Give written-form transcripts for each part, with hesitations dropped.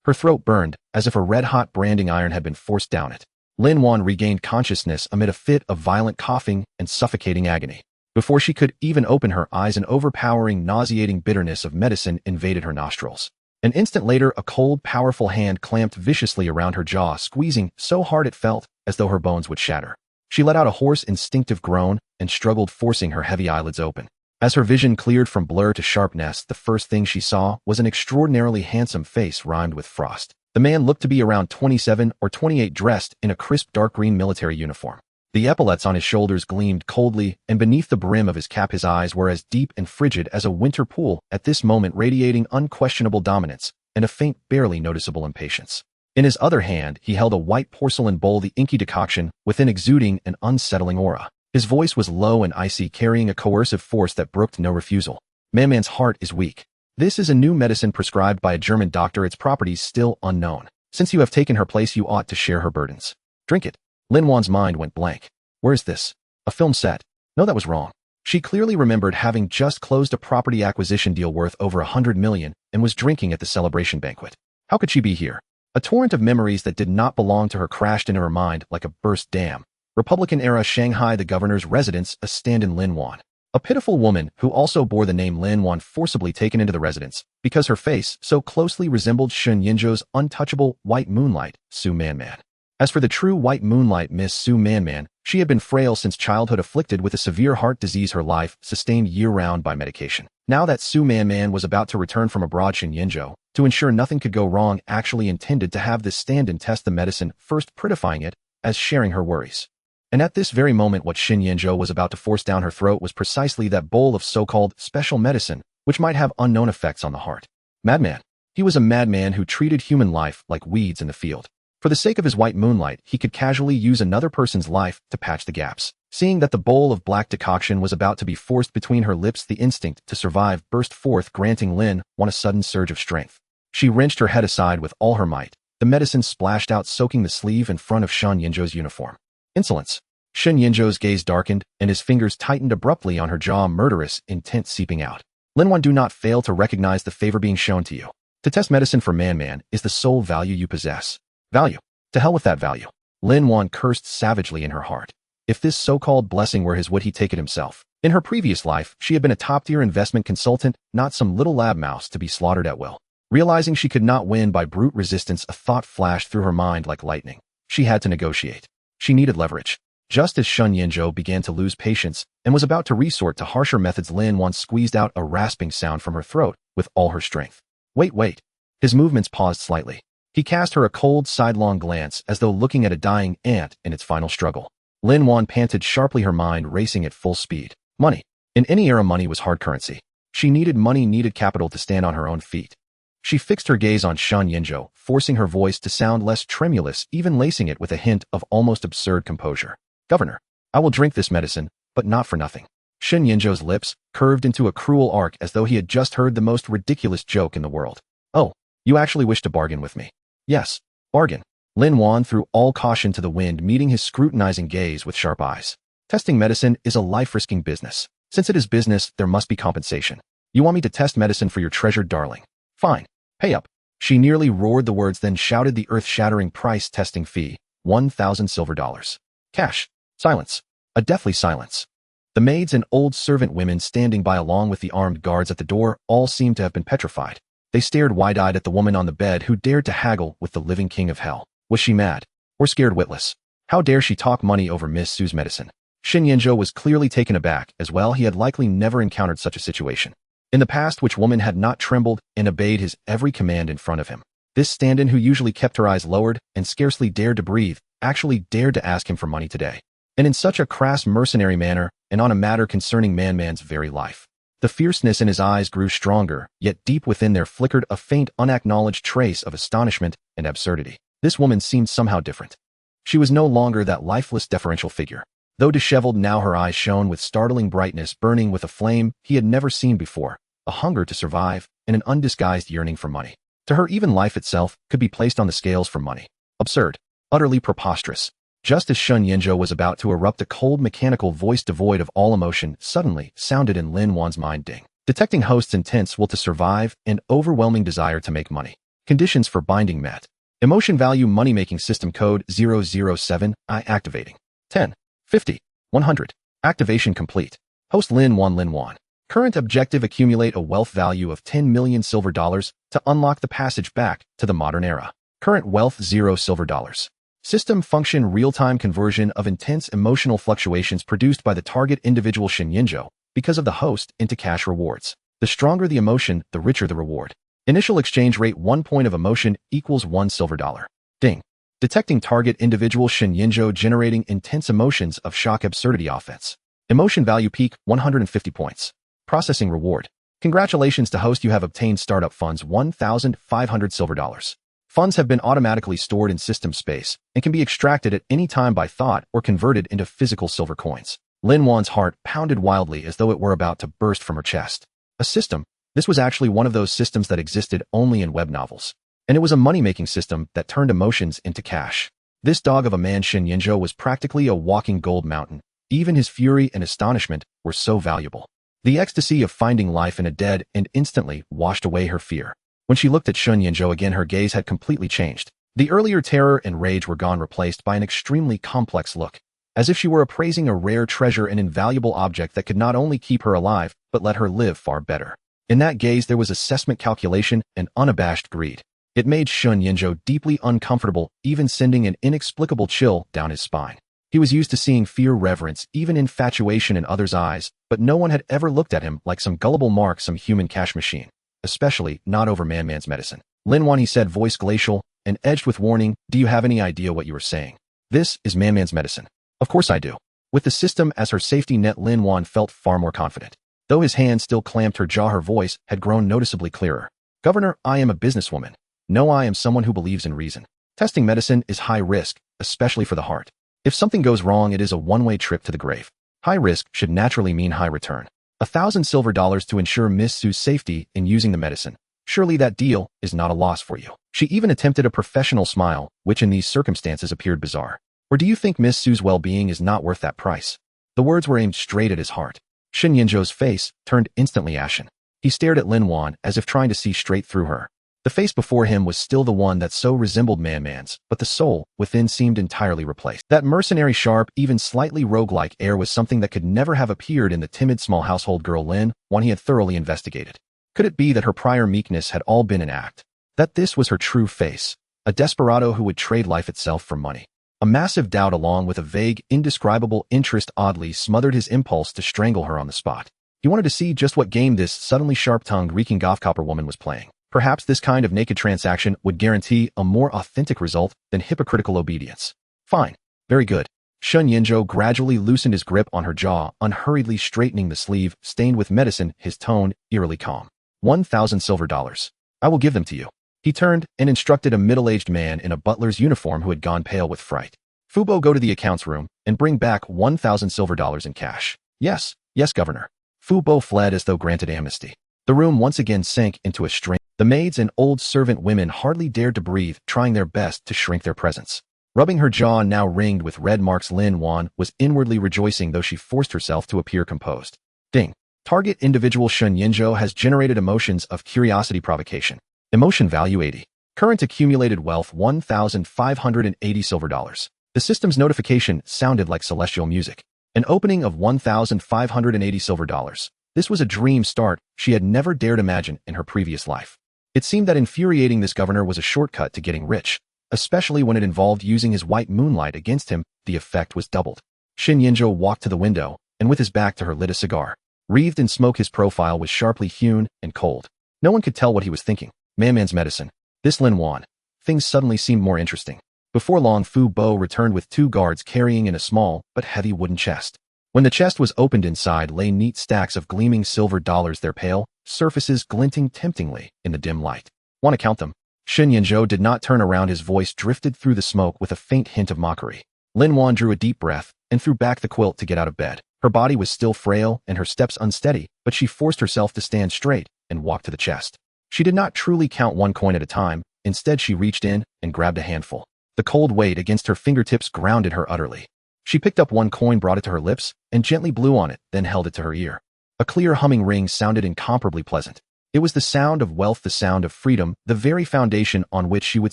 Her throat burned, as if a red-hot branding iron had been forced down it. Lin Wan regained consciousness amid a fit of violent coughing and suffocating agony. Before she could even open her eyes, an overpowering, nauseating bitterness of medicine invaded her nostrils. An instant later, a cold, powerful hand clamped viciously around her jaw, squeezing so hard it felt as though her bones would shatter. She let out a hoarse, instinctive groan and struggled, forcing her heavy eyelids open. As her vision cleared from blur to sharpness, the first thing she saw was an extraordinarily handsome face rimed with frost. The man looked to be around 27 or 28, dressed in a crisp dark green military uniform. The epaulets on his shoulders gleamed coldly, and beneath the brim of his cap his eyes were as deep and frigid as a winter pool, at this moment radiating unquestionable dominance and a faint, barely noticeable impatience. In his other hand, he held a white porcelain bowl, the inky decoction within exuding an unsettling aura. His voice was low and icy, carrying a coercive force that brooked no refusal. "Man-man's heart is weak. This is a new medicine prescribed by a German doctor, its properties still unknown. Since you have taken her place, you ought to share her burdens. Drink it." Lin Wan's mind went blank. Where is this? A film set? No, that was wrong. She clearly remembered having just closed a property acquisition deal worth over 100 million and was drinking at the celebration banquet. How could she be here? A torrent of memories that did not belong to her crashed into her mind like a burst dam. Republican-era Shanghai, the governor's residence, a stand-in Lin Wan. A pitiful woman who also bore the name Lin Wan, forcibly taken into the residence because her face so closely resembled Shen Yinzhou's untouchable white moonlight, Su Man-Man. As for the true white moonlight Miss Su Man-Man, she had been frail since childhood, afflicted with a severe heart disease, her life sustained year-round by medication. Now that Su Man-Man was about to return from abroad, Shen Yinzhou, to ensure nothing could go wrong, actually intended to have this stand-in test the medicine, first prettifying it as sharing her worries. And at this very moment, what Shen Yinzhou was about to force down her throat was precisely that bowl of so-called special medicine, which might have unknown effects on the heart. Madman. He was a madman who treated human life like weeds in the field. For the sake of his white moonlight, he could casually use another person's life to patch the gaps. Seeing that the bowl of black decoction was about to be forced between her lips, the instinct to survive burst forth, granting Lin Wan a sudden surge of strength. She wrenched her head aside with all her might. The medicine splashed out, soaking the sleeve and front of Shen Yinzhou's uniform. Insolence. Shen Yinzhou's gaze darkened, and his fingers tightened abruptly on her jaw, murderous intent seeping out. Lin Wan, do not fail to recognize the favor being shown to you. To test medicine for Man-Man is the sole value you possess. Value. To hell with that value. Lin Wan cursed savagely in her heart. If this so-called blessing were his, would he take it himself? In her previous life, she had been a top-tier investment consultant, not some little lab mouse to be slaughtered at will. Realizing she could not win by brute resistance, a thought flashed through her mind like lightning. She had to negotiate. She needed leverage. Just as Shen Yinzhou began to lose patience and was about to resort to harsher methods, Lin Wan squeezed out a rasping sound from her throat with all her strength. Wait. His movements paused slightly. He cast her a cold, sidelong glance as though looking at a dying ant in its final struggle. Lin Wan panted sharply, her mind racing at full speed. Money. In any era, money was hard currency. She needed money, needed capital to stand on her own feet. She fixed her gaze on Shen Yinzhou, forcing her voice to sound less tremulous, even lacing it with a hint of almost absurd composure. Governor, I will drink this medicine, but not for nothing. Shen Yinzhou's lips curved into a cruel arc as though he had just heard the most ridiculous joke in the world. Oh, you actually wish to bargain with me? Yes, bargain. Lin Wan threw all caution to the wind, meeting his scrutinizing gaze with sharp eyes. Testing medicine is a life-risking business. Since it is business, there must be compensation. You want me to test medicine for your treasured darling? Fine. Pay up. She nearly roared the words, then shouted the earth-shattering price: testing fee, 1,000 silver dollars. Cash. Silence. A deathly silence. The maids and old servant women standing by, along with the armed guards at the door, all seemed to have been petrified. They stared wide-eyed at the woman on the bed who dared to haggle with the living king of hell. Was she mad? Or scared witless? How dare she talk money over Miss Su's medicine? Shen Yinzhou was clearly taken aback as well. He had likely never encountered such a situation. In the past, which woman had not trembled and obeyed his every command in front of him? This stand-in, who usually kept her eyes lowered and scarcely dared to breathe, actually dared to ask him for money today. And in such a crass, mercenary manner, and on a matter concerning Man-Man's very life. The fierceness in his eyes grew stronger, yet deep within there flickered a faint, unacknowledged trace of astonishment and absurdity. This woman seemed somehow different. She was no longer that lifeless, deferential figure. Though disheveled, now her eyes shone with startling brightness, burning with a flame he had never seen before, a hunger to survive, and an undisguised yearning for money. To her, even life itself could be placed on the scales for money. Absurd. Utterly preposterous. Just as Shen Yinzhou was about to erupt, a cold, mechanical voice devoid of all emotion suddenly sounded in Lin Wan's mind. Ding. Detecting host's intense will to survive and overwhelming desire to make money. Conditions for binding met. Emotion value money-making system code 007 I activating. 10, 50, 100. Activation complete. Host Lin Wan. Current objective accumulate a wealth value of 10 million silver dollars to unlock the passage back to the modern era. Current wealth 0 silver dollars. System function real-time conversion of intense emotional fluctuations produced by the target individual Shinyinjo because of the host into cash rewards. The stronger the emotion, the richer the reward. Initial exchange rate 1 point of emotion equals 1 silver dollar. Ding. Detecting target individual Shinyinjo generating intense emotions of shock absurdity offense. Emotion value peak 150 points. Processing reward. Congratulations to host, you have obtained startup funds 1,500 silver dollars. Funds have been automatically stored in system space and can be extracted at any time by thought or converted into physical silver coins. Lin Wan's heart pounded wildly as though it were about to burst from her chest. A system? This was actually one of those systems that existed only in web novels. And it was a money-making system that turned emotions into cash. This dog of a man Shinyinjo was practically a walking gold mountain. Even his fury and astonishment were so valuable. The ecstasy of finding life in a dead and instantly washed away her fear. When she looked at Shinyinjo again, her gaze had completely changed. The earlier terror and rage were gone, replaced by an extremely complex look, as if she were appraising a rare treasure, an invaluable object that could not only keep her alive, but let her live far better. In that gaze there was assessment, calculation, and unabashed greed. It made Shinyinjo deeply uncomfortable, even sending an inexplicable chill down his spine. He was used to seeing fear, reverence, even infatuation in others' eyes, but no one had ever looked at him like some gullible mark, some human cash machine. Especially not over man's medicine. Lin Wan, he said, voice glacial and edged with warning, do you have any idea what you are saying? This is man's medicine. Of course I do. With the system as her safety net, Lin Wan felt far more confident. Though his hand still clamped her jaw, her voice had grown noticeably clearer. Governor, I am a businesswoman. No, I am someone who believes in reason. Testing medicine is high risk, especially for the heart. If something goes wrong, it is a one-way trip to the grave. High risk should naturally mean high return. 1,000 silver dollars to ensure Miss Su's safety in using the medicine. Surely that deal is not a loss for you. She even attempted a professional smile, which in these circumstances appeared bizarre. Or do you think Miss Su's well-being is not worth that price? The words were aimed straight at his heart. Shinyinjo's face turned instantly ashen. He stared at Lin Wan as if trying to see straight through her. The face before him was still the one that so resembled man's, but the soul within seemed entirely replaced. That mercenary, sharp, even slightly roguelike air was something that could never have appeared in the timid small household girl Lin Wan he had thoroughly investigated. Could it be that her prior meekness had all been an act? That this was her true face? A desperado who would trade life itself for money? A massive doubt along with a vague, indescribable interest oddly smothered his impulse to strangle her on the spot. He wanted to see just what game this suddenly sharp-tongued, reeking Gothcopper woman was playing. Perhaps this kind of naked transaction would guarantee a more authentic result than hypocritical obedience. Fine. Very good. Shinyinjo gradually loosened his grip on her jaw, unhurriedly straightening the sleeve stained with medicine, his tone eerily calm. 1,000 silver dollars. I will give them to you. He turned and instructed a middle-aged man in a butler's uniform who had gone pale with fright. Fubo, go to the accounts room and bring back 1,000 silver dollars in cash. Yes, governor. Fubo fled as though granted amnesty. The room once again sank into a strain. The maids and old servant women hardly dared to breathe, trying their best to shrink their presence. Rubbing her jaw now ringed with red marks, Lin Wan was inwardly rejoicing, though she forced herself to appear composed. Ding. Target individual Shinyinjo has generated emotions of curiosity, provocation. Emotion value 80. Current accumulated wealth 1,580 silver dollars. The system's notification sounded like celestial music. An opening of 1,580 silver dollars. This was a dream start she had never dared imagine in her previous life. It seemed that infuriating this governor was a shortcut to getting rich, especially when it involved using his white moonlight against him. The effect was doubled. Shinyinjo walked to the window and with his back to her lit a cigar. Wreathed in smoke, his profile was sharply hewn and cold. No one could tell what he was thinking. Man's medicine. This Lin Wan. Things suddenly seemed more interesting. Before long, Fu Bo returned with 2 guards carrying in a small but heavy wooden chest. When the chest was opened, inside lay neat stacks of gleaming silver dollars, their pale surfaces glinting temptingly in the dim light. Want to count them? Shinyinjo did not turn around. His voice drifted through the smoke with a faint hint of mockery. Lin Wan drew a deep breath and threw back the quilt to get out of bed. Her body was still frail and her steps unsteady, but she forced herself to stand straight and walk to the chest. She did not truly count 1 coin at a time. Instead, she reached in and grabbed a handful. The cold weight against her fingertips grounded her utterly. She picked up 1 coin, brought it to her lips, and gently blew on it, then held it to her ear. A clear humming ring sounded incomparably pleasant. It was the sound of wealth, the sound of freedom, the very foundation on which she would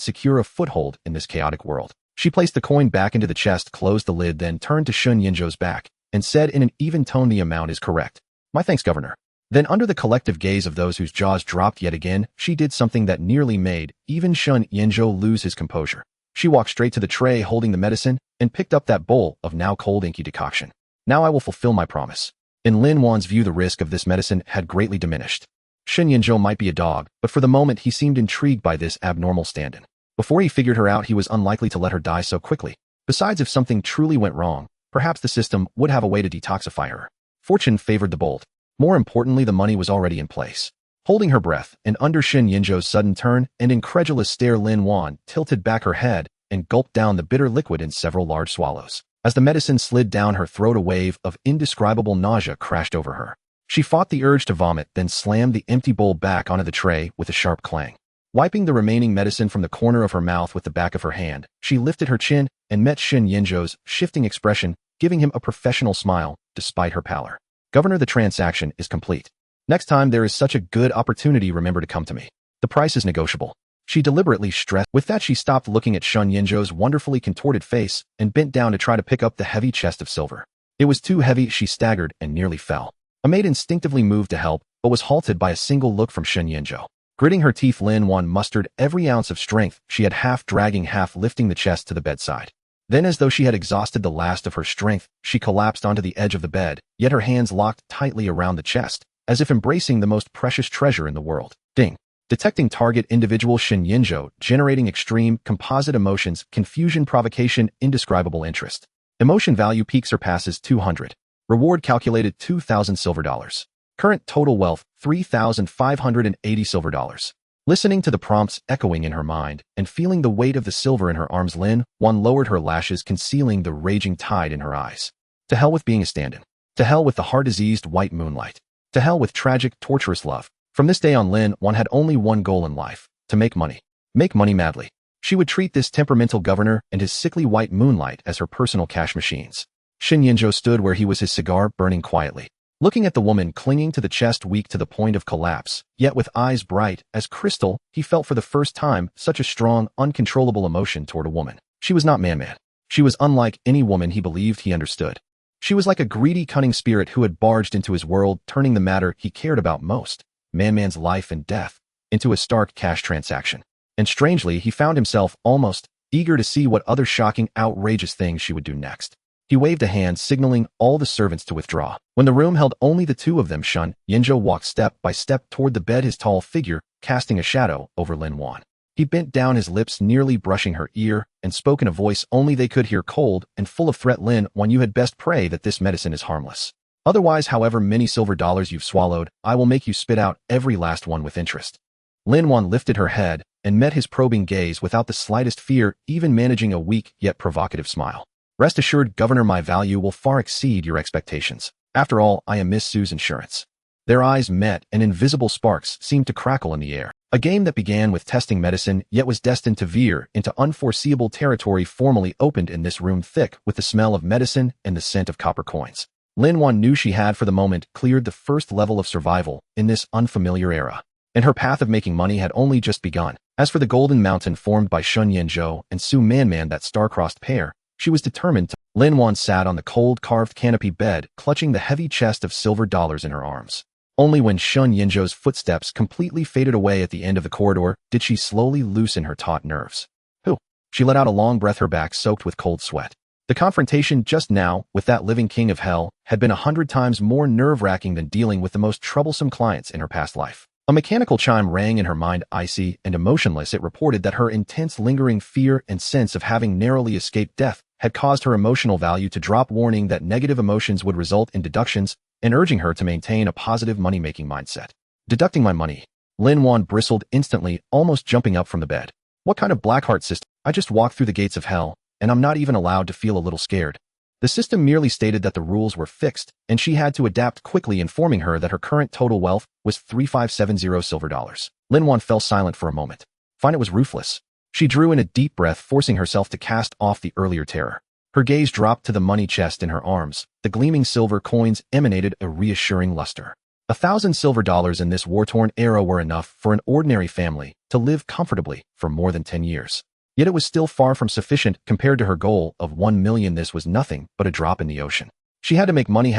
secure a foothold in this chaotic world. She placed the coin back into the chest, closed the lid, then turned to Shun Yinzhou's back and said in an even tone, "The amount is correct. My thanks, Governor." Then, under the collective gaze of those whose jaws dropped yet again, she did something that nearly made even Shun Yinzhou lose his composure. She walked straight to the tray holding the medicine and picked up that bowl of now cold inky decoction. "Now I will fulfill my promise." In Lin Wan's view, the risk of this medicine had greatly diminished. Shun Yinzhou might be a dog, but for the moment he seemed intrigued by this abnormal stand-in. Before he figured her out, he was unlikely to let her die so quickly. Besides, if something truly went wrong, perhaps the system would have a way to detoxify her. Fortune favored the bold. More importantly, the money was already in place. Holding her breath, and under Shun Yinzhou's sudden turn and incredulous stare, Lin Wan tilted back her head and gulped down the bitter liquid in several large swallows. As the medicine slid down her throat, a wave of indescribable nausea crashed over her. She fought the urge to vomit, then slammed the empty bowl back onto the tray with a sharp clang. Wiping the remaining medicine from the corner of her mouth with the back of her hand, she lifted her chin and met Shun Yinzhou's shifting expression, giving him a professional smile despite her pallor. "Governor, the transaction is complete. Next time there is such a good opportunity, remember to come to me. The price is negotiable." She deliberately stressed. With that, she stopped looking at Shun Yinzhou's wonderfully contorted face and bent down to try to pick up the heavy chest of silver. It was too heavy. She staggered and nearly fell. A maid instinctively moved to help, but was halted by a single look from Shun Yinzhou. Gritting her teeth, Lin Wan mustered every ounce of strength she had, half dragging, half lifting the chest to the bedside. Then, as though she had exhausted the last of her strength, she collapsed onto the edge of the bed, yet her hands locked tightly around the chest, as if embracing the most precious treasure in the world. Ding. Detecting target individual Shun Yinzhou, generating extreme, composite emotions, confusion, provocation, indescribable interest. Emotion value peak surpasses 200. Reward calculated 2,000 silver dollars. Current total wealth, 3,580 silver dollars. Listening to the prompts echoing in her mind and feeling the weight of the silver in her arms, Lin Wan lowered her lashes, concealing the raging tide in her eyes. To hell with being a stand-in. To hell with the heart-diseased white moonlight. To hell with tragic, torturous love. From this day on, Lin Wan had only one goal in life: to make money. Make money madly. She would treat this temperamental governor and his sickly white moonlight as her personal cash machines. Shun Yinzhou stood where he was, his cigar burning quietly, looking at the woman clinging to the chest, weak to the point of collapse, yet with eyes bright as crystal. He felt for the first time such a strong, uncontrollable emotion toward a woman. She was not man-mad. She was unlike any woman he believed he understood. She was like a greedy, cunning spirit who had barged into his world, turning the matter he cared about most, man's life and death, into a stark cash transaction. And strangely, he found himself almost eager to see what other shocking, outrageous things she would do next. He waved a hand, signaling all the servants to withdraw. When the room held only the two of them, Shun Yinzhou walked step by step toward the bed, his tall figure casting a shadow over Lin Wan. He bent down, his lips nearly brushing her ear, and spoke in a voice only they could hear, cold and full of threat. "Lin Wan, you had best pray that this medicine is harmless. Otherwise, however many silver dollars you've swallowed, I will make you spit out every last one with interest." Lin Wan lifted her head and met his probing gaze without the slightest fear, even managing a weak yet provocative smile. "Rest assured, Governor, my value will far exceed your expectations. After all, I am Miss Sue's insurance." Their eyes met, and invisible sparks seemed to crackle in the air. A game that began with testing medicine, yet was destined to veer into unforeseeable territory, formally opened in this room, thick with the smell of medicine and the scent of copper coins. Lin Wan knew she had, for the moment, cleared the first level of survival in this unfamiliar era, and her path of making money had only just begun. As for the golden mountain formed by Shun Yinzhou and Su Man, that star-crossed pair, she was determined to. Lin Wan sat on the cold carved canopy bed, clutching the heavy chest of silver dollars in her arms. Only when Shun Yinzhou's footsteps completely faded away at the end of the corridor did she slowly loosen her taut nerves. "Who?" She let out a long breath, her back soaked with cold sweat. The confrontation just now with that living king of hell had been 100 times more nerve-wracking than dealing with the most troublesome clients in her past life. A mechanical chime rang in her mind, icy and emotionless. It reported that her intense, lingering fear and sense of having narrowly escaped death had caused her emotional value to drop, warning that negative emotions would result in deductions and urging her to maintain a positive money-making mindset. "Deducting my money?" Lin Wan bristled instantly, almost jumping up from the bed. "What kind of blackheart system? I just walked through the gates of hell, and I'm not even allowed to feel a little scared." The system merely stated that the rules were fixed, and she had to adapt quickly, informing her that her current total wealth was 3,570 silver dollars. Lin Wan fell silent for a moment. Fine, it was ruthless. She drew in a deep breath, forcing herself to cast off the earlier terror. Her gaze dropped to the money chest in her arms. The gleaming silver coins emanated a reassuring luster. 1,000 silver dollars in this war-torn era were enough for an ordinary family to live comfortably for more than 10 years. Yet it was still far from sufficient compared to her goal of 1 million. This was nothing but a drop in the ocean. She had to make money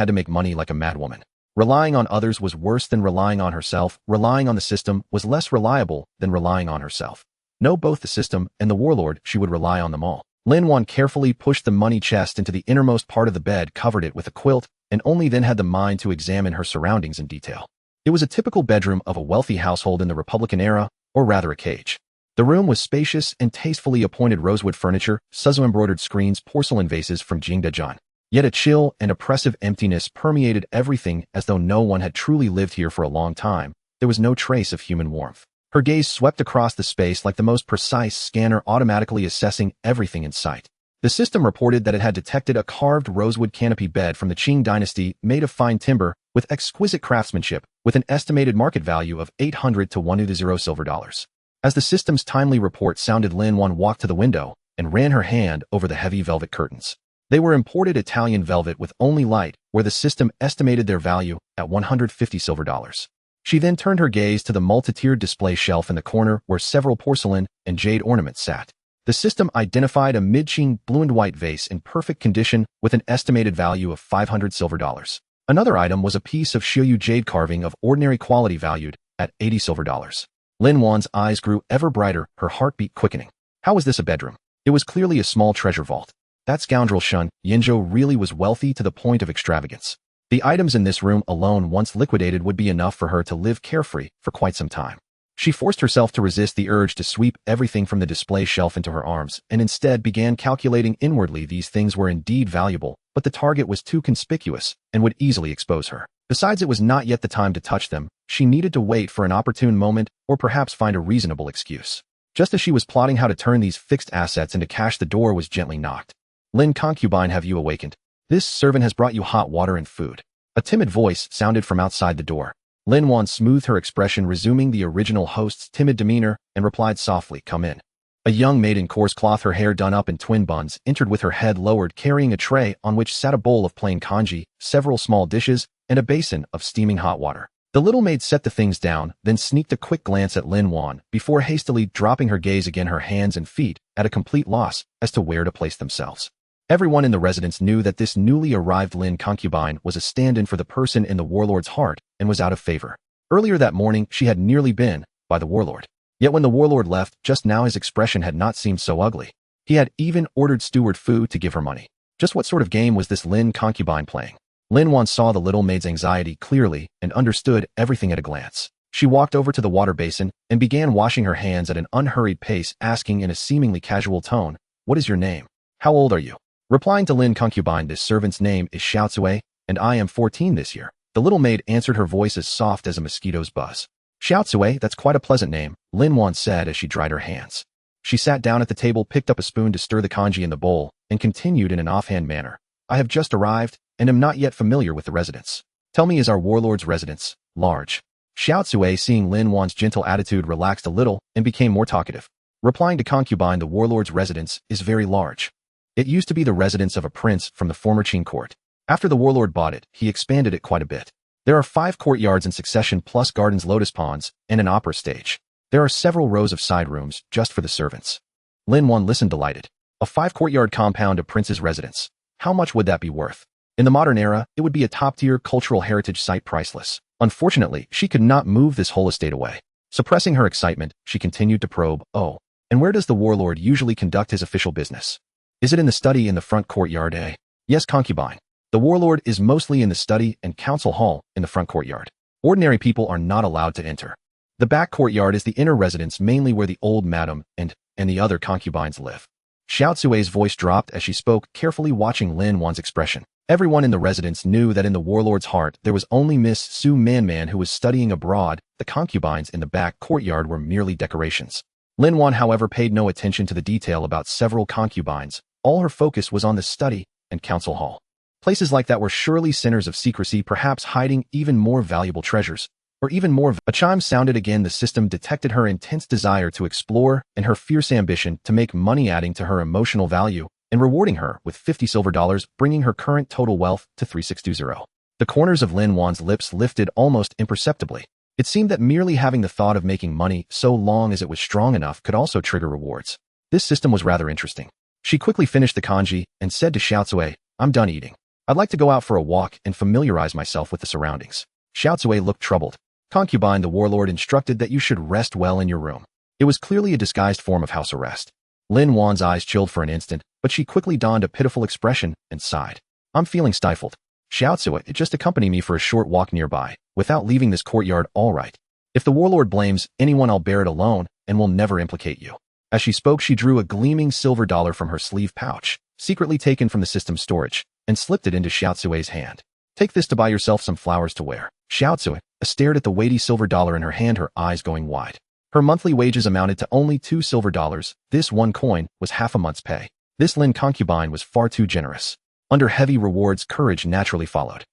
like a madwoman. Relying on others was worse than relying on herself. Relying on the system was less reliable than relying on herself. No, both the system and the warlord, she would rely on them all. Lin Wan carefully pushed the money chest into the innermost part of the bed, covered it with a quilt, and only then had the mind to examine her surroundings in detail. It was a typical bedroom of a wealthy household in the Republican era, or rather a cage. The room was spacious and tastefully appointed rosewood furniture, Suzhou-embroidered screens, porcelain vases from Jingdezhan. Yet a chill and oppressive emptiness permeated everything, as though no one had truly lived here for a long time. There was no trace of human warmth. Her gaze swept across the space like the most precise scanner, automatically assessing everything in sight. The system reported that it had detected a carved rosewood canopy bed from the Qing dynasty made of fine timber with exquisite craftsmanship, with an estimated market value of 800 to 1,000 silver dollars. As the system's timely report sounded, Lin Wan walked to the window and ran her hand over the heavy velvet curtains. They were imported Italian velvet with only light, where the system estimated their value at 150 silver dollars. She then turned her gaze to the multi-tiered display shelf in the corner where several porcelain and jade ornaments sat. The system identified a mid-Qing blue and white vase in perfect condition with an estimated value of 500 silver dollars. Another item was a piece of Xiaoyu jade carving of ordinary quality valued at 80 silver dollars. Lin Wan's eyes grew ever brighter, her heartbeat quickening. How was this a bedroom? It was clearly a small treasure vault. That scoundrel Shun Yinzhou really was wealthy to the point of extravagance. The items in this room alone, once liquidated, would be enough for her to live carefree for quite some time. She forced herself to resist the urge to sweep everything from the display shelf into her arms, and instead began calculating inwardly. These things were indeed valuable, but the target was too conspicuous and would easily expose her. Besides, it was not yet the time to touch them. She needed to wait for an opportune moment, or perhaps find a reasonable excuse. Just as she was plotting how to turn these fixed assets into cash, the door was gently knocked. "Lin concubine, have you awakened? This servant has brought you hot water and food." A timid voice sounded from outside the door. Lin Wan smoothed her expression, resuming the original host's timid demeanor, and replied softly, "Come in." A young maid in coarse cloth, her hair done up in twin buns, entered with her head lowered, carrying a tray on which sat a bowl of plain congee, several small dishes, and a basin of steaming hot water. The little maid set the things down, then sneaked a quick glance at Lin Wan, before hastily dropping her gaze again, her hands and feet at a complete loss as to where to place themselves. Everyone in the residence knew that this newly arrived Lin concubine was a stand-in for the person in the warlord's heart and was out of favor. Earlier that morning, she had nearly been by the warlord. Yet when the warlord left just now, his expression had not seemed so ugly. He had even ordered steward Fu to give her money. Just what sort of game was this Lin concubine playing? Lin Wan saw the little maid's anxiety clearly and understood everything at a glance. She walked over to the water basin and began washing her hands at an unhurried pace, asking in a seemingly casual tone, "What is your name? How old are you?" Replying to Lin concubine, "This servant's name is Xiaocui, and I am 14 this year." The little maid answered, her voice as soft as a mosquito's buzz. "Xiaocui, that's quite a pleasant name," Lin Wan said as she dried her hands. She sat down at the table, picked up a spoon to stir the congee in the bowl, and continued in an offhand manner, "I have just arrived, and am not yet familiar with the residence. Tell me, is our warlord's residence large?" Xiaocui, seeing Lin Wan's gentle attitude, relaxed a little and became more talkative. Replying to concubine, "The warlord's residence is very large. It used to be the residence of a prince from the former Qing court. After the warlord bought it, he expanded it quite a bit. There are 5 courtyards in succession, plus gardens, lotus ponds, and an opera stage. There are several rows of side rooms just for the servants." Lin Wan listened, delighted. A 5-courtyard compound, a prince's residence. How much would that be worth? In the modern era, it would be a top-tier cultural heritage site, priceless. Unfortunately, she could not move this whole estate away. Suppressing her excitement, she continued to probe, "Oh, and where does the warlord usually conduct his official business? Is it in the study in the front courtyard, eh?" "Yes, concubine. The warlord is mostly in the study and council hall in the front courtyard. Ordinary people are not allowed to enter. The back courtyard is the inner residence, mainly where the old madam and the other concubines live." Xiaocui's voice dropped as she spoke, carefully watching Lin Wan's expression. Everyone in the residence knew that in the warlord's heart there was only Miss Su Man, who was studying abroad. The concubines in the back courtyard were merely decorations. Lin Wan, however, paid no attention to the detail about several concubines. All her focus was on the study and council hall. Places like that were surely centers of secrecy, perhaps hiding even more valuable treasures, or even more. A chime sounded again. The system detected her intense desire to explore and her fierce ambition to make money, adding to her emotional value and rewarding her with 50 silver dollars, bringing her current total wealth to 3620. The corners of Lin Wan's lips lifted almost imperceptibly. It seemed that merely having the thought of making money so long as it was strong enough could also trigger rewards. This system was rather interesting. She quickly finished the kanji and said to Xiaocui, "I'm done eating. I'd like to go out for a walk and familiarize myself with the surroundings." Xiaocui looked troubled. Concubine, the warlord, instructed that you should rest well in your room. It was clearly a disguised form of house arrest. Lin Wan's eyes chilled for an instant, but she quickly donned a pitiful expression and sighed. "I'm feeling stifled. Xiaocui, just accompany me for a short walk nearby, without leaving this courtyard, all right? If the warlord blames anyone, I'll bear it alone and will never implicate you." As she spoke, she drew a gleaming silver dollar from her sleeve pouch, secretly taken from the system's storage, and slipped it into Xiaocui's hand. "Take this to buy yourself some flowers to wear." Xiaocui stared at the weighty silver dollar in her hand, her eyes going wide. Her monthly wages amounted to only 2 silver dollars. This one coin was half a month's pay. This Lin concubine was far too generous. Under heavy rewards, courage naturally followed.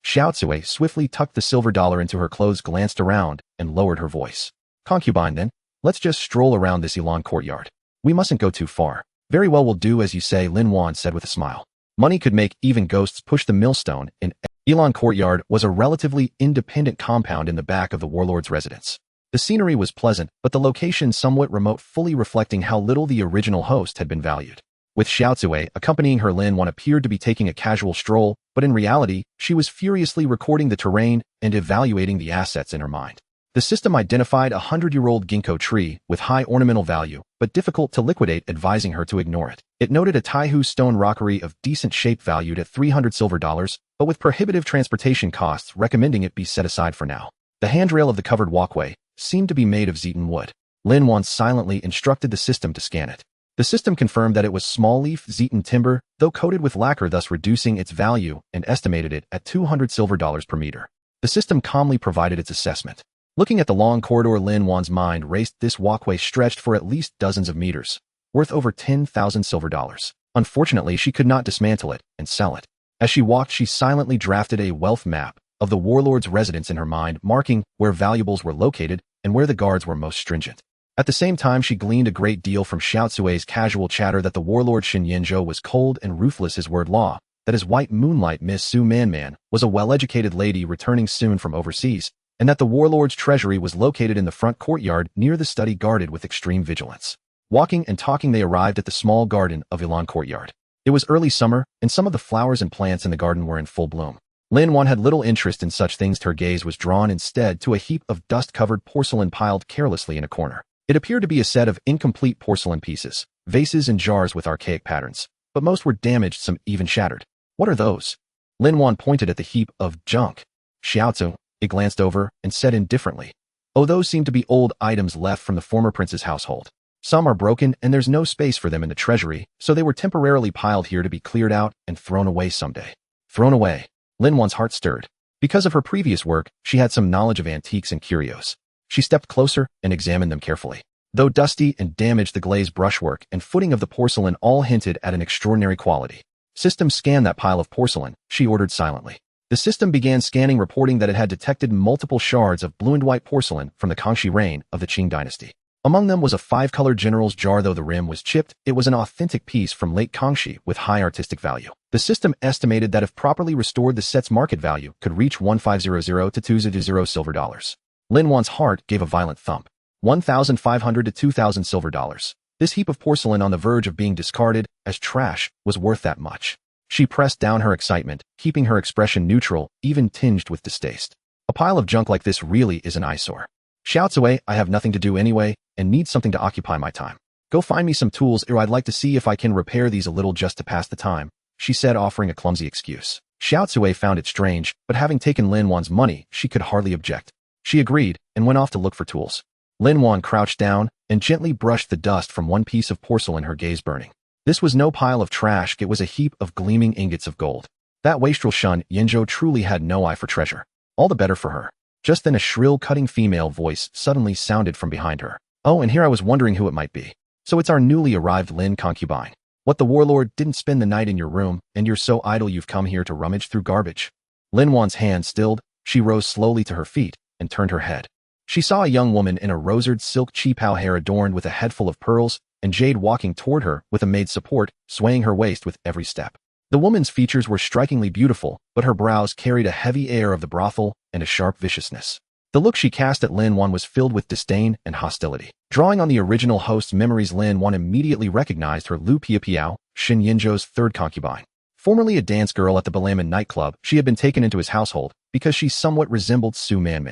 Xiaocui swiftly tucked the silver dollar into her clothes, glanced around, and lowered her voice. "Concubine, then, let's just stroll around this Elan courtyard. We mustn't go too far." "Very well, we'll do as you say," Lin Wan said with a smile. Money could make even ghosts push the millstone. In Elan courtyard was a relatively independent compound in the back of the warlord's residence. The scenery was pleasant, but the location somewhat remote, fully reflecting how little the original host had been valued. With Xiaocui accompanying her, Lin Wan appeared to be taking a casual stroll, but in reality, she was furiously recording the terrain and evaluating the assets in her mind. The system identified a 100-year-old ginkgo tree with high ornamental value, but difficult to liquidate, advising her to ignore it. It noted a Taihu stone rockery of decent shape valued at 300 silver dollars, but with prohibitive transportation costs, recommending it be set aside for now. The handrail of the covered walkway seemed to be made of zeton wood. Lin Wan silently instructed the system to scan it. The system confirmed that it was small-leaf zeton timber, though coated with lacquer, thus reducing its value, and estimated it at 200 silver dollars per meter. The system calmly provided its assessment. Looking at the long corridor, Lin Wan's mind raced. This walkway stretched for at least dozens of meters, worth over 10,000 silver dollars. Unfortunately, she could not dismantle it and sell it. As she walked, she silently drafted a wealth map of the warlord's residence in her mind, marking where valuables were located and where the guards were most stringent. At the same time, she gleaned a great deal from Xiaocui's casual chatter that the warlord Xin Yanzhou was cold and ruthless, his word law, that his white moonlight Miss Su Manman was a well-educated lady returning soon from overseas, and that the warlord's treasury was located in the front courtyard near the study, guarded with extreme vigilance. Walking and talking, they arrived at the small garden of Elan courtyard. It was early summer, and some of the flowers and plants in the garden were in full bloom. Lin Wan had little interest in such things. Her gaze was drawn instead to a heap of dust-covered porcelain piled carelessly in a corner. It appeared to be a set of incomplete porcelain pieces, vases and jars with archaic patterns, but most were damaged, some even shattered. "What are those?" Lin Wan pointed at the heap of junk. Xiaocu glanced over and said indifferently, "Oh, those seem to be old items left from the former prince's household. Some are broken and there's no space for them in the treasury, so they were temporarily piled here to be cleared out and thrown away someday." Thrown away. Lin Wan's heart stirred. Because of her previous work, she had some knowledge of antiques and curios. She stepped closer and examined them carefully. Though dusty and damaged, the glazed brushwork and footing of the porcelain all hinted at an extraordinary quality. "System, scan that pile of porcelain," she ordered silently. The system began scanning, reporting that it had detected multiple shards of blue and white porcelain from the Kangxi reign of the Qing dynasty. Among them was a 5-colored general's jar. Though the rim was chipped, it was an authentic piece from late Kangxi with high artistic value. The system estimated that if properly restored, the set's market value could reach 1,500 to 200 silver dollars. Lin Wan's heart gave a violent thump. 1,500 to 2,000 silver dollars. This heap of porcelain on the verge of being discarded as trash was worth that much. She pressed down her excitement, keeping her expression neutral, even tinged with distaste. "A pile of junk like this really is an eyesore. Xiaocui, I have nothing to do anyway, and need something to occupy my time. Go find me some tools, or I'd like to see if I can repair these a little just to pass the time," she said, offering a clumsy excuse. Xiaocui found it strange, but having taken Lin Wan's money, she could hardly object. She agreed, and went off to look for tools. Lin Wan crouched down and gently brushed the dust from one piece of porcelain, her gaze burning. This was no pile of trash, it was a heap of gleaming ingots of gold. That wastrel Shun Yanzhou truly had no eye for treasure. All the better for her. Just then a shrill, cutting female voice suddenly sounded from behind her. "Oh, and here I was wondering who it might be. So it's our newly arrived Lin concubine. What, the warlord didn't spend the night in your room, and you're so idle you've come here to rummage through garbage?" Lin Wan's hand stilled. She rose slowly to her feet and turned her head. She saw a young woman in a rosered silk qipao, hair adorned with a head full of pearls and jade, walking toward her with a maid's support, swaying her waist with every step. The woman's features were strikingly beautiful, but her brows carried a heavy air of the brothel and a sharp viciousness. The look she cast at Lin Wan was filled with disdain and hostility. Drawing on the original host's memories, Lin Wan immediately recognized her Lu Piapiao, Shin Yinzhou's third concubine. Formerly a dance girl at the Balaman nightclub, she had been taken into his household because she somewhat resembled Su Man.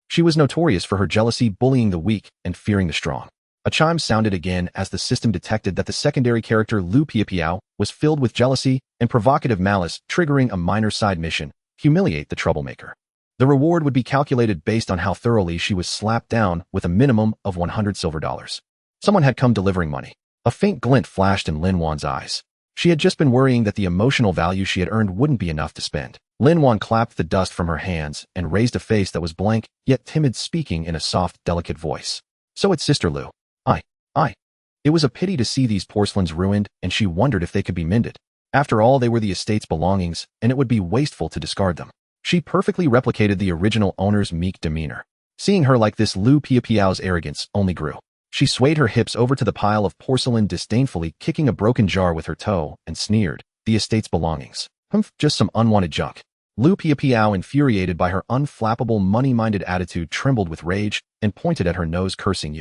She was notorious for her jealousy, bullying the weak, and fearing the strong. A chime sounded again as the system detected that the secondary character Lu Piapiao was filled with jealousy and provocative malice, triggering a minor side mission: humiliate the troublemaker. The reward would be calculated based on how thoroughly she was slapped down, with a minimum of 100 silver dollars. Someone had come delivering money. A faint glint flashed in Lin Wan's eyes. She had just been worrying that the emotional value she had earned wouldn't be enough to spend. Lin Wan clapped the dust from her hands and raised a face that was blank, yet timid, speaking in a soft, delicate voice. So it's Sister Lu. I. It was a pity to see these porcelains ruined, and she wondered if they could be mended. After all, they were the estate's belongings, and it would be wasteful to discard them. She perfectly replicated the original owner's meek demeanor. Seeing her like this, Lu Piapiao's arrogance only grew. She swayed her hips over to the pile of porcelain, disdainfully kicking a broken jar with her toe, and sneered, "The estate's belongings. Humph, just some unwanted junk." Lu Piapiao, infuriated by her unflappable, money-minded attitude, trembled with rage and pointed at her nose, cursing,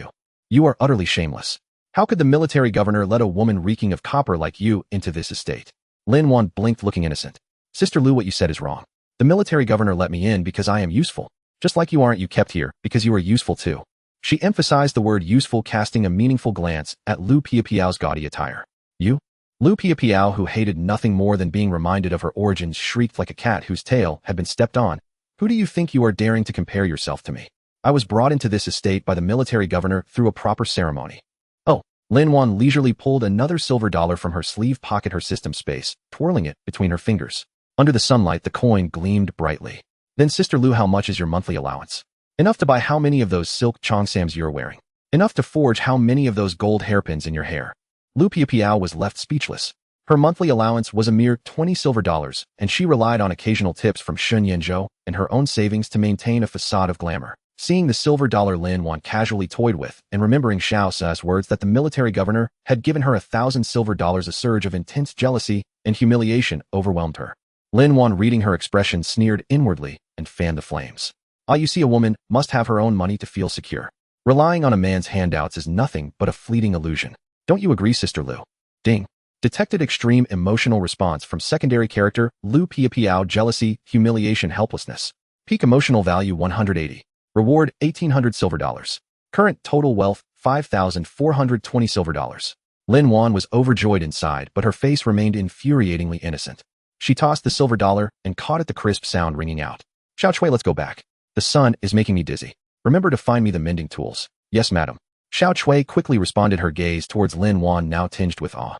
You are utterly shameless. How could the military governor let a woman reeking of copper like you into this estate?" Lin Wan blinked, looking innocent. "Sister Lu, what you said is wrong. The military governor let me in because I am useful. Just like you aren't you kept here because you are useful too." She emphasized the word useful, casting a meaningful glance at Lu Piapiao's gaudy attire. "You?" Lu Piapiao, who hated nothing more than being reminded of her origins, shrieked like a cat whose tail had been stepped on. "Who do you think you are, daring to compare yourself to me? I was brought into this estate by the military governor through a proper ceremony." "Oh." Lin Wan leisurely pulled another silver dollar from her sleeve pocket, her system space, twirling it between her fingers. Under the sunlight, the coin gleamed brightly. "Then, Sister Lu, how much is your monthly allowance?" "Enough to buy how many of those silk cheongsams you're wearing? Enough to forge how many of those gold hairpins in your hair?" Lu Piapiao was left speechless. Her monthly allowance was a mere 20 silver dollars, and she relied on occasional tips from Shin Yinzhou and her own savings to maintain a facade of glamour. Seeing the silver dollar Lin Wan casually toyed with, and remembering Xiao Sa's words that the military governor had given her 1,000 silver dollars, a surge of intense jealousy and humiliation overwhelmed her. Lin Wan, reading her expression, sneered inwardly and fanned the flames. "Ah, you see, a woman must have her own money to feel secure. Relying on a man's handouts is nothing but a fleeting illusion. Don't you agree, Sister Lu?" Ding. Detected extreme emotional response from secondary character Lu Piapiao: jealousy, humiliation, helplessness. Peak emotional value 180. Reward 1,800 silver dollars. Current total wealth 5,420 silver dollars. Lin Wan was overjoyed inside, but her face remained infuriatingly innocent. She tossed the silver dollar and caught at the crisp sound ringing out. "Xiao Chui, let's go back. The sun is making me dizzy. Remember to find me the mending tools." "Yes, madam." Xiao Chui quickly responded, her gaze towards Lin Wan now tinged with awe.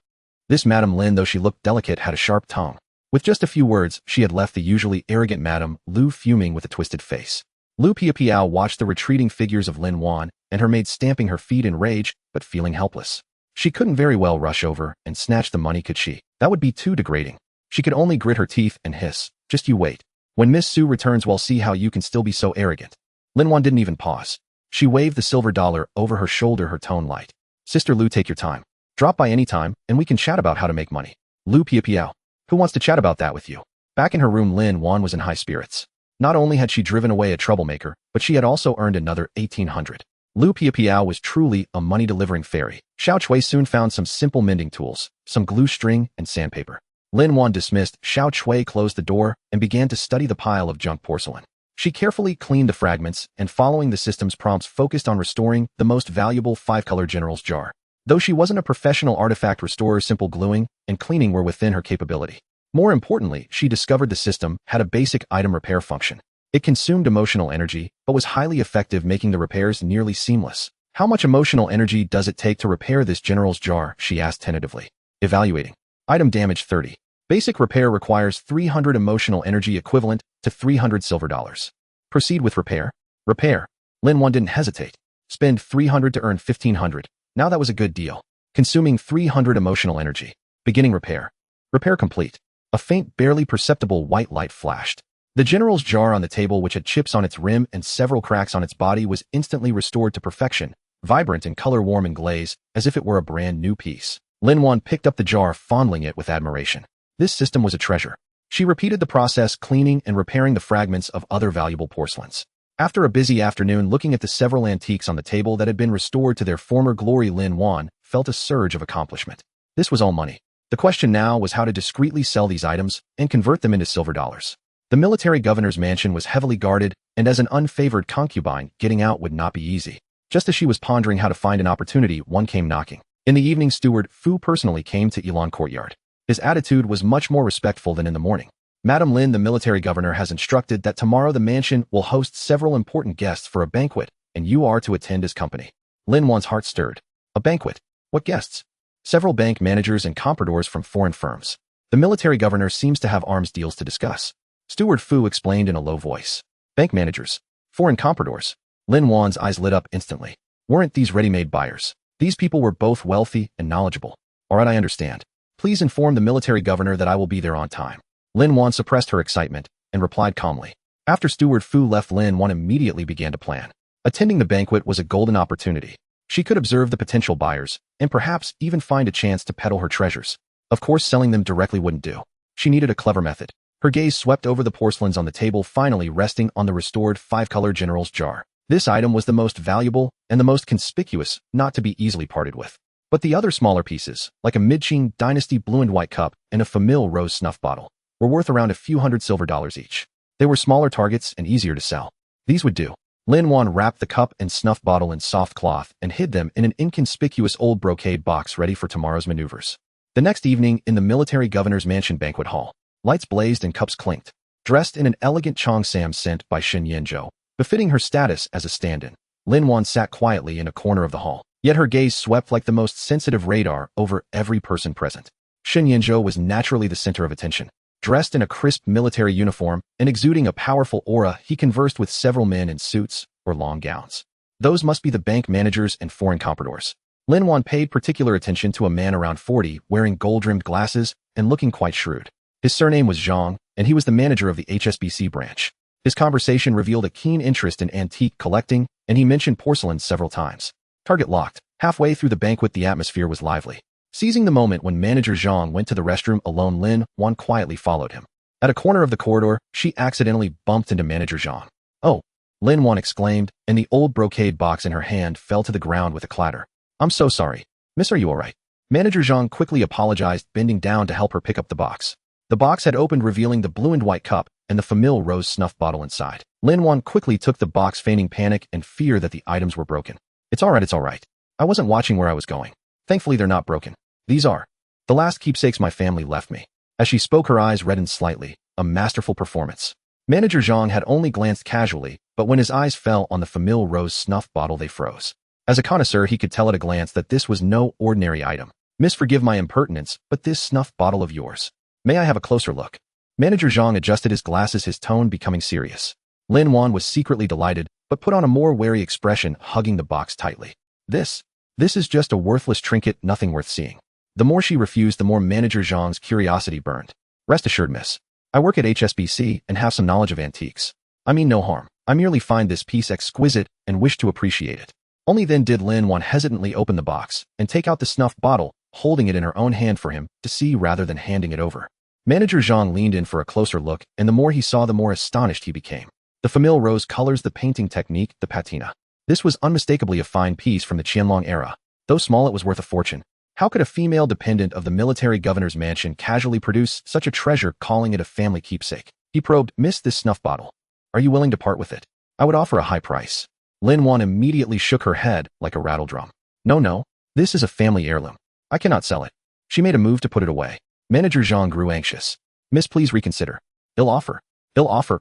This Madame Lin, though she looked delicate, had a sharp tongue. With just a few words, she had left the usually arrogant Madame Lu fuming with a twisted face. Lu Piapiao watched the retreating figures of Lin Wan and her maid stamping her feet in rage, but feeling helpless. She couldn't very well rush over and snatch the money, could she? That would be too degrading. She could only grit her teeth and hiss, "Just you wait. When Miss Su returns, we'll see how you can still be so arrogant." Lin Wan didn't even pause. She waved the silver dollar over her shoulder, her tone light. "Sister Lu, take your time. Drop by any time, and we can chat about how to make money." "Lu Piapiao, who wants to chat about that with you?" Back in her room, Lin Wan was in high spirits. Not only had she driven away a troublemaker, but she had also earned another 1,800. Lu Piapiao was truly a money-delivering fairy. Xiao Chui soon found some simple mending tools, some glue string, and sandpaper. Lin Wan dismissed, Xiao Chui closed the door and began to study the pile of junk porcelain. She carefully cleaned the fragments and, following the system's prompts, focused on restoring the most valuable 5-color General's jar. Though she wasn't a professional artifact restorer, simple gluing and cleaning were within her capability. More importantly, she discovered the system had a basic item repair function. It consumed emotional energy, but was highly effective, making the repairs nearly seamless. "How much emotional energy does it take to repair this General's jar?" she asked tentatively. Evaluating. Item damage 30. Basic repair requires 300 emotional energy, equivalent to 300 silver dollars. Proceed with repair. Repair. Lin Wan didn't hesitate. Spend 300 to earn 1,500. Now that was a good deal. Consuming 300 emotional energy. Beginning repair. Repair complete. A faint, barely perceptible white light flashed. The General's jar on the table, which had chips on its rim and several cracks on its body, was instantly restored to perfection, vibrant in color, warm in glaze, as if it were a brand new piece. Lin Wan picked up the jar, fondling it with admiration. This system was a treasure. She repeated the process, cleaning and repairing the fragments of other valuable porcelains. After a busy afternoon looking at the several antiques on the table that had been restored to their former glory, Lin Wan felt a surge of accomplishment. This was all money. The question now was how to discreetly sell these items and convert them into silver dollars. The military governor's mansion was heavily guarded, and as an unfavored concubine, getting out would not be easy. Just as she was pondering how to find an opportunity, one came knocking. In the evening, steward Fu personally came to Ilan courtyard. His attitude was much more respectful than in the morning. Madam Lin, the military governor, has instructed that tomorrow the mansion will host several important guests for a banquet, and you are to attend as company. Lin Wan's heart stirred. A banquet? What guests? Several bank managers and compradors from foreign firms. The military governor seems to have arms deals to discuss. Steward Fu explained in a low voice. Bank managers. Foreign compradors. Lin Wan's eyes lit up instantly. Weren't these ready-made buyers? These people were both wealthy and knowledgeable. All right, I understand. Please inform the military governor that I will be there on time. Lin Wan suppressed her excitement and replied calmly. After Steward Fu left, Lin Wan immediately began to plan. Attending the banquet was a golden opportunity. She could observe the potential buyers and perhaps even find a chance to peddle her treasures. Of course, selling them directly wouldn't do. She needed a clever method. Her gaze swept over the porcelains on the table, finally resting on the restored five-color general's jar. This item was the most valuable and the most conspicuous, not to be easily parted with. But the other smaller pieces, like a mid-Qing dynasty blue and white cup and a famille rose snuff bottle, were worth around a few hundred silver dollars each. They were smaller targets and easier to sell. These would do. Lin Wan wrapped the cup and snuff bottle in soft cloth and hid them in an inconspicuous old brocade box ready for tomorrow's maneuvers. The next evening, in the military governor's mansion banquet hall, lights blazed and cups clinked. Dressed in an elegant Cheongsam sent by Shen Yanzhou, befitting her status as a stand-in, Lin Wan sat quietly in a corner of the hall. Yet her gaze swept like the most sensitive radar over every person present. Shen Yanzhou was naturally the center of attention. Dressed in a crisp military uniform and exuding a powerful aura, he conversed with several men in suits or long gowns. Those must be the bank managers and foreign compradors. Lin Wan paid particular attention to a man around 40, wearing gold-rimmed glasses and looking quite shrewd. His surname was Zhang, and he was the manager of the HSBC branch. His conversation revealed a keen interest in antique collecting, and he mentioned porcelain several times. Target locked. Halfway through the banquet, the atmosphere was lively. Seizing the moment when manager Zhang went to the restroom alone, Lin Wan quietly followed him. At a corner of the corridor, she accidentally bumped into manager Zhang. "Oh!" Lin Wan exclaimed, and the old brocade box in her hand fell to the ground with a clatter. "I'm so sorry. Miss, are you all right?" Manager Zhang quickly apologized, bending down to help her pick up the box. The box had opened, revealing the blue and white cup and the famille rose snuff bottle inside. Lin Wan quickly took the box, feigning panic and fear that the items were broken. It's all right. I wasn't watching where I was going. Thankfully, they're not broken. These are the last keepsakes my family left me." As she spoke, her eyes reddened slightly. A masterful performance. Manager Zhang had only glanced casually, but when his eyes fell on the famille rose snuff bottle, they froze. As a connoisseur, he could tell at a glance that this was no ordinary item. "Miss, forgive my impertinence, but this snuff bottle of yours. May I have a closer look?" Manager Zhang adjusted his glasses, his tone becoming serious. Lin Wan was secretly delighted, but put on a more wary expression, hugging the box tightly. This is just a worthless trinket, nothing worth seeing." The more she refused, the more manager Zhang's curiosity burned. "Rest assured, miss. I work at HSBC and have some knowledge of antiques. I mean no harm. I merely find this piece exquisite and wish to appreciate it." Only then did Lin Wan hesitantly open the box and take out the snuff bottle, holding it in her own hand for him to see rather than handing it over. Manager Zhang leaned in for a closer look, and the more he saw, the more astonished he became. The famille rose colors, the painting technique, the patina. This was unmistakably a fine piece from the Qianlong era. Though small, it was worth a fortune. How could a female dependent of the military governor's mansion casually produce such a treasure, calling it a family keepsake? He probed. "Miss, this snuff bottle. Are you willing to part with it? I would offer a high price." Lin Wan immediately shook her head like a rattledrum. No. This is a family heirloom. I cannot sell it." She made a move to put it away. Manager Zhang grew anxious. "Miss, please reconsider. He'll offer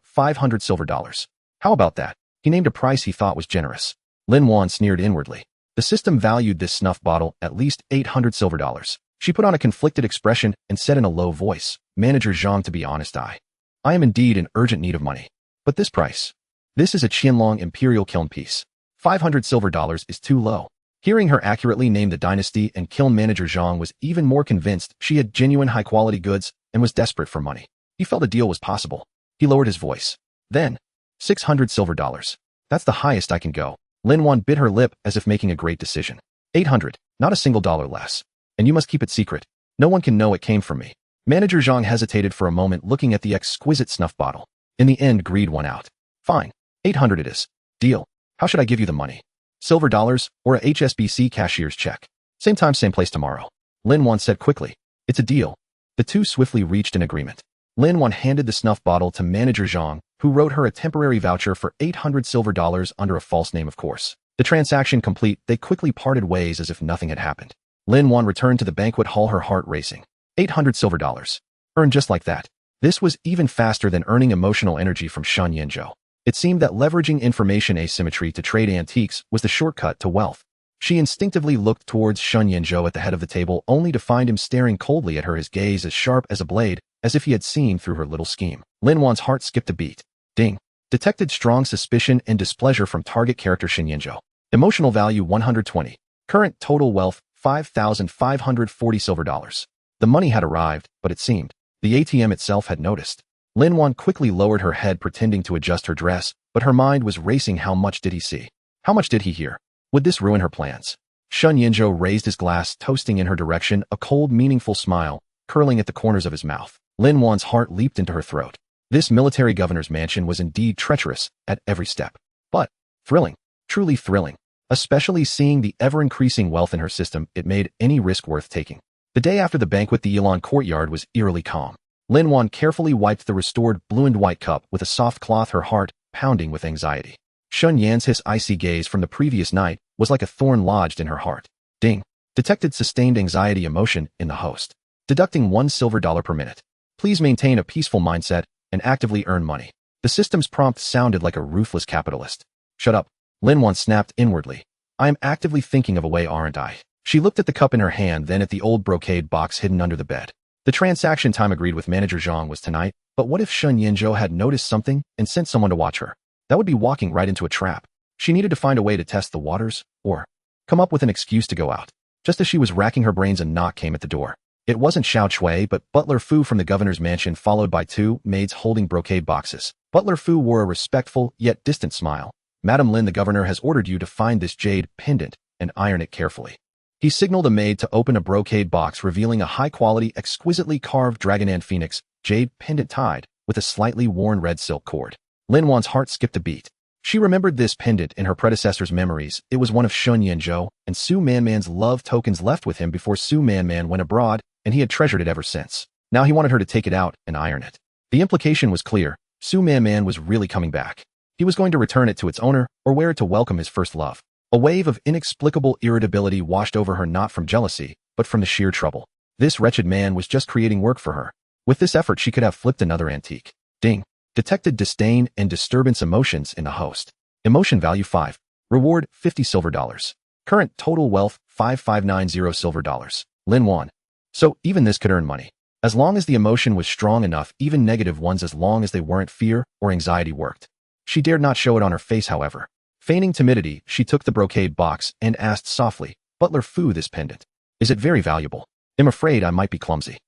500 silver dollars. How about that?" He named a price he thought was generous. Lin Wan sneered inwardly. The system valued this snuff bottle at least 800 silver dollars. She put on a conflicted expression and said in a low voice, "Manager Zhang, to be honest, I am indeed in urgent need of money. But this price. This is a Qianlong imperial kiln piece. 500 silver dollars is too low." Hearing her accurately name the dynasty and kiln, manager Zhang was even more convinced she had genuine high-quality goods and was desperate for money. He felt a deal was possible. He lowered his voice. "Then, 600 silver dollars. That's the highest I can go." Lin Wan bit her lip as if making a great decision. 800, not a single dollar less. And you must keep it secret. No one can know it came from me. Manager Zhang hesitated for a moment, looking at the exquisite snuff bottle. In the end, greed won out. Fine. 800 it is. Deal. How should I give you the money? Silver dollars or a HSBC cashier's check? Same time, same place tomorrow. Lin Wan said quickly. It's a deal. The two swiftly reached an agreement. Lin Wan handed the snuff bottle to Manager Zhang, who wrote her a temporary voucher for 800 silver dollars under a false name, of course. The transaction complete, they quickly parted ways as if nothing had happened. Lin Wan returned to the banquet hall, her heart racing. 800 silver dollars. Earned just like that. This was even faster than earning emotional energy from Shen Yanzhou. It seemed that leveraging information asymmetry to trade antiques was the shortcut to wealth. She instinctively looked towards Shen Yanzhou at the head of the table, only to find him staring coldly at her, his gaze as sharp as a blade, as if he had seen through her little scheme. Lin Wan's heart skipped a beat. Ding. Detected strong suspicion and displeasure from target character Shen Yanzhou. Emotional value 120. Current total wealth 5,540 silver dollars. The money had arrived, but it seemed the ATM itself had noticed. Lin Wan quickly lowered her head, pretending to adjust her dress, but her mind was racing. How much did he see? How much did he hear? Would this ruin her plans? Shen Yanzhou raised his glass, toasting in her direction, a cold, meaningful smile curling at the corners of his mouth. Lin Wan's heart leaped into her throat. This military governor's mansion was indeed treacherous at every step, but thrilling, truly thrilling. Especially seeing the ever-increasing wealth in her system, it made any risk worth taking. The day after the banquet, the Yilan courtyard was eerily calm. Lin Wan carefully wiped the restored blue and white cup with a soft cloth, her heart pounding with anxiety. Shun Yan's his icy gaze from the previous night was like a thorn lodged in her heart. Ding. Detected sustained anxiety emotion in the host. Deducting $1 silver per minute. Please maintain a peaceful mindset and actively earn money. The system's prompt sounded like a ruthless capitalist. Shut up. Lin Wan snapped inwardly. I am actively thinking of a way, aren't I? She looked at the cup in her hand, then at the old brocade box hidden under the bed. The transaction time agreed with Manager Zhang was tonight, but what if Shen Yanzhou had noticed something and sent someone to watch her? That would be walking right into a trap. She needed to find a way to test the waters, or come up with an excuse to go out. Just as she was racking her brains, a knock came at the door. It wasn't Xiao Chui, but Butler Fu from the governor's mansion, followed by two maids holding brocade boxes. Butler Fu wore a respectful yet distant smile. Madam Lin, the governor has ordered you to find this jade pendant and iron it carefully. He signaled a maid to open a brocade box, revealing a high-quality, exquisitely carved Dragonan Phoenix jade pendant tied with a slightly worn red silk cord. Lin Wan's heart skipped a beat. She remembered this pendant in her predecessor's memories. It was one of Shun Yanzhou and Su Manman's love tokens left with him before Su Manman went abroad, and he had treasured it ever since. Now he wanted her to take it out and iron it. The implication was clear. Su Manman was really coming back. He was going to return it to its owner or wear it to welcome his first love. A wave of inexplicable irritability washed over her, not from jealousy, but from the sheer trouble. This wretched man was just creating work for her. With this effort, she could have flipped another antique. Ding. Detected disdain and disturbance emotions in the host. Emotion value 5. Reward 50 silver dollars. Current total wealth 5590 silver dollars. Lin Wan. So even this could earn money. As long as the emotion was strong enough, even negative ones, as long as they weren't fear or anxiety, worked. She dared not show it on her face, however. Feigning timidity, she took the brocade box and asked softly, Butler Fu, this pendant. Is it very valuable? I'm afraid I might be clumsy.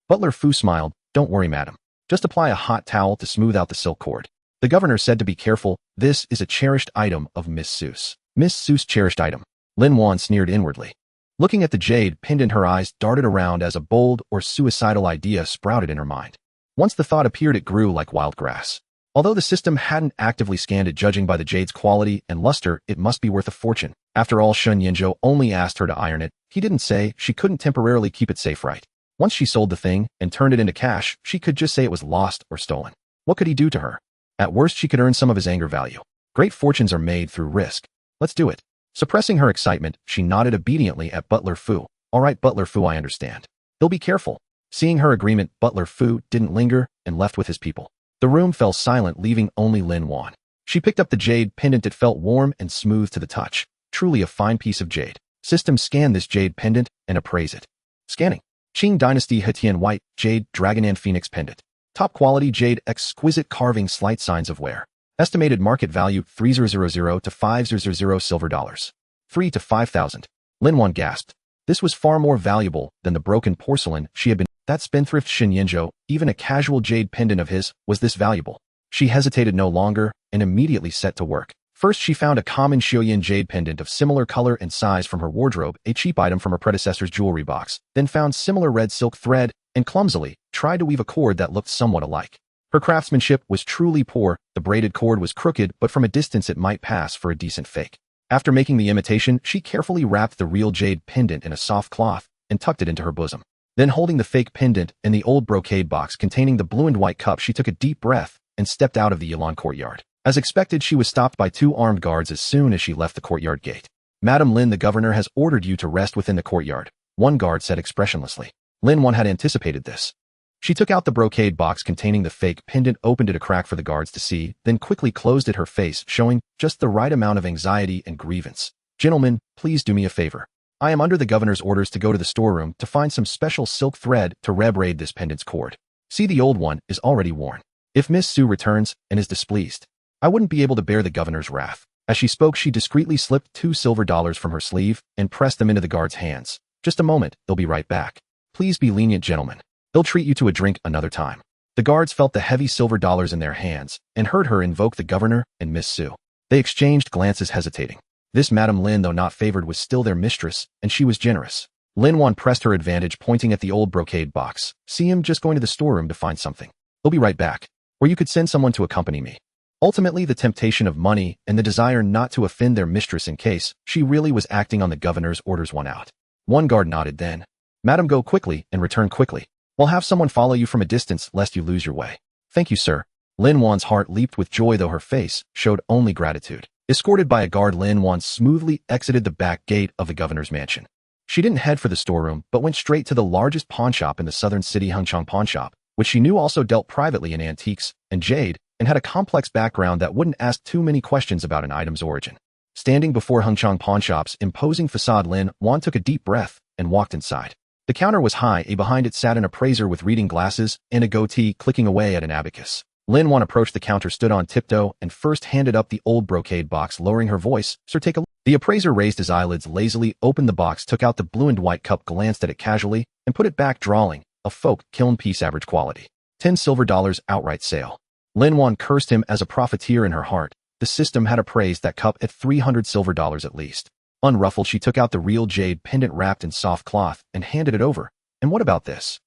Butler Fu smiled. Don't worry, madam. Just apply a hot towel to smooth out the silk cord. The governor said to be careful. This is a cherished item of Miss Seuss. Miss Seuss' cherished item. Lin Wan sneered inwardly. Looking at the jade pendant, her eyes darted around as a bold or suicidal idea sprouted in her mind. Once the thought appeared, it grew like wild grass. Although the system hadn't actively scanned it, judging by the jade's quality and luster, it must be worth a fortune. After all, Shun Yanzhou only asked her to iron it. He didn't say she couldn't temporarily keep it safe, right? Once she sold the thing and turned it into cash, she could just say it was lost or stolen. What could he do to her? At worst, she could earn some of his anger value. Great fortunes are made through risk. Let's do it. Suppressing her excitement, she nodded obediently at Butler Fu. All right, Butler Fu, I understand. He'll be careful. Seeing her agreement, Butler Fu didn't linger and left with his people. The room fell silent, leaving only Lin Wan. She picked up the jade pendant. It felt warm and smooth to the touch. Truly a fine piece of jade. System, scan this jade pendant and appraise it. Scanning. Qing Dynasty Hetian White Jade Dragonan Phoenix Pendant. Top quality jade, exquisite carving, slight signs of wear. Estimated market value 3000 to 500 silver dollars. 3 to 5,000. Lin Wan gasped. This was far more valuable than the broken porcelain she had been. That spendthrift Shen Yanzhou, even a casual jade pendant of his, was this valuable. She hesitated no longer and immediately set to work. First, she found a common Xiaoyan jade pendant of similar color and size from her wardrobe, a cheap item from her predecessor's jewelry box, then found similar red silk thread and clumsily tried to weave a cord that looked somewhat alike. Her craftsmanship was truly poor. The braided cord was crooked, but from a distance it might pass for a decent fake. After making the imitation, she carefully wrapped the real jade pendant in a soft cloth and tucked it into her bosom. Then, holding the fake pendant in the old brocade box containing the blue and white cup, she took a deep breath and stepped out of the Yilan courtyard. As expected, she was stopped by 2 armed guards as soon as she left the courtyard gate. "Madam Lin, the governor has ordered you to rest within the courtyard," one guard said expressionlessly. Lin Wan had anticipated this. She took out the brocade box containing the fake pendant, opened it a crack for the guards to see, then quickly closed it, her face showing just the right amount of anxiety and grievance. "Gentlemen, please do me a favor. I am under the governor's orders to go to the storeroom to find some special silk thread to rebraid this pendant's cord. See, the old one is already worn. If Miss Su returns and is displeased, I wouldn't be able to bear the governor's wrath." As she spoke, she discreetly slipped $2 silver from her sleeve and pressed them into the guard's hands. "Just a moment, they'll be right back. Please be lenient, gentlemen. They'll treat you to a drink another time." The guards felt the heavy silver dollars in their hands and heard her invoke the governor and Miss Su. They exchanged glances, hesitating. This Madame Lin, though not favored, was still their mistress, and she was generous. Lin Wan pressed her advantage, pointing at the old brocade box. "See, him just going to the storeroom to find something. He'll be right back. Or you could send someone to accompany me." Ultimately, the temptation of money and the desire not to offend their mistress in case she really was acting on the governor's orders won out. One guard nodded then. "Madam, go quickly and return quickly. We'll have someone follow you from a distance lest you lose your way." "Thank you, sir." Lin Wan's heart leaped with joy, though her face showed only gratitude. Escorted by a guard, Lin Wan smoothly exited the back gate of the governor's mansion. She didn't head for the storeroom, but went straight to the largest pawn shop in the southern city, Hengchang Pawn Shop, which she knew also dealt privately in antiques and jade, and had a complex background that wouldn't ask too many questions about an item's origin. Standing before Hengchang Pawn Shop's imposing facade, Lin Wan took a deep breath and walked inside. The counter was high, and behind it sat an appraiser with reading glasses and a goatee, clicking away at an abacus. Lin Wan approached the counter, stood on tiptoe, and first handed up the old brocade box, lowering her voice. "Sir, take a look." The appraiser raised his eyelids lazily, opened the box, took out the blue and white cup, glanced at it casually, and put it back, drawling, "A folk kiln piece, average quality. $10 silver outright sale." Lin Wan cursed him as a profiteer in her heart. The system had appraised that cup at $300 silver at least. Unruffled, she took out the real jade pendant wrapped in soft cloth and handed it over. "And what about this?"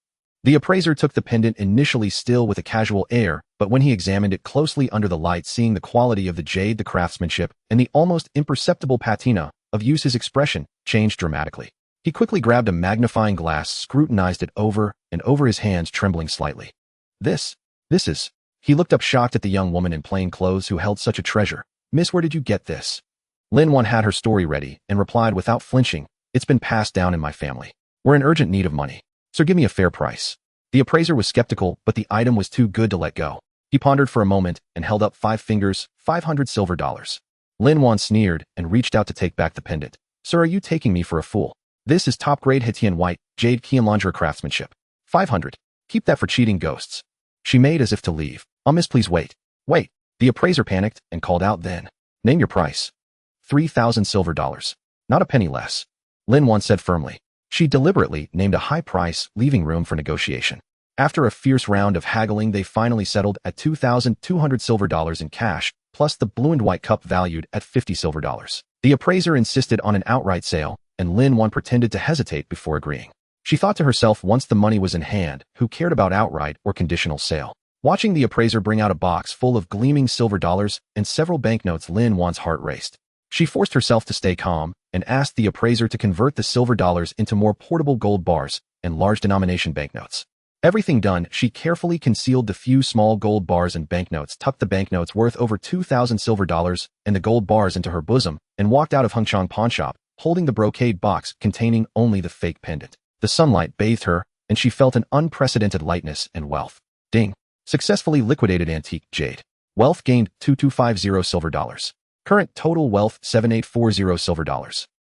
The appraiser took the pendant, initially still with a casual air, but when he examined it closely under the light, seeing the quality of the jade, the craftsmanship, and the almost imperceptible patina of use, his expression changed dramatically. He quickly grabbed a magnifying glass, scrutinized it over and over, his hands trembling slightly. This is... He looked up, shocked at the young woman in plain clothes who held such a treasure. "Miss, where did you get this?" Lin Wan had her story ready and replied without flinching, "It's been passed down in my family. We're in urgent need of money. So give me a fair price." The appraiser was skeptical, but the item was too good to let go. He pondered for a moment and held up 5 fingers, $500 silver. Lin Wan sneered and reached out to take back the pendant. "Sir, are you taking me for a fool? This is top-grade Hetian white, jade Qianlongera craftsmanship. 500. Keep that for cheating ghosts." She made as if to leave. Miss, please wait." "Wait." The appraiser panicked and called out then. "Name your price." $3,000 silver. "Not a penny less," Lin Wan said firmly. She deliberately named a high price, leaving room for negotiation. After a fierce round of haggling, they finally settled at $2,200 silver in cash, plus the blue and white cup valued at $50 silver. The appraiser insisted on an outright sale, and Lin Wan pretended to hesitate before agreeing. She thought to herself, once the money was in hand, who cared about outright or conditional sale? Watching the appraiser bring out a box full of gleaming silver dollars and several banknotes, Lin Wan's heart raced. She forced herself to stay calm and asked the appraiser to convert the silver dollars into more portable gold bars and large denomination banknotes. Everything done, she carefully concealed the few small gold bars and banknotes, tucked the banknotes worth over 2,000 silver and the gold bars into her bosom, and walked out of Hengchang Pawn Shop, holding the brocade box containing only the fake pendant. The sunlight bathed her, and she felt an unprecedented lightness and wealth. Ding. Successfully liquidated antique jade. Wealth gained 2,250 silver. Current total wealth 7,840 silver.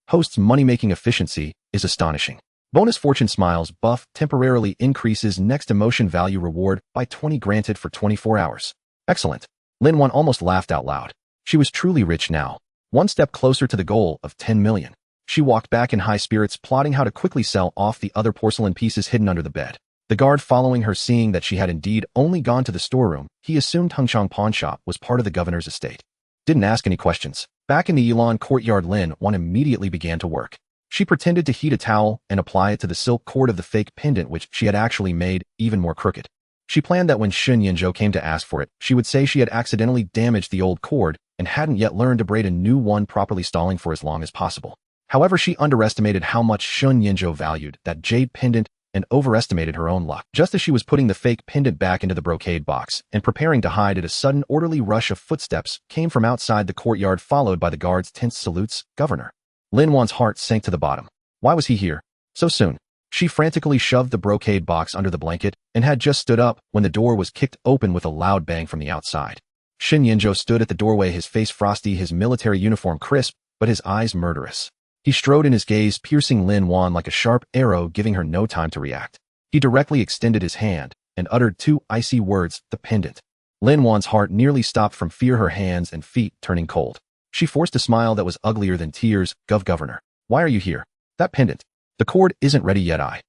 Host's money-making efficiency is astonishing. Bonus fortune smiles buff temporarily increases next emotion value reward by 20, granted for 24 hours. Excellent. Lin Wan almost laughed out loud. She was truly rich now. One step closer to the goal of 10 million. She walked back in high spirits, plotting how to quickly sell off the other porcelain pieces hidden under the bed. The guard following her, seeing that she had indeed only gone to the storeroom, he assumed Hengchang Pawn Shop was part of the governor's estate. didn't ask any questions. Back in the Elon courtyard, Lin Wan immediately began to work. She pretended to heat a towel and apply it to the silk cord of the fake pendant, which she had actually made even more crooked. She planned that when Sun Yinzhou came to ask for it, she would say she had accidentally damaged the old cord and hadn't yet learned to braid a new one properly, stalling for as long as possible. However, she underestimated how much Sun Yinzhou valued that jade pendant and overestimated her own luck. Just as she was putting the fake pendant back into the brocade box and preparing to hide it, a sudden orderly rush of footsteps came from outside the courtyard, followed by the guards' tense salutes. Governor. Lin Wan's heart sank to the bottom. Why was he here so soon? She frantically shoved the brocade box under the blanket and had just stood up when the door was kicked open with a loud bang from the outside. Sun Yinzhou stood at the doorway, his face frosty, his military uniform crisp, but his eyes murderous. He strode in, his gaze piercing Lin Wan like a sharp arrow, giving her no time to react. He directly extended his hand and uttered two icy words, the pendant. Lin Wan's heart nearly stopped from fear, her hands and feet turning cold. She forced a smile that was uglier than tears. Governor, why are you here? That pendant. The cord isn't ready yet.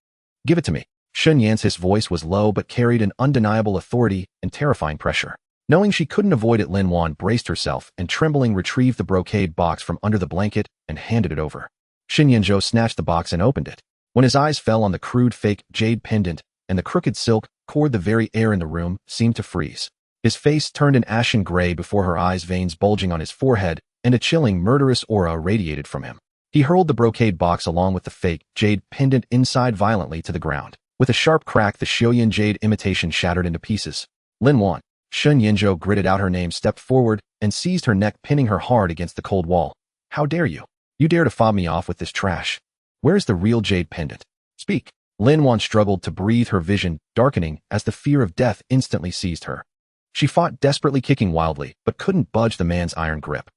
Give it to me. Sun Yan's voice was low but carried an undeniable authority and terrifying pressure. Knowing she couldn't avoid it, Lin Wan braced herself and trembling retrieved the brocade box from under the blanket and handed it over. Sun Yinzhou snatched the box and opened it. When his eyes fell on the crude fake jade pendant and the crooked silk cord, the very air in the room seemed to freeze. His face turned an ashen gray before her eyes, veins bulging on his forehead, and a chilling, murderous aura radiated from him. He hurled the brocade box along with the fake jade pendant inside violently to the ground. With a sharp crack, the Xiaoyan jade imitation shattered into pieces. Lin Wan. Sun Yinzhou gritted out her name, stepped forward, and seized her neck, pinning her hard against the cold wall. How dare you? You dare to fob me off with this trash? Where is the real jade pendant? Speak. Lin Wan struggled to breathe, her vision darkening as the fear of death instantly seized her. She fought desperately, kicking wildly, but couldn't budge the man's iron grip.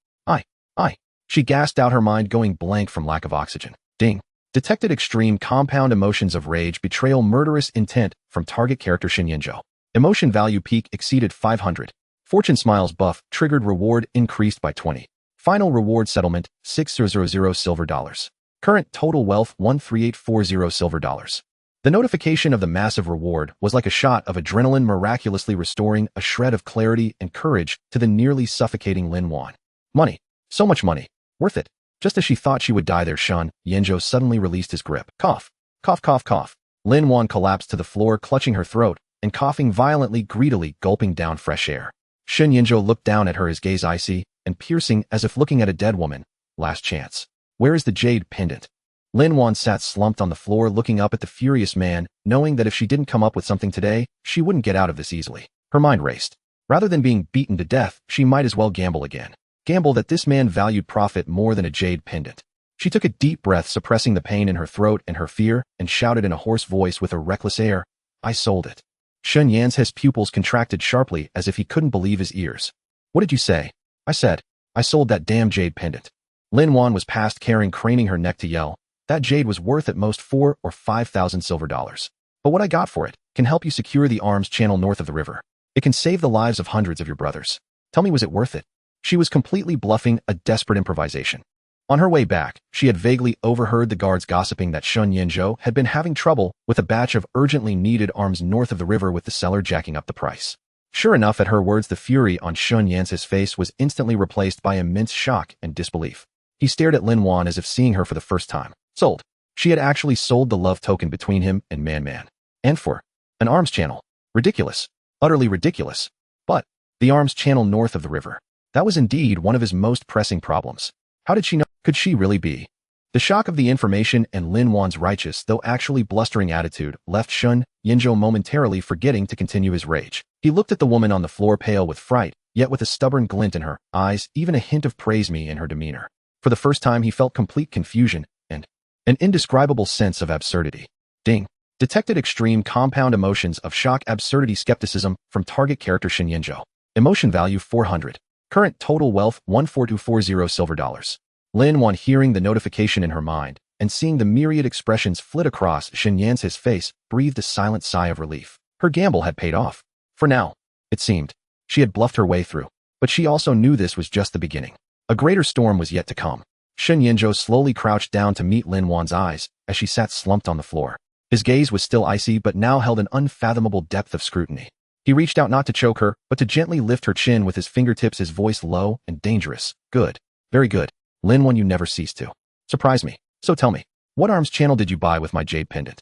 I. She gasped out, her mind going blank from lack of oxygen. Ding. Detected extreme compound emotions of rage, betrayal, murderous intent from target character Sun Yinzhou. Emotion value peak exceeded 500. Fortune smiles buff triggered, reward increased by 20. Final reward settlement 6000 silver dollars. Current total wealth 13840 silver dollars. The notification of the massive reward was like a shot of adrenaline, miraculously restoring a shred of clarity and courage to the nearly suffocating Lin Wan. Money. So much money. Worth it. Just as she thought she would die there, Sun Yinzhou suddenly released his grip. Cough. Cough, cough, cough. Lin Wan collapsed to the floor, clutching her throat and coughing violently, greedily gulping down fresh air. Sun Yinzhou looked down at her, his gaze icy and piercing as if looking at a dead woman. Last chance. Where is the jade pendant? Lin Wan sat slumped on the floor, looking up at the furious man, knowing that if she didn't come up with something today, she wouldn't get out of this easily. Her mind raced. Rather than being beaten to death, she might as well gamble again. Gamble that this man valued profit more than a jade pendant. She took a deep breath, suppressing the pain in her throat and her fear, and shouted in a hoarse voice with a reckless air, I sold it. Sun Yan's pupils contracted sharply as if he couldn't believe his ears. What did you say? I said, I sold that damn jade pendant. Lin Wan was past caring, craning her neck to yell. That jade was worth at most 4,000 or 5,000 silver dollars. But what I got for it can help you secure the arms channel north of the river. It can save the lives of hundreds of your brothers. Tell me, was it worth it? She was completely bluffing, a desperate improvisation. On her way back, she had vaguely overheard the guards gossiping that Sun Yinzhou had been having trouble with a batch of urgently needed arms north of the river, with the seller jacking up the price. Sure enough, at her words, the fury on Sun Yan's face was instantly replaced by immense shock and disbelief. He stared at Lin Wan as if seeing her for the first time. Sold. She had actually sold the love token between him and Man. And for an arms channel. Ridiculous. Utterly ridiculous. But the arms channel north of the river. That was indeed one of his most pressing problems. How did she know? Could she really be? The shock of the information and Lin Wan's righteous, though actually blustering attitude, left Sun Yinzhou momentarily forgetting to continue his rage. He looked at the woman on the floor, pale with fright, yet with a stubborn glint in her eyes, even a hint of praise me in her demeanor. For the first time, he felt complete confusion and an indescribable sense of absurdity. Ding. Detected extreme compound emotions of shock, absurdity, skepticism from target character Sun Yinzhou. Emotion value 400. Current total wealth 14240 silver dollars. Lin Wan, hearing the notification in her mind and seeing the myriad expressions flit across Sun Yan's face, breathed a silent sigh of relief. Her gamble had paid off. For now, it seemed. She had bluffed her way through, but she also knew this was just the beginning. A greater storm was yet to come. Sun Yinzhou slowly crouched down to meet Lin Wan's eyes as she sat slumped on the floor. His gaze was still icy but now held an unfathomable depth of scrutiny. He reached out not to choke her, but to gently lift her chin with his fingertips, his voice low and dangerous. Good. Very good. Lin Wan, you never cease to surprise me. So tell me, what arms channel did you buy with my jade pendant?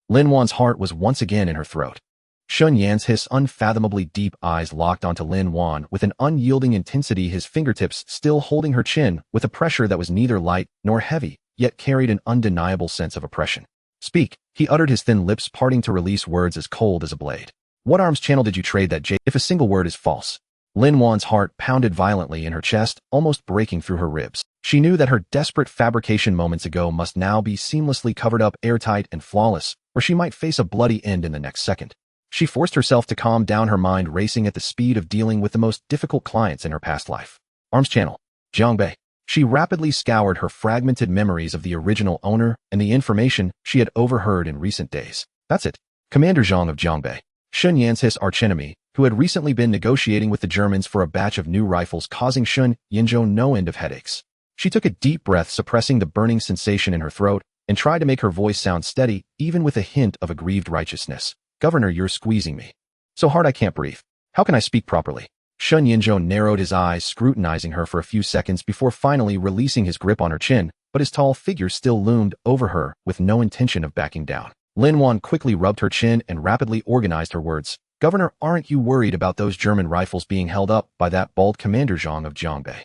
Lin Wan's heart was once again in her throat. Shun Yan's unfathomably deep eyes locked onto Lin Wan with an unyielding intensity, his fingertips still holding her chin with a pressure that was neither light nor heavy, yet carried an undeniable sense of oppression. Speak, he uttered, his thin lips parting to release words as cold as a blade. What arms channel did you trade that jade? If a single word is false. Lin Wan's heart pounded violently in her chest, almost breaking through her ribs. She knew that her desperate fabrication moments ago must now be seamlessly covered up, airtight and flawless, or she might face a bloody end in the next second. She forced herself to calm down, her mind racing at the speed of dealing with the most difficult clients in her past life. Arms channel, Jiangbei. She rapidly scoured her fragmented memories of the original owner and the information she had overheard in recent days. That's it. Commander Zhang of Jiangbei, Shun Yan's archenemy, who had recently been negotiating with the Germans for a batch of new rifles, causing Shun Yinzhou no end of headaches. She took a deep breath, suppressing the burning sensation in her throat, and tried to make her voice sound steady, even with a hint of aggrieved righteousness. Governor, you're squeezing me so hard I can't breathe. How can I speak properly? Shun Yinzhou narrowed his eyes, scrutinizing her for a few seconds before finally releasing his grip on her chin, but his tall figure still loomed over her with no intention of backing down. Lin Wan quickly rubbed her chin and rapidly organized her words. Governor, aren't you worried about those German rifles being held up by that bald Commander Zhang of Jiangbei?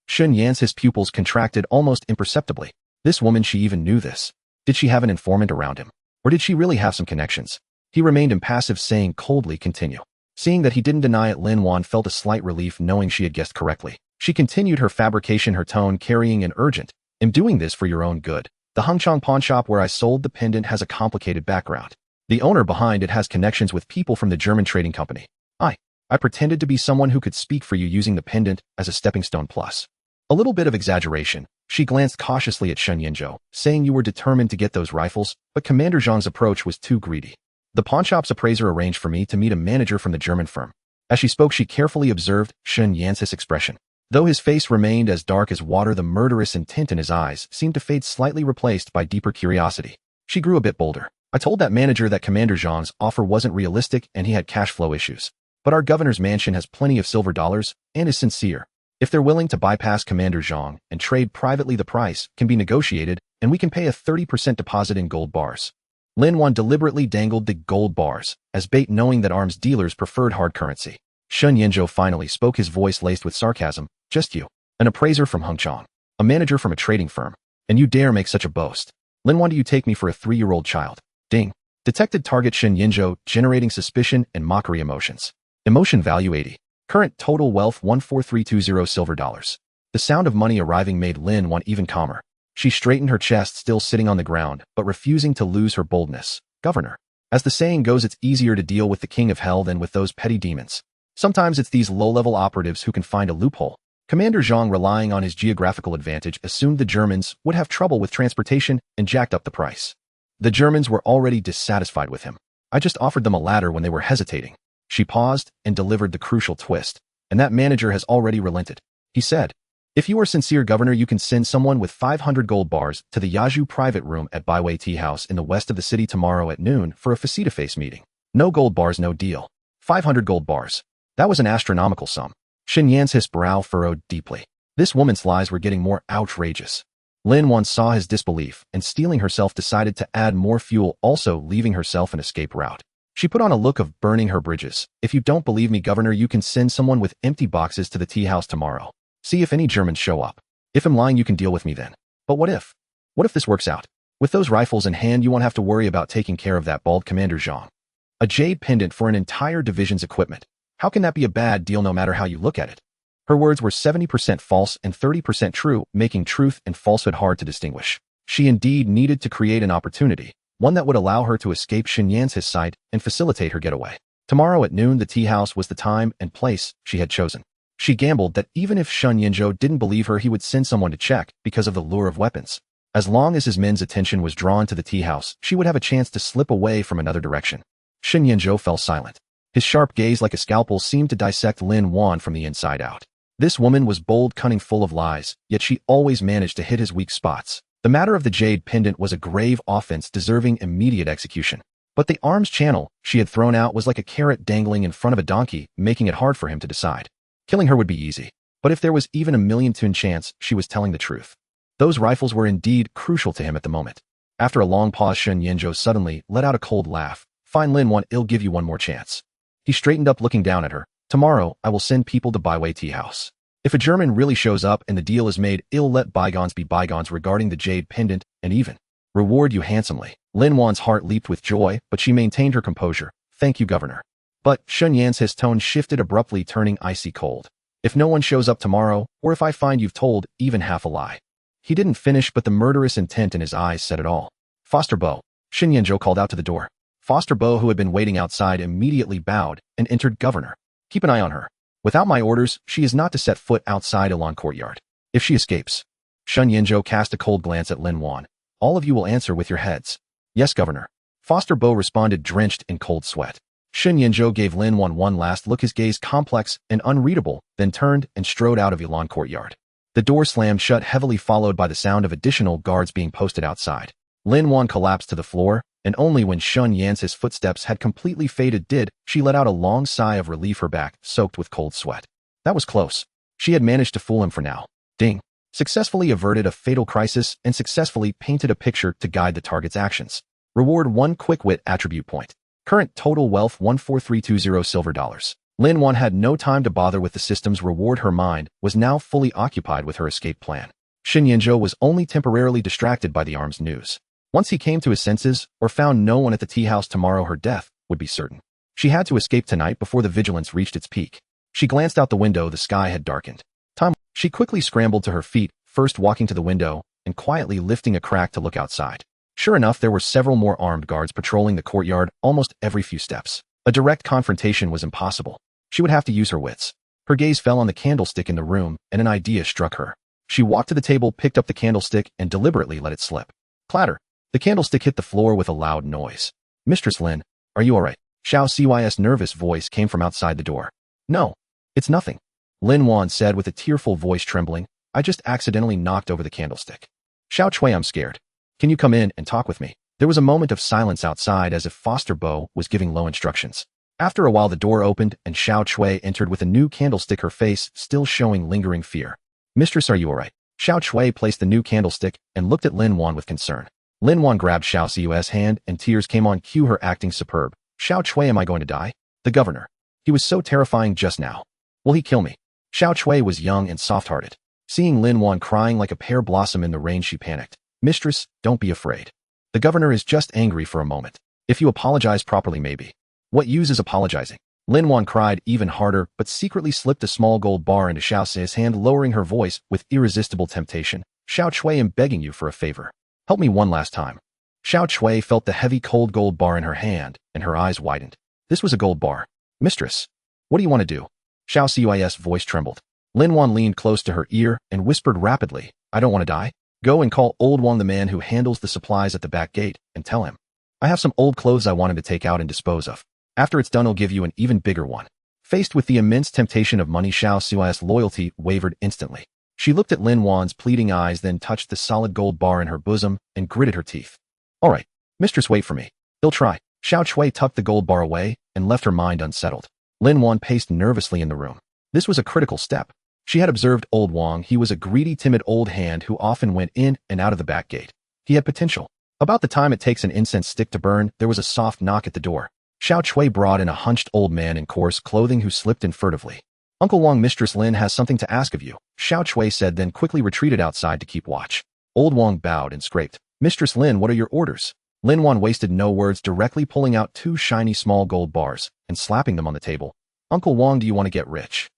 Shun Yan's pupils contracted almost imperceptibly. This woman, she even knew this. Did she have an informant around him? Or did she really have some connections? He remained impassive, saying coldly, continue. Seeing that he didn't deny it, Lin Wan felt a slight relief knowing she had guessed correctly. She continued her fabrication, her tone carrying an urgent, I'm doing this for your own good. The Hengchang pawn shop where I sold the pendant has a complicated background. The owner behind it has connections with people from the German trading company. I pretended to be someone who could speak for you using the pendant as a stepping stone plus. A little bit of exaggeration. She glanced cautiously at Shun Yinzhou, saying you were determined to get those rifles, but Commander Zhang's approach was too greedy. The pawnshop's appraiser arranged for me to meet a manager from the German firm. As she spoke, she carefully observed Shun Yan's expression. Though his face remained as dark as water, the murderous intent in his eyes seemed to fade, slightly replaced by deeper curiosity. She grew a bit bolder. I told that manager that Commander Zhang's offer wasn't realistic and he had cash flow issues. But our governor's mansion has plenty of silver dollars and is sincere. If they're willing to bypass Commander Zhang and trade privately, the price can be negotiated and we can pay a 30% deposit in gold bars. Lin Wan deliberately dangled the gold bars as bait, knowing that arms dealers preferred hard currency. Shun Yinzhou finally spoke, his voice laced with sarcasm. Just you, an appraiser from Hengchang, a manager from a trading firm, and you dare make such a boast. Lin Wan, do you take me for a 3-year-old child? Ding. Detected target Shun Yinzhou, generating suspicion and mockery emotions. Emotion value 80. Current total wealth 14320 silver dollars. The sound of money arriving made Lin Wan even calmer. She straightened her chest, still sitting on the ground, but refusing to lose her boldness. Governor. As the saying goes, it's easier to deal with the king of hell than with those petty demons. Sometimes it's these low-level operatives who can find a loophole. Commander Zhang, relying on his geographical advantage, assumed the Germans would have trouble with transportation and jacked up the price. The Germans were already dissatisfied with him. I just offered them a ladder when they were hesitating. She paused and delivered the crucial twist. And that manager has already relented. He said, if you are sincere, Governor, you can send someone with 500 gold bars to the Yaju private room at Baiwei Tea House in the west of the city tomorrow at noon for a face-to-face meeting. No gold bars, no deal. 500 gold bars. That was an astronomical sum. Shun Yan's brow furrowed deeply. This woman's lies were getting more outrageous. Lin Wan saw his disbelief and, steeling herself, decided to add more fuel, also leaving herself an escape route. She put on a look of burning her bridges. If you don't believe me, Governor, you can send someone with empty boxes to the tea house tomorrow. See if any Germans show up. If I'm lying, you can deal with me then. But what if? What if this works out? With those rifles in hand, you won't have to worry about taking care of that bald Commander Zhang. A jade pendant for an entire division's equipment. How can that be a bad deal no matter how you look at it? Her words were 70% false and 30% true, making truth and falsehood hard to distinguish. She indeed needed to create an opportunity, one that would allow her to escape Shun Yan's sight and facilitate her getaway. Tomorrow at noon, the tea house was the time and place she had chosen. She gambled that even if Shun Yinzhou didn't believe her, he would send someone to check because of the lure of weapons. As long as his men's attention was drawn to the tea house, she would have a chance to slip away from another direction. Shun Yinzhou fell silent. His sharp gaze, like a scalpel, seemed to dissect Lin Wan from the inside out. This woman was bold, cunning, full of lies, yet she always managed to hit his weak spots. The matter of the jade pendant was a grave offense deserving immediate execution. But the arms channel she had thrown out was like a carrot dangling in front of a donkey, making it hard for him to decide. Killing her would be easy, but if there was even a million-to-1 chance she was telling the truth. Those rifles were indeed crucial to him at the moment. After a long pause, Sun Yinzhou suddenly let out a cold laugh. Fine, Lin Wan, I'll give you one more chance. He straightened up, looking down at her. Tomorrow, I will send people to Baiwei Tea House. If a German really shows up and the deal is made, I'll let bygones be bygones regarding the jade pendant, and even reward you handsomely. Lin Wan's heart leaped with joy, but she maintained her composure. Thank you, Governor. But, Sun Yan's his tone shifted abruptly, turning icy cold. If no one shows up tomorrow, or if I find you've told even half a lie. He didn't finish, but the murderous intent in his eyes said it all. Foster Bo. Sun Yinzhou called out to the door. Foster Bo, who had been waiting outside, immediately bowed and entered. Governor, keep an eye on her. Without my orders, she is not to set foot outside Ilan Courtyard. If she escapes. Sun Yinzhou cast a cold glance at Lin Wan. All of you will answer with your heads. Yes, Governor. Foster Bo responded, drenched in cold sweat. Sun Yinzhou gave Lin Wan one last look, his gaze complex and unreadable, then turned and strode out of Ilan Courtyard. The door slammed shut heavily, followed by the sound of additional guards being posted outside. Lin Wan collapsed to the floor, and only when Sun Yan's footsteps had completely faded did she let out a long sigh of relief, her back soaked with cold sweat. That was close. She had managed to fool him for now. Ding. Successfully averted a fatal crisis and successfully painted a picture to guide the target's actions. Reward 1 quick wit attribute point. Current total wealth 14320 silver dollars. Lin Wan had no time to bother with the system's reward. Her mind was now fully occupied with her escape plan. Sun Yinzhou was only temporarily distracted by the arms news. Once he came to his senses, or found no one at the tea house tomorrow, her death would be certain. She had to escape tonight before the vigilance reached its peak. She glanced out the window. The sky had darkened. She quickly scrambled to her feet, first walking to the window and quietly lifting a crack to look outside. Sure enough, there were several more armed guards patrolling the courtyard almost every few steps. A direct confrontation was impossible. She would have to use her wits. Her gaze fell on the candlestick in the room, and an idea struck her. She walked to the table, picked up the candlestick, and deliberately let it slip. Clatter. The candlestick hit the floor with a loud noise. Mistress Lin, are you all right? Xiao Cuy's nervous voice came from outside the door. No, it's nothing. Lin Wan said with a tearful voice, trembling. I just accidentally knocked over the candlestick. Xiao Cui, I'm scared. Can you come in and talk with me? There was a moment of silence outside, as if Foster Bo was giving low instructions. After a while, the door opened and Xiao Cui entered with a new candlestick, her face still showing lingering fear. Mistress, are you all right? Xiao Cui placed the new candlestick and looked at Lin Wan with concern. Lin Wan grabbed Xiao Cuy's hand and tears came on cue, her acting superb. Xiao Cui, am I going to die? The governor. He was so terrifying just now. Will he kill me? Xiao Cui was young and soft-hearted. Seeing Lin Wan crying like a pear blossom in the rain, she panicked. Mistress, don't be afraid. The governor is just angry for a moment. If you apologize properly, maybe. What use is apologizing? Lin Wan cried even harder, but secretly slipped a small gold bar into Xiao Cuy's hand, lowering her voice with irresistible temptation. Xiao Cui, I'm begging you for a favor. Help me one last time. Xiao Cui felt the heavy cold gold bar in her hand, and her eyes widened. This was a gold bar. Mistress, what do you want to do? Xiao Cuy's voice trembled. Lin Wan leaned close to her ear and whispered rapidly, I don't want to die. Go and call Old Wang, the man who handles the supplies at the back gate, and tell him. I have some old clothes I want him to take out and dispose of. After it's done, I'll give you an even bigger one. Faced with the immense temptation of money, Xiao Cuy's loyalty wavered instantly. She looked at Lin Wan's pleading eyes, then touched the solid gold bar in her bosom and gritted her teeth. All right, mistress, wait for me. He'll try. Xiao Cui tucked the gold bar away and left her mind unsettled. Lin Wan paced nervously in the room. This was a critical step. She had observed Old Wang. He was a greedy, timid old hand who often went in and out of the back gate. He had potential. About the time it takes an incense stick to burn, there was a soft knock at the door. Xiao Cui brought in a hunched old man in coarse clothing who slipped in furtively. Uncle Wang, Mistress Lin has something to ask of you, Xiao Cui said, then quickly retreated outside to keep watch. Old Wang bowed and scraped. Mistress Lin, what are your orders? Lin Wan wasted no words, directly pulling out 2 shiny small gold bars and slapping them on the table. Uncle Wang, do you want to get rich?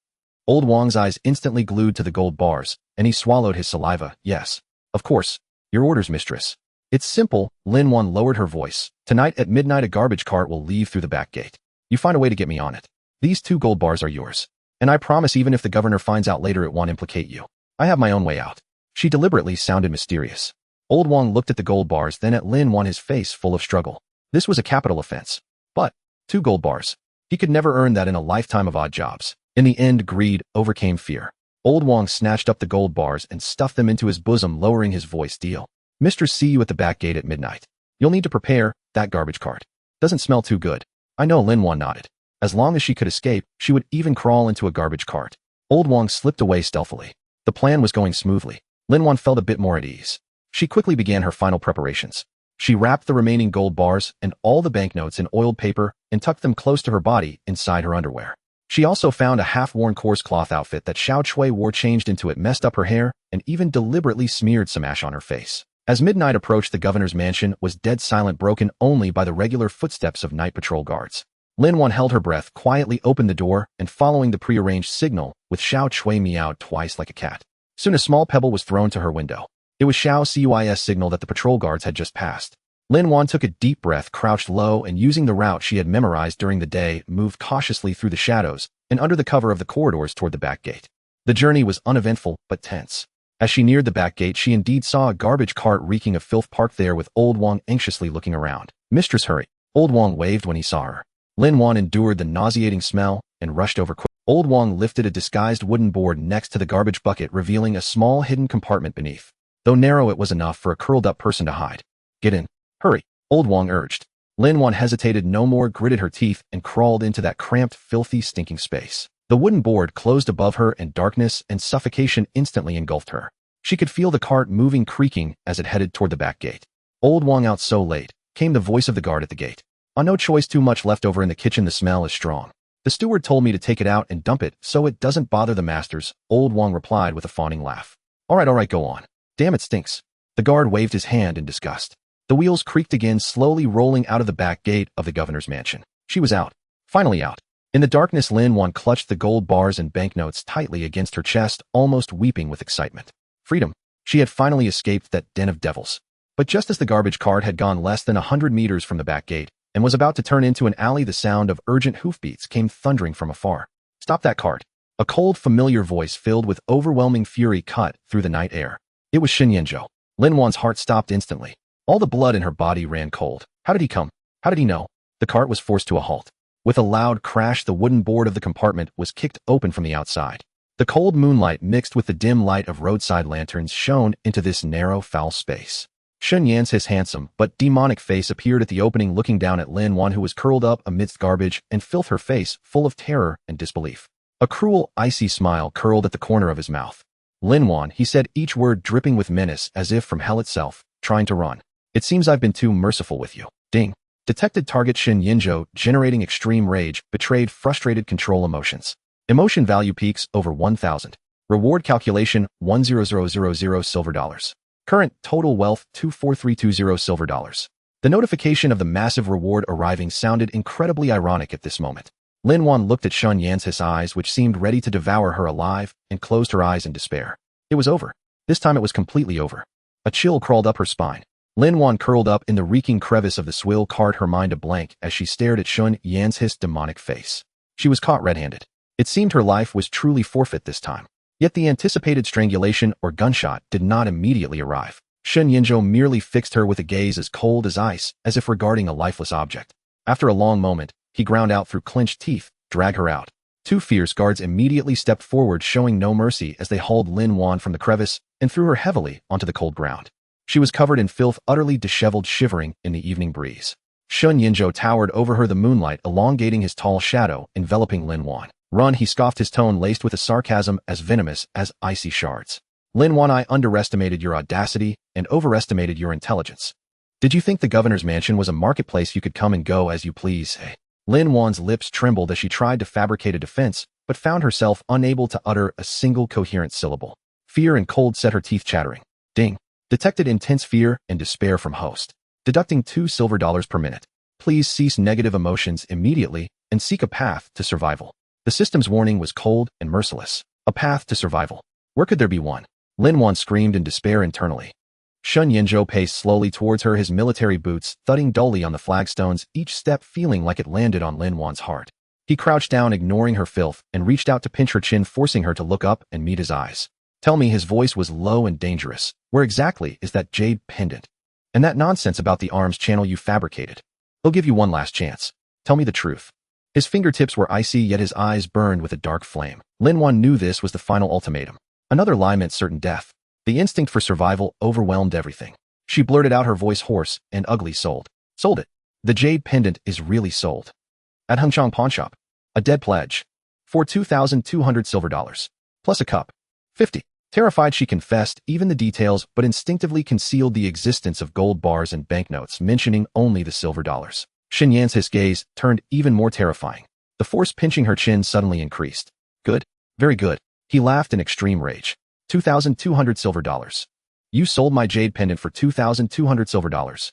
Old Wang's eyes instantly glued to the gold bars, and he swallowed his saliva. Yes, of course. Your orders, mistress. It's simple. Lin Wan lowered her voice. Tonight at midnight, a garbage cart will leave through the back gate. You find a way to get me on it. These 2 gold bars are yours. And I promise, even if the governor finds out later, it won't implicate you. I have my own way out. She deliberately sounded mysterious. Old Wang looked at the gold bars, then at Lin Wan, his face full of struggle. This was a capital offense. But 2 gold bars. He could never earn that in a lifetime of odd jobs. In the end, greed overcame fear. Old Wang snatched up the gold bars and stuffed them into his bosom, lowering his voice. Deal. Mistress, see you at the back gate at midnight. You'll need to prepare that garbage cart. Doesn't smell too good. I know, Lin Wan nodded. As long as she could escape, she would even crawl into a garbage cart. Old Wang slipped away stealthily. The plan was going smoothly. Lin Wan felt a bit more at ease. She quickly began her final preparations. She wrapped the remaining gold bars and all the banknotes in oiled paper and tucked them close to her body inside her underwear. She also found a half-worn coarse cloth outfit that Xiao Chui wore, changed into it, messed up her hair, and even deliberately smeared some ash on her face. As midnight approached, the governor's mansion was dead silent, broken only by the regular footsteps of night patrol guards. Lin Wan held her breath, quietly opened the door, and following the prearranged signal, with Xiao Chui meowed twice like a cat. Soon a small pebble was thrown to her window. It was Xiao Cui's signal that the patrol guards had just passed. Lin Wan took a deep breath, crouched low, and using the route she had memorized during the day, moved cautiously through the shadows and under the cover of the corridors toward the back gate. The journey was uneventful but tense. As she neared the back gate, she indeed saw a garbage cart reeking of filth parked there, with Old Wang anxiously looking around. "Mistress, hurry." Old Wang waved when he saw her. Lin Wan endured the nauseating smell and rushed over quickly. Old Wang lifted a disguised wooden board next to the garbage bucket, revealing a small hidden compartment beneath. Though narrow, it was enough for a curled-up person to hide. "Get in. Hurry," Old Wang urged. Lin Wan hesitated no more, gritted her teeth, and crawled into that cramped, filthy, stinking space. The wooden board closed above her, and darkness and suffocation instantly engulfed her. She could feel the cart moving, creaking, as it headed toward the back gate. "Old Wang, out so late," came the voice of the guard at the gate. "No choice, too much left over in the kitchen, the smell is strong. The steward told me to take it out and dump it so it doesn't bother the masters," Old Wang replied with a fawning laugh. All right, go on. Damn, it stinks." The guard waved his hand in disgust. The wheels creaked again, slowly rolling out of the back gate of the governor's mansion. She was out. Finally out. In the darkness, Lin Wan clutched the gold bars and banknotes tightly against her chest, almost weeping with excitement. Freedom. She had finally escaped that den of devils. But just as the garbage cart had gone less than 100 meters from the back gate and was about to turn into an alley, the sound of urgent hoofbeats came thundering from afar. "Stop that cart." A cold, familiar voice filled with overwhelming fury cut through the night air. It was Shen Yinzhou. Lin Wan's heart stopped instantly. All the blood in her body ran cold. How did he come? How did he know? The cart was forced to a halt. With a loud crash, the wooden board of the compartment was kicked open from the outside. The cold moonlight mixed with the dim light of roadside lanterns shone into this narrow, foul space. Shen Yan's handsome but demonic face appeared at the opening, looking down at Lin Wan, who was curled up amidst garbage and filth, her face full of terror and disbelief. A cruel, icy smile curled at the corner of his mouth. "Lin Wan," he said, each word dripping with menace as if from hell itself, trying to run. "It seems I've been too merciful with you." Ding. Detected target. Shen Yinzhou, generating extreme rage, betrayed frustrated control emotions. Emotion value peaks over 1,000. Reward calculation 10000 silver dollars. Current total wealth 24320 silver dollars. The notification of the massive reward arriving sounded incredibly ironic at this moment. Lin Wan looked at Shen Yan's eyes, which seemed ready to devour her alive, and closed her eyes in despair. It was over. This time it was completely over. A chill crawled up her spine. Lin Wan curled up in the reeking crevice of the swill cart, her mind a blank as she stared at Shen Yan's demonic face. She was caught red-handed. It seemed her life was truly forfeit this time. Yet the anticipated strangulation or gunshot did not immediately arrive. Shen Yinzhou merely fixed her with a gaze as cold as ice, as if regarding a lifeless object. After a long moment, he ground out through clenched teeth, "Drag her out." Two fierce guards immediately stepped forward, showing no mercy as they hauled Lin Wan from the crevice and threw her heavily onto the cold ground. She was covered in filth, utterly disheveled, shivering in the evening breeze. Shen Yinzhou towered over her, the moonlight elongating his tall shadow, enveloping Lin Wan. "Run," he scoffed, his tone laced with a sarcasm as venomous as icy shards. "Lin Wan, I underestimated your audacity and overestimated your intelligence. Did you think the governor's mansion was a marketplace you could come and go as you please, hey?" Lin Wan's lips trembled as she tried to fabricate a defense, but found herself unable to utter a single coherent syllable. Fear and cold set her teeth chattering. Ding. Detected intense fear and despair from host. Deducting 2 silver dollars per minute. Please cease negative emotions immediately and seek a path to survival. The system's warning was cold and merciless. A path to survival. Where could there be one? Lin Wan screamed in despair internally. Shen Yinzhou paced slowly towards her, his military boots thudding dully on the flagstones, each step feeling like it landed on Lin Wan's heart. He crouched down, ignoring her filth, and reached out to pinch her chin, forcing her to look up and meet his eyes. "Tell me," his voice was low and dangerous, "where exactly is that jade pendant? And that nonsense about the arms channel you fabricated? He'll give you one last chance. Tell me the truth." His fingertips were icy, yet his eyes burned with a dark flame. Lin Wan knew this was the final ultimatum. Another lie meant certain death. The instinct for survival overwhelmed everything. She blurted out, her voice hoarse and ugly. Sold it. The jade pendant is really sold. At Hengchang Pawnshop. A dead pledge. For 2,200 silver dollars. Plus a cup. 50. Terrified, she confessed even the details but instinctively concealed the existence of gold bars and banknotes, mentioning only the silver dollars. Shen Yan's gaze turned even more terrifying. The force pinching her chin suddenly increased. Good. Very good. He laughed in extreme rage. 2,200 silver dollars. You sold my jade pendant for 2,200 silver dollars.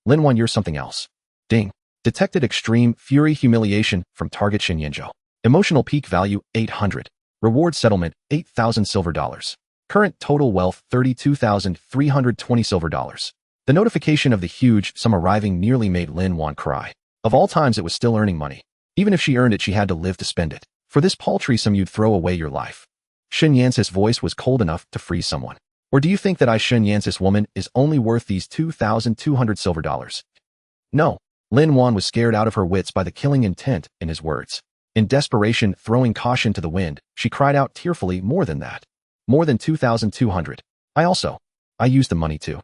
Lin Wan, you're something else. Ding. Detected extreme fury humiliation from target Shen Yanzhou. Emotional peak value 800. Reward settlement 8,000 silver dollars. Current total wealth 32,320 silver dollars. The notification of the huge sum arriving nearly made Lin Wan cry. Of all times, it was still earning money. Even if she earned it, she had to live to spend it. For this paltry sum, you'd throw away your life. Shen Yan's voice was cold enough to freeze someone. Or do you think that Shen Yan's woman is only worth these 2,200 silver dollars? No. Lin Wan was scared out of her wits by the killing intent in his words. In desperation, throwing caution to the wind, she cried out tearfully, more than that. More than 2,200. I used the money to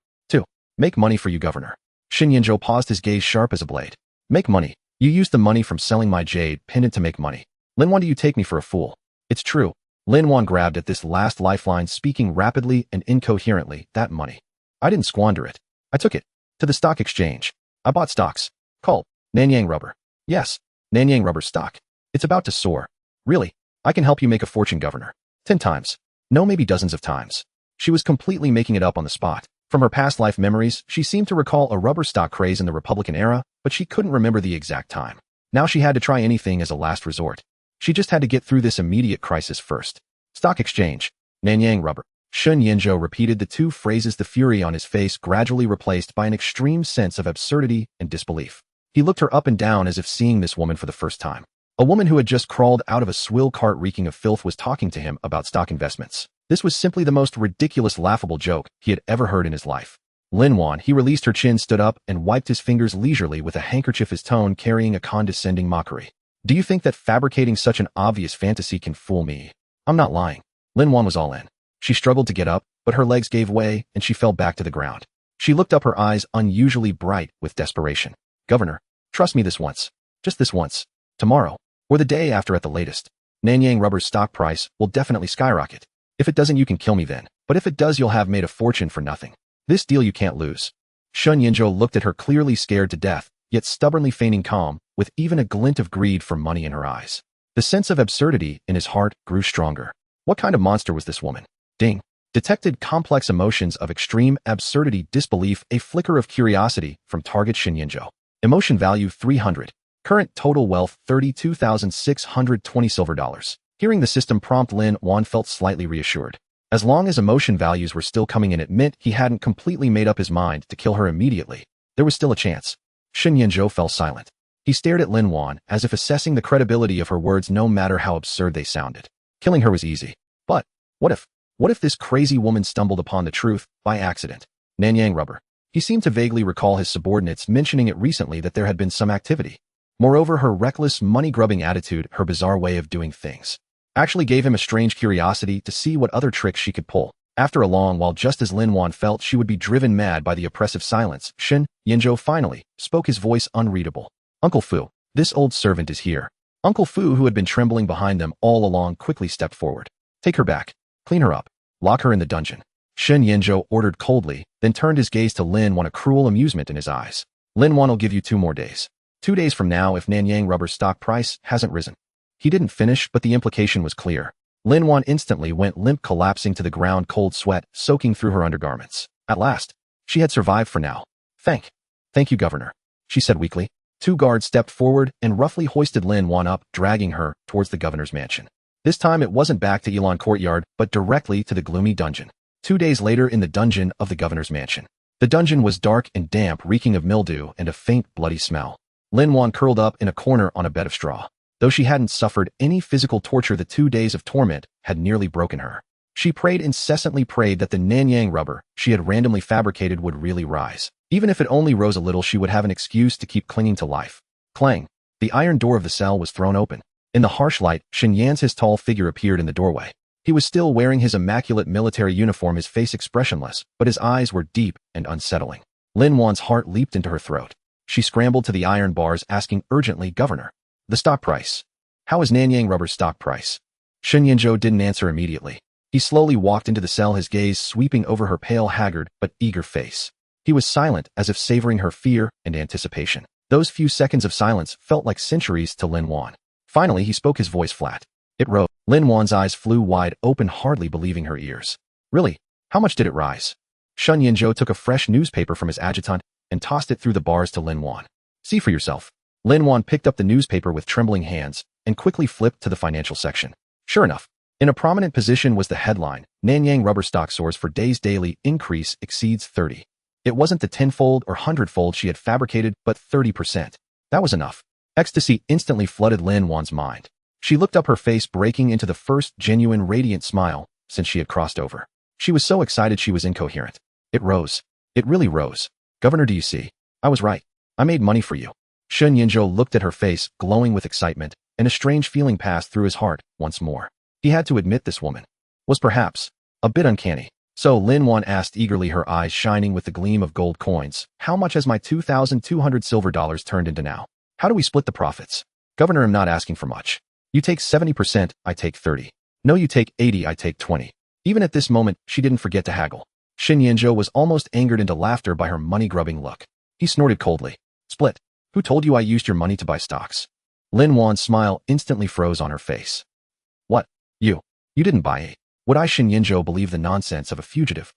make money for you, Governor. Shen Yanzhou paused, his gaze sharp as a blade. Make money? You used the money from selling my jade pendant to make money. Lin Wan, do you take me for a fool? It's true. Lin Wan grabbed at this last lifeline, speaking rapidly and incoherently. That money. I didn't squander it. I took it. To the stock exchange. I bought stocks. Called Nanyang Rubber. Yes. Nanyang Rubber stock. It's about to soar. Really? I can help you make a fortune, Governor. 10 times. No, maybe dozens of times. She was completely making it up on the spot. From her past life memories, she seemed to recall a rubber stock craze in the Republican era, but she couldn't remember the exact time. Now she had to try anything as a last resort. She just had to get through this immediate crisis first. Stock exchange. Nanyang Rubber. Shen Yanzhou repeated the two phrases, the fury on his face gradually replaced by an extreme sense of absurdity and disbelief. He looked her up and down as if seeing this woman for the first time. A woman who had just crawled out of a swill cart reeking of filth was talking to him about stock investments. This was simply the most ridiculous, laughable joke he had ever heard in his life. Lin Wan, he released her chin, stood up, and wiped his fingers leisurely with a handkerchief, his tone carrying a condescending mockery. Do you think that fabricating such an obvious fantasy can fool me? I'm not lying. Lin Wan was all in. She struggled to get up, but her legs gave way, and she fell back to the ground. She looked up, her eyes unusually bright with desperation. Governor, trust me this once. Just this once. Tomorrow. Or the day after at the latest. Nanyang Rubber's stock price will definitely skyrocket. If it doesn't, you can kill me then. But if it does, you'll have made a fortune for nothing. This deal you can't lose. Shen Yanzhou looked at her, clearly scared to death, yet stubbornly feigning calm, with even a glint of greed for money in her eyes. The sense of absurdity in his heart grew stronger. What kind of monster was this woman? Ding. Detected complex emotions of extreme absurdity, disbelief, a flicker of curiosity from target Shen Yanzhou. Emotion value 300. Current total wealth 32,620 silver dollars. Hearing the system prompt, Lin Wan felt slightly reassured. As long as emotion values were still coming in, it meant he hadn't completely made up his mind to kill her immediately. There was still a chance. Shen Yanzhou fell silent. He stared at Lin Wan as if assessing the credibility of her words, no matter how absurd they sounded. Killing her was easy. But what if this crazy woman stumbled upon the truth by accident? Nanyang Rubber. He seemed to vaguely recall his subordinates mentioning it recently, that there had been some activity. Moreover, her reckless, money-grubbing attitude, her bizarre way of doing things, actually gave him a strange curiosity to see what other tricks she could pull. After a long while, just as Lin Wan felt she would be driven mad by the oppressive silence, Shen Yanzhou finally spoke, his voice unreadable. Uncle Fu, this old servant is here. Uncle Fu, who had been trembling behind them all along, quickly stepped forward. Take her back. Clean her up. Lock her in the dungeon. Shen Yanzhou ordered coldly, then turned his gaze to Lin Wan, a cruel amusement in his eyes. Lin Wan will give you 2 more days. 2 days from now if Nanyang Rubber's stock price hasn't risen. He didn't finish, but the implication was clear. Lin Wan instantly went limp, collapsing to the ground, cold sweat soaking through her undergarments. At last, she had survived for now. Thank you, Governor, she said weakly. 2 guards stepped forward and roughly hoisted Lin Wan up, dragging her towards the governor's mansion. This time it wasn't back to Yilan Courtyard, but directly to the gloomy dungeon. 2 days later, in the dungeon of the governor's mansion. The dungeon was dark and damp, reeking of mildew and a faint, bloody smell. Lin Wan curled up in a corner on a bed of straw. Though she hadn't suffered any physical torture, the 2 days of torment had nearly broken her. She incessantly prayed that the Nanyang Rubber she had randomly fabricated would really rise. Even if it only rose a little, she would have an excuse to keep clinging to life. Clang! The iron door of the cell was thrown open. In the harsh light, Shen Yan's tall figure appeared in the doorway. He was still wearing his immaculate military uniform, his face expressionless, but his eyes were deep and unsettling. Lin Wan's heart leaped into her throat. She scrambled to the iron bars asking urgently, "Governor, the stock price. How is Nanyang Rubber's stock price?" Shen Yinzhou didn't answer immediately. He slowly walked into the cell, his gaze sweeping over her pale, haggard, but eager face. He was silent, as if savoring her fear and anticipation. Those few seconds of silence felt like centuries to Lin Wan. Finally, he spoke, his voice flat. It rose. Lin Wan's eyes flew wide open, hardly believing her ears. Really? How much did it rise? Shen Yinzhou took a fresh newspaper from his adjutant and tossed it through the bars to Lin Wan. "See for yourself." Lin Wan picked up the newspaper with trembling hands and quickly flipped to the financial section. Sure enough, in a prominent position was the headline, "Nanyang Rubber stock soars for days, daily increase exceeds 30." It wasn't the tenfold or hundredfold she had fabricated, but 30%. That was enough. Ecstasy instantly flooded Lin Wan's mind. She looked up, her face breaking into the first genuine radiant smile since she had crossed over. She was so excited she was incoherent. It rose. It really rose. "Governor, do you see? I was right. I made money for you." Shen Yinzhou looked at her face, glowing with excitement, and a strange feeling passed through his heart once more. He had to admit this woman was perhaps a bit uncanny. So Lin Wan asked eagerly, her eyes shining with the gleam of gold coins, "How much has my 2,200 silver dollars turned into now? How do we split the profits?" "Governor, I'm not asking for much. You take 70%, I take 30. No, you take 80, I take 20. Even at this moment, she didn't forget to haggle. Shen Yinzhou was almost angered into laughter by her money-grubbing look. He snorted coldly. "Split? Who told you I used your money to buy stocks?" Lin Wan's smile instantly froze on her face. "What? You didn't buy it? Would I?" Shen Yinzhou believe the nonsense of a fugitive?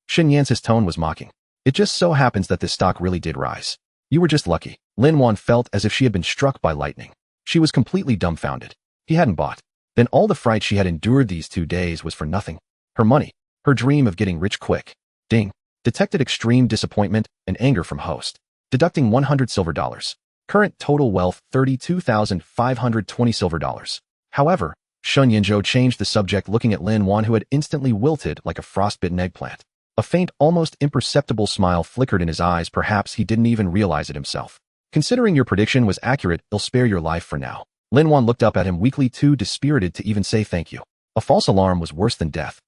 Shen Yan's tone was mocking. "It just so happens that this stock really did rise. You were just lucky." Lin Wan felt as if she had been struck by lightning. She was completely dumbfounded. He hadn't bought. Then all the fright she had endured these 2 days was for nothing. Her money, her dream of getting rich quick. Ding. Detected extreme disappointment and anger from host. Deducting 100 silver dollars. Current total wealth 32,520 silver dollars. However, Shen Yinzhou changed the subject, looking at Lin Wan, who had instantly wilted like a frostbitten eggplant. A faint, almost imperceptible smile flickered in his eyes. Perhaps he didn't even realize it himself. "Considering your prediction was accurate, I'll spare your life for now." Lin Wan looked up at him weakly, too dispirited to even say thank you. A false alarm was worse than death.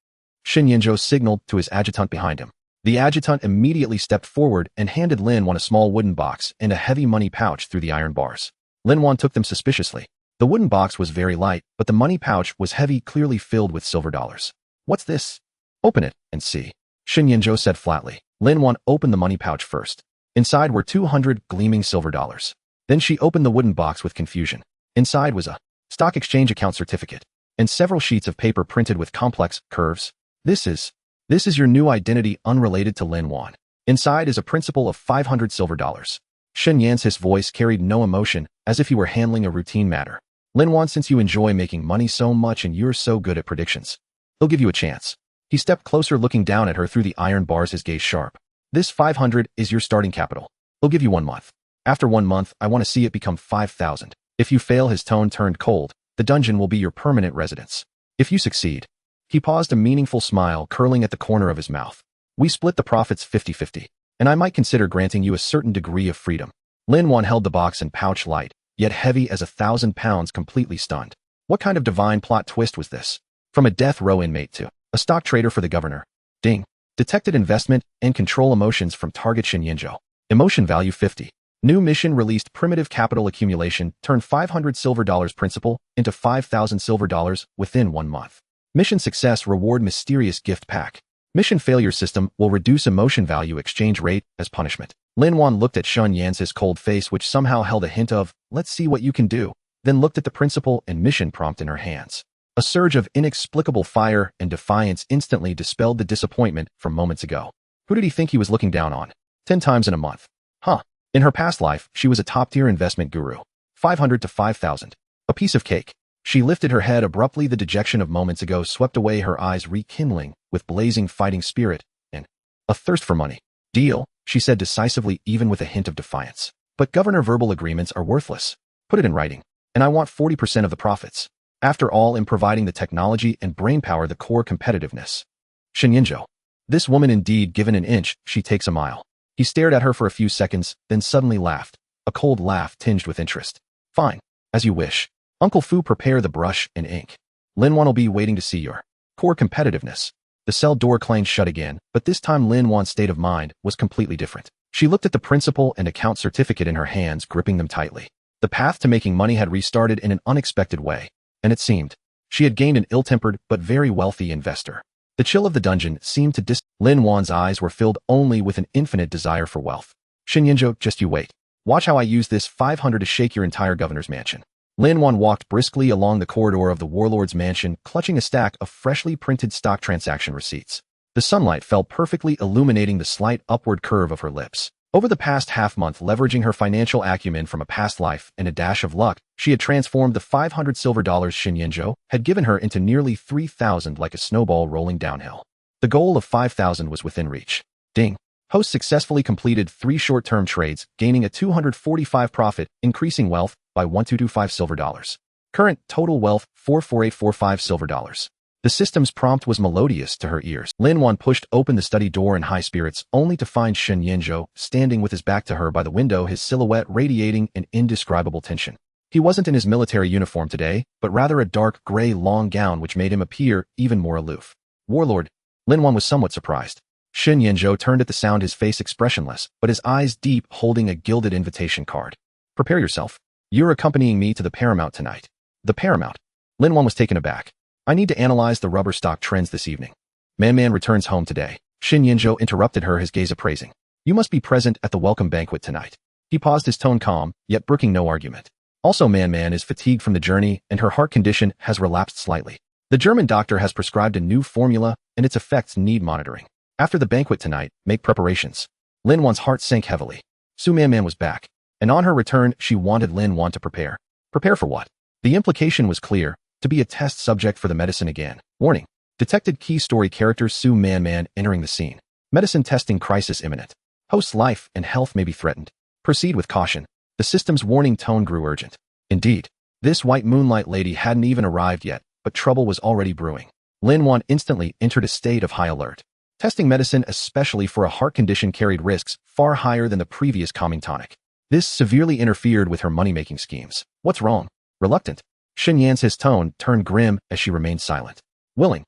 Shen Yinzhou signaled to his adjutant behind him. The adjutant immediately stepped forward and handed Lin Wan a small wooden box and a heavy money pouch through the iron bars. Lin Wan took them suspiciously. The wooden box was very light, but the money pouch was heavy, clearly filled with silver dollars. "What's this?" "Open it and see," Shen Yinzhou said flatly. Lin Wan opened the money pouch first. Inside were 200 gleaming silver dollars. Then she opened the wooden box with confusion. Inside was a stock exchange account certificate and several sheets of paper printed with complex curves. This is your new identity, unrelated to Lin Wan. Inside is a principal of 500 silver dollars. Shen Yan's voice carried no emotion, as if he were handling a routine matter. "Lin Wan, since you enjoy making money so much and you're so good at predictions, he'll give you a chance." He stepped closer, looking down at her through the iron bars, his gaze sharp. "This 500 is your starting capital. He'll give you 1 month. After 1 month, I want to see it become 5,000. If you fail," his tone turned cold, "the dungeon will be your permanent residence. If you succeed." He paused, a meaningful smile curling at the corner of his mouth. "We split the profits 50-50, and I might consider granting you a certain degree of freedom." Lin Wan held the box and pouch light, yet heavy as 1,000 pounds, completely stunned. What kind of divine plot twist was this? From a death row inmate to a stock trader for the governor. Ding. Detected investment and control emotions from target Shen Yinzhou. Emotion value 50. New mission released. Primitive capital accumulation. Turn 500 silver dollars principal into 5,000 silver dollars within 1 month. Mission success. Reward mysterious gift pack. Mission failure system will reduce emotion value exchange rate as punishment. Lin Wan looked at Shen Yan's cold face, which somehow held a hint of, "Let's see what you can do," then looked at the principal and mission prompt in her hands. A surge of inexplicable fire and defiance instantly dispelled the disappointment from moments ago. Who did he think he was looking down on? 10 times in a month. Huh. In her past life, she was a top-tier investment guru. 500 to 5,000. A piece of cake. She lifted her head abruptly, the dejection of moments ago swept away, her eyes rekindling with blazing fighting spirit and a thirst for money. "Deal," she said decisively, even with a hint of defiance. "But governor, verbal agreements are worthless. Put it in writing. And I want 40% of the profits. After all, in providing the technology and brainpower, the core competitiveness." Shen Yinzhou. This woman indeed, given an inch, she takes a mile. He stared at her for a few seconds, then suddenly laughed, a cold laugh tinged with interest. "Fine. As you wish. Uncle Fu, prepare the brush and ink. Lin Wan will be waiting to see your core competitiveness." The cell door clanged shut again, but this time Lin Wan's state of mind was completely different. She looked at the principal and account certificate in her hands, gripping them tightly. The path to making money had restarted in an unexpected way, and it seemed she had gained an ill-tempered but very wealthy investor. The chill of the dungeon seemed to Lin Wan's eyes were filled only with an infinite desire for wealth. Shen Yinzhou, just you wait. Watch how I use this 500 to shake your entire governor's mansion. Lin Wan walked briskly along the corridor of the Warlord's mansion, clutching a stack of freshly printed stock transaction receipts. The sunlight fell perfectly, illuminating the slight upward curve of her lips. Over the past half-month, leveraging her financial acumen from a past life and a dash of luck, she had transformed the 500 silver dollars Shen Yinzhou had given her into nearly 3,000 like a snowball rolling downhill. The goal of 5,000 was within reach. Ding. Host successfully completed 3 short-term trades, gaining a 245 profit, increasing wealth by 1225 silver dollars. Current total wealth 44845 silver dollars. The system's prompt was melodious to her ears. Lin Wan pushed open the study door in high spirits, only to find Shen Yinzhou standing with his back to her by the window, his silhouette radiating an indescribable tension. He wasn't in his military uniform today, but rather a dark gray long gown which made him appear even more aloof. Warlord. Lin Wan was somewhat surprised. Shen Yinzhou turned at the sound, his face expressionless, but his eyes deep, holding a gilded invitation card. Prepare yourself. You're accompanying me to the Paramount tonight. The Paramount. Lin Wan was taken aback. I need to analyze the rubber stock trends this evening. Man returns home today. Shen Yinzhou interrupted her, his gaze appraising. You must be present at the welcome banquet tonight. He paused, his tone calm, yet brooking no argument. Also, Man is fatigued from the journey, and her heart condition has relapsed slightly. The German doctor has prescribed a new formula, and its effects need monitoring. After the banquet tonight, make preparations. Lin Wan's heart sank heavily. Su Man was back, and on her return, she wanted Lin Wan to prepare. Prepare for what? The implication was clear. To be a test subject for the medicine again. Warning. Detected key story character Su Man entering the scene. Medicine testing crisis imminent. Host's life and health may be threatened. Proceed with caution. The system's warning tone grew urgent. Indeed, this white moonlight lady hadn't even arrived yet, but trouble was already brewing. Lin Wan instantly entered a state of high alert. Testing medicine, especially for a heart condition, carried risks far higher than the previous calming tonic. This severely interfered with her money-making schemes. What's wrong? Reluctant. Shen Yan's tone turned grim as she remained silent. Willing.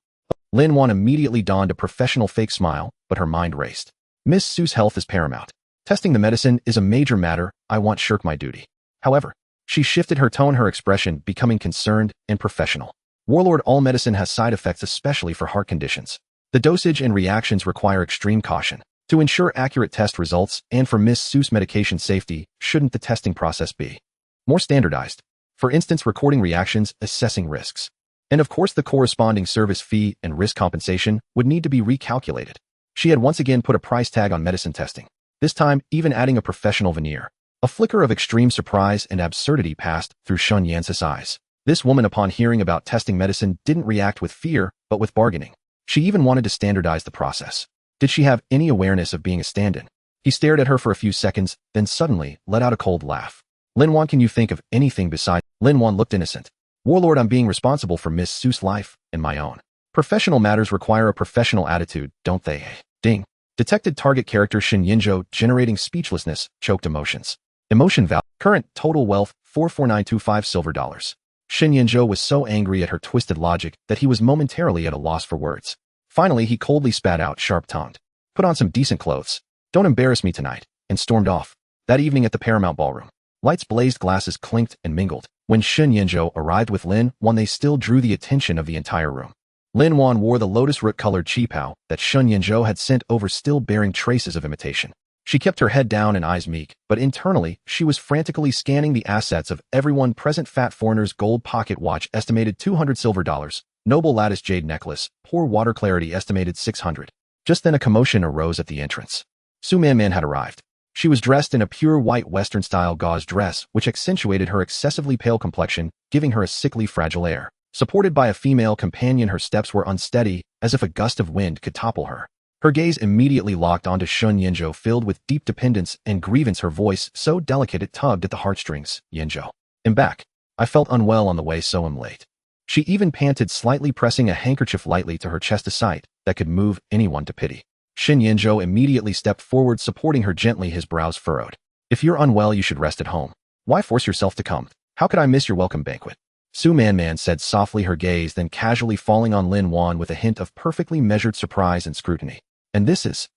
Lin Wan immediately donned a professional fake smile, but her mind raced. Miss Su's health is paramount. Testing the medicine is a major matter. I won't shirk my duty. However, she shifted her tone, her expression becoming concerned and professional. Warlord, all medicine has side effects, especially for heart conditions. The dosage and reactions require extreme caution. To ensure accurate test results and for Miss Su's medication safety, shouldn't the testing process be more standardized? For instance, recording reactions, assessing risks. And of course, the corresponding service fee and risk compensation would need to be recalculated. She had once again put a price tag on medicine testing, this time even adding a professional veneer. A flicker of extreme surprise and absurdity passed through Shen Yan's eyes. This woman, upon hearing about testing medicine, didn't react with fear, but with bargaining. She even wanted to standardize the process. Did she have any awareness of being a stand-in? He stared at her for a few seconds, then suddenly let out a cold laugh. Lin Wan, can you think of anything besides? Lin Wan looked innocent. Warlord, I'm being responsible for Miss Su's life and my own. Professional matters require a professional attitude, don't they? Ding. Detected target character Shen Yinzhou generating speechlessness, choked emotions. Emotion value. Current total wealth 44925 silver dollars. Shen Yinzhou was so angry at her twisted logic that he was momentarily at a loss for words. Finally, he coldly spat out, sharp-tongued. Put on some decent clothes. Don't embarrass me tonight, and stormed off. That evening at the Paramount Ballroom, lights blazed, glasses clinked and mingled. When Shen Yinzhou arrived with Lin Wan, they still drew the attention of the entire room. Lin Wan wore the lotus root-colored qipao that Shen Yinzhou had sent over, still bearing traces of imitation. She kept her head down and eyes meek, but internally, she was frantically scanning the assets of everyone present. Fat foreigner's gold pocket watch estimated 200 silver dollars, noble lattice jade necklace, poor water clarity estimated 600. Just then a commotion arose at the entrance. Su Man had arrived. She was dressed in a pure white Western-style gauze dress, which accentuated her excessively pale complexion, giving her a sickly, fragile air. Supported by a female companion, her steps were unsteady, as if a gust of wind could topple her. Her gaze immediately locked onto Shen Yinzhou, filled with deep dependence and grievance, her voice so delicate it tugged at the heartstrings. Yinzhou. I'm back. I felt unwell on the way, so I'm late. She even panted slightly, pressing a handkerchief lightly to her chest, a sight that could move anyone to pity. Shen Yinzhou immediately stepped forward, supporting her gently, his brows furrowed. If you're unwell, you should rest at home. Why force yourself to come? How could I miss your welcome banquet? Su Man said softly, her gaze then casually falling on Lin Wan with a hint of perfectly measured surprise and scrutiny. And this is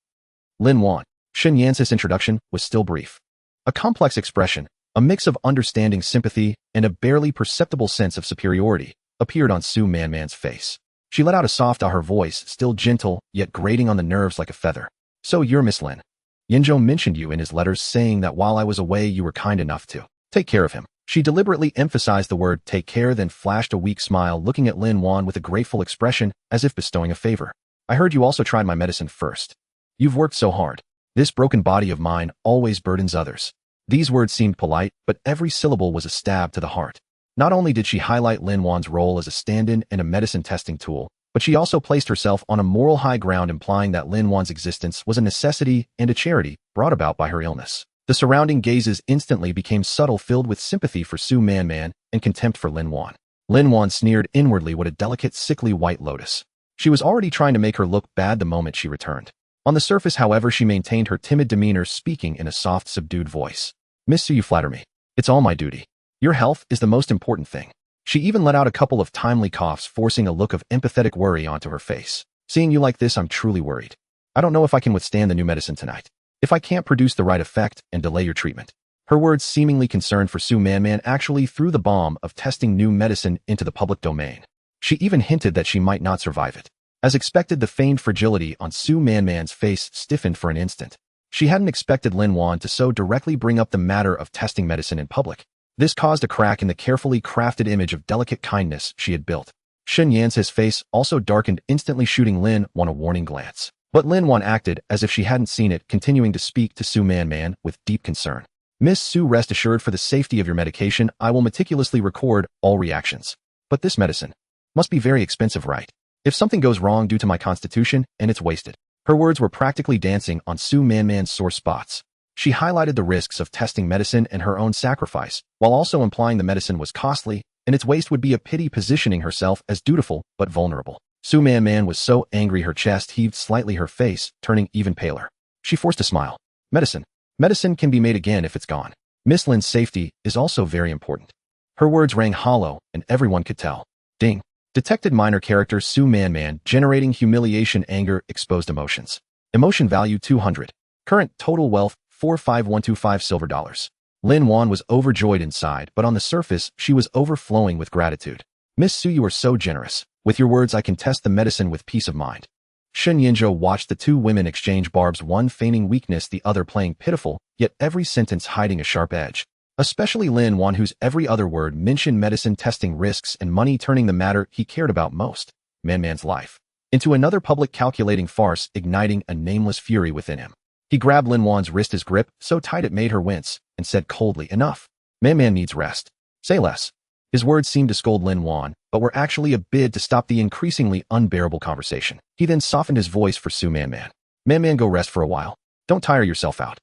Lin Wan. Shen Yance's introduction was still brief. A complex expression, a mix of understanding sympathy and a barely perceptible sense of superiority, appeared on Su Manman's face. She let out a soft ah, her voice, still gentle, yet grating on the nerves like a feather. So you're Miss Lin. Yinzhou mentioned you in his letters, saying that while I was away you were kind enough to take care of him. She deliberately emphasized the word take care, then flashed a weak smile, looking at Lin Wan with a grateful expression, as if bestowing a favor. I heard you also tried my medicine first. You've worked so hard. This broken body of mine always burdens others. These words seemed polite, but every syllable was a stab to the heart. Not only did she highlight Lin Wan's role as a stand-in and a medicine testing tool, but she also placed herself on a moral high ground, implying that Lin Wan's existence was a necessity and a charity brought about by her illness. The surrounding gazes instantly became subtle, filled with sympathy for Su Manman and contempt for Lin Wan. Lin Wan sneered inwardly. What a delicate, sickly white lotus. She was already trying to make her look bad the moment she returned. On the surface, however, she maintained her timid demeanor, speaking in a soft, subdued voice. Miss Su, you flatter me. It's all my duty. Your health is the most important thing. She even let out a couple of timely coughs, forcing a look of empathetic worry onto her face. Seeing you like this, I'm truly worried. I don't know if I can withstand the new medicine tonight. If I can't produce the right effect and delay your treatment. Her words, seemingly concerned for Su Manman, actually threw the bomb of testing new medicine into the public domain. She even hinted that she might not survive it. As expected, the feigned fragility on Su Manman's face stiffened for an instant. She hadn't expected Lin Wan to so directly bring up the matter of testing medicine in public. This caused a crack in the carefully crafted image of delicate kindness she had built. Shen Yance's face also darkened, instantly shooting Lin Wan a warning glance. But Lin Wan acted as if she hadn't seen it, continuing to speak to Su Manman with deep concern. Miss Su, rest assured, for the safety of your medication, I will meticulously record all reactions. But this medicine must be very expensive, right? If something goes wrong due to my constitution, and it's wasted. Her words were practically dancing on Su Manman's sore spots. She highlighted the risks of testing medicine and her own sacrifice, while also implying the medicine was costly, and its waste would be a pity, positioning herself as dutiful but vulnerable. Su Manman was so angry her chest heaved slightly, her face turning even paler. She forced a smile. Medicine. Medicine can be made again if it's gone. Miss Lin's safety is also very important. Her words rang hollow, and everyone could tell. Ding. Detected minor character Su Manman, generating humiliation, anger, exposed emotions. Emotion value 200. Current total wealth 45125 silver dollars. Lin Wan was overjoyed inside, but on the surface, she was overflowing with gratitude. Miss Su, you are so generous. With your words, I can test the medicine with peace of mind. Shen Yinzhou watched the two women exchange barbs, one feigning weakness, the other playing pitiful, yet every sentence hiding a sharp edge. Especially Lin Wan, whose every other word mentioned medicine testing risks and money, turning the matter he cared about most, Manman's life, into another public calculating farce, igniting a nameless fury within him. He grabbed Lin Wan's wrist, his grip so tight it made her wince, and said coldly, enough. Manman needs rest. Say less. His words seemed to scold Lin Wan, but were actually a bid to stop the increasingly unbearable conversation. He then softened his voice for Su Manman. Manman, go rest for a while. Don't tire yourself out.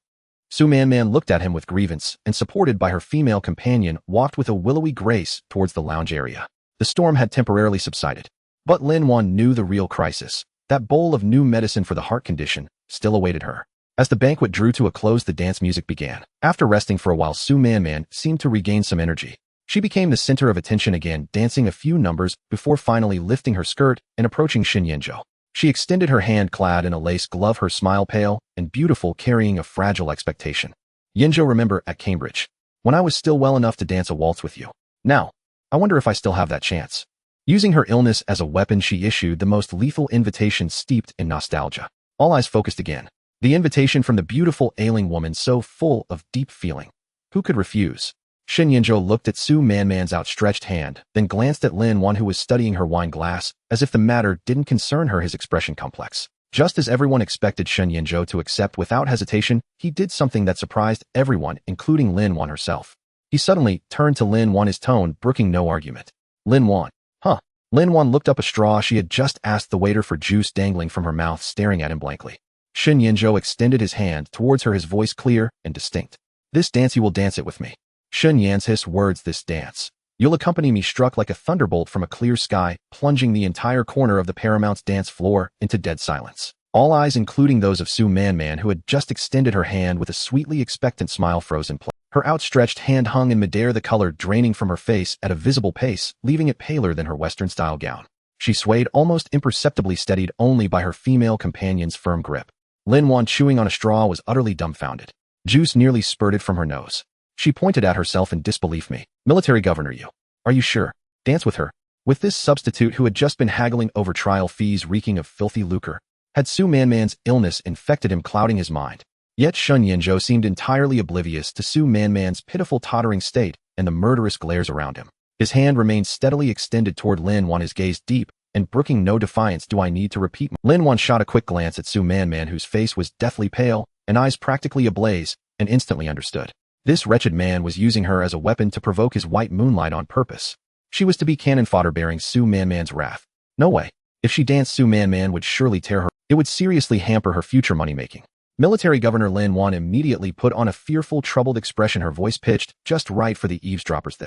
Su Manman looked at him with grievance, and supported by her female companion, walked with a willowy grace towards the lounge area. The storm had temporarily subsided. But Lin Wan knew the real crisis. That bowl of new medicine for the heart condition still awaited her. As the banquet drew to a close, the dance music began. After resting for a while, Su Manman seemed to regain some energy. She became the center of attention again, dancing a few numbers before finally lifting her skirt and approaching Shen Yinzhou. She extended her hand, clad in a lace glove, her smile pale and beautiful, carrying a fragile expectation. Yinzhou, remember at Cambridge, when I was still well enough to dance a waltz with you. Now, I wonder if I still have that chance. Using her illness as a weapon, she issued the most lethal invitation steeped in nostalgia. All eyes focused again. The invitation from the beautiful ailing woman, so full of deep feeling. Who could refuse? Shen Yinzhou looked at Su Manman's outstretched hand, then glanced at Lin Wan, who was studying her wine glass, as if the matter didn't concern her, his expression complex. Just as everyone expected Shen Yinzhou to accept without hesitation, he did something that surprised everyone, including Lin Wan herself. He suddenly turned to Lin Wan, his tone brooking no argument. Lin Wan. Huh. Lin Wan looked up a straw. She had just asked the waiter for juice, dangling from her mouth, staring at him blankly. Shen Yinzhou extended his hand towards her, his voice clear and distinct. This dance, you will dance it with me. Shen Yance's words, this dance. You'll accompany me, struck like a thunderbolt from a clear sky, plunging the entire corner of the Paramount's dance floor into dead silence. All eyes, including those of Su Manman, who had just extended her hand with a sweetly expectant smile, froze in place. Her outstretched hand hung in midair, the color draining from her face at a visible pace, leaving it paler than her Western-style gown. She swayed almost imperceptibly, steadied only by her female companion's firm grip. Lin Wan, chewing on a straw, was utterly dumbfounded. Juice nearly spurted from her nose. She pointed at herself in disbelief. Me, military governor, you. Are you sure? Dance with her. With this substitute who had just been haggling over trial fees reeking of filthy lucre, had Su Manman's illness infected him, clouding his mind. Yet Shun Yinzhou seemed entirely oblivious to Su Manman's pitiful tottering state and the murderous glares around him. His hand remained steadily extended toward Lin Wan, his gaze deep and brooking no defiance. Do I need to repeat? Lin Wan shot a quick glance at Su Manman, whose face was deathly pale and eyes practically ablaze, and instantly understood. This wretched man was using her as a weapon to provoke his white moonlight on purpose. She was to be cannon fodder bearing Su Manman's wrath. No way. If she danced, Su Manman would surely tear her. It would seriously hamper her future money-making. Military Governor Lin Wan immediately put on a fearful, troubled expression, her voice pitched just right for the eavesdroppers.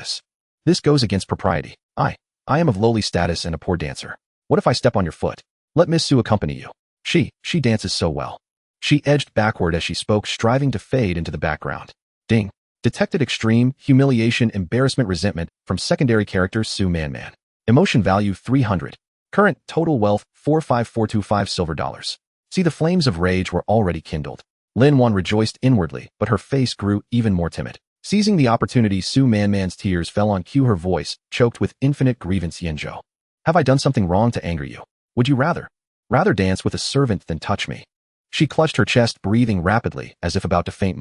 This goes against propriety. I am of lowly status and a poor dancer. What if I step on your foot? Let Miss Su accompany you. She dances so well. She edged backward as she spoke, striving to fade into the background. Ding. Detected extreme humiliation, embarrassment, resentment from secondary character Su Manman. Emotion value 300. Current total wealth 45425 silver dollars. See, the flames of rage were already kindled. Lin Wan rejoiced inwardly, but her face grew even more timid. Seizing the opportunity, Su Manman's tears fell on cue, her voice choked with infinite grievance. Yinzhou, have I done something wrong to anger you? Would you rather dance with a servant than touch me? She clutched her chest, breathing rapidly as if about to faint.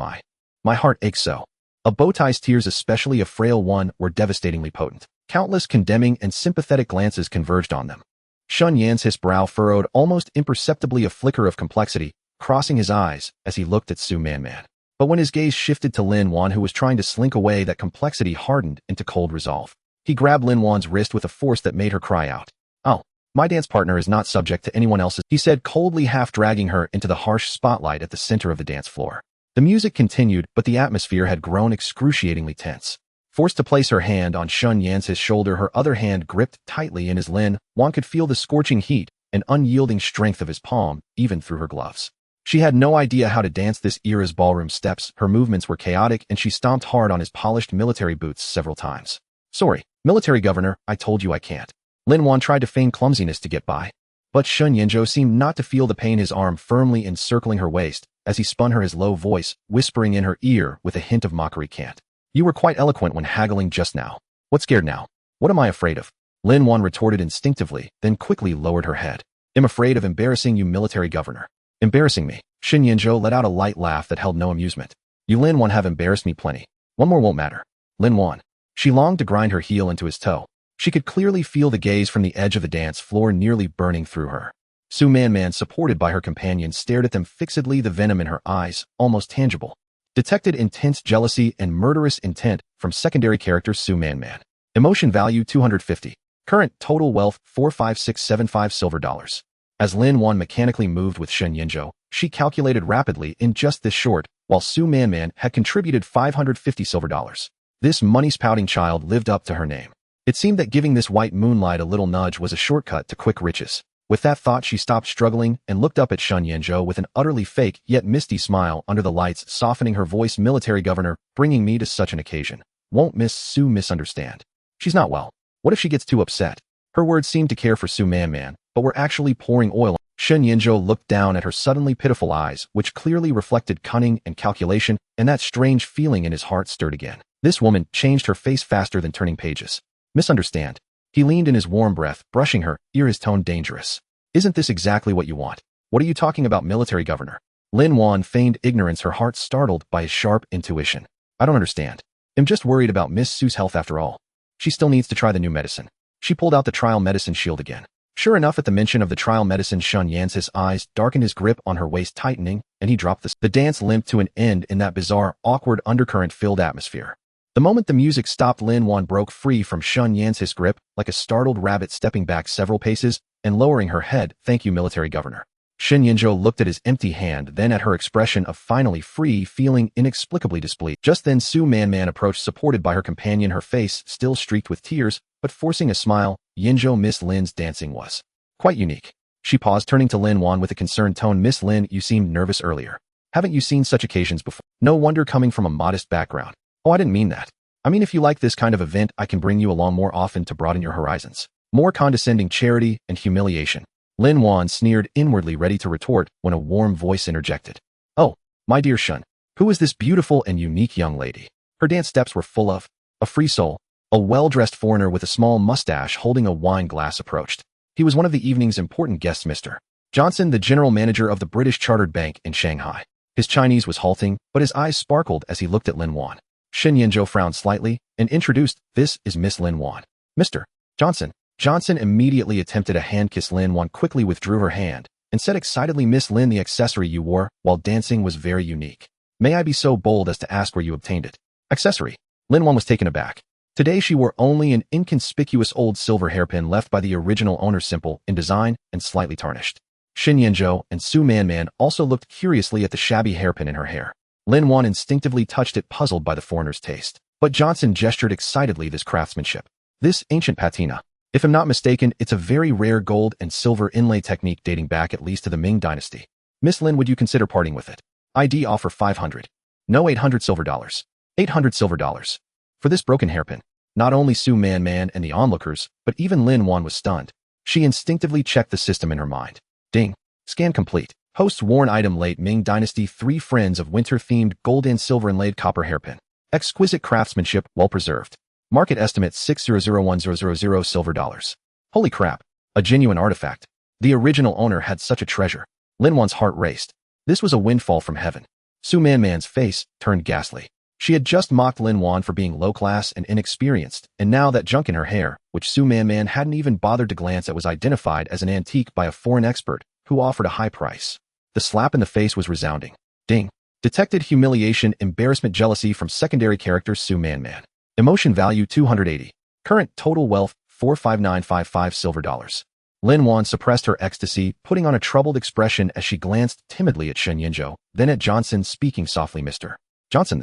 My heart aches so. A bowtie's tears, especially a frail one, were devastatingly potent. Countless condemning and sympathetic glances converged on them. Shun Yan's his brow furrowed almost imperceptibly, a flicker of complexity crossing his eyes as he looked at Su Manman. But when his gaze shifted to Lin Wan, who was trying to slink away, that complexity hardened into cold resolve. He grabbed Lin Wan's wrist with a force that made her cry out. Oh, my dance partner is not subject to anyone else's, he said coldly, half dragging her into the harsh spotlight at the center of the dance floor. The music continued, but the atmosphere had grown excruciatingly tense. Forced to place her hand on Shun Yan's shoulder, her other hand gripped tightly in his. Lin Wan could feel the scorching heat and unyielding strength of his palm, even through her gloves. She had no idea how to dance this era's ballroom steps. Her movements were chaotic, and she stomped hard on his polished military boots several times. Sorry, military governor, I told you I can't. Lin Wan tried to feign clumsiness to get by. But Shun Yinzhou seemed not to feel the pain, his arm firmly encircling her waist as he spun her, his low voice whispering in her ear with a hint of mockery. Can't. You were quite eloquent when haggling just now. What's scared now? What am I afraid of? Lin Wan retorted instinctively, then quickly lowered her head. I'm afraid of embarrassing you, military governor. Embarrassing me? Shun Yinzhou let out a light laugh that held no amusement. You, Lin Wan, have embarrassed me plenty. One more won't matter. Lin Wan. She longed to grind her heel into his toe. She could clearly feel the gaze from the edge of the dance floor nearly burning through her. Su Manman, supported by her companion, stared at them fixedly, the venom in her eyes almost tangible. Detected intense jealousy and murderous intent from secondary character Su Manman. Emotion value 250. Current total wealth 45675 silver dollars. As Lin Wan mechanically moved with Shun Yinzhou, she calculated rapidly in just this short, while Su Manman had contributed 550 silver dollars. This money-spouting child lived up to her name. It seemed that giving this white moonlight a little nudge was a shortcut to quick riches. With that thought, she stopped struggling and looked up at Shun Yinzhou with an utterly fake yet misty smile under the lights, softening her voice. Military governor, bringing me to such an occasion. Won't Miss Su misunderstand? She's not well. What if she gets too upset? Her words seemed to care for Su Manman, but were actually pouring oil. Shun Yinzhou looked down at her suddenly pitiful eyes, which clearly reflected cunning and calculation, and that strange feeling in his heart stirred again. This woman changed her face faster than turning pages. Misunderstand? He leaned in, his warm breath brushing her ear, his tone dangerous. Isn't this exactly what you want? What are you talking about, military governor? Lin Wan feigned ignorance, her heart startled by his sharp intuition. I don't understand. I'm just worried about Miss Su's health after all. She still needs to try the new medicine. She pulled out the trial medicine shield again. Sure enough, at the mention of the trial medicine, Shun Yan's eyes darkened, his grip on her waist tightening, and he dropped the dance limped to an end in that bizarre, awkward, undercurrent-filled atmosphere. The moment the music stopped, Lin Wan broke free from Shun Yan's grip, like a startled rabbit, stepping back several paces and lowering her head. Thank you, military governor. Shun Yinzhou looked at his empty hand, then at her expression of finally free, feeling inexplicably displeased. Just then Su Manman approached, supported by her companion, her face still streaked with tears, but forcing a smile. Yinzhou, Miss Lin's dancing was quite unique. She paused, turning to Lin Wan with a concerned tone. Miss Lin, you seemed nervous earlier. Haven't you seen such occasions before? No wonder, coming from a modest background. Oh, I didn't mean that. I mean, if you like this kind of event, I can bring you along more often to broaden your horizons. More condescending charity and humiliation. Lin Wan sneered inwardly, ready to retort, when a warm voice interjected. "Oh, my dear Shun, who is this beautiful and unique young lady?" Her dance steps were full of a free soul. A well-dressed foreigner with a small mustache holding a wine glass approached. He was one of the evening's important guests, Mr. Johnson, the general manager of the British Chartered Bank in Shanghai. His Chinese was halting, but his eyes sparkled as he looked at Lin Wan. Shen Yinzhou frowned slightly and introduced, "This is Miss Lin Wan." "Mr. Johnson." Johnson immediately attempted a hand kiss. Lin Wan quickly withdrew her hand and said excitedly, "Miss Lin, the accessory you wore while dancing was very unique. May I be so bold as to ask where you obtained it?" "Accessory?" Lin Wan was taken aback. Today she wore only an inconspicuous old silver hairpin left by the original owner, simple in design and slightly tarnished. Xin Yanzhou and Su Manman also looked curiously at the shabby hairpin in her hair. Lin Wan instinctively touched it, puzzled by the foreigner's taste. But Johnson gestured excitedly, "This craftsmanship. This ancient patina. If I'm not mistaken, it's a very rare gold and silver inlay technique dating back at least to the Ming Dynasty. Miss Lin, would you consider parting with it? ID offer 500. No, 800 silver dollars. 800 silver dollars. For this broken hairpin." Not only Su Man and the onlookers, but even Lin Wan was stunned. She instinctively checked the system in her mind. Ding. Scan complete. Post-worn item, late Ming Dynasty 3 Friends of Winter-themed gold and silver inlaid copper hairpin. Exquisite craftsmanship, well preserved. Market estimate 6001000 silver dollars. Holy crap. A genuine artifact. The original owner had such a treasure. Lin Wan's heart raced. This was a windfall from heaven. Su Man's face turned ghastly. She had just mocked Lin Wan for being low-class and inexperienced, and now that junk in her hair, which Su Man hadn't even bothered to glance at, was identified as an antique by a foreign expert who offered a high price. The slap in the face was resounding. Ding. Detected humiliation, embarrassment, jealousy from secondary character Su Man. Emotion value 280. Current total wealth 45955 silver dollars. Lin Wan suppressed her ecstasy, putting on a troubled expression as she glanced timidly at Shen Yinzhou, then at Johnson, speaking softly. "Mr. Johnson,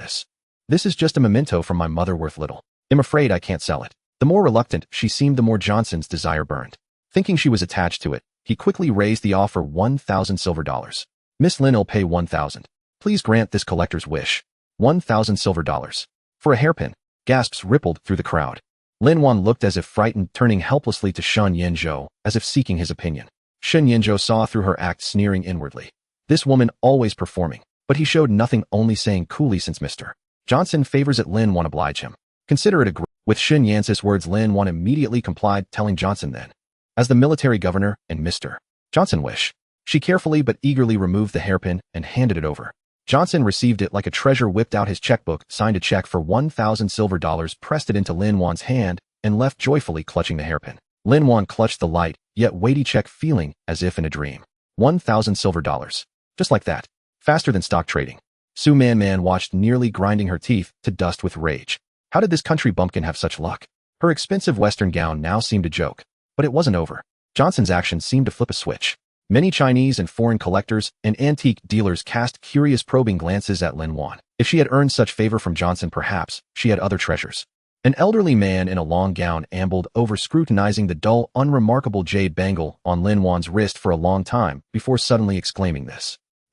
this is just a memento from my mother, worth little. I'm afraid I can't sell it." The more reluctant she seemed, the more Johnson's desire burned. Thinking she was attached to it, he quickly raised the offer 1,000 silver dollars. "Miss Lin will pay 1,000. Please grant this collector's wish. 1,000 silver dollars. For a hairpin." Gasps rippled through the crowd. Lin Wan looked as if frightened, turning helplessly to Shen Yinzhou, as if seeking his opinion. Shen Yinzhou saw through her act, sneering inwardly. This woman always performing, but he showed nothing, only saying coolly, "Since Mr. Johnson favors it, Lin Wan oblige him. Consider it a With Shin Yansis' words, Lin Wan immediately complied, telling Johnson then, as the military governor and Mr. Johnson wish. She carefully but eagerly removed the hairpin and handed it over. Johnson received it like a treasure, whipped out his checkbook, signed a check for 1,000 silver dollars, pressed it into Lin Wan's hand, and left joyfully, clutching the hairpin. Lin Wan clutched the light, yet weighty check, feeling as if in a dream. 1,000 silver dollars. Just like that. Faster than stock trading. Su Man watched, nearly grinding her teeth to dust with rage. How did this country bumpkin have such luck? Her expensive Western gown now seemed a joke. But it wasn't over. Johnson's actions seemed to flip a switch. Many Chinese and foreign collectors and antique dealers cast curious, probing glances at Lin Wan. If she had earned such favor from Johnson, perhaps she had other treasures. An elderly man in a long gown ambled over, scrutinizing the dull, unremarkable jade bangle on Lin Wan's wrist for a long time before suddenly exclaiming,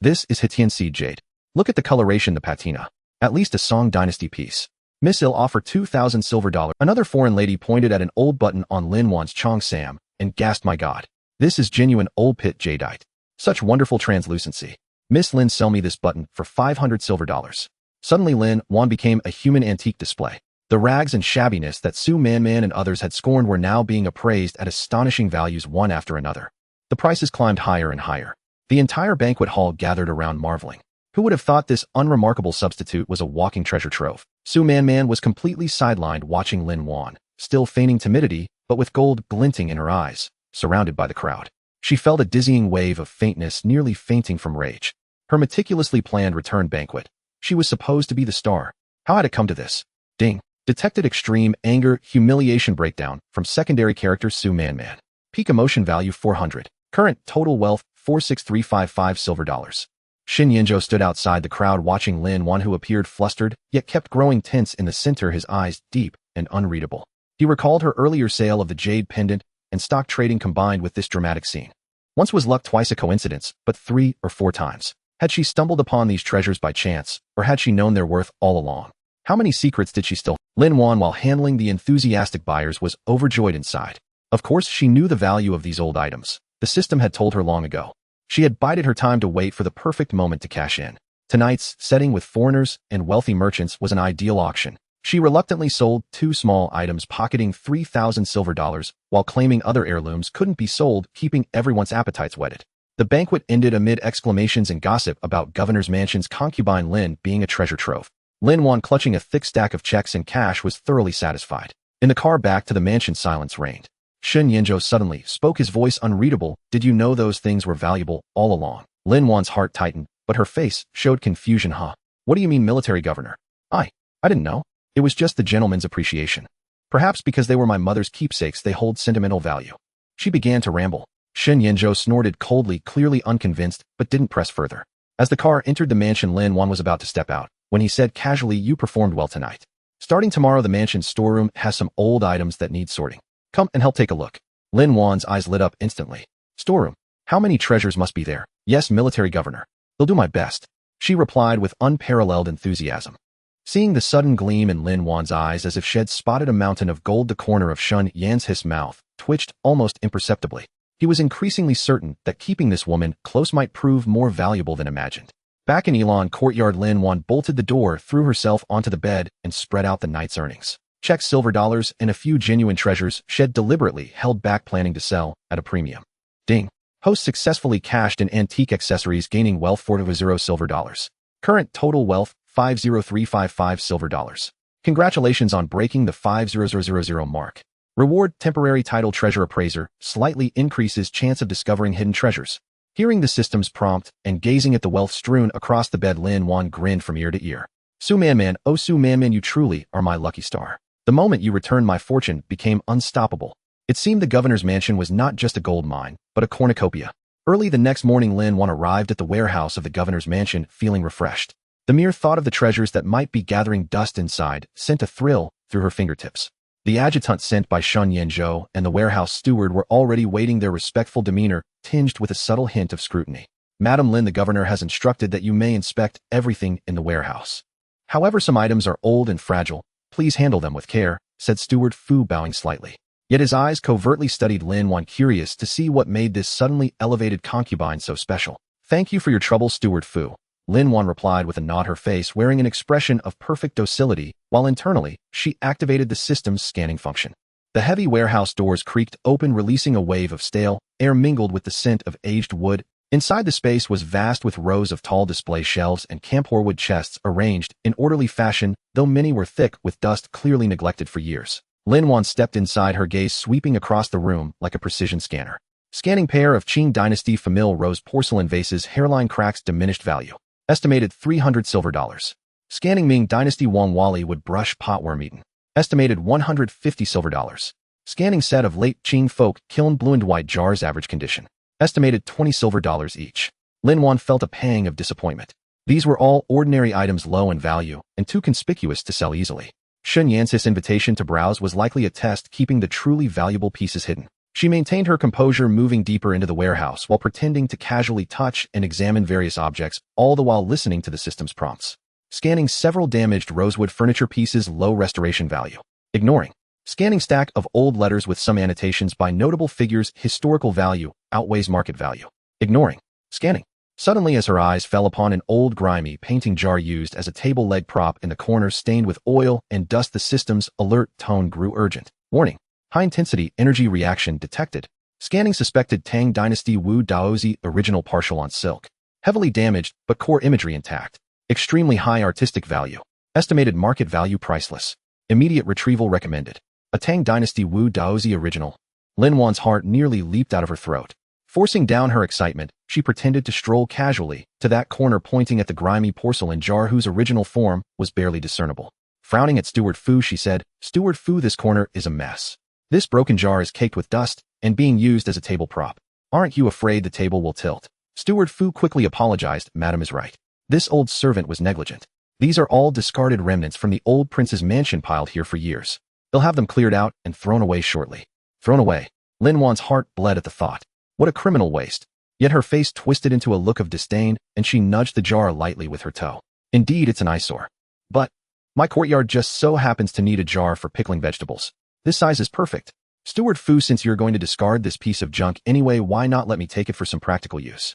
This is Hitian seed jade. Look at the coloration, the patina. At least a Song Dynasty piece. Miss Il offer 2,000 silver dollars. Another foreign lady pointed at an old button on Lin Wan's Chong Sam and gasped, my God. This is genuine old pit jadeite. Such wonderful translucency. Miss Lin, sell me this button for 500 silver dollars. Suddenly Lin Wan became a human antique display. The rags and shabbiness that Su Man and others had scorned were now being appraised at astonishing values, one after another. The prices climbed higher and higher. The entire banquet hall gathered around, marveling. Who would have thought this unremarkable substitute was a walking treasure trove? Su Man was completely sidelined, watching Lin Wan, still feigning timidity, but with gold glinting in her eyes, surrounded by the crowd. She felt a dizzying wave of faintness, nearly fainting from rage. Her meticulously planned return banquet. She was supposed to be the star. How had it come to this? Ding. Detected extreme anger, humiliation breakdown from secondary character Su Man. Peak emotion value 400. Current total wealth 46355 silver dollars. Shin Yinzhou stood outside the crowd, watching Lin Wan, who appeared flustered, yet kept growing tense in the center, his eyes deep and unreadable. He recalled her earlier sale of the jade pendant and stock trading combined with this dramatic scene. Once was luck, twice a coincidence, but 3 or 4 times. Had she stumbled upon these treasures by chance, or had she known their worth all along? How many secrets did she still? Lin Wan, while handling the enthusiastic buyers, was overjoyed inside. Of course, she knew the value of these old items. The system had told her long ago. She had bided her time to wait for the perfect moment to cash in. Tonight's setting with foreigners and wealthy merchants was an ideal auction. She reluctantly sold 2 small items, pocketing 3,000 silver dollars, while claiming other heirlooms couldn't be sold, keeping everyone's appetites whetted. The banquet ended amid exclamations and gossip about Governor's Mansion's concubine Lin being a treasure trove. Lin Wan, clutching a thick stack of checks and cash, was thoroughly satisfied. In the car back to the mansion, silence reigned. Shun Yanzhou suddenly spoke, his voice unreadable. Did you know those things were valuable all along? Lin Wan's heart tightened, but her face showed confusion. Huh? What do you mean, military governor? I didn't know. It was just the gentleman's appreciation. Perhaps because they were my mother's keepsakes, they hold sentimental value. She began to ramble. Shun Yanzhou snorted coldly, clearly unconvinced, but didn't press further. As the car entered the mansion, Lin Wan was about to step out, when he said casually, you performed well tonight. Starting tomorrow, the mansion's storeroom has some old items that need sorting. Come and help take a look. Lin Wan's eyes lit up instantly. Storeroom? How many treasures must be there? Yes, military governor. They'll do my best, she replied with unparalleled enthusiasm. Seeing the sudden gleam in Lin Wan's eyes, as if she had spotted a mountain of gold, the corner of Shun Yan's mouth twitched almost imperceptibly. He was increasingly certain that keeping this woman close might prove more valuable than imagined. Back in Elan courtyard, Lin Wan bolted the door, threw herself onto the bed, and spread out the night's earnings. Checks, silver dollars, and a few genuine treasures she had deliberately held back, planning to sell at a premium. Ding. Host successfully cashed in antique accessories, gaining wealth 400 silver dollars. Current total wealth 50355 silver dollars. Congratulations on breaking the 50000 mark. Reward: temporary title treasure appraiser, slightly increases chance of discovering hidden treasures. Hearing the system's prompt and gazing at the wealth strewn across the bed, Lin Wan grinned from ear to ear. Su Man, oh Su Man, you truly are my lucky star. The moment you returned, my fortune became unstoppable. It seemed the governor's mansion was not just a gold mine, but a cornucopia. Early the next morning, Lin Wan arrived at the warehouse of the governor's mansion, feeling refreshed. The mere thought of the treasures that might be gathering dust inside sent a thrill through her fingertips. The adjutant sent by Shun Yanzhou and the warehouse steward were already waiting, their respectful demeanor tinged with a subtle hint of scrutiny. Madam Lin, the governor has instructed that you may inspect everything in the warehouse. However, some items are old and fragile. Please handle them with care, said Steward Fu, bowing slightly. Yet his eyes covertly studied Lin Wan, curious to see what made this suddenly elevated concubine so special. Thank you for your trouble, Steward Fu. Lin Wan replied with a nod, her face wearing an expression of perfect docility, while internally, she activated the system's scanning function. The heavy warehouse doors creaked open, releasing a wave of stale air mingled with the scent of aged wood. Inside, the space was vast, with rows of tall display shelves and camphor chests arranged in orderly fashion, though many were thick with dust, clearly neglected for years. Lin Wan stepped inside, her gaze sweeping across the room like a precision scanner. Scanning pair of Qing Dynasty famille rose porcelain vases, hairline cracks, diminished value. Estimated 300 silver dollars. Scanning Ming Dynasty Wang Wali wood brush potworm eaten. Estimated 150 silver dollars. Scanning set of late Qing folk kiln blue and white jars, average condition. Estimated 20 silver dollars each. Lin Wan felt a pang of disappointment. These were all ordinary items, low in value and too conspicuous to sell easily. Shun Yan's invitation to browse was likely a test, keeping the truly valuable pieces hidden. She maintained her composure, moving deeper into the warehouse while pretending to casually touch and examine various objects, all the while listening to the system's prompts. Scanning several damaged rosewood furniture pieces, low restoration value. Ignoring. Scanning stack of old letters with some annotations by notable figures, historical value outweighs market value. Ignoring. Scanning. Suddenly, as her eyes fell upon an old grimy painting jar used as a table leg prop in the corner, stained with oil and dust, the system's alert tone grew urgent. Warning. High-intensity energy reaction detected. Scanning suspected Tang Dynasty Wu Daozi original, partial on silk. Heavily damaged, but core imagery intact. Extremely high artistic value. Estimated market value priceless. Immediate retrieval recommended. A Tang Dynasty Wu Daozi original. Lin Wan's heart nearly leaped out of her throat. Forcing down her excitement, she pretended to stroll casually to that corner, pointing at the grimy porcelain jar whose original form was barely discernible. Frowning at Steward Fu, she said, Steward Fu, this corner is a mess. This broken jar is caked with dust and being used as a table prop. Aren't you afraid the table will tilt? Steward Fu quickly apologized. Madam is right. This old servant was negligent. These are all discarded remnants from the old prince's mansion, piled here for years. They'll have them cleared out and thrown away shortly. Thrown away. Lin Wan's heart bled at the thought. What a criminal waste. Yet her face twisted into a look of disdain, and she nudged the jar lightly with her toe. Indeed, it's an eyesore. But my courtyard just so happens to need a jar for pickling vegetables. This size is perfect. Steward Fu, since you're going to discard this piece of junk anyway, why not let me take it for some practical use?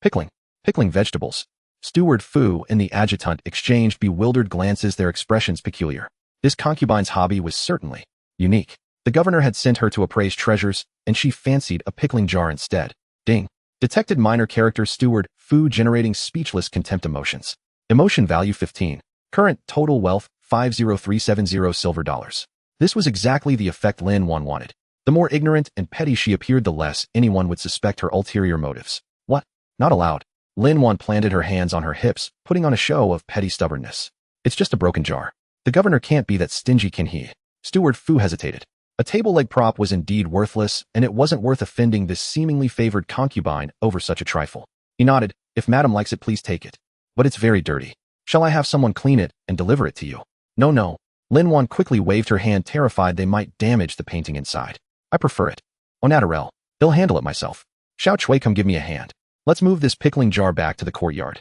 Pickling. Pickling vegetables. Steward Fu and the adjutant exchanged bewildered glances, their expressions peculiar. This concubine's hobby was certainly unique. The governor had sent her to appraise treasures, and she fancied a pickling jar instead. Ding. Detected minor character Steward Fu generating speechless contempt emotions. Emotion value 15. Current total wealth 50370 silver dollars. This was exactly the effect Lin Wan wanted. The more ignorant and petty she appeared, the less anyone would suspect her ulterior motives. What? Not allowed. Lin Wan planted her hands on her hips, putting on a show of petty stubbornness. It's just a broken jar. The governor can't be that stingy, can he? Steward Fu hesitated. A table leg prop was indeed worthless, and it wasn't worth offending this seemingly favored concubine over such a trifle. He nodded. If madam likes it, please take it. But it's very dirty. Shall I have someone clean it and deliver it to you? No, no. Lin Wan quickly waved her hand, terrified they might damage the painting inside. I prefer it. Oh, naturel. They'll handle it myself. Xiao Chui, come give me a hand. Let's move this pickling jar back to the courtyard.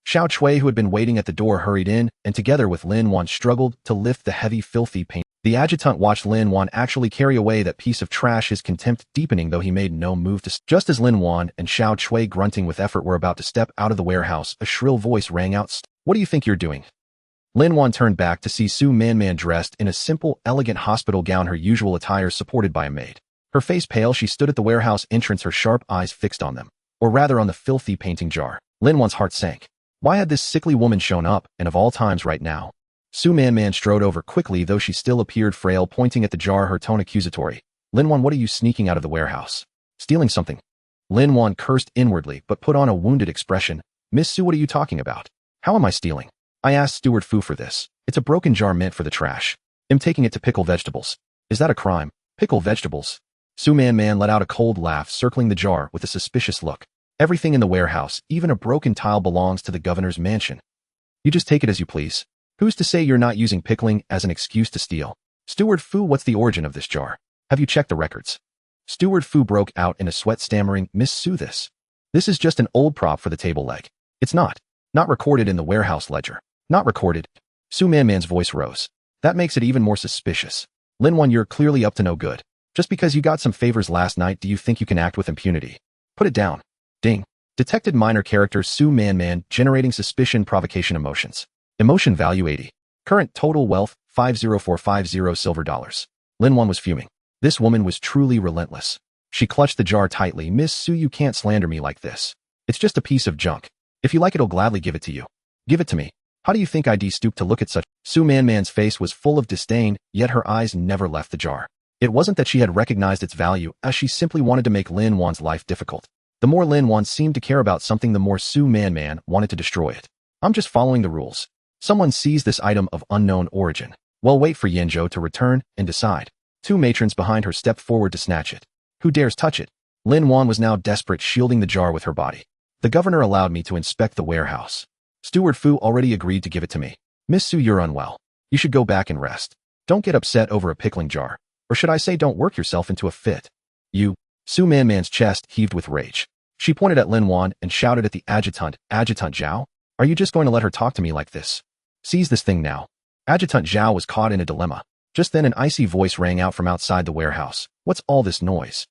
Xiao Chui, who had been waiting at the door, hurried in, and together with Lin Wan struggled to lift the heavy, filthy paint. The adjutant watched Lin Wan actually carry away that piece of trash, his contempt deepening, though he made no move to. Just as Lin Wan and Xiao Chui, grunting with effort, were about to step out of the warehouse, a shrill voice rang out. What do you think you're doing? Lin Wan turned back to see Su Man dressed in a simple, elegant hospital gown, her usual attire supported by a maid. Her face pale, she stood at the warehouse entrance, her sharp eyes fixed on them, or rather on the filthy painting jar. Lin Wan's heart sank. Why had this sickly woman shown up, and of all times right now? Su Man strode over quickly, though she still appeared frail, pointing at the jar, her tone accusatory. Lin Wan, what are you sneaking out of the warehouse? Stealing something? Lin Wan cursed inwardly, but put on a wounded expression. Miss Su, what are you talking about? How am I stealing? I asked Steward Fu for this. It's a broken jar meant for the trash. I'm taking it to pickle vegetables. Is that a crime? Pickle vegetables? Su Man let out a cold laugh, circling the jar with a suspicious look. Everything in the warehouse, even a broken tile, belongs to the governor's mansion. You just take it as you please. Who's to say you're not using pickling as an excuse to steal? Steward Fu, what's the origin of this jar? Have you checked the records? Steward Fu broke out in a sweat, stammering, Miss Su, this is just an old prop for the table leg. It's not recorded in the warehouse ledger. Not recorded. Su Man's voice rose. That makes it even more suspicious. Lin Wan, you're clearly up to no good. Just because you got some favors last night, do you think you can act with impunity? Put it down. Ding. Detected minor character Su Man generating suspicion, provocation emotions. Emotion value 80. Current total wealth 50450 silver dollars. Lin Wan was fuming. This woman was truly relentless. She clutched the jar tightly. Miss Su, you can't slander me like this. It's just a piece of junk. If you like it, I'll gladly give it to you. Give it to me. How do you think I'd stoop to look at such? Su Man's face was full of disdain, yet her eyes never left the jar. It wasn't that she had recognized its value, as she simply wanted to make Lin Wan's life difficult. The more Lin Wan seemed to care about something, the more Su Man wanted to destroy it. I'm just following the rules. Someone seized this item of unknown origin. Well, wait for Yanzhou to return and decide. Two matrons behind her stepped forward to snatch it. Who dares touch it? Lin Wan was now desperate, shielding the jar with her body. The governor allowed me to inspect the warehouse. Steward Fu already agreed to give it to me. Miss Su, you're unwell. You should go back and rest. Don't get upset over a pickling jar. Or should I say, don't work yourself into a fit. You. Su Man's chest heaved with rage. She pointed at Lin Wan and shouted at the adjutant, Adjutant Zhao? Are you just going to let her talk to me like this? Seize this thing now. Adjutant Zhao was caught in a dilemma. Just then an icy voice rang out from outside the warehouse. What's all this noise?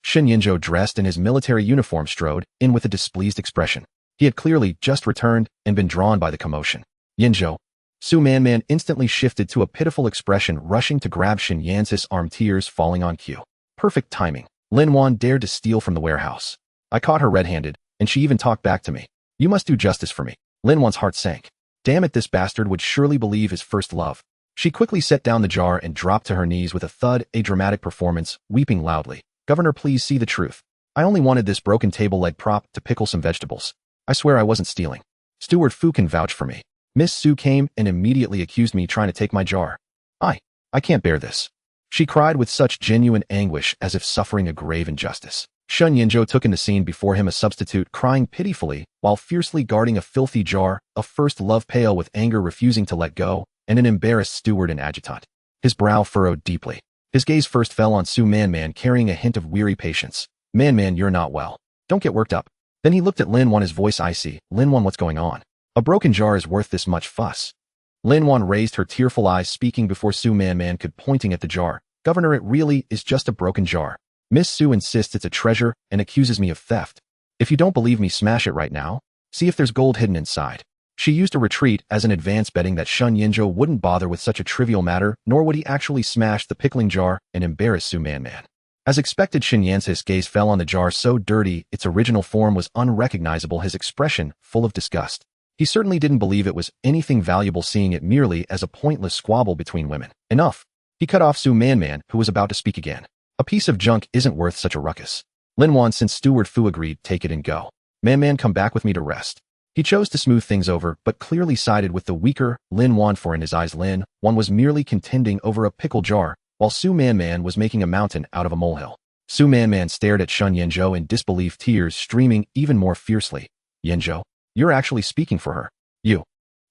Shen Yanzhou, dressed in his military uniform, strode in with a displeased expression. He had clearly just returned and been drawn by the commotion. Yanzhou. Su Man instantly shifted to a pitiful expression, rushing to grab Shen Yanzhou's arm, tears falling on cue. Perfect timing. Lin Wan dared to steal from the warehouse. I caught her red-handed, and she even talked back to me. You must do justice for me. Lin Wan's heart sank. Damn it, this bastard would surely believe his first love. She quickly set down the jar and dropped to her knees with a thud, a dramatic performance, weeping loudly. Governor, please see the truth. I only wanted this broken table leg prop to pickle some vegetables. I swear I wasn't stealing. Steward Fu can vouch for me. Miss Su came and immediately accused me trying to take my jar. I can't bear this. She cried with such genuine anguish as if suffering a grave injustice. Shen Yanzhou took in the scene before him, a substitute crying pitifully while fiercely guarding a filthy jar, a first love pale with anger refusing to let go, and an embarrassed steward and adjutant. His brow furrowed deeply. His gaze first fell on Su Man carrying a hint of weary patience. Man, you're not well. Don't get worked up. Then he looked at Lin Wan, his voice icy. Lin Wan, what's going on? A broken jar is worth this much fuss. Lin Wan raised her tearful eyes, speaking before Su Man could, pointing at the jar. Governor, it really is just a broken jar. Miss Su insists it's a treasure and accuses me of theft. If you don't believe me, smash it right now. See if there's gold hidden inside. She used a retreat as an advance, betting that Shun Yinzhou wouldn't bother with such a trivial matter, nor would he actually smash the pickling jar and embarrass Su Man. As expected, Shen Yan's gaze fell on the jar so dirty its original form was unrecognizable, his expression full of disgust. He certainly didn't believe it was anything valuable, seeing it merely as a pointless squabble between women. Enough. He cut off Su Man, who was about to speak again. A piece of junk isn't worth such a ruckus. Lin Wan, since Steward Fu agreed, take it and go. Man, come back with me to rest. He chose to smooth things over, but clearly sided with the weaker Lin Wan, for in his eyes Lin Wan was merely contending over a pickle jar, while Su Man was making a mountain out of a molehill. Su Man stared at Shun Yinzhou in disbelief, tears streaming even more fiercely. Yinzhou, you're actually speaking for her. You.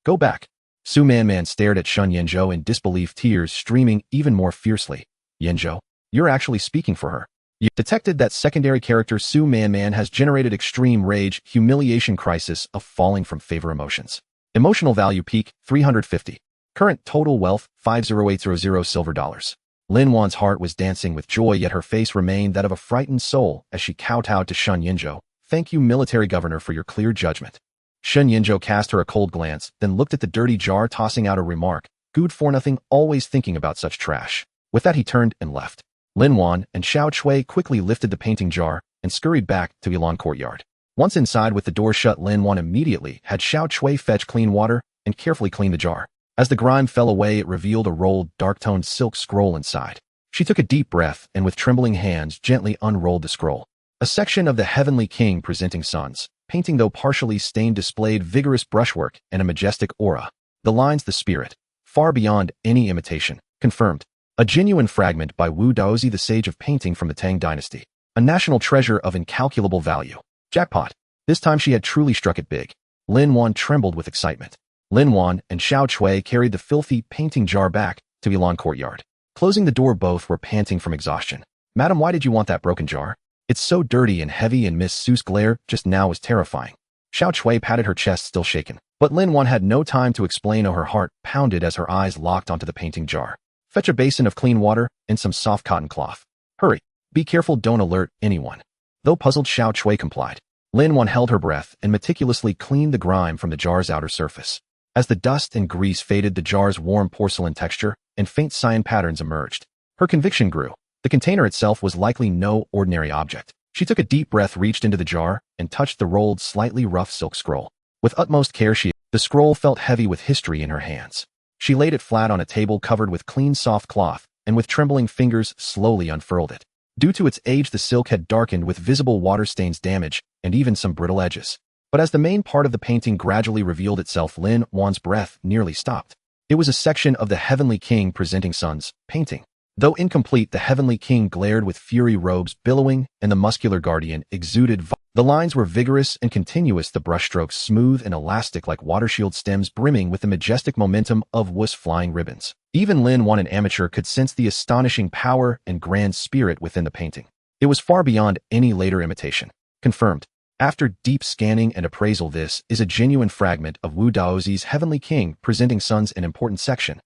Go back. Su Man stared at Shun Yinzhou in disbelief, tears streaming even more fiercely. Yinzhou, you're actually speaking for her. You detected that secondary character Su Man has generated extreme rage, humiliation, crisis of falling from favor emotions. Emotional value peak, 350. Current total wealth, 50800 silver dollars. Lin Wan's heart was dancing with joy, yet her face remained that of a frightened soul as she kowtowed to Shun Yinzhou. Thank you, military governor, for your clear judgment. Shun Yinzhou cast her a cold glance, then looked at the dirty jar, tossing out a remark. Good for nothing, always thinking about such trash. With that, he turned and left. Lin Wan and Xiao Chui quickly lifted the painting jar and scurried back to Yilan courtyard. Once inside with the door shut, Lin Wan immediately had Xiao Chui fetch clean water and carefully clean the jar. As the grime fell away, it revealed a rolled, dark-toned silk scroll inside. She took a deep breath and with trembling hands gently unrolled the scroll. A section of the Heavenly King presenting suns, painting though partially stained, displayed vigorous brushwork and a majestic aura. The lines, the spirit, far beyond any imitation, confirmed. A genuine fragment by Wu Daozi, the sage of painting from the Tang dynasty. A national treasure of incalculable value. Jackpot. This time she had truly struck it big. Lin Wan trembled with excitement. Lin Wan and Xiao Chui carried the filthy painting jar back to Yilan courtyard. Closing the door, both were panting from exhaustion. Madam, why did you want that broken jar? It's so dirty and heavy, and Miss Su's glare just now was terrifying. Xiao Chui patted her chest, still shaken. But Lin Wan had no time to explain. Her heart pounded as her eyes locked onto the painting jar. Fetch a basin of clean water and some soft cotton cloth. Hurry. Be careful, don't alert anyone. Though puzzled, Xiao Chui complied. Lin Wan held her breath and meticulously cleaned the grime from the jar's outer surface. As the dust and grease faded, the jar's warm porcelain texture and faint cyan patterns emerged. Her conviction grew. The container itself was likely no ordinary object. She took a deep breath, reached into the jar, and touched the rolled, slightly rough silk scroll. With utmost care, the scroll felt heavy with history in her hands. She laid it flat on a table covered with clean, soft cloth, and with trembling fingers slowly unfurled it. Due to its age, the silk had darkened with visible water stains, damage, and even some brittle edges. But as the main part of the painting gradually revealed itself, Lin Wan's breath nearly stopped. It was a section of the Heavenly King presenting suns, painting. Though incomplete, the Heavenly King glared with fury, robes billowing, and the muscular guardian exuded. The lines were vigorous and continuous, the brushstrokes smooth and elastic like water shield stems, brimming with the majestic momentum of Wu's flying ribbons. Even Lin Wan, an amateur, could sense the astonishing power and grand spirit within the painting. It was far beyond any later imitation. Confirmed. After deep scanning and appraisal, this is a genuine fragment of Wu Daozi's Heavenly King presenting suns, an important section.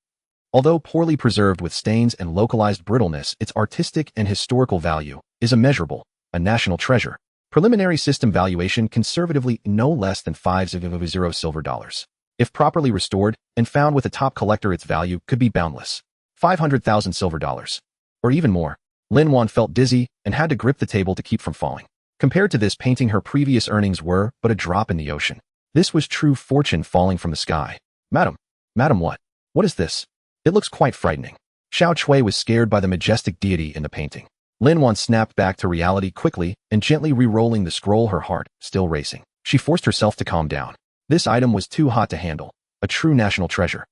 Although poorly preserved with stains and localized brittleness, its artistic and historical value is immeasurable, a national treasure. Preliminary system valuation conservatively no less than 500 silver dollars. If properly restored and found with a top collector, its value could be boundless. 500,000 silver dollars. Or even more. Lin Wan felt dizzy and had to grip the table to keep from falling. Compared to this painting, her previous earnings were but a drop in the ocean. This was true fortune falling from the sky. Madam, what? What is this? It looks quite frightening. Xiao Chui was scared by the majestic deity in the painting. Lin Wan snapped back to reality quickly and gently re-rolling the scroll, her heart still racing. She forced herself to calm down. This item was too hot to handle. A true national treasure.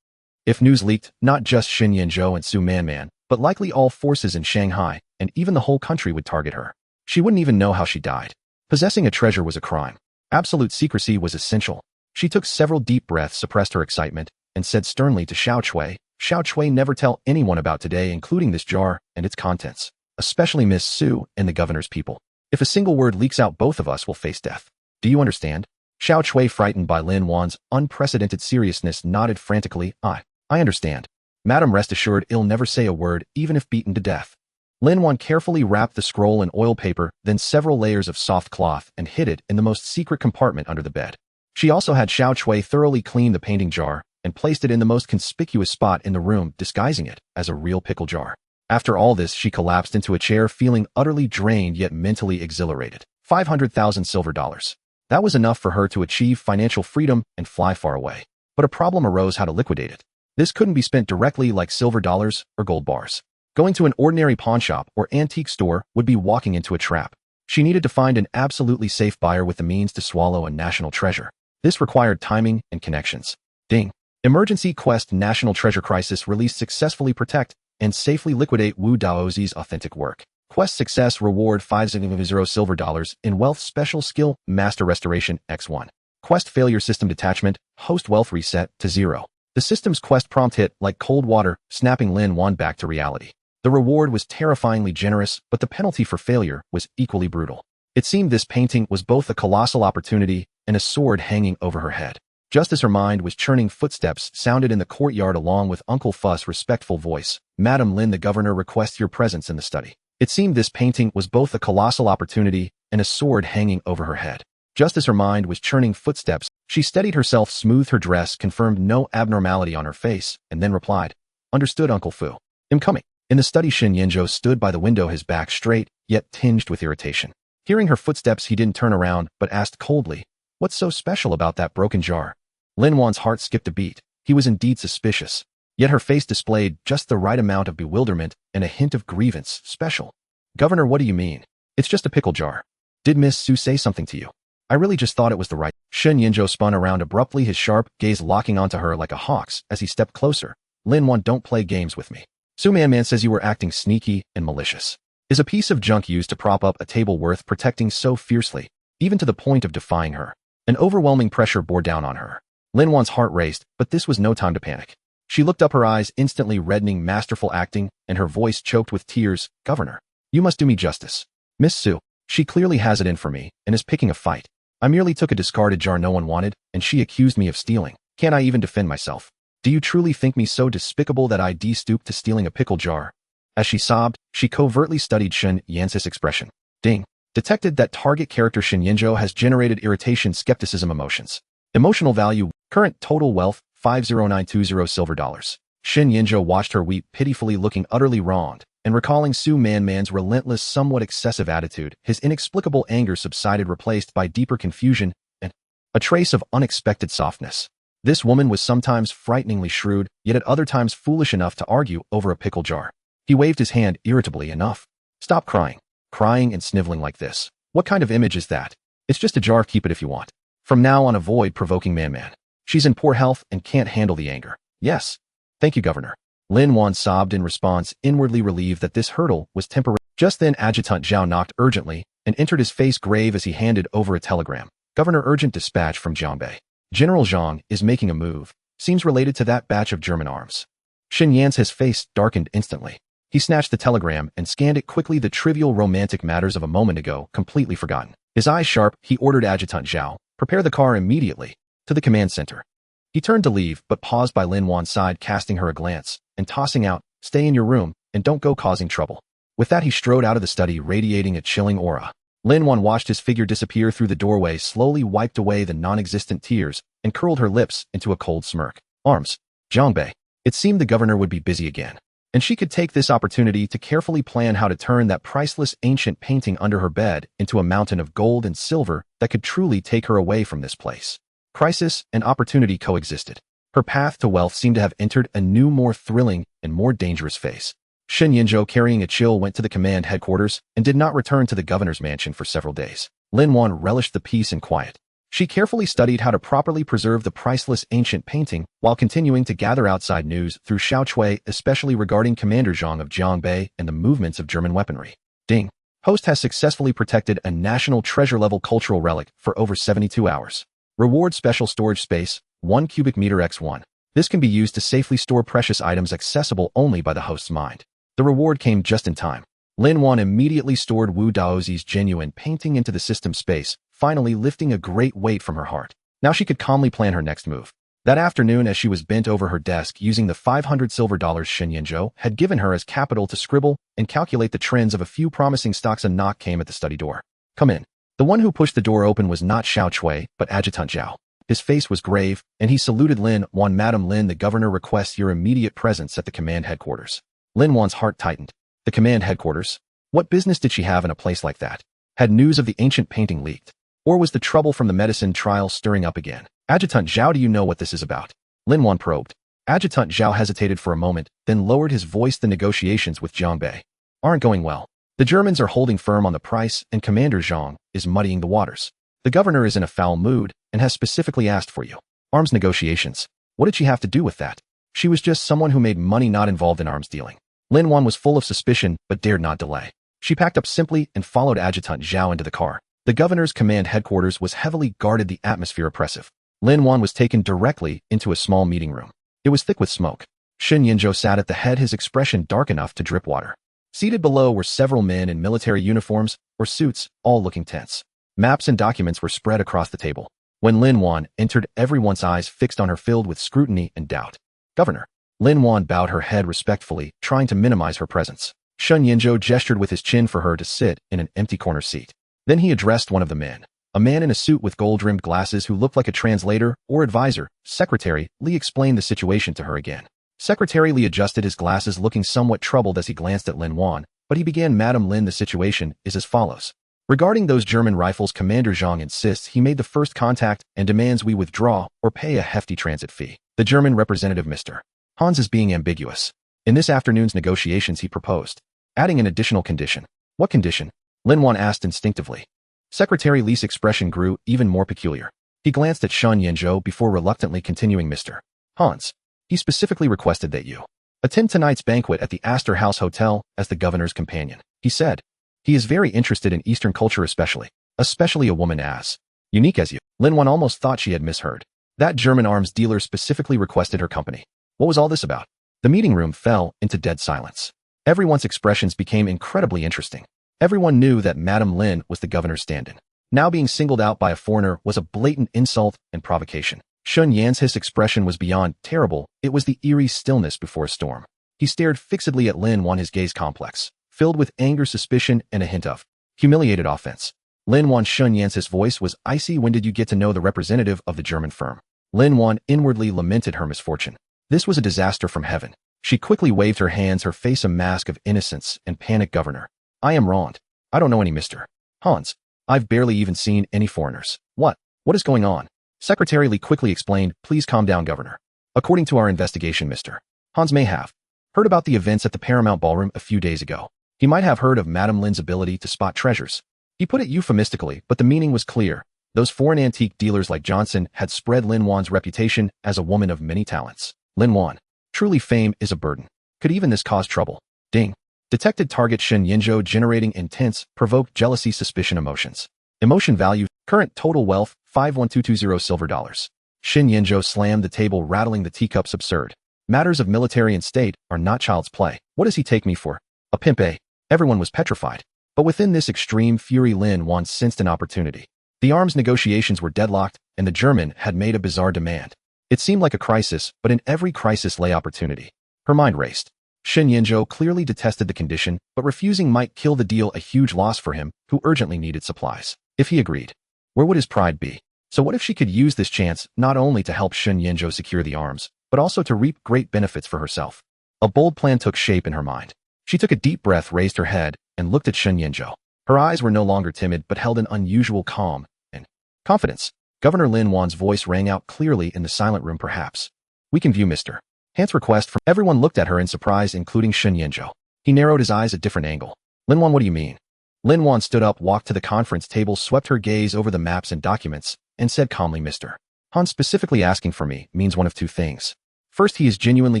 If news leaked, not just Shen Yinzhou and Su Man, but likely all forces in Shanghai, and even the whole country would target her. She wouldn't even know how she died. Possessing a treasure was a crime. Absolute secrecy was essential. She took several deep breaths, suppressed her excitement, and said sternly to Xiao Chui, Xiao Chui, never tell anyone about today, including this jar and its contents. Especially Miss Su and the governor's people. If a single word leaks out, both of us will face death. Do you understand? Xiao Chui, frightened by Lin Wan's unprecedented seriousness, nodded frantically. I understand. Madam, rest assured I'll never say a word, even if beaten to death. Lin Wan carefully wrapped the scroll in oil paper, then several layers of soft cloth, and hid it in the most secret compartment under the bed. She also had Xiao Chui thoroughly clean the painting jar and placed it in the most conspicuous spot in the room, disguising it as a real pickle jar. After all this, she collapsed into a chair, feeling utterly drained yet mentally exhilarated. 500,000 silver dollars. That was enough for her to achieve financial freedom and fly far away. But a problem arose: how to liquidate it. This couldn't be spent directly like silver dollars or gold bars. Going to an ordinary pawnshop or antique store would be walking into a trap. She needed to find an absolutely safe buyer with the means to swallow a national treasure. This required timing and connections. Ding. Emergency quest: National Treasure Crisis released successfully. Protect and safely liquidate Wu Daozi's authentic work. Quest success. Reward 500 silver dollars in wealth. Special skill: Master Restoration X1. Quest failure: System detachment. Host wealth reset to 0. The system's quest prompt hit like cold water, snapping Lin Wan back to reality. The reward was terrifyingly generous, but the penalty for failure was equally brutal. It seemed this painting was both a colossal opportunity and a sword hanging over her head. Just as her mind was churning, footsteps sounded in the courtyard along with Uncle Fuss' respectful voice. Madam Lin, the governor requests your presence in the study. It seemed this painting was both a colossal opportunity and a sword hanging over her head. Just as her mind was churning, footsteps, she steadied herself, smoothed her dress, confirmed no abnormality on her face, and then replied, "Understood, Uncle Fu. I'm coming." In the study, Shen Yinzhou stood by the window, his back straight, yet tinged with irritation. Hearing her footsteps, he didn't turn around, but asked coldly, "What's so special about that broken jar?" Lin Wan's heart skipped a beat. He was indeed suspicious. Yet her face displayed just the right amount of bewilderment and a hint of grievance. "Special? Governor, what do you mean? It's just a pickle jar. Did Miss Su say something to you? I really just thought it was the right." Shen Yinzhou spun around abruptly, his sharp gaze locking onto her like a hawk's as he stepped closer. "Lin Wan, don't play games with me. Su Man says you were acting sneaky and malicious. Is a piece of junk used to prop up a table worth protecting so fiercely, even to the point of defying her?" An overwhelming pressure bore down on her. Lin Wan's heart raced, but this was no time to panic. She looked up, her eyes instantly reddening. Masterful acting, and her voice choked with tears. "Governor, you must do me justice. Miss Su, she clearly has it in for me and is picking a fight. I merely took a discarded jar no one wanted, and she accused me of stealing. Can't I even defend myself? Do you truly think me so despicable that I'd stoop to stealing a pickle jar?" As she sobbed, she covertly studied Shen Yanz's expression. Ding. Detected that target character Shen Yinzhou has generated irritation, skepticism, emotions. Emotional value: current total wealth 50920 silver dollars. Shen Yinzhou watched her weep pitifully, looking utterly wronged, and recalling Su Man's relentless, somewhat excessive attitude, his inexplicable anger subsided, replaced by deeper confusion and a trace of unexpected softness. This woman was sometimes frighteningly shrewd, yet at other times foolish enough to argue over a pickle jar. He waved his hand irritably. "Enough. Stop crying. Crying and sniveling like this. What kind of image is that? It's just a jar, keep it if you want. From now on, avoid provoking Man. She's in poor health and can't handle the anger." "Yes. Thank you, Governor." Lin Wan sobbed in response, inwardly relieved that this hurdle was temporary. Just then, Adjutant Zhao knocked urgently and entered, his face grave as he handed over a telegram. "Governor, urgent dispatch from Jiangbei. General Zhang is making a move. Seems related to that batch of German arms." Shen Yan's face darkened instantly. He snatched the telegram and scanned it quickly, the trivial romantic matters of a moment ago completely forgotten. His eyes sharp, he ordered Adjutant Zhao, "Prepare the car immediately. To the command center." He turned to leave, but paused by Lin Wan's side, casting her a glance and tossing out, "Stay in your room and don't go causing trouble." With that, he strode out of the study, radiating a chilling aura. Lin Wan watched his figure disappear through the doorway, slowly wiped away the non-existent tears, and curled her lips into a cold smirk. Arms. Jiangbei. It seemed the governor would be busy again, and she could take this opportunity to carefully plan how to turn that priceless ancient painting under her bed into a mountain of gold and silver that could truly take her away from this place. Crisis and opportunity coexisted. Her path to wealth seemed to have entered a new, more thrilling and more dangerous phase. Shen Yinzhou, carrying a chill, went to the command headquarters and did not return to the governor's mansion for several days. Lin Wan relished the peace and quiet. She carefully studied how to properly preserve the priceless ancient painting while continuing to gather outside news through Xiao Chui, especially regarding Commander Zhang of Jiangbei and the movements of German weaponry. Ding. Host has successfully protected a national treasure-level cultural relic for over 72 hours. Reward: special storage space, 1 cubic meter x1. This can be used to safely store precious items accessible only by the host's mind. The reward came just in time. Lin Wan immediately stored Wu Daozi's genuine painting into the system space, finally lifting a great weight from her heart. Now she could calmly plan her next move. That afternoon, as she was bent over her desk using the 500 silver dollars Shen Yinzhou had given her as capital to scribble and calculate the trends of a few promising stocks, a knock came at the study door. "Come in." The one who pushed the door open was not Xiao Chui, but Adjutant Zhao. His face was grave, and he saluted Lin Wan. "Madam Lin, the governor requests your immediate presence at the command headquarters." Lin Wan's heart tightened. The command headquarters? What business did she have in a place like that? Had news of the ancient painting leaked? Or was the trouble from the medicine trial stirring up again? "Adjutant Zhao, do you know what this is about?" Lin Wan probed. Adjutant Zhao hesitated for a moment, then lowered his voice. "The negotiations with Jiangbei aren't going well. The Germans are holding firm on the price, and Commander Zhang is muddying the waters. The governor is in a foul mood and has specifically asked for you." Arms negotiations? What did she have to do with that? She was just someone who made money, not involved in arms dealing. Lin Wan was full of suspicion, but dared not delay. She packed up simply and followed Adjutant Zhao into the car. The governor's command headquarters was heavily guarded, the atmosphere oppressive. Lin Wan was taken directly into a small meeting room. It was thick with smoke. Shen Yinzhou sat at the head, his expression dark enough to drip water. Seated below were several men in military uniforms or suits, all looking tense. Maps and documents were spread across the table. When Lin Wan entered, everyone's eyes fixed on her, filled with scrutiny and doubt. "Governor." Lin Wan bowed her head respectfully, trying to minimize her presence. Shen Yinzhou gestured with his chin for her to sit in an empty corner seat. Then he addressed one of the men. A man in a suit with gold-rimmed glasses who looked like a translator or advisor. "Secretary Li," explained the situation to her again. Secretary Li adjusted his glasses, looking somewhat troubled as he glanced at Lin Wan, but he began. "Madam Lin, the situation is as follows. Regarding those German rifles, Commander Zhang insists he made the first contact and demands we withdraw or pay a hefty transit fee. The German representative, Mr. Hans, is being ambiguous. In this afternoon's negotiations, he proposed adding an additional condition." "What condition?" Lin Wan asked instinctively. Secretary Li's expression grew even more peculiar. He glanced at Shen Yinzhou before reluctantly continuing. "Mr. Hans, he specifically requested that you attend tonight's banquet at the Astor House Hotel as the governor's companion," he said. "He is very interested in Eastern culture, especially a woman as unique as you." Lin Wan almost thought she had misheard. That German arms dealer specifically requested her company. What was all this about? The meeting room fell into dead silence. Everyone's expressions became incredibly interesting. Everyone knew that Madam Lin was the governor's stand-in. Now being singled out by a foreigner was a blatant insult and provocation. Shun Yan's expression was beyond terrible. It was the eerie stillness before a storm. He stared fixedly at Lin Wan, his gaze complex, filled with anger, suspicion, and a hint of humiliated offense. Lin Wan, Shun Yan's voice was icy. "When did you get to know the representative of the German firm?" Lin Wan inwardly lamented her misfortune. This was a disaster from heaven. She quickly waved her hands, her face a mask of innocence and panic. "Governor, I am wronged. I don't know any Mr. Hans. I've barely even seen any foreigners." What is going on?" Secretary Li quickly explained. "Please calm down, Governor. According to our investigation, Mr. Hans may have heard about the events at the Paramount Ballroom a few days ago. He might have heard of Madame Lin's ability to spot treasures." He put it euphemistically, but the meaning was clear. Those foreign antique dealers like Johnson had spread Lin Wan's reputation as a woman of many talents. Lin Wan. Truly, fame is a burden. Could even this cause trouble? Ding. Detected target. Shen Yinzhou generating intense, provoked jealousy, suspicion, emotions. Emotion value, current total wealth, 51220 silver dollars. Shen Yinzhou slammed the table, rattling the teacups. Absurd. Matters of military and state are not child's play. What does he take me for? A pimp, eh? Everyone was petrified. But within this extreme fury, Lin Wan sensed an opportunity. The arms negotiations were deadlocked, and the German had made a bizarre demand. It seemed like a crisis, but in every crisis lay opportunity. Her mind raced. Shen Yinzhou clearly detested the condition, but refusing might kill the deal, a huge loss for him, who urgently needed supplies. If he agreed, where would his pride be? So what if she could use this chance not only to help Shen Yinzhou secure the arms, but also to reap great benefits for herself? A bold plan took shape in her mind. She took a deep breath, raised her head, and looked at Shen Yinzhou. Her eyes were no longer timid, but held an unusual calm and confidence. Governor Lin Wan's voice rang out clearly in the silent room. "Perhaps we can view Mr. Hans' request from..." Everyone looked at her in surprise, including Shen Yinzhou. He narrowed his eyes a different angle. "Lin Wan, what do you mean?" Lin Wan stood up, walked to the conference table, swept her gaze over the maps and documents, and said calmly, "Mr. Hans specifically asking for me means one of two things. First, he is genuinely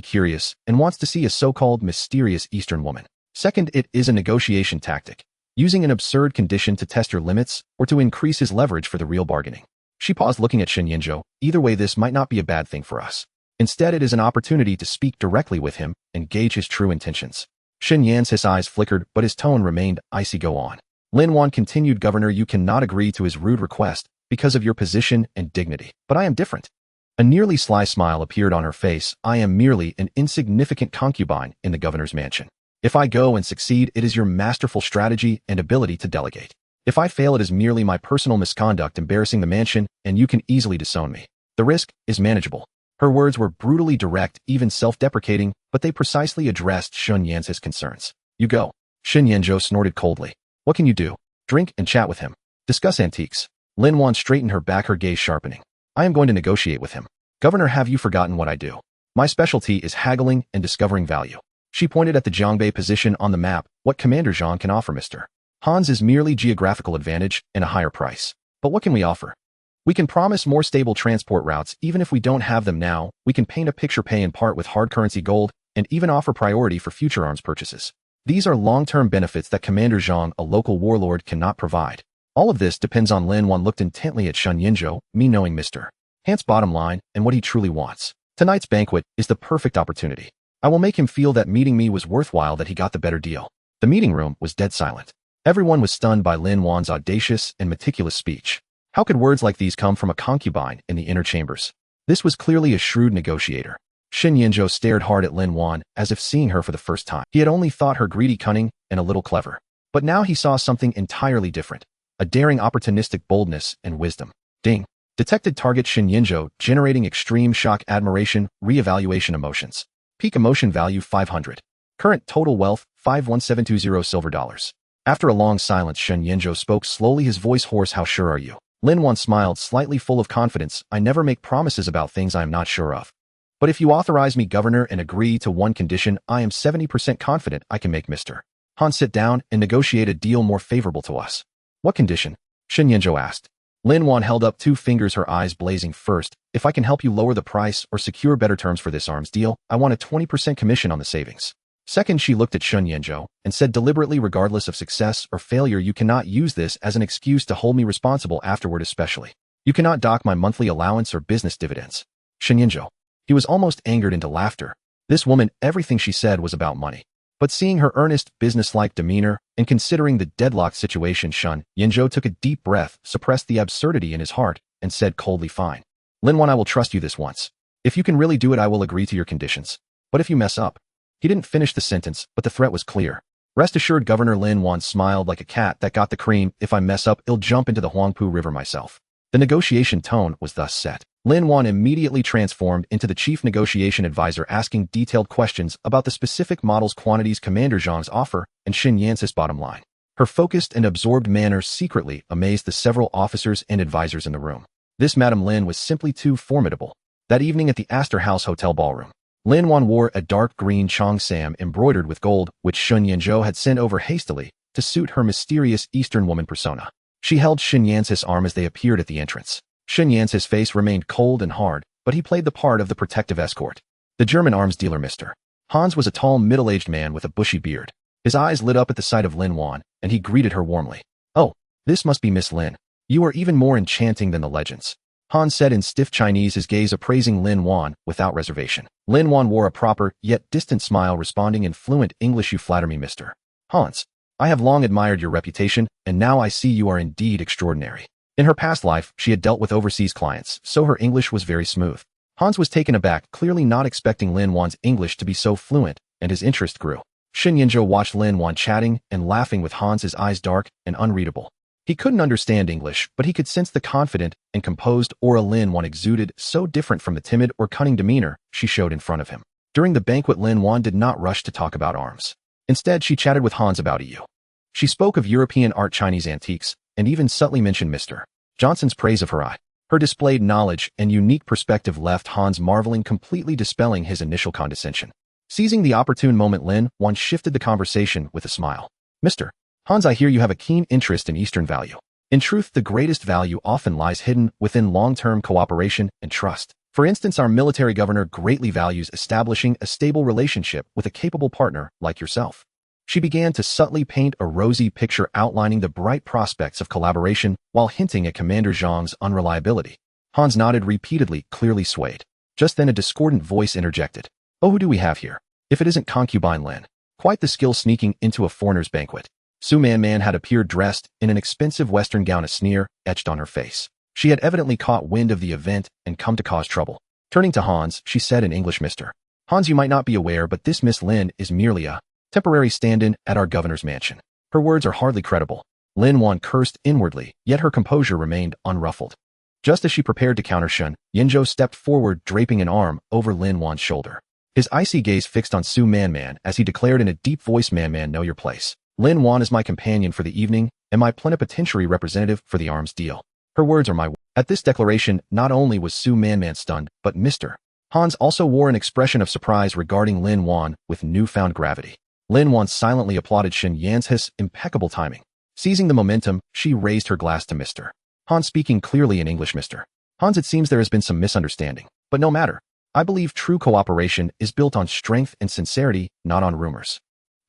curious and wants to see a so-called mysterious Eastern woman. Second, it is a negotiation tactic, using an absurd condition to test your limits or to increase his leverage for the real bargaining." She paused, looking at Shen Yinzhou. "Either way, this might not be a bad thing for us. Instead, it is an opportunity to speak directly with him and gauge his true intentions." Shen Yan's eyes flickered, but his tone remained icy. "Go on." Lin Wan continued. "Governor, you cannot agree to his rude request because of your position and dignity. But I am different. A nearly sly smile appeared on her face. I am merely an insignificant concubine in the governor's mansion. If I go and succeed, it is your masterful strategy and ability to delegate. If I fail, it is merely my personal misconduct embarrassing the mansion, and you can easily disown me. The risk is manageable. Her words were brutally direct, even self-deprecating, but they precisely addressed Sun Yan's concerns. You go. Sun Yanzhou snorted coldly. What can you do? Drink and chat with him. Discuss antiques. Lin Wan straightened her back, her gaze sharpening. I am going to negotiate with him. Governor, have you forgotten what I do? My specialty is haggling and discovering value. She pointed at the Jiangbei position on the map. What Commander Zhang can offer Mr. Hans is merely geographical advantage and a higher price. But what can we offer? We can promise more stable transport routes. Even if we don't have them now, we can paint a picture, pay in part with hard currency gold, and even offer priority for future arms purchases. These are long-term benefits that Commander Zhang, a local warlord, cannot provide. All of this depends on Lin Wan looked intently at Sun Yanzhou, me knowing Mr. Hans' bottom line and what he truly wants. Tonight's banquet is the perfect opportunity. I will make him feel that meeting me was worthwhile, that he got the better deal. The meeting room was dead silent. Everyone was stunned by Lin Wan's audacious and meticulous speech. How could words like these come from a concubine in the inner chambers? This was clearly a shrewd negotiator. Sun Yanzhou stared hard at Lin Wan, as if seeing her for the first time. He had only thought her greedy, cunning, and a little clever. But now he saw something entirely different. A daring, opportunistic boldness and wisdom. Ding. Detected target. Sun Yanzhou, generating extreme shock, admiration, re-evaluation emotions. Peak emotion value 500. Current total wealth 51720 silver dollars. After a long silence, Sun Yanzhou spoke slowly, his voice hoarse. How sure are you? Lin Wan smiled, slightly full of confidence. I never make promises about things I am not sure of. But if you authorize me, Governor, and agree to one condition, I am 70% confident I can make Mr. Hans sit down and negotiate a deal more favorable to us. What condition? Sun Yanzhou asked. Lin Wan held up 2 fingers, her eyes blazing. First, if I can help you lower the price or secure better terms for this arms deal, I want a 20% commission on the savings. Second, she looked at Sun Yanzhou and said deliberately, regardless of success or failure, you cannot use this as an excuse to hold me responsible afterward, especially. You cannot dock my monthly allowance or business dividends. Sun Yanzhou. He was almost angered into laughter. This woman, everything she said was about money. But seeing her earnest, businesslike demeanor, and considering the deadlocked situation, Sun Yanzhou took a deep breath, suppressed the absurdity in his heart, and said coldly, fine. Lin Wan, I will trust you this once. If you can really do it, I will agree to your conditions. But if you mess up. He didn't finish the sentence, but the threat was clear. Rest assured, Governor. Lin Wan smiled like a cat that got the cream. If I mess up, I'll jump into the Huangpu River myself. The negotiation tone was thus set. Lin Wan immediately transformed into the chief negotiation advisor, asking detailed questions about the specific models, quantities, Commander Zhang's offer, and Sun Yan's bottom line. Her focused and absorbed manner secretly amazed the several officers and advisors in the room. This Madame Lin was simply too formidable. That evening at the Astor House Hotel ballroom, Lin Wan wore a dark green cheongsam embroidered with gold, which Sun Yanzhou had sent over hastily to suit her mysterious Eastern woman persona. She held Sun Yan's arm as they appeared at the entrance. Sun Yan's face remained cold and hard, but he played the part of the protective escort. The German arms dealer Mr. Hans was a tall, middle-aged man with a bushy beard. His eyes lit up at the sight of Lin Wan, and he greeted her warmly. Oh, this must be Miss Lin. You are even more enchanting than the legends. Hans said in stiff Chinese, his gaze appraising Lin Wan without reservation. Lin Wan wore a proper, yet distant smile, responding in fluent English, you flatter me, Mr. Hans. I have long admired your reputation, and now I see you are indeed extraordinary. In her past life, she had dealt with overseas clients, so her English was very smooth. Hans was taken aback, clearly not expecting Lin Wan's English to be so fluent, and his interest grew. Sun Yanzhou watched Lin Wan chatting and laughing with Hans, his eyes dark and unreadable. He couldn't understand English, but he could sense the confident and composed aura Lin Wan exuded, so different from the timid or cunning demeanor she showed in front of him. During the banquet, Lin Wan did not rush to talk about arms. Instead, she chatted with Hans about EU. She spoke of European art, Chinese antiques, and even subtly mentioned Mr. Johnson's praise of her eye. Her displayed knowledge and unique perspective left Hans marveling, completely dispelling his initial condescension. Seizing the opportune moment, Lin Wan shifted the conversation with a smile. Mr. Hans, I hear you have a keen interest in Eastern value. In truth, the greatest value often lies hidden within long-term cooperation and trust. For instance, our military governor greatly values establishing a stable relationship with a capable partner like yourself. She began to subtly paint a rosy picture, outlining the bright prospects of collaboration while hinting at Commander Zhang's unreliability. Hans nodded repeatedly, clearly swayed. Just then a discordant voice interjected. Oh, who do we have here? If it isn't concubine Lin. Quite the skill sneaking into a foreigner's banquet. Su Man had appeared dressed in an expensive Western gown, a sneer etched on her face. She had evidently caught wind of the event and come to cause trouble. Turning to Hans, she said in English, Mr. Hans, you might not be aware, but this Miss Lin is merely a temporary stand-in at our governor's mansion. Her words are hardly credible. Lin Wan cursed inwardly, yet her composure remained unruffled. Just as she prepared to counter Shun, Yinzhou stepped forward, draping an arm over Lin Wan's shoulder. His icy gaze fixed on Su Man as he declared in a deep voice, Man, know your place. Lin Wan is my companion for the evening and my plenipotentiary representative for the arms deal. Her words are my words. At this declaration, not only was Su Man stunned, but Mr. Hans also wore an expression of surprise regarding Lin Wan with newfound gravity. Lin Wan silently applauded Shen Yan's impeccable timing. Seizing the momentum, she raised her glass to Mr. Hans, speaking clearly in English, Mr. Hans, it seems there has been some misunderstanding, but no matter. I believe true cooperation is built on strength and sincerity, not on rumors.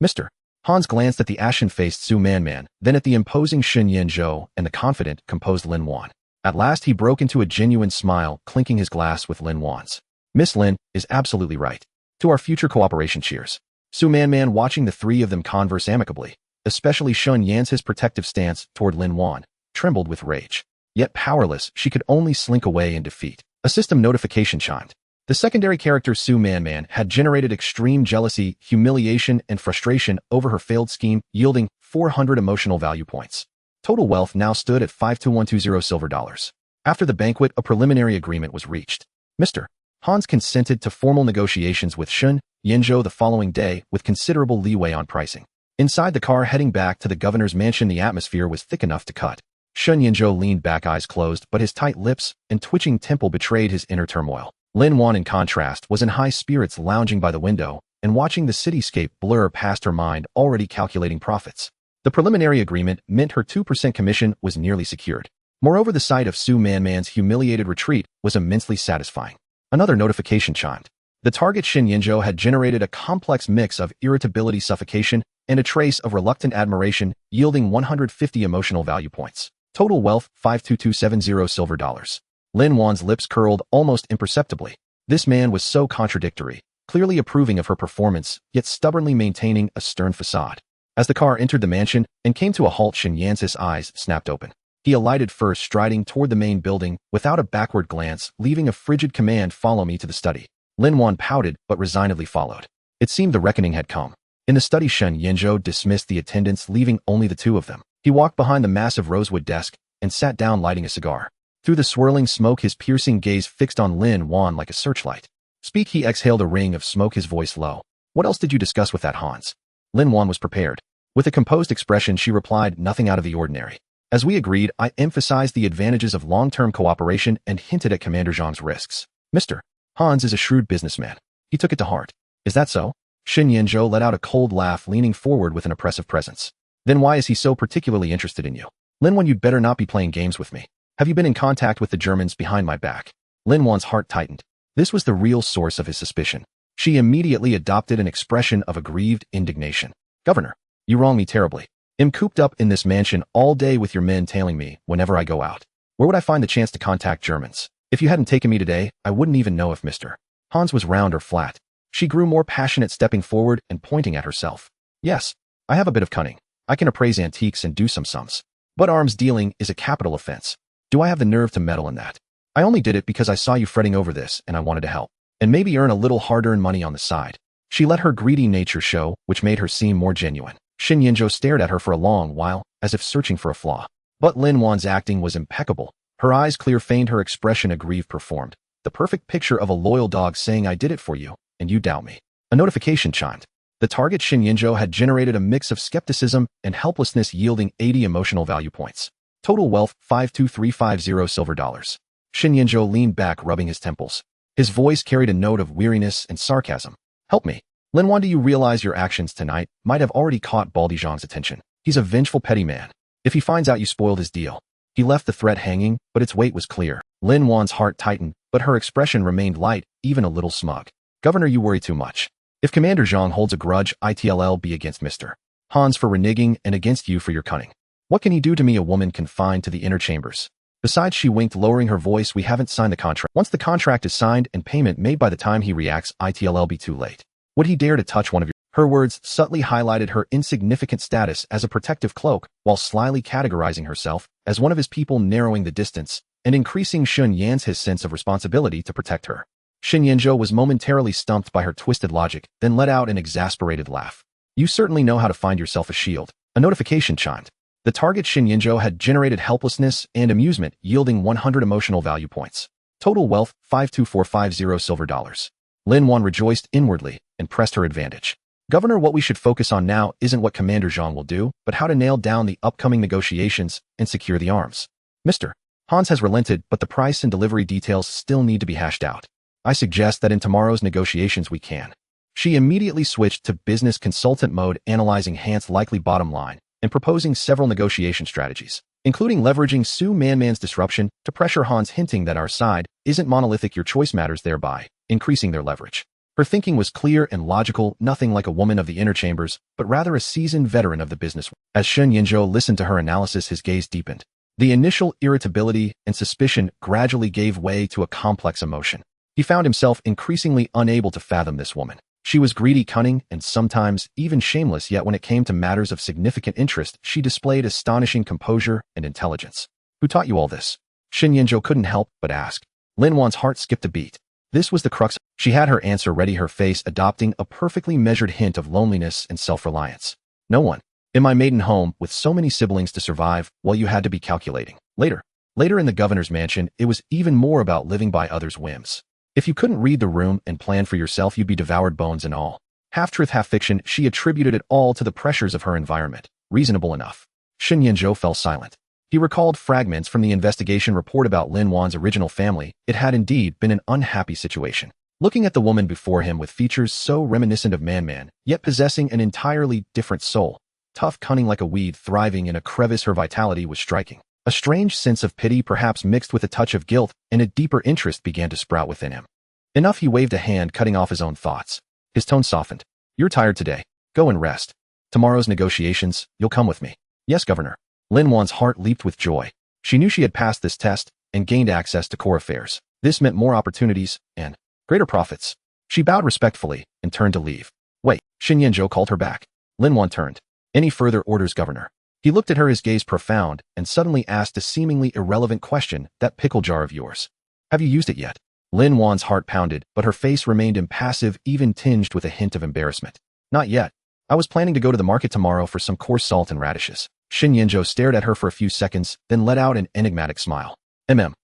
Mr. Hans glanced at the ashen-faced Su Man, then at the imposing Shen Yinzhou and the confident, composed Lin Wan. At last he broke into a genuine smile, clinking his glass with Lin Wan's. Miss Lin is absolutely right. To our future cooperation, cheers. Su Man, watching the three of them converse amicably, especially Shun Yan's protective stance toward Lin Wan, trembled with rage. Yet powerless, she could only slink away in defeat. A system notification chimed. The secondary character Su Man had generated extreme jealousy, humiliation, and frustration over her failed scheme, yielding 400 emotional value points. Total wealth now stood at 52120 silver dollars. After the banquet, a preliminary agreement was reached. Mr. Hans consented to formal negotiations with Shun Yinzhou the following day with considerable leeway on pricing. Inside the car heading back to the governor's mansion, the atmosphere was thick enough to cut. Shun Yinzhou leaned back, eyes closed, but his tight lips and twitching temple betrayed his inner turmoil. Lin Wan, in contrast, was in high spirits, lounging by the window and watching the cityscape blur past her mind, already calculating profits. The preliminary agreement meant her 2% commission was nearly secured. Moreover, the sight of Su Man's humiliated retreat was immensely satisfying. Another notification chimed. The target Shen Yinzhou had generated a complex mix of irritability, suffocation, and a trace of reluctant admiration, yielding 150 emotional value points. Total wealth, 52270 silver dollars. Lin Wan's lips curled almost imperceptibly. This man was so contradictory, clearly approving of her performance, yet stubbornly maintaining a stern facade. As the car entered the mansion and came to a halt, Shen Yan's eyes snapped open. He alighted first, striding toward the main building without a backward glance, leaving a frigid command, follow me to the study. Lin Wan pouted, but resignedly followed. It seemed the reckoning had come. In the study, Shen Yinzhou dismissed the attendants, leaving only the two of them. He walked behind the massive rosewood desk and sat down, lighting a cigar. Through the swirling smoke, his piercing gaze fixed on Lin Wan like a searchlight. Speak, he exhaled a ring of smoke, his voice low. What else did you discuss with that Hans? Lin Wan was prepared. With a composed expression, she replied, nothing out of the ordinary. As we agreed, I emphasized the advantages of long-term cooperation and hinted at Commander Zhang's risks. Mr. Hans is a shrewd businessman. He took it to heart. Is that so? Shen Yinzhou let out a cold laugh, leaning forward with an oppressive presence. Then why is he so particularly interested in you? Lin Wan, you'd better not be playing games with me. Have you been in contact with the Germans behind my back? Lin Wan's heart tightened. This was the real source of his suspicion. She immediately adopted an expression of aggrieved indignation. Governor, you wrong me terribly. I'm cooped up in this mansion all day with your men tailing me whenever I go out. Where would I find the chance to contact Germans? If you hadn't taken me today, I wouldn't even know if Mr. Hans was round or flat. She grew more passionate, stepping forward and pointing at herself. Yes, I have a bit of cunning. I can appraise antiques and do some sums. But arms dealing is a capital offense. Do I have the nerve to meddle in that? I only did it because I saw you fretting over this and I wanted to help. And maybe earn a little hard-earned money on the side. She let her greedy nature show, which made her seem more genuine. Shen Yinzhou stared at her for a long while, as if searching for a flaw. But Lin Wan's acting was impeccable. Her eyes clear, feigned her expression aggrieved, performed. The perfect picture of a loyal dog saying, I did it for you, and you doubt me. A notification chimed. The target Shen Yinzhou had generated a mix of skepticism and helplessness, yielding 80 emotional value points. Total wealth, 52350 silver dollars. Shen Yinzhou leaned back, rubbing his temples. His voice carried a note of weariness and sarcasm. Help me. Lin Wan, do you realize your actions tonight might have already caught Baldi Zhang's attention? He's a vengeful, petty man. If he finds out you spoiled his deal. He left the threat hanging, but its weight was clear. Lin Wan's heart tightened, but her expression remained light, even a little smug. Governor, you worry too much. If Commander Zhang holds a grudge, it'll be against Mr. Hans for reneging and against you for your cunning. What can he do to me, a woman confined to the inner chambers? Besides, she winked, lowering her voice, we haven't signed the contract. Once the contract is signed and payment made, by the time he reacts, it'll be too late. Would he dare to touch one of your... Her words subtly highlighted her insignificant status as a protective cloak, while slyly categorizing herself as one of his people, narrowing the distance and increasing Shun Yan's sense of responsibility to protect her. Xin Yinzhou was momentarily stumped by her twisted logic, then let out an exasperated laugh. You certainly know how to find yourself a shield. A notification chimed. The target Xin Yinzhou had generated helplessness and amusement, yielding 100 emotional value points. Total wealth, 52450 silver dollars. Lin Wan rejoiced inwardly and pressed her advantage. Governor, what we should focus on now isn't what Commander Zhang will do, but how to nail down the upcoming negotiations and secure the arms. Mr. Hans has relented, but the price and delivery details still need to be hashed out. I suggest that in tomorrow's negotiations we can. She immediately switched to business consultant mode, analyzing Han's likely bottom line and proposing several negotiation strategies, including leveraging Su Manman's disruption to pressure Hans, hinting that our side isn't monolithic, your choice matters, thereby increasing their leverage. Her thinking was clear and logical, nothing like a woman of the inner chambers, but rather a seasoned veteran of the business. As Xin Yinzhou listened to her analysis, his gaze deepened. The initial irritability and suspicion gradually gave way to a complex emotion. He found himself increasingly unable to fathom this woman. She was greedy, cunning, and sometimes even shameless, yet when it came to matters of significant interest, she displayed astonishing composure and intelligence. Who taught you all this? Xin Yinzhou couldn't help but ask. Lin Wan's heart skipped a beat. This was the crux. She had her answer ready, her face adopting a perfectly measured hint of loneliness and self-reliance. No one. In my maiden home, with so many siblings to survive, well, you had to be calculating. Later in the governor's mansion, it was even more about living by others' whims. If you couldn't read the room and plan for yourself, you'd be devoured, bones and all. Half-truth, half-fiction, she attributed it all to the pressures of her environment. Reasonable enough. Xin Yinzhou fell silent. He recalled fragments from the investigation report about Lin Wan's original family. It had indeed been an unhappy situation. Looking at the woman before him with features so reminiscent of Man, yet possessing an entirely different soul, tough, cunning like a weed thriving in a crevice, her vitality was striking. A strange sense of pity, perhaps mixed with a touch of guilt, and a deeper interest began to sprout within him. Enough, he waved a hand, cutting off his own thoughts. His tone softened. You're tired today. Go and rest. Tomorrow's negotiations, you'll come with me. Yes, Governor. Lin Wan's heart leaped with joy. She knew she had passed this test and gained access to core affairs. This meant more opportunities and greater profits. She bowed respectfully and turned to leave. Wait, Xin Yinzhou called her back. Lin Wan turned. Any further orders, Governor? He looked at her, his gaze profound, and suddenly asked a seemingly irrelevant question. That pickle jar of yours. Have you used it yet? Lin Wan's heart pounded, but her face remained impassive, even tinged with a hint of embarrassment. Not yet. I was planning to go to the market tomorrow for some coarse salt and radishes. Xin Yinzhou stared at her for a few seconds, then let out an enigmatic smile.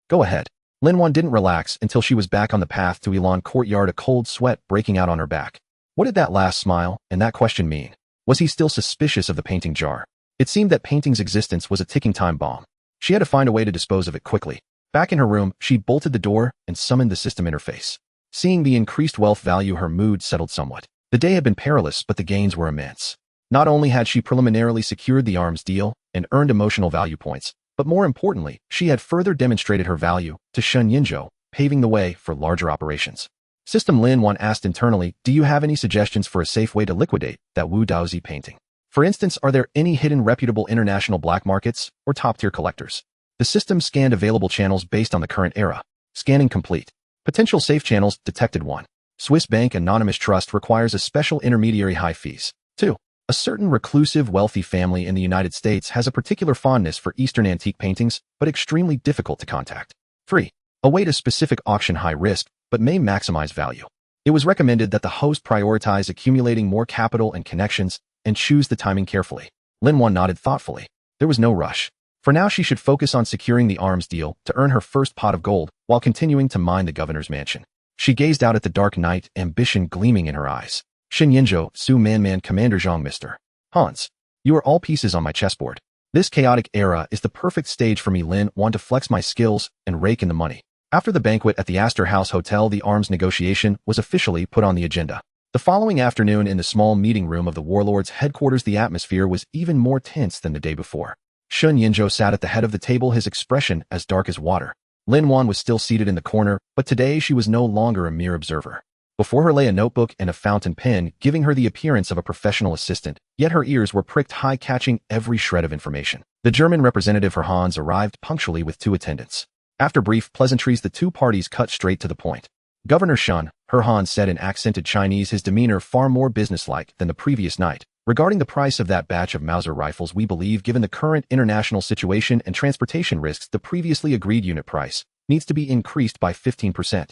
Go ahead. Lin Wan didn't relax until she was back on the path to Elan Courtyard, a cold sweat breaking out on her back. What did that last smile and that question mean? Was he still suspicious of the painting jar? It seemed that painting's existence was a ticking time bomb. She had to find a way to dispose of it quickly. Back in her room, she bolted the door and summoned the system interface. Seeing the increased wealth value, her mood settled somewhat. The day had been perilous, but the gains were immense. Not only had she preliminarily secured the arms deal and earned emotional value points, but more importantly, she had further demonstrated her value to Xin Yinzhou, paving the way for larger operations. System Lin Wan asked internally, do you have any suggestions for a safe way to liquidate that Wu Daozi painting? For instance, are there any hidden reputable international black markets or top-tier collectors? The system scanned available channels based on the current era. Scanning complete. Potential safe channels detected. 1. Swiss Bank Anonymous Trust requires a special intermediary, high fees. 2. A certain reclusive wealthy family in the United States has a particular fondness for Eastern antique paintings, but extremely difficult to contact. 3. Await a specific auction, high risk, but may maximize value. It was recommended that the host prioritize accumulating more capital and connections and choose the timing carefully. Lin Wan nodded thoughtfully. There was no rush. For now, she should focus on securing the arms deal to earn her first pot of gold while continuing to mine the governor's mansion. She gazed out at the dark night, ambition gleaming in her eyes. Xin Yinzhou, Su Manman, Commander Zhang, Mr. Hans. You are all pieces on my chessboard. This chaotic era is the perfect stage for me, Lin Wan, to flex my skills and rake in the money. After the banquet at the Astor House Hotel, the arms negotiation was officially put on the agenda. The following afternoon, in the small meeting room of the Warlord's headquarters, the atmosphere was even more tense than the day before. Xin Yinzhou sat at the head of the table, his expression as dark as water. Lin Wan was still seated in the corner, but today she was no longer a mere observer. Before her lay a notebook and a fountain pen, giving her the appearance of a professional assistant, yet her ears were pricked high, catching every shred of information. The German representative, Herr Hans, arrived punctually with 2 attendants. After brief pleasantries, the 2 parties cut straight to the point. Governor Shun, Herr Hans said in accented Chinese, his demeanor far more businesslike than the previous night. Regarding the price of that batch of Mauser rifles, we believe, given the current international situation and transportation risks, the previously agreed unit price needs to be increased by 15%.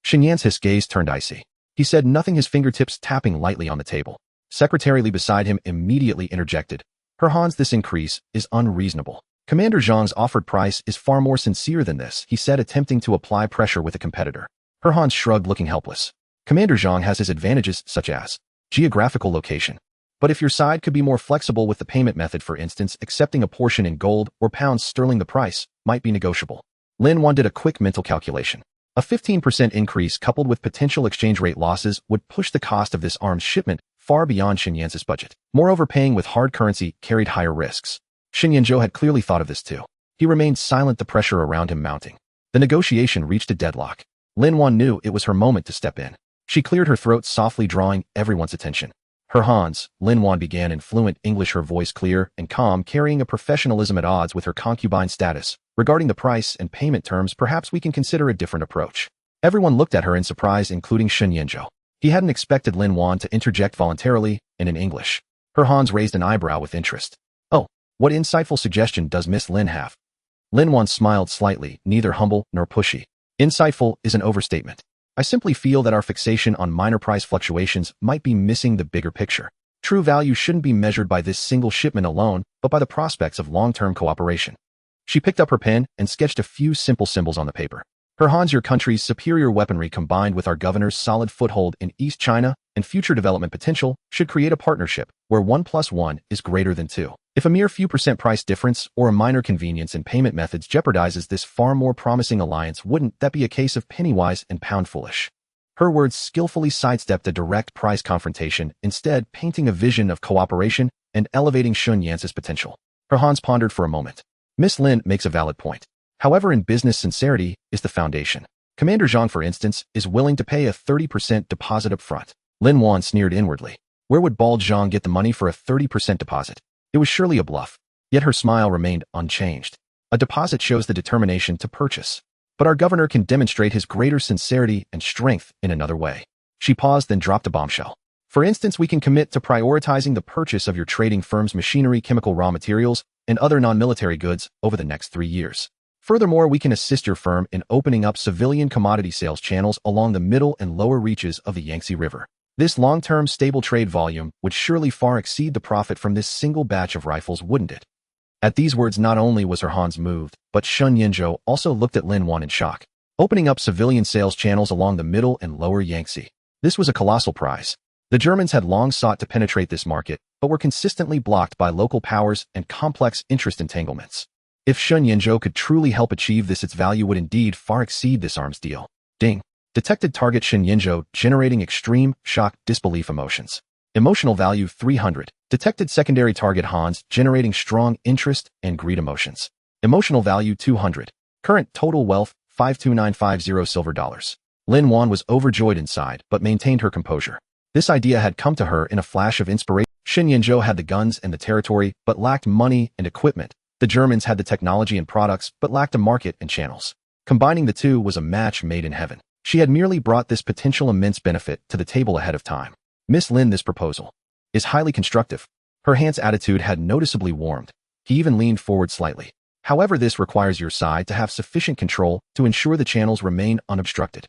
Xinyan's gaze turned icy. He said nothing, his fingertips tapping lightly on the table. Secretary Li beside him immediately interjected. Her Hans, this increase is unreasonable. Commander Zhang's offered price is far more sincere than this, he said, attempting to apply pressure with a competitor. Her Hans shrugged, looking helpless. Commander Zhang has his advantages, such as geographical location. But if your side could be more flexible with the payment method, for instance, accepting a portion in gold or pounds sterling, the price might be negotiable. Lin Wan did a quick mental calculation. A 15% increase coupled with potential exchange rate losses would push the cost of this arms shipment far beyond Xinyan's budget. Moreover, paying with hard currency carried higher risks. Xinyan had clearly thought of this too. He remained silent, the pressure around him mounting. The negotiation reached a deadlock. Lin Wan knew it was her moment to step in. She cleared her throat softly, drawing everyone's attention. Her Hans, Lin Wan began in fluent English, her voice clear and calm, carrying a professionalism at odds with her concubine status. Regarding the price and payment terms, perhaps we can consider a different approach. Everyone looked at her in surprise, including Xinyan. He hadn't expected Lin Wan to interject voluntarily and in English. Her Hans raised an eyebrow with interest. Oh, what insightful suggestion does Miss Lin have? Lin Wan smiled slightly, neither humble nor pushy. Insightful is an overstatement. I simply feel that our fixation on minor price fluctuations might be missing the bigger picture. True value shouldn't be measured by this single shipment alone, but by the prospects of long-term cooperation. She picked up her pen and sketched a few simple symbols on the paper. Her Hans, your country's superior weaponry combined with our governor's solid foothold in East China and future development potential should create a partnership where 1 + 1 is greater than 2. If a mere few percent price difference or a minor convenience in payment methods jeopardizes this far more promising alliance, wouldn't that be a case of penny-wise and pound-foolish? Her words skillfully sidestepped a direct price confrontation, instead painting a vision of cooperation and elevating Xinyan's potential. Her Hans pondered for a moment. Miss Lin makes a valid point. However, in business, sincerity is the foundation. Commander Zhang, for instance, is willing to pay a 30% deposit up front. Lin Wan sneered inwardly. Where would bald Zhang get the money for a 30% deposit? It was surely a bluff. Yet her smile remained unchanged. A deposit shows the determination to purchase. But our governor can demonstrate his greater sincerity and strength in another way. She paused, then dropped a bombshell. For instance, we can commit to prioritizing the purchase of your trading firm's machinery, chemical raw materials, and other non-military goods over the next 3 years. Furthermore, we can assist your firm in opening up civilian commodity sales channels along the middle and lower reaches of the Yangtze River. This long-term stable trade volume would surely far exceed the profit from this single batch of rifles, wouldn't it? At these words, not only was her Hans moved, but Xinyan also looked at Lin Wan in shock. Opening up civilian sales channels along the middle and lower Yangtze. This was a colossal prize. The Germans had long sought to penetrate this market, but were consistently blocked by local powers and complex interest entanglements. If Xinyan could truly help achieve this, its value would indeed far exceed this arms deal. Ding. Detected target Xinyan generating extreme, shock, disbelief emotions. Emotional value 300. Detected secondary target Hans generating strong interest and greed emotions. Emotional value 200. Current total wealth 52950 silver dollars. Lin Wan was overjoyed inside, but maintained her composure. This idea had come to her in a flash of inspiration. Xinyan had the guns and the territory, but lacked money and equipment. The Germans had the technology and products, but lacked a market and channels. Combining the two was a match made in heaven. She had merely brought this potential immense benefit to the table ahead of time. Miss Lin, this proposal is highly constructive. Her Hans' attitude had noticeably warmed. He even leaned forward slightly. However, this requires your side to have sufficient control to ensure the channels remain unobstructed.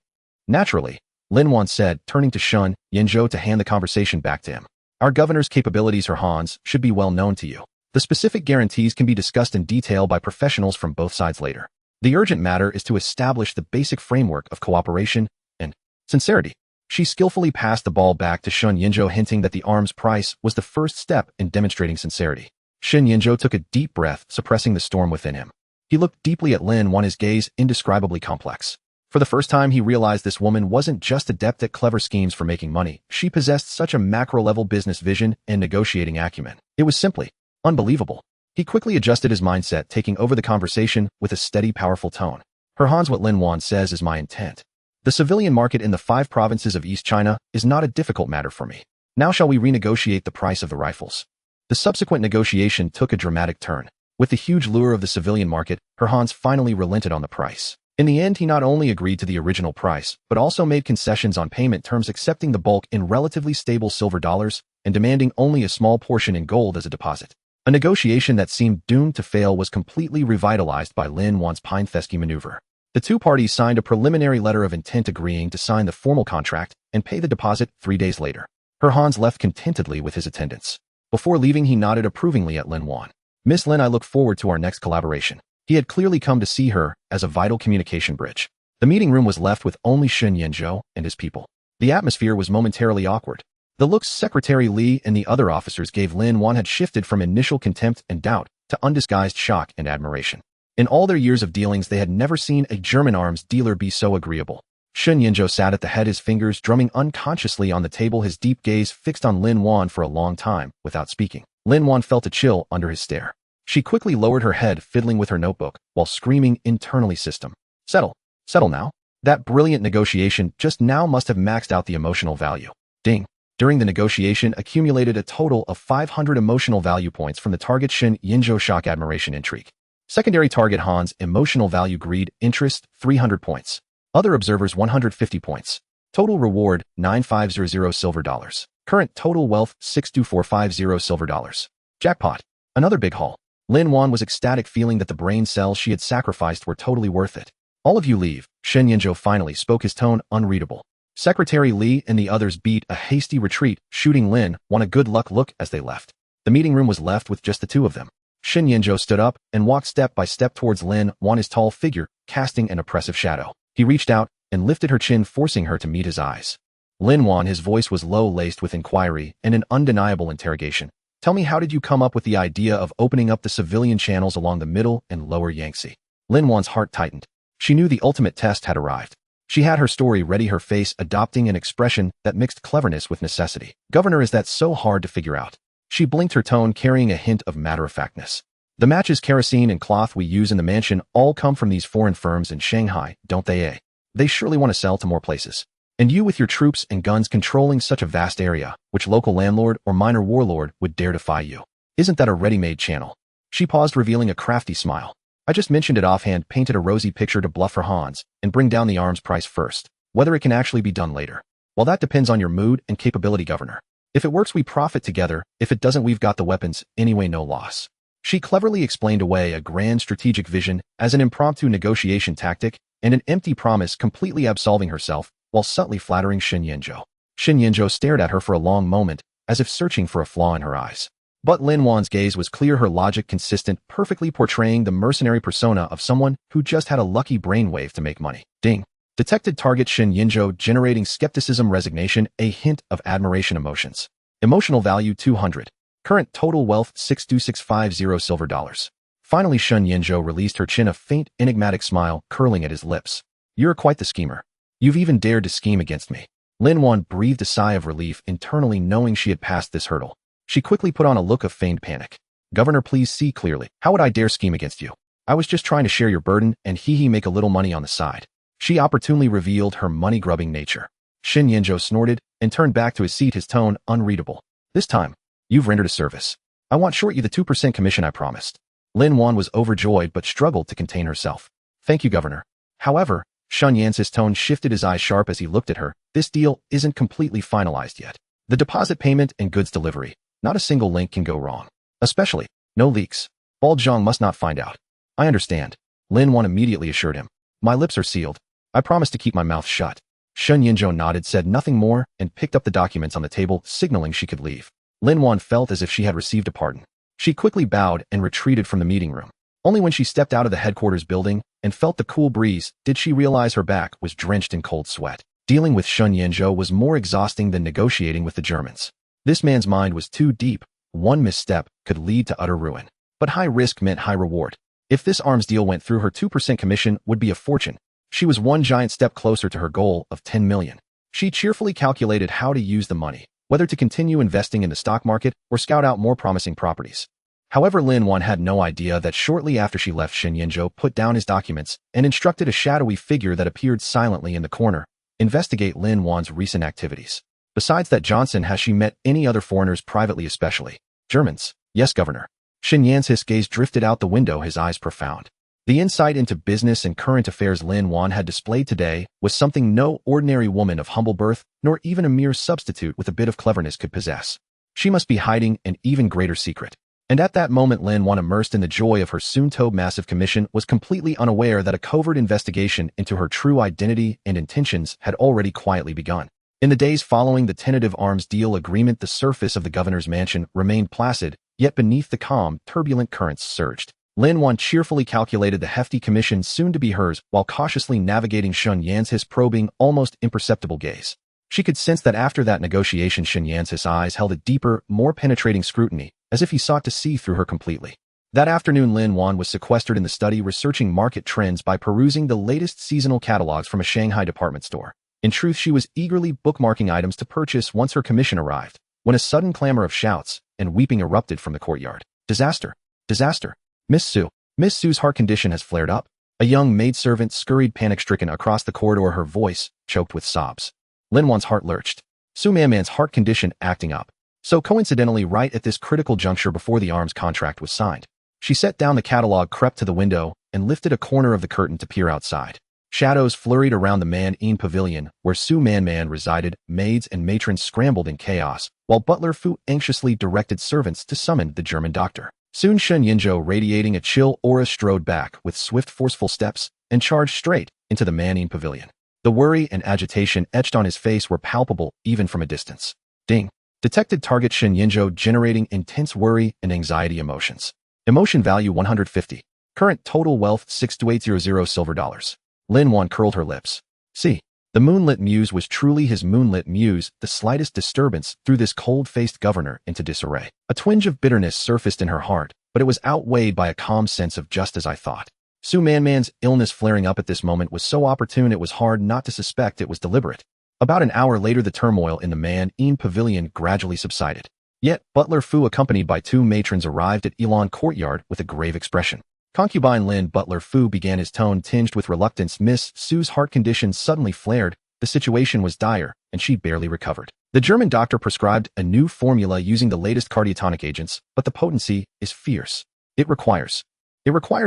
Naturally, Lin Wan said, turning to Xinyan to hand the conversation back to him. Our governor's capabilities, her Hans, should be well known to you. The specific guarantees can be discussed in detail by professionals from both sides later. The urgent matter is to establish the basic framework of cooperation and sincerity. She skillfully passed the ball back to Xinyan, hinting that the arms price was the first step in demonstrating sincerity. Xinyan took a deep breath, suppressing the storm within him. He looked deeply at Lin Wan, his gaze indescribably complex. For the first time, he realized this woman wasn't just adept at clever schemes for making money. She possessed such a macro-level business vision and negotiating acumen. It was simply unbelievable. He quickly adjusted his mindset, taking over the conversation with a steady, powerful tone. Her Hans, what Lin Wan says is my intent. The civilian market in the 5 provinces of East China is not a difficult matter for me. Now shall we renegotiate the price of the rifles? The subsequent negotiation took a dramatic turn. With the huge lure of the civilian market, her Hans finally relented on the price. In the end, he not only agreed to the original price, but also made concessions on payment terms, accepting the bulk in relatively stable silver dollars and demanding only a small portion in gold as a deposit. A negotiation that seemed doomed to fail was completely revitalized by Lin Wan's Pinefesky maneuver. The two parties signed a preliminary letter of intent agreeing to sign the formal contract and pay the deposit 3 days later. Hans left contentedly with his attendants. Before leaving, he nodded approvingly at Lin Wan. Miss Lin, I look forward to our next collaboration. He had clearly come to see her as a vital communication bridge. The meeting room was left with only Shen Yenzhou and his people. The atmosphere was momentarily awkward. The looks Secretary Li and the other officers gave Lin Wan had shifted from initial contempt and doubt to undisguised shock and admiration. In all their years of dealings, they had never seen a German arms dealer be so agreeable. Shen Yenzhou sat at the head, his fingers drumming unconsciously on the table, his deep gaze fixed on Lin Wan for a long time, without speaking. Lin Wan felt a chill under his stare. She quickly lowered her head, fiddling with her notebook, while screaming internally, "System. Settle. Settle now." That brilliant negotiation just now must have maxed out the emotional value. Ding. During the negotiation, accumulated a total of 500 emotional value points from the target Shen Yenzhou shock, admiration, intrigue. Secondary target Hans, emotional value, greed, interest, 300 points. Other observers, 150 points. Total reward, 9500 silver dollars. Current total wealth, 62450 silver dollars. Jackpot. Another big haul. Lin Wan was ecstatic, feeling that the brain cells she had sacrificed were totally worth it. All of you leave. Shen Yenzhou finally spoke, his tone unreadable. Secretary Li and the others beat a hasty retreat, shooting Lin Wan a good luck look as they left. The meeting room was left with just the two of them. Shen Yenzhou stood up and walked step by step towards Lin Wan, his tall figure casting an oppressive shadow. He reached out and lifted her chin, forcing her to meet his eyes. Lin Wan, his voice was low, laced with inquiry and an undeniable interrogation. Tell me, how did you come up with the idea of opening up the civilian channels along the middle and lower Yangtze? Lin Wan's heart tightened. She knew the ultimate test had arrived. She had her story ready, her face adopting an expression that mixed cleverness with necessity. Governor, is that so hard to figure out? She blinked, her tone carrying a hint of matter-of-factness. The matches, kerosene, and cloth we use in the mansion all come from these foreign firms in Shanghai, don't they, eh? They surely want to sell to more places. And you, with your troops and guns controlling such a vast area, which local landlord or minor warlord would dare defy you? Isn't that a ready-made channel? She paused, revealing a crafty smile. I just mentioned it offhand, painted a rosy picture to bluff her Hans and bring down the arms price first. Whether it can actually be done later, well, that depends on your mood and capability, Governor. If it works, we profit together. If it doesn't, we've got the weapons. Anyway, no loss. She cleverly explained away a grand strategic vision as an impromptu negotiation tactic and an empty promise, completely absolving herself while subtly flattering Shen Yenzhou. Shen Yenzhou stared at her for a long moment, as if searching for a flaw in her eyes. But Lin Wan's gaze was clear, her logic consistent, perfectly portraying the mercenary persona of someone who just had a lucky brainwave to make money. Ding. Detected target Shen Yenzhou, generating skepticism, resignation, a hint of admiration, emotions. Emotional value, 200. Current total wealth, 62650 silver dollars. Finally, Shen Yenzhou released her chin, a faint, enigmatic smile curling at his lips. You're quite the schemer. You've even dared to scheme against me. Lin Wan breathed a sigh of relief internally, knowing she had passed this hurdle. She quickly put on a look of feigned panic. Governor, please see clearly. How would I dare scheme against you? I was just trying to share your burden and make a little money on the side. She opportunely revealed her money-grubbing nature. Shen Yenzhou snorted and turned back to his seat, his tone unreadable. This time, you've rendered a service. I want short you the 2% commission I promised. Lin Wan was overjoyed but struggled to contain herself. Thank you, Governor. However, Shen Yan's tone shifted, his eyes sharp as he looked at her. This deal isn't completely finalized yet. The deposit payment and goods delivery. Not a single link can go wrong. Especially, no leaks. Bald Zhang must not find out. I understand. Lin Wan immediately assured him. My lips are sealed. I promise to keep my mouth shut. Shen Yenzhou nodded, said nothing more, and picked up the documents on the table, signaling she could leave. Lin Wan felt as if she had received a pardon. She quickly bowed and retreated from the meeting room. Only when she stepped out of the headquarters building and felt the cool breeze did she realize her back was drenched in cold sweat. Dealing with Shen Yenzhou was more exhausting than negotiating with the Germans. This man's mind was too deep. One misstep could lead to utter ruin. But high risk meant high reward. If this arms deal went through, her 2% commission would be a fortune. She was one giant step closer to her goal of 10 million. She cheerfully calculated how to use the money, whether to continue investing in the stock market or scout out more promising properties. However, Lin Wan had no idea that shortly after she left, Shen Yenzhou put down his documents and instructed a shadowy figure that appeared silently in the corner, investigate Lin Wan's recent activities. Besides that, Johnson, has she met any other foreigners privately, especially Germans? Yes, Governor. Shen Yan's gaze drifted out the window, his eyes profound. The insight into business and current affairs Lin Wan had displayed today was something no ordinary woman of humble birth, nor even a mere substitute with a bit of cleverness, could possess. She must be hiding an even greater secret. And at that moment Lin Wan, immersed in the joy of her soon-to massive commission, was completely unaware that a covert investigation into her true identity and intentions had already quietly begun. In the days following the tentative arms deal agreement, the surface of the governor's mansion remained placid, yet beneath the calm, turbulent currents surged. Lin Wan cheerfully calculated the hefty commission soon to be hers while cautiously navigating Shun Yan's probing, almost imperceptible gaze. She could sense that after that negotiation Shun Yan's eyes held a deeper, more penetrating scrutiny, as if he sought to see through her completely. That afternoon Lin Wan was sequestered in the study researching market trends by perusing the latest seasonal catalogs from a Shanghai department store. In truth, she was eagerly bookmarking items to purchase once her commission arrived, when a sudden clamor of shouts and weeping erupted from the courtyard. Disaster! Disaster! Miss Su! Miss Su's heart condition has flared up. A young maidservant scurried panic-stricken across the corridor, her voice choked with sobs. Lin Wan's heart lurched. Su Manman's heart condition acting up. So coincidentally right at this critical juncture before the arms contract was signed. She set down the catalog, crept to the window, and lifted a corner of the curtain to peer outside. Shadows flurried around the Man-in Pavilion, where Su Manman resided. Maids and matrons scrambled in chaos, while Butler Fu anxiously directed servants to summon the German doctor. Soon Shen Yinzhou, radiating a chill aura, strode back with swift, forceful steps and charged straight into the Man-in Pavilion. The worry and agitation etched on his face were palpable even from a distance. Ding! Detected target. Shen Yinzhou generating intense worry and anxiety emotions. Emotion value 150. Current total wealth 62800 silver dollars. Lin Wan curled her lips. See, the moonlit muse was truly his moonlit muse. The slightest disturbance threw this cold-faced governor into disarray. A twinge of bitterness surfaced in her heart, but it was outweighed by a calm sense of just as I thought. Su Manman's illness flaring up at this moment was so opportune it was hard not to suspect it was deliberate. About an hour later the turmoil in the Man-in Pavilion gradually subsided. Yet, Butler Fu accompanied by two matrons arrived at Elon Courtyard with a grave expression. Concubine Lin Butler Fu began, his tone tinged with reluctance. Miss Su's heart condition suddenly flared. The situation was dire, and she barely recovered. The German doctor prescribed a new formula using the latest cardiotonic agents, but the potency is fierce. It requires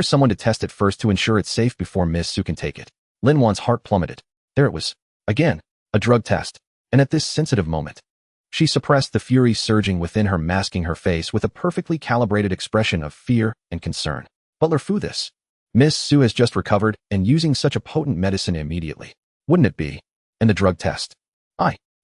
someone to test it first to ensure it's safe before Miss Su can take it. Lin Wan's heart plummeted. There it was. Again, a drug test. And at this sensitive moment, she suppressed the fury surging within her, masking her face with a perfectly calibrated expression of fear and concern. Butler Fu, this. Miss Su has just recovered and using such a potent medicine immediately. Wouldn't it be? And the drug test.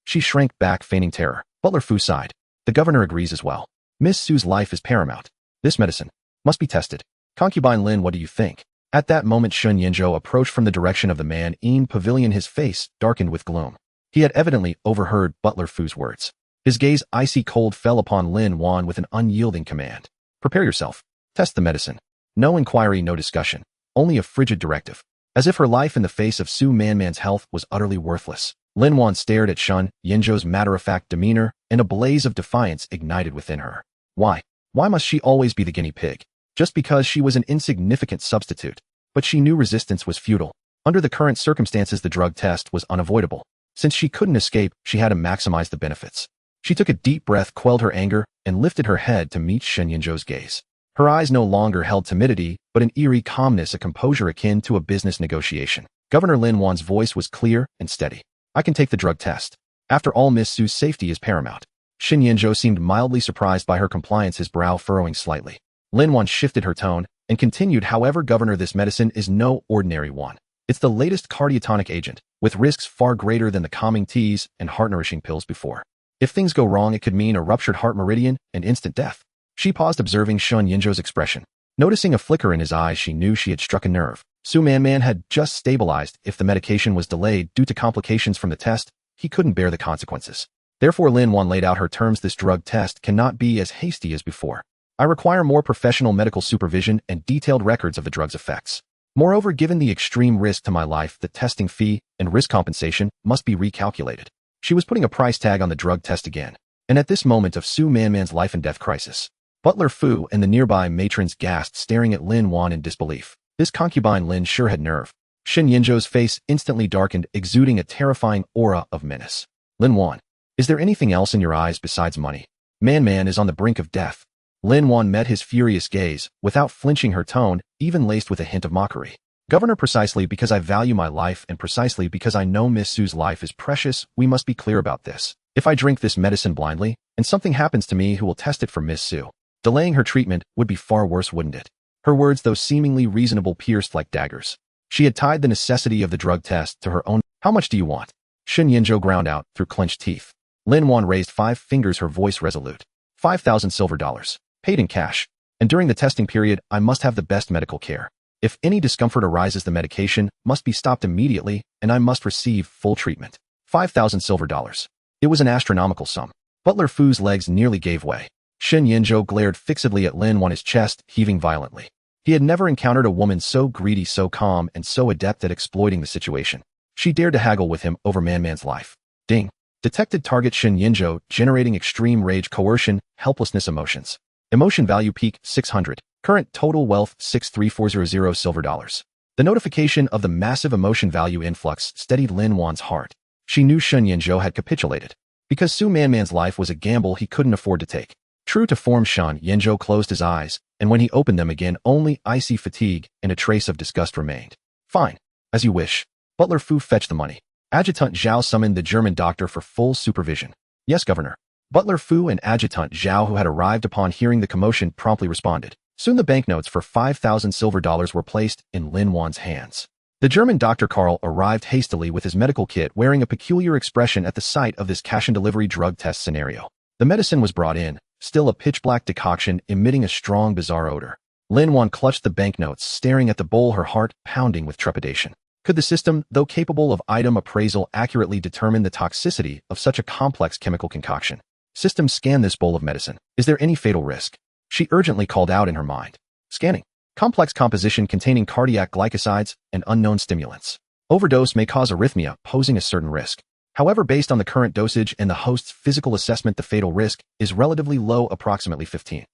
She shrank back, feigning terror. Butler Fu sighed. The governor agrees as well. Miss Su's life is paramount. This medicine must be tested. Concubine Lin, what do you think? At that moment Shun Yinzhou approached from the direction of the Man-in Pavilion, his face darkened with gloom. He had evidently overheard Butler Fu's words. His gaze, icy cold, fell upon Lin Wan with an unyielding command. Prepare yourself. Test the medicine. No inquiry, no discussion. Only a frigid directive. As if her life in the face of Su Manman's health was utterly worthless. Lin Wan stared at Shun Yinzhou's matter-of-fact demeanor, and a blaze of defiance ignited within her. Why? Why must she always be the guinea pig? Just because she was an insignificant substitute. But she knew resistance was futile. Under the current circumstances the drug test was unavoidable. Since she couldn't escape, she had to maximize the benefits. She took a deep breath, quelled her anger, and lifted her head to meet Shen Yinzhou's gaze. Her eyes no longer held timidity, but an eerie calmness, a composure akin to a business negotiation. Governor Lin Wan's voice was clear and steady. I can take the drug test. After all, Miss Su's safety is paramount. Shen Yinzhou seemed mildly surprised by her compliance, his brow furrowing slightly. Lin Wan shifted her tone and continued, however, Governor, this medicine is no ordinary one. It's the latest cardiotonic agent, with risks far greater than the calming teas and heart-nourishing pills before. If things go wrong, it could mean a ruptured heart meridian and instant death. She paused, observing Shun Yinzhou's expression. Noticing a flicker in his eyes, she knew she had struck a nerve. Su Manman had just stabilized. If the medication was delayed due to complications from the test, he couldn't bear the consequences. Therefore, Lin Wan laid out her terms. This drug test cannot be as hasty as before. I require more professional medical supervision and detailed records of the drug's effects. Moreover, given the extreme risk to my life, the testing fee and risk compensation must be recalculated. She was putting a price tag on the drug test again. And at this moment of Su Manman's life and death crisis, Butler Fu and the nearby matrons gasped, staring at Lin Wan in disbelief. This concubine Lin sure had nerve. Shen Yinzhou's face instantly darkened, exuding a terrifying aura of menace. Lin Wan, is there anything else in your eyes besides money? Man is on the brink of death. Lin Wan met his furious gaze, without flinching, her tone even laced with a hint of mockery. Governor, precisely because I value my life and precisely because I know Miss Su's life is precious, we must be clear about this. If I drink this medicine blindly, and something happens to me, who will test it for Miss Su? Delaying her treatment would be far worse, wouldn't it? Her words, though seemingly reasonable, pierced like daggers. She had tied the necessity of the drug test to her own. How much do you want? Shen Yinzhou ground out through clenched teeth. Lin Wan raised 5 fingers, her voice resolute. 5,000 silver dollars. Paid in cash. And during the testing period, I must have the best medical care. If any discomfort arises, the medication must be stopped immediately, and I must receive full treatment. 5,000 silver dollars. It was an astronomical sum. Butler Fu's legs nearly gave way. Shen Yinzhou glared fixedly at Lin Wan, his chest heaving violently. He had never encountered a woman so greedy, so calm, and so adept at exploiting the situation. She dared to haggle with him over Man-Man's life. Ding. Detected target. Shen Yinzhou, generating extreme rage, coercion, helplessness, emotions. Emotion value peak 600. Current total wealth 63400 silver dollars. The notification of the massive emotion value influx steadied Lin Wan's heart. She knew Shen Yinzhou had capitulated. Because Su Man-Man's life was a gamble he couldn't afford to take. True to form, Shen Yinzhou closed his eyes, and when he opened them again, only icy fatigue and a trace of disgust remained. Fine. As you wish. Butler Fu, fetch the money. Adjutant Zhao summoned the German doctor for full supervision. Yes, Governor. Butler Fu and Adjutant Zhao, who had arrived upon hearing the commotion, promptly responded. Soon the banknotes for 5,000 silver dollars were placed in Lin Wan's hands. The German doctor Karl arrived hastily with his medical kit, wearing a peculiar expression at the sight of this cash-and-delivery drug test scenario. The medicine was brought in, still a pitch-black decoction emitting a strong, bizarre odor. Lin Wan clutched the banknotes, staring at the bowl, her heart pounding with trepidation. Could the system, though capable of item appraisal, accurately determine the toxicity of such a complex chemical concoction? System, scan this bowl of medicine. Is there any fatal risk? She urgently called out in her mind. Scanning. Complex composition containing cardiac glycosides and unknown stimulants. Overdose may cause arrhythmia, posing a certain risk. However, based on the current dosage and the host's physical assessment, the fatal risk is relatively low, approximately 15.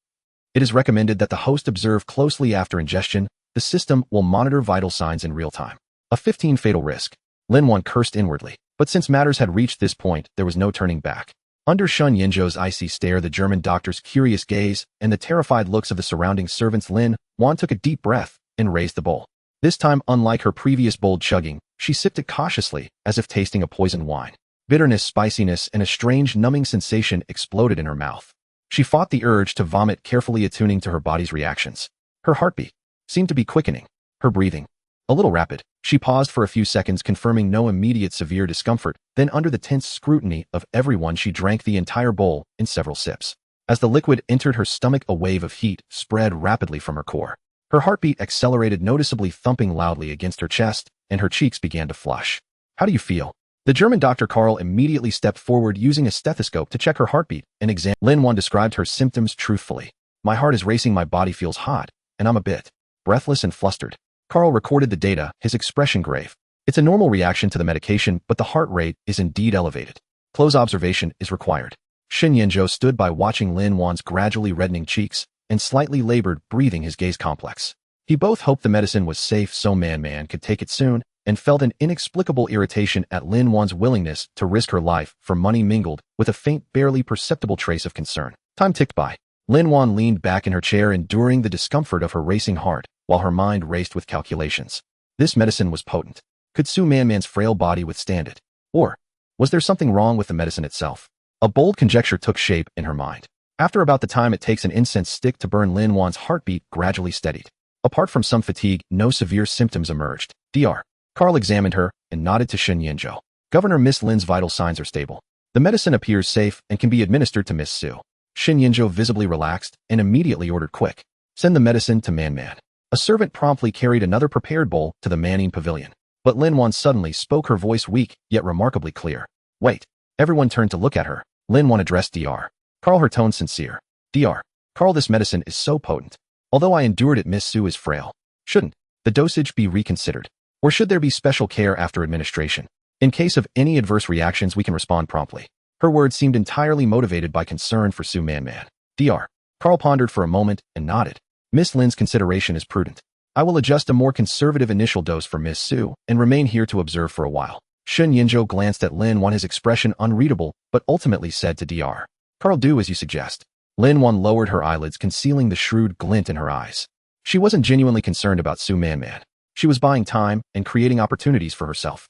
It is recommended that the host observe closely after ingestion. The system will monitor vital signs in real time. A 15 fatal risk. Lin Wan cursed inwardly, but since matters had reached this point, there was no turning back. Under Shen Yinzhou's icy stare, the German doctor's curious gaze, and the terrified looks of the surrounding servants, Lin Wan took a deep breath and raised the bowl. This time, unlike her previous bold chugging, she sipped it cautiously, as if tasting a poisoned wine. Bitterness, spiciness, and a strange numbing sensation exploded in her mouth. She fought the urge to vomit, carefully attuning to her body's reactions. Her heartbeat seemed to be quickening, her breathing a little rapid. She paused for a few seconds, confirming no immediate severe discomfort. Then, under the tense scrutiny of everyone, she drank the entire bowl in several sips. As the liquid entered her stomach, a wave of heat spread rapidly from her core. Her heartbeat accelerated, noticeably thumping loudly against her chest, and her cheeks began to flush. How do you feel? The German doctor Karl immediately stepped forward, using a stethoscope to check her heartbeat and examine. Lin Wan described her symptoms truthfully. My heart is racing, my body feels hot, and I'm a bit breathless and flustered. Karl recorded the data, his expression grave. It's a normal reaction to the medication, but the heart rate is indeed elevated. Close observation is required. Shen Yinzhou stood by, watching Lin Wan's gradually reddening cheeks and slightly labored breathing, his gaze complex. He both hoped the medicine was safe so Man could take it soon, and felt an inexplicable irritation at Lin Wan's willingness to risk her life for money, mingled with a faint, barely perceptible trace of concern. Time ticked by. Lin Wan leaned back in her chair, enduring the discomfort of her racing heart, while her mind raced with calculations. This medicine was potent. Could Su Man's frail body withstand it? Or was there something wrong with the medicine itself? A bold conjecture took shape in her mind. After about the time it takes an incense stick to burn, Lin Wan's heartbeat gradually steadied. Apart from some fatigue, no severe symptoms emerged. Dr. Karl examined her and nodded to Shen Yinzhou. Governor, Miss Lin's vital signs are stable. The medicine appears safe and can be administered to Miss Su. Shen Yinzhou visibly relaxed and immediately ordered, quick. Send the medicine to Man. A servant promptly carried another prepared bowl to the Manning pavilion. But Lin Wan suddenly spoke, her voice weak, yet remarkably clear. Wait. Everyone turned to look at her. Lin Wan addressed Dr. Karl, her tone sincere. Dr. Karl, this medicine is so potent. Although I endured it, Miss Su is frail. Shouldn't the dosage be reconsidered? Or should there be special care after administration? In case of any adverse reactions, we can respond promptly. Her words seemed entirely motivated by concern for Su Man. Dr. Karl pondered for a moment and nodded. Miss Lin's consideration is prudent. I will adjust a more conservative initial dose for Miss Su and remain here to observe for a while. Shen Yinzhou glanced at Lin Wan, his expression unreadable, but ultimately said to Dr. Karl, do as you suggest. Lin Wan lowered her eyelids, concealing the shrewd glint in her eyes. She wasn't genuinely concerned about Su Man. She was buying time and creating opportunities for herself.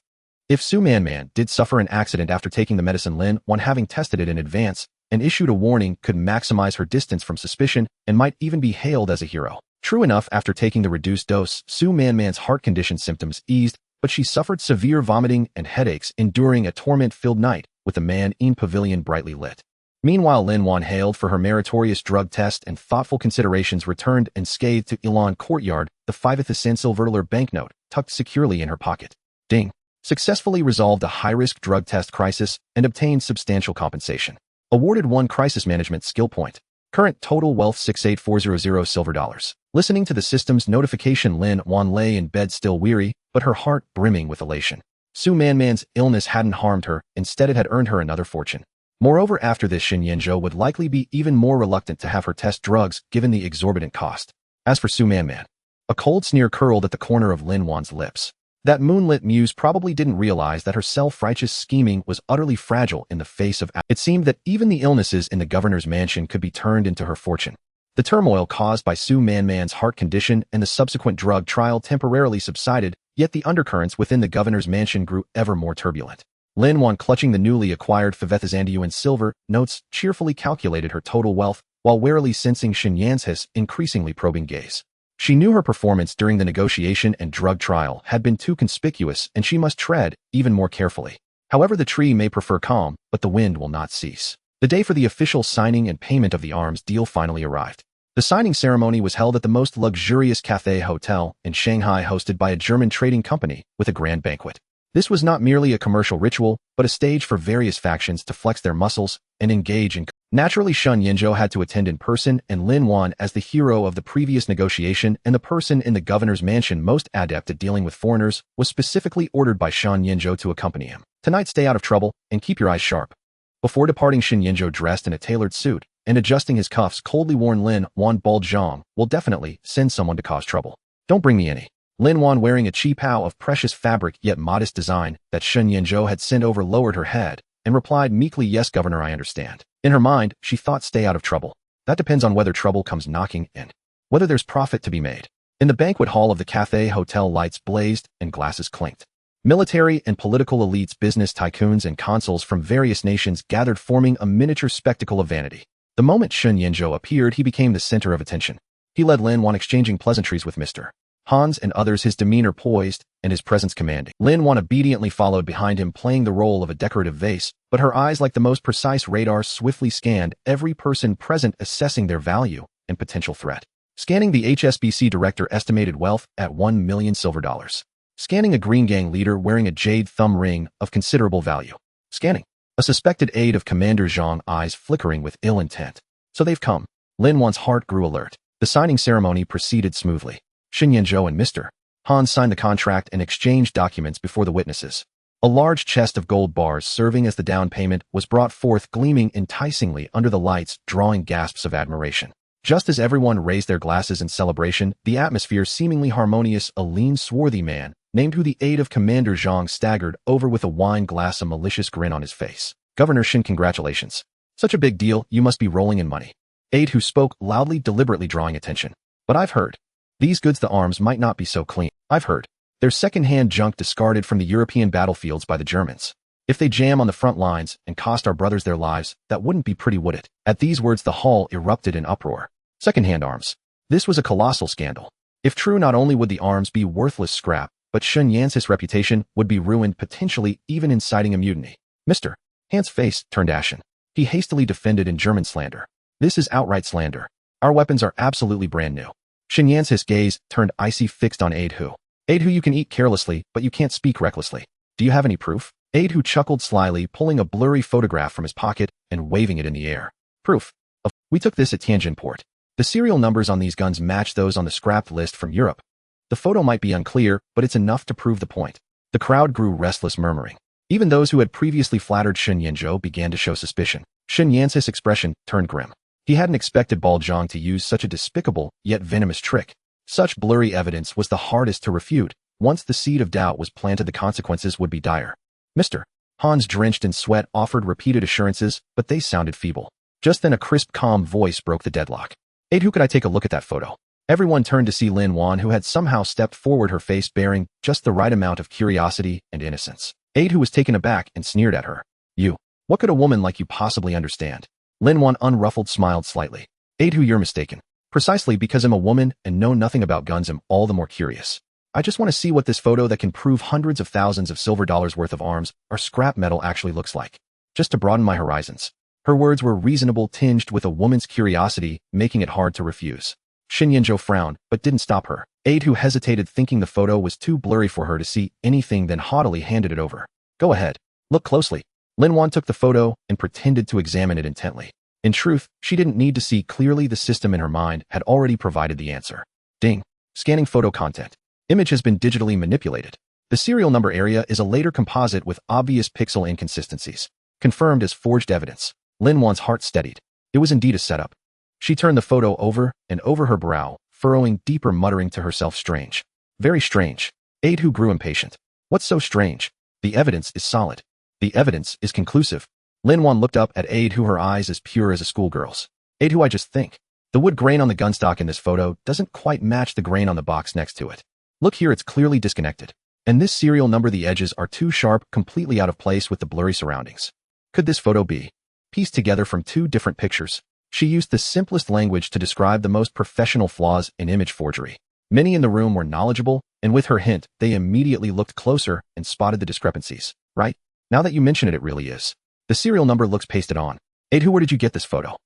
If Su Man did suffer an accident after taking the medicine, Lin Wan, having tested it in advance and issued a warning could maximize her distance from suspicion and might even be hailed as a hero. True enough, after taking the reduced dose, Su Manman's heart condition symptoms eased, but she suffered severe vomiting and headaches, enduring a torment-filled night with the Man-in Pavilion brightly lit. Meanwhile, Lin Wan, hailed for her meritorious drug test and thoughtful considerations, returned unscathed to Ilan Courtyard, the 5th silver banknote tucked securely in her pocket. Ding. Successfully resolved a high-risk drug test crisis and obtained substantial compensation. Awarded 1 crisis management skill point. Current total wealth 68400 silver dollars. Listening to the system's notification, Lin Wan lay in bed still weary, but her heart brimming with elation. Su Manman's illness hadn't harmed her, instead it had earned her another fortune. Moreover, after this, Xin Yanzhou would likely be even more reluctant to have her test drugs given the exorbitant cost. As for Su Manman, a cold sneer curled at the corner of Lin Wan's lips. That moonlit muse probably didn't realize that her self-righteous scheming was utterly fragile in the face of it seemed that even the illnesses in the governor's mansion could be turned into her fortune. The turmoil caused by Su Manman's heart condition and the subsequent drug trial temporarily subsided, yet the undercurrents within the governor's mansion grew ever more turbulent. Lin Wan, clutching the newly acquired 5,000 yuan silver notes, cheerfully calculated her total wealth, while warily sensing Xin Yanzhe's increasingly probing gaze. She knew her performance during the negotiation and drug trial had been too conspicuous, and she must tread even more carefully. However, the tree may prefer calm, but the wind will not cease. The day for the official signing and payment of the arms deal finally arrived. The signing ceremony was held at the most luxurious Cathay Hotel in Shanghai, hosted by a German trading company with a grand banquet. This was not merely a commercial ritual, but a stage for various factions to flex their muscles and engage in. Naturally, Sun Yanzhou had to attend in person, and Lin Wan, as the hero of the previous negotiation and the person in the governor's mansion most adept at dealing with foreigners, was specifically ordered by Sun Yanzhou to accompany him. Tonight, stay out of trouble and keep your eyes sharp. Before departing, Xin Yanzhou, dressed in a tailored suit and adjusting his cuffs, coldly warned Lin Wan, "Bald Zhang will definitely send someone to cause trouble. Don't bring me any." Lin Wan, wearing a cheap how of precious fabric yet modest design that Sun Yanzhou had sent over, lowered her head and replied meekly, "Yes, Governor, I understand." In her mind, she thought, "Stay out of trouble. That depends on whether trouble comes knocking and whether there's profit to be made." In the banquet hall of the Cathay Hotel, lights blazed and glasses clinked. Military and political elites, business tycoons, and consuls from various nations gathered, forming a miniature spectacle of vanity. The moment Sun Yanzhou appeared, he became the center of attention. He led Lin Wan, exchanging pleasantries with Mr. Hans and others, his demeanor poised and his presence commanding. Lin Wan obediently followed behind him, playing the role of a decorative vase, but her eyes, like the most precise radar, swiftly scanned every person present, assessing their value and potential threat. Scanning the HSBC director, estimated wealth at 1 million silver dollars. Scanning a Green Gang leader wearing a jade thumb ring of considerable value. Scanning a suspected aide of Commander Zhang, eyes flickering with ill intent. So they've come. Lin Wan's heart grew alert. The signing ceremony proceeded smoothly. Xin Yanzhou and Mr. Hans signed the contract and exchanged documents before the witnesses. A large chest of gold bars serving as the down payment was brought forth, gleaming enticingly under the lights, drawing gasps of admiration. Just as everyone raised their glasses in celebration, the atmosphere seemingly harmonious, a lean, swarthy man, named who the aide of Commander Zhang, staggered over with a wine glass, a malicious grin on his face. "Governor Xin, congratulations. Such a big deal, you must be rolling in money." Aide who spoke loudly, deliberately drawing attention. "But I've heard. These goods, the arms, might not be so clean. I've heard. They're second-hand junk discarded from the European battlefields by the Germans. If they jam on the front lines and cost our brothers their lives, that wouldn't be pretty, would it?" At these words, the hall erupted in uproar. Second-hand arms. This was a colossal scandal. If true, not only would the arms be worthless scrap, but Sun Yanzhe's reputation would be ruined, potentially even inciting a mutiny. Mr. Hans' face turned ashen. He hastily defended in German slander. "This is outright slander. Our weapons are absolutely brand new." Sun Yanzhe's gaze turned icy, fixed on Aide Hu. "Aide Hu, you can eat carelessly, but you can't speak recklessly. Do you have any proof?" Aide Hu chuckled slyly, pulling a blurry photograph from his pocket and waving it in the air. "Proof. We took this at Tianjin port. The serial numbers on these guns match those on the scrapped list from Europe. The photo might be unclear, but it's enough to prove the point." The crowd grew restless, murmuring. Even those who had previously flattered Sun Yanzhou began to show suspicion. Sun Yanzhe's expression turned grim. He hadn't expected Bald Zhang to use such a despicable yet venomous trick. Such blurry evidence was the hardest to refute. Once the seed of doubt was planted, the consequences would be dire. Mr. Hans, drenched in sweat, offered repeated assurances, but they sounded feeble. Just then a crisp, calm voice broke the deadlock. "Aide, who could I take a look at that photo?" Everyone turned to see Lin Wan, who had somehow stepped forward, her face bearing just the right amount of curiosity and innocence. Aide, who was taken aback and sneered at her. "You. What could a woman like you possibly understand? Lin Wan unruffled smiled slightly. Who you're mistaken. Precisely because I'm a woman and know nothing about guns, I'm all the more curious. I just want to see what this photo that can prove hundreds of thousands of silver dollars worth of arms or scrap metal actually looks like. Just to broaden my horizons. Her words were reasonable, tinged with a woman's curiosity, making it hard to refuse. Shen Yinzhou frowned, but didn't stop her. Who hesitated, thinking the photo was too blurry for her to see anything, then haughtily handed it over. Go ahead. Look closely. Lin Wan took the photo and pretended to examine it intently. In truth, she didn't need to see clearly. The system in her mind had already provided the answer. Ding. Scanning photo content. Image has been digitally manipulated. The serial number area is a later composite with obvious pixel inconsistencies. Confirmed as forged evidence. Lin Wan's heart steadied. It was indeed a setup. She turned the photo over and over her brow, furrowing deeper, muttering to herself, strange. Very strange. Who grew impatient. What's so strange? The evidence is solid. The evidence is conclusive. Lin Wan looked up at who, her eyes as pure as a schoolgirl's. Who, I just think. The wood grain on the gunstock in this photo doesn't quite match the grain on the box next to it. Look here, it's clearly disconnected. And this serial number, the edges are too sharp, completely out of place with the blurry surroundings. Could this photo be pieced together from two different pictures? She used the simplest language to describe the most professional flaws in image forgery. Many in the room were knowledgeable, and with her hint, they immediately looked closer and spotted the discrepancies. Right? Now that you mention it, it really is. The serial number looks pasted on. Who, where did you get this photo?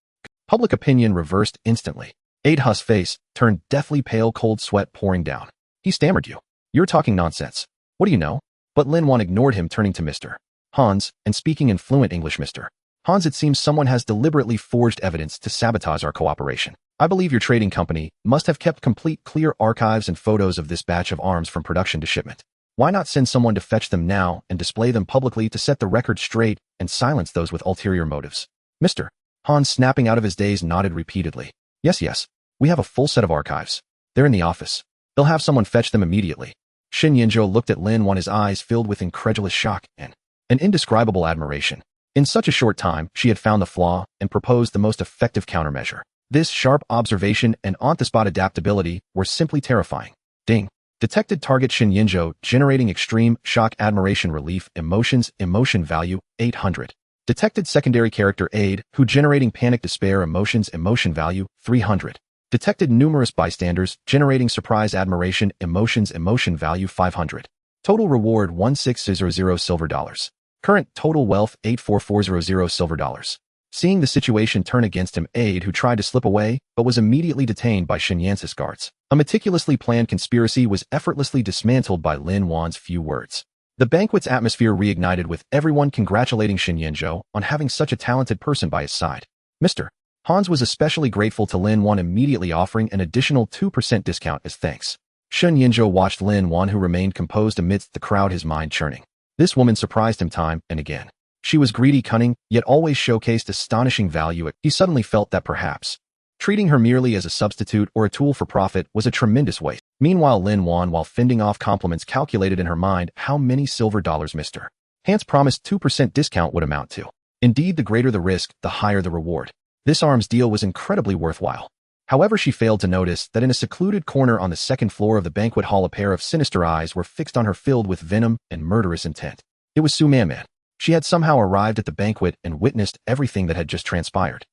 Public opinion reversed instantly. Hu's face turned deathly pale, cold sweat pouring down. He stammered, You're talking nonsense. What do you know? But Lin Wan ignored him, turning to Mr. Hans, and speaking in fluent English. Mr. Hans, it seems someone has deliberately forged evidence to sabotage our cooperation. I believe your trading company must have kept complete, clear archives and photos of this batch of arms from production to shipment. Why not send someone to fetch them now and display them publicly to set the record straight and silence those with ulterior motives? Mr. Hans, snapping out of his daze, nodded repeatedly. Yes. We have a full set of archives. They're in the office. They'll have someone fetch them immediately. Shen Yinzhou looked at Lin Wan, his eyes filled with incredulous shock and an indescribable admiration. In such a short time, she had found the flaw and proposed the most effective countermeasure. This sharp observation and on-the-spot adaptability were simply terrifying. Ding. Detected target Shen Yinzhou, generating extreme shock, admiration, relief, emotions, emotion value, 800. Detected secondary character who, generating panic, despair, emotions, emotion value, 300. Detected numerous bystanders, generating surprise, admiration, emotions, emotion value, 500. Total reward 1600 silver dollars. Current total wealth 84400 silver dollars. Seeing the situation turn against him, who tried to slip away but was immediately detained by Shen Yance's guards. A meticulously planned conspiracy was effortlessly dismantled by Lin Wan's few words. The banquet's atmosphere reignited, with everyone congratulating Shen Yinzhou on having such a talented person by his side. Mr. Hans was especially grateful to Lin Wan, immediately offering an additional 2% discount as thanks. Shen Yinzhou watched Lin Wan, who remained composed amidst the crowd, his mind churning. This woman surprised him time and again. She was greedy, cunning, yet always showcased astonishing value. He suddenly felt that perhaps treating her merely as a substitute or a tool for profit was a tremendous waste. Meanwhile, Lin Wan, while fending off compliments, calculated in her mind how many silver dollars Mr. Hans promised 2% discount would amount to. Indeed, the greater the risk, the higher the reward. This arms deal was incredibly worthwhile. However, she failed to notice that in a secluded corner on the second floor of the banquet hall, a pair of sinister eyes were fixed on her, filled with venom and murderous intent. It was Su Man. She had somehow arrived at the banquet and witnessed everything that had just transpired.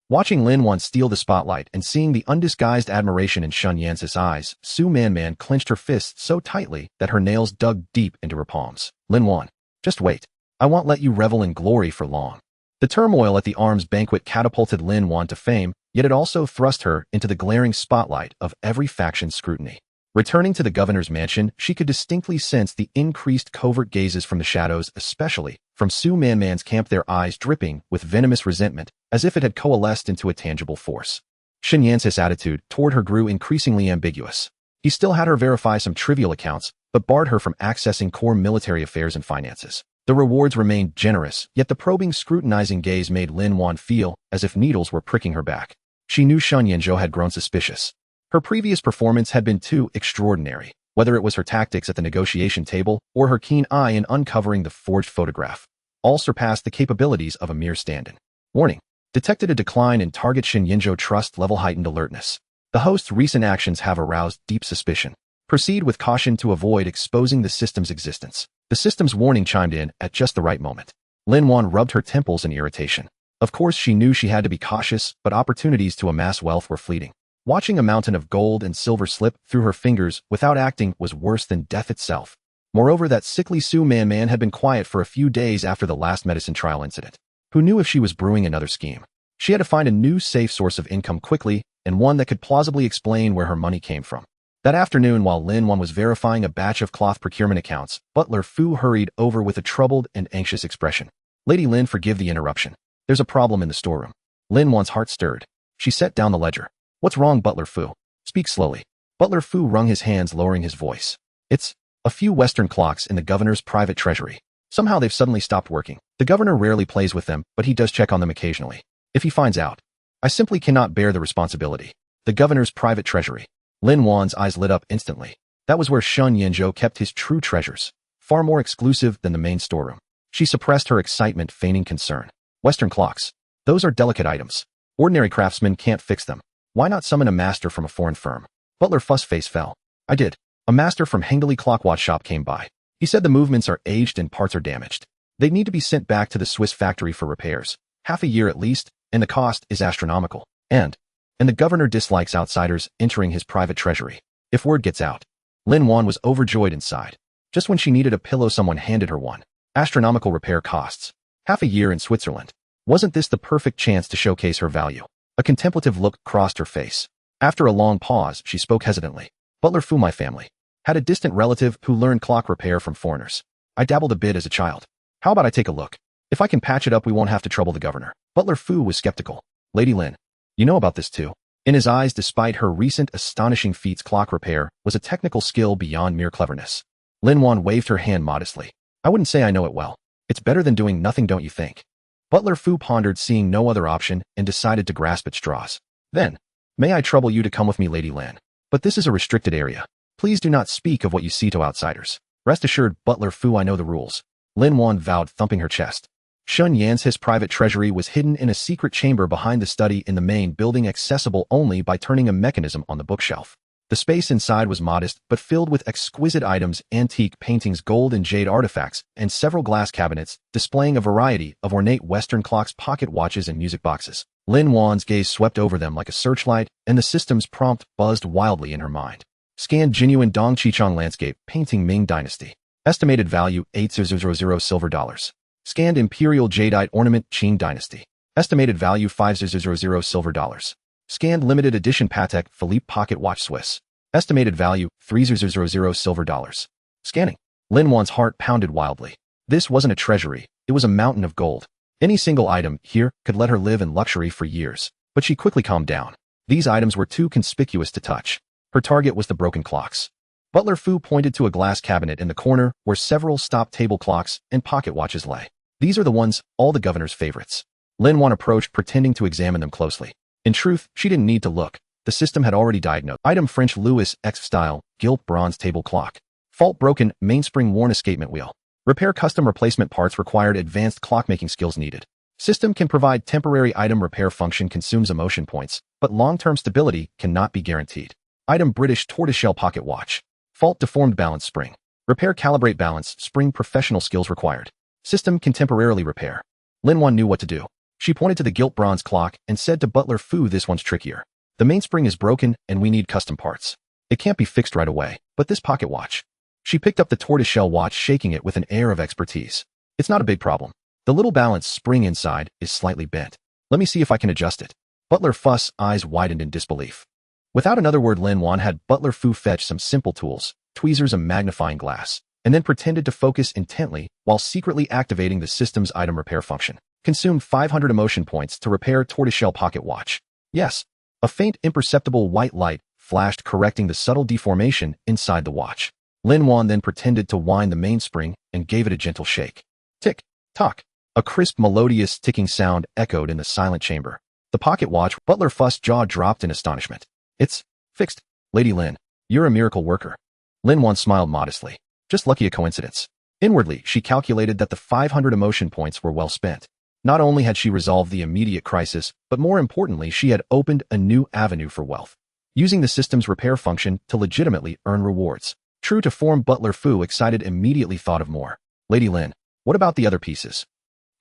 Watching Lin Wan steal the spotlight and seeing the undisguised admiration in Shen Yance's eyes, Su Man clenched her fists so tightly that her nails dug deep into her palms. Lin Wan, just wait. I won't let you revel in glory for long. The turmoil at the arms banquet catapulted Lin Wan to fame, yet it also thrust her into the glaring spotlight of every faction's scrutiny. Returning to the governor's mansion, she could distinctly sense the increased covert gazes from the shadows, especially from Su Man's camp, their eyes dripping with venomous resentment, as if it had coalesced into a tangible force. Shen Yance's attitude toward her grew increasingly ambiguous. He still had her verify some trivial accounts, but barred her from accessing core military affairs and finances. The rewards remained generous, yet the probing, scrutinizing gaze made Lin Wan feel as if needles were pricking her back. She knew Shen Yinzhou had grown suspicious. Her previous performance had been too extraordinary, whether it was her tactics at the negotiation table or her keen eye in uncovering the forged photograph. All surpassed the capabilities of a mere stand-in. Warning. Detected a decline in target Shen Yinzhou trust level, heightened alertness. The host's recent actions have aroused deep suspicion. Proceed with caution to avoid exposing the system's existence. The system's warning chimed in at just the right moment. Lin Wan rubbed her temples in irritation. Of course, she knew she had to be cautious, but opportunities to amass wealth were fleeting. Watching a mountain of gold and silver slip through her fingers without acting was worse than death itself. Moreover, that sickly Su Man had been quiet for a few days after the last medicine trial incident. Who knew if she was brewing another scheme? She had to find a new safe source of income quickly, and one that could plausibly explain where her money came from. That afternoon, while Lin Wan was verifying a batch of cloth procurement accounts, Butler Fu hurried over with a troubled and anxious expression. Lady Lin, forgive the interruption. There's a problem in the storeroom. Lin Wan's heart stirred. She set down the ledger. What's wrong, Butler Fu? Speak slowly. Butler Fu wrung his hands, lowering his voice. It's a few Western clocks in the governor's private treasury. Somehow they've suddenly stopped working. The governor rarely plays with them, but he does check on them occasionally. If he finds out, I simply cannot bear the responsibility. The governor's private treasury. Lin Wan's eyes lit up instantly. That was where Shun Yanzhou kept his true treasures, far more exclusive than the main storeroom. She suppressed her excitement, feigning concern. Western clocks. Those are delicate items. Ordinary craftsmen can't fix them. Why not summon a master from a foreign firm? Butler Fu's face fell. I did. A master from Hengli Clockwatch Shop came by. He said the movements are aged and parts are damaged. They need to be sent back to the Swiss factory for repairs. Half a year at least, and the cost is astronomical. And the governor dislikes outsiders entering his private treasury. If word gets out. Lin Wan was overjoyed inside. Just when she needed a pillow, someone handed her one. Astronomical repair costs. Half a year in Switzerland. Wasn't this the perfect chance to showcase her value? A contemplative look crossed her face. After a long pause, she spoke hesitantly. Butler Fu, my family, had a distant relative who learned clock repair from foreigners. I dabbled a bit as a child. How about I take a look? If I can patch it up, we won't have to trouble the governor. Butler Fu was skeptical. Lady Lin, you know about this too? In his eyes, despite her recent astonishing feats, clock repair was a technical skill beyond mere cleverness. Lin Wan waved her hand modestly. I wouldn't say I know it well. It's better than doing nothing, don't you think? Butler Fu pondered, seeing no other option, and decided to grasp at straws. Then, may I trouble you to come with me, Lady Lin? But this is a restricted area. Please do not speak of what you see to outsiders. Rest assured, Butler Fu, I know the rules. Lin Wan vowed, thumping her chest. Shun Yan's private treasury was hidden in a secret chamber behind the study in the main building, accessible only by turning a mechanism on the bookshelf. The space inside was modest, but filled with exquisite items, antique paintings, gold and jade artifacts, and several glass cabinets, displaying a variety of ornate Western clocks, pocket watches, and music boxes. Lin Wan's gaze swept over them like a searchlight, and the system's prompt buzzed wildly in her mind. Scanned genuine Dongqichang landscape, painting Ming Dynasty. Estimated value, 8,000 silver dollars. Scanned imperial jadeite ornament, Qing Dynasty. Estimated value, 5,000 silver dollars. Scanned limited edition Patek Philippe pocket watch Swiss. Estimated value, 3,000 silver dollars. Scanning. Lin Wan's heart pounded wildly. This wasn't a treasury, it was a mountain of gold. Any single item here could let her live in luxury for years. But she quickly calmed down. These items were too conspicuous to touch. Her target was the broken clocks. Butler Fu pointed to a glass cabinet in the corner where several stop table clocks and pocket watches lay. These are the ones, all the governor's favorites. Lin Wan approached, pretending to examine them closely. In truth, she didn't need to look. The system had already diagnosed. Item, French Louis X style, gilt bronze table clock. Fault broken, mainspring worn, escapement wheel. Repair, custom replacement parts required, advanced clockmaking skills needed. System can provide temporary item repair function, consumes emotion points, but long-term stability cannot be guaranteed. Item, British tortoiseshell pocket watch. Fault, deformed balance spring. Repair, calibrate balance spring, professional skills required. System can temporarily repair. Lin Wan knew what to do. She pointed to the gilt bronze clock and said to Butler Fu, this one's trickier. The mainspring is broken and we need custom parts. It can't be fixed right away, but this pocket watch. She picked up the tortoiseshell watch, shaking it with an air of expertise. It's not a big problem. The little balance spring inside is slightly bent. Let me see if I can adjust it. Butler Fu's eyes widened in disbelief. Without another word, Lin Wan had Butler Fu fetch some simple tools, tweezers, a magnifying glass, and then pretended to focus intently while secretly activating the system's item repair function. Consumed 500 emotion points to repair tortoiseshell pocket watch. Yes, a faint imperceptible white light flashed, correcting the subtle deformation inside the watch. Lin Wan then pretended to wind the mainspring and gave it a gentle shake. Tick, tock. A crisp, melodious ticking sound echoed in the silent chamber. The pocket watch. Butler Fu's jaw dropped in astonishment. It's fixed. Lady Lin, you're a miracle worker. Lin Wan smiled modestly. Just lucky a coincidence. Inwardly, she calculated that the 500 emotion points were well spent. Not only had she resolved the immediate crisis, but more importantly, she had opened a new avenue for wealth, using the system's repair function to legitimately earn rewards. True to form, Butler Fu, excited, immediately thought of more. Lady Lin, what about the other pieces?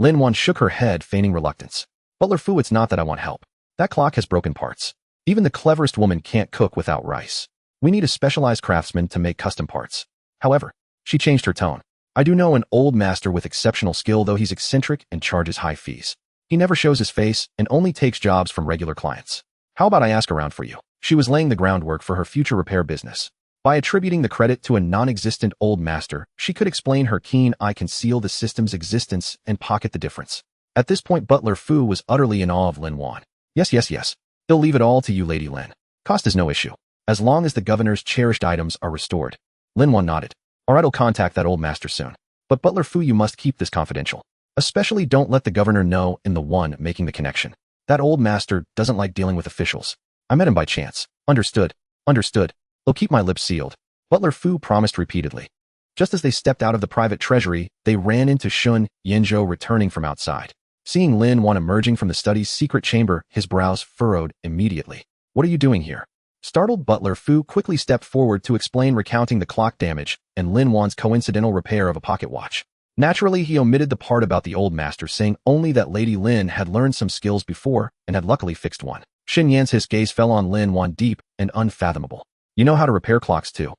Lin Wan shook her head, feigning reluctance. Butler Fu, it's not that I want help. That clock has broken parts. Even the cleverest woman can't cook without rice. We need a specialized craftsman to make custom parts. However, she changed her tone. I do know an old master with exceptional skill, though he's eccentric and charges high fees. He never shows his face and only takes jobs from regular clients. How about I ask around for you? She was laying the groundwork for her future repair business. By attributing the credit to a non-existent old master, she could explain her keen eye, conceal the system's existence, and pocket the difference. At this point, Butler Fu was utterly in awe of Lin Wan. Yes. He'll leave it all to you, Lady Lin. Cost is no issue, as long as the governor's cherished items are restored. Lin Wan nodded. Alright, I'll contact that old master soon. But Butler Fu, you must keep this confidential. Especially don't let the governor know in the one making the connection. That old master doesn't like dealing with officials. I met him by chance. Understood. I'll keep my lips sealed. Butler Fu promised repeatedly. Just as they stepped out of the private treasury, they ran into Shun Yinzhou returning from outside. Seeing Lin Wan emerging from the study's secret chamber, his brows furrowed immediately. What are you doing here? Startled, Butler Fu quickly stepped forward to explain, recounting the clock damage and Lin Wan's coincidental repair of a pocket watch. Naturally, he omitted the part about the old master, saying only that Lady Lin had learned some skills before and had luckily fixed one. Xin Yan's gaze fell on Lin Wan, deep and unfathomable. You know how to repair clocks too?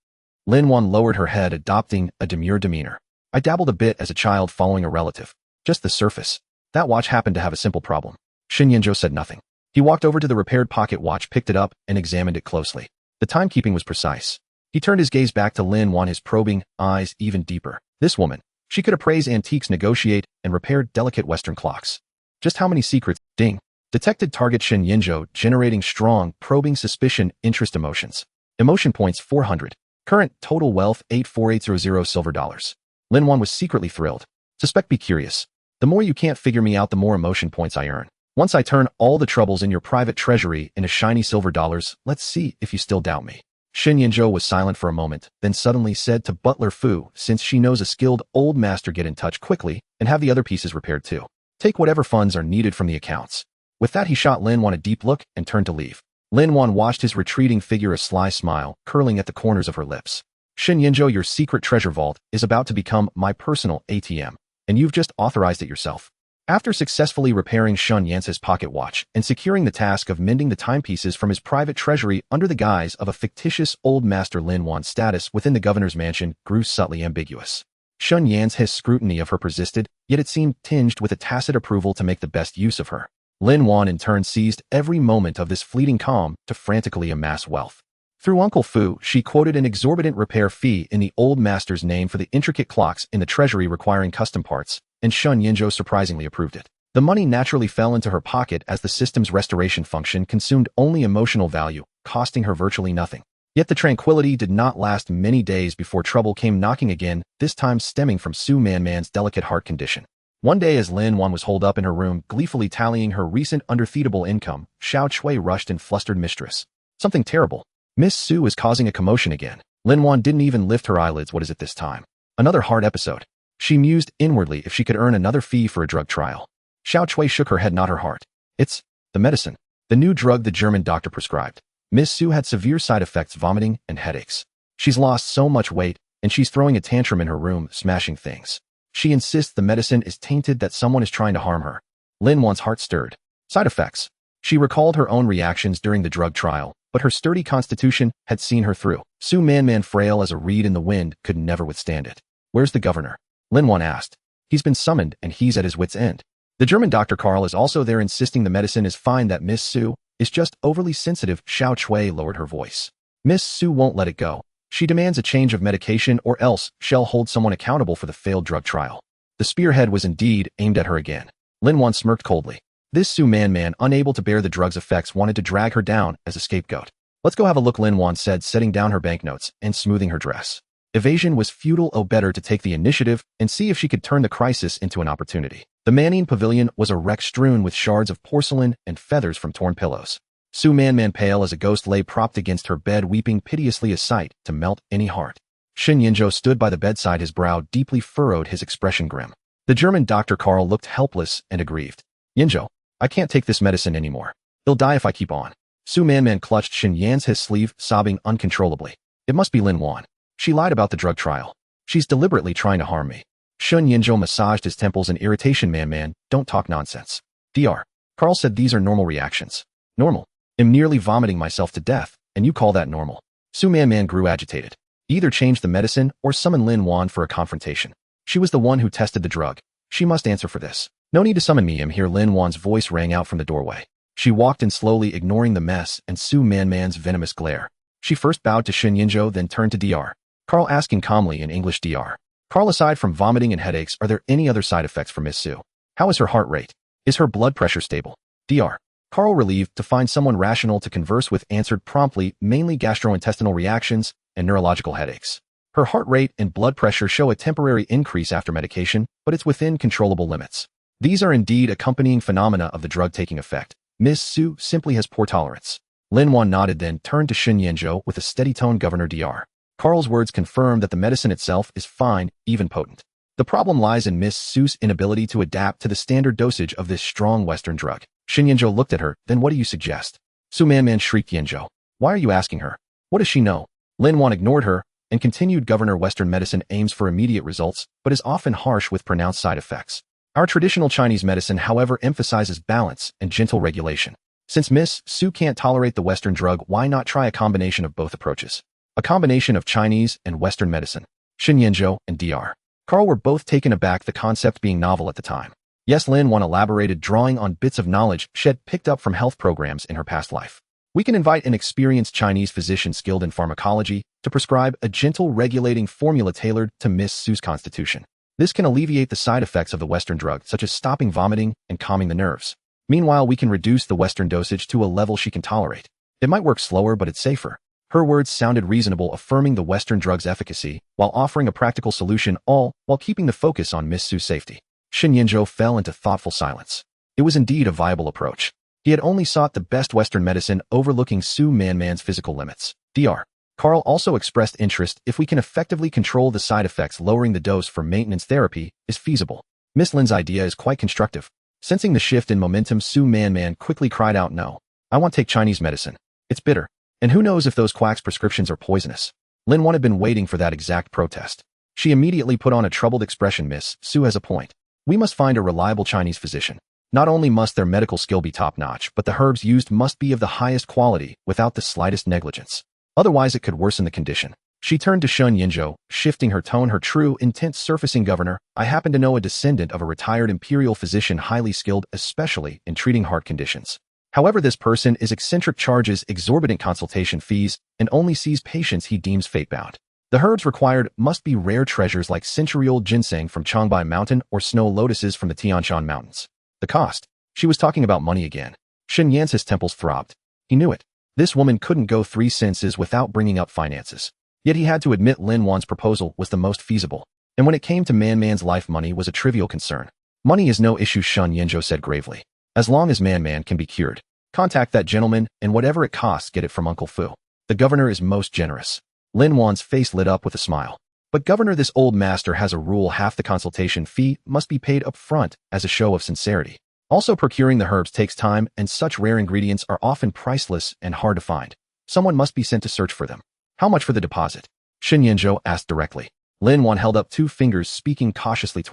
Lin Wan lowered her head, adopting a demure demeanor. I dabbled a bit as a child following a relative. Just the surface. That watch happened to have a simple problem. Xin Yinzhou said nothing. He walked over to the repaired pocket watch, picked it up, and examined it closely. The timekeeping was precise. He turned his gaze back to Lin Wan, his probing eyes even deeper. This woman. She could appraise antiques, negotiate, and repair delicate Western clocks. Just how many secrets? Ding. Detected target. Xin Yinzhou, generating strong, probing suspicion, interest, emotions. Emotion points 400. Current total wealth 84800 silver dollars. Lin Wan was secretly thrilled. Suspect, be curious. The more you can't figure me out, the more emotion points I earn. Once I turn all the troubles in your private treasury into shiny silver dollars, let's see if you still doubt me. Xin Yinzhou was silent for a moment, then suddenly said to Butler Fu, since she knows a skilled old master, get in touch quickly and have the other pieces repaired too. Take whatever funds are needed from the accounts. With that, he shot Lin Wan a deep look and turned to leave. Lin Wan watched his retreating figure, a sly smile curling at the corners of her lips. Xin Yinzhou, your secret treasure vault is about to become my personal ATM, and you've just authorized it yourself. After successfully repairing Shun Yan's pocket watch and securing the task of mending the timepieces from his private treasury under the guise of a fictitious old master, Lin Wan's status within the governor's mansion grew subtly ambiguous. Shun Yan's scrutiny of her persisted, yet it seemed tinged with a tacit approval to make the best use of her. Lin Wan in turn seized every moment of this fleeting calm to frantically amass wealth. Through Uncle Fu, she quoted an exorbitant repair fee in the old master's name for the intricate clocks in the treasury requiring custom parts, and Shun Yinzhou surprisingly approved it. The money naturally fell into her pocket as the system's restoration function consumed only emotional value, costing her virtually nothing. Yet the tranquility did not last many days before trouble came knocking again, this time stemming from Su Manman's delicate heart condition. One day, as Lin Wan was holed up in her room, gleefully tallying her recent undefeatable income, Xiao Chui rushed in, flustered, mistress. Something terrible. Miss Su is causing a commotion again. Lin Wan didn't even lift her eyelids. What is it this time? Another hard episode. She mused inwardly if she could earn another fee for a drug trial. Xiao Chui shook her head, not her heart. It's the medicine. The new drug the German doctor prescribed. Miss Su had severe side effects, vomiting and headaches. She's lost so much weight, and she's throwing a tantrum in her room, smashing things. She insists the medicine is tainted, that someone is trying to harm her. Lin Wan's heart stirred. Side effects. She recalled her own reactions during the drug trial, but her sturdy constitution had seen her through. Su Man, frail as a reed in the wind, could never withstand it. Where's the governor? Lin Wan asked. He's been summoned and he's at his wit's end. The German Dr. Karl is also there, insisting the medicine is fine, that Miss Su is just overly sensitive. Xiao Chui lowered her voice. Miss Su won't let it go. She demands a change of medication, or else she'll hold someone accountable for the failed drug trial. The spearhead was indeed aimed at her again. Lin Wan smirked coldly. This Su Man, unable to bear the drug's effects, wanted to drag her down as a scapegoat. Let's go have a look, Lin Wan said, setting down her banknotes and smoothing her dress. Evasion was futile. Oh, better to take the initiative and see if she could turn the crisis into an opportunity. The Manning pavilion was a wreck strewn with shards of porcelain and feathers from torn pillows. Su Man, pale as a ghost, lay propped against her bed, weeping piteously, a sight to melt any heart. Xin Yinzhou stood by the bedside, his brow deeply furrowed, his expression grim. The German Dr. Karl looked helpless and aggrieved. Yinzhou, I can't take this medicine anymore. He'll die if I keep on. Su Man clutched Xin Yan's sleeve, sobbing uncontrollably. It must be Lin Wan. She lied about the drug trial. She's deliberately trying to harm me. Shun Yinzhou massaged his temples in irritation. Man, don't talk nonsense. Dr. Carl said these are normal reactions. Normal? I'm nearly vomiting myself to death, and you call that normal? Su Man grew agitated. Either change the medicine or summon Lin Wan for a confrontation. She was the one who tested the drug. She must answer for this. No need to summon me. Here Lin Wan's voice rang out from the doorway. She walked in slowly, ignoring the mess and Su Man's venomous glare. She first bowed to Shen Yinzhou, then turned to Dr. Carl, asking calmly in English, Dr. Carl, aside from vomiting and headaches, are there any other side effects for Miss Su? How is her heart rate? Is her blood pressure stable? Dr. Carl, relieved to find someone rational to converse with, answered promptly, mainly gastrointestinal reactions and neurological headaches. Her heart rate and blood pressure show a temporary increase after medication, but it's within controllable limits. These are indeed accompanying phenomena of the drug taking effect. Miss Su simply has poor tolerance. Lin Wan nodded, then turned to Shen Yinzhou with a steady tone. Governor, Dr. Carl's words confirmed that the medicine itself is fine, even potent. The problem lies in Miss Su's inability to adapt to the standard dosage of this strong Western drug. Shen Yinzhou looked at her, then what do you suggest? Su Man shrieked. Yinzhou, why are you asking her? What does she know? Lin Wan ignored her and continued. Governor, Western medicine aims for immediate results, but is often harsh with pronounced side effects. Our traditional Chinese medicine, however, emphasizes balance and gentle regulation. Since Miss Su can't tolerate the Western drug, why not try a combination of both approaches? A combination of Chinese and Western medicine. Shen Yinzhou and Dr. Carl were both taken aback, the concept being novel at the time. Yes, Lin Wan elaborated, drawing on bits of knowledge she had picked up from health programs in her past life. We can invite an experienced Chinese physician skilled in pharmacology to prescribe a gentle regulating formula tailored to Miss Su's constitution. This can alleviate the side effects of the Western drug, such as stopping vomiting and calming the nerves. Meanwhile, we can reduce the Western dosage to a level she can tolerate. It might work slower, but it's safer. Her words sounded reasonable, affirming the Western drug's efficacy while offering a practical solution, all while keeping the focus on Miss Su's safety. Shen Yinzhou fell into thoughtful silence. It was indeed a viable approach. He had only sought the best Western medicine, overlooking Su Man's physical limits. Dr. Carl also expressed interest. If we can effectively control the side effects, lowering the dose for maintenance therapy is feasible. Miss Lin's idea is quite constructive. Sensing the shift in momentum, Su Man quickly cried out, no. I want to take Chinese medicine. It's bitter. And who knows if those quacks' prescriptions are poisonous? Lin Wan had been waiting for that exact protest. She immediately put on a troubled expression. Miss Su has a point. We must find a reliable Chinese physician. Not only must their medical skill be top-notch, but the herbs used must be of the highest quality without the slightest negligence. Otherwise, it could worsen the condition. She turned to Shen Yinzhou, shifting her tone, her true intent surfacing. Governor, I happen to know a descendant of a retired imperial physician highly skilled, especially in treating heart conditions. However, this person is eccentric, charges exorbitant consultation fees, and only sees patients he deems fate-bound. The herbs required must be rare treasures like century-old ginseng from Changbai Mountain or snow lotuses from the Tian Shan Mountains. The cost? She was talking about money again. Shen Yan's temples throbbed. He knew it. This woman couldn't go 3 sentences without bringing up finances. Yet he had to admit Lin Wan's proposal was the most feasible. And when it came to Man's life, money was a trivial concern. Money is no issue, Shen Yinzhou said gravely. As long as Man can be cured. Contact that gentleman, and whatever it costs, get it from Uncle Fu. The governor is most generous. Lin Wan's face lit up with a smile. But governor, this old master has a rule: half the consultation fee must be paid up front as a show of sincerity. Also, procuring the herbs takes time, and such rare ingredients are often priceless and hard to find. Someone must be sent to search for them. How much for the deposit? Shen Yinzhou asked directly. Lin Wan held up 2 fingers, speaking cautiously.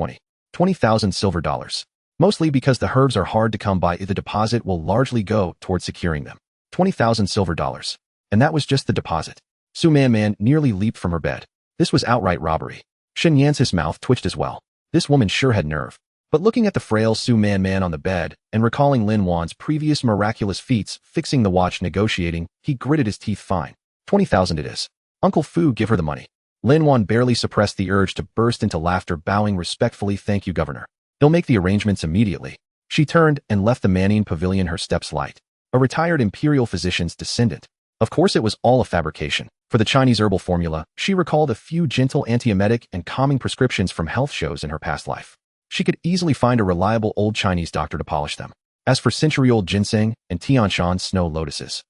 20,000 silver dollars. Mostly because the herbs are hard to come by, the deposit will largely go towards securing them. 20,000 silver dollars. And that was just the deposit. Su Man nearly leaped from her bed. This was outright robbery. Shen Yan's mouth twitched as well. This woman sure had nerve. But looking at the frail Su Man on the bed, and recalling Lin Wan's previous miraculous feats, fixing the watch, negotiating, he gritted his teeth. Fine. 20,000 it is. Uncle Fu, give her the money. Lin Wan barely suppressed the urge to burst into laughter, bowing respectfully. Thank you, governor. He'll make the arrangements immediately. She turned and left the Manning pavilion, her steps light. A retired imperial physician's descendant. Of course it was all a fabrication. For the Chinese herbal formula, she recalled a few gentle antiemetic and calming prescriptions from health shows in her past life. She could easily find a reliable old Chinese doctor to polish them. As for century-old ginseng and Tian Shan snow lotuses,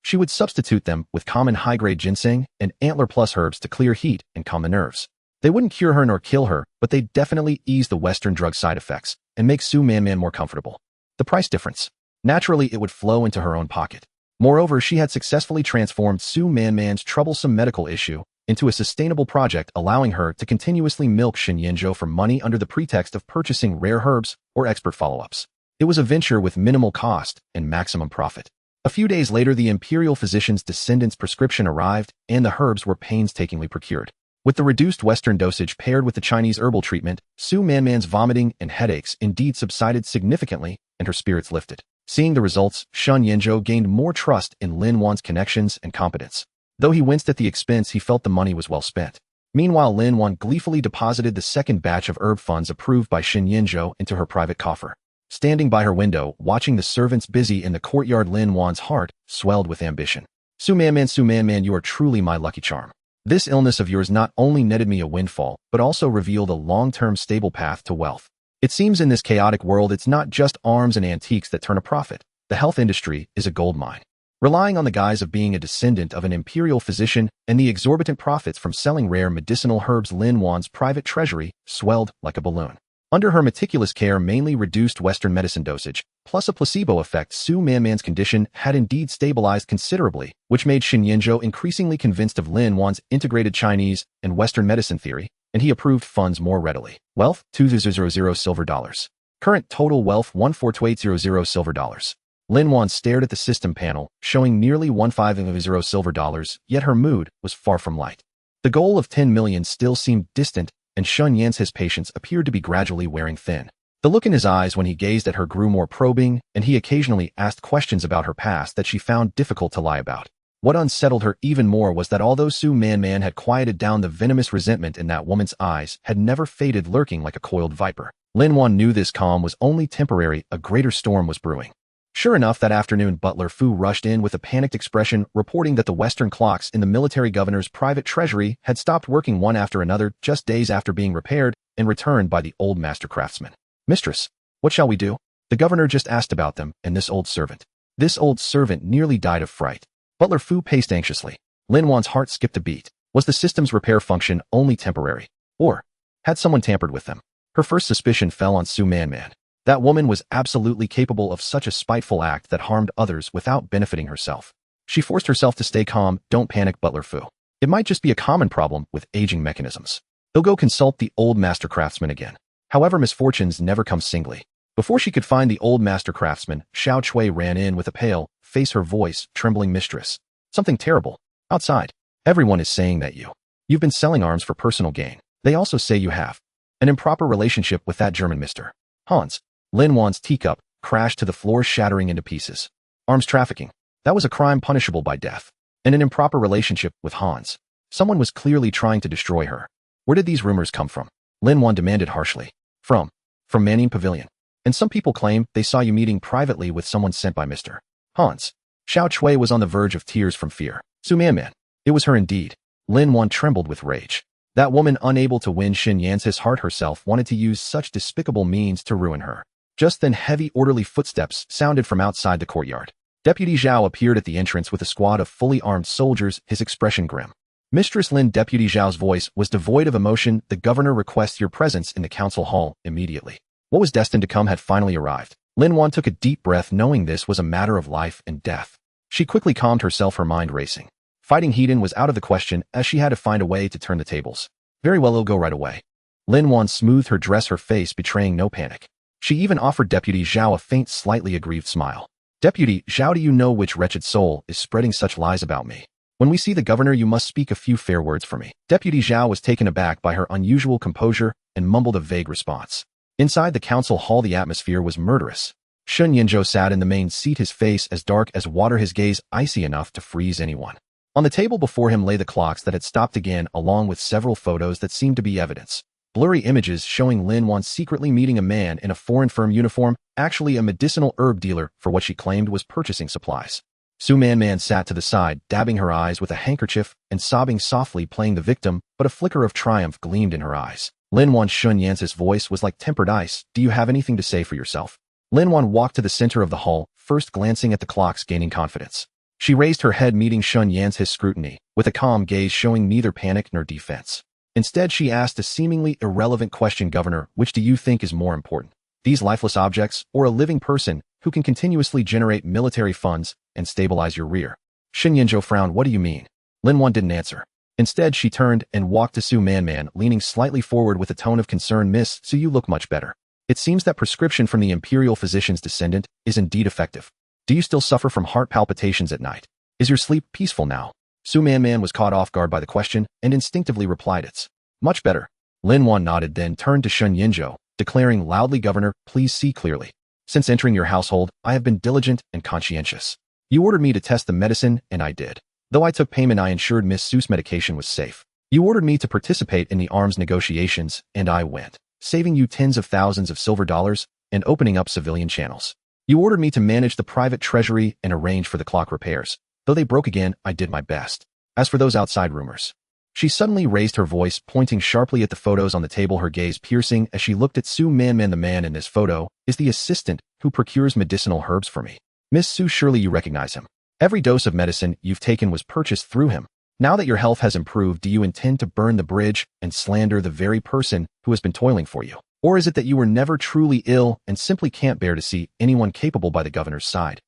she would substitute them with common high-grade ginseng and antler plus herbs to clear heat and calm the nerves. They wouldn't cure her nor kill her, but they'd definitely ease the Western drug side effects and make Su Man more comfortable. The price difference. Naturally, it would flow into her own pocket. Moreover, she had successfully transformed Su Man's troublesome medical issue into a sustainable project, allowing her to continuously milk Shen Yinzhou for money under the pretext of purchasing rare herbs or expert follow-ups. It was a venture with minimal cost and maximum profit. A few days later, the imperial physician's descendant's prescription arrived, and the herbs were painstakingly procured. With the reduced Western dosage paired with the Chinese herbal treatment, Su Manman's vomiting and headaches indeed subsided significantly, and her spirits lifted. Seeing the results, Shun Yinzhou gained more trust in Lin Wan's connections and competence. Though he winced at the expense, he felt the money was well spent. Meanwhile, Lin Wan gleefully deposited the second batch of herb funds approved by Shen Yinzhou into her private coffer. Standing by her window, watching the servants busy in the courtyard, Lin Wan's heart swelled with ambition. Su Manman, you are truly my lucky charm. This illness of yours not only netted me a windfall, but also revealed a long-term stable path to wealth. It seems in this chaotic world it's not just arms and antiques that turn a profit. The health industry is a goldmine. Relying on the guise of being a descendant of an imperial physician and the exorbitant profits from selling rare medicinal herbs, Lin Wan's private treasury swelled like a balloon. Under her meticulous care, mainly reduced Western medicine dosage, plus a placebo effect, Su Manman's condition had indeed stabilized considerably, which made Shen Yinzhou increasingly convinced of Lin Wan's integrated Chinese and Western medicine theory, and he approved funds more readily. Wealth, 2,000 silver dollars. Current total wealth, 14,280 silver dollars. Lin Wan stared at the system panel, showing nearly 15,000 silver dollars, yet her mood was far from light. The goal of 10 million still seemed distant, and Shun Yan's patience appeared to be gradually wearing thin. The look in his eyes when he gazed at her grew more probing, and he occasionally asked questions about her past that she found difficult to lie about. What unsettled her even more was that although Su Manman had quieted down, the venomous resentment in that woman's eyes had never faded, lurking like a coiled viper. Lin Wan knew this calm was only temporary, a greater storm was brewing. Sure enough, that afternoon, Butler Fu rushed in with a panicked expression, reporting that the Western clocks in the military governor's private treasury had stopped working one after another just days after being repaired and returned by the old master craftsman. Mistress, what shall we do? The governor just asked about them and this old servant. This old servant nearly died of fright. Butler Fu paced anxiously. Lin Wan's heart skipped a beat. Was the system's repair function only temporary? Or had someone tampered with them? Her first suspicion fell on Su Manman. That woman was absolutely capable of such a spiteful act that harmed others without benefiting herself. She forced herself to stay calm. Don't panic, Butler Fu. It might just be a common problem with aging mechanisms. They'll go consult the old master craftsman again. However, misfortunes never come singly. Before she could find the old master craftsman, Xiao Chui ran in with a pale face, her voice trembling. Mistress, something terrible. Outside. Everyone is saying that you've been selling arms for personal gain. They also say you have an improper relationship with that German Mr. Hans. Lin Wan's teacup crashed to the floor, shattering into pieces. Arms trafficking. That was a crime punishable by death. And an improper relationship with Hans. Someone was clearly trying to destroy her. Where did these rumors come from? Lin Wan demanded harshly. From Manning Pavilion. And some people claim they saw you meeting privately with someone sent by Mr. Hans. Xiao Chui was on the verge of tears from fear. Su Manman. It was her indeed. Lin Wan trembled with rage. That woman, unable to win Shen Yan's heart herself, wanted to use such despicable means to ruin her. Just then, heavy, orderly footsteps sounded from outside the courtyard. Deputy Zhao appeared at the entrance with a squad of fully armed soldiers, his expression grim. Mistress Lin. Deputy Zhao's voice was devoid of emotion. The governor requests your presence in the council hall immediately. What was destined to come had finally arrived. Lin Wan took a deep breath, knowing this was a matter of life and death. She quickly calmed herself, her mind racing. Fighting Hedon was out of the question, as she had to find a way to turn the tables. Very well, I'll go right away. Lin Wan smoothed her dress, her face betraying no panic. She even offered Deputy Zhao a faint, slightly aggrieved smile. Deputy Zhao, do you know which wretched soul is spreading such lies about me? When we see the governor, you must speak a few fair words for me. Deputy Zhao was taken aback by her unusual composure and mumbled a vague response. Inside the council hall, the atmosphere was murderous. Shun Yinzhou sat in the main seat, his face as dark as water, his gaze icy enough to freeze anyone. On the table before him lay the clocks that had stopped again, along with several photos that seemed to be evidence. Blurry images showing Lin Wan secretly meeting a man in a foreign firm uniform, actually a medicinal herb dealer, for what she claimed was purchasing supplies. Su Manman sat to the side, dabbing her eyes with a handkerchief and sobbing softly, playing the victim, but a flicker of triumph gleamed in her eyes. Lin Wan. Shun Yan's voice was like tempered ice. Do you have anything to say for yourself? Lin Wan walked to the center of the hall, first glancing at the clocks, gaining confidence. She raised her head, meeting Shun Yan's scrutiny, with a calm gaze showing neither panic nor defense. Instead, she asked a seemingly irrelevant question. Governor, which do you think is more important? These lifeless objects, or a living person who can continuously generate military funds and stabilize your rear? Shen Yinzhou frowned. What do you mean? Lin Wan didn't answer. Instead, she turned and walked to Su Manman, leaning slightly forward with a tone of concern. Miss Su, you look much better. It seems that prescription from the imperial physician's descendant is indeed effective. Do you still suffer from heart palpitations at night? Is your sleep peaceful now? Su Man was caught off guard by the question and instinctively replied it's much better. Lin Wan nodded, then turned to Shun Yinzhou, declaring loudly, Governor, please see clearly. Since entering your household, I have been diligent and conscientious. You ordered me to test the medicine, and I did. Though I took payment, I ensured Miss Su's medication was safe. You ordered me to participate in the arms negotiations, and I went, saving you tens of thousands of silver dollars and opening up civilian channels. You ordered me to manage the private treasury and arrange for the clock repairs. Though they broke again, I did my best. As for those outside rumors. She suddenly raised her voice, pointing sharply at the photos on the table, her gaze piercing as she looked at Su Man. The man in this photo is the assistant who procures medicinal herbs for me. Miss Su, surely you recognize him. Every dose of medicine you've taken was purchased through him. Now that your health has improved, do you intend to burn the bridge and slander the very person who has been toiling for you? Or is it that you were never truly ill and simply can't bear to see anyone capable by the governor's side?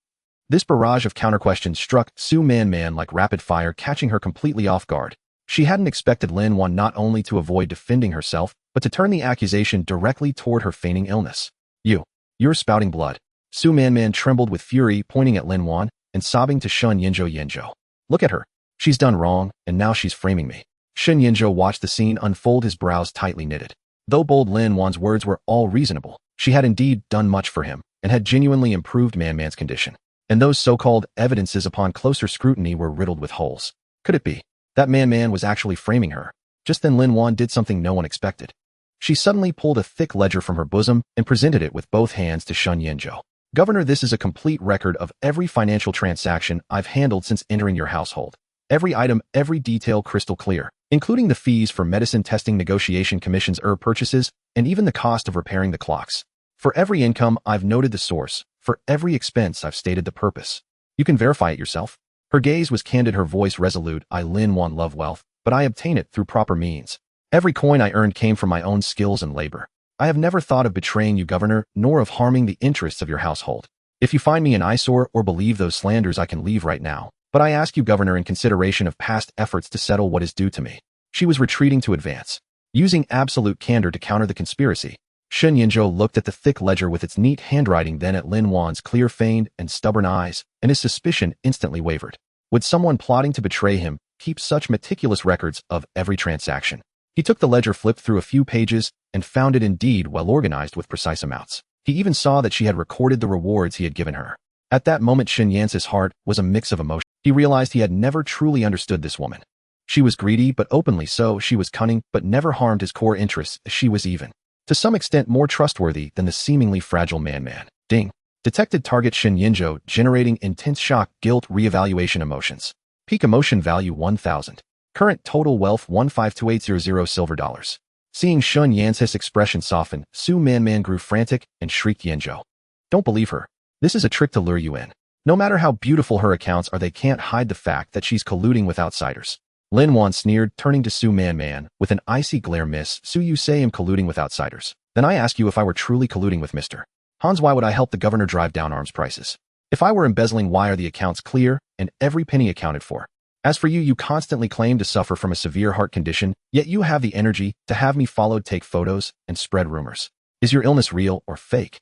This barrage of counter-questions struck Su Man like rapid fire, catching her completely off guard. She hadn't expected Lin Wan not only to avoid defending herself, but to turn the accusation directly toward her feigning illness. You're spouting blood. Su Man trembled with fury, pointing at Lin Wan and sobbing to Shun Yinzhou. Look at her. She's done wrong, and now she's framing me. Shun Yinzhou watched the scene unfold, his brows tightly knitted. Though bold, Lin Wan's words were all reasonable. She had indeed done much for him, and had genuinely improved Man's condition. And those so-called evidences upon closer scrutiny were riddled with holes. Could it be that Man was actually framing her? Just then Lin Wan did something no one expected. She suddenly pulled a thick ledger from her bosom and presented it with both hands to Shun Yinzhou. Governor, this is a complete record of every financial transaction I've handled since entering your household. Every item, every detail crystal clear, including the fees for medicine testing, negotiation commissions, herb purchases, and even the cost of repairing the clocks. For every income, I've noted the source. For every expense, I've stated the purpose. You can verify it yourself. Her gaze was candid, her voice resolute. I, Lin Wan, love wealth, but I obtain it through proper means. Every coin I earned came from my own skills and labor. I have never thought of betraying you, Governor, nor of harming the interests of your household. If you find me an eyesore or believe those slanders, I can leave right now. But I ask you, Governor, in consideration of past efforts to settle what is due to me. She was retreating to advance, using absolute candor to counter the conspiracy. Shun Yinzhou looked at the thick ledger with its neat handwriting, then at Lin Wan's clear, feigned, and stubborn eyes, and his suspicion instantly wavered. Would someone plotting to betray him keep such meticulous records of every transaction? He took the ledger, flipped through a few pages, and found it indeed well organized with precise amounts. He even saw that she had recorded the rewards he had given her. At that moment, Shun Yance's heart was a mix of emotion. He realized he had never truly understood this woman. She was greedy, but openly so. She was cunning, but never harmed his core interests. She was even, to some extent, more trustworthy than the seemingly fragile Man. Ding. Detected target. Shun Yinzhou, generating intense shock, guilt, reevaluation emotions. Peak emotion value 1,000. Current total wealth 152800 silver dollars. Seeing Shun Yance's expression soften, Su Man grew frantic and shrieked, Yinzhou, don't believe her. This is a trick to lure you in. No matter how beautiful her accounts are, they can't hide the fact that she's colluding with outsiders. Lin Wan sneered, turning to Su Man with an icy glare. Miss Su, you say I'm colluding with outsiders. Then I ask you, if I were truly colluding with Mr. Hans, why would I help the governor drive down arms prices? If I were embezzling, why are the accounts clear and every penny accounted for? As for you, you constantly claim to suffer from a severe heart condition, yet you have the energy to have me followed, take photos, and spread rumors. Is your illness real or fake?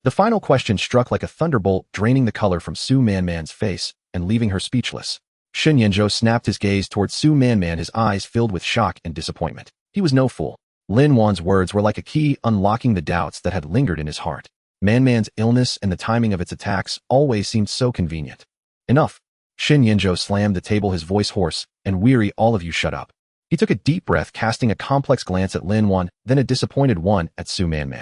The final question struck like a thunderbolt, draining the color from Su Man's face and leaving her speechless. Shun Yinzhou snapped his gaze towards Su Man, his eyes filled with shock and disappointment. He was no fool. Lin Wan's words were like a key, unlocking the doubts that had lingered in his heart. Man's illness and the timing of its attacks always seemed so convenient. Enough. Shun Yinzhou slammed the table, his voice hoarse and weary. All of you shut up. He took a deep breath, casting a complex glance at Lin Wan, then a disappointed one at Su Man.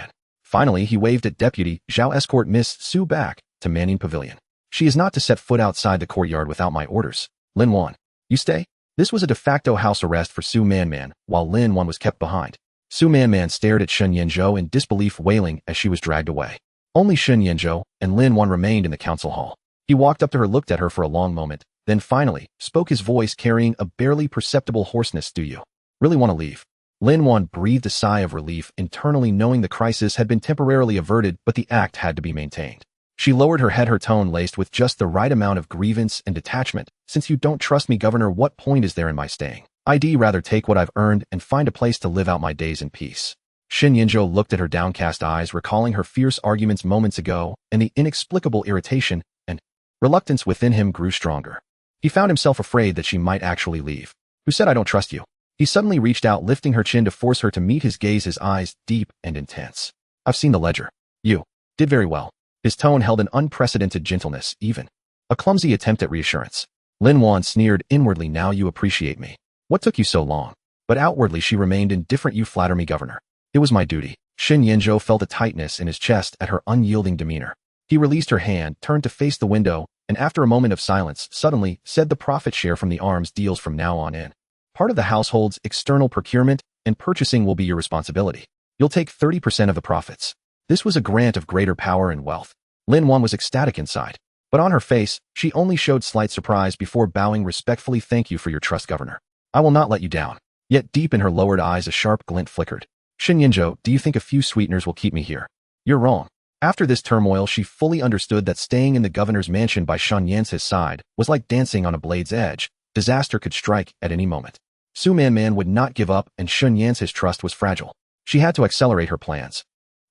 Finally, he waved at Deputy Zhao, escort Miss Su back to Manning Pavilion. She is not to set foot outside the courtyard without my orders. Lin Wan, you stay? This was a de facto house arrest for Su Man, while Lin Wan was kept behind. Su Man stared at Shun Yinzhou in disbelief, wailing as she was dragged away. Only Shun Yinzhou and Lin Wan remained in the council hall. He walked up to her, looked at her for a long moment, then finally spoke, his voice carrying a barely perceptible hoarseness. Do you really want to leave? Lin Wan breathed a sigh of relief, internally knowing the crisis had been temporarily averted, but the act had to be maintained. She lowered her head, her tone laced with just the right amount of grievance and detachment. Since you don't trust me, Governor, what point is there in my staying? I'd rather take what I've earned and find a place to live out my days in peace. Shen Yinzhou looked at her downcast eyes, recalling her fierce arguments moments ago, and the inexplicable irritation and reluctance within him grew stronger. He found himself afraid that she might actually leave. Who said I don't trust you? He suddenly reached out, lifting her chin to force her to meet his gaze, his eyes deep and intense. I've seen the ledger. You did very well. His tone held an unprecedented gentleness, even a clumsy attempt at reassurance. Lin Wan sneered inwardly. Now you appreciate me. What took you so long? But outwardly she remained indifferent. You flatter me, Governor. It was my duty. Shen Yinzhou felt a tightness in his chest at her unyielding demeanor. He released her hand, turned to face the window, and after a moment of silence, suddenly said, the profit share from the arms deals from now on in. Part of the household's external procurement and purchasing will be your responsibility. You'll take 30% of the profits. This was a grant of greater power and wealth. Lin Wan was ecstatic inside, but on her face, she only showed slight surprise before bowing respectfully. Thank you for your trust, Governor. I will not let you down. Yet deep in her lowered eyes a sharp glint flickered. Shen Yinzhou, do you think a few sweeteners will keep me here? You're wrong. After this turmoil, she fully understood that staying in the governor's mansion by Shen Yance's side was like dancing on a blade's edge. Disaster could strike at any moment. Su Man would not give up, and Shen Yance's trust was fragile. She had to accelerate her plans.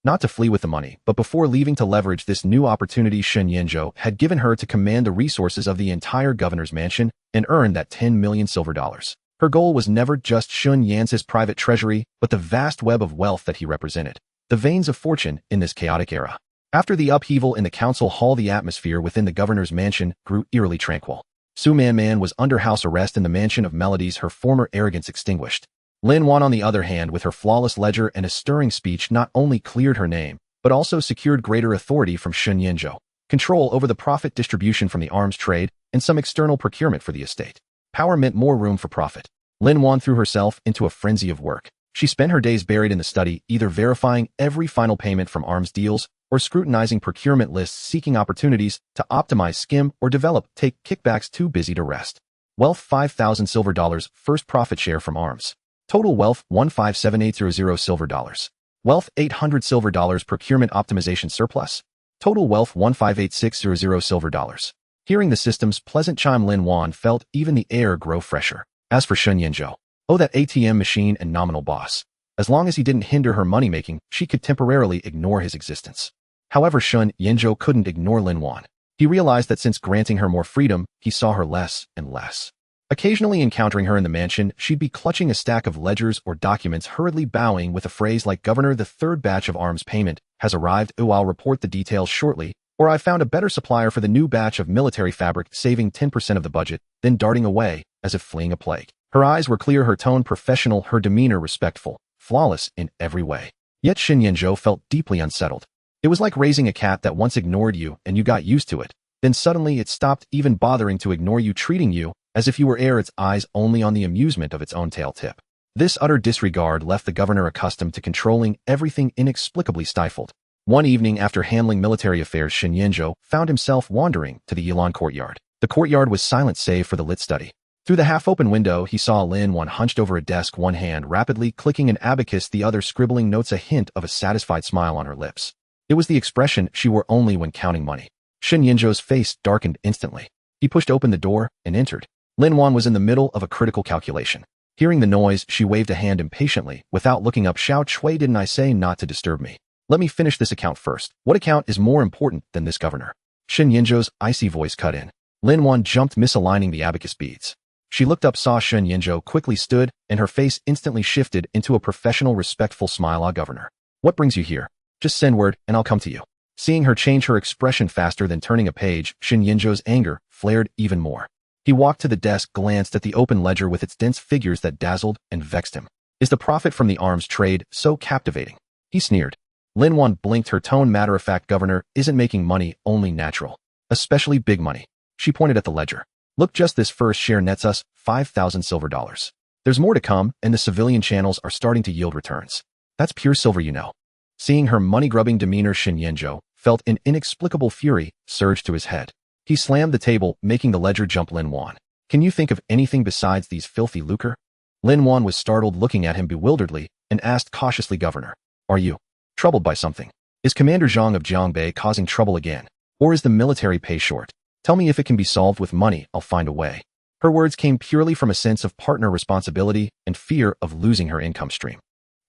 Not to flee with the money, but before leaving to leverage this new opportunity Shen Yinzhou had given her to command the resources of the entire governor's mansion and earn that 10 million silver dollars. Her goal was never just Shen Yance's private treasury, but the vast web of wealth that he represented. The veins of fortune in this chaotic era. After the upheaval in the council hall, the atmosphere within the governor's mansion grew eerily tranquil. Su Man was under house arrest in the mansion of melodies, her former arrogance extinguished. Lin Wan, on the other hand, with her flawless ledger and a stirring speech, not only cleared her name, but also secured greater authority from Shen Yinzhou, control over the profit distribution from the arms trade, and some external procurement for the estate. Power meant more room for profit. Lin Wan threw herself into a frenzy of work. She spent her days buried in the study, either verifying every final payment from arms deals or scrutinizing procurement lists, seeking opportunities to optimize, skim, or develop, take kickbacks. Too busy to rest. Wealth 5,000 silver dollars, first profit share from arms. Total wealth 157,800 silver dollars. Wealth 800 silver dollars, procurement optimization surplus. Total wealth 158,600 silver dollars. Hearing the system's pleasant chime, Lin Wan felt even the air grow fresher. As for Shen Yinzhou, that ATM machine and nominal boss. As long as he didn't hinder her money-making, she could temporarily ignore his existence. However, Shen Yinzhou couldn't ignore Lin Wan. He realized that since granting her more freedom, he saw her less and less. Occasionally encountering her in the mansion, she'd be clutching a stack of ledgers or documents, hurriedly bowing with a phrase like, Governor, the third batch of arms payment has arrived. I'll report the details shortly. Or I found a better supplier for the new batch of military fabric, saving 10% of the budget, then darting away, as if fleeing a plague. Her eyes were clear, her tone professional, her demeanor respectful, flawless in every way. Yet Shen Yinzhou felt deeply unsettled. It was like raising a cat that once ignored you and you got used to it. Then suddenly it stopped even bothering to ignore you, treating you as if you were its eyes only on the amusement of its own tail tip. This utter disregard left the governor, accustomed to controlling everything, inexplicably stifled. One evening, after handling military affairs, Shen Yinzhou found himself wandering to the Yilan courtyard. The courtyard was silent save for the lit study. Through the half-open window, he saw Lin Wan hunched over a desk, one hand rapidly clicking an abacus, the other scribbling notes, a hint of a satisfied smile on her lips. It was the expression she wore only when counting money. Shen Yinzhou's face darkened instantly. He pushed open the door and entered. Lin Wan was in the middle of a critical calculation. Hearing the noise, she waved a hand impatiently. Without looking up, Xiao Cui, didn't I say not to disturb me? Let me finish this account first. What account is more important than this, Governor? Shen Yinzhou's icy voice cut in. Lin Wan jumped, misaligning the abacus beads. She looked up, saw Shen Yinzhou, quickly stood, and her face instantly shifted into a professional, respectful smile. Governor. What brings you here? Just send word, and I'll come to you. Seeing her change her expression faster than turning a page, Shen Yinzhou's anger flared even more. He walked to the desk, glanced at the open ledger with its dense figures that dazzled and vexed him. Is the profit from the arms trade so captivating? He sneered. Lin Wan blinked, her tone matter-of-fact. Governor, isn't making money only natural? Especially big money. She pointed at the ledger. Look, just this first share nets us 5,000 silver dollars. There's more to come, and the civilian channels are starting to yield returns. That's pure silver, you know. Seeing her money-grubbing demeanor, Shen Yinzhou felt an inexplicable fury surge to his head. He slammed the table, making the ledger jump. Lin Wan, can you think of anything besides these filthy lucre? Lin Wan was startled, looking at him bewilderedly, and asked cautiously, Governor, are you troubled by something? Is Commander Zhang of Jiangbei causing trouble again? Or is the military pay short? Tell me if it can be solved with money, I'll find a way. Her words came purely from a sense of partner responsibility and fear of losing her income stream.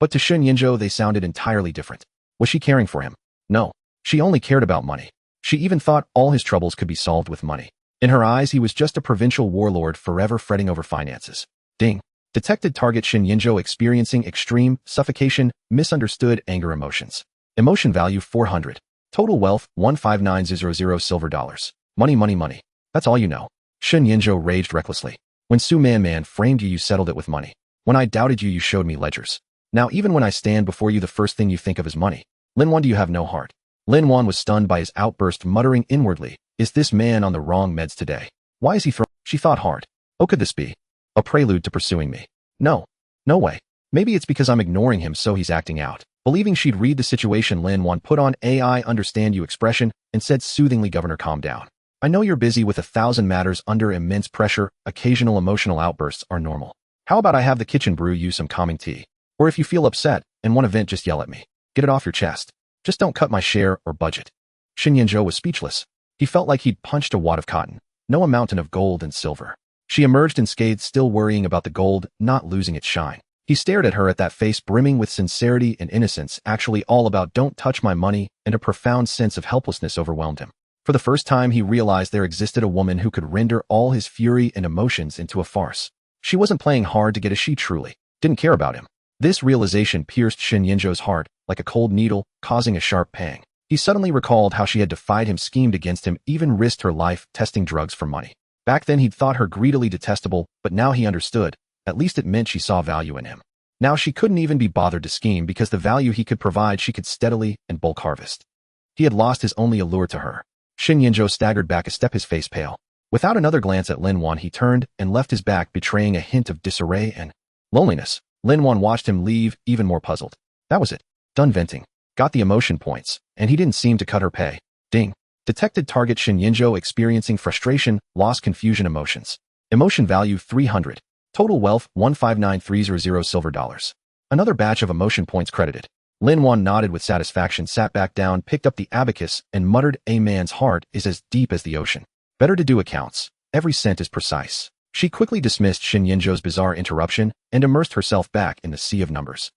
But to Shun Yinzhou they sounded entirely different. Was she caring for him? No. She only cared about money. She even thought all his troubles could be solved with money. In her eyes, he was just a provincial warlord forever fretting over finances. Ding. Detected target Shun Yinzhou experiencing extreme, suffocation, misunderstood anger emotions. Emotion value 400. Total wealth 159,000 silver dollars. Money, money, money. That's all you know. Shun Yinzhou raged recklessly. When Su Man framed you, you settled it with money. When I doubted you, you showed me ledgers. Now even when I stand before you, the first thing you think of is money. Lin Wan, do you have no heart? Lin Wan was stunned by his outburst, muttering inwardly, is this man on the wrong meds today? Why is he throwing? She thought hard. Oh, could this be a prelude to pursuing me? No. No way. Maybe it's because I'm ignoring him so he's acting out. Believing she'd read the situation, Lin Wan put on AI understand you expression and said soothingly, Governor, calm down. I know you're busy with 1,000 matters under immense pressure. Occasional emotional outbursts are normal. How about I have the kitchen brew you some calming tea? Or if you feel upset and want to vent, just yell at me. Get it off your chest. Just don't cut my share or budget. Shun Yinzhou was speechless. He felt like he'd punched a wad of cotton. No, a mountain of gold and silver. She emerged unscathed, still worrying about the gold not losing its shine. He stared at her, at that face brimming with sincerity and innocence, actually all about don't touch my money, and a profound sense of helplessness overwhelmed him. For the first time, he realized there existed a woman who could render all his fury and emotions into a farce. She wasn't playing hard to get, as she truly didn't care about him. This realization pierced Shun Yinzhou's heart like a cold needle, causing a sharp pang. He suddenly recalled how she had defied him, schemed against him, even risked her life testing drugs for money. Back then he'd thought her greedily detestable, but now he understood. At least it meant she saw value in him. Now she couldn't even be bothered to scheme, because the value he could provide she could steadily and bulk harvest. He had lost his only allure to her. Shun Yinzhou staggered back a step, his face pale. Without another glance at Lin Wan, he turned and left his back, betraying a hint of disarray and loneliness. Lin Wan watched him leave, even more puzzled. That was it. Done venting. Got the emotion points, and he didn't seem to cut her pay. Ding. Detected target Shun Yinzhou experiencing frustration, loss, confusion emotions. Emotion value 300. Total wealth 159,300 silver dollars. Another batch of emotion points credited. Lin Wan nodded with satisfaction, sat back down, picked up the abacus, and muttered, a man's heart is as deep as the ocean. Better to do accounts. Every cent is precise. She quickly dismissed Shun Yinzhou's bizarre interruption and immersed herself back in the sea of numbers.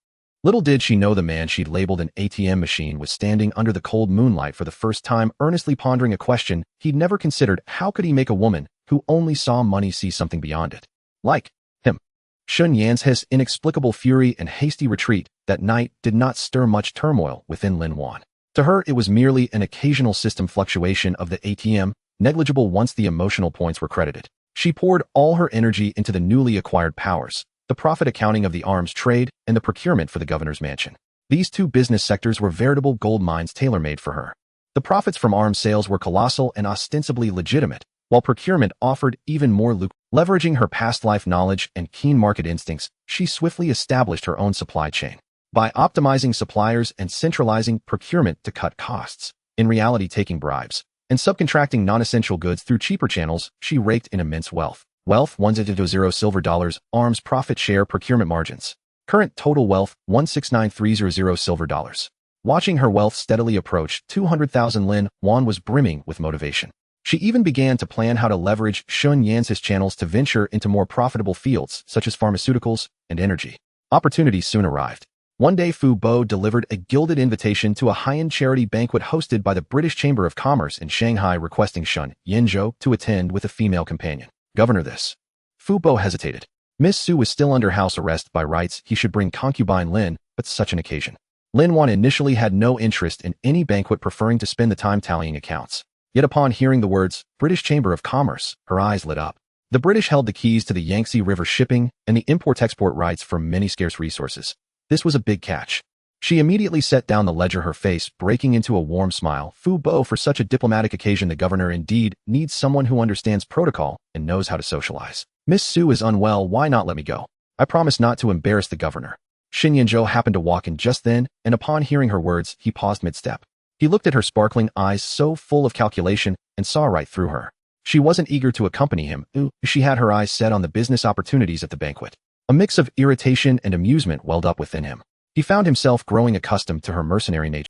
Little did she know the man she'd labeled an ATM machine was standing under the cold moonlight for the first time, earnestly pondering a question he'd never considered. How could he make a woman who only saw money see something beyond it? Like him. Shun Yan's inexplicable fury and hasty retreat that night did not stir much turmoil within Lin Wan. To her, it was merely an occasional system fluctuation of the ATM, negligible once the emotional points were credited. She poured all her energy into the newly acquired powers, the profit accounting of the arms trade, and the procurement for the governor's mansion. These two business sectors were veritable gold mines tailor-made for her. The profits from arms sales were colossal and ostensibly legitimate, while procurement offered even more lucrative. Leveraging her past life knowledge and keen market instincts, she swiftly established her own supply chain. By optimizing suppliers and centralizing procurement to cut costs, in reality taking bribes, and subcontracting non-essential goods through cheaper channels, she raked in immense wealth. Wealth 100 silver dollars, arms profit share, procurement margins. Current total wealth 169,300 silver dollars. Watching her wealth steadily approach 200,000, Lin Wan was brimming with motivation. She even began to plan how to leverage Shun Yan's channels to venture into more profitable fields such as pharmaceuticals and energy. Opportunities soon arrived. One day, Fu Bo delivered a gilded invitation to a high-end charity banquet hosted by the British Chamber of Commerce in Shanghai, requesting Shun Yinzhou to attend with a female companion. Governor, this. Fu Bo hesitated. Miss Su was still under house arrest. By rights, he should bring concubine Lin, but such an occasion. Lin Wan initially had no interest in any banquet, preferring to spend the time tallying accounts. Yet upon hearing the words, British Chamber of Commerce, her eyes lit up. The British held the keys to the Yangtze River shipping and the import-export rights for many scarce resources. This was a big catch. She immediately set down the ledger, her face breaking into a warm smile. Fu Bo, for such a diplomatic occasion, the governor indeed needs someone who understands protocol and knows how to socialize. Miss Su is unwell. Why not let me go? I promise not to embarrass the governor. Shun Yinzhou happened to walk in just then, and upon hearing her words, he paused mid-step. He looked at her sparkling eyes so full of calculation and saw right through her. She wasn't eager to accompany him. She had her eyes set on the business opportunities at the banquet. A mix of irritation and amusement welled up within him. He found himself growing accustomed to her mercenary nature.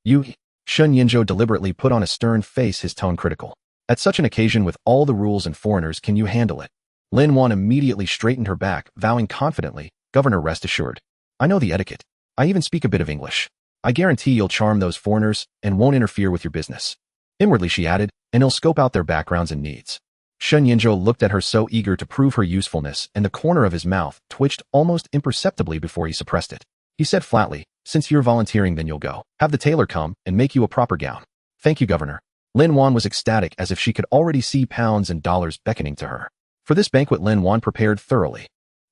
Shun Yinzhou deliberately put on a stern face, his tone critical. At such an occasion, with all the rules and foreigners, can you handle it? Lin Wan immediately straightened her back, vowing confidently, Governor, rest assured. I know the etiquette. I even speak a bit of English. I guarantee you'll charm those foreigners and won't interfere with your business." Inwardly she added, "And he'll scope out their backgrounds and needs." Shen Yinzhou looked at her so eager to prove her usefulness, and the corner of his mouth twitched almost imperceptibly before he suppressed it. He said flatly, "Since you're volunteering, then you'll go. Have the tailor come and make you a proper gown." "Thank you, Governor." Lin Wan was ecstatic, as if she could already see pounds and dollars beckoning to her. For this banquet Lin Wan prepared thoroughly.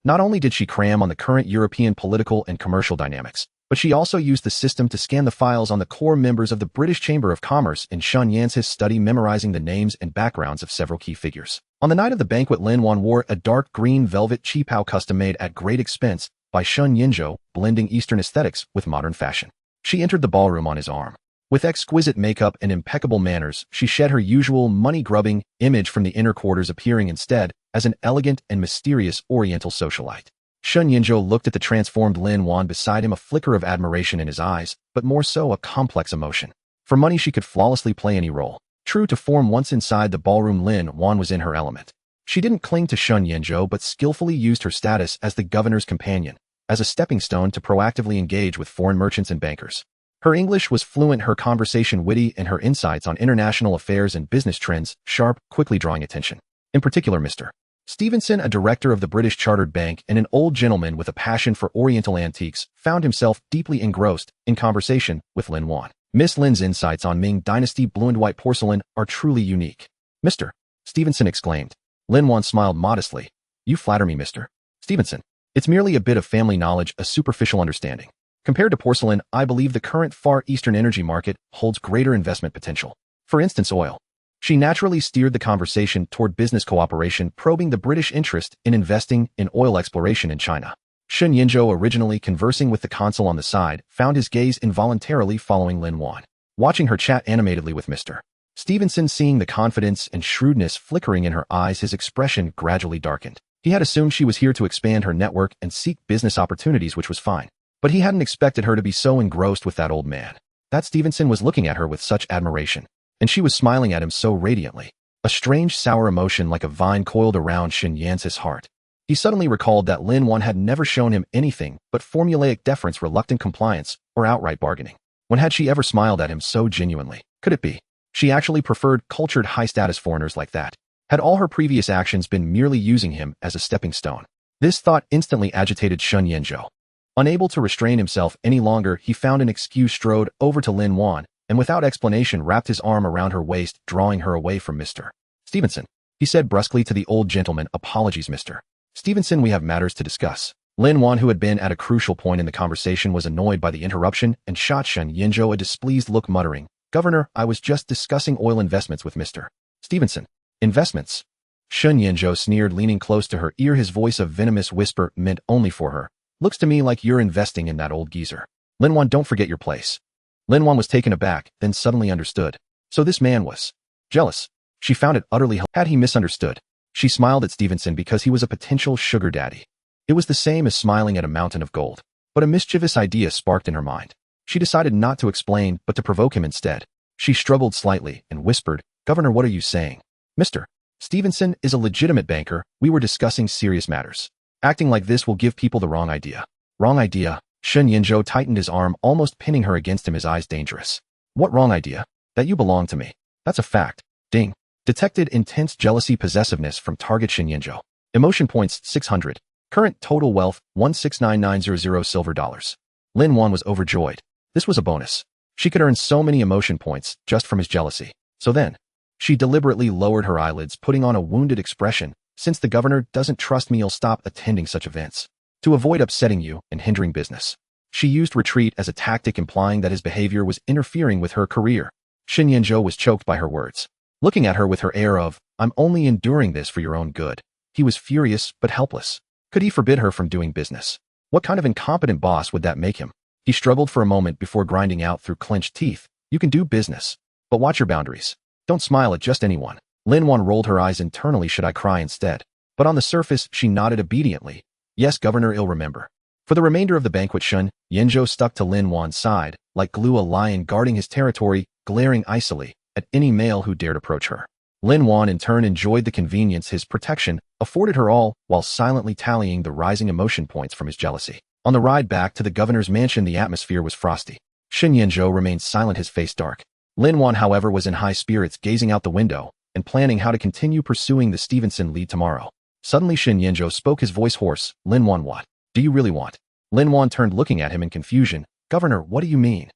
Not only did she cram on the current European political and commercial dynamics, but she also used the system to scan the files on the core members of the British Chamber of Commerce in Shun Yan's study, memorizing the names and backgrounds of several key figures. On the night of the banquet, Lin Wan wore a dark green velvet qipao custom-made at great expense by Shun Yinzhou, blending Eastern aesthetics with modern fashion. She entered the ballroom on his arm. With exquisite makeup and impeccable manners, she shed her usual money-grubbing image from the inner quarters, appearing instead as an elegant and mysterious Oriental socialite. Shun Yinzhou looked at the transformed Lin Wan beside him, a flicker of admiration in his eyes, but more so a complex emotion. For money she could flawlessly play any role. True to form, once inside the ballroom, Lin Wan was in her element. She didn't cling to Shun Yinzhou, but skillfully used her status as the governor's companion as a stepping stone to proactively engage with foreign merchants and bankers. Her English was fluent, her conversation witty, and her insights on international affairs and business trends sharp, quickly drawing attention. In particular, Mr. Stevenson, a director of the British Chartered Bank and an old gentleman with a passion for Oriental antiques, found himself deeply engrossed in conversation with Lin Wan. Miss Lin's insights on Ming Dynasty blue and white porcelain are truly unique. "Mr. Stevenson exclaimed. Lin Wan smiled modestly. "You flatter me, Mr. Stevenson. It's merely a bit of family knowledge, a superficial understanding. Compared to porcelain, I believe the current Far Eastern energy market holds greater investment potential. For instance, oil." She naturally steered the conversation toward business cooperation, probing the British interest in investing in oil exploration in China. Shun Yinzhou, originally conversing with the consul on the side, found his gaze involuntarily following Lin Wan. Watching her chat animatedly with Mr. Stevenson, seeing the confidence and shrewdness flickering in her eyes, his expression gradually darkened. He had assumed she was here to expand her network and seek business opportunities, which was fine. But he hadn't expected her to be so engrossed with that old man. That Stevenson was looking at her with such admiration. And she was smiling at him so radiantly. A strange sour emotion like a vine coiled around Shen Yan's heart. He suddenly recalled that Lin Wan had never shown him anything but formulaic deference, reluctant compliance, or outright bargaining. When had she ever smiled at him so genuinely? Could it be she actually preferred cultured, high-status foreigners like that? Had all her previous actions been merely using him as a stepping stone? This thought instantly agitated Shun Yinzhou. Unable to restrain himself any longer, he found an excuse, strode over to Lin Wan, and without explanation wrapped his arm around her waist, drawing her away from Mr. Stevenson. He said brusquely to the old gentleman, "Apologies, Mr. Stevenson, we have matters to discuss." Lin Wan, who had been at a crucial point in the conversation, was annoyed by the interruption and shot Shun Yinzhou a displeased look, muttering, "Governor, I was just discussing oil investments with Mr. Stevenson." "Investments?" Shun Yinzhou sneered, leaning close to her ear, his voice a venomous whisper meant only for her. "Looks to me like you're investing in that old geezer. Lin Wan, don't forget your place." Lin Wan was taken aback, then suddenly understood. So this man was jealous. She found it utterly hilarious. Had he misunderstood? She smiled at Stevenson because he was a potential sugar daddy. It was the same as smiling at a mountain of gold. But a mischievous idea sparked in her mind. She decided not to explain, but to provoke him instead. She struggled slightly and whispered, "Governor, what are you saying? Mr. Stevenson is a legitimate banker. We were discussing serious matters. Acting like this will give people the wrong idea." "Wrong idea?" Shun Yinzhou tightened his arm, almost pinning her against him, his eyes dangerous. "What wrong idea?" "That you belong to me. That's a fact." Ding. Detected intense jealousy, possessiveness from target Shun Yinzhou. Emotion points 600. Current total wealth 169,900 silver dollars. Lin Wan was overjoyed. This was a bonus. She could earn so many emotion points just from his jealousy. So then, she deliberately lowered her eyelids, putting on a wounded expression. "Since the governor doesn't trust me, you'll stop attending such events. To avoid upsetting you and hindering business." She used retreat as a tactic, implying that his behavior was interfering with her career. Shun Yinzhou was choked by her words. Looking at her with her air of, "I'm only enduring this for your own good," he was furious but helpless. Could he forbid her from doing business? What kind of incompetent boss would that make him? He struggled for a moment before grinding out through clenched teeth, "You can do business, but watch your boundaries. Don't smile at just anyone." Lin Wan rolled her eyes internally. Should I cry instead? But on the surface, she nodded obediently. "Yes, Governor, I'll remember." For the remainder of the banquet, Shun Yinzhou stuck to Lin Wan's side, like glue, a lion guarding his territory, glaring icily at any male who dared approach her. Lin Wan in turn enjoyed the convenience his protection afforded her, all while silently tallying the rising emotion points from his jealousy. On the ride back to the governor's mansion, the atmosphere was frosty. Shen Yanzhou remained silent, his face dark. Lin Wan, however, was in high spirits, gazing out the window and planning how to continue pursuing the Stevenson lead tomorrow. Suddenly Shen Yanzhou spoke, his voice hoarse. Lin Wan, what do you really want? Lin Wan turned, looking at him in confusion. Governor, what do you mean?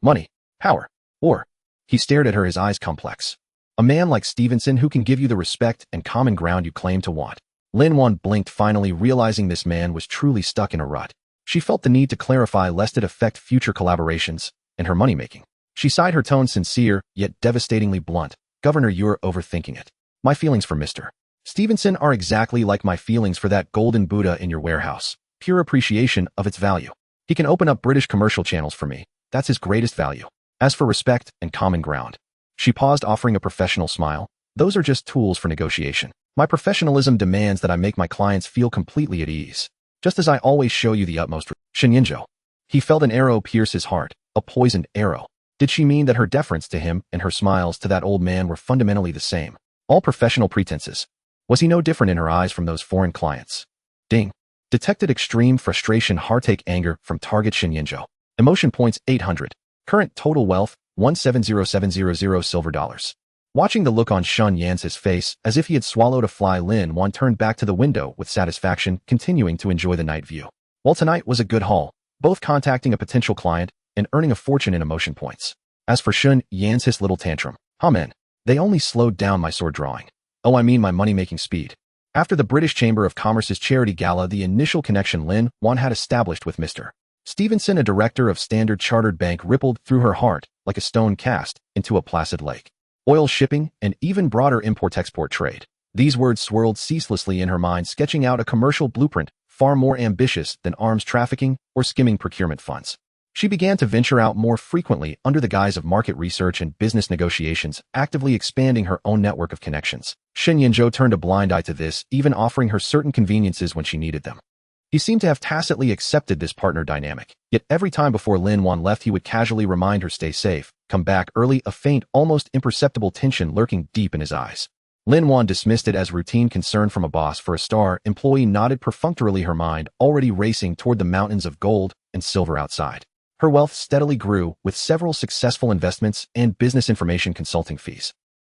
Money, power, or? He stared at her, his eyes complex. A man like Stevenson who can give you the respect and common ground you claim to want. Lin Wan blinked, finally realizing this man was truly stuck in a rut. She felt the need to clarify lest it affect future collaborations and her money-making. She sighed, her tone sincere, yet devastatingly blunt. Governor, you're overthinking it. My feelings for Mr. Stevenson are exactly like my feelings for that golden Buddha in your warehouse. Pure appreciation of its value. He can open up British commercial channels for me. That's his greatest value. As for respect and common ground. She paused, offering a professional smile. Those are just tools for negotiation. My professionalism demands that I make my clients feel completely at ease. Just as I always show you the utmost. Shen Yanzhou. He felt an arrow pierce his heart. A poisoned arrow. Did she mean that her deference to him and her smiles to that old man were fundamentally the same? All professional pretenses. Was he no different in her eyes from those foreign clients? Ding. Detected extreme frustration, heartache, anger from target Shen Yanzhou. Emotion points 800. Current total wealth 170700 silver dollars. Watching the look on Shen Yanzhou's face, as if he had swallowed a fly, Lin Wan turned back to the window with satisfaction, continuing to enjoy the night view. Well, tonight was a good haul, both contacting a potential client and earning a fortune in emotion points. As for Shen Yanzhou's little tantrum, man, they only slowed down my sword drawing. Oh, I mean my money-making speed. After the British Chamber of Commerce's charity gala, the initial connection Lin Wan had established with Mr. Stevenson, a director of Standard Chartered Bank, rippled through her heart like a stone cast into a placid lake. Oil shipping and even broader import-export trade. These words swirled ceaselessly in her mind, sketching out a commercial blueprint far more ambitious than arms trafficking or skimming procurement funds. She began to venture out more frequently under the guise of market research and business negotiations, actively expanding her own network of connections. Shen Yanzhou turned a blind eye to this, even offering her certain conveniences when she needed them. He seemed to have tacitly accepted this partner dynamic, yet every time before Lin Wan left he would casually remind her, stay safe, come back early, a faint, almost imperceptible tension lurking deep in his eyes. Lin Wan dismissed it as routine concern from a boss. For a star employee nodded perfunctorily, her mind already racing toward the mountains of gold and silver outside. Her wealth steadily grew, with several successful investments and business information consulting fees.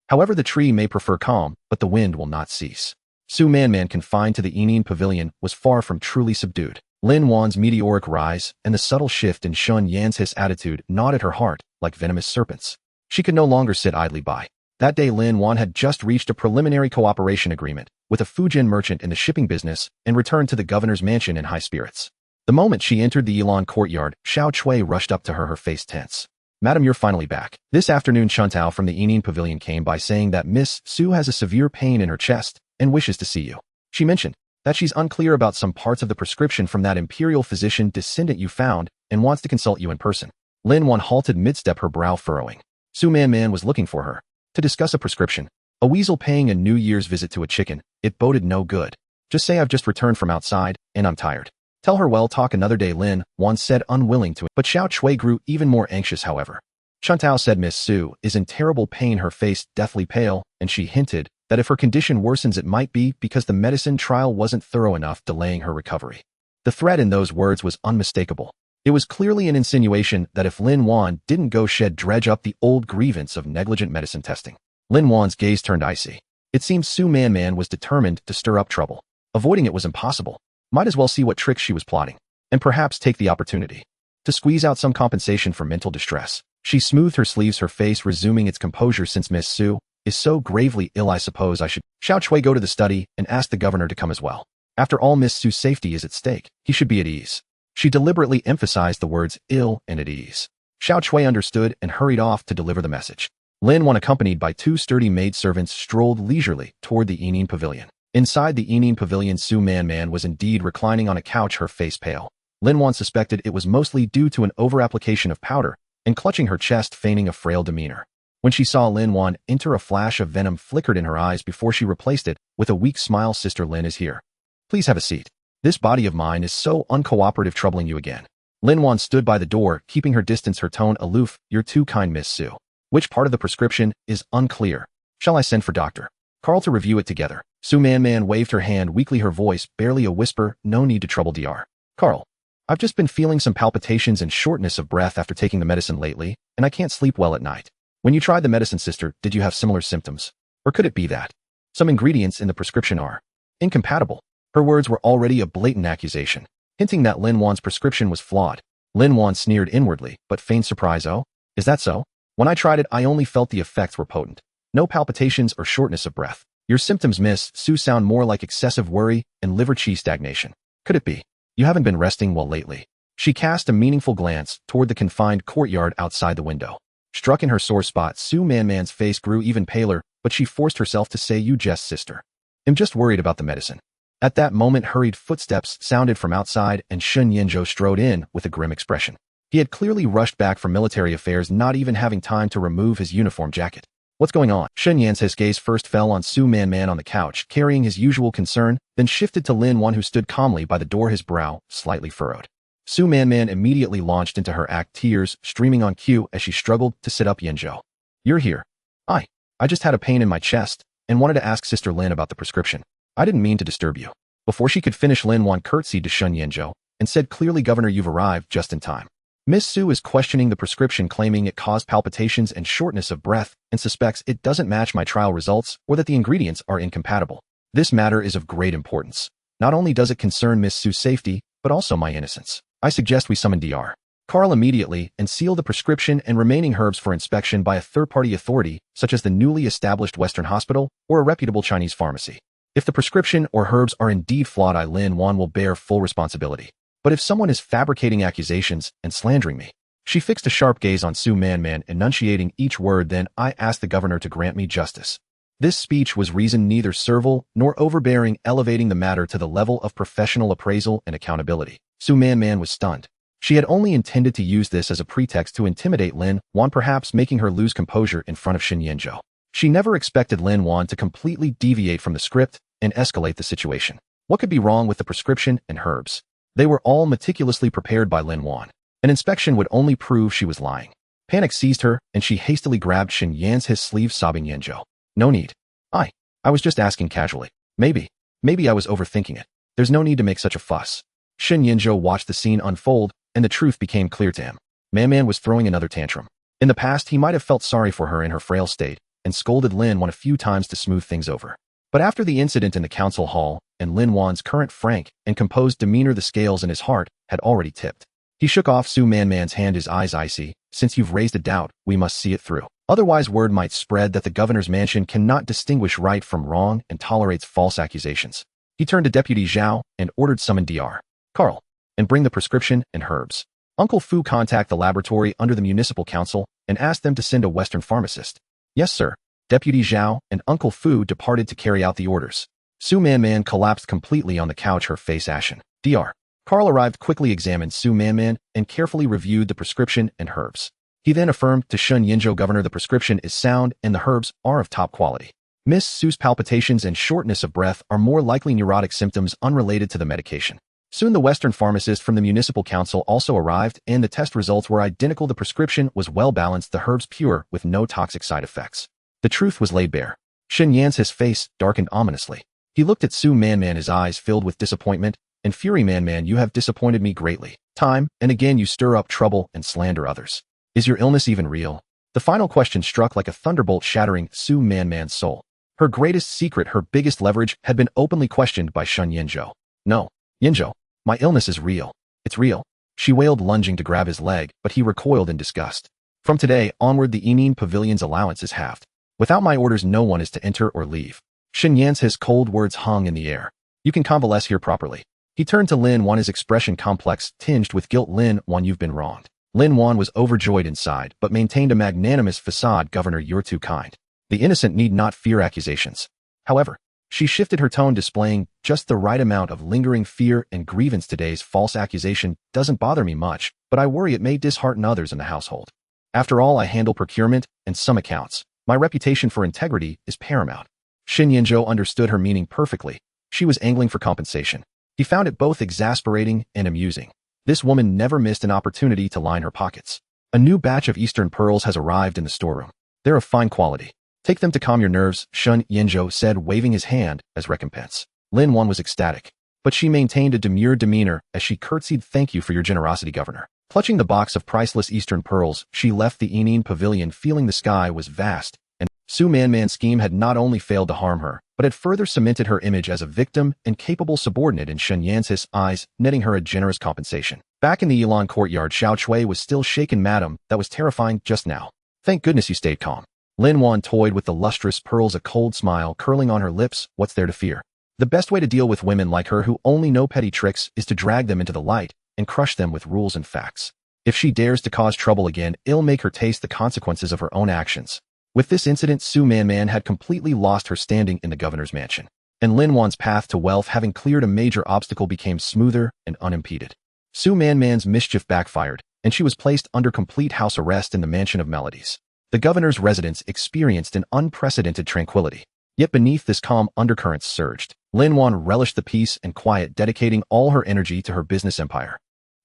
However, the tree may prefer calm, but the wind will not cease. Su Man, confined to the Enin Pavilion, was far from truly subdued. Lin Wan's meteoric rise and the subtle shift in Shen Yanzhou's attitude gnawed at her heart like venomous serpents. She could no longer sit idly by. That day Lin Wan had just reached a preliminary cooperation agreement with a Fujian merchant in the shipping business and returned to the governor's mansion in high spirits. The moment she entered the Elan courtyard, Xiao Chui rushed up to her, her face tense. Madam, you're finally back. This afternoon Chuntao from the Enin Pavilion came by saying that Miss Su has a severe pain in her chest and wishes to see you. She mentioned that she's unclear about some parts of the prescription from that imperial physician descendant you found and wants to consult you in person. Lin Wan halted mid-step, her brow furrowing. Su Man was looking for her to discuss a prescription. A weasel paying a New Year's visit to a chicken. It boded no good. Just say I've just returned from outside and I'm tired. Tell her we'll talk another day, Lin Wan said, unwilling to. But Xiao Chui grew even more anxious, however. Chuntao said Miss Su is in terrible pain, her face deathly pale, and she hinted that if her condition worsens it might be because the medicine trial wasn't thorough enough, delaying her recovery. The threat in those words was unmistakable. It was clearly an insinuation that if Lin Wan didn't go dredge up the old grievance of negligent medicine testing. Lin Wan's gaze turned icy. It seemed Su Man was determined to stir up trouble. Avoiding it was impossible. Might as well see what tricks she was plotting, and perhaps take the opportunity to squeeze out some compensation for mental distress. She smoothed her sleeves, her face resuming its composure. Since Miss Su is so gravely ill, I suppose I should Xiao Chui go to the study and ask the governor to come as well. After all, Miss Su's safety is at stake. He should be at ease. She deliberately emphasized the words ill and at ease. Xiao Chui understood and hurried off to deliver the message. Lin Wan, accompanied by two sturdy maidservants, strolled leisurely toward the Enin Pavilion. Inside the Enin Pavilion, Su Man was indeed reclining on a couch, her face pale. Lin Wan suspected it was mostly due to an over-application of powder, and clutching her chest, feigning a frail demeanor. When she saw Lin Wan enter, a flash of venom flickered in her eyes before she replaced it with a weak smile. Sister Lin is here. Please have a seat. This body of mine is so uncooperative, troubling you again. Lin Wan stood by the door, keeping her distance, her tone aloof. You're too kind, Miss Su. Which part of the prescription is unclear? Shall I send for Dr. Carl to review it together? Su Man waved her hand weakly, her voice barely a whisper. No need to trouble Dr. Carl. I've just been feeling some palpitations and shortness of breath after taking the medicine lately, and I can't sleep well at night. When you tried the medicine, sister, did you have similar symptoms? Or could it be that some ingredients in the prescription are incompatible? Her words were already a blatant accusation, hinting that Lin Wan's prescription was flawed. Lin Wan sneered inwardly, but feigned surprise. Oh, is that so? When I tried it, I only felt the effects were potent. No palpitations or shortness of breath. Your symptoms, Miss Su, sound more like excessive worry and liver qi stagnation. Could it be you haven't been resting well lately? She cast a meaningful glance toward the confined courtyard outside the window. Struck in her sore spot, Su Manman's face grew even paler, but she forced herself to say, "You jest, sister. I'm just worried about the medicine." At that moment, hurried footsteps sounded from outside, and Shun Yinzhou strode in with a grim expression. He had clearly rushed back from military affairs, not even having time to remove his uniform jacket. What's going on? Shun Yan's gaze first fell on Su Man on the couch, carrying his usual concern, then shifted to Lin Wan, who stood calmly by the door, his brow slightly furrowed. Su Man immediately launched into her act, tears streaming on cue as she struggled to sit up. Yinzhou, you're here. I just had a pain in my chest and wanted to ask Sister Lin about the prescription. I didn't mean to disturb you. Before she could finish, Lin Wan curtsied to Shun Yinzhou and said clearly, "Governor, you've arrived just in time. Miss Su is questioning the prescription, claiming it caused palpitations and shortness of breath, and suspects it doesn't match my trial results or that the ingredients are incompatible. This matter is of great importance. Not only does it concern Miss Su's safety, but also my innocence. I suggest we summon Dr. Carl immediately and seal the prescription and remaining herbs for inspection by a third-party authority, such as the newly established Western Hospital or a reputable Chinese pharmacy. If the prescription or herbs are indeed flawed, Lin Wan will bear full responsibility. But if someone is fabricating accusations and slandering me..." She fixed a sharp gaze on Su Man, enunciating each word. "Then I ask the governor to grant me justice." This speech was reasoned, neither servile nor overbearing, elevating the matter to the level of professional appraisal and accountability. Su Man was stunned. She had only intended to use this as a pretext to intimidate Lin Wan, perhaps making her lose composure in front of Shun Yinzhou. She never expected Lin Wan to completely deviate from the script and escalate the situation. What could be wrong with the prescription and herbs? They were all meticulously prepared by Lin Wan. An inspection would only prove she was lying. Panic seized her, and she hastily grabbed Shun Yan's sleeve, sobbing, "Yinzhou, no need. I was just asking casually. Maybe I was overthinking it. There's no need to make such a fuss." Shun Yinzhou watched the scene unfold, and the truth became clear to him. Man was throwing another tantrum. In the past, he might have felt sorry for her in her frail state and scolded Lin Wan a few times to smooth things over. But after the incident in the council hall and Lin Wan's current frank and composed demeanor, the scales in his heart had already tipped. He shook off Su Man's hand, his eyes icy. "Since you've raised a doubt, we must see it through. Otherwise, word might spread that the governor's mansion cannot distinguish right from wrong and tolerates false accusations." He turned to Deputy Zhao and ordered, "Summon Dr. Carl and bring the prescription and herbs. Uncle Fu, contact the laboratory under the municipal council and ask them to send a Western pharmacist." "Yes, sir." Deputy Zhao and Uncle Fu departed to carry out the orders. Su Man collapsed completely on the couch, her face ashen. Dr. Carl arrived, quickly examined Su Man and carefully reviewed the prescription and herbs. He then affirmed to Shun Yinzhou, "Governor, the prescription is sound and the herbs are of top quality. Miss Su's palpitations and shortness of breath are more likely neurotic symptoms unrelated to the medication." Soon the Western pharmacist from the municipal council also arrived, and the test results were identical. The prescription was well balanced, the herbs pure with no toxic side effects. The truth was laid bare. Shun Yan's face darkened ominously. He looked at Su Man, his eyes filled with disappointment and fury. Man, you have disappointed me greatly. Time and again you stir up trouble and slander others. Is your illness even real? The final question struck like a thunderbolt, shattering Su Man's soul. Her greatest secret, her biggest leverage, had been openly questioned by Shun Yinzhou. "No, Yinzhou, my illness is real. It's real," she wailed, lunging to grab his leg, but he recoiled in disgust. "From today onward, the Enin Pavilion's allowance is halved. Without my orders, no one is to enter or leave." Shun Yan's cold words hung in the air. "You can convalesce here properly." He turned to Lin Wan, his expression complex, tinged with guilt. "Lin Wan, you've been wronged." Lin Wan was overjoyed inside, but maintained a magnanimous facade. "Governor, you're too kind. The innocent need not fear accusations." However, she shifted her tone, displaying just the right amount of lingering fear and grievance. "Today's false accusation doesn't bother me much, but I worry it may dishearten others in the household. After all, I handle procurement and some accounts. My reputation for integrity is paramount." Shun Yinzhou understood her meaning perfectly. She was angling for compensation. He found it both exasperating and amusing. This woman never missed an opportunity to line her pockets. "A new batch of Eastern pearls has arrived in the storeroom. They're of fine quality. Take them to calm your nerves," Shun Yinzhou said, waving his hand as recompense. Lin Wan was ecstatic. but she maintained a demure demeanor as she curtsied, "Thank you for your generosity, Governor." Clutching the box of priceless Eastern pearls, she left the Enin pavilion feeling the sky was vast, and Su Manman's scheme had not only failed to harm her, but had further cemented her image as a victim and capable subordinate in Shen Yance's eyes, netting her a generous compensation. Back in the Yilan courtyard, Xiao Chui was still shaken. "Madam, that was terrifying just now. Thank goodness you stayed calm." Lin Wan toyed with the lustrous pearls, a cold smile curling on her lips. "What's there to fear? The best way to deal with women like her who only know petty tricks is to drag them into the light and crush them with rules and facts. If she dares to cause trouble again, it'll make her taste the consequences of her own actions." With this incident, Su Manman had completely lost her standing in the governor's mansion, and Lin Wan's path to wealth, having cleared a major obstacle, became smoother and unimpeded. Su Manman's mischief backfired, and she was placed under complete house arrest in the Mansion of Melodies. The governor's residence experienced an unprecedented tranquility. Yet beneath this calm, undercurrents surged. Lin Wan relished the peace and quiet, dedicating all her energy to her business empire.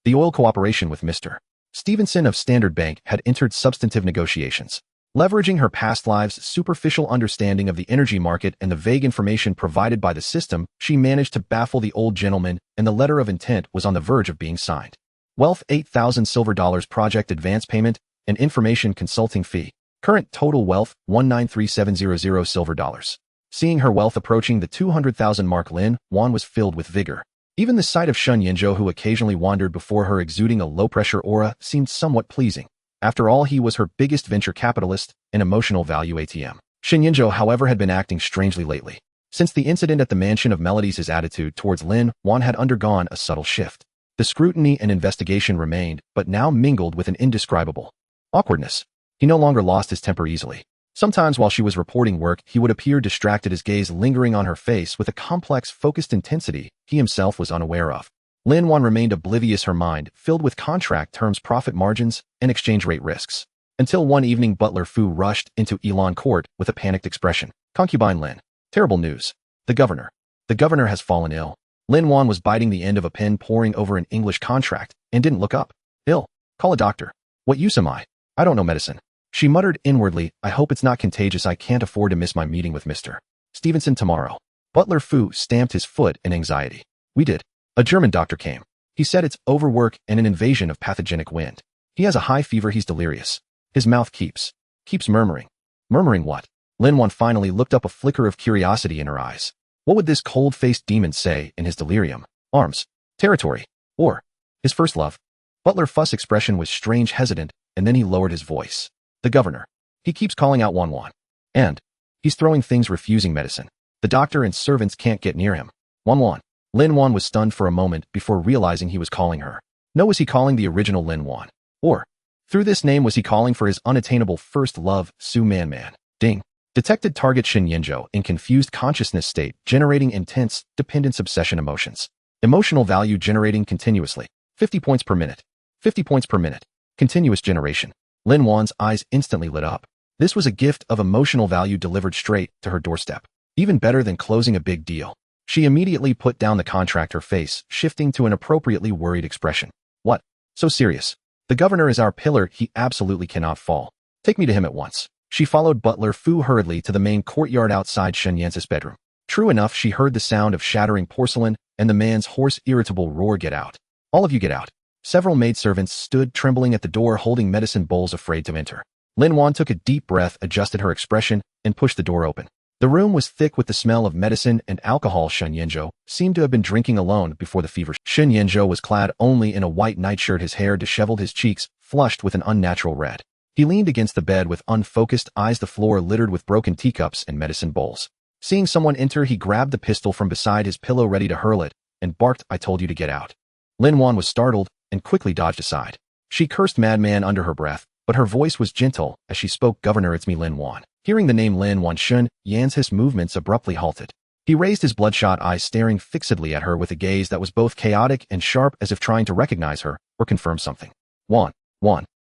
The oil cooperation with Mr. Stevenson of Standard Bank had entered substantive negotiations. Leveraging her past live's superficial understanding of the energy market and the vague information provided by the system, she managed to baffle the old gentleman, and the letter of intent was on the verge of being signed. Wealth: $8,000 silver, project advance payment, and information consulting fee. Current total wealth: $193,700 silver. Seeing her wealth approaching the 200,000 mark, Lin Wan was filled with vigor. Even the sight of Shen Yinzhou, who occasionally wandered before her exuding a low-pressure aura, seemed somewhat pleasing. After all, he was her biggest venture capitalist, an emotional value ATM. Shen Yinzhou, however, had been acting strangely lately. Since the incident at the Mansion of Melodies, his attitude towards Lin Wan had undergone a subtle shift. The scrutiny and investigation remained, but now mingled with an indescribable awkwardness. He no longer lost his temper easily. Sometimes while she was reporting work, he would appear distracted, his gaze lingering on her face with a complex, focused intensity he himself was unaware of. Lin Wan remained oblivious, her mind filled with contract terms, profit margins, and exchange rate risks. Until one evening, Butler Fu rushed into Yilan Court with a panicked expression. "Concubine Lin, terrible news. The governor has fallen ill." Lin Wan was biting the end of a pen, poring over an English contract, and didn't look up. "Ill? Call a doctor. What use am I? I don't know medicine." She muttered inwardly, "I hope it's not contagious. I can't afford to miss my meeting with Mr. Stevenson tomorrow." Butler Fu stamped his foot in anxiety. "We did. A German doctor came. He said it's overwork and an invasion of pathogenic wind. He has a high fever. He's delirious. His mouth keeps murmuring." "Murmuring what?" Lin Wan finally looked up, a flicker of curiosity in her eyes. What would this cold-faced demon say in his delirium? Arms, territory, or his first love? Butler Fu's expression was strange, hesitant, and then he lowered his voice. "The governor. He keeps calling out Wan Wan. And he's throwing things, refusing medicine. The doctor and servants can't get near him. Wan Wan." Lin Wan was stunned for a moment before realizing he was calling her. No, was he calling the original Lin Wan? Or, through this name, was he calling for his unattainable first love, Su Manman? Ding. Detected target: Shen Yinzhou, in confused consciousness state, generating intense, dependence obsession emotions. Emotional value generating continuously. 50 points per minute. 50 points per minute. Continuous generation. Lin Wan's eyes instantly lit up. This was a gift of emotional value delivered straight to her doorstep. Even better than closing a big deal. She immediately put down the contract, her face shifting to an appropriately worried expression. "What? So serious? The governor is our pillar. He absolutely cannot fall. Take me to him at once." She followed Butler Fu hurriedly to the main courtyard outside Shen Yance's bedroom. True enough, she heard the sound of shattering porcelain and the man's hoarse, irritable roar. "Get out. All of you get out." Several maidservants stood trembling at the door, holding medicine bowls, afraid to enter. Lin Wan took a deep breath, adjusted her expression, and pushed the door open. The room was thick with the smell of medicine and alcohol. Shen Yinzhou seemed to have been drinking alone before the fever. Shen Yinzhou was clad only in a white nightshirt, his hair disheveled, his cheeks flushed with an unnatural red. He leaned against the bed with unfocused eyes, the floor littered with broken teacups and medicine bowls. Seeing someone enter, he grabbed the pistol from beside his pillow, ready to hurl it, and barked, "I told you to get out." Lin Wan was startled and quickly dodged aside. She cursed "madman" under her breath, but her voice was gentle as she spoke. "Governor, it's me, Lin Wan." Hearing the name Lin Wan, Shen Yan's movements abruptly halted. He raised his bloodshot eyes, staring fixedly at her with a gaze that was both chaotic and sharp, as if trying to recognize her or confirm something. "Wan.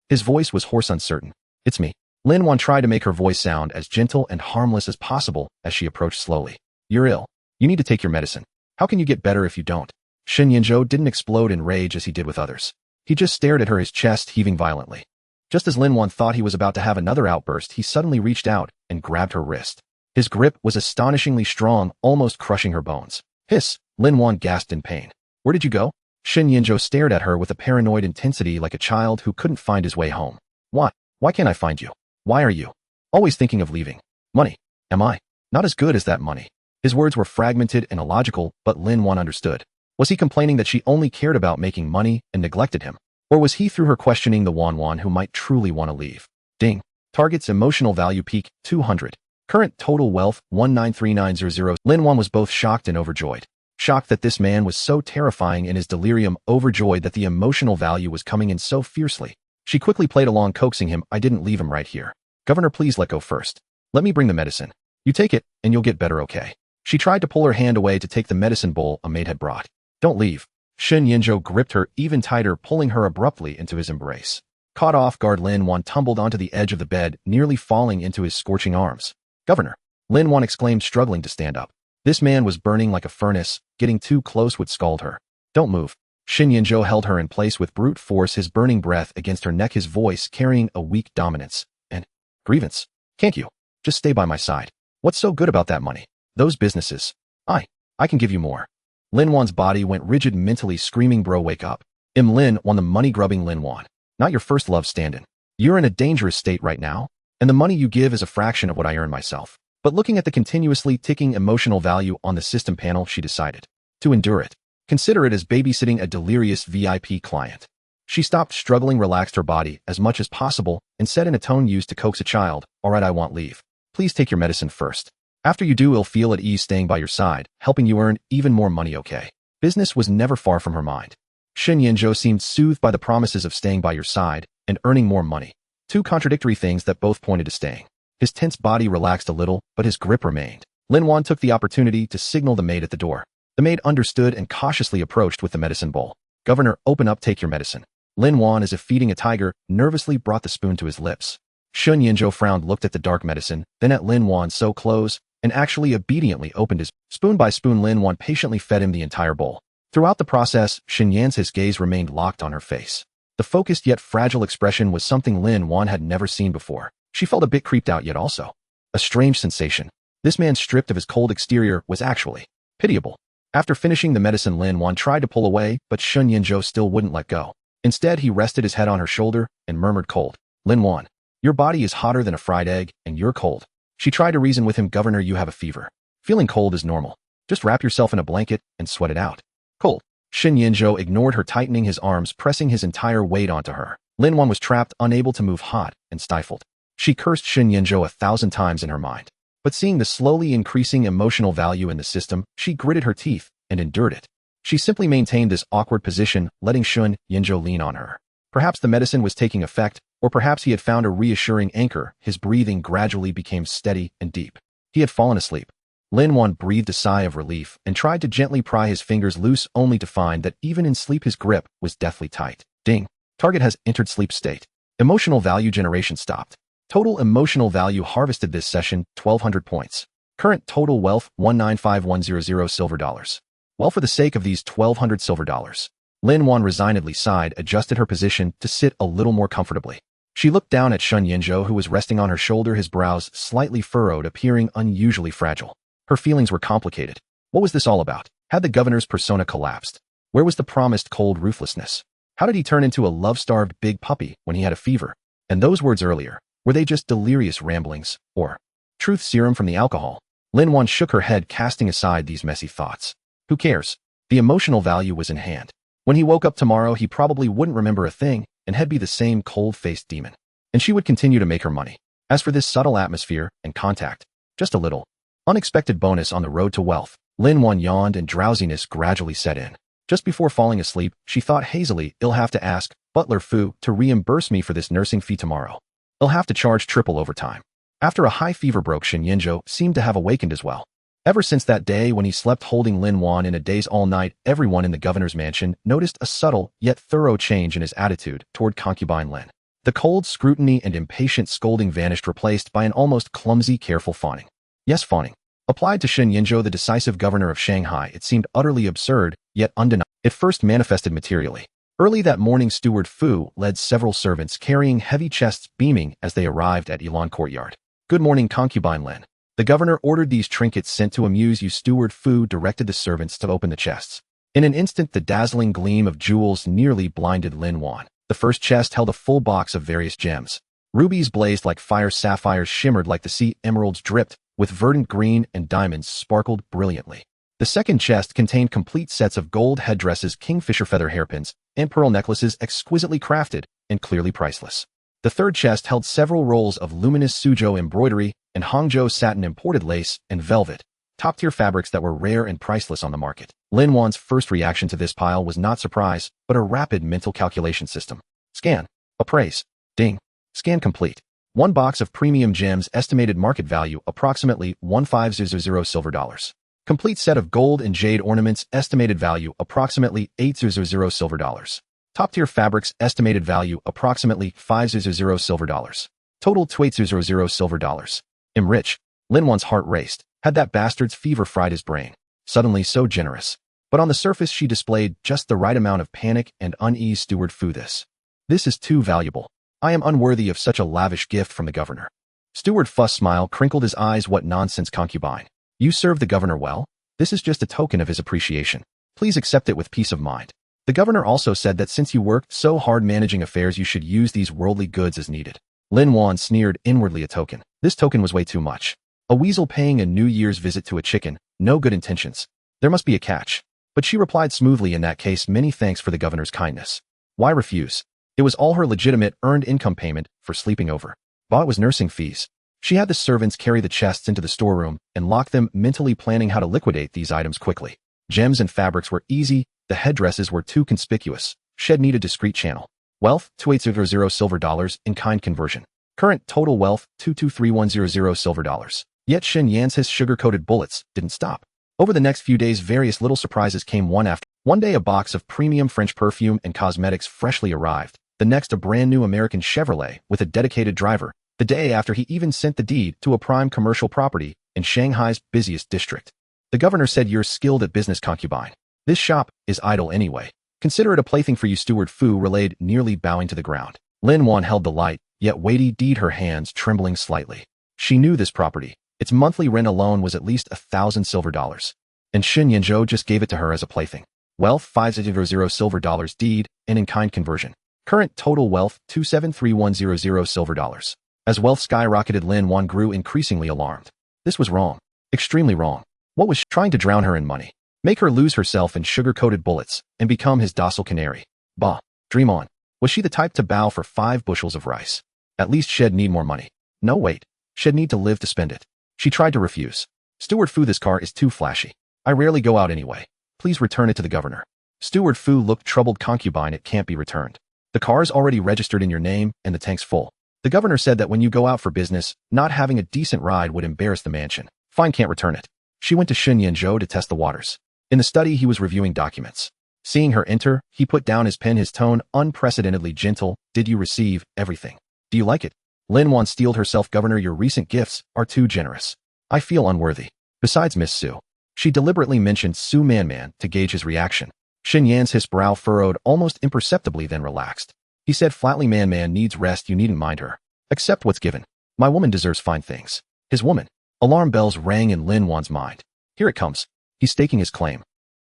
His voice was hoarse, uncertain. "It's me." Lin Wan tried to make her voice sound as gentle and harmless as possible as she approached slowly. "You're ill. You need to take your medicine. How can you get better if you don't?" Shen Yinzhou didn't explode in rage as he did with others. He just stared at her, his chest heaving violently. Just as Lin Wan thought he was about to have another outburst, he suddenly reached out and grabbed her wrist. His grip was astonishingly strong, almost crushing her bones. Hiss, Lin Wan gasped in pain. Where did you go? Shen Yinzhou stared at her with a paranoid intensity like a child who couldn't find his way home. Why? Why can't I find you? Why are you always thinking of leaving? Money. Am I not as good as that money? His words were fragmented and illogical, but Lin Wan understood. Was he complaining that she only cared about making money and neglected him? Or was he through her questioning the Wan who might truly want to leave? Ding. Target's emotional value peak, 200. Current total wealth, 193900. Lin Wan was both shocked and overjoyed. Shocked that this man was so terrifying in his delirium, overjoyed that the emotional value was coming in so fiercely. She quickly played along, coaxing him. I didn't leave him right here. Governor, please let go first. Let me bring the medicine. You take it, and you'll get better, okay? She tried to pull her hand away to take the medicine bowl a maid had brought. Don't leave. Shen Yinzhou gripped her even tighter, pulling her abruptly into his embrace. Caught off guard, Lin Wan tumbled onto the edge of the bed, nearly falling into his scorching arms. Governor! Lin Wan exclaimed, struggling to stand up. This man was burning like a furnace. Getting too close would scald her. Don't move. Shen Yinzhou held her in place with brute force, his burning breath against her neck, his voice carrying a weak dominance. And grievance. Can't you just stay by my side? What's so good about that money? Those businesses. I can give you more. Lin Wan's body went rigid, mentally screaming, bro, wake up. Lin Wan, the money-grubbing Lin Wan. Not your first love, stand-in. You're in a dangerous state right now, and the money you give is a fraction of what I earn myself. But looking at the continuously ticking emotional value on the system panel, she decided to endure it. Consider it as babysitting a delirious VIP client. She stopped struggling, relaxed her body as much as possible, and said in a tone used to coax a child, all right, I want leave. Please take your medicine first. After you do, I'll feel at ease staying by your side, helping you earn even more money, okay? Business was never far from her mind. Shen Yinzhou seemed soothed by the promises of staying by your side and earning more money. Two contradictory things that both pointed to staying. His tense body relaxed a little, but his grip remained. Lin Wan took the opportunity to signal the maid at the door. The maid understood and cautiously approached with the medicine bowl. Governor, open up, take your medicine. Lin Wan, as if feeding a tiger, nervously brought the spoon to his lips. Shen Yinzhou frowned, looked at the dark medicine, then at Lin Wan, so close, and actually obediently opened his. Spoon by spoon, Lin Wan patiently fed him the entire bowl. Throughout the process, Shen Yan's gaze remained locked on her face. The focused yet fragile expression was something Lin Wan had never seen before. She felt a bit creeped out, yet also a strange sensation. This man, stripped of his cold exterior, was actually pitiable. After finishing the medicine, Lin Wan tried to pull away, but Shen Yinzhou still wouldn't let go. Instead, he rested his head on her shoulder and murmured, cold. Lin Wan, your body is hotter than a fried egg, and you're cold. She tried to reason with him. Governor, you have a fever. Feeling cold is normal. Just wrap yourself in a blanket and sweat it out. Cold. Shen Yinzhou ignored her, tightening his arms, pressing his entire weight onto her. Lin Wan was trapped, unable to move, hot and stifled. She cursed Shen Yinzhou 1,000 times in her mind. But seeing the slowly increasing emotional value in the system, she gritted her teeth and endured it. She simply maintained this awkward position, letting Shen Yinzhou lean on her. Perhaps the medicine was taking effect, or perhaps he had found a reassuring anchor. His breathing gradually became steady and deep. He had fallen asleep. Lin Wan breathed a sigh of relief and tried to gently pry his fingers loose, only to find that even in sleep his grip was deathly tight. Ding. Target has entered sleep state. Emotional value generation stopped. Total emotional value harvested this session, 1,200 points. Current total wealth, 195100 silver dollars. Well, for the sake of these 1,200 silver dollars, Lin Wan resignedly sighed, adjusted her position to sit a little more comfortably. She looked down at Shen Yinzhou, who was resting on her shoulder, his brows slightly furrowed, appearing unusually fragile. Her feelings were complicated. What was this all about? Had the governor's persona collapsed? Where was the promised cold ruthlessness? How did he turn into a love-starved big puppy when he had a fever? And those words earlier, were they just delirious ramblings, or truth serum from the alcohol? Lin Wan shook her head, casting aside these messy thoughts. Who cares? The emotional value was in hand. When he woke up tomorrow, he probably wouldn't remember a thing, and he'd be the same cold-faced demon. And she would continue to make her money. As for this subtle atmosphere and contact, just a little unexpected bonus on the road to wealth. Lin Wan yawned and drowsiness gradually set in. Just before falling asleep, she thought hazily, I'll have to ask Butler Fu to reimburse me for this nursing fee tomorrow. I'll have to charge triple overtime. After a high fever broke, Shen Yinzhou seemed to have awakened as well. Ever since that day when he slept holding Lin Wan in a daze all night, everyone in the governor's mansion noticed a subtle yet thorough change in his attitude toward concubine Lin. The cold scrutiny and impatient scolding vanished, replaced by an almost clumsy, careful fawning. Yes, fawning. Applied to Shen Yinzhou, the decisive governor of Shanghai, it seemed utterly absurd, yet undeniable. It first manifested materially. Early that morning, Steward Fu led several servants carrying heavy chests, beaming as they arrived at Yilan Courtyard. Good morning, concubine Lin. The governor ordered these trinkets sent to amuse you. Steward Fu directed the servants to open the chests. In an instant, the dazzling gleam of jewels nearly blinded Lin Wan. The first chest held a full box of various gems. Rubies blazed like fire, sapphires shimmered like the sea, emeralds dripped with verdant green, and diamonds sparkled brilliantly. The second chest contained complete sets of gold headdresses, kingfisher feather hairpins, and pearl necklaces exquisitely crafted and clearly priceless. The third chest held several rolls of luminous Suzhou embroidery and Hangzhou satin, imported lace and velvet, top-tier fabrics that were rare and priceless on the market. Lin Wan's first reaction to this pile was not surprise, but a rapid mental calculation system. Scan. Appraise. Ding. Scan complete. One box of premium gems, estimated market value approximately 1500 silver dollars. Complete set of gold and jade ornaments, estimated value approximately 800 silver dollars. Top-tier fabrics, estimated value approximately 500 silver dollars. Total 280 silver dollars. Rich. Lin Wan's heart raced. Had that bastard's fever fried his brain? Suddenly so generous. But on the surface she displayed just the right amount of panic and unease. Steward Fu, this is too valuable. I am unworthy of such a lavish gift from the governor. Steward Fu's smile crinkled his eyes. What nonsense, concubine. You serve the governor well? This is just a token of his appreciation. Please accept it with peace of mind. The governor also said that since you worked so hard managing affairs, you should use these worldly goods as needed. Lin Wan sneered inwardly. A token. This token was way too much. A weasel paying a New Year's visit to a chicken. No good intentions. There must be a catch. But she replied smoothly, in that case, many thanks for the governor's kindness. Why refuse? It was all her legitimate earned income payment for sleeping over. But it was nursing fees. She had the servants carry the chests into the storeroom and lock them, mentally planning how to liquidate these items quickly. Gems and fabrics were easy. The headdresses were too conspicuous. Shed needed discreet channel. Wealth, 2800 silver dollars, in kind conversion. Current total wealth, 223100 silver dollars. Yet Shen Yan's sugar-coated bullets didn't stop. Over the next few days, various little surprises came one after. One day, a box of premium French perfume and cosmetics freshly arrived. The next, a brand new American Chevrolet with a dedicated driver. The day after, he even sent the deed to a prime commercial property in Shanghai's busiest district. The governor said, you're skilled at business, concubine. This shop is idle anyway. Consider it a plaything for you. Steward Fu relayed, nearly bowing to the ground. Lin Wan held the light, yet weighty deed, her hands trembling slightly. She knew this property. Its monthly rent alone was at least 1,000 silver dollars. And Xin Yanzhou just gave it to her as a plaything. Wealth, 500 silver dollars deed, and in-kind conversion. Current total wealth, 273100 silver dollars. As wealth skyrocketed, Lin Wan grew increasingly alarmed. This was wrong. Extremely wrong. What was she trying to drown her in money? Make her lose herself in sugar-coated bullets and become his docile canary? Bah. Dream on. Was she the type to bow for 5 bushels of rice? At least she'd need more money. No, wait. She'd need to live to spend it. She tried to refuse. Steward Fu, this car is too flashy. I rarely go out anyway. Please return it to the governor. Steward Fu looked troubled. Concubine, it can't be returned. The car's already registered in your name and the tank's full. The governor said that when you go out for business, not having a decent ride would embarrass the mansion. Fine, can't return it. She went to Xin Yanzhou to test the waters. In the study, he was reviewing documents. Seeing her enter, he put down his pen, his tone unprecedentedly gentle. Did you receive everything? Do you like it? Lin Wan steeled herself. Governor, your recent gifts are too generous. I feel unworthy. Besides, Miss Su. She deliberately mentioned Su Man to gauge his reaction. Xin Yan's brow furrowed almost imperceptibly, then relaxed. He said flatly, Man needs rest. You needn't mind her. Accept what's given. My woman deserves fine things. His woman. Alarm bells rang in Lin Wan's mind. Here it comes. He's staking his claim.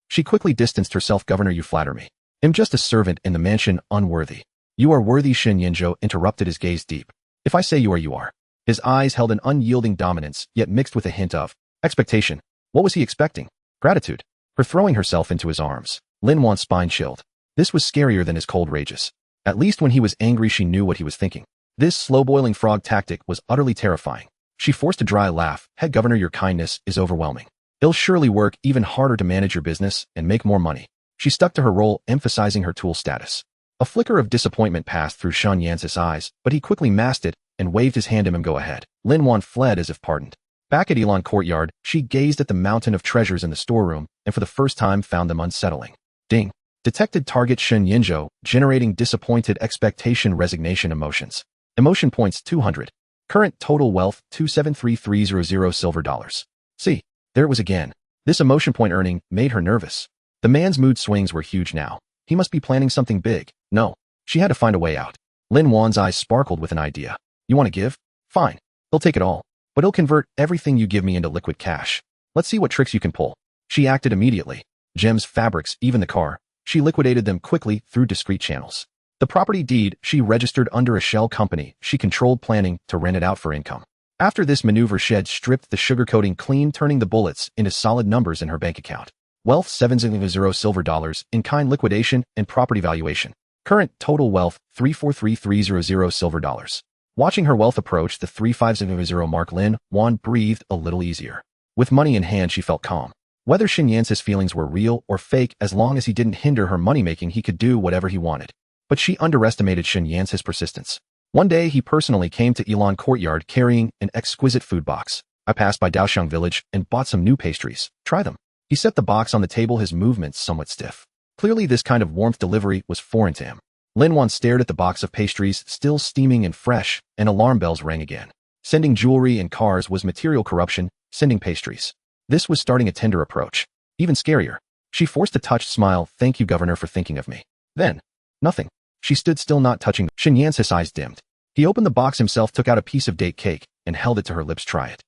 She quickly distanced herself. Governor, you flatter me. I'm just a servant in the mansion, unworthy. You are worthy. Xin Yanzhou interrupted, his gaze deep. If I say you are, you are. His eyes held an unyielding dominance, yet mixed with a hint of expectation. What was he expecting? Gratitude. Her throwing herself into his arms. Lin Wan's spine chilled. This was scarier than his cold rages. At least when he was angry, she knew what he was thinking. This slow-boiling frog tactic was utterly terrifying. She forced a dry laugh. Head Governor, your kindness is overwhelming. It'll surely work even harder to manage your business and make more money. She stuck to her role, emphasizing her tool status. A flicker of disappointment passed through Shen Yan's eyes, but he quickly masked it and waved his hand at him. Go ahead. Lin Wan fled as if pardoned. Back at Elon Courtyard, she gazed at the mountain of treasures in the storeroom and for the first time found them unsettling. Ding. Detected target. Shen Yanzhou, generating disappointed expectation, resignation, emotions. Emotion points 200. Current total wealth 273300 silver dollars. See, there it was again. This emotion point earning made her nervous. The man's mood swings were huge now. He must be planning something big. No, she had to find a way out. Lin Wan's eyes sparkled with an idea. You want to give? Fine. He'll take it all. but it'll convert everything you give me into liquid cash. Let's see what tricks you can pull. She acted immediately. Gems, fabrics, even the car. She liquidated them quickly through discreet channels. The property deed she registered under a shell company she controlled, planning to rent it out for income. After this maneuver, Shed stripped the sugarcoating clean, turning the bullets into solid numbers in her bank account. Wealth 700 silver dollars, in-kind liquidation and property valuation. Current total wealth 343,300 silver dollars. Watching her wealth approach the 3500 mark, Lin Wan breathed a little easier. With money in hand, she felt calm. Whether Shen Yance's feelings were real or fake, as long as he didn't hinder her money-making, he could do whatever he wanted. But she underestimated Shen Yance's persistence. One day, he personally came to Ilan Courtyard carrying an exquisite food box. I passed by Daoxiang village and bought some new pastries. Try them. He set the box on the table, his movements somewhat stiff. Clearly, this kind of warmth delivery was foreign to him. Lin Wan stared at the box of pastries, still steaming and fresh, and alarm bells rang again. Sending jewelry and cars was material corruption, sending pastries. This was starting a tender approach. Even scarier. She forced a touched smile. Thank you, Governor, for thinking of me. Then, nothing. She stood still, not touching. Shen Yance's eyes dimmed. He opened the box himself, took out a piece of date cake, and held it to her lips. Try it.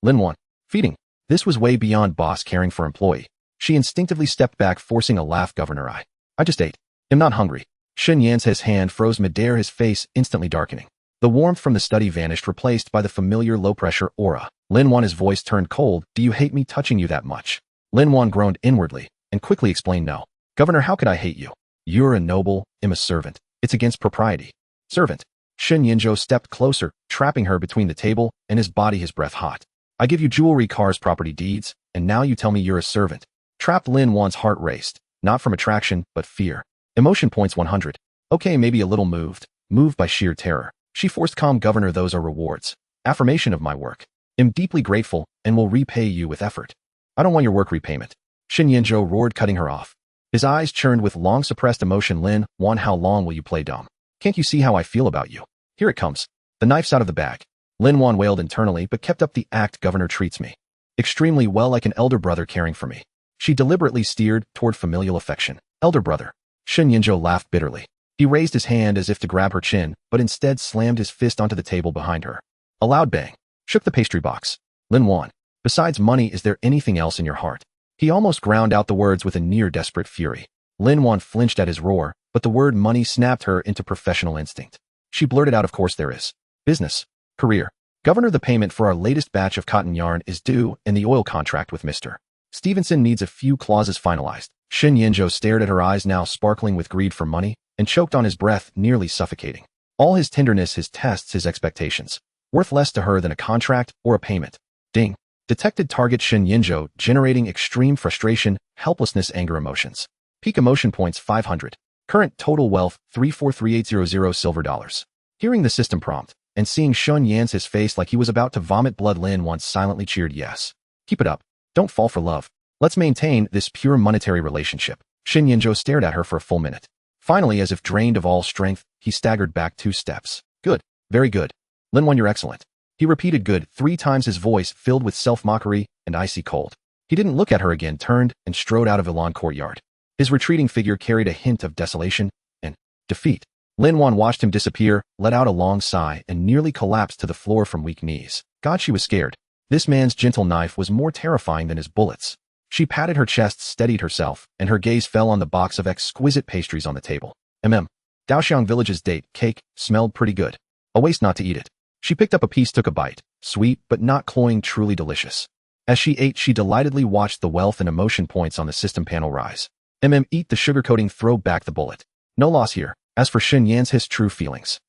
Lin Wan. Feeding. This was way beyond boss caring for employee. She instinctively stepped back, forcing a laugh. Governor, I just ate. I'm not hungry. Shen Yance's hand froze midair, his face instantly darkening. The warmth from the study vanished, replaced by the familiar low-pressure aura. Lin Wan's voice turned cold. Do you hate me touching you that much? Lin Wan groaned inwardly and quickly explained, no. Governor, how could I hate you? You're a noble, I'm a servant. It's against propriety. Servant. Shen Yinzhou stepped closer, trapping her between the table and his body, his breath hot. I give you jewelry, cars, property deeds, and now you tell me you're a servant. Trapped. Lin Wan's heart raced, not from attraction, but fear. Emotion points 100. Okay, maybe a little moved by sheer terror. She forced calm. Governor, those are rewards. Affirmation of my work. I'm deeply grateful and will repay you with effort. I don't want your work repayment. Shen Yinzhou roared, cutting her off. His eyes churned with long-suppressed emotion. Lin Wan, how long will you play dumb? Can't you see how I feel about you? Here it comes. The knife's out of the bag. Lin Wan wailed internally, but kept up the act. Governor treats me extremely well, like an elder brother caring for me. She deliberately steered toward familial affection. Elder brother. Shen Yinzhou laughed bitterly. He raised his hand as if to grab her chin, but instead slammed his fist onto the table behind her. A loud bang shook the pastry box. Lin Wan, besides money, is there anything else in your heart? He almost ground out the words with a near-desperate fury. Lin Wan flinched at his roar, but the word money snapped her into professional instinct. She blurted out, of course there is. Business. Career. Governor, the payment for our latest batch of cotton yarn is due, and the oil contract with Mr. Stevenson needs a few clauses finalized. Shen Yinzhou stared at her eyes, now sparkling with greed for money, and choked on his breath, nearly suffocating. All his tenderness, his tests, his expectations, worth less to her than a contract or a payment. Ding. Detected target. Shen Yinzhou, generating extreme frustration, helplessness, anger emotions. Peak emotion points 500. Current total wealth 343,800 silver dollars. Hearing the system prompt, and seeing Shen Yance's face like he was about to vomit blood, Lin Wan silently cheered. Yes. Keep it up. Don't fall for love. Let's maintain this pure monetary relationship. Shen Yinzhou stared at her for a full minute. Finally, as if drained of all strength, he staggered back 2 steps. Good. Very good. Lin Wan, you're excellent. He repeated good 3 times, his voice filled with self-mockery and icy cold. He didn't look at her again, turned and strode out of Ilan Courtyard. His retreating figure carried a hint of desolation and defeat. Lin Wan watched him disappear, let out a long sigh, and nearly collapsed to the floor from weak knees. God, she was scared. This man's gentle knife was more terrifying than his bullets. She patted her chest, steadied herself, and her gaze fell on the box of exquisite pastries on the table. Daoxiang village's date cake smelled pretty good. A waste not to eat it. She picked up a piece, took a bite. Sweet, but not cloying, truly delicious. As she ate, she delightedly watched the wealth and emotion points on the system panel rise. Eat the sugarcoating, throw back the bullet. No loss here. As for Shen Yan's, his true feelings.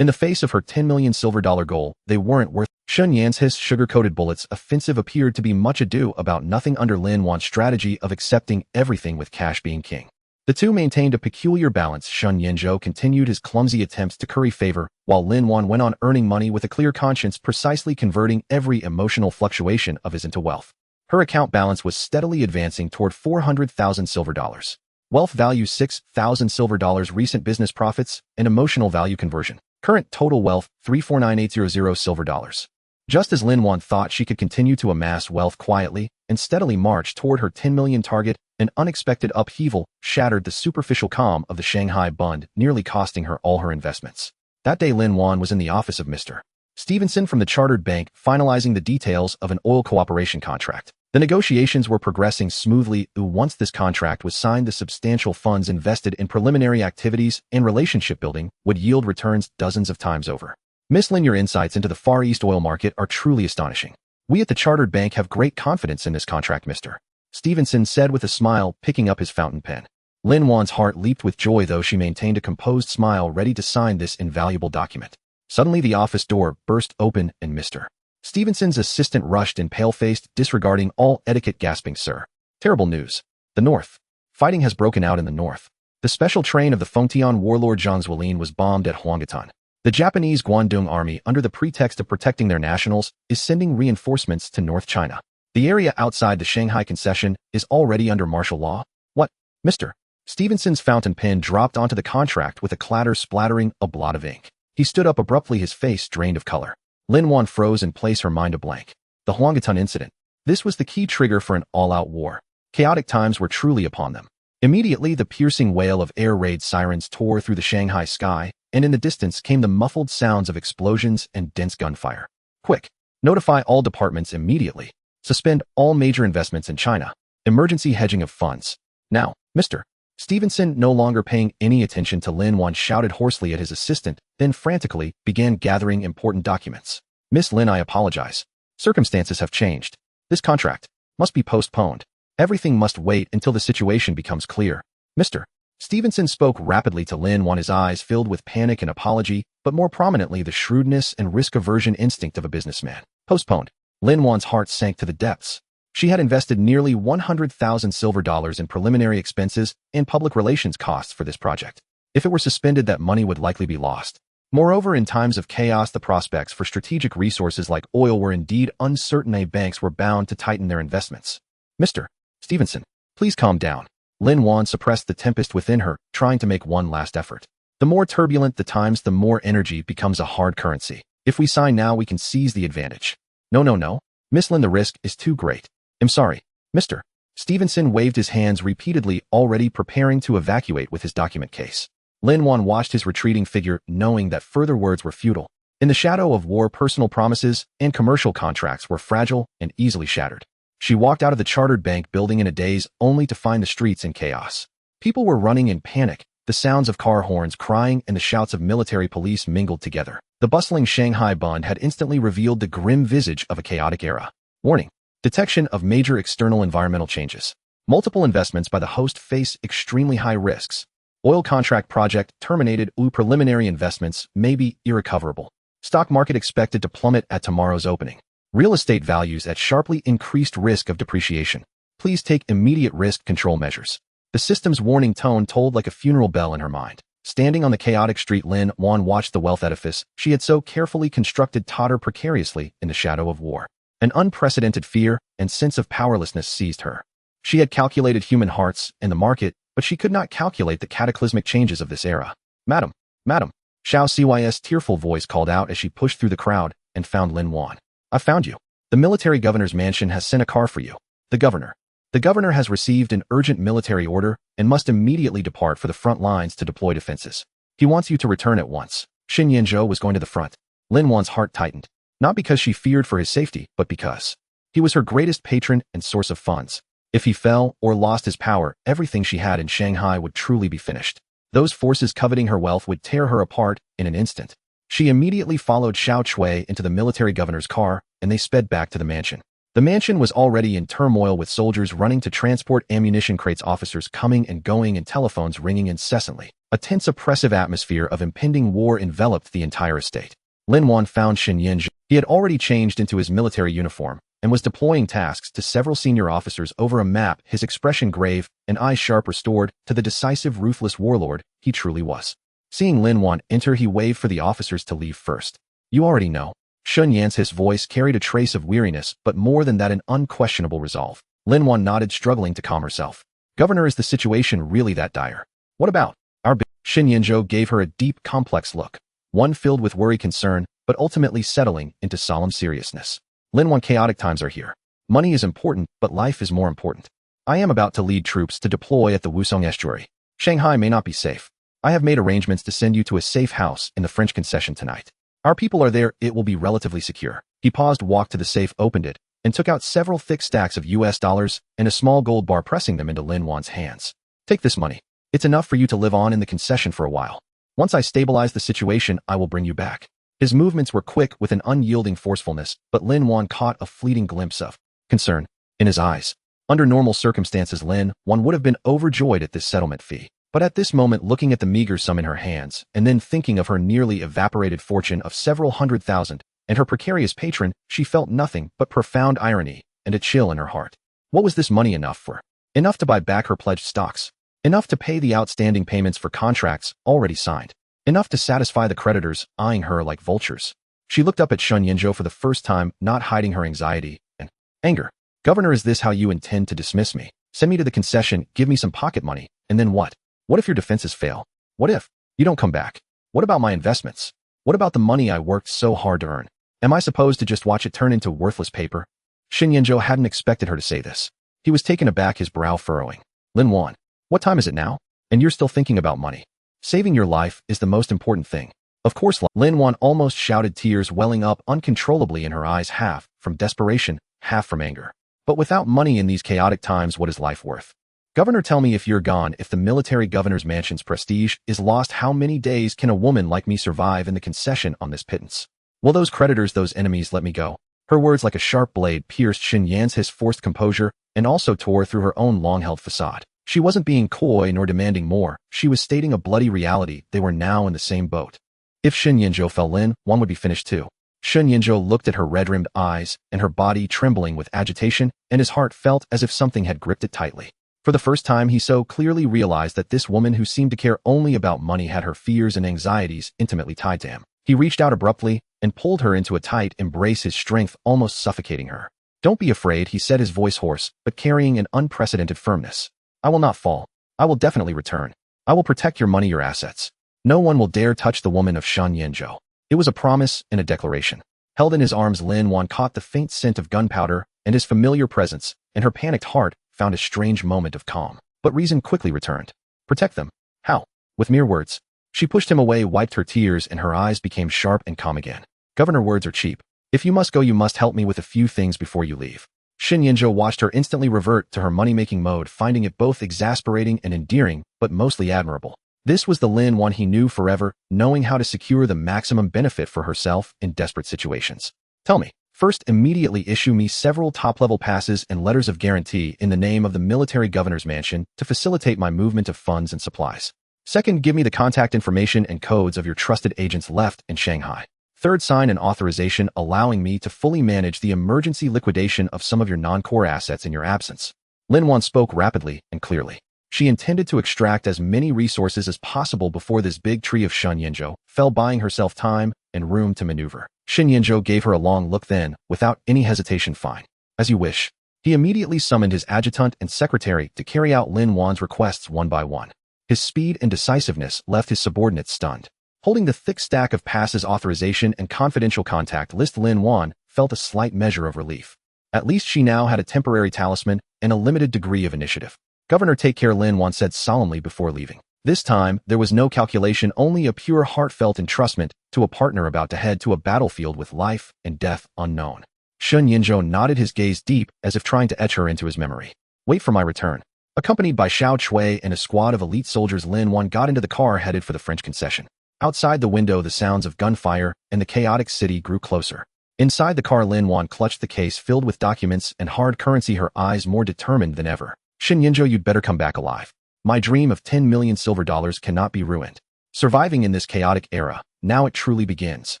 In the face of her 10 million silver dollar goal, they weren't worth. Shen Yan's his sugar-coated bullets offensive appeared to be much ado about nothing under Lin Wan's strategy of accepting everything with cash being king. The two maintained a peculiar balance. Shen Yinzhou continued his clumsy attempts to curry favor, while Lin Wan went on earning money with a clear conscience, precisely converting every emotional fluctuation of his into wealth. Her account balance was steadily advancing toward 400,000 silver dollars. Wealth value 6,000 silver dollars, recent business profits, and emotional value conversion. Current total wealth 349,800 silver dollars. Just as Lin Wan thought she could continue to amass wealth quietly and steadily march toward her 10 million target, an unexpected upheaval shattered the superficial calm of the Shanghai Bund, nearly costing her all her investments. That day Lin Wan was in the office of Mr. Stevenson from the chartered bank finalizing the details of an oil cooperation contract. The negotiations were progressing smoothly. Once this contract was signed, the substantial funds invested in preliminary activities and relationship building would yield returns dozens of times over. Miss Lin, your insights into the Far East oil market are truly astonishing. We at the chartered bank have great confidence in this contract, Mr. Stevenson said with a smile, picking up his fountain pen. Lin Wan's heart leaped with joy, though she maintained a composed smile, ready to sign this invaluable document. Suddenly the office door burst open and Mr. Stevenson's assistant rushed in, pale-faced, disregarding all etiquette, gasping, "Sir, terrible news. The North. Fighting has broken out in the North. The special train of the Fengtian warlord Zhang Zuolin was bombed at Huangatan. The Japanese Guandong army, under the pretext of protecting their nationals, is sending reinforcements to North China. The area outside the Shanghai concession is already under martial law." "What?" Mr. Stevenson's fountain pen dropped onto the contract with a clatter, splattering a blot of ink. He stood up abruptly, his face drained of color. Lin Wan froze in place, her mind a blank. The Huangatan incident. This was the key trigger for an all-out war. Chaotic times were truly upon them. Immediately, the piercing wail of air raid sirens tore through the Shanghai sky, and in the distance came the muffled sounds of explosions and dense gunfire. "Quick! Notify all departments immediately. Suspend all major investments in China. Emergency hedging of funds. Now, Mr. Stevenson, no longer paying any attention to Lin Wan, shouted hoarsely at his assistant, then frantically began gathering important documents. "Miss Lin, I apologize. Circumstances have changed. This contract must be postponed. Everything must wait until the situation becomes clear." Mr. Stevenson spoke rapidly to Lin Wan, his eyes filled with panic and apology, but more prominently the shrewdness and risk-aversion instinct of a businessman. Postponed. Lin Wan's heart sank to the depths. She had invested nearly 100,000 silver dollars in preliminary expenses and public relations costs for this project. If it were suspended, that money would likely be lost. Moreover, in times of chaos, the prospects for strategic resources like oil were indeed uncertain. Banks were bound to tighten their investments. "Mr. Stevenson, please calm down." Lin Wan suppressed the tempest within her, trying to make one last effort. The more turbulent the times, the more energy becomes a hard currency. If we sign now, we can seize the advantage. No. Miss Lin, the risk is too great. "I'm sorry, Mr. Stevenson waved his hands repeatedly, already preparing to evacuate with his document case. Lin Wan watched his retreating figure, knowing that further words were futile. In the shadow of war, personal promises and commercial contracts were fragile and easily shattered. She walked out of the chartered bank building in a daze, only to find the streets in chaos. People were running in panic, the sounds of car horns crying and the shouts of military police mingled together. The bustling Shanghai Bund had instantly revealed the grim visage of a chaotic era. Warning. Detection of major external environmental changes. Multiple investments by the host face extremely high risks. Oil contract project terminated. Preliminary investments may be irrecoverable. Stock market expected to plummet at tomorrow's opening. Real estate values at sharply increased risk of depreciation. Please take immediate risk control measures. The system's warning tone tolled like a funeral bell in her mind. Standing on the chaotic street, Lin Wan watched the wealth edifice she had so carefully constructed totter precariously in the shadow of war. An unprecedented fear and sense of powerlessness seized her. She had calculated human hearts and the market, but she could not calculate the cataclysmic changes of this era. Madam, Xiao Cys' tearful voice called out as she pushed through the crowd and found Lin Wan. "I found you. The military governor's mansion has sent a car for you. The governor has received an urgent military order and must immediately depart for the front lines to deploy defenses. He wants you to return at once." Xin Yanzhou was going to the front. Lin Wan's heart tightened, not because she feared for his safety, but because he was her greatest patron and source of funds. If he fell or lost his power, everything she had in Shanghai would truly be finished. Those forces coveting her wealth would tear her apart in an instant. She immediately followed Xiao Cui into the military governor's car, and they sped back to the mansion. The mansion was already in turmoil, with soldiers running to transport ammunition crates, officers coming and going, and telephones ringing incessantly. A tense, oppressive atmosphere of impending war enveloped the entire estate. Lin Wan found Xin Yanzhou. He had already changed into his military uniform and was deploying tasks to several senior officers over a map, his expression grave and eyes sharp, restored to the decisive, ruthless warlord he truly was. Seeing Lin Wan enter, he waved for the officers to leave first. "You already know." Shun Yan's voice carried a trace of weariness, but more than that, an unquestionable resolve. Lin Wan nodded, struggling to calm herself. "Governor, is the situation really that dire? What about our Xin Yanzhou gave her a deep, complex look, one filled with worry, concern, but ultimately settling into solemn seriousness. "Lin Wan, chaotic times are here. Money is important, but life is more important. I am about to lead troops to deploy at the Wusong estuary. Shanghai may not be safe. I have made arrangements to send you to a safe house in the French concession tonight. Our people are there, it will be relatively secure. He paused, walked to the safe, opened it, and took out several thick stacks of US dollars and a small gold bar, pressing them into Lin Wan's hands. Take this money. It's enough for you to live on in the concession for a while. Once I stabilize the situation, I will bring you back. His movements were quick with an unyielding forcefulness, but Lin Wan caught a fleeting glimpse of concern in his eyes. Under normal circumstances, Lin Wan would have been overjoyed at this settlement fee. But at this moment, looking at the meager sum in her hands, and then thinking of her nearly evaporated fortune of several $100,000 and her precarious patron, she felt nothing but profound irony and a chill in her heart. What was this money enough for? Enough to buy back her pledged stocks. Enough to pay the outstanding payments for contracts already signed. Enough to satisfy the creditors, eyeing her like vultures. She looked up at Sun Yinzhou for the first time, not hiding her anxiety and anger. Governor, is this how you intend to dismiss me? Send me to the concession, give me some pocket money, and then what? What if your defenses fail? What if you don't come back? What about my investments? What about the money I worked so hard to earn? Am I supposed to just watch it turn into worthless paper? Sun Yinzhou hadn't expected her to say this. He was taken aback, his brow furrowing. Lin Wan, what time is it now? And you're still thinking about money? Saving your life is the most important thing. Of course, Lin Wan almost shouted, tears welling up uncontrollably in her eyes, half from desperation, half from anger. But without money in these chaotic times, what is life worth? Governor, tell me, if you're gone, if the military governor's mansion's prestige is lost, how many days can a woman like me survive in the concession on this pittance? Will those creditors, those enemies, let me go? Her words like a sharp blade pierced Xin Yan's his forced composure and also tore through her own long-held facade. She wasn't being coy nor demanding more. She was stating a bloody reality. They were now in the same boat. If Sun Yinzhou fell, Lin Wan would be finished too. Sun Yinzhou looked at her red-rimmed eyes and her body trembling with agitation, and his heart felt as if something had gripped it tightly. For the first time, he so clearly realized that this woman who seemed to care only about money had her fears and anxieties intimately tied to him. He reached out abruptly and pulled her into a tight embrace, his strength almost suffocating her. Don't be afraid, he said, his voice hoarse, but carrying an unprecedented firmness. I will not fall. I will definitely return. I will protect your money, your assets. No one will dare touch the woman of Sun Yinzhou. It was a promise and a declaration. Held in his arms, Lin Wan caught the faint scent of gunpowder and his familiar presence, and her panicked heart found a strange moment of calm. But reason quickly returned. Protect them? How? With mere words. She pushed him away, wiped her tears, and her eyes became sharp and calm again. Governor, words are cheap. If you must go, you must help me with a few things before you leave. Sun Yinzhou watched her instantly revert to her money-making mode, finding it both exasperating and endearing, but mostly admirable. This was the Lin Wan he knew forever, knowing how to secure the maximum benefit for herself in desperate situations. Tell me. First, immediately issue me several top-level passes and letters of guarantee in the name of the military governor's mansion to facilitate my movement of funds and supplies. Second, give me the contact information and codes of your trusted agents left in Shanghai. Third, sign an authorization allowing me to fully manage the emergency liquidation of some of your non-core assets in your absence. Lin Wan spoke rapidly and clearly. She intended to extract as many resources as possible before this big tree of Sun Yinzhou fell, buying herself time and room to maneuver. Sun Yinzhou gave her a long look, then, without any hesitation, fine. As you wish. He immediately summoned his adjutant and secretary to carry out Lin Wan's requests one by one. His speed and decisiveness left his subordinates stunned. Holding the thick stack of passes, authorization, and confidential contact list, Lin Wan felt a slight measure of relief. At least she now had a temporary talisman and a limited degree of initiative. Governor, take care, Lin Wan said solemnly before leaving. This time, there was no calculation, only a pure heartfelt entrustment to a partner about to head to a battlefield with life and death unknown. Sun Yinzhou nodded, his gaze deep, as if trying to etch her into his memory. Wait for my return. Accompanied by Xiao Chui and a squad of elite soldiers, Lin Wan got into the car headed for the French concession. Outside the window, the sounds of gunfire and the chaotic city grew closer. Inside the car, Lin Wan clutched the case filled with documents and hard currency, her eyes more determined than ever. Sun Yinzhou, you'd better come back alive. My dream of 10 million silver dollars cannot be ruined. Surviving in this chaotic era, now it truly begins.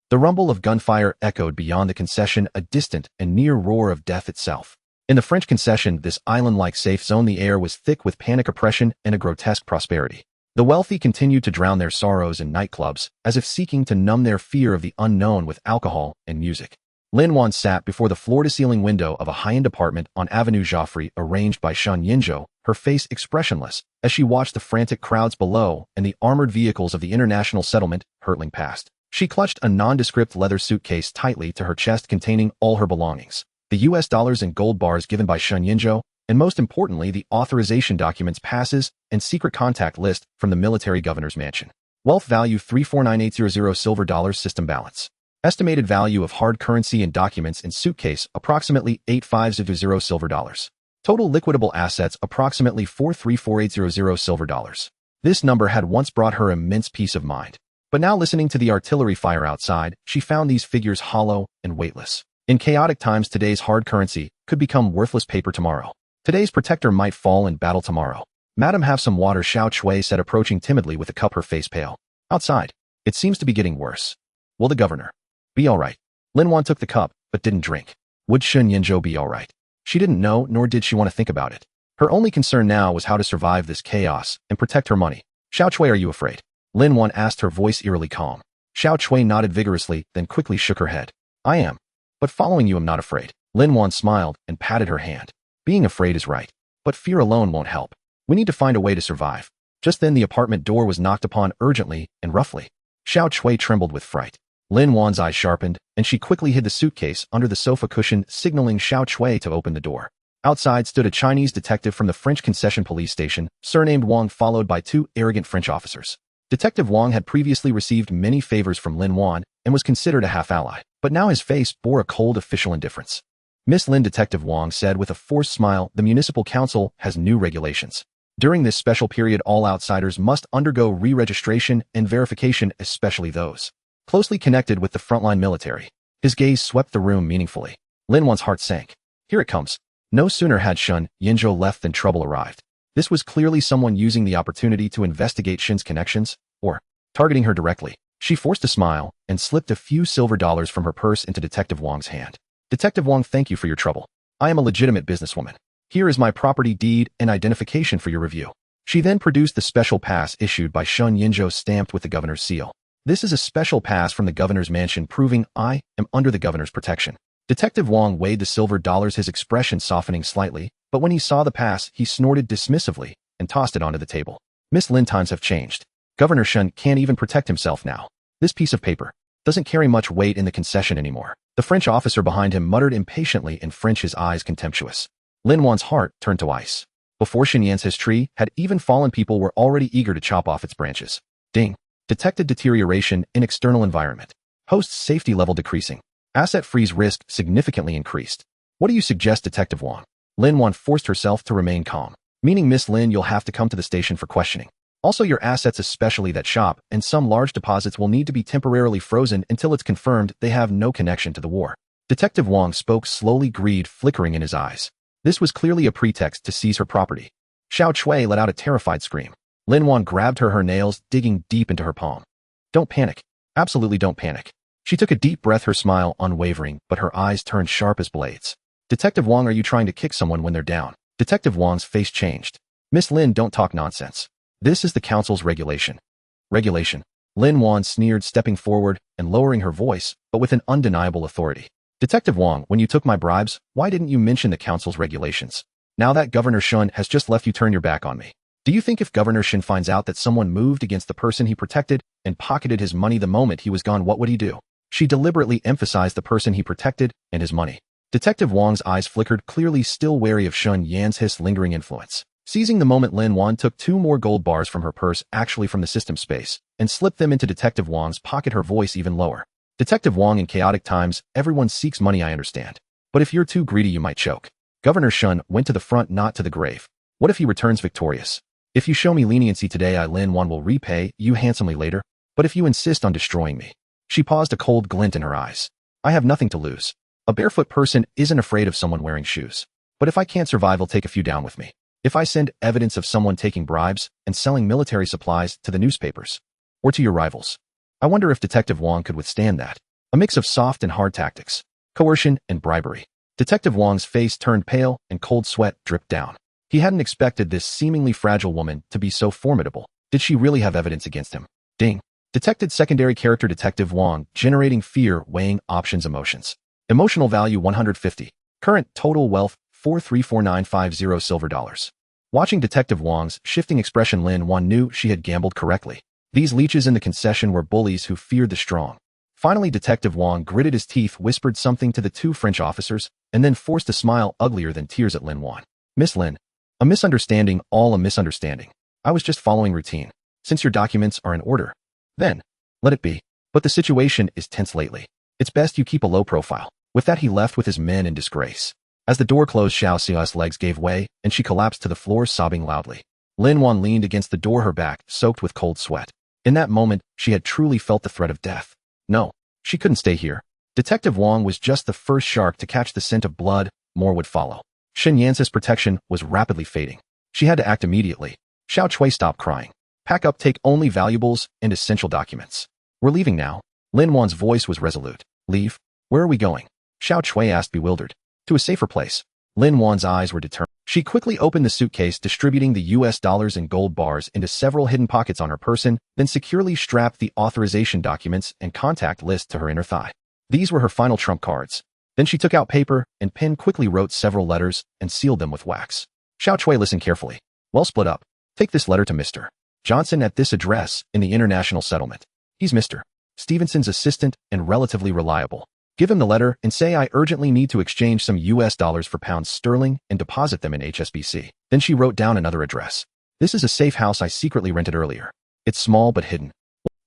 The rumble of gunfire echoed beyond the concession, a distant and near roar of death itself. In the French concession, this island-like safe zone, the air was thick with panic, oppression, and a grotesque prosperity. The wealthy continued to drown their sorrows in nightclubs, as if seeking to numb their fear of the unknown with alcohol and music. Lin Wan sat before the floor-to-ceiling window of a high-end apartment on Avenue Joffre, arranged by Sun Yinzhou, her face expressionless, as she watched the frantic crowds below and the armored vehicles of the international settlement hurtling past. She clutched a nondescript leather suitcase tightly to her chest, containing all her belongings. The US dollars and gold bars given by Sun Yinzhou, and most importantly, the authorization documents, passes, and secret contact list from the military governor's mansion. Wealth value 349800 silver dollars system balance. Estimated value of hard currency and documents in suitcase approximately 8500 silver dollars. Total liquidable assets approximately 434800 silver dollars. This number had once brought her immense peace of mind. But now listening to the artillery fire outside, she found these figures hollow and weightless. In chaotic times, today's hard currency could become worthless paper tomorrow. Today's protector might fall in battle tomorrow. Madam, have some water, Xiao Chui said, approaching timidly with a cup, her face pale. Outside, it seems to be getting worse. Will the governor be all right? Lin Wan took the cup, but didn't drink. Would Shun Yinzhou be all right? She didn't know, nor did she want to think about it. Her only concern now was how to survive this chaos and protect her money. Xiao Chui, are you afraid? Lin Wan asked, her voice eerily calm. Xiao Chui nodded vigorously, then quickly shook her head. I am. But following you, I'm not afraid. Lin Wan smiled and patted her hand. Being afraid is right. But fear alone won't help. We need to find a way to survive. Just then the apartment door was knocked upon urgently and roughly. Xiao Chui trembled with fright. Lin Wan's eyes sharpened, and she quickly hid the suitcase under the sofa cushion, signaling Xiao Chui to open the door. Outside stood a Chinese detective from the French concession police station, surnamed Wang, followed by two arrogant French officers. Detective Wang had previously received many favors from Lin Wan and was considered a half-ally, but now his face bore a cold official indifference. Miss Lin, Detective Wang said with a forced smile, the municipal council has new regulations. During this special period, all outsiders must undergo re-registration and verification, especially those closely connected with the frontline military. His gaze swept the room meaningfully. Lin Wan's heart sank. Here it comes. No sooner had Shun Yinzhou left than trouble arrived. This was clearly someone using the opportunity to investigate Shin's connections, or targeting her directly. She forced a smile and slipped a few silver dollars from her purse into Detective Wang's hand. Detective Wang, thank you for your trouble. I am a legitimate businesswoman. Here is my property deed and identification for your review. She then produced the special pass issued by Shun Yinzhou, stamped with the governor's seal. This is a special pass from the governor's mansion, proving I am under the governor's protection. Detective Wang weighed the silver dollars, his expression softening slightly, but when he saw the pass, he snorted dismissively and tossed it onto the table. Miss Lin, times have changed. Governor Shun can't even protect himself now. This piece of paper doesn't carry much weight in the concession anymore. The French officer behind him muttered impatiently in French, his eyes contemptuous. Lin Wan's heart turned to ice. Before Xinyan's tree had even fallen, people were already eager to chop off its branches. Ding. Detected deterioration in external environment. Host's safety level decreasing. Asset freeze risk significantly increased. What do you suggest, Detective Wang? Lin Wan forced herself to remain calm. Meaning, Miss Lin, you'll have to come to the station for questioning. Also, your assets, especially that shop, and some large deposits will need to be temporarily frozen until it's confirmed they have no connection to the war. Detective Wang spoke slowly, greed flickering in his eyes. This was clearly a pretext to seize her property. Xiao Chui let out a terrified scream. Lin Wan grabbed her nails digging deep into her palm. Don't panic. Absolutely don't panic. She took a deep breath, her smile unwavering, but her eyes turned sharp as blades. Detective Wang, are you trying to kick someone when they're down? Detective Wang's face changed. Miss Lin, don't talk nonsense. This is the council's regulation. Regulation. Lin Wan sneered, stepping forward and lowering her voice, but with an undeniable authority. Detective Wang, when you took my bribes, why didn't you mention the council's regulations? Now that Governor Shun has just left, you turn your back on me. Do you think if Governor Shun finds out that someone moved against the person he protected and pocketed his money the moment he was gone, what would he do? She deliberately emphasized the person he protected and his money. Detective Wang's eyes flickered, clearly still wary of Shun Yan's his lingering influence. Seizing the moment, Lin Wan took 2 more gold bars from her purse, actually from the system space, and slipped them into Detective Wang's pocket, her voice even lower. Detective Wang, in chaotic times, everyone seeks money, I understand. But if you're too greedy, you might choke. Governor Shun went to the front, not to the grave. What if he returns victorious? If you show me leniency today, I, Lin Wan, will repay you handsomely later. But if you insist on destroying me. She paused, a cold glint in her eyes. I have nothing to lose. A barefoot person isn't afraid of someone wearing shoes. But if I can't survive, I'll take a few down with me. If I send evidence of someone taking bribes and selling military supplies to the newspapers, or to your rivals, I wonder if Detective Wang could withstand that. A mix of soft and hard tactics, coercion and bribery. Detective Wang's face turned pale and cold sweat dripped down. He hadn't expected this seemingly fragile woman to be so formidable. Did she really have evidence against him? Ding. Detected secondary character Detective Wang, generating fear, weighing options, emotions. Emotional value 150. Current total wealth 434950 silver dollars. Watching Detective Wang's shifting expression, Lin Wan knew she had gambled correctly. These leeches in the concession were bullies who feared the strong. Finally, Detective Wang gritted his teeth, whispered something to the 2 French officers, and then forced a smile uglier than tears at Lin Wan. Miss Lin, a misunderstanding, all a misunderstanding. I was just following routine. Since your documents are in order, Then, let it be. But the situation is tense lately. It's best you keep a low profile. With that, he left with his men in disgrace. As the door closed, Xiao Xiao's legs gave way, and she collapsed to the floor, sobbing loudly. Lin Wan leaned against the door, her back soaked with cold sweat. In that moment, she had truly felt the threat of death. No, she couldn't stay here. Detective Wang was just the first shark to catch the scent of blood. More would follow. Shen Yance's protection was rapidly fading. She had to act immediately. Xiao Chui stopped crying. Pack up, take only valuables and essential documents. We're leaving now. Lin Wan's voice was resolute. Leave? Where are we going? Xiao Chui asked, bewildered. To a safer place. Lin Wan's eyes were determined. She quickly opened the suitcase, distributing the US dollars and gold bars into several hidden pockets on her person, then securely strapped the authorization documents and contact list to her inner thigh. These were her final trump cards. Then she took out paper and pen, quickly wrote several letters and sealed them with wax. Xiao Chui listened carefully. Well, split up. Take this letter to Mr. Johnson at this address in the international settlement. He's Mr. Stevenson's assistant and relatively reliable. Give him the letter and say I urgently need to exchange some US dollars for pounds sterling and deposit them in HSBC. Then she wrote down another address. This is a safe house I secretly rented earlier. It's small but hidden.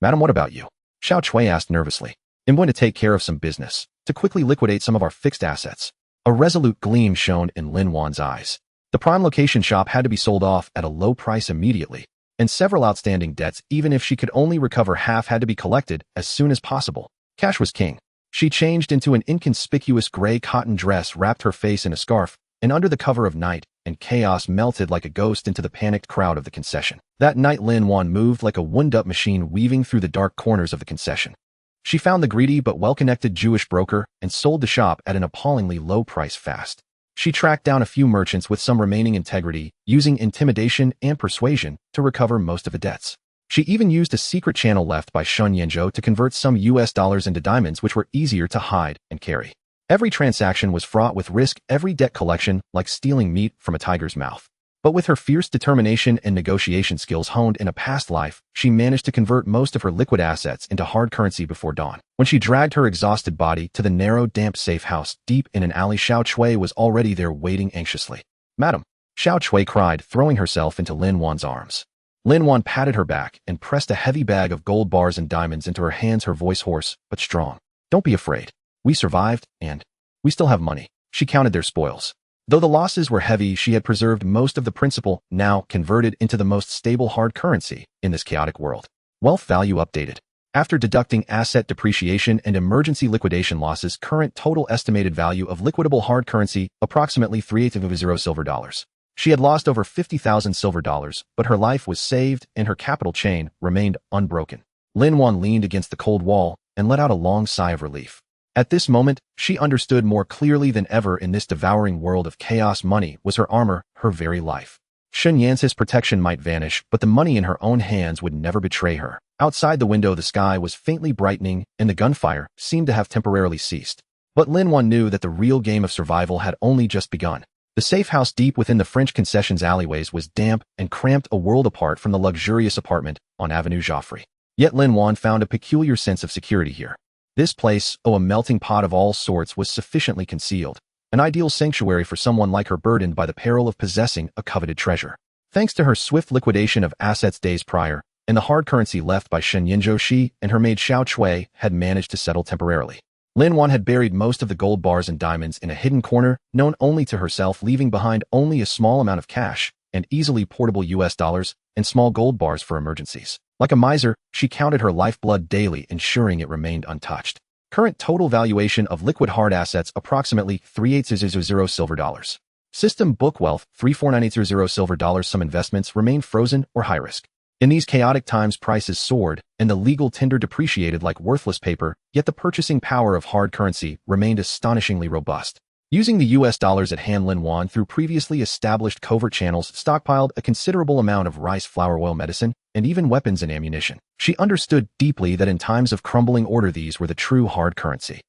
Madam, what about you? Xiao Chui asked nervously. I'm going to take care of some business, to quickly liquidate some of our fixed assets. A resolute gleam shone in Lin Wan's eyes. The prime location shop had to be sold off at a low price immediately, and several outstanding debts, even if she could only recover half, had to be collected as soon as possible. Cash was king. She changed into an inconspicuous gray cotton dress, wrapped her face in a scarf, and under the cover of night and chaos melted like a ghost into the panicked crowd of the concession. That night, Lin Wan moved like a wound-up machine, weaving through the dark corners of the concession. She found the greedy but well-connected Jewish broker and sold the shop at an appallingly low price fast. She tracked down a few merchants with some remaining integrity, using intimidation and persuasion to recover most of the debts. She even used a secret channel left by Shun Yanzhou to convert some US dollars into diamonds, which were easier to hide and carry. Every transaction was fraught with risk, every debt collection like stealing meat from a tiger's mouth. But with her fierce determination and negotiation skills honed in a past life, she managed to convert most of her liquid assets into hard currency before dawn. When she dragged her exhausted body to the narrow, damp safe house deep in an alley, Xiao Chui was already there, waiting anxiously. Madam, Xiao Chui cried, throwing herself into Lin Wan's arms. Lin Wan patted her back and pressed a heavy bag of gold bars and diamonds into her hands, her voice hoarse but strong. Don't be afraid. We survived, and we still have money. She counted their spoils. Though the losses were heavy, she had preserved most of the principal, now converted into the most stable hard currency in this chaotic world. Wealth value updated. After deducting asset depreciation and emergency liquidation losses, current total estimated value of liquidable hard currency, approximately 380 silver dollars. She had lost over 50,000 silver dollars, but her life was saved and her capital chain remained unbroken. Lin Wan leaned against the cold wall and let out a long sigh of relief. At this moment, she understood more clearly than ever, in this devouring world of chaos, money was her armor, her very life. Shen Yance's protection might vanish, but the money in her own hands would never betray her. Outside the window, the sky was faintly brightening and the gunfire seemed to have temporarily ceased. But Lin Wan knew that the real game of survival had only just begun. The safe house deep within the French concessions alleyways was damp and cramped, a world apart from the luxurious apartment on Avenue Joffre. Yet Lin Wan found a peculiar sense of security here. This place, a melting pot of all sorts, was sufficiently concealed, an ideal sanctuary for someone like her, burdened by the peril of possessing a coveted treasure. Thanks to her swift liquidation of assets days prior, and the hard currency left by Shen Yanzhou, she and her maid Xiao Chui had managed to settle temporarily. Lin Wan had buried most of the gold bars and diamonds in a hidden corner, known only to herself, leaving behind only a small amount of cash and easily portable US dollars and small gold bars for emergencies. Like a miser, she counted her lifeblood daily, ensuring it remained untouched. Current total valuation of liquid hard assets, approximately 38000 silver dollars. System book wealth, 34980 silver dollars. Some investments remain frozen or high risk. In these chaotic times, prices soared and the legal tender depreciated like worthless paper, yet the purchasing power of hard currency remained astonishingly robust. Using the US dollars at hand, Lin Wan, through previously established covert channels, stockpiled a considerable amount of rice flour, oil, medicine, and even weapons and ammunition. She understood deeply that in times of crumbling order, these were the true hard currency.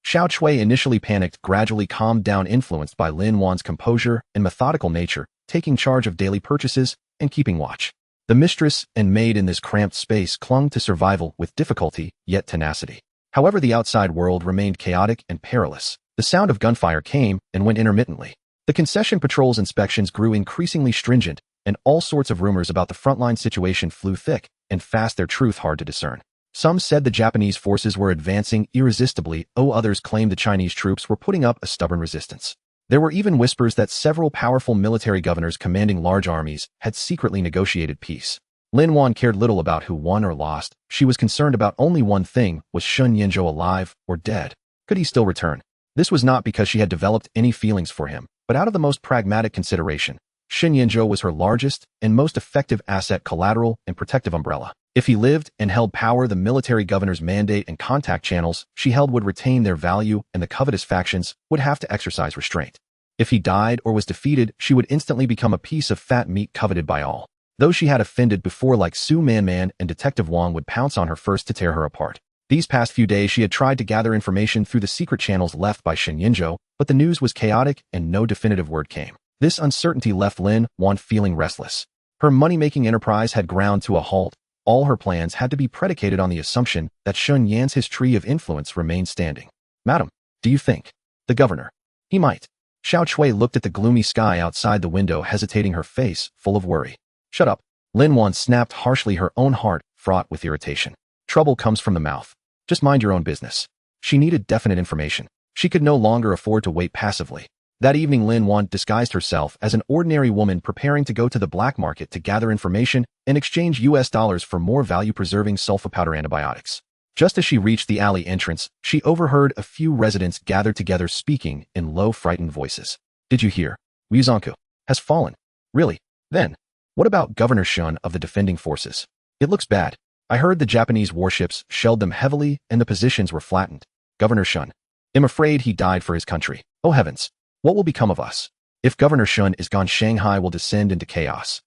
Xiao Chui, initially panicked, gradually calmed down, influenced by Lin Wan's composure and methodical nature, taking charge of daily purchases and keeping watch. The mistress and maid in this cramped space clung to survival with difficulty, yet tenacity. However, the outside world remained chaotic and perilous. The sound of gunfire came and went intermittently. The concession patrol's inspections grew increasingly stringent, and all sorts of rumors about the frontline situation flew thick and fast, their truth hard to discern. Some said the Japanese forces were advancing irresistibly, others claimed the Chinese troops were putting up a stubborn resistance. There were even whispers that several powerful military governors commanding large armies had secretly negotiated peace. Lin Wan cared little about who won or lost. She was concerned about only one thing: was Sun Yinzhou alive or dead? Could he still return? This was not because she had developed any feelings for him, but out of the most pragmatic consideration. Sun Yinzhou was her largest and most effective asset, collateral, and protective umbrella. If he lived and held power, the military governor's mandate and contact channels she held would retain their value, and the covetous factions would have to exercise restraint. If he died or was defeated, she would instantly become a piece of fat meat coveted by all. Those she had offended before, like Su Man and Detective Wang, would pounce on her first to tear her apart. These past few days she had tried to gather information through the secret channels left by Sun Yinzhou, but the news was chaotic and no definitive word came. This uncertainty left Lin Wan feeling restless. Her money-making enterprise had ground to a halt. All her plans had to be predicated on the assumption that Sun Yan's his tree of influence remained standing. Madam, do you think? The governor. He might. Xiao Chui looked at the gloomy sky outside the window, hesitating, her face full of worry. Shut up. Lin Wan snapped harshly, her own heart fraught with irritation. Trouble comes from the mouth. Just mind your own business. She needed definite information. She could no longer afford to wait passively. That evening, Lin Wan disguised herself as an ordinary woman preparing to go to the black market to gather information and exchange US dollars for more value-preserving sulfa powder antibiotics. Just as she reached the alley entrance, she overheard a few residents gathered together speaking in low, frightened voices. Did you hear? Wuzonku has fallen. Really? Then, what about Governor Shun of the defending forces? It looks bad. I heard the Japanese warships shelled them heavily and the positions were flattened. Governor Shun. I'm afraid he died for his country. Oh heavens. What will become of us? If Governor Shun is gone, Shanghai will descend into chaos.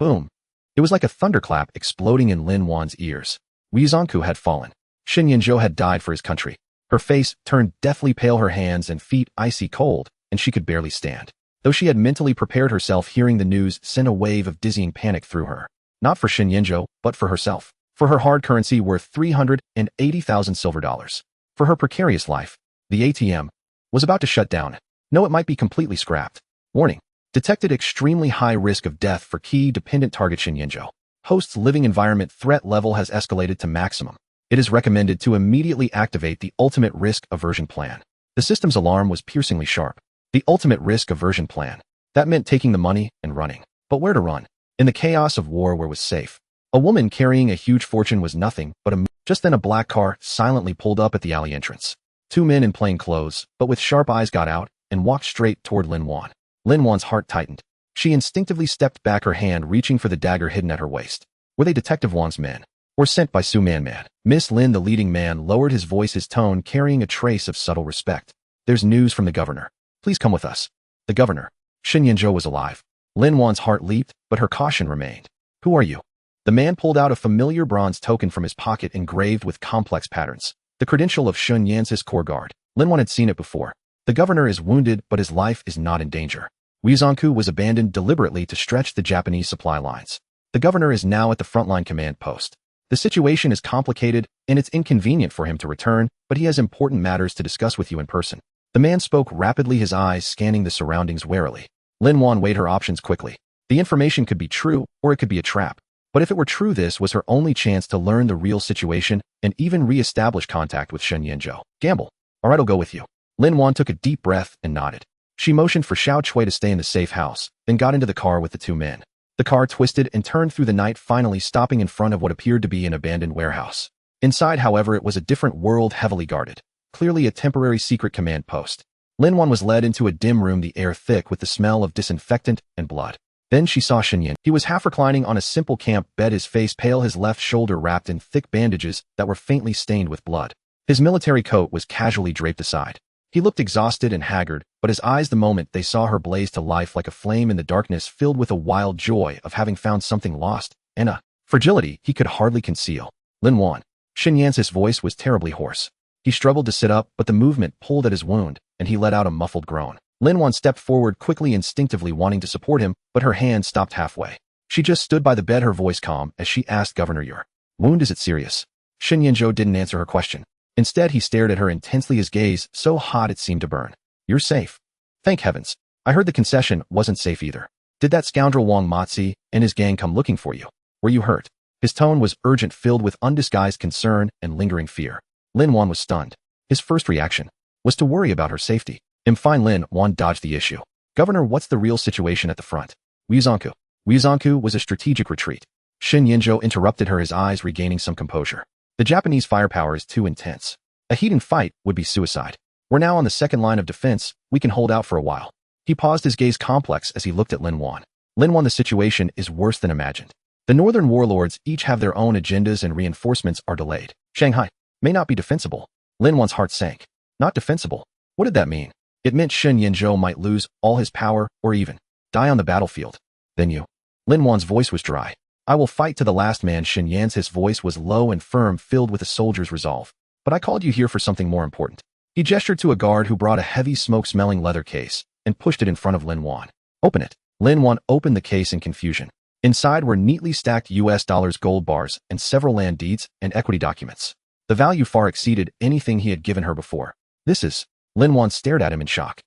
Boom. It was like a thunderclap exploding in Lin Wan's ears. Wuzonku had fallen. Sun Yinzhou had died for his country. Her face turned deathly pale, her hands and feet icy cold, and she could barely stand. Though she had mentally prepared herself, hearing the news sent a wave of dizzying panic through her. Not for Sun Yinzhou, but for herself. For her hard currency worth 380,000 silver dollars. For her precarious life. The ATM was about to shut down. No, it might be completely scrapped. Warning. Detected extremely high risk of death for key dependent target Sun Yinzhou. Host's living environment threat level has escalated to maximum. It is recommended to immediately activate the ultimate risk aversion plan. The system's alarm was piercingly sharp. The ultimate risk aversion plan. That meant taking the money and running. But where to run? In the chaos of war, where was safe? A woman carrying a huge fortune was nothing but just then a black car silently pulled up at the alley entrance. Two men in plain clothes, but with sharp eyes, got out and walked straight toward Lin Wan. Lin Wan's heart tightened. She instinctively stepped back, her hand reaching for the dagger hidden at her waist. Were they Detective Wang's men? Or sent by Su Man? Miss Lin, the leading man, lowered his voice, his tone carrying a trace of subtle respect. There's news from the governor. Please come with us. The governor. Sun Yinzhou was alive. Lin Wan's heart leaped, but her caution remained. Who are you? The man pulled out a familiar bronze token from his pocket, engraved with complex patterns. The credential of Sun Yan's core guard. Lin Wan had seen it before. The governor is wounded, but his life is not in danger. Wuzonku was abandoned deliberately to stretch the Japanese supply lines. The governor is now at the frontline command post. The situation is complicated, and it's inconvenient for him to return, but he has important matters to discuss with you in person. The man spoke rapidly, his eyes scanning the surroundings warily. Lin Wan weighed her options quickly. The information could be true, or it could be a trap. But if it were true, this was her only chance to learn the real situation and even re-establish contact with Sun Yinzhou. Gamble. All right, I'll go with you. Lin Wan took a deep breath and nodded. She motioned for Xiao Chui to stay in the safe house, then got into the car with the two men. The car twisted and turned through the night, finally stopping in front of what appeared to be an abandoned warehouse. Inside, however, it was a different world, heavily guarded. Clearly a temporary secret command post. Lin Wan was led into a dim room, the air thick with the smell of disinfectant and blood. Then she saw Sun Yin. He was half reclining on a simple camp bed, his face pale, his left shoulder wrapped in thick bandages that were faintly stained with blood. His military coat was casually draped aside. He looked exhausted and haggard, but his eyes, the moment they saw her, blazed to life like a flame in the darkness, filled with a wild joy of having found something lost, and a fragility he could hardly conceal. Lin Wan. Sun Yan's voice was terribly hoarse. He struggled to sit up, but the movement pulled at his wound, and he let out a muffled groan. Lin Wan stepped forward quickly, instinctively wanting to support him, but her hand stopped halfway. She just stood by the bed, her voice calm, as she asked, Governor, your wound, is it serious? Sun Yinzhou didn't answer her question. Instead, he stared at her intensely, his gaze so hot it seemed to burn. You're safe. Thank heavens. I heard the concession wasn't safe either. Did that scoundrel Wang Matzi and his gang come looking for you? Were you hurt? His tone was urgent, filled with undisguised concern and lingering fear. Lin Wan was stunned. His first reaction was to worry about her safety. I'm fine. Lin Wan dodged the issue. Governor, what's the real situation at the front? Wuzonku. Wuzonku was a strategic retreat. Shin Yinzhou interrupted her, his eyes regaining some composure. The Japanese firepower is too intense. A heated fight would be suicide. We're now on the second line of defense. We can hold out for a while. He paused, his gaze complex as he looked at Lin Wan. Lin Wan, the situation is worse than imagined. The northern warlords each have their own agendas and reinforcements are delayed. Shanghai may not be defensible. Lin Wan's heart sank. Not defensible. What did that mean? It meant Shin Yinzhou might lose all his power or even die on the battlefield. Then you. Lin Wan's voice was dry. I will fight to the last man. Shin Yan's his voice was low and firm, filled with a soldier's resolve. But I called you here for something more important. He gestured to a guard who brought a heavy smoke-smelling leather case and pushed it in front of Lin Wan. Open it. Lin Wan opened the case in confusion. Inside were neatly stacked US dollars, gold bars, and several land deeds and equity documents. The value far exceeded anything he had given her before. This is... Lin Wan stared at him in shock.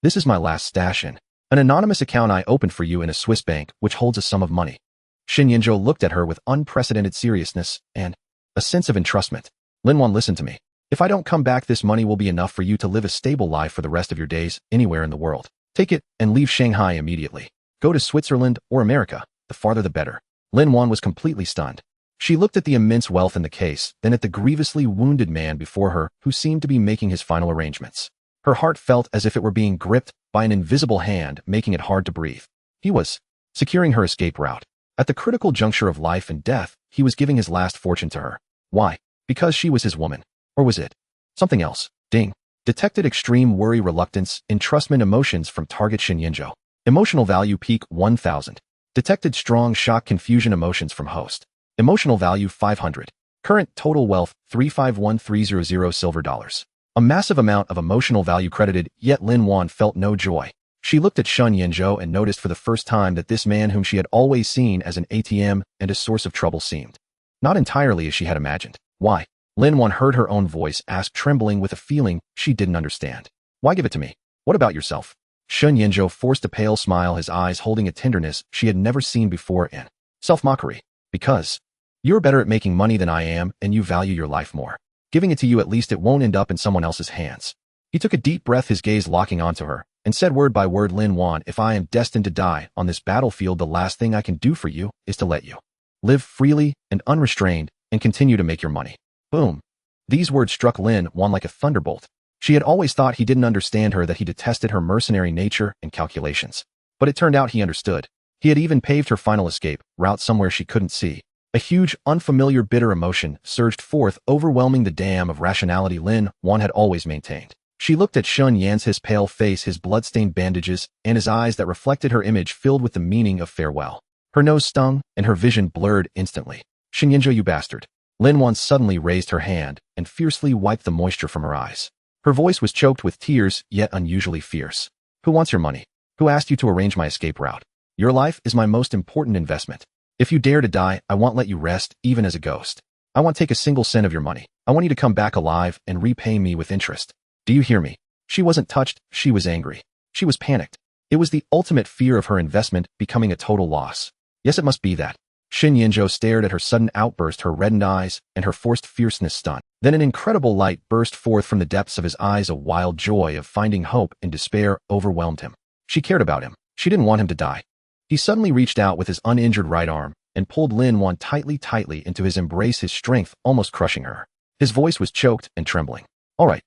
This is my last stash in an anonymous account I opened for you in a Swiss bank, which holds a sum of money. Shin Yinzhou looked at her with unprecedented seriousness and a sense of entrustment. Lin Wan, listen to me. If I don't come back, this money will be enough for you to live a stable life for the rest of your days anywhere in the world. Take it and leave Shanghai immediately. Go to Switzerland or America. The farther the better. Lin Wan was completely stunned. She looked at the immense wealth in the case, then at the grievously wounded man before her who seemed to be making his final arrangements. Her heart felt as if it were being gripped by an invisible hand, making it hard to breathe. He was securing her escape route. At the critical juncture of life and death, he was giving his last fortune to her. Why? Because she was his woman. Or was it something else? Ding. Detected extreme worry, reluctance, entrustment emotions from target Shin Yinzhou. Emotional value peak 1000. Detected strong shock, confusion emotions from host. Emotional value 500. Current total wealth 351300 silver dollars. A massive amount of emotional value credited, yet Lin Wan felt no joy. She looked at Shin Yinzhou and noticed for the first time that this man whom she had always seen as an ATM and a source of trouble seemed not entirely as she had imagined. Why? Lin Wan heard her own voice ask, trembling with a feeling she didn't understand. Why give it to me? What about yourself? Shin Yinzhou forced a pale smile, his eyes holding a tenderness she had never seen before in self-mockery. Because you're better at making money than I am and you value your life more. Giving it to you, at least it won't end up in someone else's hands. He took a deep breath, his gaze locking onto her, and said word by word, Lin Wan, if I am destined to die on this battlefield, the last thing I can do for you is to let you live freely and unrestrained and continue to make your money. Boom. These words struck Lin Wan like a thunderbolt. She had always thought he didn't understand her, that he detested her mercenary nature and calculations. But it turned out he understood. He had even paved her final escape route somewhere she couldn't see. A huge, unfamiliar, bitter emotion surged forth, overwhelming the dam of rationality Lin Wan had always maintained. She looked at Shun Yan's, his pale face, his blood-stained bandages, and his eyes that reflected her image filled with the meaning of farewell. Her nose stung, and her vision blurred instantly. Shin Yinzhou, you bastard. Lin Wan suddenly raised her hand and fiercely wiped the moisture from her eyes. Her voice was choked with tears, yet unusually fierce. Who wants your money? Who asked you to arrange my escape route? Your life is my most important investment. If you dare to die, I won't let you rest, even as a ghost. I won't take a single cent of your money. I want you to come back alive and repay me with interest. Do you hear me? She wasn't touched, she was angry. She was panicked. It was the ultimate fear of her investment becoming a total loss. Yes, it must be that. Shin Yinzhou stared at her sudden outburst, her reddened eyes and her forced fierceness stunned. Then an incredible light burst forth from the depths of his eyes. A wild joy of finding hope in despair overwhelmed him. She cared about him. She didn't want him to die. He suddenly reached out with his uninjured right arm and pulled Lin Wan tightly into his embrace, his strength almost crushing her. His voice was choked and trembling. All right.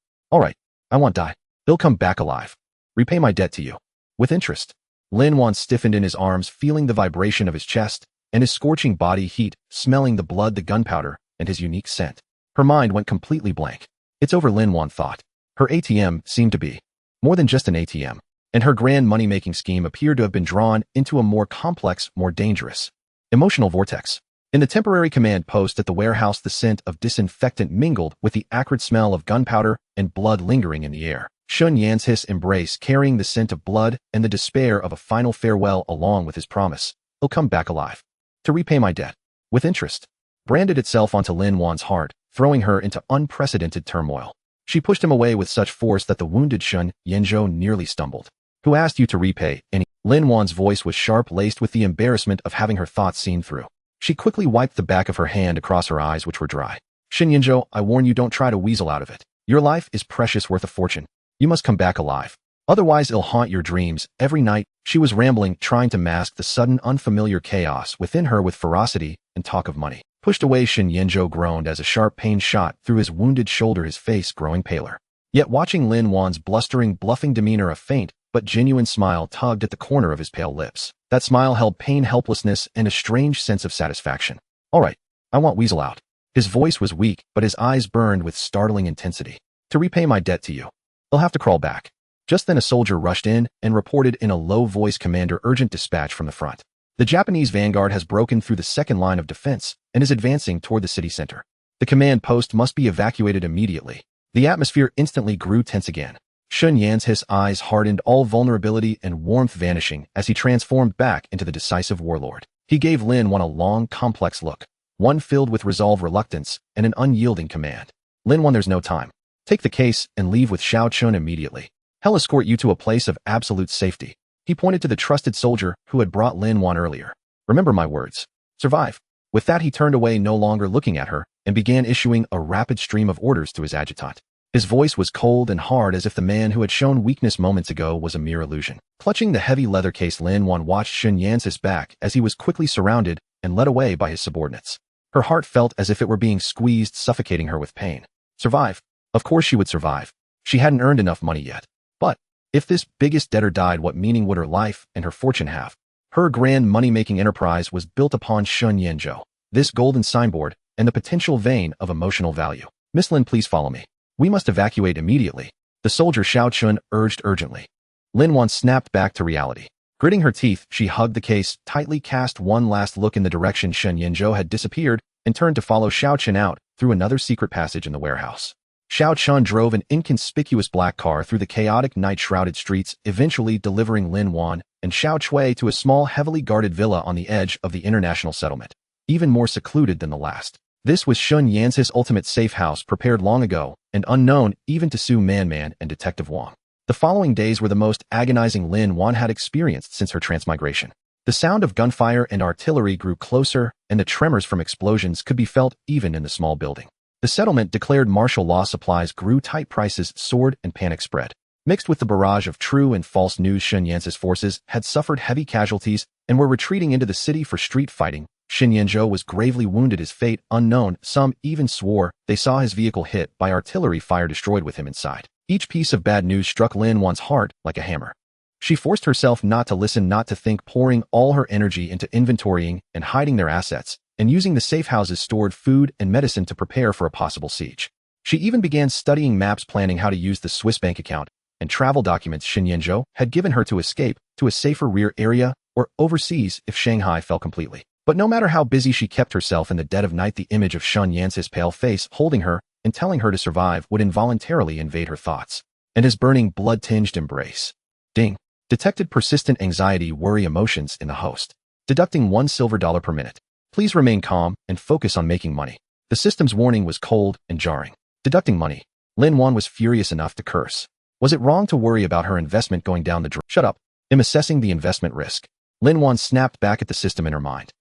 I won't die. He'll come back alive. Repay my debt to you. With interest. Lin Wan stiffened in his arms, feeling the vibration of his chest and his scorching body heat, smelling the blood, the gunpowder, and his unique scent. Her mind went completely blank. It's over, Lin Wan thought. Her ATM seemed to be more than just an ATM, and her grand money-making scheme appeared to have been drawn into a more complex, more dangerous emotional vortex. In the temporary command post at the warehouse, the scent of disinfectant mingled with the acrid smell of gunpowder and blood lingering in the air. Shun Yan's hiss embrace, carrying the scent of blood and the despair of a final farewell along with his promise. He'll come back alive. To repay my debt. With interest. Branded itself onto Lin Wan's heart, throwing her into unprecedented turmoil. She pushed him away with such force that the wounded Shun Yinzhou nearly stumbled. Who asked you to repay any? Lin Wan's voice was sharp, laced with the embarrassment of having her thoughts seen through. She quickly wiped the back of her hand across her eyes, which were dry. Shen Yinzhou, I warn you, don't try to weasel out of it. Your life is precious, worth a fortune. You must come back alive. Otherwise, it'll haunt your dreams every night. She was rambling, trying to mask the sudden unfamiliar chaos within her with ferocity and talk of money. Pushed away, Shen Yinzhou groaned as a sharp pain shot through his wounded shoulder, his face growing paler. Yet watching Lin Wan's blustering, bluffing demeanor, a faint but genuine smile tugged at the corner of his pale lips. That smile held pain, helplessness, and a strange sense of satisfaction. All right, I won't weasel out. His voice was weak, but his eyes burned with startling intensity. To repay my debt to you, they'll have to crawl back. Just then a soldier rushed in and reported in a low voice, Commander, urgent dispatch from the front. The Japanese vanguard has broken through the second line of defense and is advancing toward the city center. The command post must be evacuated immediately. The atmosphere instantly grew tense again. Shun Yan's eyes hardened, all vulnerability and warmth vanishing as he transformed back into the decisive warlord. He gave Lin Wan a long, complex look, one filled with resolve, reluctance, and an unyielding command. Lin Wan, there's no time. Take the case and leave with Xiao Chun immediately. He'll escort you to a place of absolute safety. He pointed to the trusted soldier who had brought Lin Wan earlier. Remember my words. Survive. With that, he turned away, no longer looking at her, and began issuing a rapid stream of orders to his adjutant. His voice was cold and hard, as if the man who had shown weakness moments ago was a mere illusion. Clutching the heavy leather case, Lin Wan watched Shun Yan's back as he was quickly surrounded and led away by his subordinates. Her heart felt as if it were being squeezed, suffocating her with pain. Survive? Of course she would survive. She hadn't earned enough money yet. But if this biggest debtor died, what meaning would her life and her fortune have? Her grand money-making enterprise was built upon Shun Yinzhou, this golden signboard, and the potential vein of emotional value. Miss Lin, please follow me. We must evacuate immediately. The soldier Xiao Chun urged urgently. Lin Wan snapped back to reality. Gritting her teeth, she hugged the case, tightly cast one last look in the direction Shun Yinzhou had disappeared, and turned to follow Xiao Chun out through another secret passage in the warehouse. Xiao Chun drove an inconspicuous black car through the chaotic, night-shrouded streets, eventually delivering Lin Wan and Xiao Chui to a small, heavily guarded villa on the edge of the international settlement, even more secluded than the last. This was Shun Yan's ultimate safe house, prepared long ago and unknown even to Su Man and Detective Wang. The following days were the most agonizing Lin Wan had experienced since her transmigration. The sound of gunfire and artillery grew closer, and the tremors from explosions could be felt even in the small building. The settlement declared martial law, supplies grew tight, prices soared, and panic spread. Mixed with the barrage of true and false news, Shun Yan's forces had suffered heavy casualties and were retreating into the city for street fighting. Shen Yinzhou was gravely wounded, his fate unknown. Some even swore they saw his vehicle hit by artillery fire, destroyed with him inside. Each piece of bad news struck Lin Wan's heart like a hammer. She forced herself not to listen, not to think, pouring all her energy into inventorying and hiding their assets, and using the safe houses stored food and medicine to prepare for a possible siege. She even began studying maps, planning how to use the Swiss bank account and travel documents Shen Yinzhou had given her to escape to a safer rear area or overseas if Shanghai fell completely. But no matter how busy she kept herself, in the dead of night, the image of Shun Yan's pale face holding her and telling her to survive would involuntarily invade her thoughts. And his burning, blood-tinged embrace. Ding. Detected persistent anxiety, worry, emotions in the host. Deducting $1 silver per minute. Please remain calm and focus on making money. The system's warning was cold and jarring. Deducting money. Lin Wan was furious enough to curse. Was it wrong to worry about her investment going down the drain? Shut up. I'm assessing the investment risk. Lin Wan snapped back at the system in her mind.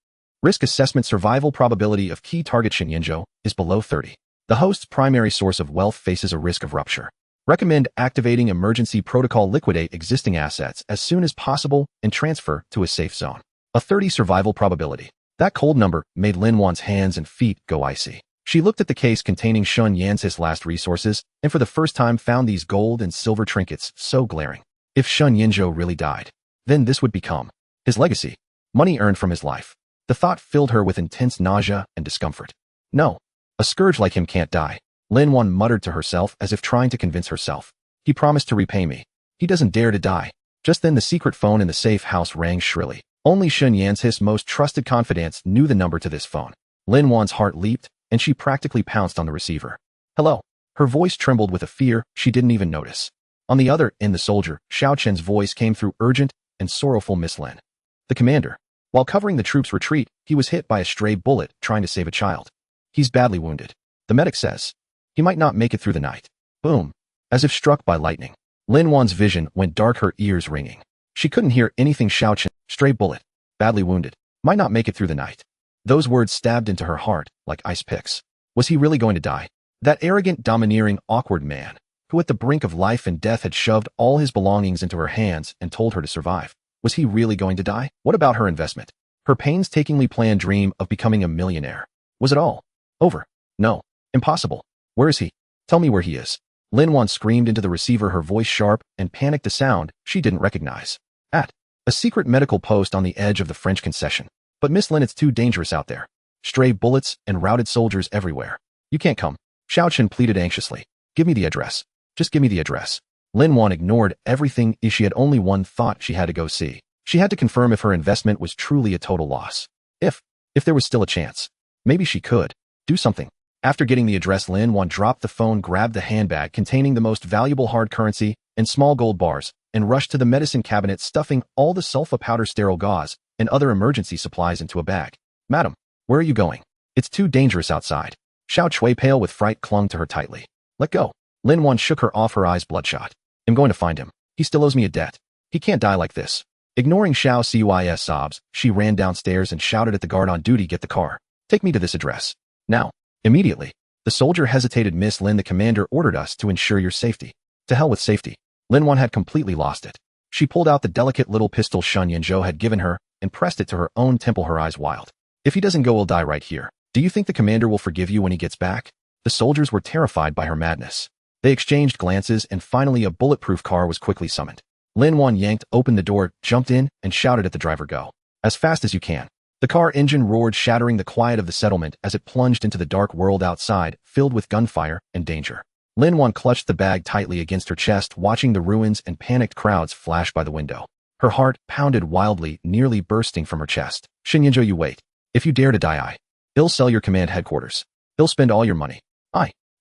Risk assessment, survival probability of key target Shen Yinzhou is below 30. The host's primary source of wealth faces a risk of rupture. Recommend activating emergency protocol, liquidate existing assets as soon as possible and transfer to a safe zone. A 30 survival probability. That cold number made Lin Wan's hands and feet go icy. She looked at the case containing Shun Yan's last resources and for the first time found these gold and silver trinkets so glaring. If Shun Yinzhou really died, then this would become his legacy, money earned from his life. The thought filled her with intense nausea and discomfort. No, a scourge like him can't die, Lin Wan muttered to herself as if trying to convince herself. He promised to repay me. He doesn't dare to die. Just then the secret phone in the safe house rang shrilly. Only Shun Yan's most trusted confidant knew the number to this phone. Lin Wan's heart leaped, and she practically pounced on the receiver. Hello. Her voice trembled with a fear she didn't even notice. On the other end, the soldier, Xiao Chen's voice came through, urgent and sorrowful. Miss Lin. The commander. While covering the troops' retreat, he was hit by a stray bullet trying to save a child. He's badly wounded. The medic says he might not make it through the night. Boom. As if struck by lightning. Lin Wan's vision went dark, her ears ringing. She couldn't hear anything. Xiao Chen, stray bullet, badly wounded, might not make it through the night. Those words stabbed into her heart like ice picks. Was he really going to die? That arrogant, domineering, awkward man, who at the brink of life and death had shoved all his belongings into her hands and told her to survive. Was he really going to die? What about her investment? Her painstakingly planned dream of becoming a millionaire. Was it all over? No. Impossible. Where is he? Tell me where he is. Lin Wan screamed into the receiver, her voice sharp and panicked, a sound she didn't recognize. At a secret medical post on the edge of the French concession. But Miss Lin, it's too dangerous out there. Stray bullets and routed soldiers everywhere. You can't come. Xiao Chen pleaded anxiously. Give me the address. Just give me the address. Lin Wan ignored everything. She had only one thought: she had to go see. She had to confirm if her investment was truly a total loss. If there was still a chance. Maybe she could do something. After getting the address, Lin Wan dropped the phone, grabbed the handbag containing the most valuable hard currency and small gold bars, and rushed to the medicine cabinet, stuffing all the sulfa powder, sterile gauze, and other emergency supplies into a bag. Madam, where are you going? It's too dangerous outside. Xiao Chui, pale with fright, clung to her tightly. Let go. Lin Wan shook her off, her eyes bloodshot. I'm going to find him. He still owes me a debt. He can't die like this. Ignoring Xiao Cui's sobs, she ran downstairs and shouted at the guard on duty, get the car. Take me to this address. Now. Immediately. The soldier hesitated. Miss Lin, the commander ordered us to ensure your safety. To hell with safety. Lin Wan had completely lost it. She pulled out the delicate little pistol Shen Yinzhou had given her and pressed it to her own temple, her eyes wild. If he doesn't go, we'll die right here. Do you think the commander will forgive you when he gets back? The soldiers were terrified by her madness. They exchanged glances, and finally a bulletproof car was quickly summoned. Lin Wan yanked open the door, jumped in, and shouted at the driver, go. As fast as you can. The car engine roared, shattering the quiet of the settlement as it plunged into the dark world outside, filled with gunfire and danger. Lin Wan clutched the bag tightly against her chest, watching the ruins and panicked crowds flash by the window. Her heart pounded wildly, nearly bursting from her chest. Shen Yinzhou, you wait. If you dare to die, I'll sell your command headquarters. I'll spend all your money.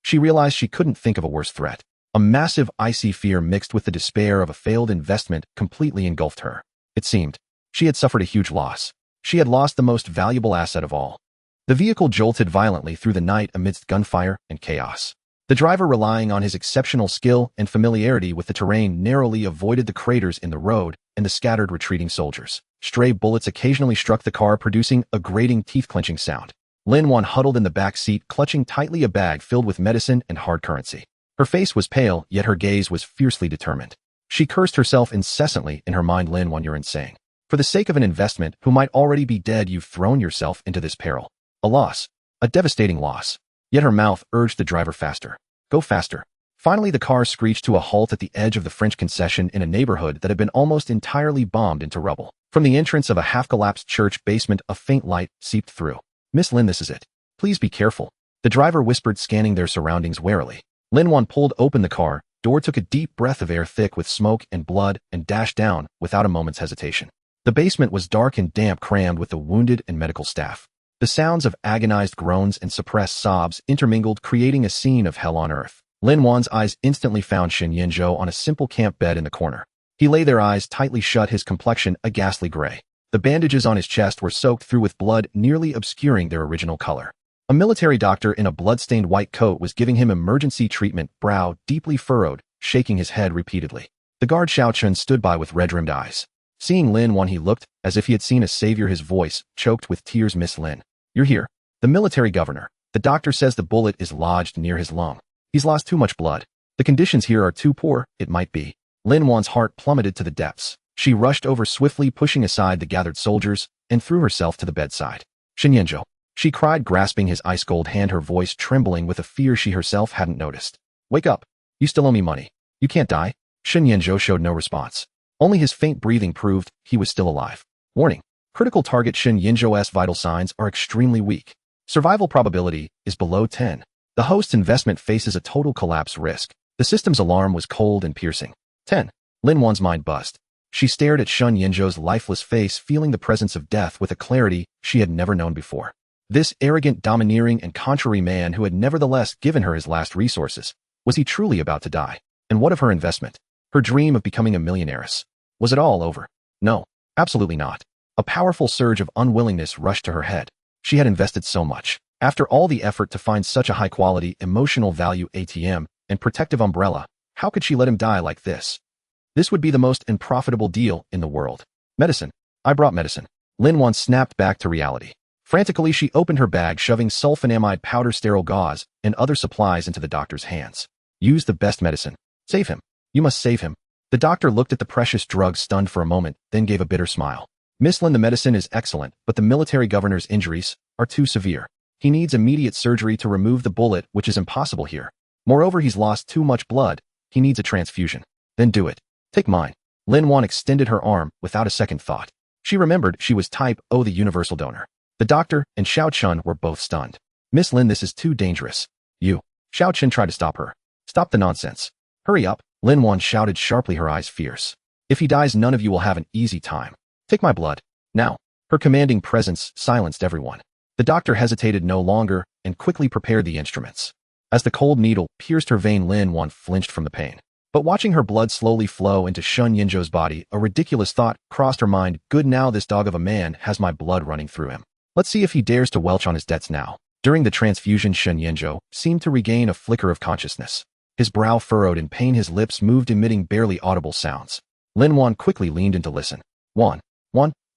She realized she couldn't think of a worse threat. A massive, icy fear mixed with the despair of a failed investment completely engulfed her. It seemed she had suffered a huge loss. She had lost the most valuable asset of all. The vehicle jolted violently through the night amidst gunfire and chaos. The driver, relying on his exceptional skill and familiarity with the terrain, narrowly avoided the craters in the road and the scattered retreating soldiers. Stray bullets occasionally struck the car, producing a grating, teeth-clenching sound. Lin Wan huddled in the back seat, clutching tightly a bag filled with medicine and hard currency. Her face was pale, yet her gaze was fiercely determined. She cursed herself incessantly in her mind. Lin Wan, you're insane. For the sake of an investment who might already be dead, you've thrown yourself into this peril. A loss. A devastating loss. Yet her mouth urged the driver faster. Go faster. Finally, the car screeched to a halt at the edge of the French concession in a neighborhood that had been almost entirely bombed into rubble. From the entrance of a half-collapsed church basement, a faint light seeped through. Miss Lin, this is it. Please be careful. The driver whispered, scanning their surroundings warily. Lin Wan pulled open the car door, took a deep breath of air thick with smoke and blood, and dashed down without a moment's hesitation. The basement was dark and damp, crammed with the wounded and medical staff. The sounds of agonized groans and suppressed sobs intermingled, creating a scene of hell on earth. Lin Wan's eyes instantly found Shen Yinzhou on a simple camp bed in the corner. He lay there, eyes tightly shut, his complexion a ghastly gray. The bandages on his chest were soaked through with blood, nearly obscuring their original color. A military doctor in a blood-stained white coat was giving him emergency treatment, brow deeply furrowed, shaking his head repeatedly. The guard Xiao Chen stood by with red-rimmed eyes. Seeing Lin Wan, he looked as if he had seen a savior, his voice choked with tears. Miss Lin, you're here. The military governor. The doctor says the bullet is lodged near his lung. He's lost too much blood. The conditions here are too poor, it might be. Lin Wan's heart plummeted to the depths. She rushed over swiftly, pushing aside the gathered soldiers, and threw herself to the bedside. Shen Yinzhou, she cried, grasping his ice-cold hand, her voice trembling with a fear she herself hadn't noticed. Wake up. You still owe me money. You can't die. Shen Yinzhou showed no response. Only his faint breathing proved he was still alive. Warning. Critical target. Shen Yinzhou's vital signs are extremely weak. Survival probability is below 10. The host's investment faces a total collapse risk. The system's alarm was cold and piercing. 10. Lin Wan's mind buzzed. She stared at Shen Yinzhou's lifeless face, feeling the presence of death with a clarity she had never known before. This arrogant, domineering, and contrary man who had nevertheless given her his last resources, was he truly about to die? And what of her investment? Her dream of becoming a millionairess? Was it all over? No, absolutely not. A powerful surge of unwillingness rushed to her head. She had invested so much. After all the effort to find such a high-quality, emotional value ATM and protective umbrella, how could she let him die like this? This would be the most unprofitable deal in the world. Medicine. I brought medicine. Lin Wan snapped back to reality. Frantically, she opened her bag, shoving sulfonamide powder, sterile gauze, and other supplies into the doctor's hands. Use the best medicine. Save him. You must save him. The doctor looked at the precious drug, stunned for a moment, then gave a bitter smile. Miss Lin, the medicine is excellent, but the military governor's injuries are too severe. He needs immediate surgery to remove the bullet, which is impossible here. Moreover, he's lost too much blood. He needs a transfusion. Then do it. Take mine. Lin Wan extended her arm without a second thought. She remembered she was type O, the universal donor. The doctor and Xiao Chun were both stunned. Miss Lin, this is too dangerous. You. Xiao Chun tried to stop her. Stop the nonsense. Hurry up, Lin Wan shouted sharply, her eyes fierce. If he dies, none of you will have an easy time. Take my blood. Now. Her commanding presence silenced everyone. The doctor hesitated no longer and quickly prepared the instruments. As the cold needle pierced her vein, Lin Wan flinched from the pain. But watching her blood slowly flow into Shun Yinzhou's body, a ridiculous thought crossed her mind. Good, now this dog of a man has my blood running through him. Let's see if he dares to welch on his debts now. During the transfusion, Shun Yinzhou seemed to regain a flicker of consciousness. His brow furrowed in pain, his lips moved, emitting barely audible sounds. Lin Wan quickly leaned in to listen. Wan,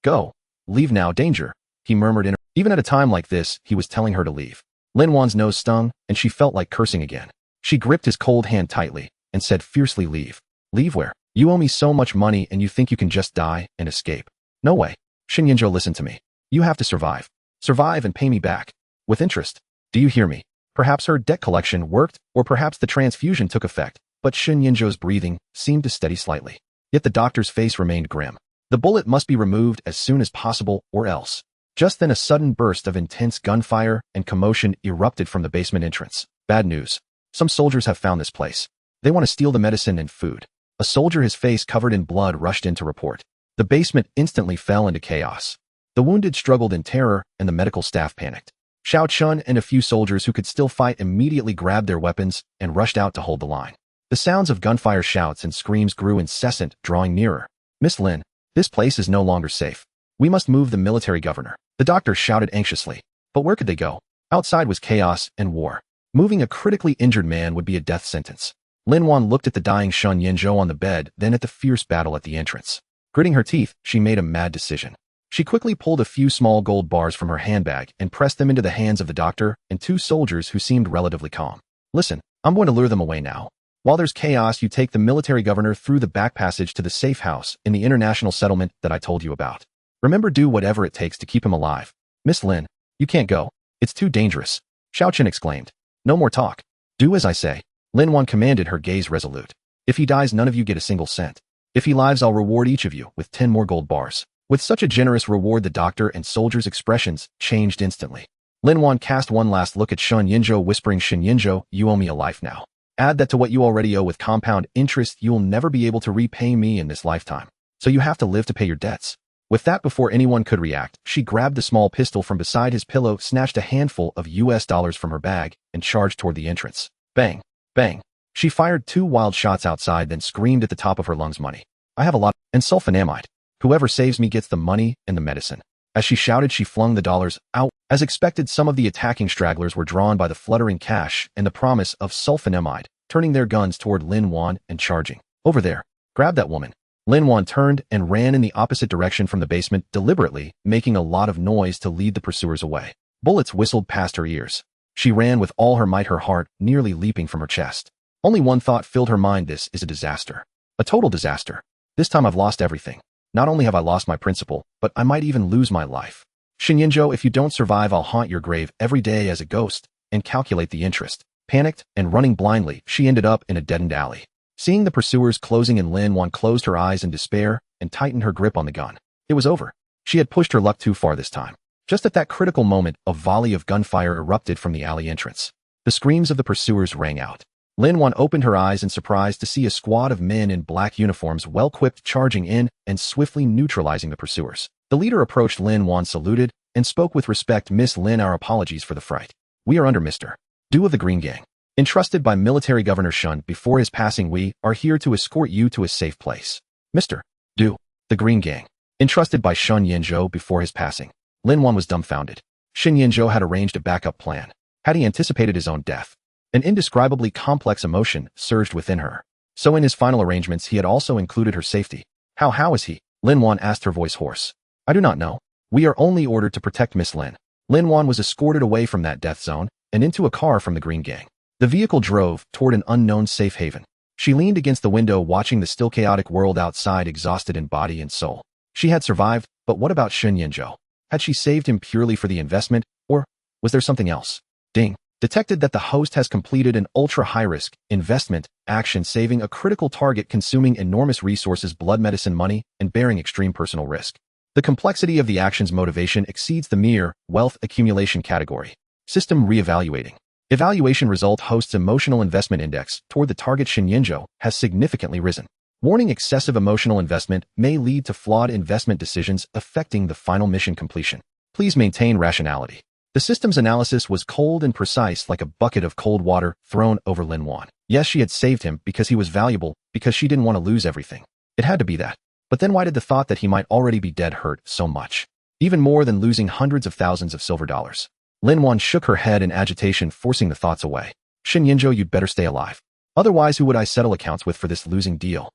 go. Leave now, danger, he murmured. Even at a time like this, he was telling her to leave. Lin Wan's nose stung, and she felt like cursing again. She gripped his cold hand tightly and said fiercely, leave. Leave where? You owe me so much money and you think you can just die and escape. No way. Shun Yinzhou, listen to me. You have to survive. Survive and pay me back. With interest. Do you hear me? Perhaps her debt collection worked, or perhaps the transfusion took effect, but Shun Yinzhou's breathing seemed to steady slightly. Yet the doctor's face remained grim. The bullet must be removed as soon as possible, or else. Just then a sudden burst of intense gunfire and commotion erupted from the basement entrance. Bad news. Some soldiers have found this place. They want to steal the medicine and food. A soldier, his face covered in blood, rushed in to report. The basement instantly fell into chaos. The wounded struggled in terror, and the medical staff panicked. Xiao Chun and a few soldiers who could still fight immediately grabbed their weapons and rushed out to hold the line. The sounds of gunfire, shouts, and screams grew incessant, drawing nearer. Miss Lin, this place is no longer safe. We must move the military governor. The doctor shouted anxiously. But where could they go? Outside was chaos and war. Moving a critically injured man would be a death sentence. Lin Wan looked at the dying Shun Yinzhou on the bed, then at the fierce battle at the entrance. Gritting her teeth, she made a mad decision. She quickly pulled a few small gold bars from her handbag and pressed them into the hands of the doctor and two soldiers who seemed relatively calm. Listen, I'm going to lure them away now. While there's chaos, you take the military governor through the back passage to the safe house in the international settlement that I told you about. Remember, do whatever it takes to keep him alive. Miss Lin, you can't go. It's too dangerous. Xiao Chen exclaimed. No more talk. Do as I say. Lin Wan commanded, her gaze resolute. If he dies, none of you get a single cent. If he lives, I'll reward each of you with 10 more gold bars. With such a generous reward, the doctor and soldiers' expressions changed instantly. Lin Wan cast one last look at Shun Yinzhou, whispering, Shun Yinzhou, you owe me a life now. Add that to what you already owe with compound interest. You'll never be able to repay me in this lifetime. So you have to live to pay your debts. With that, before anyone could react, she grabbed the small pistol from beside his pillow, snatched a handful of US dollars from her bag, and charged toward the entrance. Bang! Bang! She fired 2 wild shots outside, then screamed at the top of her lungs, money. I have a lot, and sulfonamide. Whoever saves me gets the money and the medicine. As she shouted, she flung the dollars out. As expected, some of the attacking stragglers were drawn by the fluttering cash and the promise of sulfonamide, turning their guns toward Lin Wan and charging. Over there. Grab that woman. Lin Wan turned and ran in the opposite direction from the basement, deliberately making a lot of noise to lead the pursuers away. Bullets whistled past her ears. She ran with all her might, her heart nearly leaping from her chest. Only one thought filled her mind: this is a disaster. A total disaster. This time I've lost everything. Not only have I lost my principal, but I might even lose my life. Shun Yinzhou, if you don't survive, I'll haunt your grave every day as a ghost and calculate the interest. Panicked and running blindly, she ended up in a deadened alley. Seeing the pursuers closing in, Lin Wan closed her eyes in despair and tightened her grip on the gun. It was over. She had pushed her luck too far this time. Just at that critical moment, a volley of gunfire erupted from the alley entrance. The screams of the pursuers rang out. Lin Wan opened her eyes in surprise to see a squad of men in black uniforms, well-equipped, charging in and swiftly neutralizing the pursuers. The leader approached Lin Wan, saluted, and spoke with respect. Miss Lin, our apologies for the fright. We are under Mr. Du of the Green Gang. Entrusted by Military Governor Shun before his passing, we are here to escort you to a safe place. Mr. Du, the Green Gang. Entrusted by Shun Yinzhou before his passing. Lin Wan was dumbfounded. Shun Yinzhou had arranged a backup plan. Had he anticipated his own death? An indescribably complex emotion surged within her. So in his final arrangements, he had also included her safety. How is he? Lin Wan asked, her voice hoarse. I do not know. We are only ordered to protect Miss Lin. Lin Wan was escorted away from that death zone and into a car from the Green Gang. The vehicle drove toward an unknown safe haven. She leaned against the window watching the still chaotic world outside, exhausted in body and soul. She had survived, but what about Sun Yinzhou? Had she saved him purely for the investment, or was there something else? Ding. Detected that the host has completed an ultra-high-risk investment action, saving a critical target, consuming enormous resources, blood, medicine, money, and bearing extreme personal risk. The complexity of the action's motivation exceeds the mere wealth accumulation category. System reevaluating. Evaluation result: host's emotional investment index toward the target Sun Yinzhou has significantly risen. Warning: excessive emotional investment may lead to flawed investment decisions affecting the final mission completion. Please maintain rationality. The system's analysis was cold and precise, like a bucket of cold water thrown over Lin Wan. Yes, she had saved him because he was valuable, because she didn't want to lose everything. It had to be that. But then why did the thought that he might already be dead hurt so much? Even more than losing hundreds of thousands of silver dollars. Lin Wan shook her head in agitation, forcing the thoughts away. Sun Yinzhou, you'd better stay alive. Otherwise, who would I settle accounts with for this losing deal?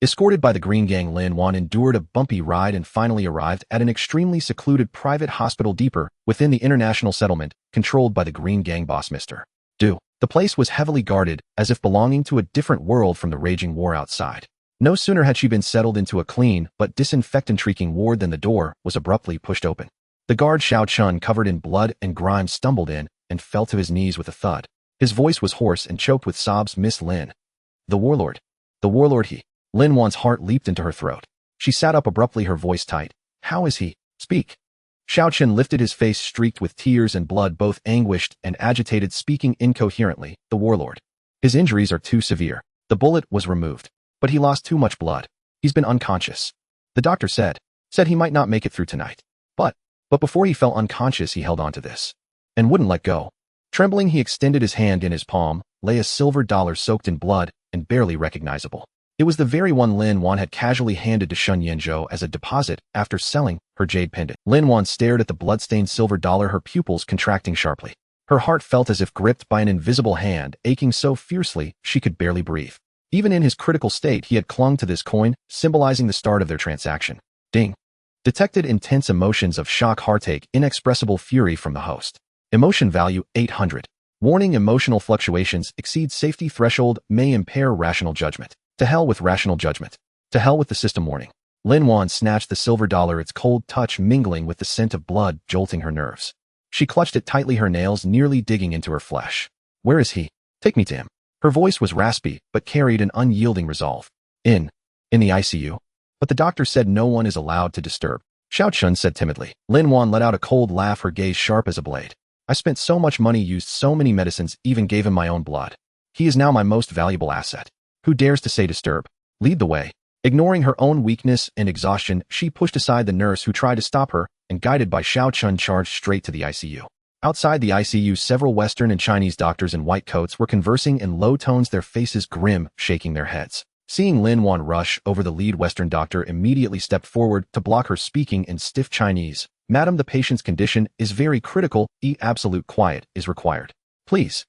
Escorted by the Green Gang, Lin Wan endured a bumpy ride and finally arrived at an extremely secluded private hospital deeper within the international settlement, controlled by the Green Gang boss Mr. Du. The place was heavily guarded, as if belonging to a different world from the raging war outside. No sooner had she been settled into a clean but disinfectant-reeking ward than the door was abruptly pushed open. The guard Xiao Chun, covered in blood and grime, stumbled in and fell to his knees with a thud. His voice was hoarse and choked with sobs. Miss Lin. The Warlord. The Warlord, he. Lin Wan's heart leaped into her throat. She sat up abruptly, her voice tight. How is he? Speak. Xiao Chun lifted his face streaked with tears and blood, both anguished and agitated, speaking incoherently. The Warlord. His injuries are too severe. The bullet was removed. But he lost too much blood. He's been unconscious. The doctor said he might not make it through tonight. But before he fell unconscious, he held on to this and wouldn't let go. Trembling, he extended his hand. In his palm lay a silver dollar soaked in blood and barely recognizable. It was the very one Lin Wan had casually handed to Sun Yinzhou as a deposit after selling her jade pendant. Lin Wan stared at the bloodstained silver dollar, her pupils contracting sharply. Her heart felt as if gripped by an invisible hand, aching so fiercely she could barely breathe. Even in his critical state, he had clung to this coin, symbolizing the start of their transaction. Ding. Detected intense emotions of shock, heartache, inexpressible fury from the host. Emotion value 800. Warning: emotional fluctuations exceed safety threshold, may impair rational judgment. To hell with rational judgment. To hell with the system. Warning. Lin Wan snatched the silver dollar, its cold touch mingling with the scent of blood, jolting her nerves. She clutched it tightly, her nails nearly digging into her flesh. Where is he? Take me to him. Her voice was raspy, but carried an unyielding resolve. In the ICU. But the doctor said no one is allowed to disturb. Xiao Chun said timidly. Lin Wan let out a cold laugh, her gaze sharp as a blade. I spent so much money, used so many medicines, even gave him my own blood. He is now my most valuable asset. Who dares to say disturb? Lead the way. Ignoring her own weakness and exhaustion, she pushed aside the nurse who tried to stop her, and guided by Xiao Chun charged straight to the ICU. Outside the ICU, several Western and Chinese doctors in white coats were conversing in low tones, their faces grim, shaking their heads. Seeing Lin Wan rush over, the lead Western doctor immediately stepped forward to block her, speaking in stiff Chinese. Madam, the patient's condition is very critical. Absolute quiet is required. Please.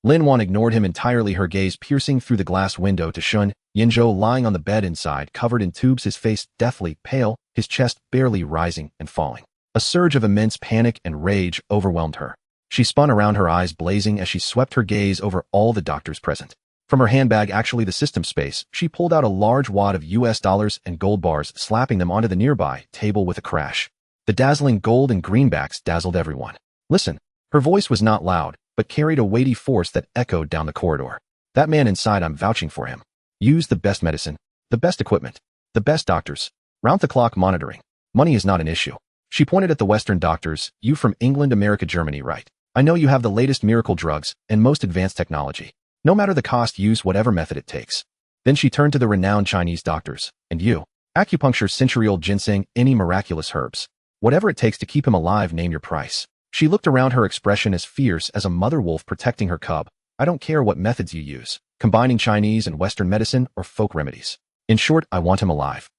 Lin Wan ignored him entirely, her gaze piercing through the glass window to Sun Yinzhou lying on the bed inside, covered in tubes, his face deathly pale, his chest barely rising and falling. A surge of immense panic and rage overwhelmed her. She spun around, her eyes blazing as she swept her gaze over all the doctors present. From her handbag, actually the system space, she pulled out a large wad of US dollars and gold bars, slapping them onto the nearby table with a crash. The dazzling gold and greenbacks dazzled everyone. Listen. Her voice was not loud, but carried a weighty force that echoed down the corridor. That man inside, I'm vouching for him. Use the best medicine, the best equipment, the best doctors, round-the-clock monitoring. Money is not an issue. She pointed at the Western doctors. You from England, America, Germany, right? I know you have the latest miracle drugs and most advanced technology. No matter the cost, use whatever method it takes. Then she turned to the renowned Chinese doctors. And you? Acupuncture, century-old ginseng, any miraculous herbs. Whatever it takes to keep him alive, name your price. She looked around, her expression as fierce as a mother wolf protecting her cub. I don't care what methods you use, combining Chinese and Western medicine or folk remedies. In short, I want him alive.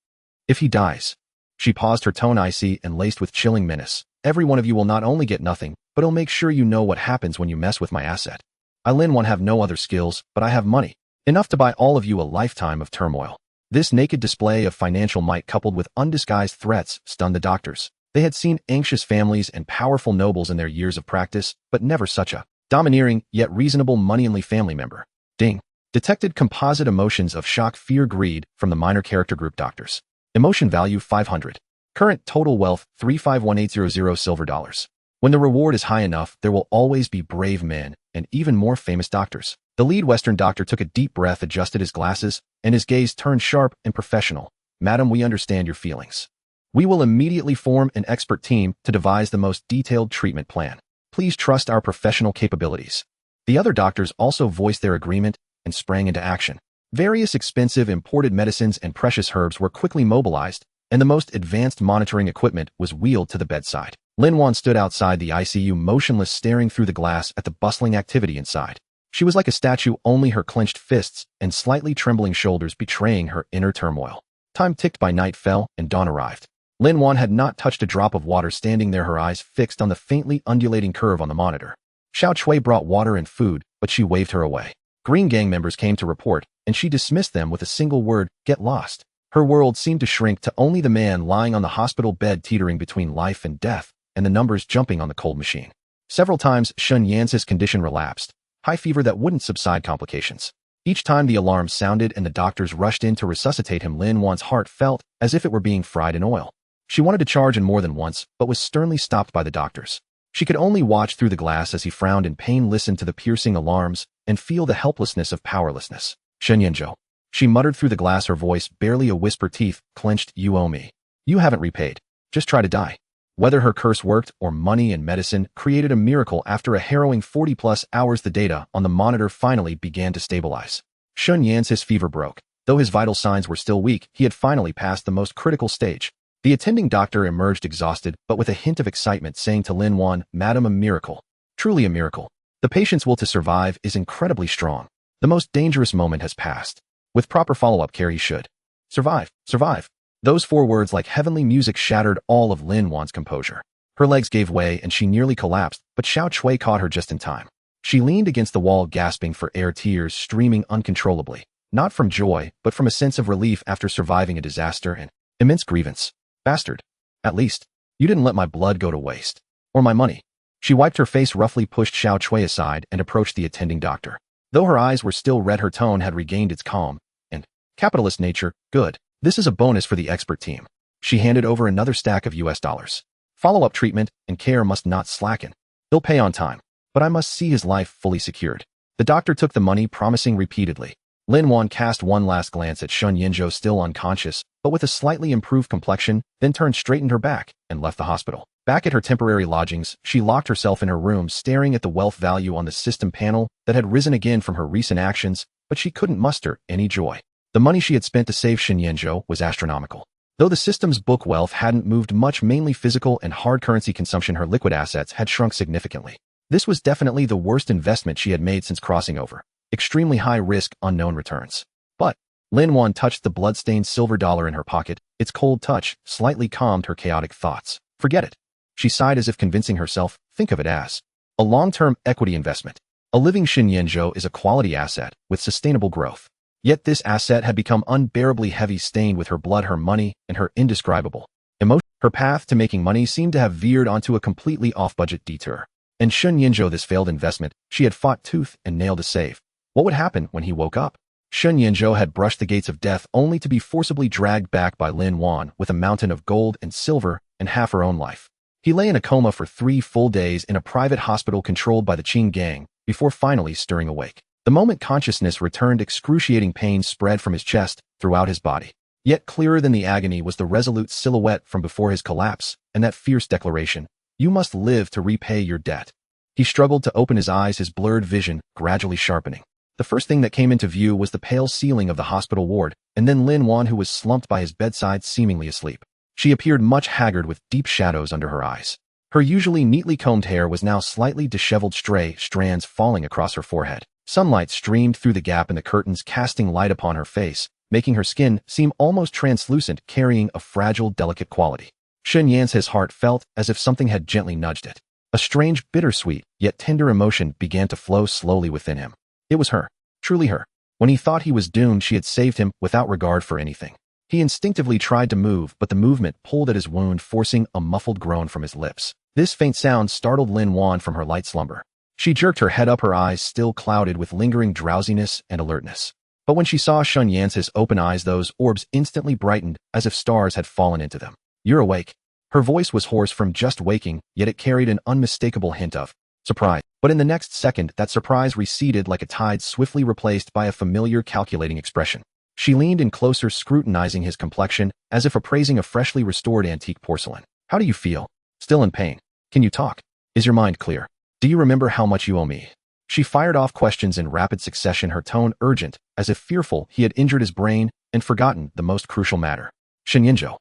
If he dies. She paused, her tone icy and laced with chilling menace. Every one of you will not only get nothing, but I'll make sure you know what happens when you mess with my asset. I, Lin Wan, have no other skills, but I have money. Enough to buy all of you a lifetime of turmoil. This naked display of financial might coupled with undisguised threats stunned the doctors. They had seen anxious families and powerful nobles in their years of practice, but never such a domineering, yet reasonable money-only family member. Ding. Detected composite emotions of shock, fear, greed from the minor character group doctors. Emotion value 500. Current total wealth 351800 silver dollars. When the reward is high enough, there will always be brave men and even more famous doctors. The lead Western doctor took a deep breath, adjusted his glasses, and his gaze turned sharp and professional. Madam, we understand your feelings. We will immediately form an expert team to devise the most detailed treatment plan. Please trust our professional capabilities. The other doctors also voiced their agreement and sprang into action. Various expensive imported medicines and precious herbs were quickly mobilized, and the most advanced monitoring equipment was wheeled to the bedside. Lin Wan stood outside the ICU motionless, staring through the glass at the bustling activity inside. She was like a statue, only her clenched fists and slightly trembling shoulders betraying her inner turmoil. Time ticked by, night fell, and dawn arrived. Lin Wan had not touched a drop of water, standing there, her eyes fixed on the faintly undulating curve on the monitor. Xiao Chui brought water and food, but she waved her away. Green gang members came to report, and she dismissed them with a single word: get lost. Her world seemed to shrink to only the man lying on the hospital bed, teetering between life and death, and the numbers jumping on the cold machine. Several times, Shun Yan's condition relapsed. High fever that wouldn't subside, complications. Each time the alarm sounded and the doctors rushed in to resuscitate him, Lin Wan's heart felt as if it were being fried in oil. She wanted to charge in more than once, but was sternly stopped by the doctors. She could only watch through the glass as he frowned in pain, listen to the piercing alarms, and feel the helplessness of powerlessness. Shen Yanzhou. She muttered through the glass, her voice barely a whisper, teeth clenched. You owe me. You haven't repaid. Just try to die. Whether her curse worked or money and medicine created a miracle, after a harrowing 40-plus hours, the data on the monitor finally began to stabilize. Shun Yan's fever broke. Though his vital signs were still weak, he had finally passed the most critical stage. The attending doctor emerged exhausted, but with a hint of excitement, saying to Lin Wan, Madam, a miracle. Truly a miracle. The patient's will to survive is incredibly strong. The most dangerous moment has passed. With proper follow-up care, he should survive. Survive. Those 4 words like heavenly music shattered all of Lin Wan's composure. Her legs gave way and she nearly collapsed, but Xiao Chui caught her just in time. She leaned against the wall, gasping for air, tears streaming uncontrollably, not from joy, but from a sense of relief after surviving a disaster and immense grievance. Bastard. At least, you didn't let my blood go to waste. Or my money. She wiped her face roughly, pushed Xiao Chui aside, and approached the attending doctor. Though her eyes were still red, her tone had regained its calm and capitalist nature. Good. This is a bonus for the expert team. She handed over another stack of US dollars. Follow-up treatment and care must not slacken. They'll pay on time, but I must see his life fully secured. The doctor took the money, promising repeatedly. Lin Wan cast one last glance at Shun Yanzhou, still unconscious, but with a slightly improved complexion, then turned, straightened her back, and left the hospital. Back at her temporary lodgings, she locked herself in her room, staring at the wealth value on the system panel that had risen again from her recent actions, but she couldn't muster any joy. The money she had spent to save Shun Yanzhou was astronomical. Though the system's book wealth hadn't moved much, mainly physical and hard currency consumption, her liquid assets had shrunk significantly. This was definitely the worst investment she had made since crossing over. Extremely high risk, unknown returns. But Lin Wan touched the blood-stained silver dollar in her pocket. Its cold touch slightly calmed her chaotic thoughts. Forget it. She sighed, as if convincing herself. Think of it as a long-term equity investment. A living Shun Yanzhou is a quality asset with sustainable growth. Yet this asset had become unbearably heavy, stained with her blood, her money, and her indescribable emotion. Her path to making money seemed to have veered onto a completely off-budget detour. And Shun Yanzhou, this failed investment, she had fought tooth and nail to save. What would happen when he woke up? Shun Yanzhou had brushed the gates of death, only to be forcibly dragged back by Lin Wan with a mountain of gold and silver and half her own life. He lay in a coma for 3 full days in a private hospital controlled by the Qing gang before finally stirring awake. The moment consciousness returned, excruciating pain spread from his chest throughout his body. Yet clearer than the agony was the resolute silhouette from before his collapse, and that fierce declaration, "You must live to repay your debt." He struggled to open his eyes, his blurred vision gradually sharpening. The first thing that came into view was the pale ceiling of the hospital ward, and then Lin Wan, who was slumped by his bedside, seemingly asleep. She appeared much haggard, with deep shadows under her eyes. Her usually neatly combed hair was now slightly disheveled, stray strands falling across her forehead. Sunlight streamed through the gap in the curtains, casting light upon her face, making her skin seem almost translucent, carrying a fragile, delicate quality. Shun Yan's heart felt as if something had gently nudged it. A strange, bittersweet, yet tender emotion began to flow slowly within him. It was her. Truly her. When he thought he was doomed, she had saved him without regard for anything. He instinctively tried to move, but the movement pulled at his wound, forcing a muffled groan from his lips. This faint sound startled Lin Wan from her light slumber. She jerked her head up, her eyes still clouded with lingering drowsiness and alertness. But when she saw Sun Yance's open eyes, those orbs instantly brightened as if stars had fallen into them. "You're awake." Her voice was hoarse from just waking, yet it carried an unmistakable hint of surprise. But in the next second, that surprise receded like a tide, swiftly replaced by a familiar, calculating expression. She leaned in closer, scrutinizing his complexion, as if appraising a freshly restored antique porcelain. "How do you feel? Still in pain? Can you talk? Is your mind clear? Do you remember how much you owe me?" She fired off questions in rapid succession, her tone urgent, as if fearful he had injured his brain and forgotten the most crucial matter. Shenyanzhou.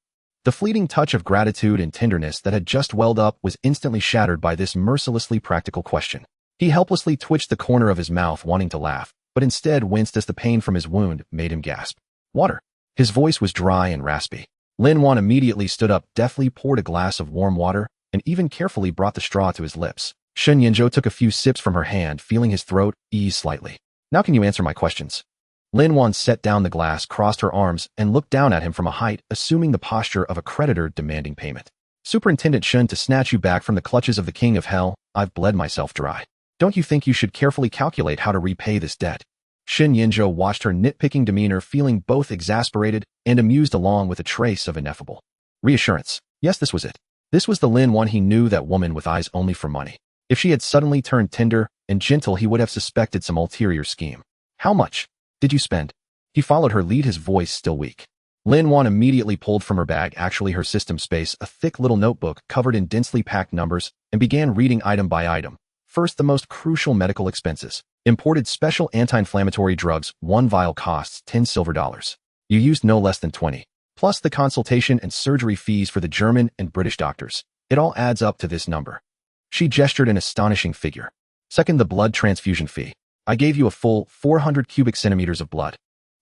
The fleeting touch of gratitude and tenderness that had just welled up was instantly shattered by this mercilessly practical question. He helplessly twitched the corner of his mouth, wanting to laugh, but instead winced as the pain from his wound made him gasp. "Water." His voice was dry and raspy. Lin Wan immediately stood up, deftly poured a glass of warm water, and even carefully brought the straw to his lips. Shenyanzhou took a few sips from her hand, feeling his throat ease slightly. "Now can you answer my questions?" Lin Wan set down the glass, crossed her arms, and looked down at him from a height, assuming the posture of a creditor demanding payment. "Superintendent Shun, to snatch you back from the clutches of the King of Hell, I've bled myself dry. Don't you think you should carefully calculate how to repay this debt?" Shenyanzhou watched her nitpicking demeanor, feeling both exasperated and amused along with a trace of ineffable reassurance. Yes, this was it. This was the Lin Wan he knew, that woman with eyes only for money. If she had suddenly turned tender and gentle, he would have suspected some ulterior scheme. "How much did you spend?" He followed her lead, his voice still weak. Lin Wan immediately pulled from her bag, actually her system space, a thick little notebook covered in densely packed numbers, and began reading item by item. First, the most crucial medical expenses. Imported special anti-inflammatory drugs, 1 vial costs $10 silver. You used no less than 20. Plus the consultation and surgery fees for the German and British doctors. It all adds up to this number. She gestured an astonishing figure. Second, the blood transfusion fee. I gave you a full 400 cubic centimeters of blood.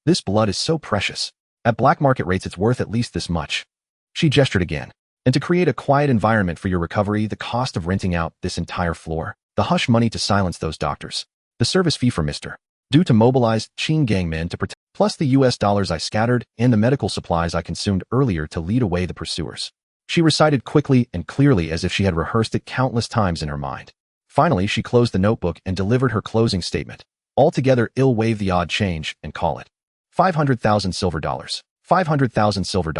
This blood is so precious. At black market rates, it's worth at least this much. She gestured again. And to create a quiet environment for your recovery, the cost of renting out this entire floor, the hush money to silence those doctors, the service fee for Mr. due to mobilize Qing gang men to protect, plus the US dollars I scattered and the medical supplies I consumed earlier to lead away the pursuers. She recited quickly and clearly, as if she had rehearsed it countless times in her mind. Finally, she closed the notebook and delivered her closing statement. Altogether, I'll waive the odd change and call it $500,000 silver. $500,000 silver.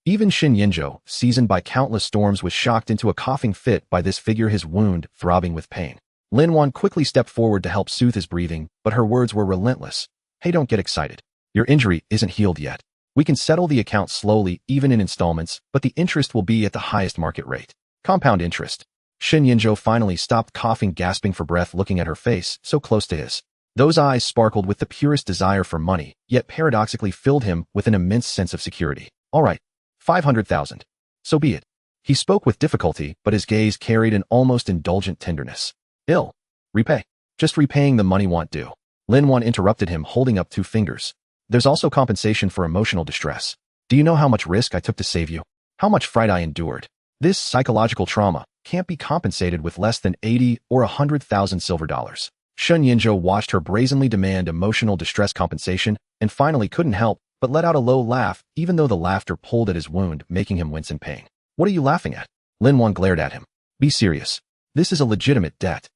Even Shenyanzhou, seasoned by countless storms, was shocked into a coughing fit by this figure, his wound throbbing with pain. Lin Wan quickly stepped forward to help soothe his breathing, but her words were relentless. "Hey, don't get excited. Your injury isn't healed yet. We can settle the account slowly, even in installments, but the interest will be at the highest market rate. Compound interest." Shenyanzhou finally stopped coughing, gasping for breath, looking at her face, so close to his. Those eyes sparkled with the purest desire for money, yet paradoxically filled him with an immense sense of security. "All right, 500,000. So be it." He spoke with difficulty, but his gaze carried an almost indulgent tenderness. "Ill. Repay. Just repaying the money want due." Lin Wan interrupted him, holding up 2 fingers. "There's also compensation for emotional distress. Do you know how much risk I took to save you? How much fright I endured? This psychological trauma can't be compensated with less than 80 or 100,000 silver dollars." Shenyanzhou watched her brazenly demand emotional distress compensation and finally couldn't help but let out a low laugh, even though the laughter pulled at his wound, making him wince in pain. "What are you laughing at?" Lin Wan glared at him. "Be serious. This is a legitimate debt."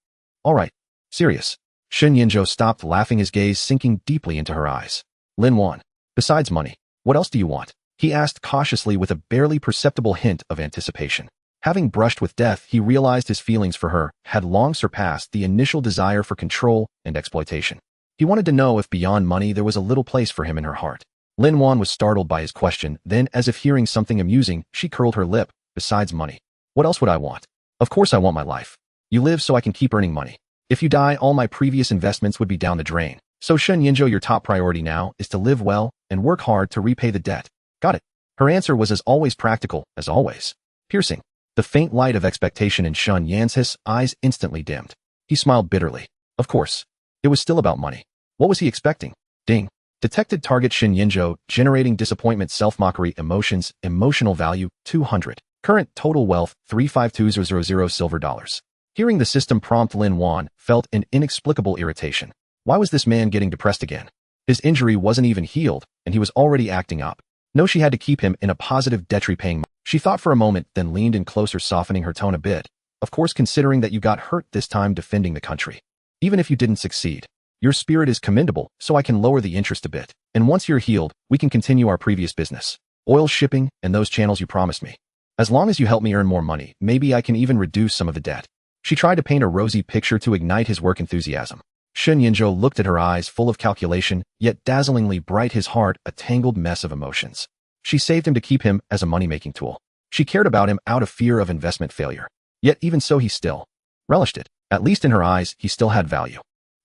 "All right. Serious." Shenyanzhou stopped laughing, his gaze sinking deeply into her eyes. "Lin Wan, besides money, what else do you want?" he asked cautiously, with a barely perceptible hint of anticipation. Having brushed with death, he realized his feelings for her had long surpassed the initial desire for control and exploitation. He wanted to know if beyond money there was a little place for him in her heart. Lin Wan was startled by his question, then, as if hearing something amusing, she curled her lip. "Besides money, what else would I want? Of course I want my life. You live so I can keep earning money. If you die, all my previous investments would be down the drain. So Shenyanzhou, your top priority now is to live well and work hard to repay the debt." "Got it." Her answer was as always practical, as always. Piercing. The faint light of expectation in Sun Yance's eyes instantly dimmed. He smiled bitterly. Of course. It was still about money. What was he expecting? Ding. Detected target. Shenyanzhou, generating disappointment, self-mockery, emotions, emotional value, 200. Current total wealth, 352,000 silver dollars. Hearing the system prompt, Lin Wan felt an inexplicable irritation. Why was this man getting depressed again? His injury wasn't even healed, and he was already acting up. No, she had to keep him in a positive debt-repaying mood. She thought for a moment, then leaned in closer, softening her tone a bit. Of course, considering that you got hurt this time defending the country. Even if you didn't succeed, your spirit is commendable, so I can lower the interest a bit. And once you're healed, we can continue our previous business. Oil shipping and those channels you promised me. As long as you help me earn more money, maybe I can even reduce some of the debt. She tried to paint a rosy picture to ignite his work enthusiasm. Shen Yinzhou looked at her eyes full of calculation, yet dazzlingly bright, his heart a tangled mess of emotions. She saved him to keep him as a money-making tool. She cared about him out of fear of investment failure. Yet even so he still relished it. At least in her eyes, he still had value.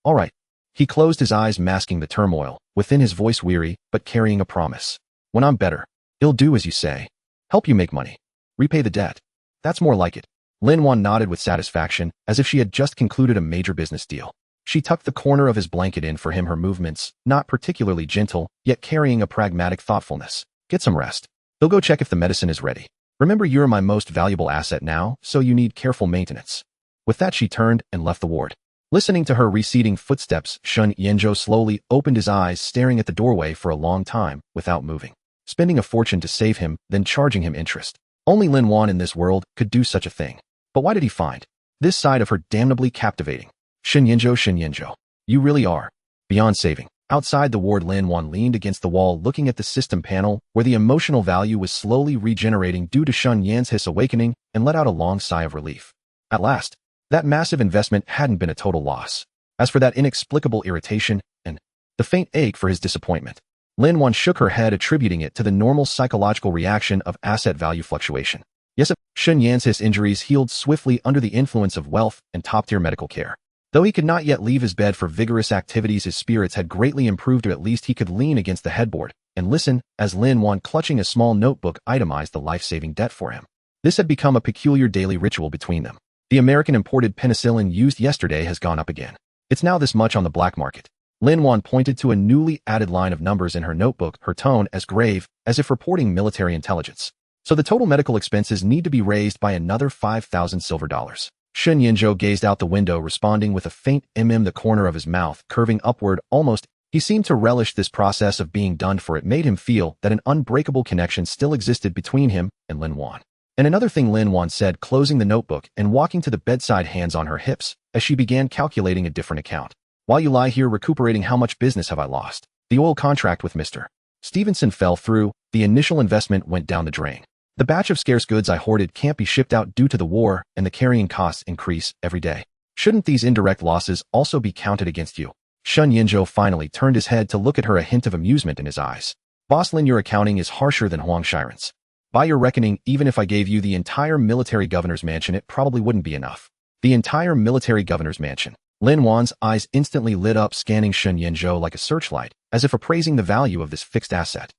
All right. He closed his eyes, masking the turmoil, within his voice weary, but carrying a promise. When I'm better, I'll do as you say. Help you make money. Repay the debt. That's more like it. Lin Wan nodded with satisfaction, as if she had just concluded a major business deal. She tucked the corner of his blanket in for him, her movements, not particularly gentle, yet carrying a pragmatic thoughtfulness. Get some rest. They'll go check if the medicine is ready. Remember, you're my most valuable asset now, so you need careful maintenance. With that, she turned and left the ward. Listening to her receding footsteps, Shen Yinzhou slowly opened his eyes, staring at the doorway for a long time, without moving. Spending a fortune to save him, then charging him interest. Only Lin Wan in this world could do such a thing. But why did he find this side of her damnably captivating? Shen Yinzhou, you really are beyond saving. Outside the ward, Lin Wan leaned against the wall, looking at the system panel, where the emotional value was slowly regenerating due to Shen Yan's hiss awakening, and let out a long sigh of relief. At last, that massive investment hadn't been a total loss. As for that inexplicable irritation and the faint ache for his disappointment, Lin Wan shook her head, attributing it to the normal psychological reaction of asset value fluctuation. Yes, Shen Yan's hiss injuries healed swiftly under the influence of wealth and top-tier medical care. Though he could not yet leave his bed for vigorous activities, his spirits had greatly improved, or at least he could lean against the headboard and listen as Lin Wan, clutching a small notebook, itemized the life-saving debt for him. This had become a peculiar daily ritual between them. The American-imported penicillin used yesterday has gone up again. It's now this much on the black market. Lin Wan pointed to a newly added line of numbers in her notebook, her tone as grave as if reporting military intelligence. So the total medical expenses need to be raised by another 5,000 silver dollars. Shen Yinzhou gazed out the window, responding with a faint the corner of his mouth curving upward almost. He seemed to relish this process of being done, for it made him feel that an unbreakable connection still existed between him and Lin Wan. And another thing, Lin Wan said, closing the notebook and walking to the bedside, hands on her hips, as she began calculating a different account. While you lie here recuperating, how much business have I lost? The oil contract with Mr. Stevenson fell through, the initial investment went down the drain. The batch of scarce goods I hoarded can't be shipped out due to the war, and the carrying costs increase every day. Shouldn't these indirect losses also be counted against you? Shen Yinzhou finally turned his head to look at her, a hint of amusement in his eyes. Boss Lin, your accounting is harsher than Huang Shiren's. By your reckoning, even if I gave you the entire military governor's mansion, it probably wouldn't be enough. The entire military governor's mansion. Lin Wan's eyes instantly lit up, scanning Shen Yinzhou like a searchlight, as if appraising the value of this fixed asset.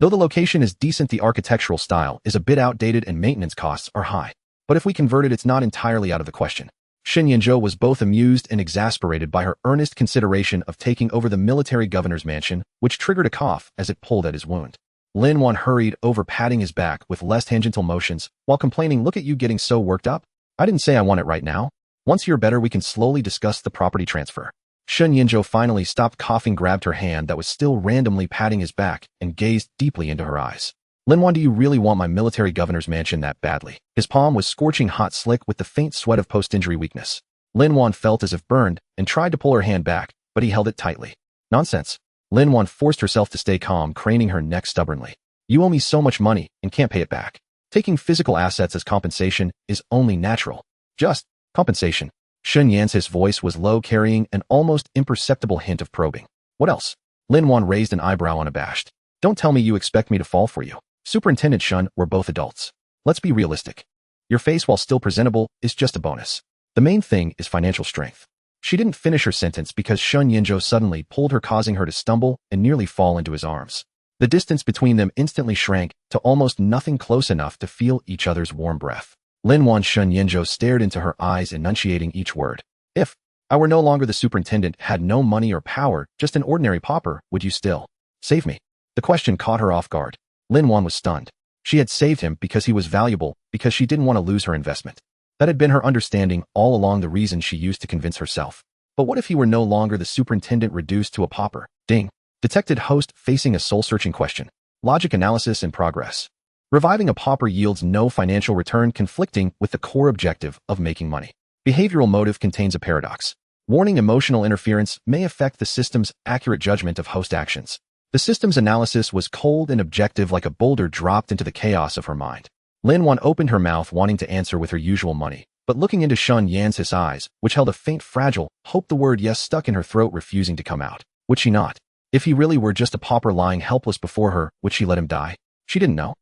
Though the location is decent, the architectural style is a bit outdated and maintenance costs are high. But if we convert it, it's not entirely out of the question. Shen Yinzhou was both amused and exasperated by her earnest consideration of taking over the military governor's mansion, which triggered a cough as it pulled at his wound. Lin Wan hurried over, patting his back with less tangential motions, while complaining, look at you getting so worked up. I didn't say I want it right now. Once you're better, we can slowly discuss the property transfer. Shen Yinzhou finally stopped coughing, grabbed her hand that was still randomly patting his back, and gazed deeply into her eyes. Lin Wan, do you really want my military governor's mansion that badly? His palm was scorching hot, slick with the faint sweat of post-injury weakness. Lin Wan felt as if burned and tried to pull her hand back, but he held it tightly. Nonsense. Lin Wan forced herself to stay calm, craning her neck stubbornly. You owe me so much money and can't pay it back. Taking physical assets as compensation is only natural. Just compensation. Shen Yan's voice was low, carrying an almost imperceptible hint of probing. What else? Lin Wan raised an eyebrow, unabashed. Don't tell me you expect me to fall for you. Superintendent Shen, we're both adults. Let's be realistic. Your face, while still presentable, is just a bonus. The main thing is financial strength. She didn't finish her sentence because Shen Yinzhou suddenly pulled her, causing her to stumble and nearly fall into his arms. The distance between them instantly shrank to almost nothing, close enough to feel each other's warm breath. Lin Wan, Shen Yinzhou stared into her eyes, enunciating each word. If I were no longer the superintendent, had no money or power, just an ordinary pauper, would you still save me? The question caught her off guard. Lin Wan was stunned. She had saved him because he was valuable, because she didn't want to lose her investment. That had been her understanding all along, the reason she used to convince herself. But what if he were no longer the superintendent, reduced to a pauper? Ding. Detected host, facing a soul-searching question. Logic analysis in progress. Reviving a pauper yields no financial return, conflicting with the core objective of making money. Behavioral motive contains a paradox. Warning: emotional interference may affect the system's accurate judgment of host actions. The system's analysis was cold and objective, like a boulder dropped into the chaos of her mind. Lin Wan opened her mouth, wanting to answer with her usual money, but looking into Shun Yan's eyes, which held a faint, fragile hope, the word yes stuck in her throat, refusing to come out. Would she not? If he really were just a pauper lying helpless before her, would she let him die? She didn't know.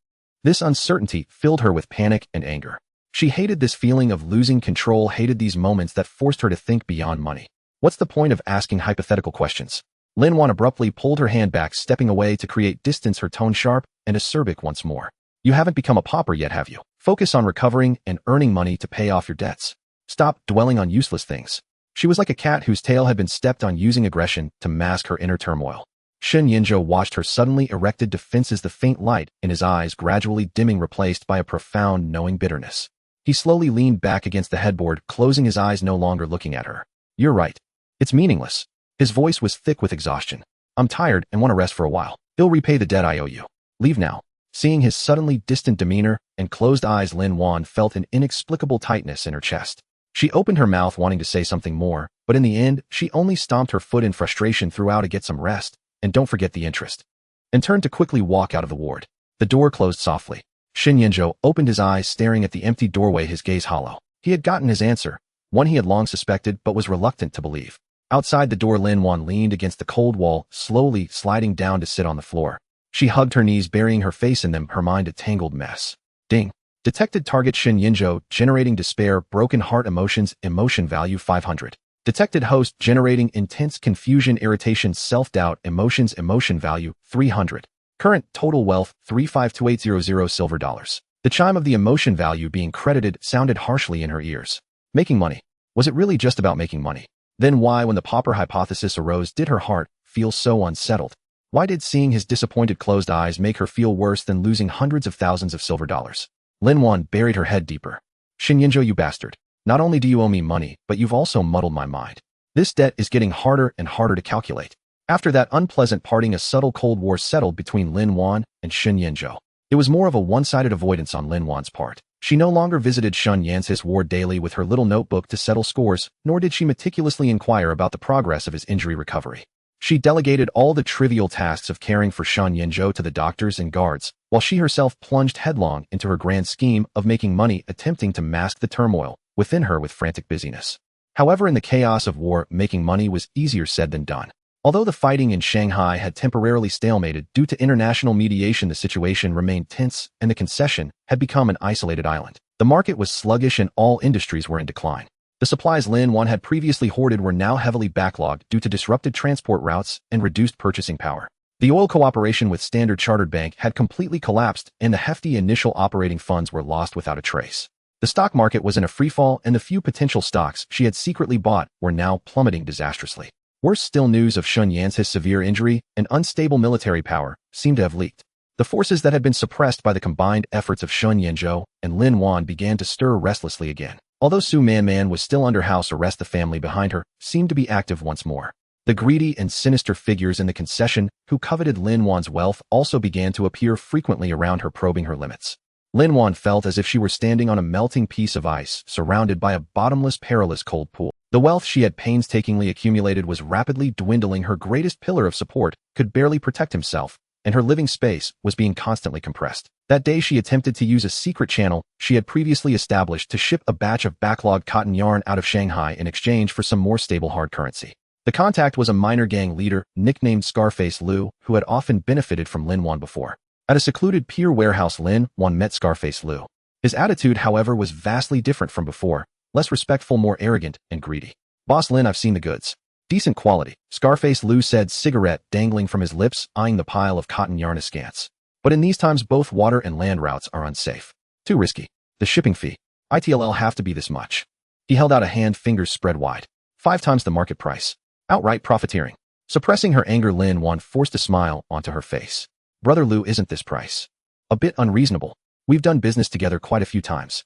This uncertainty filled her with panic and anger. She hated this feeling of losing control, hated these moments that forced her to think beyond money. What's the point of asking hypothetical questions? Lin Wan abruptly pulled her hand back, stepping away to create distance, her tone sharp and acerbic once more. You haven't become a pauper yet, have you? Focus on recovering and earning money to pay off your debts. Stop dwelling on useless things. She was like a cat whose tail had been stepped on, using aggression to mask her inner turmoil. Shen Yinzhou watched her suddenly erected defenses, the faint light in his eyes gradually dimming, replaced by a profound, knowing bitterness. He slowly leaned back against the headboard, closing his eyes, no longer looking at her. You're right. It's meaningless. His voice was thick with exhaustion. I'm tired and want to rest for a while. He'll repay the debt I owe you. Leave now. Seeing his suddenly distant demeanor and closed eyes, Lin Wan felt an inexplicable tightness in her chest. She opened her mouth, wanting to say something more, but in the end, she only stomped her foot in frustration, throughout to get some rest, and don't forget the interest, and turned to quickly walk out of the ward. The door closed softly. Shen Yinzhou opened his eyes, staring at the empty doorway, his gaze hollow. He had gotten his answer, one he had long suspected but was reluctant to believe. Outside the door, Lin Wan leaned against the cold wall, slowly sliding down to sit on the floor. She hugged her knees, burying her face in them, her mind a tangled mess. Ding. Detected target: Shen Yinzhou, generating despair, broken heart emotions, emotion value 500. Detected host, generating intense confusion, irritation, self-doubt, emotions, emotion value 300. Current total wealth 352800 silver dollars. The chime of the emotion value being credited sounded harshly in her ears. Making money. Was it really just about making money? Then why, when the pauper hypothesis arose, did her heart feel so unsettled? Why did seeing his disappointed closed eyes make her feel worse than losing hundreds of thousands of silver dollars? Lin Wan buried her head deeper. Shen Yinzhou, you bastard. Not only do you owe me money, but you've also muddled my mind. This debt is getting harder and harder to calculate. After that unpleasant parting, a subtle cold war settled between Lin Wan and Shen Yinzhou. It was more of a one-sided avoidance on Lin Wan's part. She no longer visited Shun Yan's ward daily with her little notebook to settle scores, nor did she meticulously inquire about the progress of his injury recovery. She delegated all the trivial tasks of caring for Shen Yinzhou to the doctors and guards, while she herself plunged headlong into her grand scheme of making money, attempting to mask the turmoil within her with frantic busyness. However, in the chaos of war, making money was easier said than done. Although the fighting in Shanghai had temporarily stalemated due to international mediation, the situation remained tense, and the concession had become an isolated island. The market was sluggish and all industries were in decline. The supplies Lin Wan had previously hoarded were now heavily backlogged due to disrupted transport routes and reduced purchasing power. The oil cooperation with Standard Chartered Bank had completely collapsed, and the hefty initial operating funds were lost without a trace. The stock market was in a freefall, and the few potential stocks she had secretly bought were now plummeting disastrously. Worse still, news of Shun Yan's severe injury and unstable military power seemed to have leaked. The forces that had been suppressed by the combined efforts of Shun Yinzhou and Lin Wan began to stir restlessly again. Although Su Man was still under house arrest, the family behind her seemed to be active once more. The greedy and sinister figures in the concession who coveted Lin Wan's wealth also began to appear frequently around her, probing her limits. Lin Wan felt as if she were standing on a melting piece of ice, surrounded by a bottomless, perilous cold pool. The wealth she had painstakingly accumulated was rapidly dwindling. Her greatest pillar of support could barely protect himself, and her living space was being constantly compressed. That day, she attempted to use a secret channel she had previously established to ship a batch of backlogged cotton yarn out of Shanghai in exchange for some more stable hard currency. The contact was a minor gang leader nicknamed Scarface Lu, who had often benefited from Lin Wan before. At a secluded pier warehouse, Lin Wan met Scarface Lu. His attitude, however, was vastly different from before, less respectful, more arrogant and greedy. Boss Lin, I've seen the goods. Decent quality, Scarface Lu said, cigarette dangling from his lips, eyeing the pile of cotton yarn askance. But in these times, both water and land routes are unsafe. Too risky. The shipping fee. It'll have to be this much. He held out a hand, fingers spread wide. 5 times the market price. Outright profiteering. Suppressing her anger, Lin Wan forced a smile onto her face. Brother Lu, isn't this price a bit unreasonable? We've done business together quite a few times.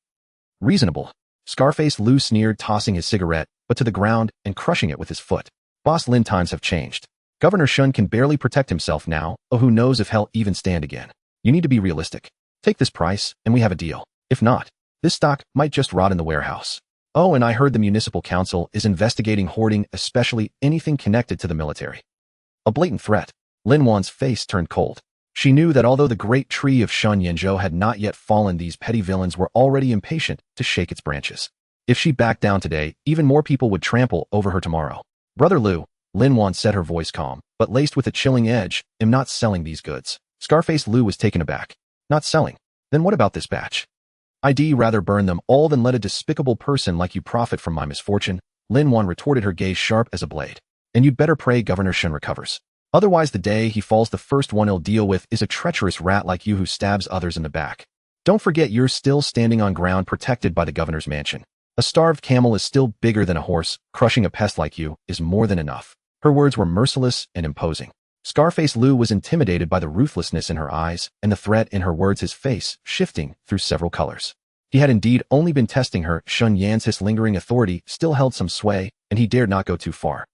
Reasonable? Scarface Lu sneered, tossing his cigarette, but to the ground and crushing it with his foot. Boss Lin, times have changed. Governor Shun can barely protect himself now, oh who knows if he'll even stand again. You need to be realistic. Take this price, and we have a deal. If not, this stock might just rot in the warehouse. Oh, and I heard the municipal council is investigating hoarding, especially anything connected to the military. A blatant threat. Lin Wan's face turned cold. She knew that although the great tree of Shun Yanzhou had not yet fallen, these petty villains were already impatient to shake its branches. If she backed down today, even more people would trample over her tomorrow. Brother Liu, Lin Wan said, her voice calm, but laced with a chilling edge, am not selling these goods. Scarface Liu was taken aback. Not selling? Then what about this batch? I'd rather burn them all than let a despicable person like you profit from my misfortune, Lin Wan retorted, her gaze sharp as a blade. And you'd better pray Governor Shun recovers. Otherwise the day he falls, the first one he'll deal with is a treacherous rat like you who stabs others in the back. Don't forget you're still standing on ground protected by the governor's mansion. A starved camel is still bigger than a horse. Crushing a pest like you is more than enough. Her words were merciless and imposing. Scarface Liu was intimidated by the ruthlessness in her eyes and the threat in her words, his face shifting through several colors. He had indeed only been testing her. Shun Yan's his lingering authority still held some sway, and he dared not go too far.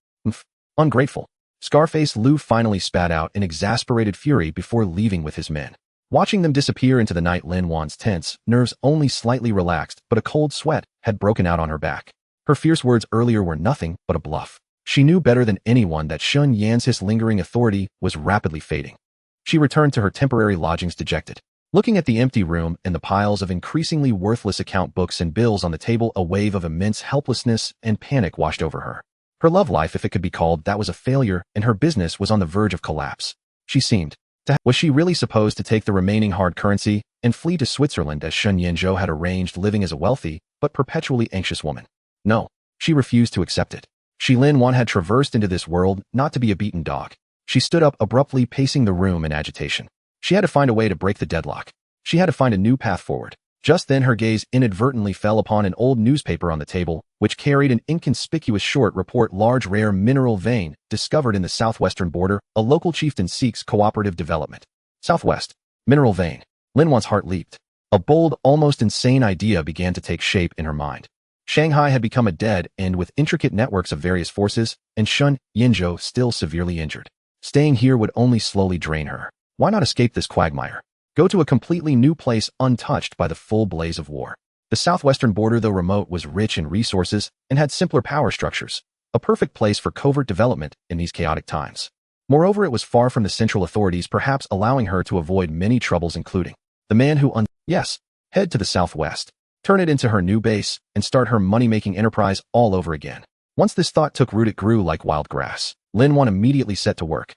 Ungrateful. Scarface Liu finally spat out in exasperated fury before leaving with his men. Watching them disappear into the night, Lin Wan's tense nerves only slightly relaxed, but a cold sweat had broken out on her back. Her fierce words earlier were nothing but a bluff. She knew better than anyone that Shun Yan's his lingering authority was rapidly fading. She returned to her temporary lodgings dejected. Looking at the empty room and the piles of increasingly worthless account books and bills on the table, a wave of immense helplessness and panic washed over her. Her love life, if it could be called that, was a failure, and her business was on the verge of collapse. She seemed to was she really supposed to take the remaining hard currency and flee to Switzerland as Shun Yanzhou had arranged, living as a wealthy but perpetually anxious woman? No, she refused to accept it. Lin Wan had traversed into this world not to be a beaten dog. She stood up abruptly, pacing the room in agitation. She had to find a way to break the deadlock. She had to find a new path forward. Just then her gaze inadvertently fell upon an old newspaper on the table, which carried an inconspicuous short report: large rare mineral vein discovered in the southwestern border, a local chieftain seeks cooperative development. Southwest. Mineral vein. Lin Wan's heart leaped. A bold, almost insane idea began to take shape in her mind. Shanghai had become a dead end with intricate networks of various forces, and Shun Yanzhou still severely injured. Staying here would only slowly drain her. Why not escape this quagmire? Go to a completely new place untouched by the full blaze of war. The southwestern border, though remote, was rich in resources and had simpler power structures, a perfect place for covert development in these chaotic times. Moreover, it was far from the central authorities, perhaps allowing her to avoid many troubles, including the man who yes, head to the southwest, turn it into her new base, and start her money-making enterprise all over again. Once this thought took root, it grew like wild grass. Lin Wan immediately set to work.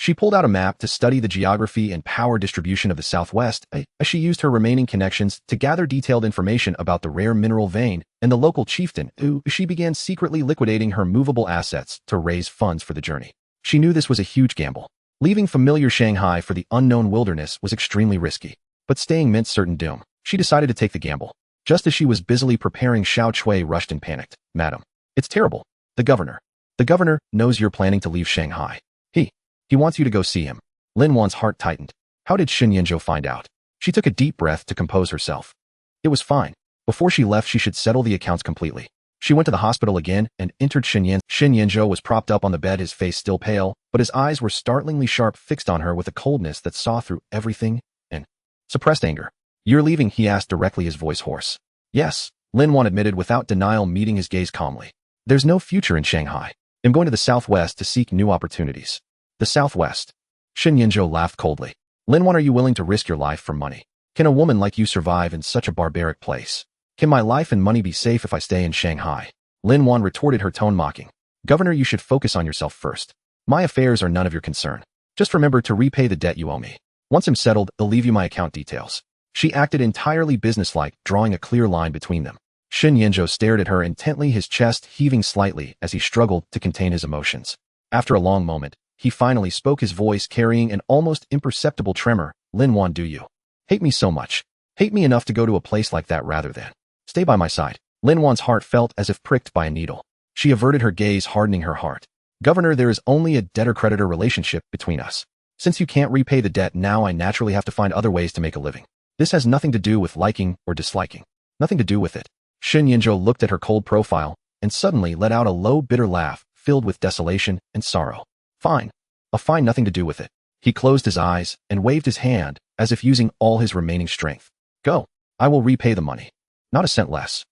She pulled out a map to study the geography and power distribution of the Southwest, as she used her remaining connections to gather detailed information about the rare mineral vein and the local chieftain. She began secretly liquidating her movable assets to raise funds for the journey. She knew this was a huge gamble. Leaving familiar Shanghai for the unknown wilderness was extremely risky, but staying meant certain doom. She decided to take the gamble. Just as she was busily preparing, Xiao Chui rushed and panicked. Madam, it's terrible. The governor knows you're planning to leave Shanghai. He wants you to go see him. Lin Wan's heart tightened. How did Shun Yanzhou find out? She took a deep breath to compose herself. It was fine. Before she left, she should settle the accounts completely. She went to the hospital again and entered Shun Yanzhou was propped up on the bed, his face still pale, but his eyes were startlingly sharp, fixed on her with a coldness that saw through everything and suppressed anger. You're leaving? He asked directly, his voice hoarse. Yes, Lin Wan admitted without denial, meeting his gaze calmly. There's no future in Shanghai. I'm going to the southwest to seek new opportunities. The Southwest. Shun Yanzhou laughed coldly. Lin Wan, are you willing to risk your life for money? Can a woman like you survive in such a barbaric place? Can my life and money be safe if I stay in Shanghai? Lin Wan retorted, her tone mocking. Governor, you should focus on yourself first. My affairs are none of your concern. Just remember to repay the debt you owe me. Once I'm settled, I'll leave you my account details. She acted entirely businesslike, drawing a clear line between them. Shun Yanzhou stared at her intently, his chest heaving slightly as he struggled to contain his emotions. After a long moment, he finally spoke, his voice carrying an almost imperceptible tremor. Lin Wan, do you hate me so much? Hate me enough to go to a place like that rather than stay by my side? Lin Wan's heart felt as if pricked by a needle. She averted her gaze, hardening her heart. Governor, there is only a debtor-creditor relationship between us. Since you can't repay the debt now, I naturally have to find other ways to make a living. This has nothing to do with liking or disliking. Nothing to do with it. Shun Yanzhou looked at her cold profile and suddenly let out a low, bitter laugh filled with desolation and sorrow. Fine. I'll find nothing to do with it. He closed his eyes and waved his hand as if using all his remaining strength. Go. I will repay the money. Not a cent less.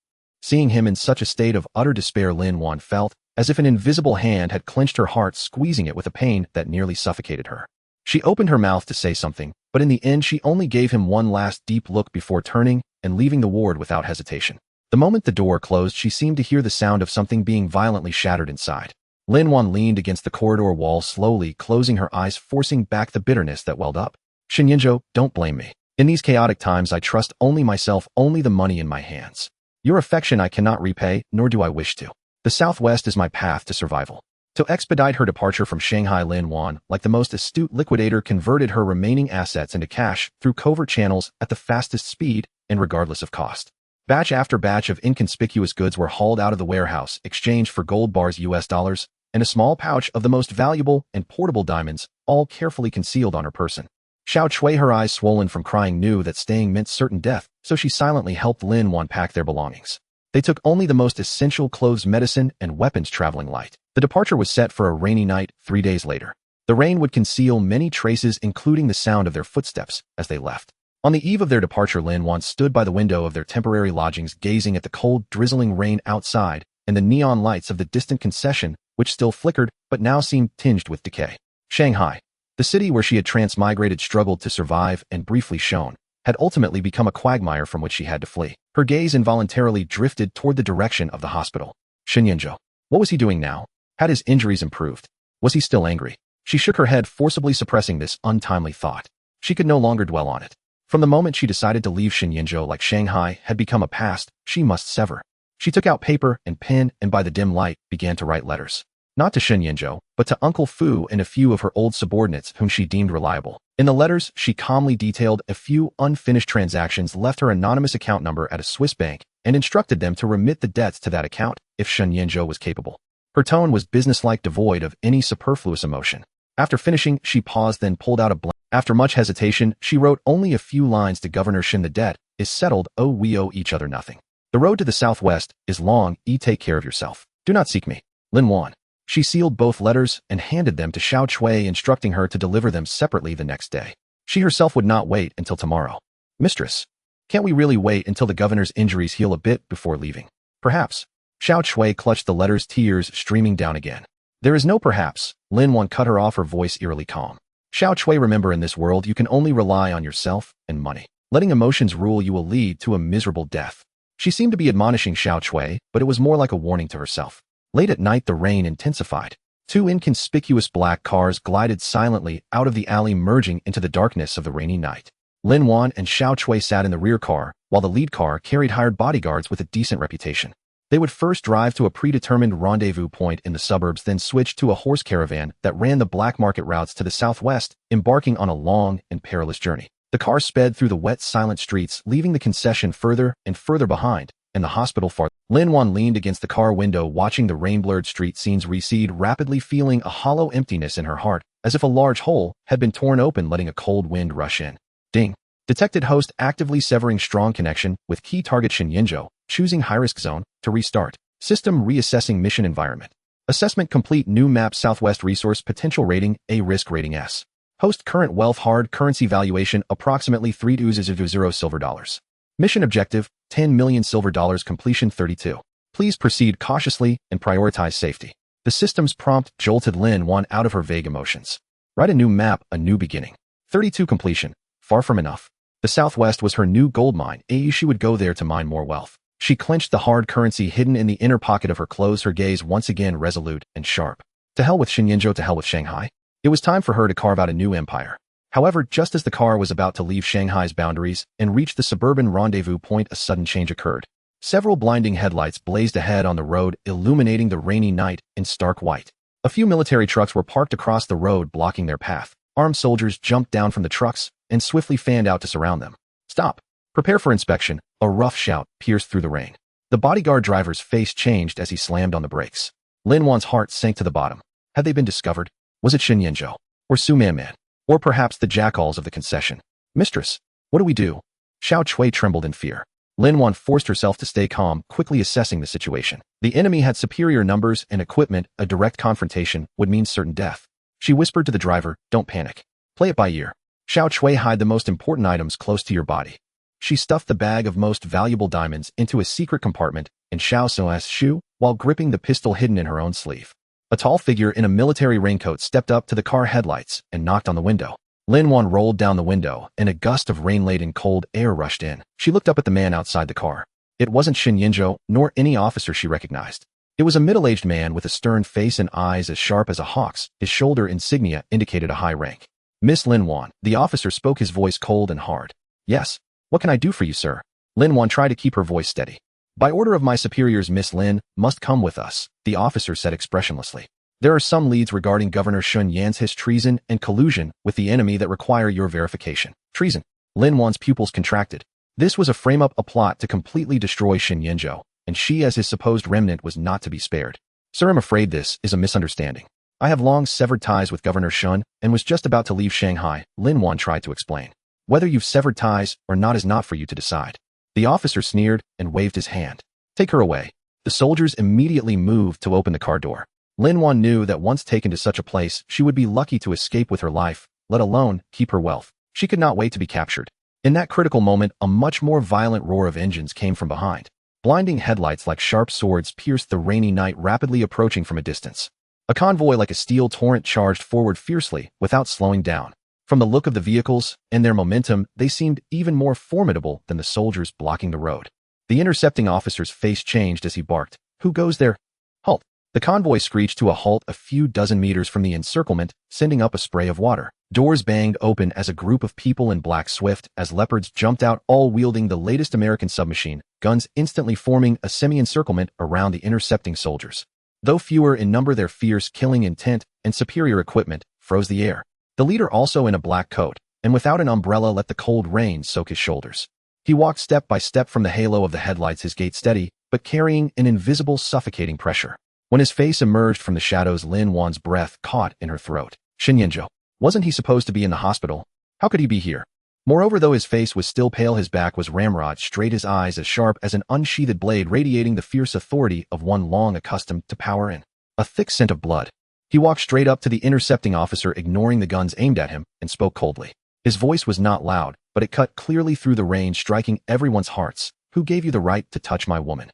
Seeing him in such a state of utter despair, Lin Wan felt as if an invisible hand had clenched her heart, squeezing it with a pain that nearly suffocated her. She opened her mouth to say something, but in the end she only gave him one last deep look before turning and leaving the ward without hesitation. The moment the door closed, she seemed to hear the sound of something being violently shattered inside. Lin Wan leaned against the corridor wall, slowly closing her eyes, forcing back the bitterness that welled up. Shen Yinzhou, don't blame me. In these chaotic times, I trust only myself, only the money in my hands. Your affection I cannot repay, nor do I wish to. The Southwest is my path to survival. To expedite her departure from Shanghai, Lin Wan, like the most astute liquidator, converted her remaining assets into cash through covert channels at the fastest speed and regardless of cost. Batch after batch of inconspicuous goods were hauled out of the warehouse, exchanged for gold bars, US dollars, and a small pouch of the most valuable and portable diamonds, all carefully concealed on her person. Xiao Chui, her eyes swollen from crying, knew that staying meant certain death, so she silently helped Lin Wan pack their belongings. They took only the most essential clothes, medicine, and weapons, traveling light. The departure was set for a rainy night 3 days later. The rain would conceal many traces, including the sound of their footsteps as they left. On the eve of their departure, Lin Wan stood by the window of their temporary lodgings, gazing at the cold, drizzling rain outside and the neon lights of the distant concession, which still flickered but now seemed tinged with decay. Shanghai, the city where she had transmigrated, struggled to survive, and briefly shone, had ultimately become a quagmire from which she had to flee. Her gaze involuntarily drifted toward the direction of the hospital. Shen Yinzhou. What was he doing now? Had his injuries improved? Was he still angry? She shook her head, forcibly suppressing this untimely thought. She could no longer dwell on it. From the moment she decided to leave Shen Yinzhou, like Shanghai had become a past she must sever. She took out paper and pen and by the dim light began to write letters. Not to Shen Yinzhou, but to Uncle Fu and a few of her old subordinates whom she deemed reliable. In the letters, she calmly detailed a few unfinished transactions, left her anonymous account number at a Swiss bank, and instructed them to remit the debts to that account if Shen Yinzhou was capable. Her tone was businesslike, devoid of any superfluous emotion. After finishing, she paused, then pulled out a blank. After much hesitation, she wrote only a few lines to Governor Shen. The debt is settled. Oh, we owe each other nothing. The road to the Southwest is long. Take care of yourself. Do not seek me. Lin Wan. She sealed both letters and handed them to Xiao Chui, instructing her to deliver them separately the next day. She herself would not wait until tomorrow. Mistress, can't we really wait until the governor's injuries heal a bit before leaving? Perhaps. Xiao Chui clutched the letters, tears streaming down again. There is no perhaps. Lin Wan cut her off, her voice eerily calm. Xiao Chui, remember, in this world you can only rely on yourself and money. Letting emotions rule you will lead to a miserable death. She seemed to be admonishing Xiao Chui, but it was more like a warning to herself. Late at night, the rain intensified. 2 inconspicuous black cars glided silently out of the alley, merging into the darkness of the rainy night. Lin Wan and Xiao Chui sat in the rear car, while the lead car carried hired bodyguards with a decent reputation. They would first drive to a predetermined rendezvous point in the suburbs, then switch to a horse caravan that ran the black market routes to the southwest, embarking on a long and perilous journey. The car sped through the wet, silent streets, leaving the concession further and further behind, and the hospital far. Lin Wan leaned against the car window, watching the rain-blurred street scenes recede rapidly, feeling a hollow emptiness in her heart, as if a large hole had been torn open, letting a cold wind rush in. Ding. Detected host actively severing strong connection with key target Shen Yinzhou, choosing high-risk zone to restart. System reassessing mission environment. Assessment complete. New map. Southwest resource potential rating A, risk rating S. Host current wealth, hard currency valuation approximately 3.0 silver dollars. Mission objective 10 million silver dollars. Completion 32. Please proceed cautiously and prioritize safety. The system's prompt jolted Lin Wan out of her vague emotions. Write a new map, a new beginning. 32. Completion. Far from enough. The Southwest was her new gold mine. She would go there to mine more wealth. She clenched the hard currency hidden in the inner pocket of her clothes, her gaze once again resolute and sharp. To hell with Shen Yinzhou, to hell with Shanghai. It was time for her to carve out a new empire. However, just as the car was about to leave Shanghai's boundaries and reach the suburban rendezvous point, a sudden change occurred. Several blinding headlights blazed ahead on the road, illuminating the rainy night in stark white. A few military trucks were parked across the road, blocking their path. Armed soldiers jumped down from the trucks and swiftly fanned out to surround them. Stop. Prepare for inspection. A rough shout pierced through the rain. The bodyguard driver's face changed as he slammed on the brakes. Lin Wan's heart sank to the bottom. Had they been discovered? Was it Shen Yinzhou? Or Su Man? Or perhaps the jackals of the concession? Mistress, what do we do? Xiao Chui trembled in fear. Lin Wan forced herself to stay calm, quickly assessing the situation. The enemy had superior numbers and equipment. A direct confrontation would mean certain death. She whispered to the driver, "Don't panic. Play it by ear. Xiao Chui, hide the most important items close to your body." She stuffed the bag of most valuable diamonds into a secret compartment in Xiao Suo's shoe while gripping the pistol hidden in her own sleeve. A tall figure in a military raincoat stepped up to the car headlights and knocked on the window. Lin Wan rolled down the window, and a gust of rain-laden cold air rushed in. She looked up at the man outside the car. It wasn't Shen Yinzhou, nor any officer she recognized. It was a middle-aged man with a stern face and eyes as sharp as a hawk's. His shoulder insignia indicated a high rank. "Miss Lin Wan," the officer spoke, his voice cold and hard. "Yes. What can I do for you, sir?" Lin Wan tried to keep her voice steady. "By order of my superiors, Miss Lin must come with us," the officer said expressionlessly. "There are some leads regarding Governor Shun Yan's treason and collusion with the enemy that require your verification." Treason. Lin Wan's pupils contracted. This was a frame-up, a plot to completely destroy Shen Yinzhou, and she as his supposed remnant was not to be spared. "Sir, I'm afraid this is a misunderstanding. I have long severed ties with Governor Shun and was just about to leave Shanghai," Lin Wan tried to explain. "Whether you've severed ties or not is not for you to decide." The officer sneered and waved his hand. "Take her away." The soldiers immediately moved to open the car door. Lin Wan knew that once taken to such a place, she would be lucky to escape with her life, let alone keep her wealth. She could not wait to be captured. In that critical moment, a much more violent roar of engines came from behind. Blinding headlights like sharp swords pierced the rainy night, rapidly approaching from a distance. A convoy like a steel torrent charged forward fiercely, without slowing down. From the look of the vehicles and their momentum, they seemed even more formidable than the soldiers blocking the road. The intercepting officer's face changed as he barked, "Who goes there? Halt!" The convoy screeched to a halt a few dozen meters from the encirclement, sending up a spray of water. Doors banged open as a group of people in black swift as leopards jumped out, all wielding the latest American submachine guns, instantly forming a semi-encirclement around the intercepting soldiers. Though fewer in number, their fierce killing intent and superior equipment froze the air. The leader, also in a black coat and without an umbrella, let the cold rain soak his shoulders. He walked step by step from the halo of the headlights, his gait steady, but carrying an invisible, suffocating pressure. When his face emerged from the shadows, Lin Wan's breath caught in her throat. Shen Yinzhou. Wasn't he supposed to be in the hospital? How could he be here? Moreover, though his face was still pale, his back was ramrod straight, his eyes as sharp as an unsheathed blade, radiating the fierce authority of one long accustomed to power and a thick scent of blood. He walked straight up to the intercepting officer, ignoring the guns aimed at him, and spoke coldly. His voice was not loud, but it cut clearly through the rain, striking everyone's hearts. "Who gave you the right to touch my woman?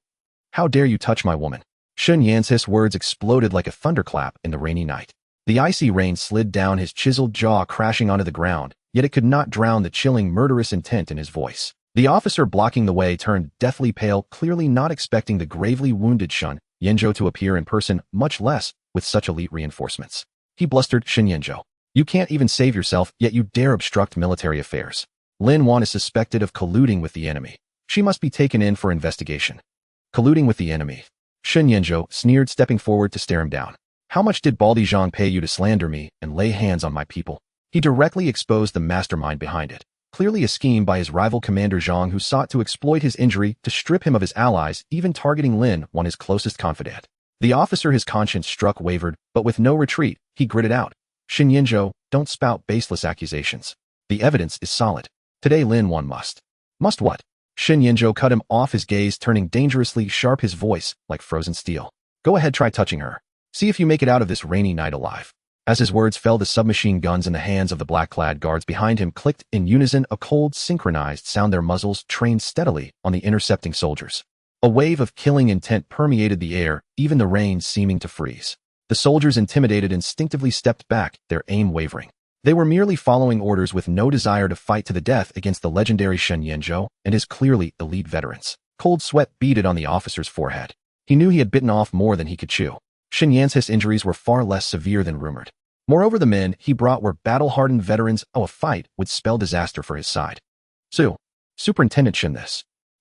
How dare you touch my woman?" Shun Yan's words exploded like a thunderclap in the rainy night. The icy rain slid down his chiseled jaw, crashing onto the ground, yet it could not drown the chilling, murderous intent in his voice. The officer blocking the way turned deathly pale, clearly not expecting the gravely wounded Shun Yinzhou to appear in person, much less with such elite reinforcements. He blustered, "Shen Yinzhou, you can't even save yourself, yet you dare obstruct military affairs. Lin Wan is suspected of colluding with the enemy. She must be taken in for investigation." "Colluding with the enemy?" Shen Yinzhou sneered, stepping forward to stare him down. "How much did Baldi Zhang pay you to slander me and lay hands on my people?" He directly exposed the mastermind behind it. Clearly a scheme by his rival Commander Zhang, who sought to exploit his injury to strip him of his allies, even targeting Lin Wan, his closest confidant. The officer, his conscience struck, wavered, but with no retreat, he gritted out, "Shen Yinzhou, don't spout baseless accusations. The evidence is solid. Today Lin Wan must." "Must what?" Shen Yinzhou cut him off, his gaze turning dangerously sharp, his voice like frozen steel. "Go ahead, try touching her. See if you make it out of this rainy night alive." As his words fell, the submachine guns in the hands of the black-clad guards behind him clicked in unison, a cold, synchronized sound, their muzzles trained steadily on the intercepting soldiers. A wave of killing intent permeated the air, even the rain seeming to freeze. The soldiers, intimidated, instinctively stepped back, their aim wavering. They were merely following orders with no desire to fight to the death against the legendary Shen Yinzhou and his clearly elite veterans. Cold sweat beaded on the officer's forehead. He knew he had bitten off more than he could chew. Shen Yan's injuries were far less severe than rumored. Moreover, the men he brought were battle-hardened veterans. A fight would spell disaster for his side. Superintendent Shen,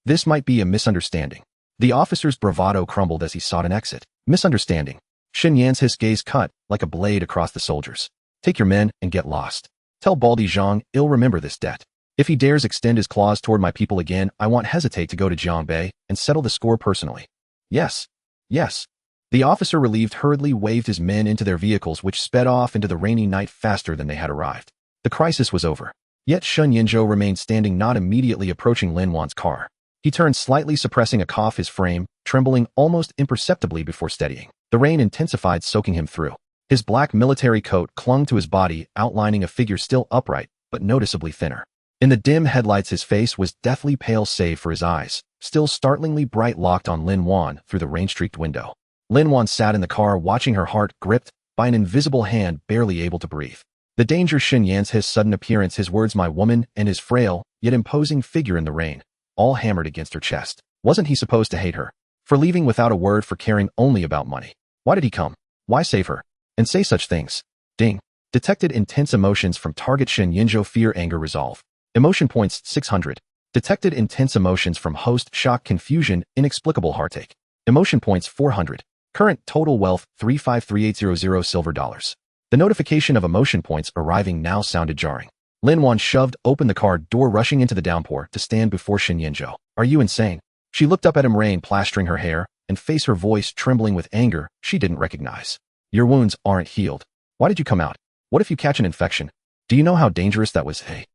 this might be a misunderstanding." The officer's bravado crumbled as he sought an exit. "Misunderstanding?" Shen Yan's gaze cut like a blade across the soldiers. "Take your men and get lost. Tell Baldi Zhang he'll remember this debt. If he dares extend his claws toward my people again, I won't hesitate to go to Jiangbei and settle the score personally." "Yes. Yes." The officer, relieved, hurriedly waved his men into their vehicles, which sped off into the rainy night faster than they had arrived. The crisis was over. Yet Shen Yinzhou remained standing, not immediately approaching Lin Wan's car. He turned slightly, suppressing a cough, his frame trembling almost imperceptibly before steadying. The rain intensified, soaking him through. His black military coat clung to his body, outlining a figure still upright, but noticeably thinner. In the dim headlights, his face was deathly pale save for his eyes, still startlingly bright, locked on Lin Wan through the rain-streaked window. Lin Wan sat in the car, watching her heart gripped by an invisible hand, barely able to breathe. The danger, Xin Yan's his sudden appearance, his words, my woman, and his frail, yet imposing figure in the rain, all hammered against her chest. Wasn't he supposed to hate her? For leaving without a word, for caring only about money? Why did he come? Why save her? And say such things? Ding. Detected intense emotions from target Xin Yinzhou, fear, anger, resolve. Emotion points 600. Detected intense emotions from host, shock, confusion, inexplicable heartache. Emotion points 400. Current total wealth 353800 silver dollars. The notification of emotion points arriving now sounded jarring. Lin Wan shoved open the car door, rushing into the downpour to stand before Xin Yinzhou. Are you insane? She looked up at him, rain plastering her hair and face, her voice trembling with anger she didn't recognize. Your wounds aren't healed. Why did you come out? What if you catch an infection? Do you know how dangerous that was? Hey.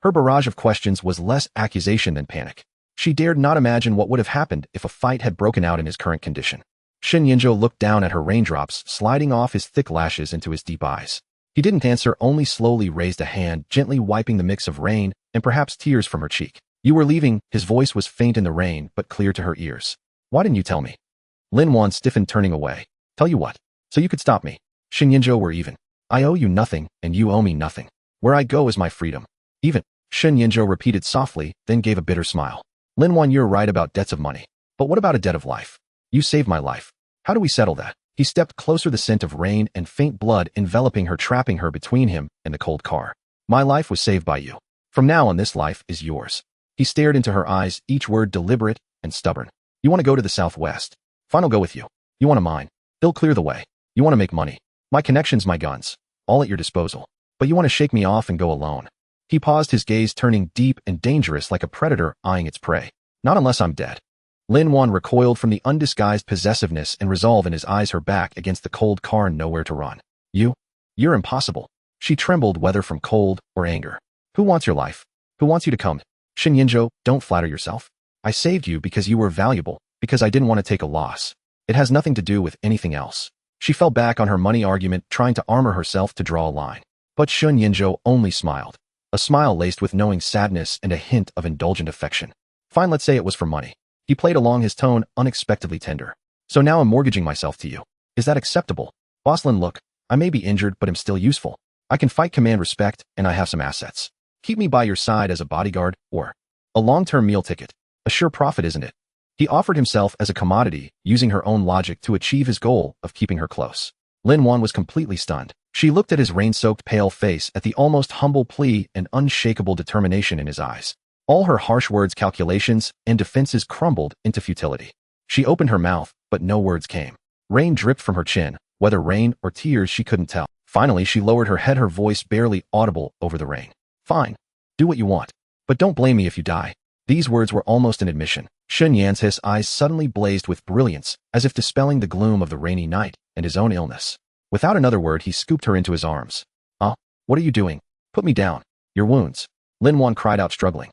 Her barrage of questions was less accusation than panic. She dared not imagine what would have happened if a fight had broken out in his current condition. Xin Yinzhou looked down at her, raindrops sliding off his thick lashes into his deep eyes. He didn't answer, only slowly raised a hand, gently wiping the mix of rain and perhaps tears from her cheek. You were leaving. His voice was faint in the rain, but clear to her ears. Why didn't you tell me? Lin Wan stiffened, turning away. Tell you what? So you could stop me. Xin Yinzhou, we're even. I owe you nothing, and you owe me nothing. Where I go is my freedom. Even. Xin Yinzhou repeated softly, then gave a bitter smile. Lin Wan, you're right about debts of money. But what about a debt of life? You saved my life. How do we settle that? He stepped closer, the scent of rain and faint blood enveloping her, trapping her between him and the cold car. My life was saved by you. From now on, this life is yours. He stared into her eyes, each word deliberate and stubborn. You want to go to the southwest? Fine, I'll go with you. You want to mine? They'll clear the way. You want to make money? My connections, my guns, all at your disposal. But you want to shake me off and go alone? He paused, his gaze turning deep and dangerous like a predator eyeing its prey. Not unless I'm dead. Lin Wan recoiled from the undisguised possessiveness and resolve in his eyes, her back against the cold car, nowhere to run. You're impossible. She trembled, whether from cold or anger. Who wants your life? Who wants you to come? Xin Yinzhou, don't flatter yourself. I saved you because you were valuable, because I didn't want to take a loss. It has nothing to do with anything else. She fell back on her money argument, trying to armor herself to draw a line. But Xin Yinzhou only smiled. A smile laced with knowing sadness and a hint of indulgent affection. Fine, let's say it was for money. He played along, his tone unexpectedly tender. So now I'm mortgaging myself to you. Is that acceptable? Boss Lin, look, I may be injured, but I'm still useful. I can fight, command respect, and I have some assets. Keep me by your side as a bodyguard, or a long-term meal ticket. A sure profit, isn't it? He offered himself as a commodity, using her own logic to achieve his goal of keeping her close. Lin Wan was completely stunned. She looked at his rain-soaked pale face, at the almost humble plea and unshakable determination in his eyes. All her harsh words, calculations, and defenses crumbled into futility. She opened her mouth, but no words came. Rain dripped from her chin, whether rain or tears she couldn't tell. Finally, she lowered her head, her voice barely audible over the rain. Fine. Do what you want. But don't blame me if you die. These words were almost an admission. Xin Yan's eyes suddenly blazed with brilliance, as if dispelling the gloom of the rainy night and his own illness. Without another word, he scooped her into his arms. What are you doing? Put me down. Your wounds. Lin Wan cried out, struggling.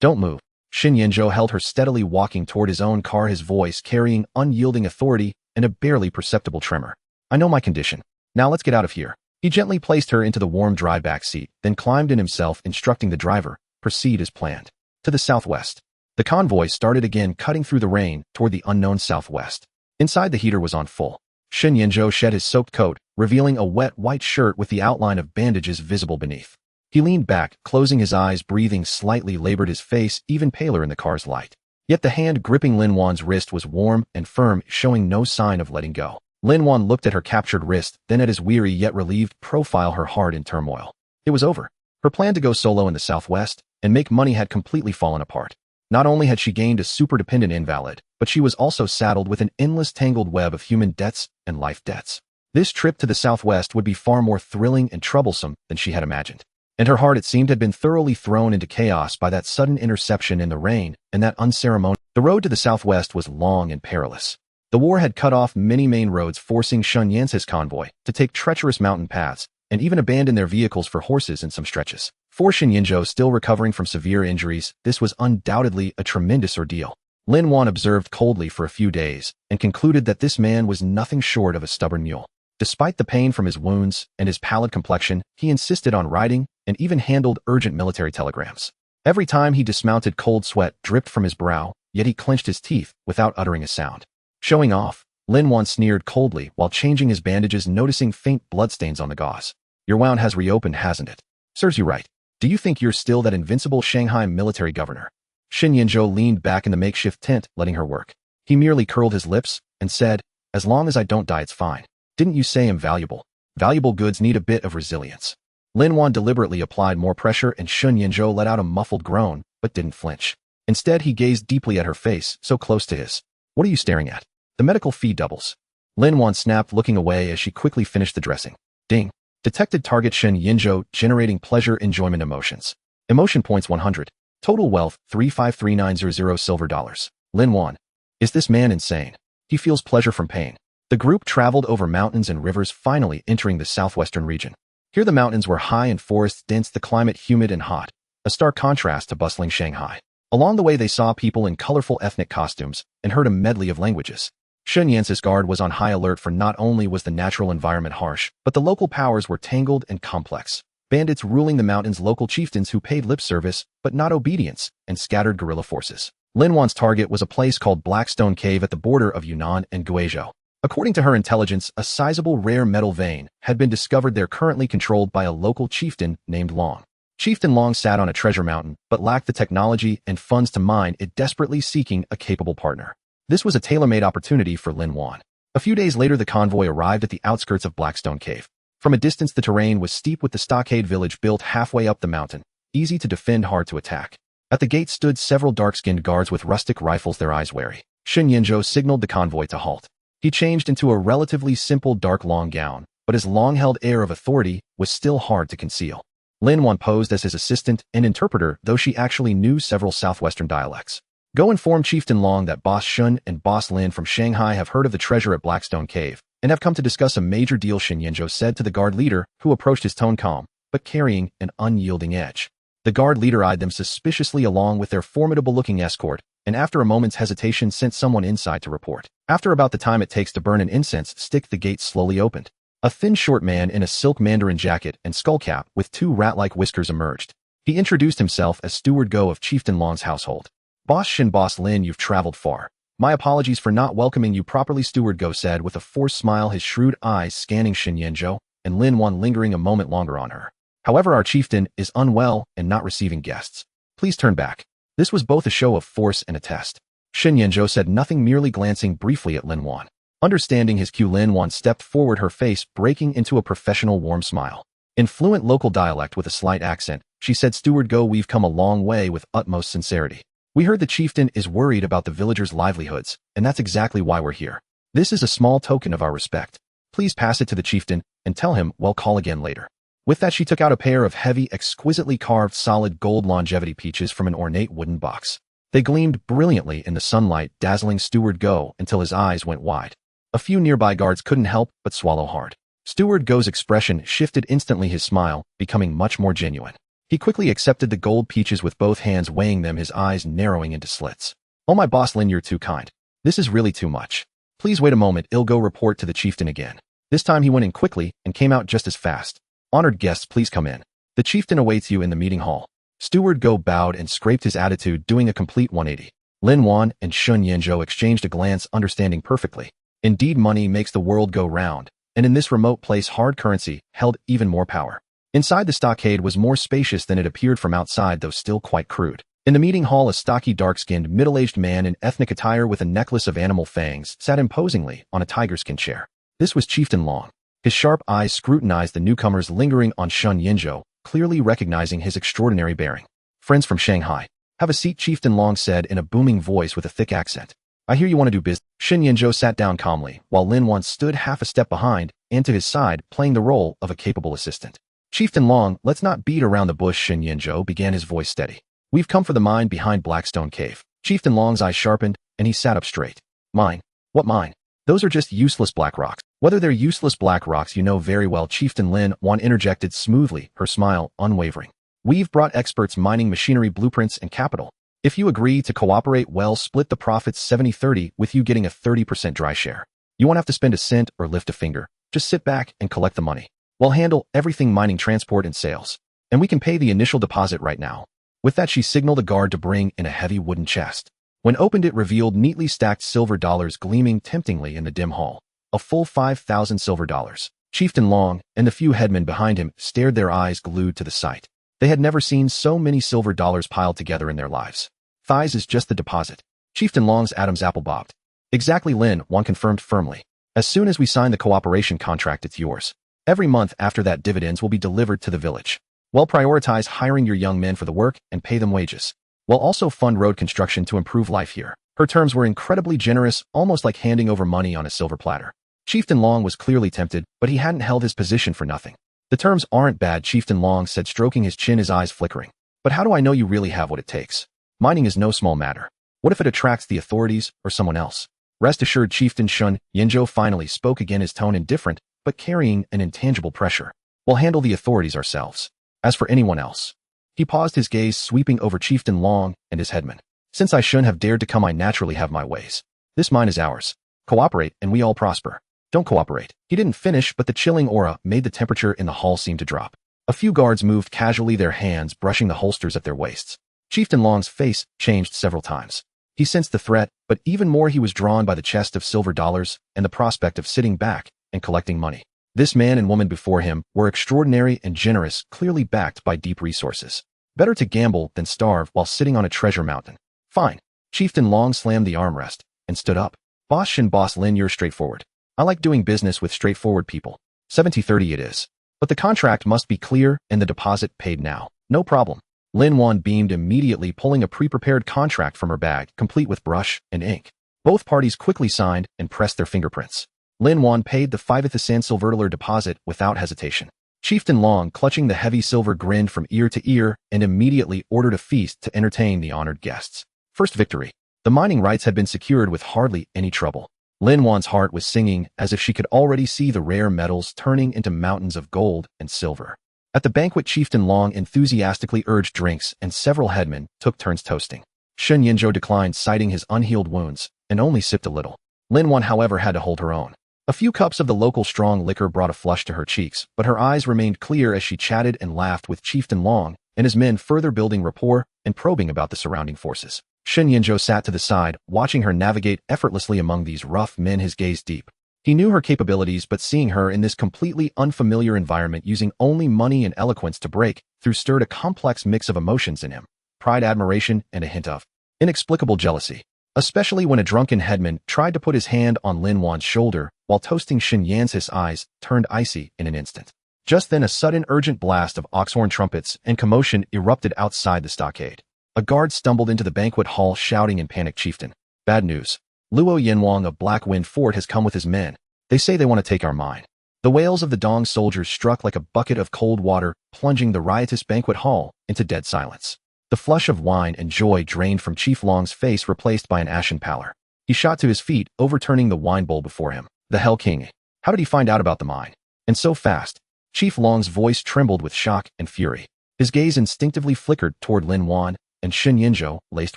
Don't move. Xin Yinzhou held her steadily, walking toward his own car, his voice carrying unyielding authority and a barely perceptible tremor. I know my condition. Now let's get out of here. He gently placed her into the warm, dry back seat, then climbed in himself, instructing the driver, proceed as planned. To the southwest. The convoy started again, cutting through the rain toward the unknown southwest. Inside, the heater was on full. Xin Yinzhou shed his soaked coat, revealing a wet white shirt with the outline of bandages visible beneath. He leaned back, closing his eyes, breathing slightly, labored, his face even paler in the car's light. Yet the hand gripping Lin Wan's wrist was warm and firm, showing no sign of letting go. Lin Wan looked at her captured wrist, then at his weary yet relieved profile, her heart in turmoil. It was over. Her plan to go solo in the southwest and make money had completely fallen apart. Not only had she gained a super-dependent invalid, but she was also saddled with an endless tangled web of human debts and life debts. This trip to the southwest would be far more thrilling and troublesome than she had imagined. And her heart, it seemed, had been thoroughly thrown into chaos by that sudden interception in the rain and that unceremonious. The road to the southwest was long and perilous. The war had cut off many main roads, forcing Xin Yan's convoy to take treacherous mountain paths and even abandon their vehicles for horses in some stretches. For Xin Yinzhou, still recovering from severe injuries, this was undoubtedly a tremendous ordeal. Lin Wan observed coldly for a few days and concluded that this man was nothing short of a stubborn mule. Despite the pain from his wounds and his pallid complexion, he insisted on riding and even handled urgent military telegrams. Every time he dismounted, cold sweat dripped from his brow, yet he clenched his teeth without uttering a sound. Showing off, Lin Wan sneered coldly while changing his bandages, noticing faint bloodstains on the gauze. Your wound has reopened, hasn't it? Serves you right. Do you think you're still that invincible Shanghai military governor? Shen Yinzhou leaned back in the makeshift tent, letting her work. He merely curled his lips and said, as long as I don't die, it's fine. Didn't you say I'm valuable? Valuable goods need a bit of resilience. Lin Wan deliberately applied more pressure and Shen Yinzhou let out a muffled groan, but didn't flinch. Instead, he gazed deeply at her face, so close to his. What are you staring at? The medical fee doubles. Lin Wan snapped, looking away as she quickly finished the dressing. Ding. Detected target Shen Yinzhou, generating pleasure, enjoyment emotions. Emotion points 100. Total wealth 353900 silver dollars. Lin Wan. Is this man insane? He feels pleasure from pain. The group traveled over mountains and rivers, finally entering the southwestern region. Here the mountains were high and forests dense, the climate humid and hot, a stark contrast to bustling Shanghai. Along the way they saw people in colorful ethnic costumes and heard a medley of languages. Shen Yance's guard was on high alert, for not only was the natural environment harsh, but the local powers were tangled and complex. Bandits ruling the mountains, local chieftains who paid lip service but not obedience, and scattered guerrilla forces. Lin Wan's target was a place called Blackstone Cave at the border of Yunnan and Guizhou. According to her intelligence, a sizable rare metal vein had been discovered there, currently controlled by a local chieftain named Long. Chieftain Long sat on a treasure mountain, but lacked the technology and funds to mine it, desperately seeking a capable partner. This was a tailor-made opportunity for Lin Wan. A few days later, the convoy arrived at the outskirts of Blackstone Cave. From a distance, the terrain was steep, with the stockade village built halfway up the mountain, easy to defend, hard to attack. At the gate stood several dark-skinned guards with rustic rifles, their eyes wary. Shen Yinzhou signaled the convoy to halt. He changed into a relatively simple dark long gown, but his long-held air of authority was still hard to conceal. Lin Wan posed as his assistant and interpreter, though she actually knew several southwestern dialects. Go inform Chieftain Long that Boss Shun and Boss Lin from Shanghai have heard of the treasure at Blackstone Cave and have come to discuss a major deal, Shen Yinzhou said to the guard leader, who approached, his tone calm, but carrying an unyielding edge. The guard leader eyed them suspiciously along with their formidable-looking escort, and after a moment's hesitation sent someone inside to report. After about the time it takes to burn an incense stick, the gate slowly opened. A thin, short man in a silk mandarin jacket and skullcap with two rat-like whiskers emerged. He introduced himself as Steward Go of Chieftain Long's household. Boss Shin, Boss Lin, you've traveled far. My apologies for not welcoming you properly, Steward Go said with a forced smile, his shrewd eyes scanning Shen Yinzhou and Lin Wan, lingering a moment longer on her. However, our chieftain is unwell and not receiving guests. Please turn back. This was both a show of force and a test. Shen Yinzhou said nothing, merely glancing briefly at Lin Wan. Understanding his cue, Lin Wan stepped forward, her face breaking into a professional warm smile. In fluent local dialect with a slight accent, she said, Steward Go, we've come a long way, with utmost sincerity. We heard the chieftain is worried about the villagers' livelihoods, and that's exactly why we're here. This is a small token of our respect. Please pass it to the chieftain and tell him we'll call again later. With that, she took out a pair of heavy, exquisitely carved solid gold longevity peaches from an ornate wooden box. They gleamed brilliantly in the sunlight, dazzling Steward Go until his eyes went wide. A few nearby guards couldn't help but swallow hard. Steward Go's expression shifted instantly, his smile becoming much more genuine. He quickly accepted the gold peaches with both hands, weighing them, his eyes narrowing into slits. Oh, my Boss Lin, you're too kind. This is really too much. Please wait a moment, I'll go report to the chieftain again. This time he went in quickly and came out just as fast. Honored guests, please come in. The chieftain awaits you in the meeting hall. Steward Go bowed and scraped his attitude, doing a complete 180. Lin Wan and Shen Yinzhou exchanged a glance, understanding perfectly. Indeed, money makes the world go round, and in this remote place hard currency held even more power. Inside, the stockade was more spacious than it appeared from outside, though still quite crude. In the meeting hall, a stocky, dark-skinned, middle-aged man in ethnic attire with a necklace of animal fangs sat imposingly on a tiger-skin chair. This was Chieftain Long. His sharp eyes scrutinized the newcomers, lingering on Shen Yinzhou, clearly recognizing his extraordinary bearing. Friends from Shanghai. Have a seat, Chieftain Long said in a booming voice with a thick accent. I hear you want to do business. Shen Yinzhou sat down calmly, while Lin Wan stood half a step behind and to his side, playing the role of a capable assistant. Chieftain Long, let's not beat around the bush, Shen Yinzhou began, his voice steady. We've come for the mine behind Blackstone Cave. Chieftain Long's eyes sharpened, and he sat up straight. Mine? What mine? Those are just useless black rocks. Whether they're useless black rocks you know very well, Chieftain Lin Wan interjected smoothly, her smile unwavering. We've brought experts, mining machinery, blueprints, and capital. If you agree to cooperate, we'll split the profits 70-30, with you getting a 30% dry share. You won't have to spend a cent or lift a finger. Just sit back and collect the money. We'll handle everything mining, transport, and sales. And we can pay the initial deposit right now." With that, she signaled a guard to bring in a heavy wooden chest. When opened, it revealed neatly stacked silver dollars gleaming temptingly in the dim hall. A full 5,000 silver dollars. Chieftain Long and the few headmen behind him stared, their eyes glued to the sight. They had never seen so many silver dollars piled together in their lives. "Thighs is just the deposit." Chieftain Long's Adam's apple bobbed. "Exactly," Lin Wan confirmed firmly. "As soon as we sign the cooperation contract, it's yours. Every month after that, dividends will be delivered to the village. We'll prioritize hiring your young men for the work and pay them wages. We'll also fund road construction to improve life here." Her terms were incredibly generous, almost like handing over money on a silver platter. Chieftain Long was clearly tempted, but he hadn't held his position for nothing. "The terms aren't bad," Chieftain Long said, stroking his chin, his eyes flickering. "But how do I know you really have what it takes? Mining is no small matter. What if it attracts the authorities or someone else?" "Rest assured," Chieftain Shun Yinzhou finally spoke again, his tone indifferent, but carrying an intangible pressure. "We'll handle the authorities ourselves. As for anyone else..." He paused, his gaze sweeping over Chieftain Long and his headmen. "Since I shouldn't have dared to come, I naturally have my ways. This mine is ours. Cooperate and we all prosper. Don't cooperate." He didn't finish, but the chilling aura made the temperature in the hall seem to drop. A few guards moved casually, their hands brushing the holsters at their waists. Chieftain Long's face changed several times. He sensed the threat, but even more he was drawn by the chest of silver dollars and the prospect of sitting back and collecting money. This man and woman before him were extraordinary and generous, clearly backed by deep resources. Better to gamble than starve while sitting on a treasure mountain. "Fine." Chieftain Long slammed the armrest and stood up. "Boss Shin, Boss Lin, you're straightforward. I like doing business with straightforward people. 70-30 it is. But the contract must be clear and the deposit paid now." "No problem." Lin Wan beamed, immediately pulling a pre-prepared contract from her bag, complete with brush and ink. Both parties quickly signed and pressed their fingerprints. Lin Wan paid the 5,000 silver deposit without hesitation. Chieftain Long, clutching the heavy silver, grinned from ear to ear and immediately ordered a feast to entertain the honored guests. First victory. The mining rights had been secured with hardly any trouble. Lin Wan's heart was singing as if she could already see the rare metals turning into mountains of gold and silver. At the banquet, Chieftain Long enthusiastically urged drinks and several headmen took turns toasting. Shun Yinzhou declined, citing his unhealed wounds, and only sipped a little. Lin Wan, however, had to hold her own. A few cups of the local strong liquor brought a flush to her cheeks, but her eyes remained clear as she chatted and laughed with Chieftain Long and his men, further building rapport and probing about the surrounding forces. Shun Yinzhou sat to the side, watching her navigate effortlessly among these rough men, his gaze deep. He knew her capabilities, but seeing her in this completely unfamiliar environment, using only money and eloquence to break through, stirred a complex mix of emotions in him: pride, admiration, and a hint of inexplicable jealousy. Especially when a drunken headman tried to put his hand on Lin Wan's shoulder while toasting Shin Yan's, his eyes turned icy in an instant. Just then, a sudden urgent blast of oxhorn trumpets and commotion erupted outside the stockade. A guard stumbled into the banquet hall, shouting in panic, "Chieftain, bad news. Luo Yinwang of Black Wind Fort has come with his men. They say they want to take our mine." The wails of the Dong soldiers struck like a bucket of cold water, plunging the riotous banquet hall into dead silence. The flush of wine and joy drained from Chief Long's face, replaced by an ashen pallor. He shot to his feet, overturning the wine bowl before him. The Hell King. How did he find out about the mine? And so fast? Chief Long's voice trembled with shock and fury. His gaze instinctively flickered toward Lin Wan and Shun Yinzhou, laced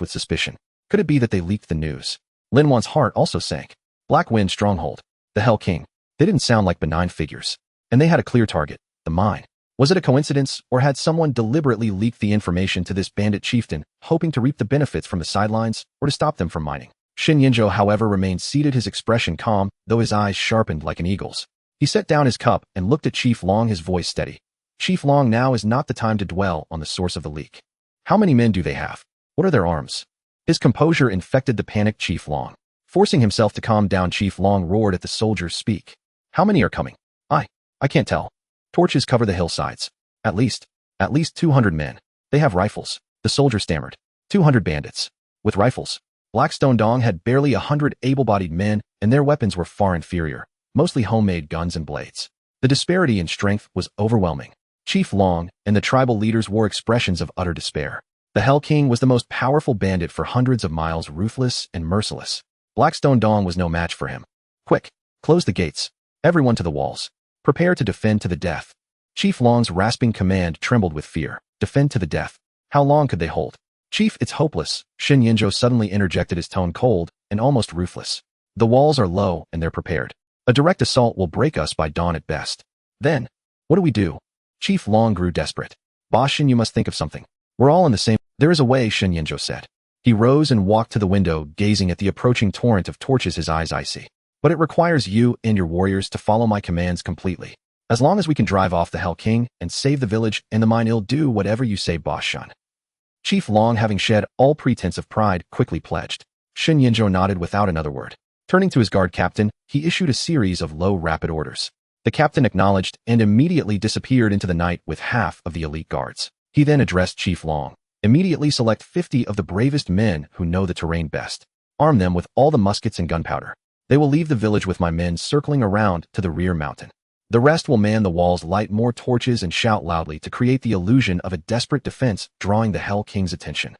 with suspicion. Could it be that they leaked the news? Lin Wan's heart also sank. Black Wind Stronghold. The Hell King. They didn't sound like benign figures. And they had a clear target: the mine. Was it a coincidence, or had someone deliberately leaked the information to this bandit chieftain, hoping to reap the benefits from the sidelines, or to stop them from mining? Shin Yinzhou, however, remained seated, his expression calm, though his eyes sharpened like an eagle's. He set down his cup and looked at Chief Long, his voice steady. "Chief Long, now is not the time to dwell on the source of the leak. How many men do they have? What are their arms?" His composure infected the panicked Chief Long. Forcing himself to calm down, Chief Long roared at the soldiers, "Speak. How many are coming?" I can't tell. Torches cover the hillsides. At least 200 men. They have rifles." The soldier stammered. 200 bandits. With rifles. Blackstone Dong had barely 100 able-bodied men, and their weapons were far inferior, mostly homemade guns and blades. The disparity in strength was overwhelming. Chief Long and the tribal leaders wore expressions of utter despair. The Hell King was the most powerful bandit for hundreds of miles, ruthless and merciless. Blackstone Dong was no match for him. "Quick, close the gates. Everyone to the walls. Prepare to defend to the death." Chief Long's rasping command trembled with fear. Defend to the death. How long could they hold? "Chief, it's hopeless," Shin Yinzhou suddenly interjected, his tone cold and almost ruthless. "The walls are low and they're prepared. A direct assault will break us by dawn at best. Then, what do we do? Chief Long grew desperate. Boss Shin, you must think of something. We're all in the same— There is a way, Shin Yinzhou said. He rose and walked to the window, gazing at the approaching torrent of torches, his eyes icy. But it requires you and your warriors to follow my commands completely. As long as we can drive off the Hell King and save the village and the mine, I'll do whatever you say, Boss Shan. Chief Long, having shed all pretense of pride, quickly pledged. Shin Yinzhou nodded without another word. Turning to his guard captain, he issued a series of low, rapid orders. The captain acknowledged and immediately disappeared into the night with half of the elite guards. He then addressed Chief Long. Immediately select 50 of the bravest men who know the terrain best. Arm them with all the muskets and gunpowder. They will leave the village with my men circling around to the rear mountain. The rest will man the walls, light more torches, and shout loudly to create the illusion of a desperate defense, drawing the Hell King's attention.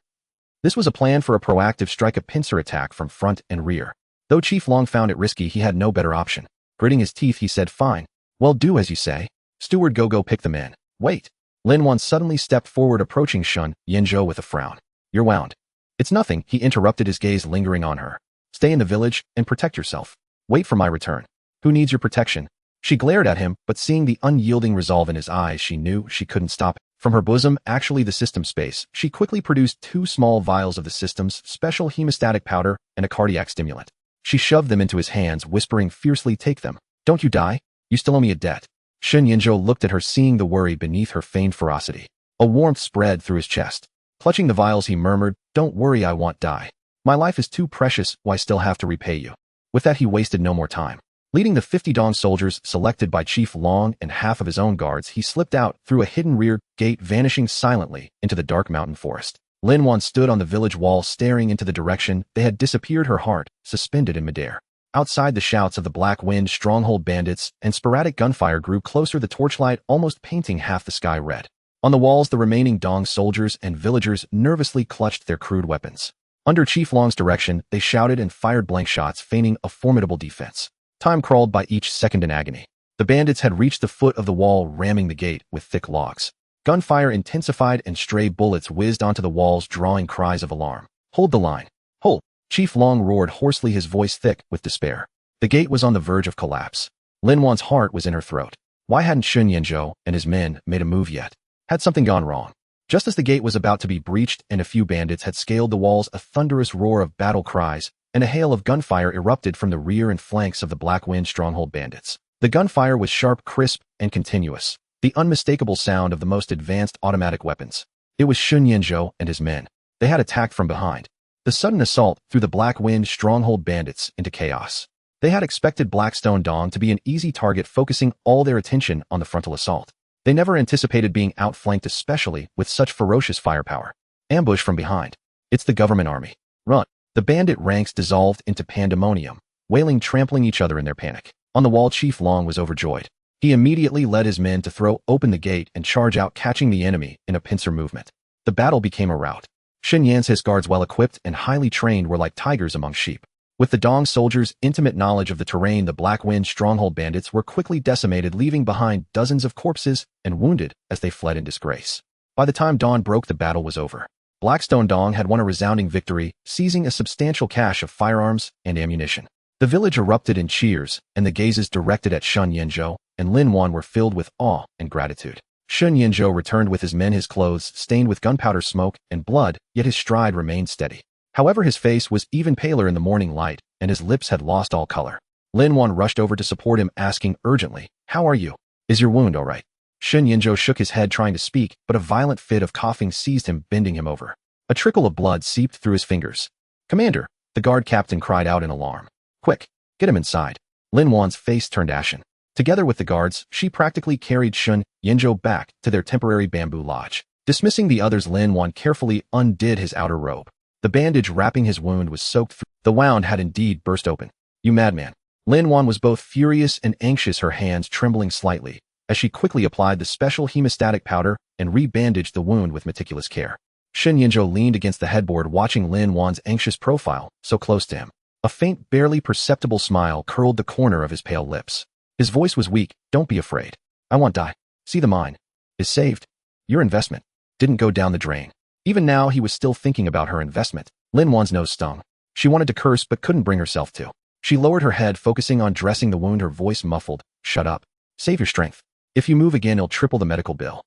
This was a plan for a proactive strike, a pincer attack from front and rear. Though Chief Long found it risky, he had no better option. Gritting his teeth, he said, "Fine. Well, do as you say. Steward, go pick the men." Wait. Lin Wan suddenly stepped forward, approaching Shin Yinzhou with a frown. "You're wound." "It's nothing," he interrupted, his gaze lingering on her. "Stay in the village and protect yourself. Wait for my return." "Who needs your protection?" She glared at him, but seeing the unyielding resolve in his eyes, she knew she couldn't stop it. From her bosom, actually the system space, she quickly produced 2 small vials of the system's special hemostatic powder and a cardiac stimulant. She shoved them into his hands, whispering fiercely, "Take them. Don't you die. You still owe me a debt." Shin Yinzhou looked at her, seeing the worry beneath her feigned ferocity. A warmth spread through his chest. Clutching the vials, he murmured, "Don't worry, I won't die. My life is too precious, why still have to repay you." With that, he wasted no more time. Leading the 50 Dong soldiers selected by Chief Long and half of his own guards, he slipped out through a hidden rear gate, vanishing silently into the dark mountain forest. Lin Wan stood on the village wall, staring into the direction they had disappeared, her heart suspended in midair. Outside, the shouts of the Black Wind stronghold bandits and sporadic gunfire grew closer, the torchlight almost painting half the sky red. On the walls, the remaining Dong soldiers and villagers nervously clutched their crude weapons. Under Chief Long's direction, they shouted and fired blank shots, feigning a formidable defense. Time crawled by each second in agony. The bandits had reached the foot of the wall, ramming the gate with thick logs. Gunfire intensified and stray bullets whizzed onto the walls, drawing cries of alarm. "Hold the line. Hold!" Chief Long roared hoarsely, his voice thick with despair. The gate was on the verge of collapse. Lin Wan's heart was in her throat. Why hadn't Shin Yinzhou and his men made a move yet? Had something gone wrong? Just as the gate was about to be breached and a few bandits had scaled the walls, a thunderous roar of battle cries and a hail of gunfire erupted from the rear and flanks of the Black Wind stronghold bandits. The gunfire was sharp, crisp, and continuous, the unmistakable sound of the most advanced automatic weapons. It was Shin Yinzhou and his men. They had attacked from behind. The sudden assault threw the Black Wind stronghold bandits into chaos. They had expected Blackstone Dong to be an easy target, focusing all their attention on the frontal assault. They never anticipated being outflanked, especially with such ferocious firepower. Ambush from behind. It's the government army. Run. The bandit ranks dissolved into pandemonium, wailing, trampling each other in their panic. On the wall, Chief Long was overjoyed. He immediately led his men to throw open the gate and charge out, catching the enemy in a pincer movement. The battle became a rout. Shin Yan's his guards, well equipped and highly trained, were like tigers among sheep. With the Dong soldiers' intimate knowledge of the terrain, the Black Wind stronghold bandits were quickly decimated, leaving behind dozens of corpses and wounded as they fled in disgrace. By the time dawn broke, the battle was over. Blackstone Dong had won a resounding victory, seizing a substantial cache of firearms and ammunition. The village erupted in cheers, and the gazes directed at Shin Yinzhou and Lin Wan were filled with awe and gratitude. Shin Yinzhou returned with his men, his clothes stained with gunpowder smoke and blood, yet his stride remained steady. However, his face was even paler in the morning light, and his lips had lost all color. Lin Wan rushed over to support him, asking urgently, "How are you? Is your wound all right?" Shin Yinzhou shook his head, trying to speak, but a violent fit of coughing seized him, bending him over. A trickle of blood seeped through his fingers. "Commander!" the guard captain cried out in alarm. "Quick, get him inside." Lin Wan's face turned ashen. Together with the guards, she practically carried Shin Yinzhou back to their temporary bamboo lodge. Dismissing the others, Lin Wan carefully undid his outer robe. The bandage wrapping his wound was soaked through. The wound had indeed burst open. "You madman!" Lin Wan was both furious and anxious, her hands trembling slightly, as she quickly applied the special hemostatic powder and re-bandaged the wound with meticulous care. Shin Yinzhou leaned against the headboard, watching Lin Wan's anxious profile so close to him. A faint, barely perceptible smile curled the corner of his pale lips. His voice was weak. "Don't be afraid. I won't die. See, the mine is saved. Your investment didn't go down the drain." Even now, he was still thinking about her investment. Lin Wan's nose stung. She wanted to curse but couldn't bring herself to. She lowered her head, focusing on dressing the wound, her voice muffled. Shut up. Save your strength. If you move again, it'll triple the medical bill.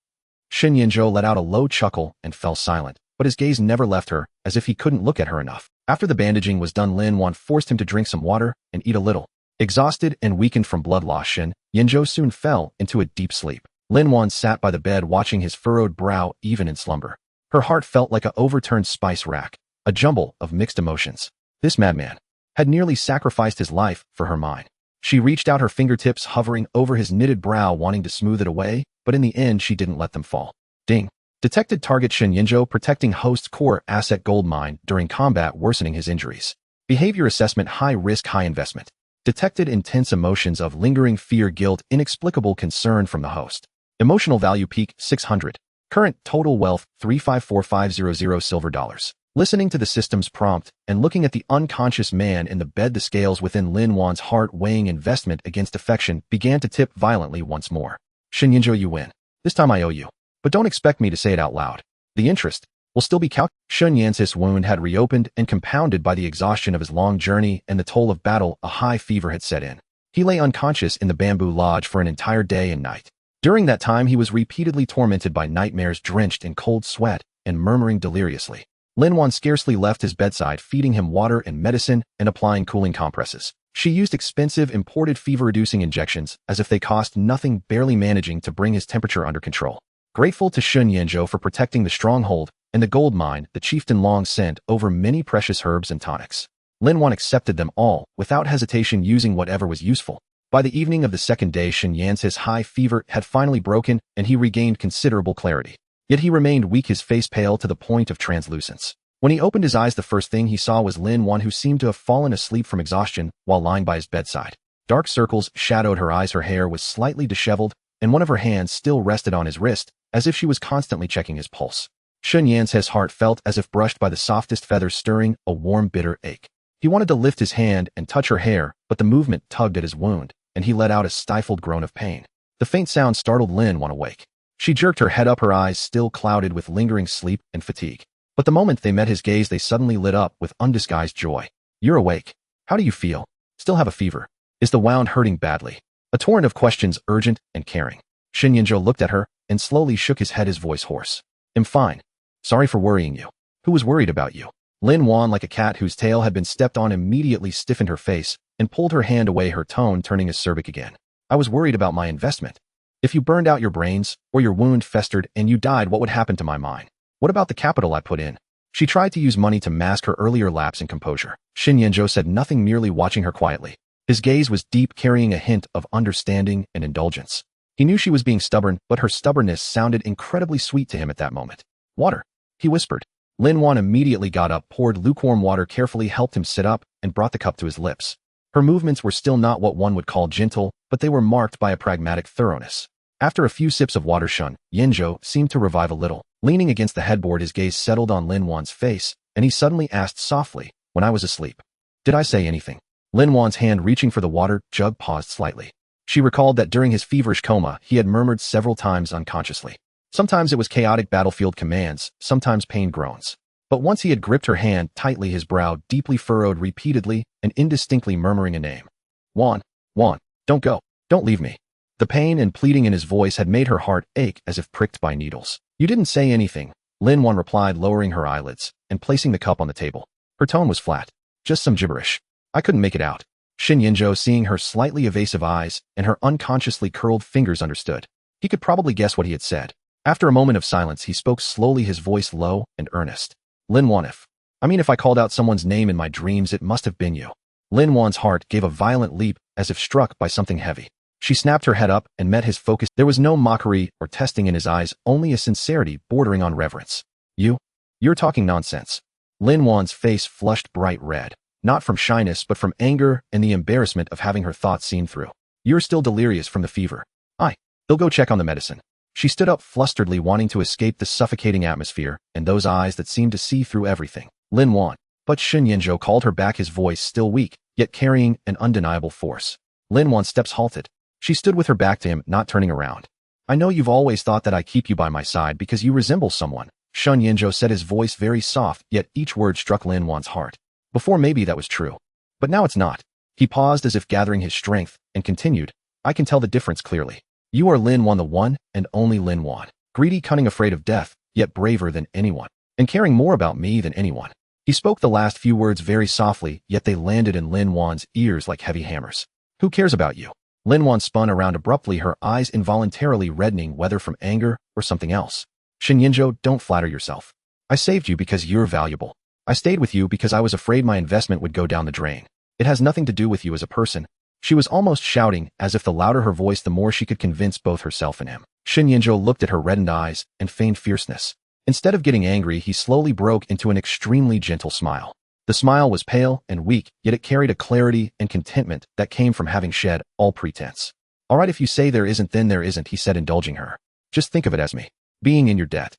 Shen Yinzhou let out a low chuckle and fell silent, but his gaze never left her, as if he couldn't look at her enough. After the bandaging was done, Lin Wan forced him to drink some water and eat a little. Exhausted and weakened from blood loss, Shen Yinzhou soon fell into a deep sleep. Lin Wan sat by the bed watching his furrowed brow even in slumber. Her heart felt like an overturned spice rack, a jumble of mixed emotions. This madman had nearly sacrificed his life for her mind. She reached out, her fingertips hovering over his knitted brow, wanting to smooth it away, but in the end she didn't let them fall. Ding. Detected target. Shen Yinzhou protecting host's core asset gold mine during combat, worsening his injuries. Behavior assessment: high risk, high investment. Detected intense emotions of lingering fear, guilt, inexplicable concern from the host. Emotional value peak 600. Current total wealth 354500 silver dollars. Listening to the system's prompt and looking at the unconscious man in the bed, the scales within Lin Wan's heart, weighing investment against affection, began to tip violently once more. Shen Yinzhou, you win. This time I owe you. But don't expect me to say it out loud. The interest will still be calculated. Shen Yan's wound had reopened and compounded by the exhaustion of his long journey and the toll of battle. A high fever had set in. He lay unconscious in the bamboo lodge for an entire day and night. During that time, he was repeatedly tormented by nightmares, drenched in cold sweat and murmuring deliriously. Lin Wan scarcely left his bedside, feeding him water and medicine and applying cooling compresses. She used expensive imported fever-reducing injections as if they cost nothing, barely managing to bring his temperature under control. Grateful to Shen Yinzhou for protecting the stronghold and the gold mine, the chieftain long sent over many precious herbs and tonics. Lin Wan accepted them all, without hesitation, using whatever was useful. By the evening of the second day, Shen Yan's high fever had finally broken and he regained considerable clarity. Yet he remained weak, his face pale to the point of translucence. When he opened his eyes, the first thing he saw was Lin Wan, who seemed to have fallen asleep from exhaustion while lying by his bedside. Dark circles shadowed her eyes, her hair was slightly disheveled, and one of her hands still rested on his wrist, as if she was constantly checking his pulse. Shen Yan's heart felt as if brushed by the softest feathers, stirring a warm, bitter ache. He wanted to lift his hand and touch her hair, but the movement tugged at his wound, and he let out a stifled groan of pain. The faint sound startled Lin Wan awake. She jerked her head up, her eyes still clouded with lingering sleep and fatigue. But the moment they met his gaze, they suddenly lit up with undisguised joy. You're awake. How do you feel? Still have a fever? Is the wound hurting badly? A torrent of questions, urgent and caring. Shen Yinzhou looked at her and slowly shook his head, his voice hoarse. I'm fine. Sorry for worrying you. Who was worried about you? Lin Wan, like a cat whose tail had been stepped on, immediately stiffened her face and pulled her hand away, her tone turning acerbic again. I was worried about my investment. If you burned out your brains, or your wound festered and you died, what would happen to my mine? What about the capital I put in? She tried to use money to mask her earlier lapse in composure. Shen Yinzhou said nothing, merely watching her quietly. His gaze was deep, carrying a hint of understanding and indulgence. He knew she was being stubborn, but her stubbornness sounded incredibly sweet to him at that moment. Water, he whispered. Lin Wan immediately got up, poured lukewarm water, carefully helped him sit up, and brought the cup to his lips. Her movements were still not what one would call gentle, but they were marked by a pragmatic thoroughness. After a few sips of water, Shen Yinzhou seemed to revive a little. Leaning against the headboard, his gaze settled on Lin Wan's face, and he suddenly asked softly, when I was asleep, did I say anything? Lin Wan's hand reaching for the water jug paused slightly. She recalled that during his feverish coma, he had murmured several times unconsciously. Sometimes it was chaotic battlefield commands, sometimes pained groans. But once he had gripped her hand tightly, his brow deeply furrowed, repeatedly and indistinctly murmuring a name. Wan, don't go, don't leave me. The pain and pleading in his voice had made her heart ache as if pricked by needles. You didn't say anything, Lin Wan replied, lowering her eyelids and placing the cup on the table. Her tone was flat. Just some gibberish. I couldn't make it out. Shen Yinzhou, seeing her slightly evasive eyes and her unconsciously curled fingers, understood. He could probably guess what he had said. After a moment of silence, he spoke slowly, his voice low and earnest. Lin Wan, if I called out someone's name in my dreams, it must have been you. Lin Wan's heart gave a violent leap as if struck by something heavy. She snapped her head up and met his focus. There was no mockery or testing in his eyes, only a sincerity bordering on reverence. You're talking nonsense. Lin Wan's face flushed bright red, not from shyness but from anger and the embarrassment of having her thoughts seen through. You're still delirious from the fever. They'll go check on the medicine. She stood up flusteredly, wanting to escape the suffocating atmosphere and those eyes that seemed to see through everything. Lin Wan. But Shen Yinzhou called her back, his voice still weak, yet carrying an undeniable force. Lin Wan's steps halted. She stood with her back to him, not turning around. I know you've always thought that I keep you by my side because you resemble someone, Shen Yinzhou said, his voice very soft, yet each word struck Lin Wan's heart. Before maybe that was true. But now it's not. He paused as if gathering his strength, and continued, I can tell the difference clearly. You are Lin Wan, the one and only Lin Wan. Greedy, cunning, afraid of death, yet braver than anyone, and caring more about me than anyone. He spoke the last few words very softly, yet they landed in Lin Wan's ears like heavy hammers. Who cares about you? Lin Wan spun around abruptly, her eyes involuntarily reddening, whether from anger or something else. Shen Yinzhou, don't flatter yourself. I saved you because you're valuable. I stayed with you because I was afraid my investment would go down the drain. It has nothing to do with you as a person. She was almost shouting, as if the louder her voice, the more she could convince both herself and him. Shen Yinzhou looked at her reddened eyes and feigned fierceness. Instead of getting angry, he slowly broke into an extremely gentle smile. The smile was pale and weak, yet it carried a clarity and contentment that came from having shed all pretense. All right, if you say there isn't, then there isn't, he said, indulging her. Just think of it as me being in your debt.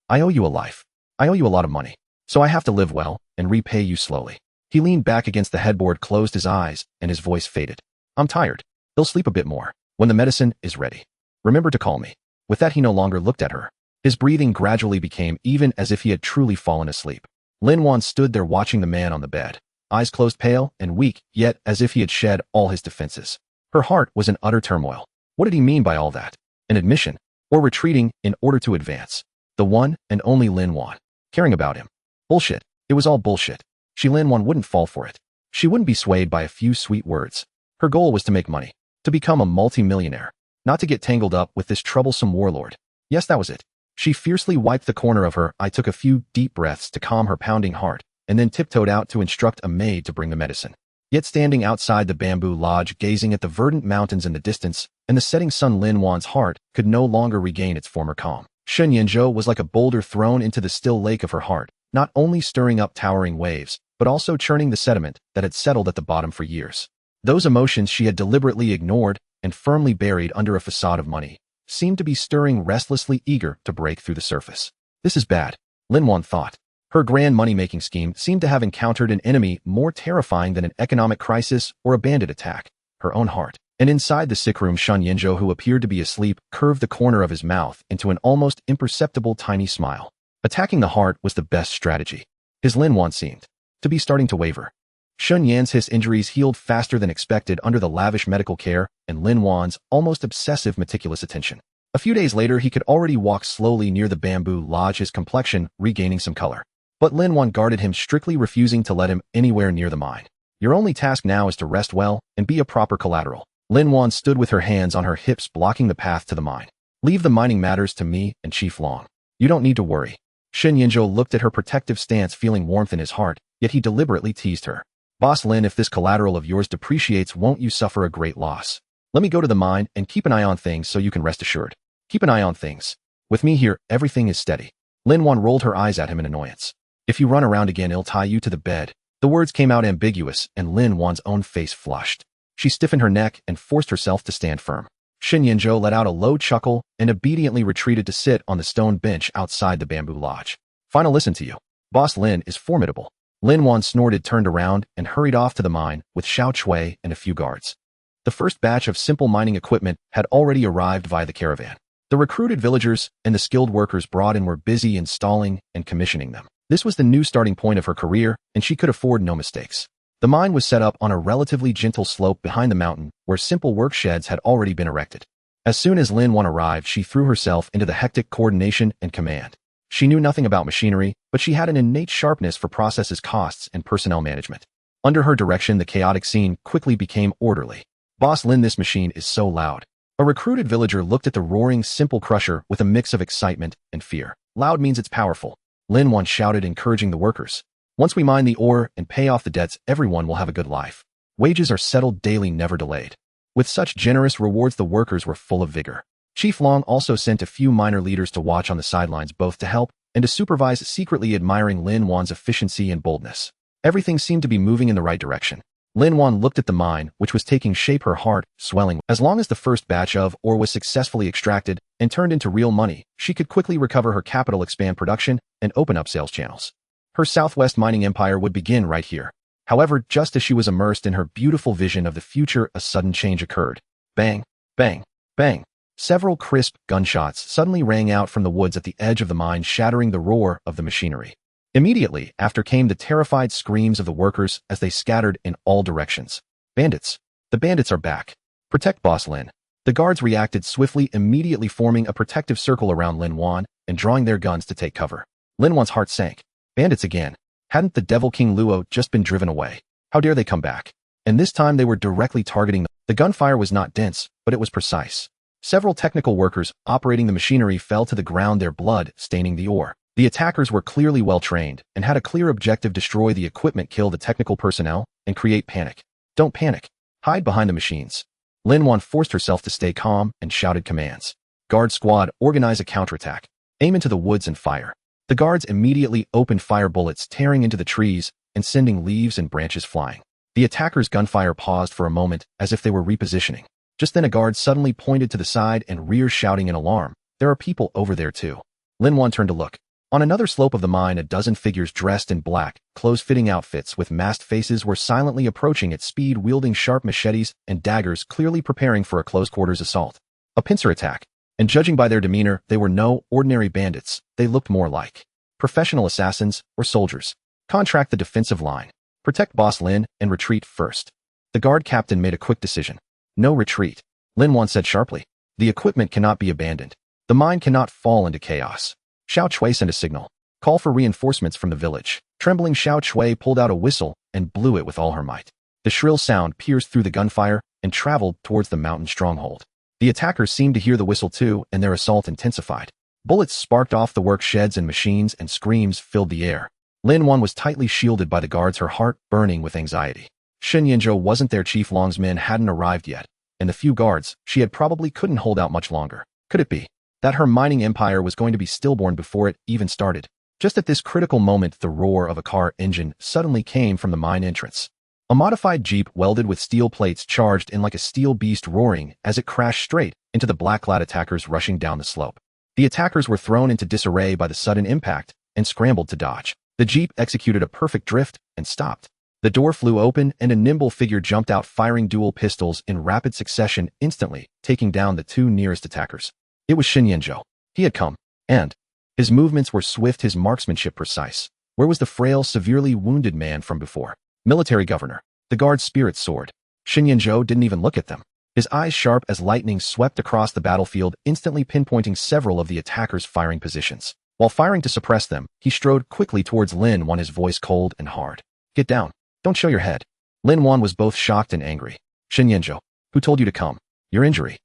I owe you a life. I owe you a lot of money. So I have to live well and repay you slowly. He leaned back against the headboard, closed his eyes, and his voice faded. I'm tired. They'll sleep a bit more. When the medicine is ready, remember to call me. With that, he no longer looked at her. His breathing gradually became even, as if he had truly fallen asleep. Lin Wan stood there watching the man on the bed, eyes closed, pale and weak, yet as if he had shed all his defenses. Her heart was in utter turmoil. What did he mean by all that? An admission? Or retreating in order to advance? The one and only Lin Wan. Caring about him. Bullshit. It was all bullshit. Lin Wan wouldn't fall for it. She wouldn't be swayed by a few sweet words. Her goal was to make money. To become a multi-millionaire. Not to get tangled up with this troublesome warlord. Yes, that was it. She fiercely wiped the corner of her eye, took a few deep breaths to calm her pounding heart, and then tiptoed out to instruct a maid to bring the medicine. Yet standing outside the bamboo lodge, gazing at the verdant mountains in the distance and the setting sun, Lin Wan's heart could no longer regain its former calm. Shen Yinzhou was like a boulder thrown into the still lake of her heart, not only stirring up towering waves, but also churning the sediment that had settled at the bottom for years. Those emotions she had deliberately ignored and firmly buried under a facade of money seemed to be stirring, restlessly eager to break through the surface. This is bad, Lin Wan thought. Her grand money-making scheme seemed to have encountered an enemy more terrifying than an economic crisis or a bandit attack, her own heart. And inside the sick room, Shen Yinzhou, who appeared to be asleep, curved the corner of his mouth into an almost imperceptible tiny smile. Attacking the heart was the best strategy. His Lin Wan seemed to be starting to waver. Shun Yan's injuries healed faster than expected under the lavish medical care and Lin Wan's almost obsessive meticulous attention. A few days later, he could already walk slowly near the bamboo lodge, his complexion regaining some color. But Lin Wan guarded him, strictly refusing to let him anywhere near the mine. Your only task now is to rest well and be a proper collateral. Lin Wan stood with her hands on her hips, blocking the path to the mine. Leave the mining matters to me and Chief Long. You don't need to worry. Shen Yinzhou looked at her protective stance, feeling warmth in his heart, yet he deliberately teased her. Boss Lin, if this collateral of yours depreciates, won't you suffer a great loss? Let me go to the mine and keep an eye on things so you can rest assured. Keep an eye on things. With me here, everything is steady. Lin Wan rolled her eyes at him in annoyance. If you run around again, I'll tie you to the bed. The words came out ambiguous, and Lin Wan's own face flushed. She stiffened her neck and forced herself to stand firm. Shen Yinzhou let out a low chuckle and obediently retreated to sit on the stone bench outside the bamboo lodge. Fine, I'll listen to you. Boss Lin is formidable. Lin Wan snorted, turned around, and hurried off to the mine with Xiao Chui and a few guards. The first batch of simple mining equipment had already arrived via the caravan. The recruited villagers and the skilled workers brought in were busy installing and commissioning them. This was the new starting point of her career, and she could afford no mistakes. The mine was set up on a relatively gentle slope behind the mountain, where simple work sheds had already been erected. As soon as Lin Wan arrived, she threw herself into the hectic coordination and command. She knew nothing about machinery, but she had an innate sharpness for processes, costs, and personnel management. Under her direction, the chaotic scene quickly became orderly. Boss Lin, this machine is so loud. A recruited villager looked at the roaring, simple crusher with a mix of excitement and fear. Loud means it's powerful. Lin Wan shouted, encouraging the workers. Once we mine the ore and pay off the debts, everyone will have a good life. Wages are settled daily, never delayed. With such generous rewards, the workers were full of vigor. Chief Long also sent a few minor leaders to watch on the sidelines, both to help and to supervise, secretly admiring Lin Wan's efficiency and boldness. Everything seemed to be moving in the right direction. Lin Wan looked at the mine, which was taking shape, her heart swelling. As long as the first batch of ore was successfully extracted and turned into real money, she could quickly recover her capital, expand production, and open up sales channels. Her Southwest mining empire would begin right here. However, just as she was immersed in her beautiful vision of the future, a sudden change occurred. Bang, bang, bang. Several crisp gunshots suddenly rang out from the woods at the edge of the mine, shattering the roar of the machinery. Immediately after came the terrified screams of the workers as they scattered in all directions. Bandits. The bandits are back. Protect Boss Lin. The guards reacted swiftly, immediately forming a protective circle around Lin Wan and drawing their guns to take cover. Lin Wan's heart sank. Bandits again. Hadn't the Devil King Luo just been driven away? How dare they come back? And this time they were directly targeting them. The gunfire was not dense, but it was precise. Several technical workers operating the machinery fell to the ground, their blood staining the ore. The attackers were clearly well-trained and had a clear objective: destroy the equipment, kill the technical personnel, and create panic. Don't panic. Hide behind the machines. Lin Wan forced herself to stay calm and shouted commands. Guard squad, organize a counterattack. Aim into the woods and fire. The guards immediately opened fire, bullets tearing into the trees and sending leaves and branches flying. The attackers' gunfire paused for a moment as if they were repositioning. Just then a guard suddenly pointed to the side and rear, shouting in alarm, "There are people over there too." Lin Wan turned to look. On another slope of the mine, a dozen figures dressed in black, close-fitting outfits with masked faces were silently approaching at speed, wielding sharp machetes and daggers, clearly preparing for a close-quarters assault. A pincer attack. And judging by their demeanor, they were no ordinary bandits. They looked more like professional assassins or soldiers. Contract the defensive line. Protect Boss Lin and retreat first. The guard captain made a quick decision. No retreat. Lin Wan said sharply. The equipment cannot be abandoned. The mine cannot fall into chaos. Xiao Chui sent a signal. Call for reinforcements from the village. Trembling Xiao Chui pulled out a whistle and blew it with all her might. The shrill sound pierced through the gunfire and traveled towards the mountain stronghold. The attackers seemed to hear the whistle too, and their assault intensified. Bullets sparked off the work sheds and machines, and screams filled the air. Lin Wan was tightly shielded by the guards, her heart burning with anxiety. Shen Yinzhou wasn't there. Chief Long's men hadn't arrived yet, and the few guards she had probably couldn't hold out much longer. Could it be that her mining empire was going to be stillborn before it even started? Just at this critical moment, the roar of a car engine suddenly came from the mine entrance. A modified jeep welded with steel plates charged in like a steel beast, roaring as it crashed straight into the black-clad attackers rushing down the slope. The attackers were thrown into disarray by the sudden impact and scrambled to dodge. The jeep executed a perfect drift and stopped. The door flew open and a nimble figure jumped out, firing dual pistols in rapid succession, instantly taking down the two nearest attackers. It was Shen Yinzhou. He had come, and his movements were swift, his marksmanship precise. Where was the frail, severely wounded man from before? Military governor. The guard's spirits soared. Shen Yinzhou didn't even look at them. His eyes, sharp as lightning, swept across the battlefield, instantly pinpointing several of the attackers' firing positions. While firing to suppress them, he strode quickly towards Lin Wan, his voice cold and hard. Get down. Don't show your head. Lin Wan was both shocked and angry. Shen Yinzhou, who told you to come? Your injury.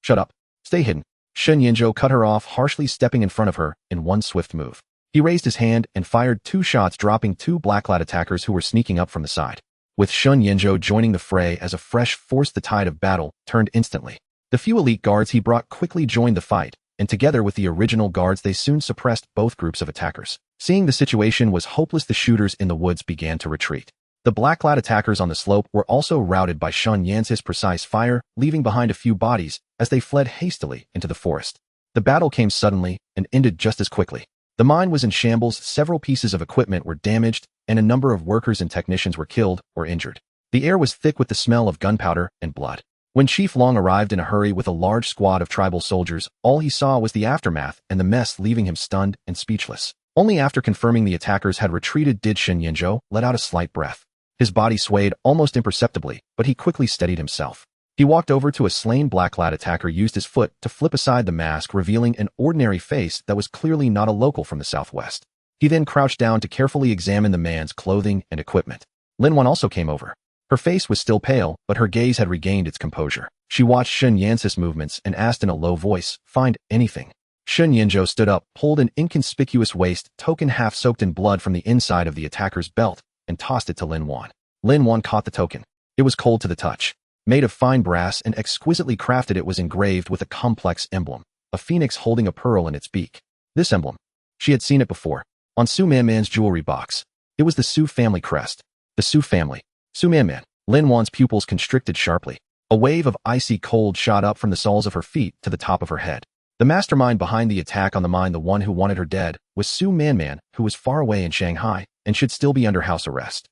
Shut up. Stay hidden. Shen Yinzhou cut her off, harshly stepping in front of her in one swift move. He raised his hand and fired 2 shots, dropping 2 black-clad attackers who were sneaking up from the side. With Shen Yinzhou joining the fray as a fresh force, the tide of battle turned instantly. The few elite guards he brought quickly joined the fight, and together with the original guards they soon suppressed both groups of attackers. Seeing the situation was hopeless, the shooters in the woods began to retreat. The black-clad attackers on the slope were also routed by Shen Yan's precise fire, leaving behind a few bodies as they fled hastily into the forest. The battle came suddenly and ended just as quickly. The mine was in shambles, several pieces of equipment were damaged, and a number of workers and technicians were killed or injured. The air was thick with the smell of gunpowder and blood. When Chief Long arrived in a hurry with a large squad of tribal soldiers, all he saw was the aftermath and the mess, leaving him stunned and speechless. Only after confirming the attackers had retreated did Shen Yinzhou let out a slight breath. His body swayed almost imperceptibly, but he quickly steadied himself. He walked over to a slain black-clad attacker, used his foot to flip aside the mask, revealing an ordinary face that was clearly not a local from the southwest. He then crouched down to carefully examine the man's clothing and equipment. Lin Wan also came over. Her face was still pale, but her gaze had regained its composure. She watched Shen Yan's movements and asked in a low voice, "Find anything?" Shen Yinzhou stood up, pulled an inconspicuous waist token half soaked in blood from the inside of the attacker's belt, and tossed it to Lin Wan. Lin Wan caught the token. It was cold to the touch. Made of fine brass and exquisitely crafted, it was engraved with a complex emblem, a phoenix holding a pearl in its beak. This emblem, she had seen it before, on Su Manman's jewelry box. It was the Su family crest. The Su family. Su Manman. Lin Wan's pupils constricted sharply. A wave of icy cold shot up from the soles of her feet to the top of her head. The mastermind behind the attack on the mine, the one who wanted her dead, was Su Manman, who was far away in Shanghai and should still be under house arrest.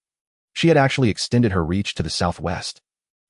She had actually extended her reach to the southwest.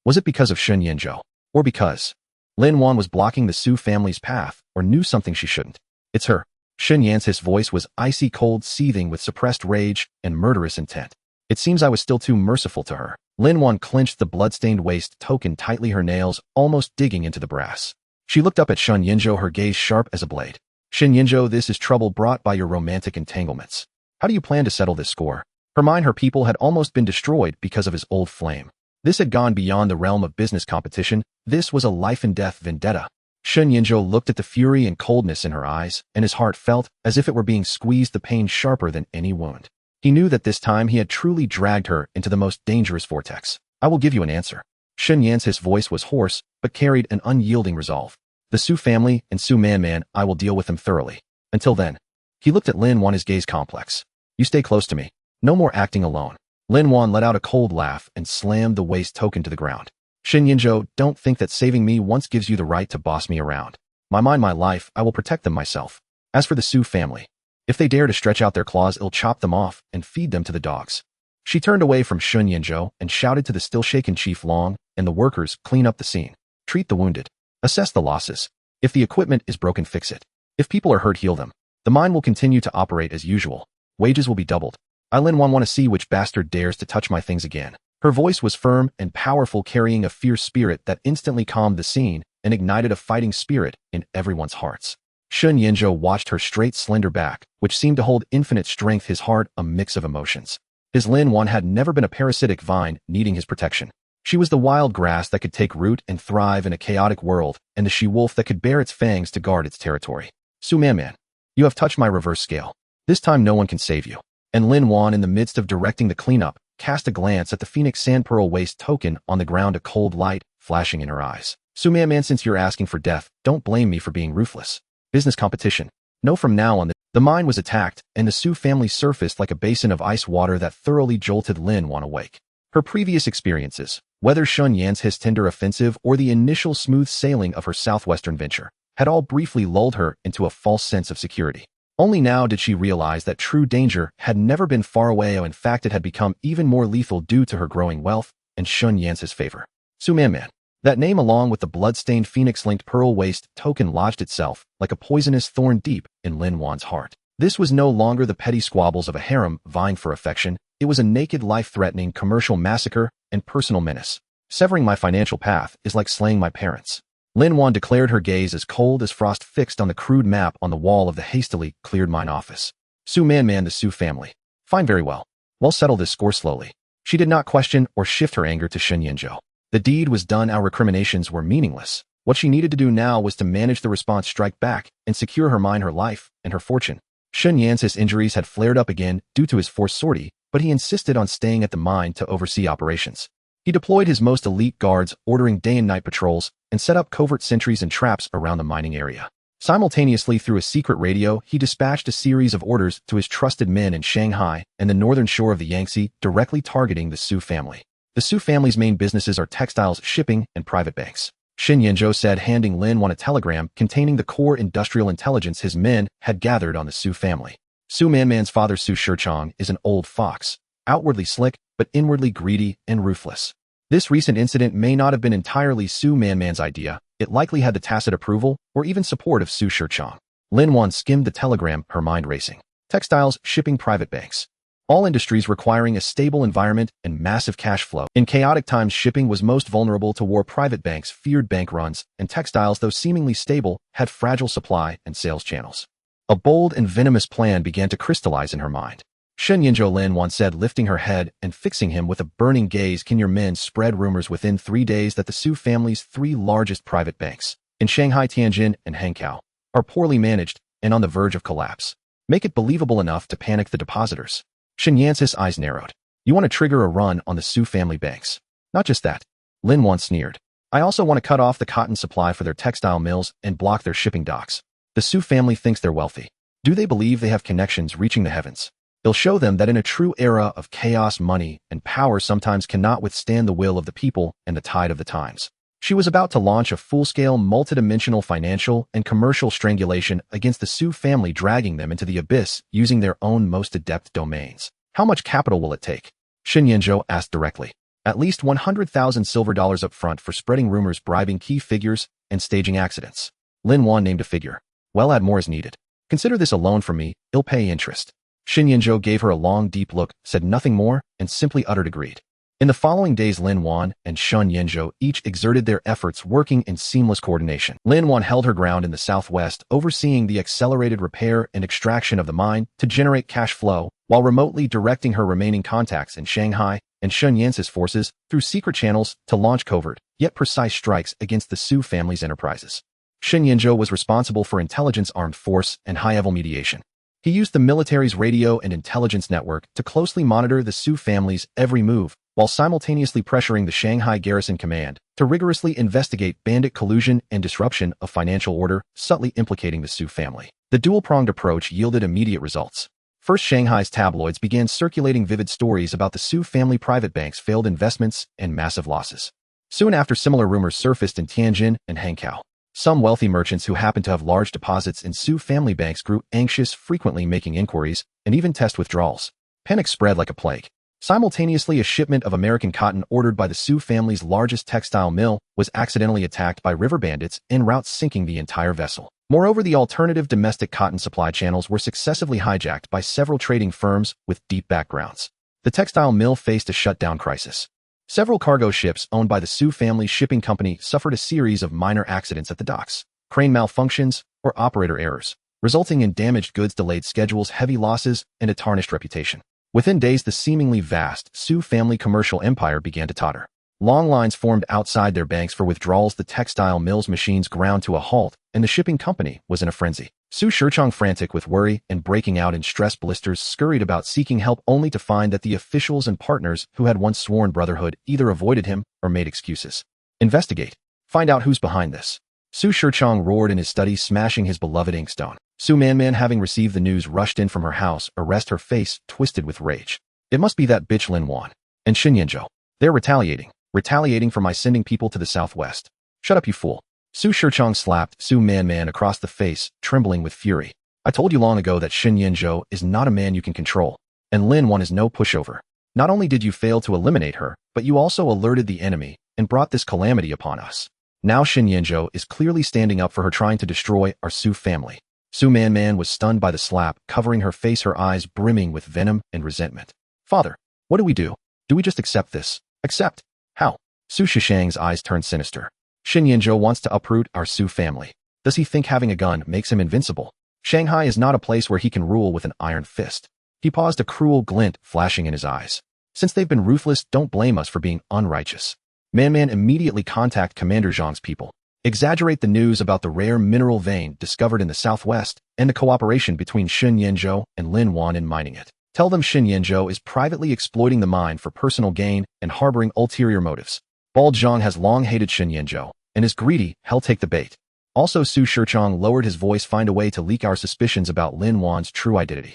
Was it because of Shen Yinzhou? Or because Lin Wan was blocking the Su family's path, or knew something she shouldn't? It's her. Shen Yan's voice was icy cold, seething with suppressed rage and murderous intent. It seems I was still too merciful to her. Lin Wan clenched the blood-stained waist token tightly, her nails almost digging into the brass. She looked up at Shun Yinzhou, her gaze sharp as a blade. Shin Yinzhou, this is trouble brought by your romantic entanglements. How do you plan to settle this score? Her mind, her people had almost been destroyed because of his old flame. This had gone beyond the realm of business competition. This was a life-and-death vendetta. Shun Yinzhou looked at the fury and coldness in her eyes, and his heart felt as if it were being squeezed, the pain sharper than any wound. He knew that this time he had truly dragged her into the most dangerous vortex. I will give you an answer. Shun Yan's voice was hoarse, but carried an unyielding resolve. The Su family and Su Man, I will deal with them thoroughly. Until then. He looked at Lin Wan, his gaze complex. You stay close to me. No more acting alone. Lin Wan let out a cold laugh and slammed the waist token to the ground. Shin Yinzhou, don't think that saving me once gives you the right to boss me around. My mind, my life, I will protect them myself. As for the Su family, if they dare to stretch out their claws, I'll chop them off and feed them to the dogs. She turned away from Shun Yinzhou and shouted to the still-shaken Chief Long and the workers, clean up the scene. Treat the wounded. Assess the losses. If the equipment is broken, fix it. If people are hurt, heal them. The mine will continue to operate as usual. Wages will be doubled. I, Lin Wan, want to see which bastard dares to touch my things again. Her voice was firm and powerful, carrying a fierce spirit that instantly calmed the scene and ignited a fighting spirit in everyone's hearts. Shun Yinzhou watched her straight, slender back, which seemed to hold infinite strength, his heart a mix of emotions. His Lin Wan had never been a parasitic vine needing his protection. She was the wild grass that could take root and thrive in a chaotic world, and the she-wolf that could bare its fangs to guard its territory. Su Man, you have touched my reverse scale. This time no one can save you. And Lin Wan, in the midst of directing the cleanup, cast a glance at the Phoenix Sandpearl waist token on the ground, a cold light flashing in her eyes. Su Man, since you're asking for death, don't blame me for being ruthless. Business competition. No, from now on, the mine was attacked, and the Su family surfaced like a basin of ice water that thoroughly jolted Lin Wan awake. Her previous experiences, whether Shun Yan's tender offensive or the initial smooth sailing of her southwestern venture, had all briefly lulled her into a false sense of security. Only now did she realize that true danger had never been far away, or in fact it had become even more lethal due to her growing wealth and Shun Yan's favor. Su Man. That name, along with the blood-stained phoenix-linked pearl waist token, lodged itself like a poisonous thorn deep in Lin Wan's heart. This was no longer the petty squabbles of a harem vying for affection. It was a naked, life-threatening commercial massacre and personal menace. Severing my financial path is like slaying my parents. Lin Wan declared, her gaze as cold as frost fixed on the crude map on the wall of the hastily cleared mine office. Su Man, the Su family. Fine, very well. We'll settle this score slowly. She did not question or shift her anger to Shun Yinzhou. The deed was done, our recriminations were meaningless. What she needed to do now was to manage the response, strike back, and secure her mind, her life, and her fortune. Shun Yan's injuries had flared up again due to his forced sortie, but he insisted on staying at the mine to oversee operations. He deployed his most elite guards, ordering day and night patrols, and set up covert sentries and traps around the mining area. Simultaneously, through a secret radio, he dispatched a series of orders to his trusted men in Shanghai and the northern shore of the Yangtze, directly targeting the Su family. The Su family's main businesses are textiles, shipping, and private banks. Shin Yinzhou said, handing Lin Wan a telegram containing the core industrial intelligence his men had gathered on the Su family. Su Man's father, Su Shichong, is an old fox, outwardly slick, but inwardly greedy and ruthless. This recent incident may not have been entirely Su Man's idea. It likely had the tacit approval or even support of Su Shichong. Lin Wan skimmed the telegram, her mind racing. Textiles, shipping, private banks. All industries requiring a stable environment and massive cash flow. In chaotic times, shipping was most vulnerable to war. Private banks feared bank runs, and textiles, though seemingly stable, had fragile supply and sales channels. A bold and venomous plan began to crystallize in her mind. Shun Yinzhou, Lin Wan said, lifting her head and fixing him with a burning gaze. Can your men spread rumors within 3 days that the Su family's 3 largest private banks, in Shanghai, Tianjin, and Hankow, are poorly managed and on the verge of collapse? Make it believable enough to panic the depositors. Shin Yan's eyes narrowed. You want to trigger a run on the Su family banks? Not just that. Lin Wan sneered. I also want to cut off the cotton supply for their textile mills and block their shipping docks. The Su family thinks they're wealthy. Do they believe they have connections reaching the heavens? They'll show them that in a true era of chaos, money and power sometimes cannot withstand the will of the people and the tide of the times. She was about to launch a full-scale, multidimensional financial and commercial strangulation against the Su family, dragging them into the abyss using their own most adept domains. How much capital will it take? Shin Yinzhou asked directly. At least 100,000 silver dollars up front for spreading rumors, bribing key figures, and staging accidents. Lin Wan named a figure. Well, add more as needed. Consider this a loan from me, it'll pay interest. Xin Yinzhou gave her a long, deep look, said nothing more, and simply uttered agreed. In the following days, Lin Wan and Sun Yinzhou each exerted their efforts, working in seamless coordination. Lin Wan held her ground in the southwest, overseeing the accelerated repair and extraction of the mine to generate cash flow, while remotely directing her remaining contacts in Shanghai and Sun Yance's forces through secret channels to launch covert, yet precise strikes against the Su family's enterprises. Xin Yinzhou was responsible for intelligence, armed force, and high-level mediation. He used the military's radio and intelligence network to closely monitor the Su family's every move, while simultaneously pressuring the Shanghai Garrison Command to rigorously investigate bandit collusion and disruption of financial order, subtly implicating the Su family. The dual-pronged approach yielded immediate results. First, Shanghai's tabloids began circulating vivid stories about the Su family private banks' failed investments and massive losses. Soon after, similar rumors surfaced in Tianjin and Hankow. Some wealthy merchants who happened to have large deposits in Su family banks grew anxious, frequently making inquiries and even test withdrawals. Panic spread like a plague. Simultaneously, a shipment of American cotton ordered by the Su family's largest textile mill was accidentally attacked by river bandits en route, sinking the entire vessel. Moreover, the alternative domestic cotton supply channels were successively hijacked by several trading firms with deep backgrounds. The textile mill faced a shutdown crisis. Several cargo ships owned by the Su family shipping company suffered a series of minor accidents at the docks, crane malfunctions, or operator errors, resulting in damaged goods, delayed schedules, heavy losses, and a tarnished reputation. Within days, the seemingly vast Su family commercial empire began to totter. Long lines formed outside their banks for withdrawals, the textile mill's machines ground to a halt, and the shipping company was in a frenzy. Su Shichang, frantic with worry and breaking out in stress blisters, scurried about seeking help, only to find that the officials and partners who had once sworn brotherhood either avoided him or made excuses. Investigate. Find out who's behind this. Su Shichang roared in his study, smashing his beloved inkstone. Su Manman, having received the news, rushed in from her house, arrest, her face twisted with rage. It must be that bitch Lin Wan and Xin Yinzhou. They're retaliating for my sending people to the southwest. Shut up, you fool. Su Shichang slapped Su Manman across the face, trembling with fury. I told you long ago that Xin Yinzhou is not a man you can control, and Lin Wan is no pushover. Not only did you fail to eliminate her, but you also alerted the enemy and brought this calamity upon us. Now Xin Yinzhou is clearly standing up for her, trying to destroy our Su family. Su Manman was stunned by the slap, covering her face, her eyes brimming with venom and resentment. Father, what do we do? Do we just accept this? Accept? How? Su Shishang's eyes turned sinister. Xin Yinzhou wants to uproot our Su family. Does he think having a gun makes him invincible? Shanghai is not a place where he can rule with an iron fist. He paused, a cruel glint flashing in his eyes. Since they've been ruthless, don't blame us for being unrighteous. Manman, immediately contact Commander Zhang's people. Exaggerate the news about the rare mineral vein discovered in the southwest and the cooperation between Xin Yinzhou and Lin Wan in mining it. Tell them Xin Yinzhou is privately exploiting the mine for personal gain and harboring ulterior motives. Bald Zhang has long hated Xin Yinzhou and is greedy. Hell, take the bait. Also, Su Shichang lowered his voice. Find a way to leak our suspicions about Lin Wan's true identity.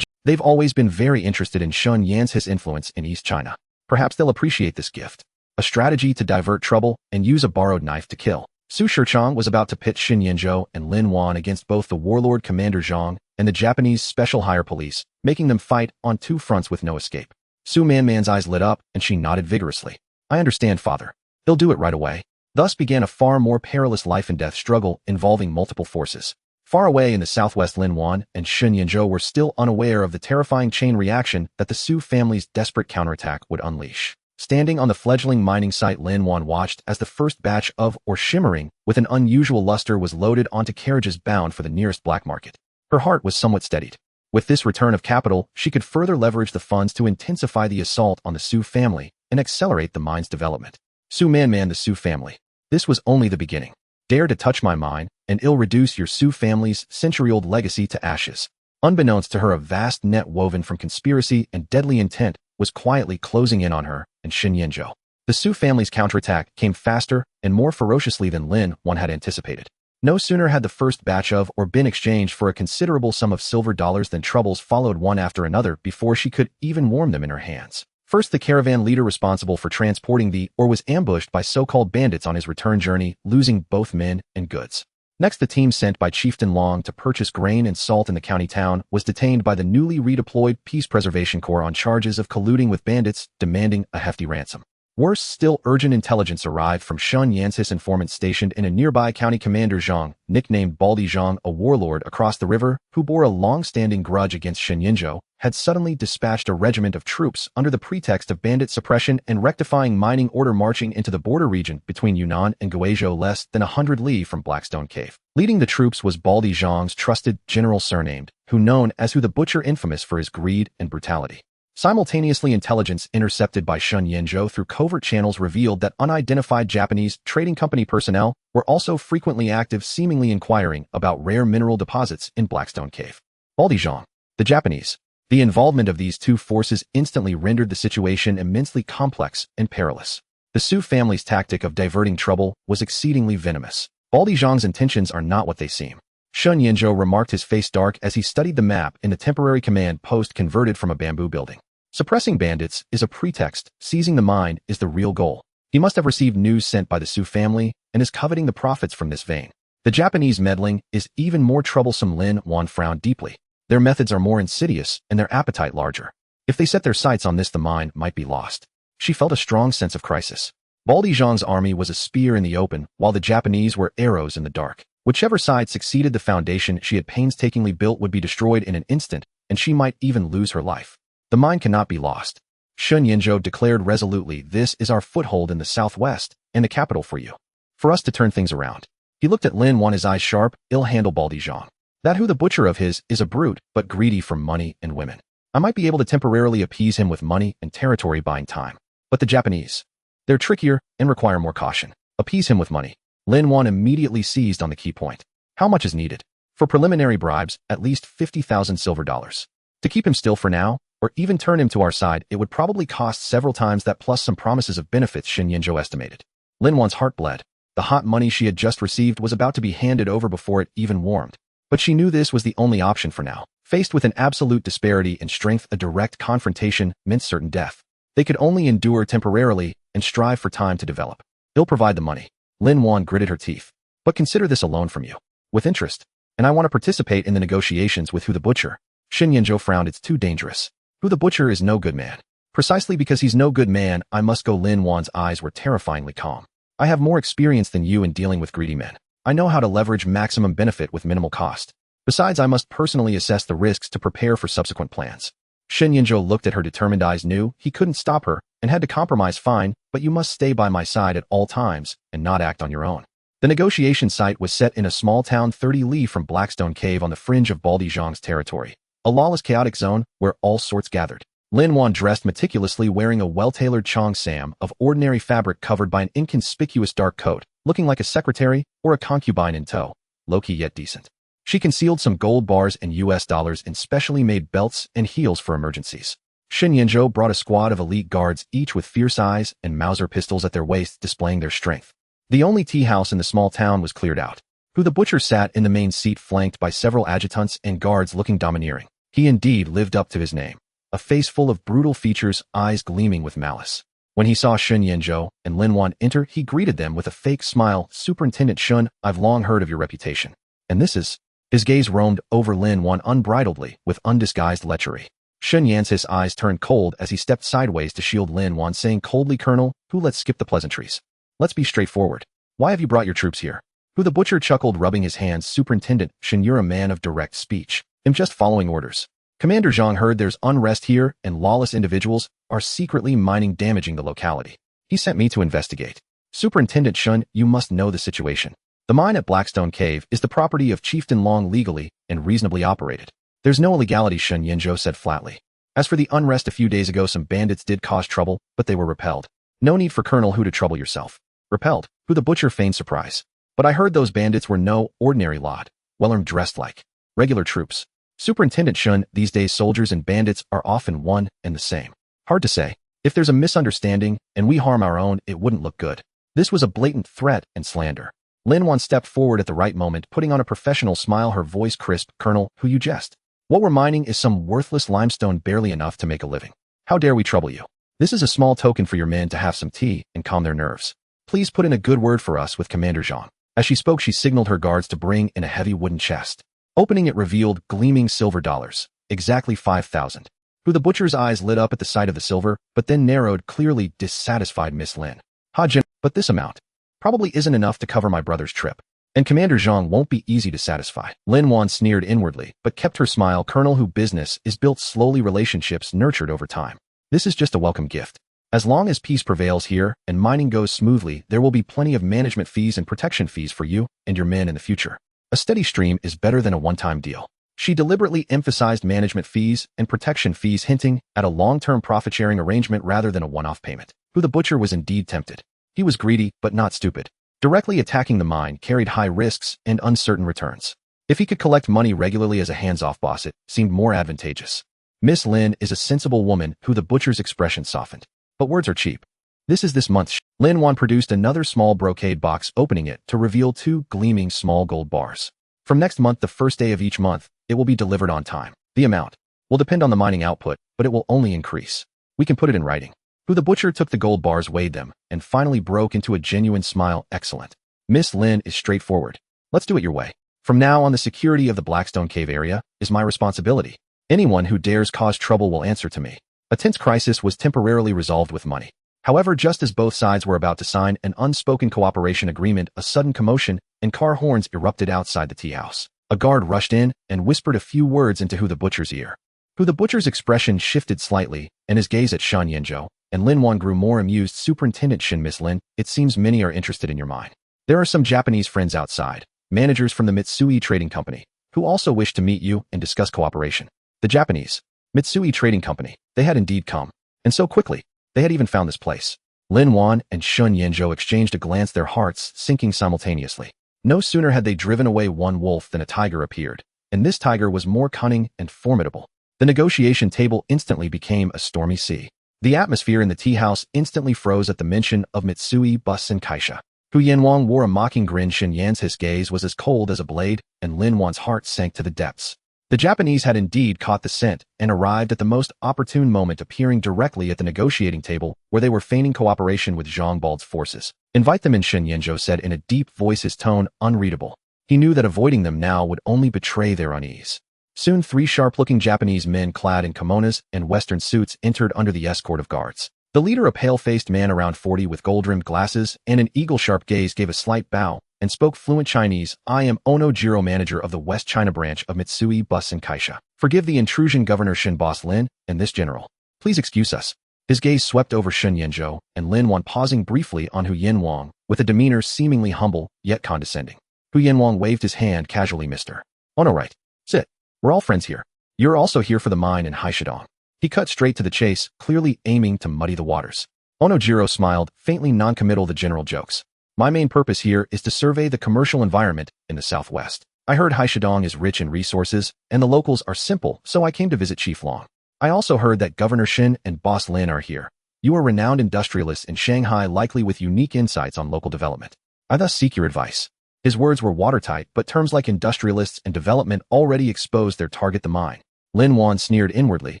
They've always been very interested in Sun Yance's influence in East China. Perhaps they'll appreciate this gift. A strategy to divert trouble and use a borrowed knife to kill. Su Shichang was about to pit Xin Yinzhou and Lin Wan against both the Warlord Commander Zhang and the Japanese Special Hire Police, making them fight on two fronts with no escape. Su Manman's eyes lit up, and she nodded vigorously. I understand, Father. They'll do it right away. Thus began a far more perilous life-and-death struggle involving multiple forces. Far away in the southwest, Lin Wan and Xin Yinzhou were still unaware of the terrifying chain reaction that the Su family's desperate counterattack would unleash. Standing on the fledgling mining site, Lin Wan watched as the first batch of, or shimmering with an unusual luster, was loaded onto carriages bound for the nearest black market. Her heart was somewhat steadied. With this return of capital, she could further leverage the funds to intensify the assault on the Su family and accelerate the mine's development. Su Manman, the Su family. This was only the beginning. Dare to touch my mine, and it'll reduce your Su family's century-old legacy to ashes. Unbeknownst to her, a vast net woven from conspiracy and deadly intent was quietly closing in on her and Xin Yinzhou. The Su family's counterattack came faster and more ferociously than Lin Wan had anticipated. No sooner had the first batch of or been exchanged for a considerable sum of silver dollars than troubles followed one after another before she could even warm them in her hands. First, the caravan leader responsible for transporting the ore was ambushed by so-called bandits on his return journey, losing both men and goods. Next, the team sent by Chieftain Long to purchase grain and salt in the county town was detained by the newly redeployed Peace Preservation Corps on charges of colluding with bandits, demanding a hefty ransom. Worse still, urgent intelligence arrived from Shun Yan's informant stationed in a nearby county. Commander Zhang, nicknamed Baldy Zhang, a warlord across the river, who bore a long-standing grudge against Shen Yinzhou, had suddenly dispatched a regiment of troops under the pretext of bandit suppression and rectifying mining order, marching into the border region between Yunnan and Guizhou, less than 100 li from Blackstone Cave. Leading the troops was Baldy Zhang's trusted general surnamed, who known as Who the Butcher, infamous for his greed and brutality. Simultaneously, intelligence intercepted by Shen Yinzhou through covert channels revealed that unidentified Japanese trading company personnel were also frequently active, seemingly inquiring about rare mineral deposits in Blackstone Cave. Baldy Zhang, the Japanese. The involvement of these two forces instantly rendered the situation immensely complex and perilous. The Su family's tactic of diverting trouble was exceedingly venomous. Baldy Zhang's intentions are not what they seem. Shen Yinzhou remarked, his face dark as he studied the map in the temporary command post converted from a bamboo building. Suppressing bandits is a pretext, seizing the mine is the real goal. He must have received news sent by the Su family and is coveting the profits from this vein. The Japanese meddling is even more troublesome. Lin Wan frowned deeply. Their methods are more insidious and their appetite larger. If they set their sights on this, the mine might be lost. She felt a strong sense of crisis. Baldy Zhang's army was a spear in the open, while the Japanese were arrows in the dark. Whichever side succeeded, the foundation she had painstakingly built would be destroyed in an instant, and she might even lose her life. The mine cannot be lost. Shen Yinzhou declared resolutely, this is our foothold in the southwest, and the capital for you. For us to turn things around. He looked at Lin Wan, his eyes sharp, ill-handle. Baldy Zhang. That Who the Butcher of his is a brute, but greedy for money and women. I might be able to temporarily appease him with money and territory buying time. But the Japanese, they're trickier and require more caution. Appease him with money. Lin Wan immediately seized on the key point. How much is needed? For preliminary bribes, at least 50,000 silver dollars. To keep him still for now, or even turn him to our side, it would probably cost several times that, plus some promises of benefits, Shen Yinzhou estimated. Lin Wan's heart bled. The hot money she had just received was about to be handed over before it even warmed. But she knew this was the only option for now. Faced with an absolute disparity in strength, a direct confrontation meant certain death. They could only endure temporarily and strive for time to develop. He'll provide the money. Lin Wan gritted her teeth. But consider this a loan from you. With interest. And I want to participate in the negotiations with Who the Butcher. Shen Yinzhou frowned. It's too dangerous. Who the Butcher is no good man. Precisely because he's no good man, I must go. Lin Wan's eyes were terrifyingly calm. I have more experience than you in dealing with greedy men. I know how to leverage maximum benefit with minimal cost. Besides, I must personally assess the risks to prepare for subsequent plans. Shen Yinzhou looked at her determined eyes, knew he couldn't stop her, and had to compromise. Fine, but you must stay by my side at all times, and not act on your own. The negotiation site was set in a small town 30 li from Blackstone Cave on the fringe of Baldy Zhang's territory. A lawless, chaotic zone where all sorts gathered. Lin Wan dressed meticulously, wearing a well-tailored cheongsam of ordinary fabric covered by an inconspicuous dark coat, looking like a secretary or a concubine in tow, low-key yet decent. She concealed some gold bars and US dollars in specially made belts and heels for emergencies. Shen Yinzhou brought a squad of elite guards, each with fierce eyes and Mauser pistols at their waists, displaying their strength. The only tea house in the small town was cleared out. Who the Butcher sat in the main seat, flanked by several adjutants and guards looking domineering. He indeed lived up to his name. A face full of brutal features, eyes gleaming with malice. When he saw Shen Yinzhou and Lin Wan enter, he greeted them with a fake smile. Superintendent Shun, I've long heard of your reputation. And this is... His gaze roamed over Lin Wan unbridledly, with undisguised lechery. Shen Yan's eyes turned cold as he stepped sideways to shield Lin Wan, saying coldly, Colonel, let's skip the pleasantries. Let's be straightforward. Why have you brought your troops here? Who the Butcher chuckled, rubbing his hands. Superintendent Shen, you're a man of direct speech. I'm just following orders. Commander Zhang heard there's unrest here and lawless individuals are secretly mining, damaging the locality. He sent me to investigate. Superintendent Shun, you must know the situation. The mine at Blackstone Cave is the property of Chieftain Long, legally and reasonably operated. There's no illegality, Shen Yinzhou said flatly. As for the unrest a few days ago, some bandits did cause trouble, but they were repelled. No need for Colonel Hu to trouble yourself. Repelled? Who the Butcher feigned surprise. But I heard those bandits were no ordinary lot, well-armed, dressed like regular troops. Superintendent Shun, these days soldiers and bandits are often one and the same. Hard to say. If there's a misunderstanding and we harm our own, it wouldn't look good. This was a blatant threat and slander. Lin Wan stepped forward at the right moment, putting on a professional smile, her voice crisp. Colonel, who you jest? What we're mining is some worthless limestone, barely enough to make a living. How dare we trouble you? This is a small token for your men to have some tea and calm their nerves. Please put in a good word for us with Commander Zhang. As she spoke, she signaled her guards to bring in a heavy wooden chest. Opening it revealed gleaming silver dollars, exactly 5,000. Who the butcher's eyes lit up at the sight of the silver, but then narrowed, clearly dissatisfied Miss Lin. But this amount probably isn't enough to cover my brother's trip. And Commander Zhang won't be easy to satisfy. Lin Wan sneered inwardly, but kept her smile. Colonel, who business is built slowly, relationships nurtured over time. This is just a welcome gift. As long as peace prevails here and mining goes smoothly, there will be plenty of management fees and protection fees for you and your men in the future. A steady stream is better than a one-time deal. She deliberately emphasized management fees and protection fees, hinting at a long-term profit-sharing arrangement rather than a one-off payment. Who the butcher was indeed tempted. He was greedy, but not stupid. Directly attacking the mine carried high risks and uncertain returns. If he could collect money regularly as a hands-off boss, it seemed more advantageous. Miss Lin is a sensible woman. Who the butcher's expression softened. But words are cheap. This month. Lin Wan produced another small brocade box, opening it to reveal 2 gleaming small gold bars. From next month, the first day of each month, it will be delivered on time. The amount will depend on the mining output, but it will only increase. We can put it in writing. Who the butcher took the gold bars, weighed them, and finally broke into a genuine smile. Excellent. Miss Lin is straightforward. Let's do it your way. From now on, the security of the Blackstone Cave area is my responsibility. Anyone who dares cause trouble will answer to me. A tense crisis was temporarily resolved with money. However, just as both sides were about to sign an unspoken cooperation agreement, a sudden commotion and car horns erupted outside the tea house. A guard rushed in and whispered a few words into Who the butcher's ear. Who the butcher's expression shifted slightly, and his gaze at Shen Yanzhou and Lin Wan grew more amused. Superintendent Shen, Miss Lin, it seems many are interested in your mine. There are some Japanese friends outside, managers from the Mitsui Trading Company, who also wish to meet you and discuss cooperation. The Japanese Mitsui Trading Company, they had indeed come. And so quickly, they had even found this place. Lin Wan and Shen Yanzhou exchanged a glance, their hearts sinking simultaneously. No sooner had they driven away one wolf than a tiger appeared, and this tiger was more cunning and formidable. The negotiation table instantly became a stormy sea. The atmosphere in the tea house instantly froze at the mention of Mitsui Bus and Kaisha. Hu Yanwang wore a mocking grin. Shen Yan's gaze was as cold as a blade, and Lin Wan's heart sank to the depths. The Japanese had indeed caught the scent and arrived at the most opportune moment, appearing directly at the negotiating table where they were feigning cooperation with Zhang Bald's forces. Invite them in, Shen Yanzhou said in a deep voice, his tone unreadable. He knew that avoiding them now would only betray their unease. Soon 3 sharp-looking Japanese men clad in kimonos and Western suits entered under the escort of guards. The leader, a pale-faced man around 40 with gold-rimmed glasses and an eagle-sharp gaze, gave a slight bow and spoke fluent Chinese. I am Ono Jiro, manager of the West China branch of Mitsui Bus and Kaisha. Forgive the intrusion, Governor Shen, Boss Lin, and this general. Please excuse us. His gaze swept over Shen Yanzhou and Lin Wan, pausing briefly on Hu Yanwang with a demeanor seemingly humble yet condescending. Hu Yanwang waved his hand casually. Mr. Ono, right. Sit. We're all friends here. You're also here for the mine in Haishidong. He cut straight to the chase, clearly aiming to muddy the waters. Ono Jiro smiled, faintly noncommittal. The general jokes. My main purpose here is to survey the commercial environment in the southwest. I heard Haishidong is rich in resources, and the locals are simple, so I came to visit Chief Long. I also heard that Governor Shen and Boss Lin are here. You are renowned industrialists in Shanghai, likely with unique insights on local development. I thus seek your advice. His words were watertight, but terms like industrialists and development already exposed their target, the mine. Lin Wan sneered inwardly,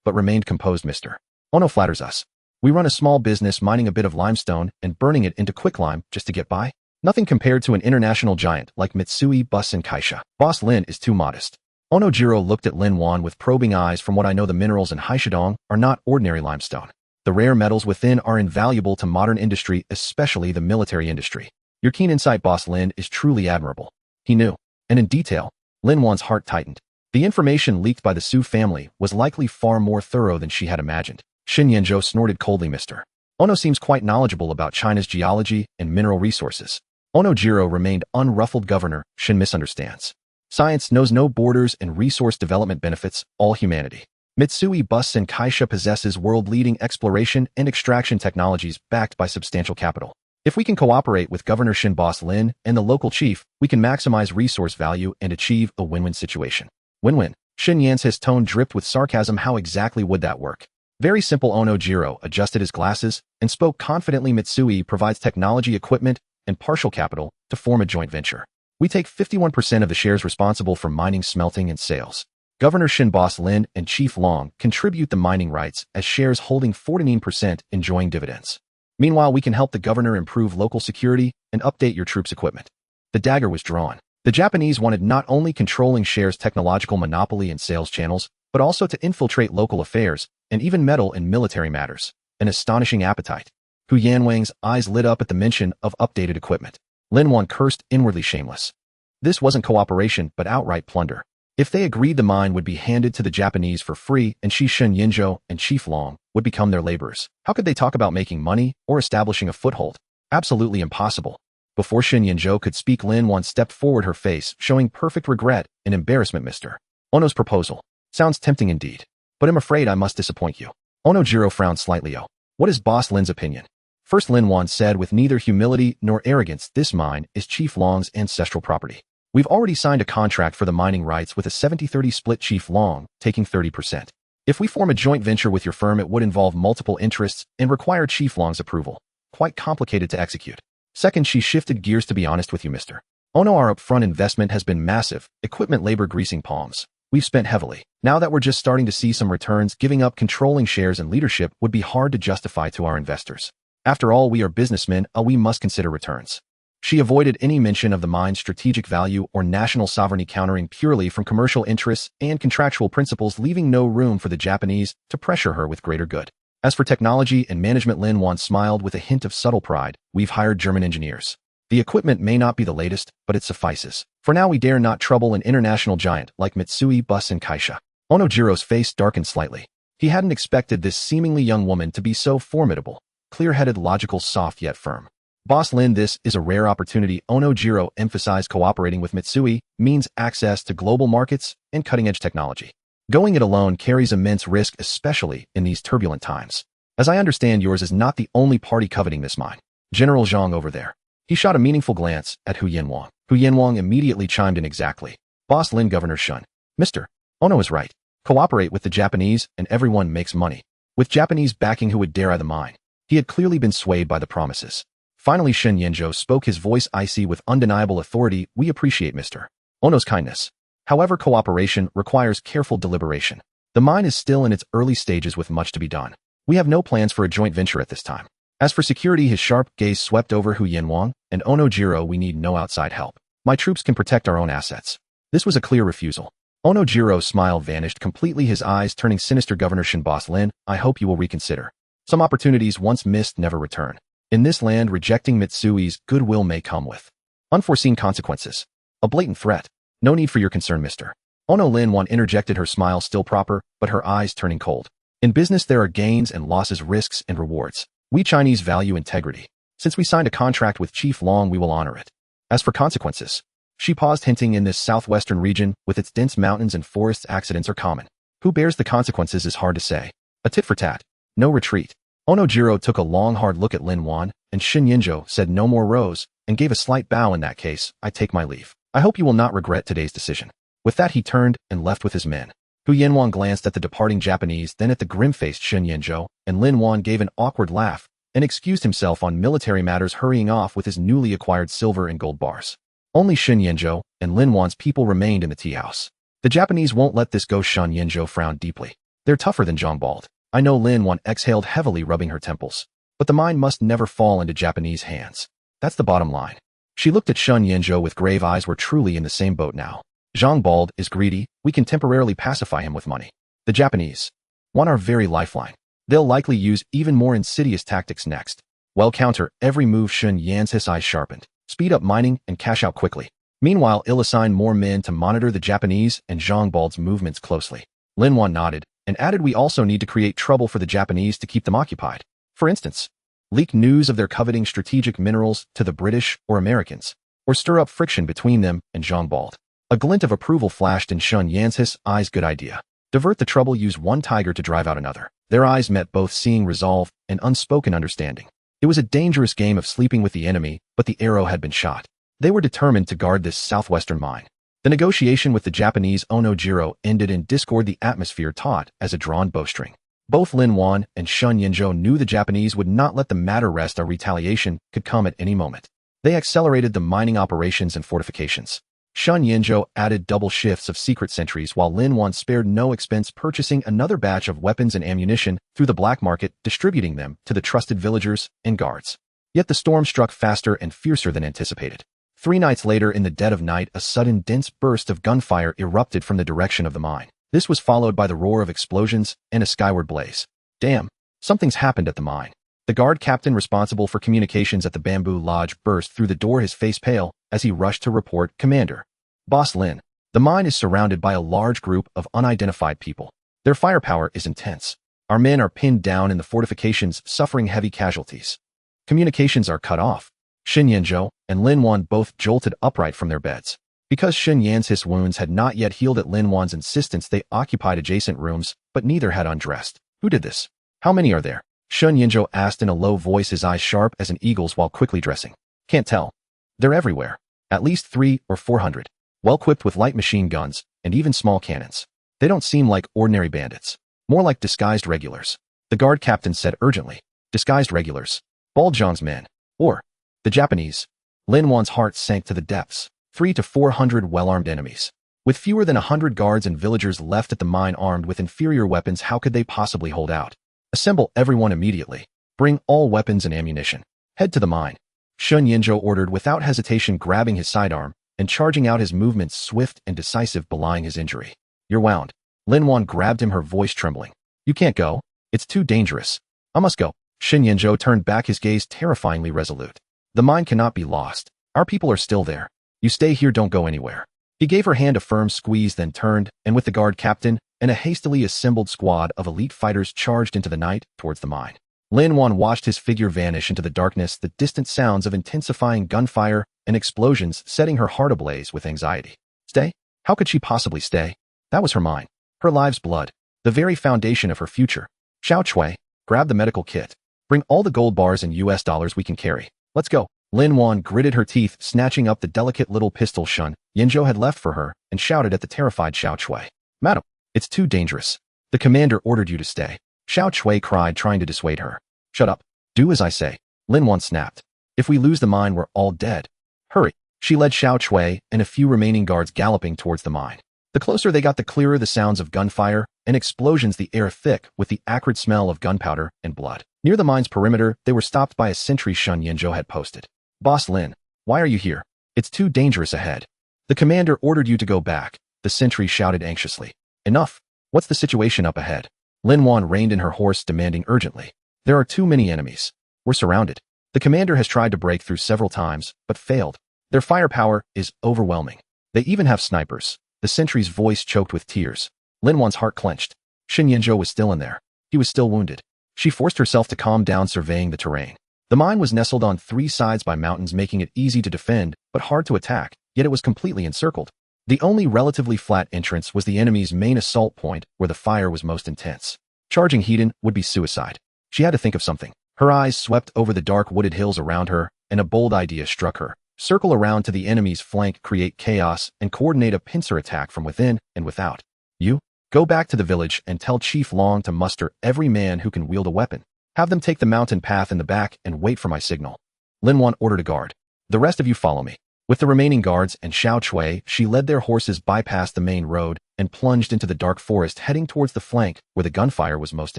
but remained composed. Mr. Ono flatters us. We run a small business mining a bit of limestone and burning it into quicklime just to get by. Nothing compared to an international giant like Mitsui Bus and Kaisha. Boss Lin is too modest. Ono Jiro looked at Lin Wan with probing eyes. From what I know, the minerals in Haishidong are not ordinary limestone. The rare metals within are invaluable to modern industry, especially the military industry. Your keen insight, Boss Lin, is truly admirable. He knew, and in detail. Lin Wan's heart tightened. The information leaked by the Su family was likely far more thorough than she had imagined. Shen Yanzhou snorted coldly. Mr. Ono seems quite knowledgeable about China's geology and mineral resources. Ono Jiro remained unruffled. Governor Shen misunderstands. Science knows no borders, and resource development benefits all humanity. Mitsui Bus and Kaisha possesses world-leading exploration and extraction technologies backed by substantial capital. If we can cooperate with Governor Shen, Boss Lin, and the local chief, we can maximize resource value and achieve a win-win situation. Win-win. Shen Yan's tone dripped with sarcasm. How exactly would that work? Very simple. Ono Jiro adjusted his glasses and spoke confidently. Mitsui provides technology, equipment, and partial capital to form a joint venture. We take 51% of the shares responsible for mining, smelting, and sales. Governor Shen, Boss Lin, and Chief Long contribute the mining rights as shares holding 49%, enjoying dividends. Meanwhile, we can help the governor improve local security and update your troops' equipment. The dagger was drawn. The Japanese wanted not only controlling shares' technological monopoly and sales channels, but also to infiltrate local affairs and even meddle in military matters. An astonishing appetite. Hu Yanwang's eyes lit up at the mention of updated equipment. Lin Wan cursed, inwardly shameless. This wasn't cooperation, but outright plunder. If they agreed, the mine would be handed to the Japanese for free, and Shen Yinzhou and Chief Long would become their laborers. How could they talk about making money or establishing a foothold? Absolutely impossible. Before Shen Yinzhou could speak, Lin Wan stepped forward, her face showing perfect regret and embarrassment. Mr. Ono's proposal sounds tempting indeed, but I'm afraid I must disappoint you. Onojiro frowned slightly. Oh, what is Boss Lin's opinion? First, Lin Wan said with neither humility nor arrogance, this mine is Chief Long's ancestral property. We've already signed a contract for the mining rights with a 70-30 split, Chief Long taking 30%. If we form a joint venture with your firm, it would involve multiple interests and require Chief Long's approval. Quite complicated to execute. Second, she shifted gears. To be honest with you, Mr. Ono, our upfront investment has been massive. Equipment, labor, greasing palms. We've spent heavily. Now that we're just starting to see some returns, giving up controlling shares and leadership would be hard to justify to our investors. After all, we are businessmen, we must consider returns. She avoided any mention of the mine's strategic value or national sovereignty, countering purely from commercial interests and contractual principles, leaving no room for the Japanese to pressure her with greater good. As for technology and management, Lin Wan smiled with a hint of subtle pride. We've hired German engineers. The equipment may not be the latest, but it suffices. For now, we dare not trouble an international giant like Mitsui Bus and Kaisha. Onojiro's face darkened slightly. He hadn't expected this seemingly young woman to be so formidable, clear-headed, logical, soft yet firm. Boss Lin, this is a rare opportunity. Onojiro emphasized. Cooperating with Mitsui means access to global markets and cutting-edge technology. Going it alone carries immense risk, especially in these turbulent times. As I understand, yours is not the only party coveting this mine. General Zhang over there. He shot a meaningful glance at Hu Yanwang. Hu Yanwang immediately chimed in. Exactly. Boss Lin, Governor Shun. Mr. Ono is right. Cooperate with the Japanese and everyone makes money. With Japanese backing, who would dare eye the mine? He had clearly been swayed by the promises. Finally, Shen Yinzhou spoke, his voice icy with undeniable authority. We appreciate Mr. Ono's kindness. However, cooperation requires careful deliberation. The mine is still in its early stages with much to be done. We have no plans for a joint venture at this time. As for security, his sharp gaze swept over Hu Yanwang and Onojiro. We need no outside help. My troops can protect our own assets. This was a clear refusal. Onojiro's smile vanished completely, his eyes turning sinister. Governor Shin, Boss Lin, I hope you will reconsider. Some opportunities once missed never return. In this land, rejecting Mitsui's goodwill may come with unforeseen consequences. A blatant threat. No need for your concern, Mr. Ono. Lin Wan interjected, her smile still proper, but her eyes turning cold. In business, there are gains and losses, risks and rewards. We Chinese value integrity. Since we signed a contract with Chief Long, we will honor it. As for consequences, she paused, hinting in this southwestern region, with its dense mountains and forests, accidents are common. Who bears the consequences is hard to say. A tit for tat. No retreat. Onojiro took a long, hard look at Lin Wan, and Shin Yinzhou said no more, rose, and gave a slight bow. In that case, I take my leave. I hope you will not regret today's decision. With that, he turned and left with his men. Hu Yanwang glanced at the departing Japanese, then at the grim-faced Shin Yinzhou, and Lin Wan gave an awkward laugh and excused himself on military matters, hurrying off with his newly acquired silver and gold bars. Only Shin Yinzhou and Lin Wan's people remained in the tea house. The Japanese won't let this go. Shin Yinzhou frowned deeply. They're tougher than Zhang Bald. I know. Lin Wan exhaled heavily, rubbing her temples. But the mine must never fall into Japanese hands. That's the bottom line. She looked at Shin Yinzhou with grave eyes. We're truly in the same boat now. Zhang Bald is greedy. We can temporarily pacify him with money. The Japanese want our very lifeline. They'll likely use even more insidious tactics next. Well, counter every move. Shin Yan's eyes sharpened. Speed up mining and cash out quickly. Meanwhile, I'll assign more men to monitor the Japanese and Zhang Bald's movements closely. Lin Wan nodded and added, we also need to create trouble for the Japanese to keep them occupied. For instance, leak news of their coveting strategic minerals to the British or Americans, or stir up friction between them and Zhang Bald. A glint of approval flashed in Shin Yan's eyes. Good idea. Divert the trouble, use one tiger to drive out another. Their eyes met, both seeing resolve and unspoken understanding. It was a dangerous game of sleeping with the enemy, but the arrow had been shot. They were determined to guard this southwestern mine. The negotiation with the Japanese Onojiro ended in discord, the atmosphere taut as a drawn bowstring. Both Lin Wan and Shin Yinzhou knew the Japanese would not let the matter rest. A retaliation could come at any moment. They accelerated the mining operations and fortifications. Shin Yinzhou added double shifts of secret sentries, while Lin Wan spared no expense, purchasing another batch of weapons and ammunition through the black market, distributing them to the trusted villagers and guards. Yet the storm struck faster and fiercer than anticipated. 3 nights later, in the dead of night, a sudden dense burst of gunfire erupted from the direction of the mine. This was followed by the roar of explosions and a skyward blaze. Damn, something's happened at the mine. The guard captain responsible for communications at the Bamboo Lodge burst through the door, his face pale, as he rushed to report, "Commander. Boss Lin, the mine is surrounded by a large group of unidentified people. Their firepower is intense. Our men are pinned down in the fortifications, suffering heavy casualties. Communications are cut off." Shen Yanzhou and Lin Wan both jolted upright from their beds. Because Shen Yan's wounds had not yet healed at Lin Wan's insistence, they occupied adjacent rooms, but neither had undressed. "Who did this? How many are there?" Shen Yanzhou asked in a low voice, his eyes sharp as an eagle's while quickly dressing. "Can't tell. They're everywhere. At least 300 or 400. Well-equipped with light machine guns and even small cannons. They don't seem like ordinary bandits. More like disguised regulars," the guard captain said urgently. "Disguised regulars. Baozhang's men. Or the Japanese." Lin Wan's heart sank to the depths. 300 to 400 well-armed enemies. With fewer than 100 guards and villagers left at the mine armed with inferior weapons, how could they possibly hold out? "Assemble everyone immediately. Bring all weapons and ammunition. Head to the mine," Shen Yanzhou ordered without hesitation, grabbing his sidearm and charging out, his movements swift and decisive, belying his injury. "You're wound." Lin Wan grabbed him, her voice trembling. "You can't go. It's too dangerous." "I must go." Shen Yanzhou turned back, his gaze terrifyingly resolute. "The mine cannot be lost. Our people are still there. You stay here, don't go anywhere." He gave her hand a firm squeeze, then turned, and with the guard captain and a hastily assembled squad of elite fighters charged into the night towards the mine. Lin Wan watched his figure vanish into the darkness, the distant sounds of intensifying gunfire and explosions setting her heart ablaze with anxiety. Stay? How could she possibly stay? That was her mine, her life's blood, the very foundation of her future. "Xiao Chui, grab the medical kit. Bring all the gold bars and US dollars we can carry. Let's go." Lin Wan gritted her teeth, snatching up the delicate little pistol Shen Yanzhou had left for her, and shouted at the terrified Xiao Chui. "Madam, it's too dangerous. The commander ordered you to stay." Xiao Chui cried, trying to dissuade her. "Shut up. Do as I say," Lin Wan snapped. "If we lose the mine, we're all dead. Hurry." She led Xiao Chui and a few remaining guards galloping towards the mine. The closer they got, the clearer the sounds of gunfire and explosions, the air thick with the acrid smell of gunpowder and blood. Near the mine's perimeter, they were stopped by a sentry Shen Yanzhou had posted. "Boss Lin, why are you here? It's too dangerous ahead." "The commander ordered you to go back," the sentry shouted anxiously. "Enough. What's the situation up ahead?" Lin Wan reined in her horse, demanding urgently. "There are too many enemies. We're surrounded. The commander has tried to break through several times, but failed. Their firepower is overwhelming. They even have snipers." The sentry's voice choked with tears. Lin Wan's heart clenched. Shen Yanzhou was still in there. He was still wounded. She forced herself to calm down, surveying the terrain. The mine was nestled on 3 sides by mountains, making it easy to defend, but hard to attack, yet it was completely encircled. The only relatively flat entrance was the enemy's main assault point, where the fire was most intense. Charging head-on would be suicide. She had to think of something. Her eyes swept over the dark wooded hills around her, and a bold idea struck her. Circle around to the enemy's flank, create chaos, and coordinate a pincer attack from within and without. "You go back to the village and tell Chief Long to muster every man who can wield a weapon. Have them take the mountain path in the back and wait for my signal." Lin Wan ordered a guard. "The rest of you follow me." With the remaining guards and Xiao Chui, she led their horses bypast the main road and plunged into the dark forest, heading towards the flank where the gunfire was most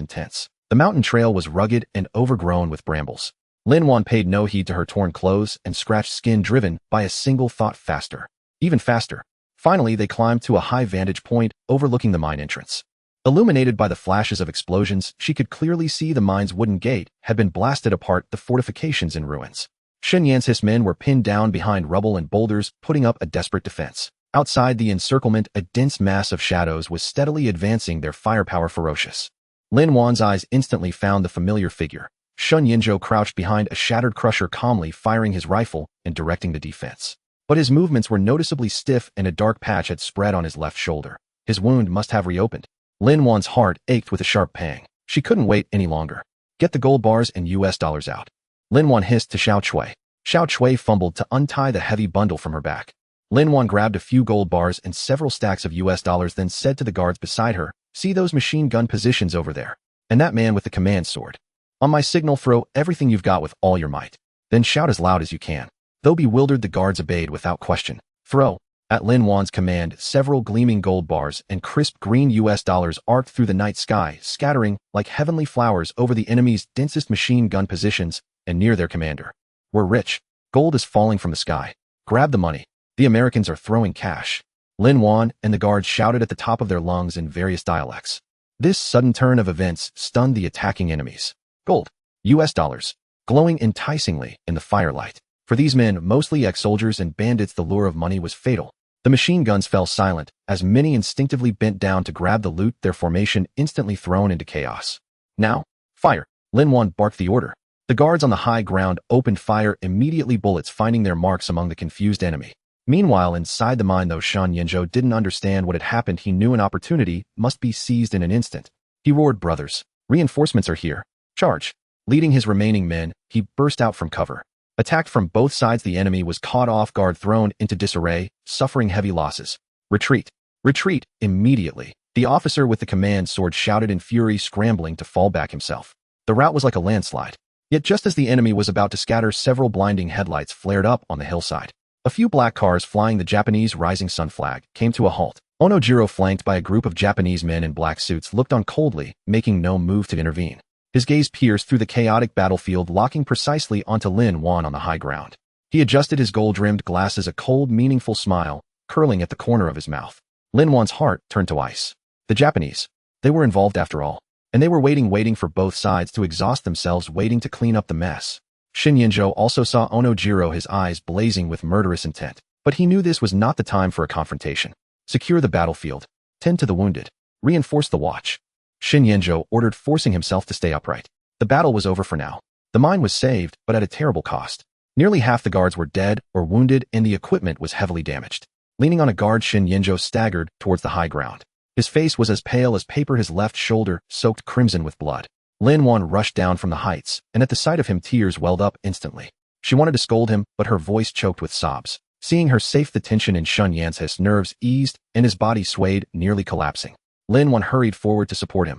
intense. The mountain trail was rugged and overgrown with brambles. Lin Wan paid no heed to her torn clothes and scratched skin, driven by a single thought: faster. Even faster. Finally, they climbed to a high vantage point overlooking the mine entrance. Illuminated by the flashes of explosions, she could clearly see the mine's wooden gate had been blasted apart, the fortifications in ruins. Shen Yan's men were pinned down behind rubble and boulders, putting up a desperate defense. Outside the encirclement, a dense mass of shadows was steadily advancing, their firepower ferocious. Lin Wan's eyes instantly found the familiar figure. Shen Yanzhou crouched behind a shattered crusher, calmly firing his rifle and directing the defense. But his movements were noticeably stiff, and a dark patch had spread on his left shoulder. His wound must have reopened. Lin Wan's heart ached with a sharp pang. She couldn't wait any longer. "Get the gold bars and US dollars out," Lin Wan hissed to Xiao Chui. Xiao Chui fumbled to untie the heavy bundle from her back. Lin Wan grabbed a few gold bars and several stacks of US dollars, then said to the guards beside her, "See those machine gun positions over there? And that man with the command sword? On my signal, throw everything you've got with all your might. Then shout as loud as you can." Though bewildered, the guards obeyed without question. "Throw." At Lin Wan's command, several gleaming gold bars and crisp green US dollars arced through the night sky, scattering like heavenly flowers over the enemy's densest machine gun positions and near their commander. "We're rich. Gold is falling from the sky. Grab the money. The Americans are throwing cash." Lin Wan and the guards shouted at the top of their lungs in various dialects. This sudden turn of events stunned the attacking enemies. Gold, US dollars, glowing enticingly in the firelight. For these men, mostly ex-soldiers and bandits, the lure of money was fatal. The machine guns fell silent, as many instinctively bent down to grab the loot, their formation instantly thrown into chaos. Now, fire! Lin Wan barked the order. The guards on the high ground opened fire immediately, bullets finding their marks among the confused enemy. Meanwhile, inside the mine, though Shan Yinzhou didn't understand what had happened, he knew an opportunity must be seized in an instant. He roared, "Brothers, reinforcements are here. Charge!" Leading his remaining men, he burst out from cover. Attacked from both sides, the enemy was caught off guard, thrown into disarray, suffering heavy losses. Retreat! Retreat! Immediately. The officer with the command sword shouted in fury, scrambling to fall back himself. The rout was like a landslide. Yet just as the enemy was about to scatter, several blinding headlights flared up on the hillside. A few black cars flying the Japanese rising sun flag came to a halt. Onojiro, flanked by a group of Japanese men in black suits, looked on coldly, making no move to intervene. His gaze pierced through the chaotic battlefield, locking precisely onto Lin Wan on the high ground. He adjusted his gold-rimmed glasses, a cold, meaningful smile curling at the corner of his mouth. Lin Wan's heart turned to ice. The Japanese. They were involved after all. And they were waiting for both sides to exhaust themselves, waiting to clean up the mess. Shin Yinzhou also saw Onojiro, his eyes blazing with murderous intent. But he knew this was not the time for a confrontation. Secure the battlefield. Tend to the wounded. Reinforce the watch. Shin Yinzhou ordered, forcing himself to stay upright. The battle was over for now. The mine was saved, but at a terrible cost. Nearly half the guards were dead or wounded, and the equipment was heavily damaged. Leaning on a guard, Shin Yinzhou staggered towards the high ground. His face was as pale as paper, his left shoulder soaked crimson with blood. Lin Wan rushed down from the heights, and at the sight of him, tears welled up instantly. She wanted to scold him, but her voice choked with sobs. Seeing her safe, the tension in Shun Yan's nerves eased, and his body swayed, nearly collapsing. Lin Wan hurried forward to support him.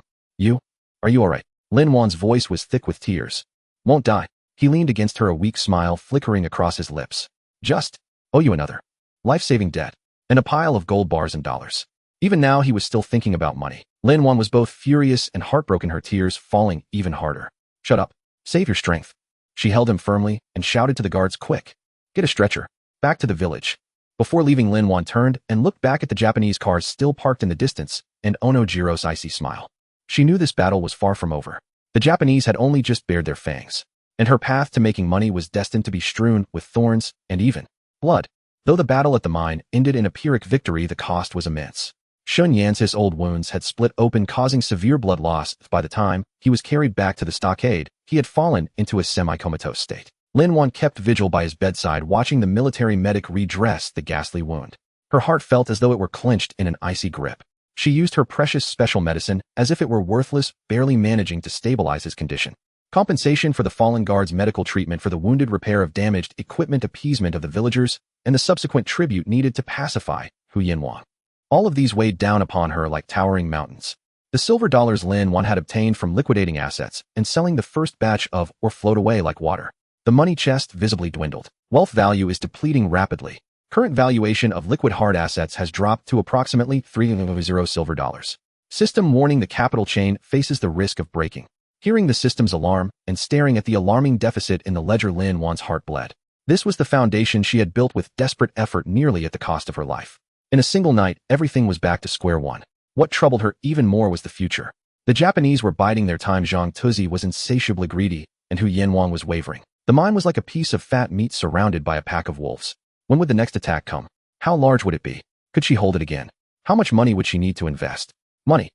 Are you all right? Lin Wan's voice was thick with tears. Won't die. He leaned against her, a weak smile flickering across his lips. Just owe you another life-saving debt, and a pile of gold bars and dollars. Even now, he was still thinking about money. Lin Wan was both furious and heartbroken, her tears falling even harder. Shut up. Save your strength. She held him firmly and shouted to the guards, quick. Get a stretcher. Back to the village. Before leaving, Lin Wan turned and looked back at the Japanese cars still parked in the distance, and Onojiro's icy smile. She knew this battle was far from over. The Japanese had only just bared their fangs, and her path to making money was destined to be strewn with thorns and even blood. Though the battle at the mine ended in a Pyrrhic victory, the cost was immense. Shun Yan's old wounds had split open, causing severe blood loss. By the time he was carried back to the stockade, he had fallen into a semi-comatose state. Lin Wan kept vigil by his bedside, watching the military medic redress the ghastly wound. Her heart felt as though it were clenched in an icy grip. She used her precious special medicine as if it were worthless, barely managing to stabilize his condition. Compensation for the fallen guard's medical treatment for the wounded, repair of damaged equipment, appeasement of the villagers, and the subsequent tribute needed to pacify Lin Wan. All of these weighed down upon her like towering mountains. The silver dollars Lin Wan had obtained from liquidating assets and selling the first batch of or flowed away like water. The money chest visibly dwindled. Wealth value is depleting rapidly. Current valuation of liquid hard assets has dropped to approximately 3.0 silver dollars. System warning: the capital chain faces the risk of breaking. Hearing the system's alarm and staring at the alarming deficit in the ledger, Lin Wan's heart bled. This was the foundation she had built with desperate effort, nearly at the cost of her life. In a single night, everything was back to square one. What troubled her even more was the future. The Japanese were biding their time. Zhang Tuzi was insatiably greedy, and Lin Wan was wavering. The mine was like a piece of fat meat surrounded by a pack of wolves. When would the next attack come? How large would it be? Could she hold it again? How much money would she need to invest? Money.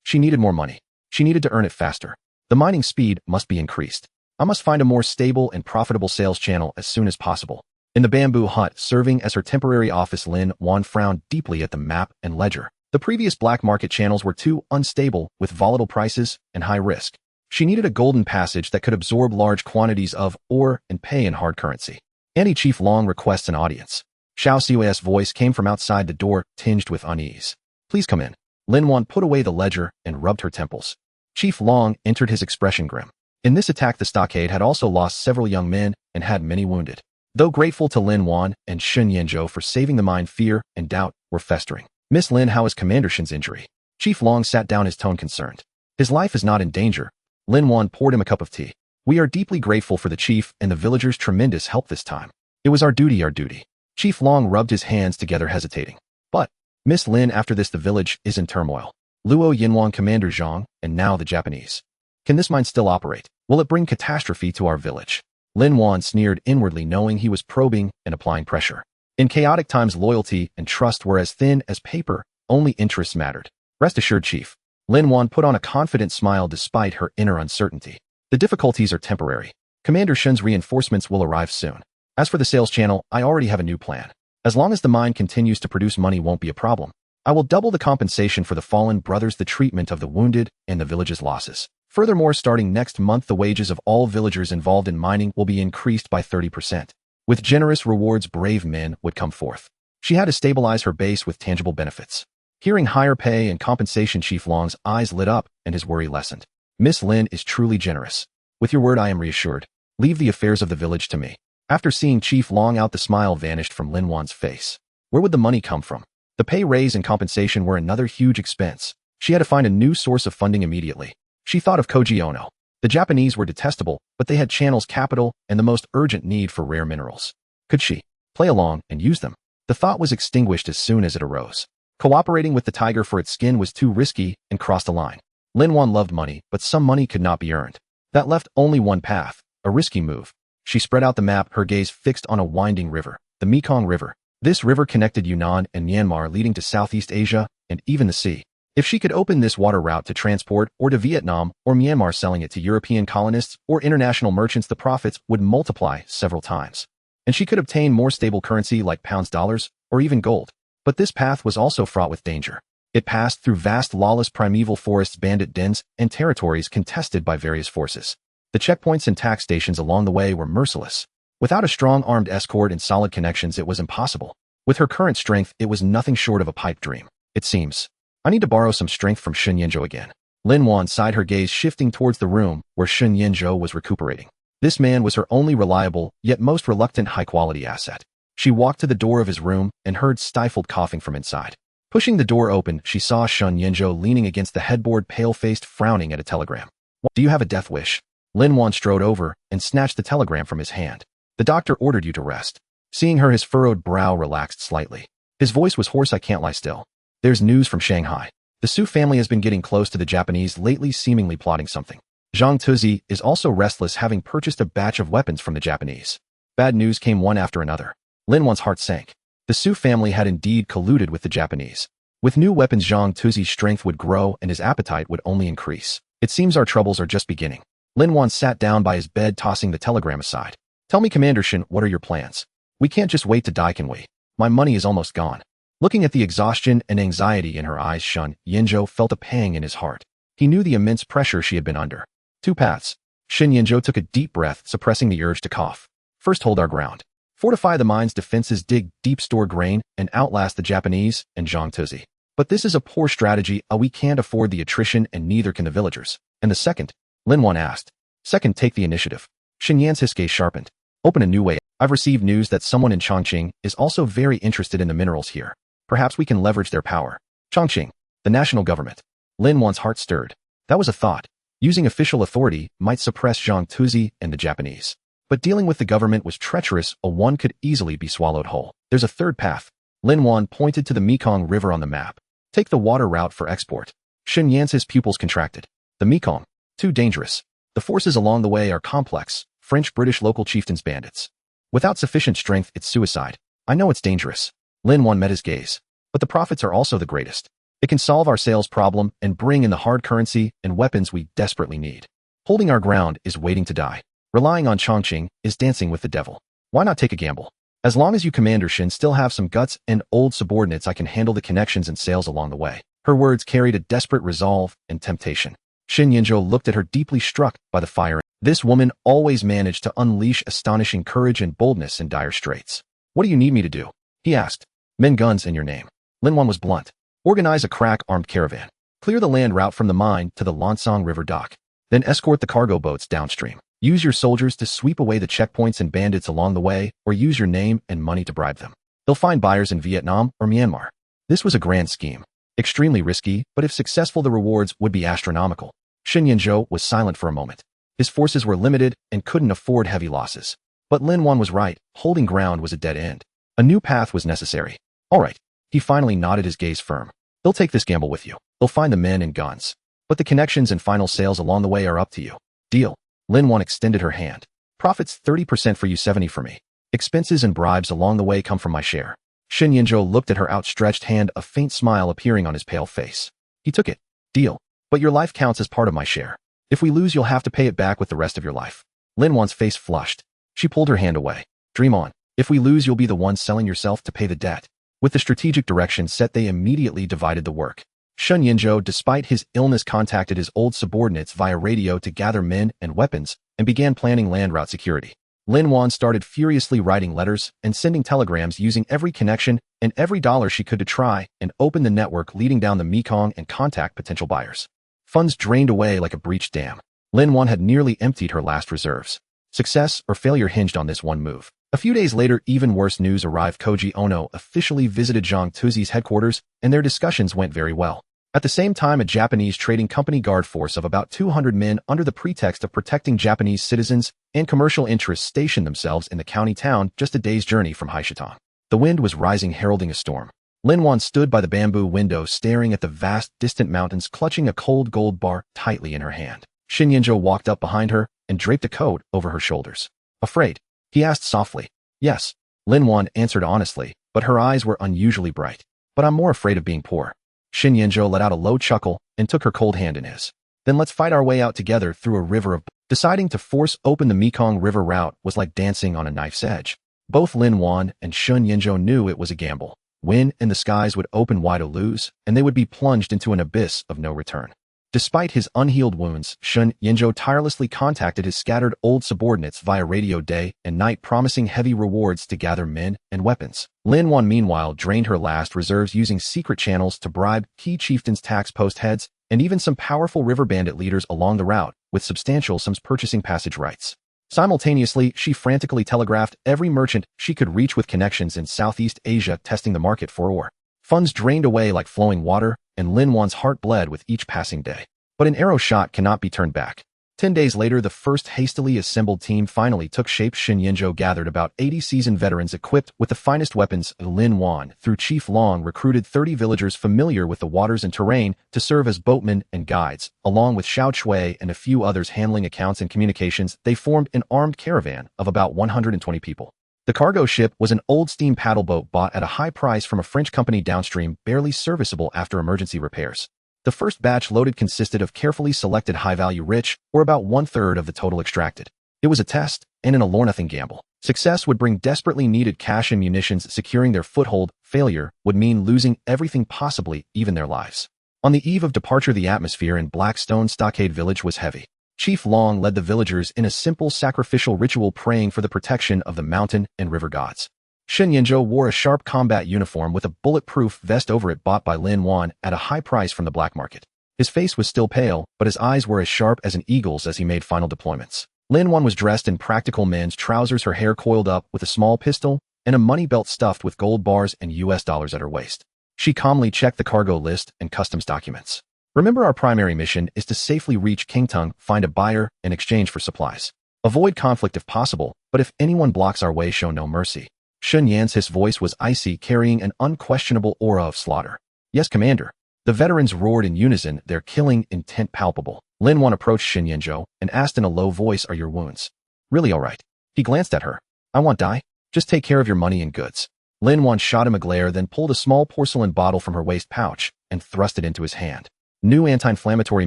She needed more money. She needed to earn it faster. The mining speed must be increased. I must find a more stable and profitable sales channel as soon as possible. In the bamboo hut serving as her temporary office, Lin Wan frowned deeply at the map and ledger. The previous black market channels were too unstable, with volatile prices and high risk. She needed a golden passage that could absorb large quantities of ore and pay in hard currency. Anti-Chief Long requests an audience. Xiao Xiu's voice came from outside the door, tinged with unease. Please come in. Lin Wan put away the ledger and rubbed her temples. Chief Long entered, his expression grim. In this attack, the stockade had also lost several young men and had many wounded. Though grateful to Lin Wan and Shun Yinzhou for saving the mine, fear and doubt were festering. Miss Lin, how is Commander Shin's injury? Chief Long sat down, his tone concerned. His life is not in danger. Lin Wan poured him a cup of tea. We are deeply grateful for the chief and the villagers' tremendous help this time. It was our duty. Chief Long rubbed his hands together hesitating. But, Miss Lin, after this the village is in turmoil. Luo Yinwan, Commander Zhang, and now the Japanese. Can this mine still operate? Will it bring catastrophe to our village? Lin Wan sneered inwardly, knowing he was probing and applying pressure. In chaotic times, loyalty and trust were as thin as paper, only interests mattered. Rest assured, Chief. Lin Wan put on a confident smile despite her inner uncertainty. The difficulties are temporary. Commander Shen's reinforcements will arrive soon. As for the sales channel, I already have a new plan. As long as the mine continues to produce money won't be a problem. I will double the compensation for the fallen brothers, the treatment of the wounded, and the village's losses. Furthermore, starting next month, the wages of all villagers involved in mining will be increased by 30%. With generous rewards, brave men would come forth. She had to stabilize her base with tangible benefits. Hearing higher pay and compensation, Chief Long's eyes lit up and his worry lessened. Miss Lin is truly generous. With your word, I am reassured. Leave the affairs of the village to me. After seeing Chief Long out, the smile vanished from Lin Wan's face. Where would the money come from? The pay raise and compensation were another huge expense. She had to find a new source of funding immediately. She thought of Koji Ono. The Japanese were detestable, but they had channels, capital, and the most urgent need for rare minerals. Could she play along and use them? The thought was extinguished as soon as it arose. Cooperating with the tiger for its skin was too risky and crossed a line. Lin Wan loved money, but some money could not be earned. That left only one path, a risky move. She spread out the map, her gaze fixed on a winding river, the Mekong River. This river connected Yunnan and Myanmar, leading to Southeast Asia and even the sea. If she could open this water route to transport or to Vietnam or Myanmar, selling it to European colonists or international merchants, the profits would multiply several times. And she could obtain more stable currency like pounds, dollars, or even gold. But this path was also fraught with danger. It passed through vast, lawless primeval forests, bandit dens, and territories contested by various forces. The checkpoints and tax stations along the way were merciless. Without a strong armed escort and solid connections, it was impossible. With her current strength, it was nothing short of a pipe dream. It seems. I need to borrow some strength from Shun Yinzhou again. Lin Wan sighed, her gaze shifting towards the room where Shun Yinzhou was recuperating. This man was her only reliable, yet most reluctant high-quality asset. She walked to the door of his room and heard stifled coughing from inside. Pushing the door open, she saw Shun Yinzhou leaning against the headboard, pale-faced, frowning at a telegram. Do you have a death wish? Lin Wan strode over and snatched the telegram from his hand. The doctor ordered you to rest. Seeing her, his furrowed brow relaxed slightly. His voice was hoarse. I can't lie still. There's news from Shanghai. The Su family has been getting close to the Japanese lately, seemingly plotting something. Zhang Tuzi is also restless, having purchased a batch of weapons from the Japanese. Bad news came one after another. Lin Wan's heart sank. The Su family had indeed colluded with the Japanese. With new weapons, Zhang Tuzi's strength would grow and his appetite would only increase. It seems our troubles are just beginning. Lin Wan sat down by his bed, tossing the telegram aside. Tell me, Commander Shin, what are your plans? We can't just wait to die, can we? My money is almost gone. Looking at the exhaustion and anxiety in her eyes, Shun Yinzhou felt a pang in his heart. He knew the immense pressure she had been under. Two paths. Shun Yinzhou took a deep breath, suppressing the urge to cough. First, hold our ground. Fortify the mine's defenses, dig deep, store grain, and outlast the Japanese and Zhang Tuzi. But this is a poor strategy. We can't afford the attrition, and neither can the villagers. And the second? Lin Wan asked. Second, take the initiative. Shin Yan's gaze sharpened. Open a new way. I've received news that someone in Chongqing is also very interested in the minerals here. Perhaps we can leverage their power. Chongqing, the national government. Lin Wan's heart stirred. That was a thought. Using official authority might suppress Zhang Tuzi and the Japanese. But dealing with the government was treacherous. One could easily be swallowed whole. There's a third path. Lin Wan pointed to the Mekong River on the map. Take the water route for export. Shin Yan's pupils contracted. The Mekong. Too dangerous. The forces along the way are complex. French, British, local chieftains, bandits. Without sufficient strength, it's suicide. I know it's dangerous. Lin Wan met his gaze. But the profits are also the greatest. It can solve our sales problem and bring in the hard currency and weapons we desperately need. Holding our ground is waiting to die. Relying on Chongqing is dancing with the devil. Why not take a gamble? As long as you, Commander Shin, still have some guts and old subordinates, I can handle the connections and sales along the way. Her words carried a desperate resolve and temptation. Shin Yinzhou looked at her, deeply struck by the fire. This woman always managed to unleash astonishing courage and boldness in dire straits. What do you need me to do? He asked. Men, guns, and your name. Lin Wan was blunt. Organize a crack-armed caravan. Clear the land route from the mine to the Lansong River dock. Then escort the cargo boats downstream. Use your soldiers to sweep away the checkpoints and bandits along the way, or use your name and money to bribe them. They'll find buyers in Vietnam or Myanmar. This was a grand scheme. Extremely risky, but if successful, the rewards would be astronomical. Shin Yinzhou was silent for a moment. His forces were limited and couldn't afford heavy losses. But Lin Wan was right. Holding ground was a dead end. A new path was necessary. All right. He finally nodded, his gaze firm. They'll take this gamble with you. They'll find the men and guns. But the connections and final sales along the way are up to you. Deal. Lin Wan extended her hand. Profits 30% for you, 70% for me. Expenses and bribes along the way come from my share. Shen Yinzhou looked at her outstretched hand, a faint smile appearing on his pale face. He took it. Deal. But your life counts as part of my share. If we lose, you'll have to pay it back with the rest of your life. Lin Wan's face flushed. She pulled her hand away. Dream on. If we lose, you'll be the one selling yourself to pay the debt. With the strategic direction set, they immediately divided the work. Shen Yinzhou, despite his illness, contacted his old subordinates via radio to gather men and weapons and began planning land route security. Lin Wan started furiously writing letters and sending telegrams, using every connection and every dollar she could to try and open the network leading down the Mekong and contact potential buyers. Funds drained away like a breached dam. Lin Wan had nearly emptied her last reserves. Success or failure hinged on this one move. A few days later, even worse news arrived. Koji Ono officially visited Zhang Tuzi's headquarters, and their discussions went very well. At the same time, a Japanese trading company guard force of about 200 men, under the pretext of protecting Japanese citizens and commercial interests, stationed themselves in the county town just a day's journey from Haishatong. The wind was rising, heralding a storm. Lin Wan stood by the bamboo window, staring at the vast, distant mountains, clutching a cold gold bar tightly in her hand. Shen Yinzhou walked up behind her and draped a coat over her shoulders. Afraid? He asked softly. Yes. Lin Wan answered honestly, but her eyes were unusually bright. But I'm more afraid of being poor. Shen Yinzhou let out a low chuckle and took her cold hand in his. Then let's fight our way out together through a river of... Deciding to force open the Mekong River route was like dancing on a knife's edge. Both Lin Wan and Shen Yinzhou knew it was a gamble. Win and the skies would open wide, or lose, and they would be plunged into an abyss of no return. Despite his unhealed wounds, Shen Yinzhou tirelessly contacted his scattered old subordinates via radio day and night, promising heavy rewards to gather men and weapons. Lin Wan, meanwhile, drained her last reserves, using secret channels to bribe key chieftains, tax post heads, and even some powerful river bandit leaders along the route, with substantial sums purchasing passage rights. Simultaneously, she frantically telegraphed every merchant she could reach with connections in Southeast Asia, testing the market for ore. Funds drained away like flowing water, and Lin Wan's heart bled with each passing day. But an arrow shot cannot be turned back. 10 days later, the first hastily assembled team finally took shape. Shen Yinzhou gathered about 80 seasoned veterans equipped with the finest weapons. Lin Wan, through Chief Long, recruited 30 villagers familiar with the waters and terrain to serve as boatmen and guides. Along with Xiao Chui and a few others handling accounts and communications, they formed an armed caravan of about 120 people. The cargo ship was an old steam paddle boat bought at a high price from a French company downstream, barely serviceable after emergency repairs. The first batch loaded consisted of carefully selected high-value rich, or about 1/3 of the total extracted. It was a test, and an all-or-nothing gamble. Success would bring desperately needed cash and munitions, securing their foothold. Failure would mean losing everything, possibly even their lives. On the eve of departure, the atmosphere in Blackstone Stockade Village was heavy. Chief Long led the villagers in a simple sacrificial ritual, praying for the protection of the mountain and river gods. Shen Yinzhou wore a sharp combat uniform with a bulletproof vest over it, bought by Lin Wan at a high price from the black market. His face was still pale, but his eyes were as sharp as an eagle's as he made final deployments. Lin Wan was dressed in practical men's trousers, her hair coiled up, with a small pistol and a money belt stuffed with gold bars and US dollars at her waist. She calmly checked the cargo list and customs documents. Remember, our primary mission is to safely reach Qingtung, find a buyer in exchange for supplies. Avoid conflict if possible, but if anyone blocks our way, show no mercy. Shun Yan's his voice was icy, carrying an unquestionable aura of slaughter. Yes, Commander. The veterans roared in unison, their killing intent palpable. Lin Wan approached Shen Yinzhou and asked in a low voice, "Are your wounds really all right?" He glanced at her. "I won't die. Just take care of your money and goods." Lin Wan shot him a glare, then pulled a small porcelain bottle from her waist pouch and thrust it into his hand. "New anti-inflammatory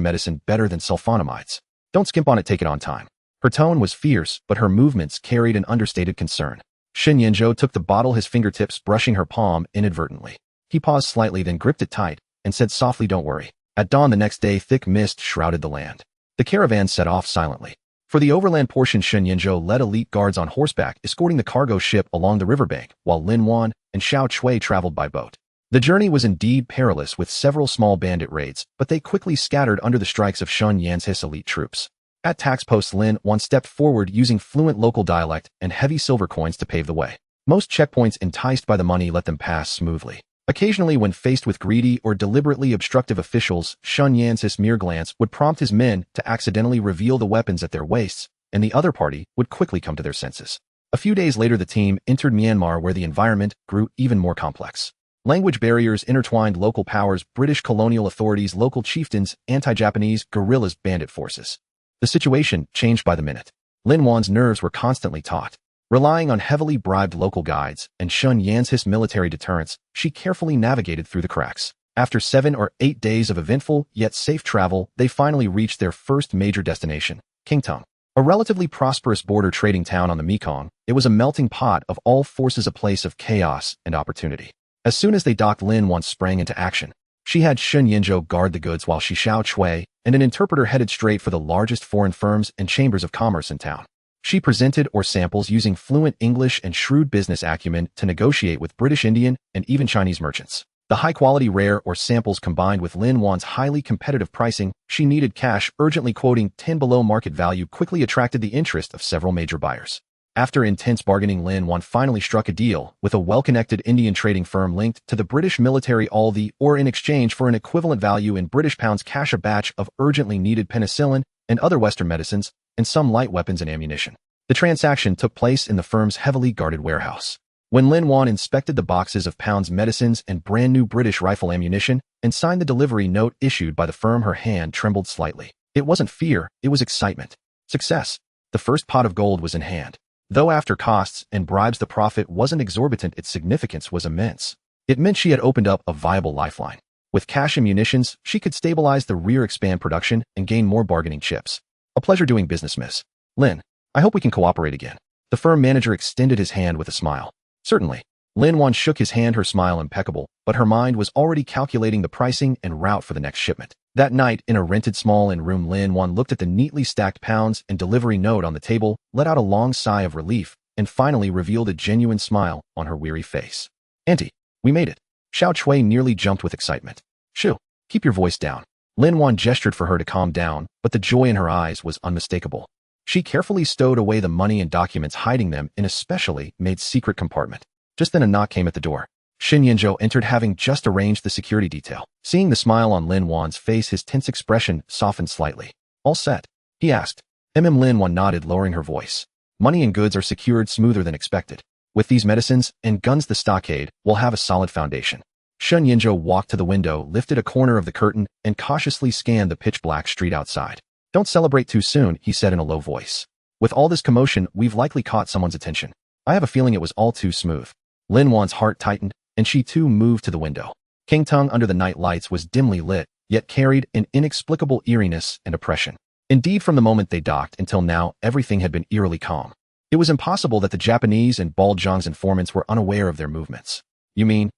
medicine, better than sulfonamides. Don't skimp on it, take it on time." Her tone was fierce, but her movements carried an understated concern. Shen Yinzhou took the bottle, his fingertips brushing her palm inadvertently. He paused slightly, then gripped it tight and said softly, "Don't worry." At dawn the next day, thick mist shrouded the land. The caravan set off silently. For the overland portion, Shen Yinzhou led elite guards on horseback, escorting the cargo ship along the riverbank, while Lin Wan and Xiao Chui traveled by boat. The journey was indeed perilous, with several small bandit raids, but they quickly scattered under the strikes of Shun Yan's his elite troops. At tax post, Lin Wan stepped forward, using fluent local dialect and heavy silver coins to pave the way. Most checkpoints, enticed by the money, let them pass smoothly. Occasionally, when faced with greedy or deliberately obstructive officials, Shun Yan's his mere glance would prompt his men to accidentally reveal the weapons at their waists, and the other party would quickly come to their senses. A few days later the team entered Myanmar where the environment grew even more complex. Language barriers intertwined local powers, British colonial authorities, local chieftains, anti-Japanese, guerrillas, bandit forces. The situation changed by the minute. Lin Wan's nerves were constantly taut. Relying on heavily bribed local guides and Sun Yan's military deterrence, she carefully navigated through the cracks. After 7 or 8 days of eventful yet safe travel, they finally reached their first major destination, Kingtung. A relatively prosperous border trading town on the Mekong, it was a melting pot of all forces, a place of chaos and opportunity. As soon as they docked, Lin Wan sprang into action. She had Sun Yinzhou guard the goods while Xiao Chui and an interpreter headed straight for the largest foreign firms and chambers of commerce in town. She presented samples using fluent English and shrewd business acumen to negotiate with British, Indian, and even Chinese merchants. The high-quality rare samples combined with Lin Wan's highly competitive pricing, she needed cash, urgently quoting 10 below market value, quickly attracted the interest of several major buyers. After intense bargaining, Lin Wan finally struck a deal with a well-connected Indian trading firm linked to the British military, in exchange for an equivalent value in British pounds cash, a batch of urgently needed penicillin and other Western medicines, and some light weapons and ammunition. The transaction took place in the firm's heavily guarded warehouse. When Lin Wan inspected the boxes of pounds medicines and brand new British rifle ammunition and signed the delivery note issued by the firm, her hand trembled slightly. It wasn't fear, it was excitement. Success. The first pot of gold was in hand. Though after costs and bribes the profit wasn't exorbitant, its significance was immense. It meant she had opened up a viable lifeline. With cash and munitions, she could stabilize the rear, expand production, and gain more bargaining chips. A pleasure doing business, Miss Lin. I hope we can cooperate again. The firm manager extended his hand with a smile. Certainly. Lin Wan shook his hand, her smile impeccable, but her mind was already calculating the pricing and route for the next shipment. That night, in a rented small inn room, Lin Wan looked at the neatly stacked pounds and delivery note on the table, let out a long sigh of relief, and finally revealed a genuine smile on her weary face. Auntie, we made it. Xiao Chui nearly jumped with excitement. Shoo, keep your voice down. Lin Wan gestured for her to calm down, but the joy in her eyes was unmistakable. She carefully stowed away the money and documents, hiding them in a specially made secret compartment. Just then a knock came at the door. Sun Yinzhou entered, having just arranged the security detail. Seeing the smile on Lin Wan's face, his tense expression softened slightly. All set? He asked. Lin Wan nodded, lowering her voice. Money and goods are secured smoother than expected. With these medicines and guns, the stockade will have a solid foundation. Sun Yinzhou walked to the window, lifted a corner of the curtain, and cautiously scanned the pitch-black street outside. Don't celebrate too soon, he said in a low voice. With all this commotion, we've likely caught someone's attention. I have a feeling it was all too smooth. Lin Wan's heart tightened, and she too moved to the window. Kingtung under the night lights was dimly lit, yet carried an inexplicable eeriness and oppression. Indeed, from the moment they docked until now, everything had been eerily calm. It was impossible that the Japanese and Baljiang's informants were unaware of their movements. You mean?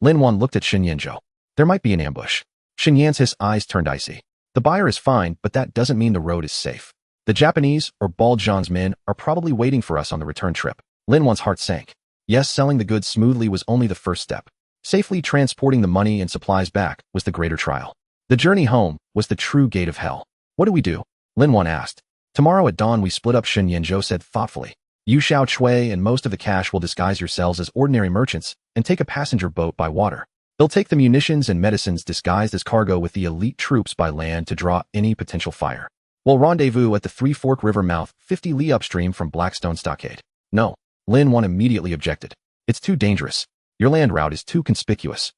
Lin Wan looked at Sun Yinzhou. There might be an ambush. Sun Yan's eyes turned icy. The buyer is fine, but that doesn't mean the road is safe. The Japanese or Baljiang's men are probably waiting for us on the return trip. Lin Wan's heart sank. Yes, selling the goods smoothly was only the first step. Safely transporting the money and supplies back was the greater trial. The journey home was the true gate of hell. What do we do? Lin Wan asked. Tomorrow at dawn we split up, Sun Yinzhou said thoughtfully. You, Xiao Chui, and most of the cash will disguise yourselves as ordinary merchants and take a passenger boat by water. They'll take the munitions and medicines disguised as cargo with the elite troops by land to draw any potential fire. We'll rendezvous at the Three Fork River mouth, 50 li upstream from Blackstone Stockade. No. Lin Wan immediately objected. It's too dangerous. Your land route is too conspicuous.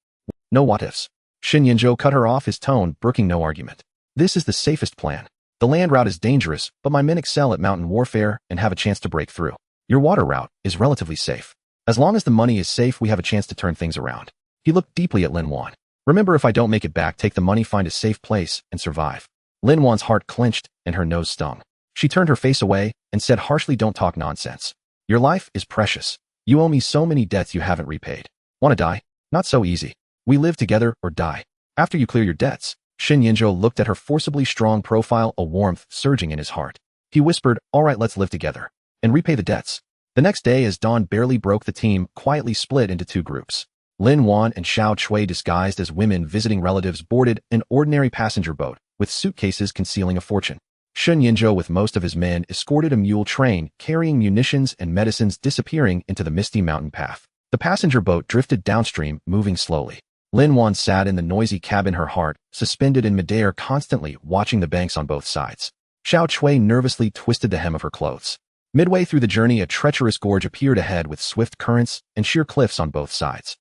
No what-ifs. Sun Yinzhou cut her off, his tone brooking no argument. This is the safest plan. The land route is dangerous, but my men excel at mountain warfare and have a chance to break through. Your water route is relatively safe. As long as the money is safe, we have a chance to turn things around. He looked deeply at Lin Wan. Remember, if I don't make it back, take the money, find a safe place, and survive. Lin Wan's heart clenched and her nose stung. She turned her face away and said harshly, don't talk nonsense. Your life is precious. You owe me so many debts you haven't repaid. Want to die? Not so easy. We live together or die. After you clear your debts. Sun Yinzhou looked at her forcibly strong profile, a warmth surging in his heart. He whispered, all right, let's live together. And repay the debts. The next day, as dawn barely broke, the team quietly split into two groups. Lin Wan and Xiao Chui, disguised as women visiting relatives, boarded an ordinary passenger boat, with suitcases concealing a fortune. Sun Yinzhou, with most of his men, escorted a mule train carrying munitions and medicines, disappearing into the misty mountain path. The passenger boat drifted downstream, moving slowly. Lin Wan sat in the noisy cabin, her heart suspended in midair, constantly watching the banks on both sides. Xiao Chui nervously twisted the hem of her clothes. Midway through the journey, a treacherous gorge appeared ahead with swift currents and sheer cliffs on both sides.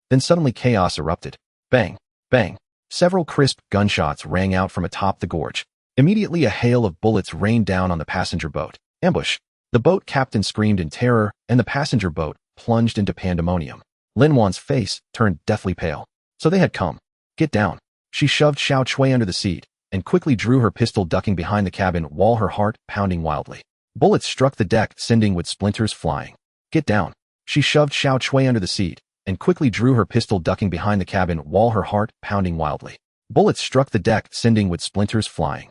Then suddenly chaos erupted. Bang! Bang! Several crisp gunshots rang out from atop the gorge. Immediately a hail of bullets rained down on the passenger boat. Ambush! The boat captain screamed in terror, and the passenger boat plunged into pandemonium. Lin Wan's face turned deathly pale. So they had come. Get down. She shoved Xiao Chui under the seat and quickly drew her pistol, ducking behind the cabin while her heart pounding wildly. Bullets struck the deck, sending wood splinters flying. Get down. She shoved Xiao Chui under the seat and quickly drew her pistol, ducking behind the cabin while her heart pounding wildly. Bullets struck the deck, sending wood splinters flying.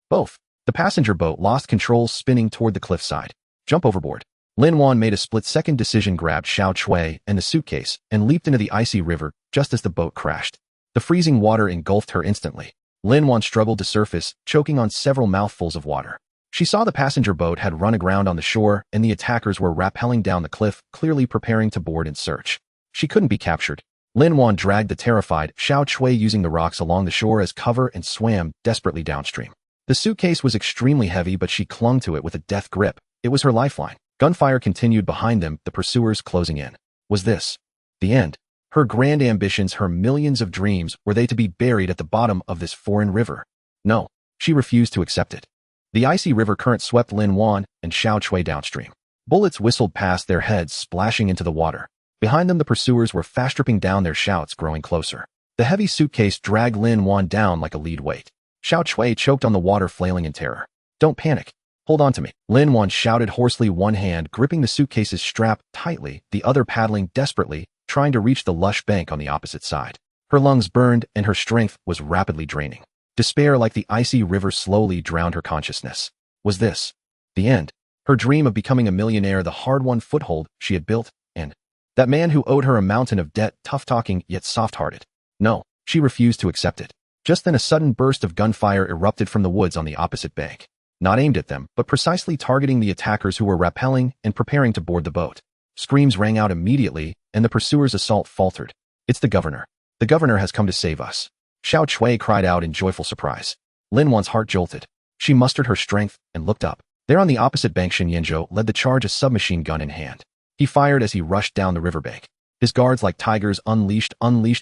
Both. The passenger boat lost control, spinning toward the cliffside. Jump overboard. Lin Wan made a split-second decision, grabbed Xiao Chui and the suitcase, and leaped into the icy river just as the boat crashed. The freezing water engulfed her instantly. Lin Wan struggled to surface, choking on several mouthfuls of water. She saw the passenger boat had run aground on the shore, and the attackers were rappelling down the cliff, clearly preparing to board and search. She couldn't be captured. Lin Wan dragged the terrified Xiao Chui using the rocks along the shore as cover and swam desperately downstream. The suitcase was extremely heavy, but she clung to it with a death grip. It was her lifeline. Gunfire continued behind them, the pursuers closing in. Was this the end? Her grand ambitions, her millions of dreams, were they to be buried at the bottom of this foreign river? No, she refused to accept it. The icy river current swept Lin Wan and Xiao Chui downstream. Bullets whistled past their heads, splashing into the water. Behind them, the pursuers were fast stripping down, their shouts growing closer. The heavy suitcase dragged Lin Wan down like a lead weight. Xiao Chui choked on the water, flailing in terror. Don't panic. Hold on to me. Lin Wan shouted hoarsely, one hand gripping the suitcase's strap tightly, the other paddling desperately, trying to reach the lush bank on the opposite side. Her lungs burned and her strength was rapidly draining. Despair, like the icy river, slowly drowned her consciousness. Was this the end? Her dream of becoming a millionaire, the hard-won foothold she had built, and that man who owed her a mountain of debt, tough-talking yet soft-hearted. No, she refused to accept it. Just then a sudden burst of gunfire erupted from the woods on the opposite bank. Not aimed at them, but precisely targeting the attackers who were rappelling and preparing to board the boat. Screams rang out immediately, and the pursuers' assault faltered. It's the governor. The governor has come to save us. Xiao Chui cried out in joyful surprise. Lin Wan's heart jolted. She mustered her strength and looked up. There on the opposite bank, Shen Yanzhou led the charge, a submachine gun in hand. He fired as he rushed down the riverbank. His guards, like tigers, unleashed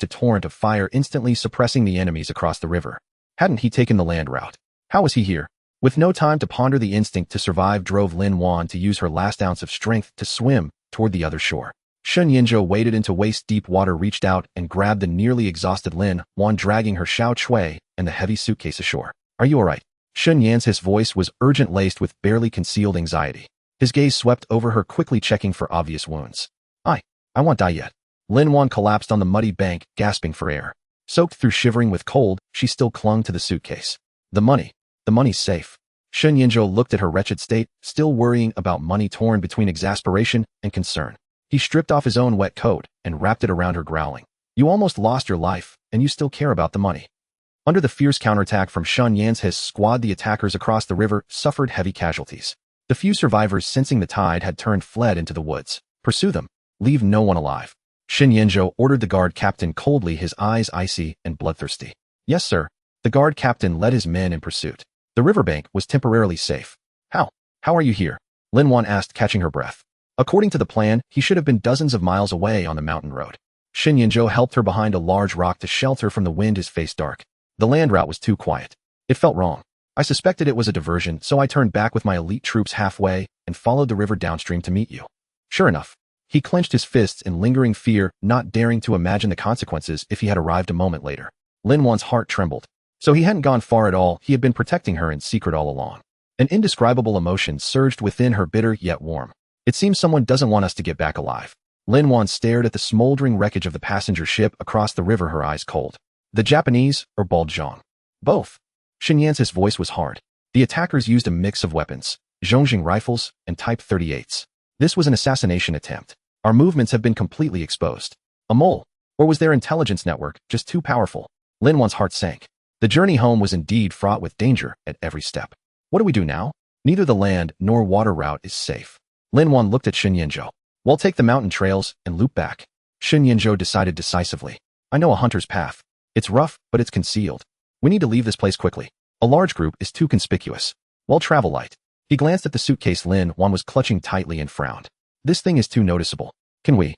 a torrent of fire, instantly suppressing the enemies across the river. Hadn't he taken the land route? How was he here? With no time to ponder, the instinct to survive drove Lin Wan to use her last ounce of strength to swim toward the other shore. Shen Yanzhou waded into waist-deep water, reached out, and grabbed the nearly exhausted Lin Wan, dragging her Xiao Chui and the heavy suitcase ashore. Are you all right? Shen Yan's voice was urgent, laced with barely concealed anxiety. His gaze swept over her, quickly checking for obvious wounds. I won't die yet. Lin Wan collapsed on the muddy bank, gasping for air. Soaked through, shivering with cold, she still clung to the suitcase. The money's safe. Shen Yanzhou looked at her wretched state, still worrying about money, torn between exasperation and concern. He stripped off his own wet coat and wrapped it around her, growling. You almost lost your life, and you still care about the money. Under the fierce counterattack from Shen Yan's squad, the attackers across the river suffered heavy casualties. The few survivors, sensing the tide had turned, fled into the woods. Pursue them. Leave no one alive. Shen Yanzhou ordered the guard captain coldly, his eyes icy and bloodthirsty. Yes, sir. The guard captain led his men in pursuit. The riverbank was temporarily safe. How are you here? Lin Wan asked, catching her breath. According to the plan, he should have been dozens of miles away on the mountain road. Shen Yanzhou helped her behind a large rock to shelter from the wind, his face dark. The land route was too quiet. It felt wrong. I suspected it was a diversion, so I turned back with my elite troops halfway and followed the river downstream to meet you. Sure enough. He clenched his fists in lingering fear, not daring to imagine the consequences if he had arrived a moment later. Lin Wan's heart trembled. So he hadn't gone far at all. He had been protecting her in secret all along. An indescribable emotion surged within her, bitter yet warm. It seems someone doesn't want us to get back alive. Lin Wan stared at the smoldering wreckage of the passenger ship across the river, her eyes cold. The Japanese or Bald Zhang? Both. Shen Yan's voice was hard. The attackers used a mix of weapons, Zhongjing rifles and Type 38s. This was an assassination attempt. Our movements have been completely exposed. A mole? Or was their intelligence network just too powerful? Lin Wan's heart sank. The journey home was indeed fraught with danger at every step. What do we do now? Neither the land nor water route is safe. Lin Wan looked at Shen Yanzhou. We'll take the mountain trails and loop back. Shen Yanzhou decided decisively. I know a hunter's path. It's rough, but it's concealed. We need to leave this place quickly. A large group is too conspicuous. We'll travel light. He glanced at the suitcase Lin Wan was clutching tightly and frowned. This thing is too noticeable. Can we?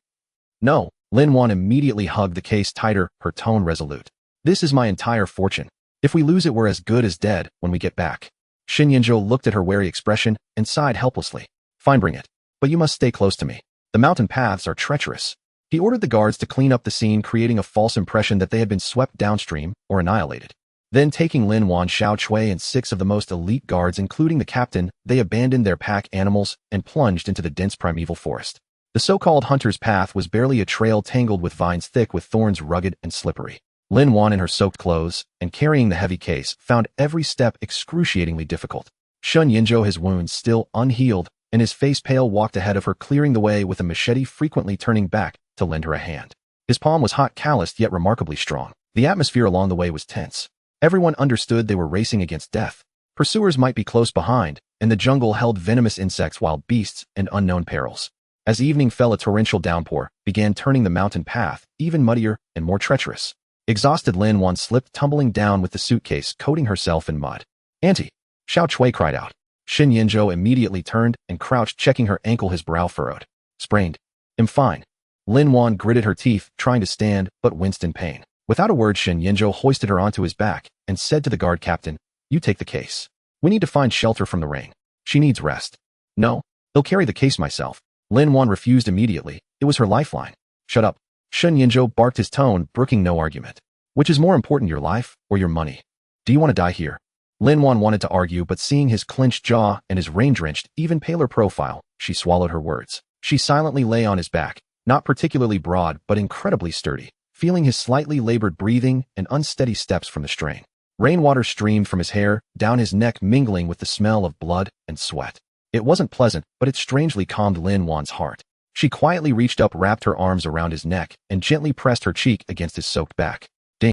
No. Lin Wan immediately hugged the case tighter, her tone resolute. This is my entire fortune. If we lose it, we're as good as dead when we get back. Xin Yinzhou looked at her wary expression and sighed helplessly. Fine, bring it. But you must stay close to me. The mountain paths are treacherous. He ordered the guards to clean up the scene, creating a false impression that they had been swept downstream or annihilated. Then, taking Lin Wan, Xiao Chui, and 6 of the most elite guards, including the captain, they abandoned their pack animals and plunged into the dense primeval forest. The so-called hunter's path was barely a trail tangled with vines thick with thorns, rugged and slippery. Lin Wan, in her soaked clothes and carrying the heavy case, found every step excruciatingly difficult. Shun Yinzhou, his wounds still unhealed and his face pale, walked ahead of her, clearing the way with a machete, frequently turning back to lend her a hand. His palm was hot, calloused, yet remarkably strong. The atmosphere along the way was tense. Everyone understood they were racing against death. Pursuers might be close behind, and the jungle held venomous insects, wild beasts, and unknown perils. As evening fell, a torrential downpour began turning the mountain path even muddier and more treacherous. Exhausted, Lin Wan slipped, tumbling down with the suitcase, coating herself in mud. Auntie! Xiao Chui cried out. Xin Yinzhou immediately turned and crouched, checking her ankle, his brow furrowed. Sprained. I'm fine. Lin Wan gritted her teeth, trying to stand, but winced in pain. Without a word, Xin Yinzhou hoisted her onto his back and said to the guard captain, You take the case. We need to find shelter from the rain. She needs rest. No, I'll carry the case myself. Lin Wan refused immediately. It was her lifeline. Shut up. Xin Yinzhou barked, his tone brooking no argument. Which is more important, your life or your money? Do you want to die here? Lin Wan wanted to argue, but seeing his clenched jaw and his rain-drenched, even paler profile, she swallowed her words. She silently lay on his back, not particularly broad but incredibly sturdy, feeling his slightly labored breathing and unsteady steps from the strain. Rainwater streamed from his hair, down his neck, mingling with the smell of blood and sweat. It wasn't pleasant, but it strangely calmed Lin Wan's heart. She quietly reached up, wrapped her arms around his neck, and gently pressed her cheek against his soaked back.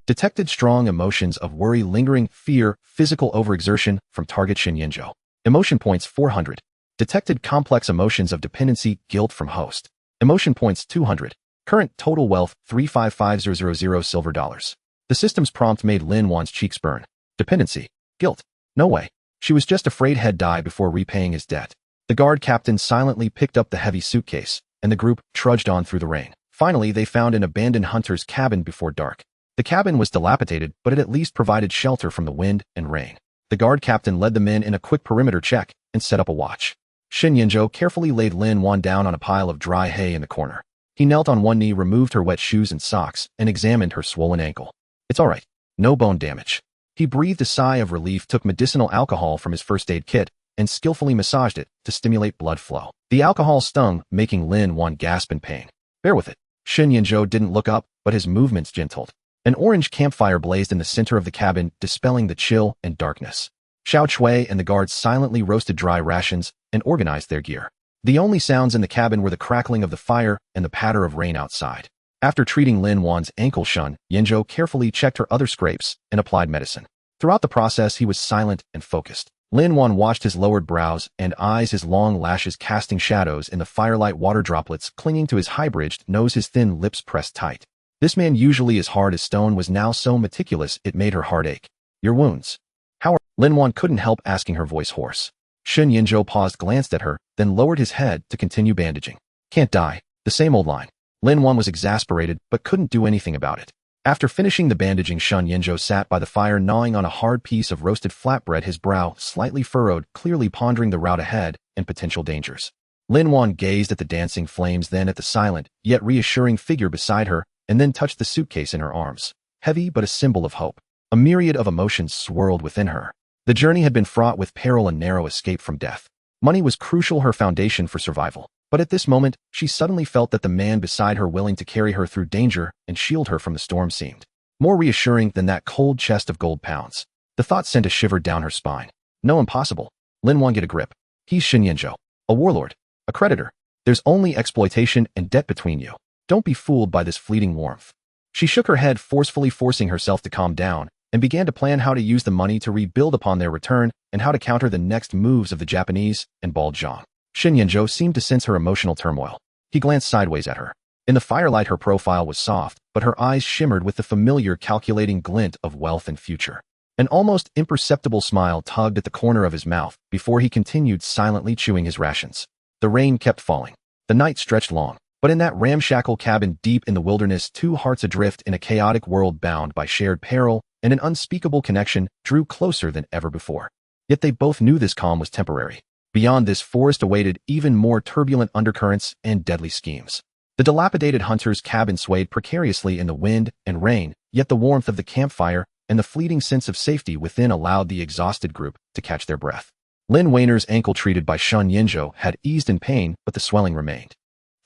Detected strong emotions of worry, lingering, fear, physical overexertion from target Xin Yinzhou. Emotion points 400. Detected complex emotions of dependency, guilt from host. Emotion points 200. Current total wealth 355000 silver dollars. The system's prompt made Lin Wan's cheeks burn. Dependency. Guilt. No way. She was just afraid he'd die before repaying his debt. The guard captain silently picked up the heavy suitcase, and the group trudged on through the rain. Finally, they found an abandoned hunter's cabin before dark. The cabin was dilapidated, but it at least provided shelter from the wind and rain. The guard captain led the men in a quick perimeter check and set up a watch. Xin Yinzhou carefully laid Lin Wan down on a pile of dry hay in the corner. He knelt on one knee, removed her wet shoes and socks, and examined her swollen ankle. It's all right. No bone damage. He breathed a sigh of relief, took medicinal alcohol from his first aid kit, and skillfully massaged it to stimulate blood flow. The alcohol stung, making Lin Wan gasp in pain. Bear with it. Xin Yinzhou didn't look up, but his movements gentled. An orange campfire blazed in the center of the cabin, dispelling the chill and darkness. Xiao Chui and the guards silently roasted dry rations and organized their gear. The only sounds in the cabin were the crackling of the fire and the patter of rain outside. After treating Lin Wan's ankle, Shun Yinzhou carefully checked her other scrapes and applied medicine. Throughout the process, he was silent and focused. Lin Wan watched his lowered brows and eyes, his long lashes casting shadows in the firelight, water droplets clinging to his high-bridged nose, his thin lips pressed tight. This man, usually as hard as stone, was now so meticulous it made her heart ache. Your wounds. How are— Lin Wan couldn't help asking, her voice hoarse. Xin Yinzhou paused, glanced at her, then lowered his head to continue bandaging. Can't die. The same old line. Lin Wan was exasperated, but couldn't do anything about it. After finishing the bandaging, Xin Yinzhou sat by the fire, gnawing on a hard piece of roasted flatbread, his brow slightly furrowed, clearly pondering the route ahead and potential dangers. Lin Wan gazed at the dancing flames, then at the silent, yet reassuring figure beside her, and then touched the suitcase in her arms. Heavy, but a symbol of hope. A myriad of emotions swirled within her. The journey had been fraught with peril and narrow escape from death. Money was crucial, her foundation for survival. But at this moment, she suddenly felt that the man beside her, willing to carry her through danger and shield her from the storm, seemed more reassuring than that cold chest of gold pounds. The thought sent a shiver down her spine. No, impossible. Lin Wan, get a grip. He's Xin Yinzhou, a warlord, a creditor. There's only exploitation and debt between you. Don't be fooled by this fleeting warmth. She shook her head, forcefully forcing herself to calm down, and began to plan how to use the money to rebuild upon their return and how to counter the next moves of the Japanese and Bald Zhang. Xin Yinzhou seemed to sense her emotional turmoil. He glanced sideways at her. In the firelight, her profile was soft, but her eyes shimmered with the familiar, calculating glint of wealth and future. An almost imperceptible smile tugged at the corner of his mouth before he continued silently chewing his rations. The rain kept falling. The night stretched long. But in that ramshackle cabin deep in the wilderness, two hearts adrift in a chaotic world bound by shared peril and an unspeakable connection drew closer than ever before. Yet they both knew this calm was temporary. Beyond this forest awaited even more turbulent undercurrents and deadly schemes. The dilapidated hunter's cabin swayed precariously in the wind and rain, yet the warmth of the campfire and the fleeting sense of safety within allowed the exhausted group to catch their breath. Lin Waner's ankle, treated by Shen Yinzhou, had eased in pain, but the swelling remained.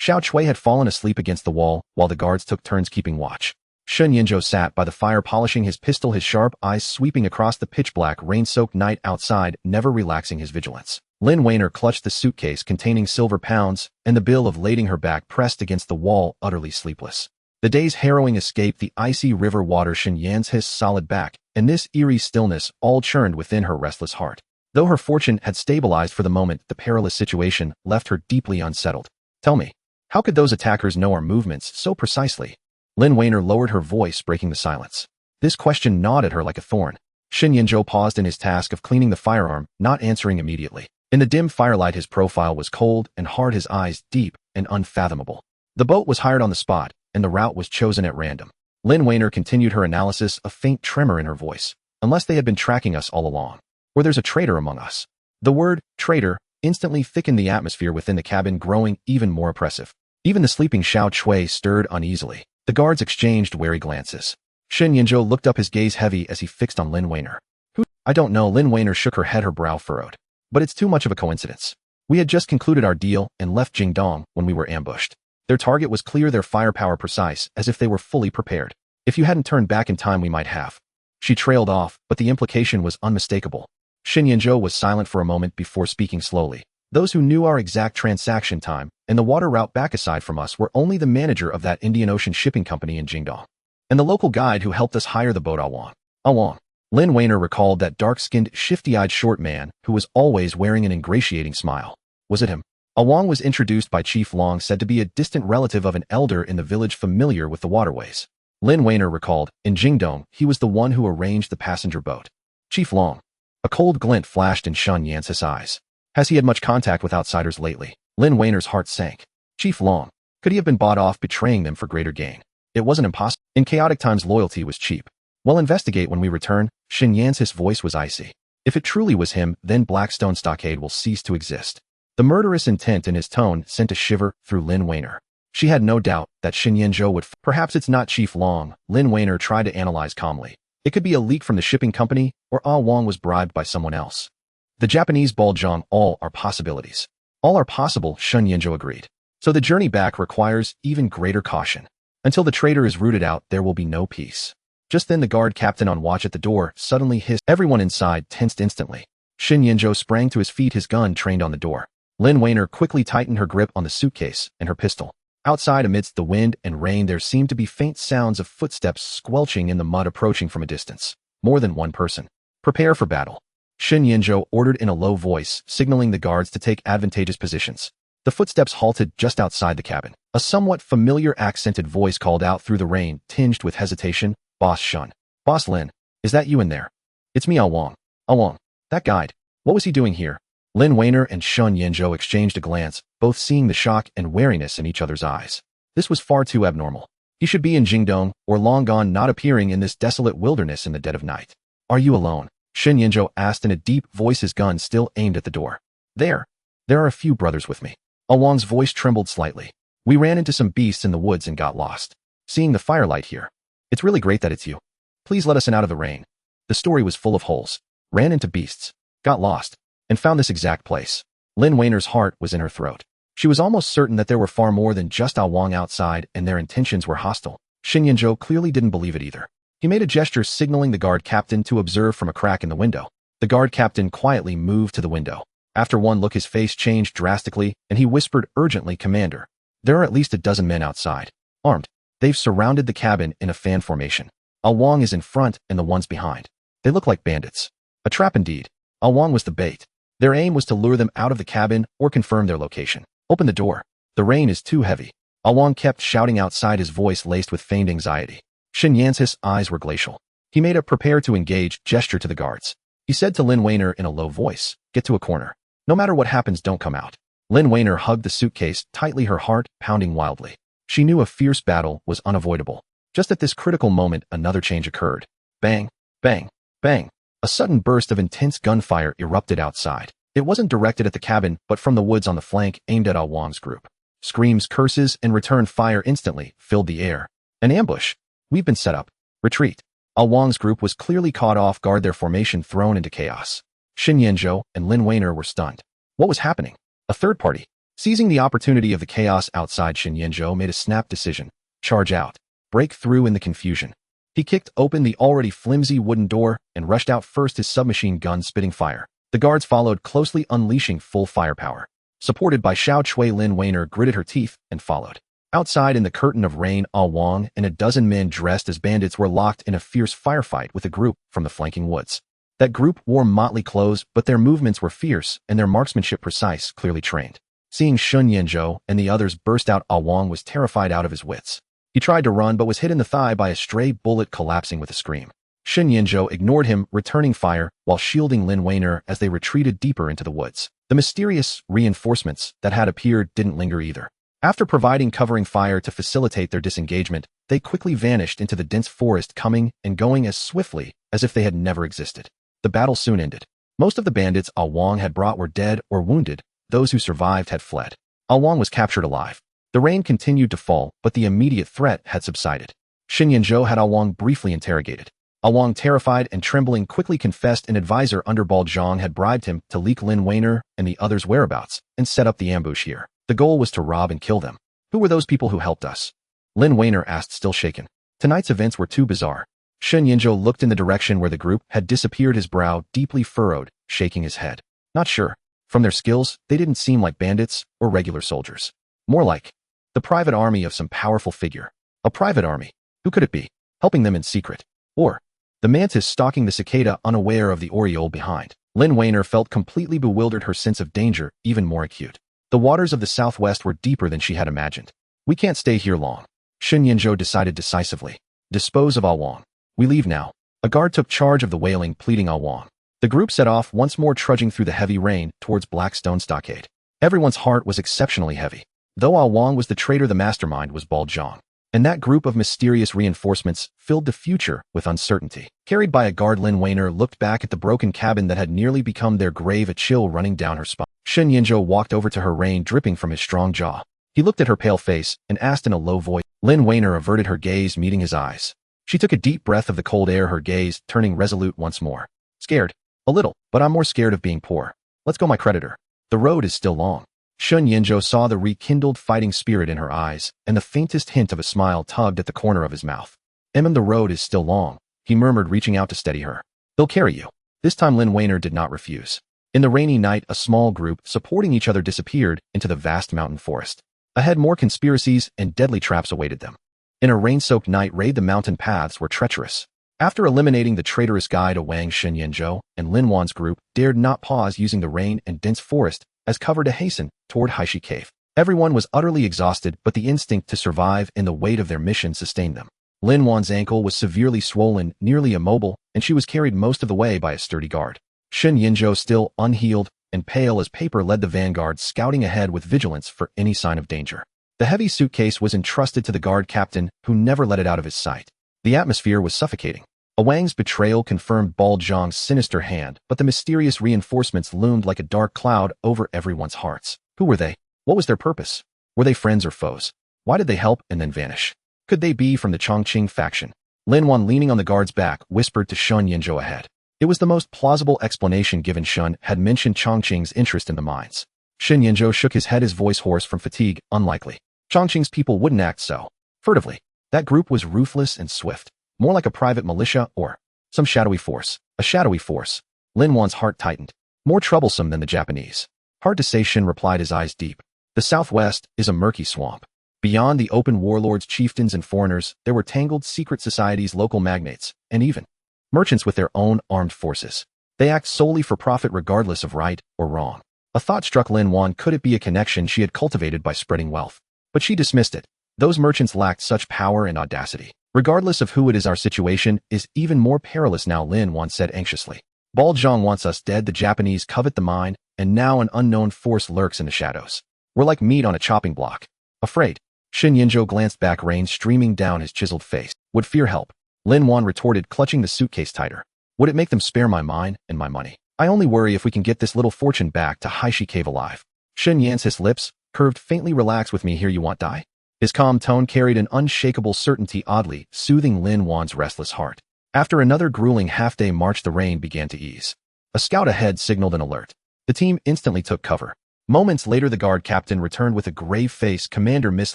Xiao Chui had fallen asleep against the wall while the guards took turns keeping watch. Shen Yinzhou sat by the fire polishing his pistol, his sharp eyes sweeping across the pitch-black, rain-soaked night outside, never relaxing his vigilance. Lin Waner clutched the suitcase containing silver pounds and the bill of lading, her back pressed against the wall, utterly sleepless. The day's harrowing escape, the icy river water, Shen Yan's hiss, solid back, and this eerie stillness all churned within her restless heart. Though her fortune had stabilized for the moment, the perilous situation left her deeply unsettled. Tell me, how could those attackers know our movements so precisely? Lin Waner lowered her voice, breaking the silence. This question gnawed at her like a thorn. Shen Yinzhou paused in his task of cleaning the firearm, not answering immediately. In the dim firelight, his profile was cold and hard, his eyes deep and unfathomable. The boat was hired on the spot, and the route was chosen at random. Lin Waner continued her analysis, a faint tremor in her voice. Unless they had been tracking us all along. Or there's a traitor among us. The word traitor instantly thickened the atmosphere within the cabin, growing even more oppressive. Even the sleeping Xiao Chui stirred uneasily. The guards exchanged wary glances. Shen Yinzhou looked up, his gaze heavy as he fixed on Lin Waner. Who? I don't know. Lin Waner shook her head, her brow furrowed. But it's too much of a coincidence. We had just concluded our deal and left Jingdong when we were ambushed. Their target was clear, their firepower precise, as if they were fully prepared. If you hadn't turned back in time, we might have. She trailed off, but the implication was unmistakable. Shen Yinzhou was silent for a moment before speaking slowly. Those who knew our exact transaction time and the water route back aside from us were only the manager of that Indian Ocean shipping company in Jingdong, and the local guide who helped us hire the boat, Awang. Awang. Lin Waner recalled that dark-skinned, shifty-eyed short man who was always wearing an ingratiating smile. Was it him? Awang was introduced by Chief Long, said to be a distant relative of an elder in the village familiar with the waterways. Lin Waner recalled, in Jingdong, he was the one who arranged the passenger boat. Chief Long. A cold glint flashed in Shen Yan's eyes. Has he had much contact with outsiders lately? Lin Waner's heart sank. Chief Long. Could he have been bought off, betraying them for greater gain? It wasn't impossible. In chaotic times, loyalty was cheap. Well, investigate when we return. Shen Yan's voice was icy. If it truly was him, then Blackstone Stockade will cease to exist. The murderous intent in his tone sent a shiver through Lin Waner. She had no doubt that Shen Yinzhou would. Perhaps it's not Chief Long, Lin Waner tried to analyze calmly. It could be a leak from the shipping company, or Ah Wang was bribed by someone else. The Japanese Baljong, all are possibilities. All are possible, Shen Yinzhou agreed. So the journey back requires even greater caution. Until the traitor is rooted out, there will be no peace. Just then the guard captain on watch at the door suddenly hissed. Everyone inside tensed instantly. Shen Yinzhou sprang to his feet, his gun trained on the door. Lin Waner quickly tightened her grip on the suitcase and her pistol. Outside, amidst the wind and rain, there seemed to be faint sounds of footsteps squelching in the mud approaching from a distance. More than one person. Prepare for battle. Shen Yinzhou ordered in a low voice, signaling the guards to take advantageous positions. The footsteps halted just outside the cabin. A somewhat familiar accented voice called out through the rain, tinged with hesitation, Boss Shen. Boss Lin. Is that you in there? It's me, Ah Wang. Ah Wang. That guide. What was he doing here? Lin Waner and Shen Yinzhou exchanged a glance, both seeing the shock and wariness in each other's eyes. This was far too abnormal. He should be in Jingdong, or long gone, not appearing in this desolate wilderness in the dead of night. Are you alone? Shen Yinzhou asked in a deep voice, his gun still aimed at the door. There are a few brothers with me. Ah Wang's voice trembled slightly. We ran into some beasts in the woods and got lost. Seeing the firelight here. It's really great that it's you. Please let us in out of the rain. The story was full of holes. Ran into beasts. Got lost. And found this exact place. Lin Waner's heart was in her throat. She was almost certain that there were far more than just Ah Wang outside, and their intentions were hostile. Shen Yinzhou clearly didn't believe it either. He made a gesture signaling the guard captain to observe from a crack in the window. The guard captain quietly moved to the window. After one look, his face changed drastically, and he whispered urgently, Commander, there are at least a dozen men outside, armed. They've surrounded the cabin in a fan formation. Ah Wang is in front and the ones behind. They look like bandits. A trap indeed. Ah Wang was the bait. Their aim was to lure them out of the cabin or confirm their location. Open the door. The rain is too heavy. Ah Wang kept shouting outside, his voice laced with feigned anxiety. Shen Yan's eyes were glacial. He made a prepare to engage gesture to the guards. He said to Lin Wainer in a low voice, "Get to a corner. No matter what happens, don't come out." Lin Wainer hugged the suitcase tightly, her heart pounding wildly. She knew a fierce battle was unavoidable. Just at this critical moment, another change occurred. Bang, bang, bang. A sudden burst of intense gunfire erupted outside. It wasn't directed at the cabin, but from the woods on the flank, aimed at Ah Wang's group. Screams, curses, and return fire instantly filled the air. An ambush. We've been set up. Retreat. Ah Wang's group was clearly caught off guard, their formation thrown into chaos. Xin Yanzhou and Lin Wainer were stunned. What was happening? A third party. Seizing the opportunity of the chaos outside, Xin Yanzhou made a snap decision. Charge out. Break through in the confusion. He kicked open the already flimsy wooden door and rushed out, first his submachine gun spitting fire. The guards followed closely, unleashing full firepower. Supported by Xiao Chui, Lin Wainer gritted her teeth and followed. Outside in the curtain of rain, Ah Wang and a dozen men dressed as bandits were locked in a fierce firefight with a group from the flanking woods. That group wore motley clothes, but their movements were fierce and their marksmanship precise, clearly trained. Seeing Sun Yanzhou and the others burst out, Ah Wang was terrified out of his wits. He tried to run but was hit in the thigh by a stray bullet, collapsing with a scream. Sun Yanzhou ignored him, returning fire while shielding Lin Wainer as they retreated deeper into the woods. The mysterious reinforcements that had appeared didn't linger either. After providing covering fire to facilitate their disengagement, they quickly vanished into the dense forest, coming and going as swiftly as if they had never existed. The battle soon ended. Most of the bandits Ah Wang had brought were dead or wounded. Those who survived had fled. Ah Wang was captured alive. The rain continued to fall, but the immediate threat had subsided. Xin Yanzhou had Ah Wang briefly interrogated. Ah Wang, terrified and trembling, quickly confessed an advisor under Bal Zhang had bribed him to leak Lin Wainer and the others' whereabouts and set up the ambush here. The goal was to rob and kill them. Who were those people who helped us? Lin Wainer asked, still shaken. Tonight's events were too bizarre. Xin Yanzhou looked in the direction where the group had disappeared, his brow deeply furrowed, shaking his head. Not sure. From their skills, they didn't seem like bandits or regular soldiers. More like the private army of some powerful figure. A private army. Who could it be? Helping them in secret. Or the mantis stalking the cicada, unaware of the oriole behind. Lin Wainer felt completely bewildered, her sense of danger even more acute. The waters of the southwest were deeper than she had imagined. We can't stay here long. Xin Yanzhou decided decisively. Dispose of Ah Wang. We leave now. A guard took charge of the wailing, pleading Ah Wang. The group set off once more, trudging through the heavy rain towards Blackstone Stockade. Everyone's heart was exceptionally heavy. Though Ah Wang was the traitor, the mastermind was Bal Zhang. And that group of mysterious reinforcements filled the future with uncertainty. Carried by a guard, Lin Wainer looked back at the broken cabin that had nearly become their grave, a chill running down her spine. Xin Yanzhou walked over to her, rain dripping from his strong jaw. He looked at her pale face and asked in a low voice. Lin Wainer averted her gaze, meeting his eyes. She took a deep breath of the cold air, her gaze turning resolute once more. Scared? A little, but I'm more scared of being poor. Let's go, my creditor. The road is still long. Sun Yanzhou saw the rekindled fighting spirit in her eyes, and the faintest hint of a smile tugged at the corner of his mouth. The road is still long, he murmured, reaching out to steady her. They'll carry you. This time Lin Wainer did not refuse. In the rainy night, a small group, supporting each other, disappeared into the vast mountain forest. Ahead, more conspiracies and deadly traps awaited them. In a rain-soaked night raid, the mountain paths were treacherous. After eliminating the traitorous guide, Wang, Xin Yanzhou and Lin Wan's group dared not pause, using the rain and dense forest as cover to hasten toward Haishi Cave. Everyone was utterly exhausted, but the instinct to survive and the weight of their mission sustained them. Lin Wan's ankle was severely swollen, nearly immobile, and she was carried most of the way by a sturdy guard. Xin Yanzhou, still unhealed and pale as paper, led the vanguard, scouting ahead with vigilance for any sign of danger. The heavy suitcase was entrusted to the guard captain, who never let it out of his sight. The atmosphere was suffocating. Wang's betrayal confirmed Bal Zhang's sinister hand, but the mysterious reinforcements loomed like a dark cloud over everyone's hearts. Who were they? What was their purpose? Were they friends or foes? Why did they help and then vanish? Could they be from the Chongqing faction? Lin Wan, leaning on the guard's back, whispered to Sun Yanzhou ahead. It was the most plausible explanation, given Sun had mentioned Chongqing's interest in the mines. Xin Yanzhou shook his head, his voice hoarse from fatigue. Unlikely. Chongqing's people wouldn't act so furtively. That group was ruthless and swift. More like a private militia or some shadowy force. A shadowy force. Lin Wan's heart tightened. More troublesome than the Japanese. Hard to say, Shin replied, his eyes deep. The southwest is a murky swamp. Beyond the open warlords, chieftains, and foreigners, there were tangled secret societies, local magnates, and even merchants with their own armed forces. They act solely for profit, regardless of right or wrong. A thought struck Lin Wan. Could it be a connection she had cultivated by spreading wealth? But she dismissed it. Those merchants lacked such power and audacity. Regardless of who it is, our situation is even more perilous now, Lin Wan said anxiously. Baozhang wants us dead, the Japanese covet the mine, and now an unknown force lurks in the shadows. We're like meat on a chopping block. Afraid. Shen Yinzhou glanced back, rain streaming down his chiseled face. Would fear help? Lin Wan retorted, clutching the suitcase tighter. Would it make them spare my mine and my money? I only worry if we can get this little fortune back to Haishi Cave alive. Shen Yan's lips curved faintly. Relax with me here, you want die? His calm tone carried an unshakable certainty, oddly soothing Lin Wan's restless heart. After another grueling half-day march, the rain began to ease. A scout ahead signaled an alert. The team instantly took cover. Moments later, the guard captain returned with a grave face. Commander Miss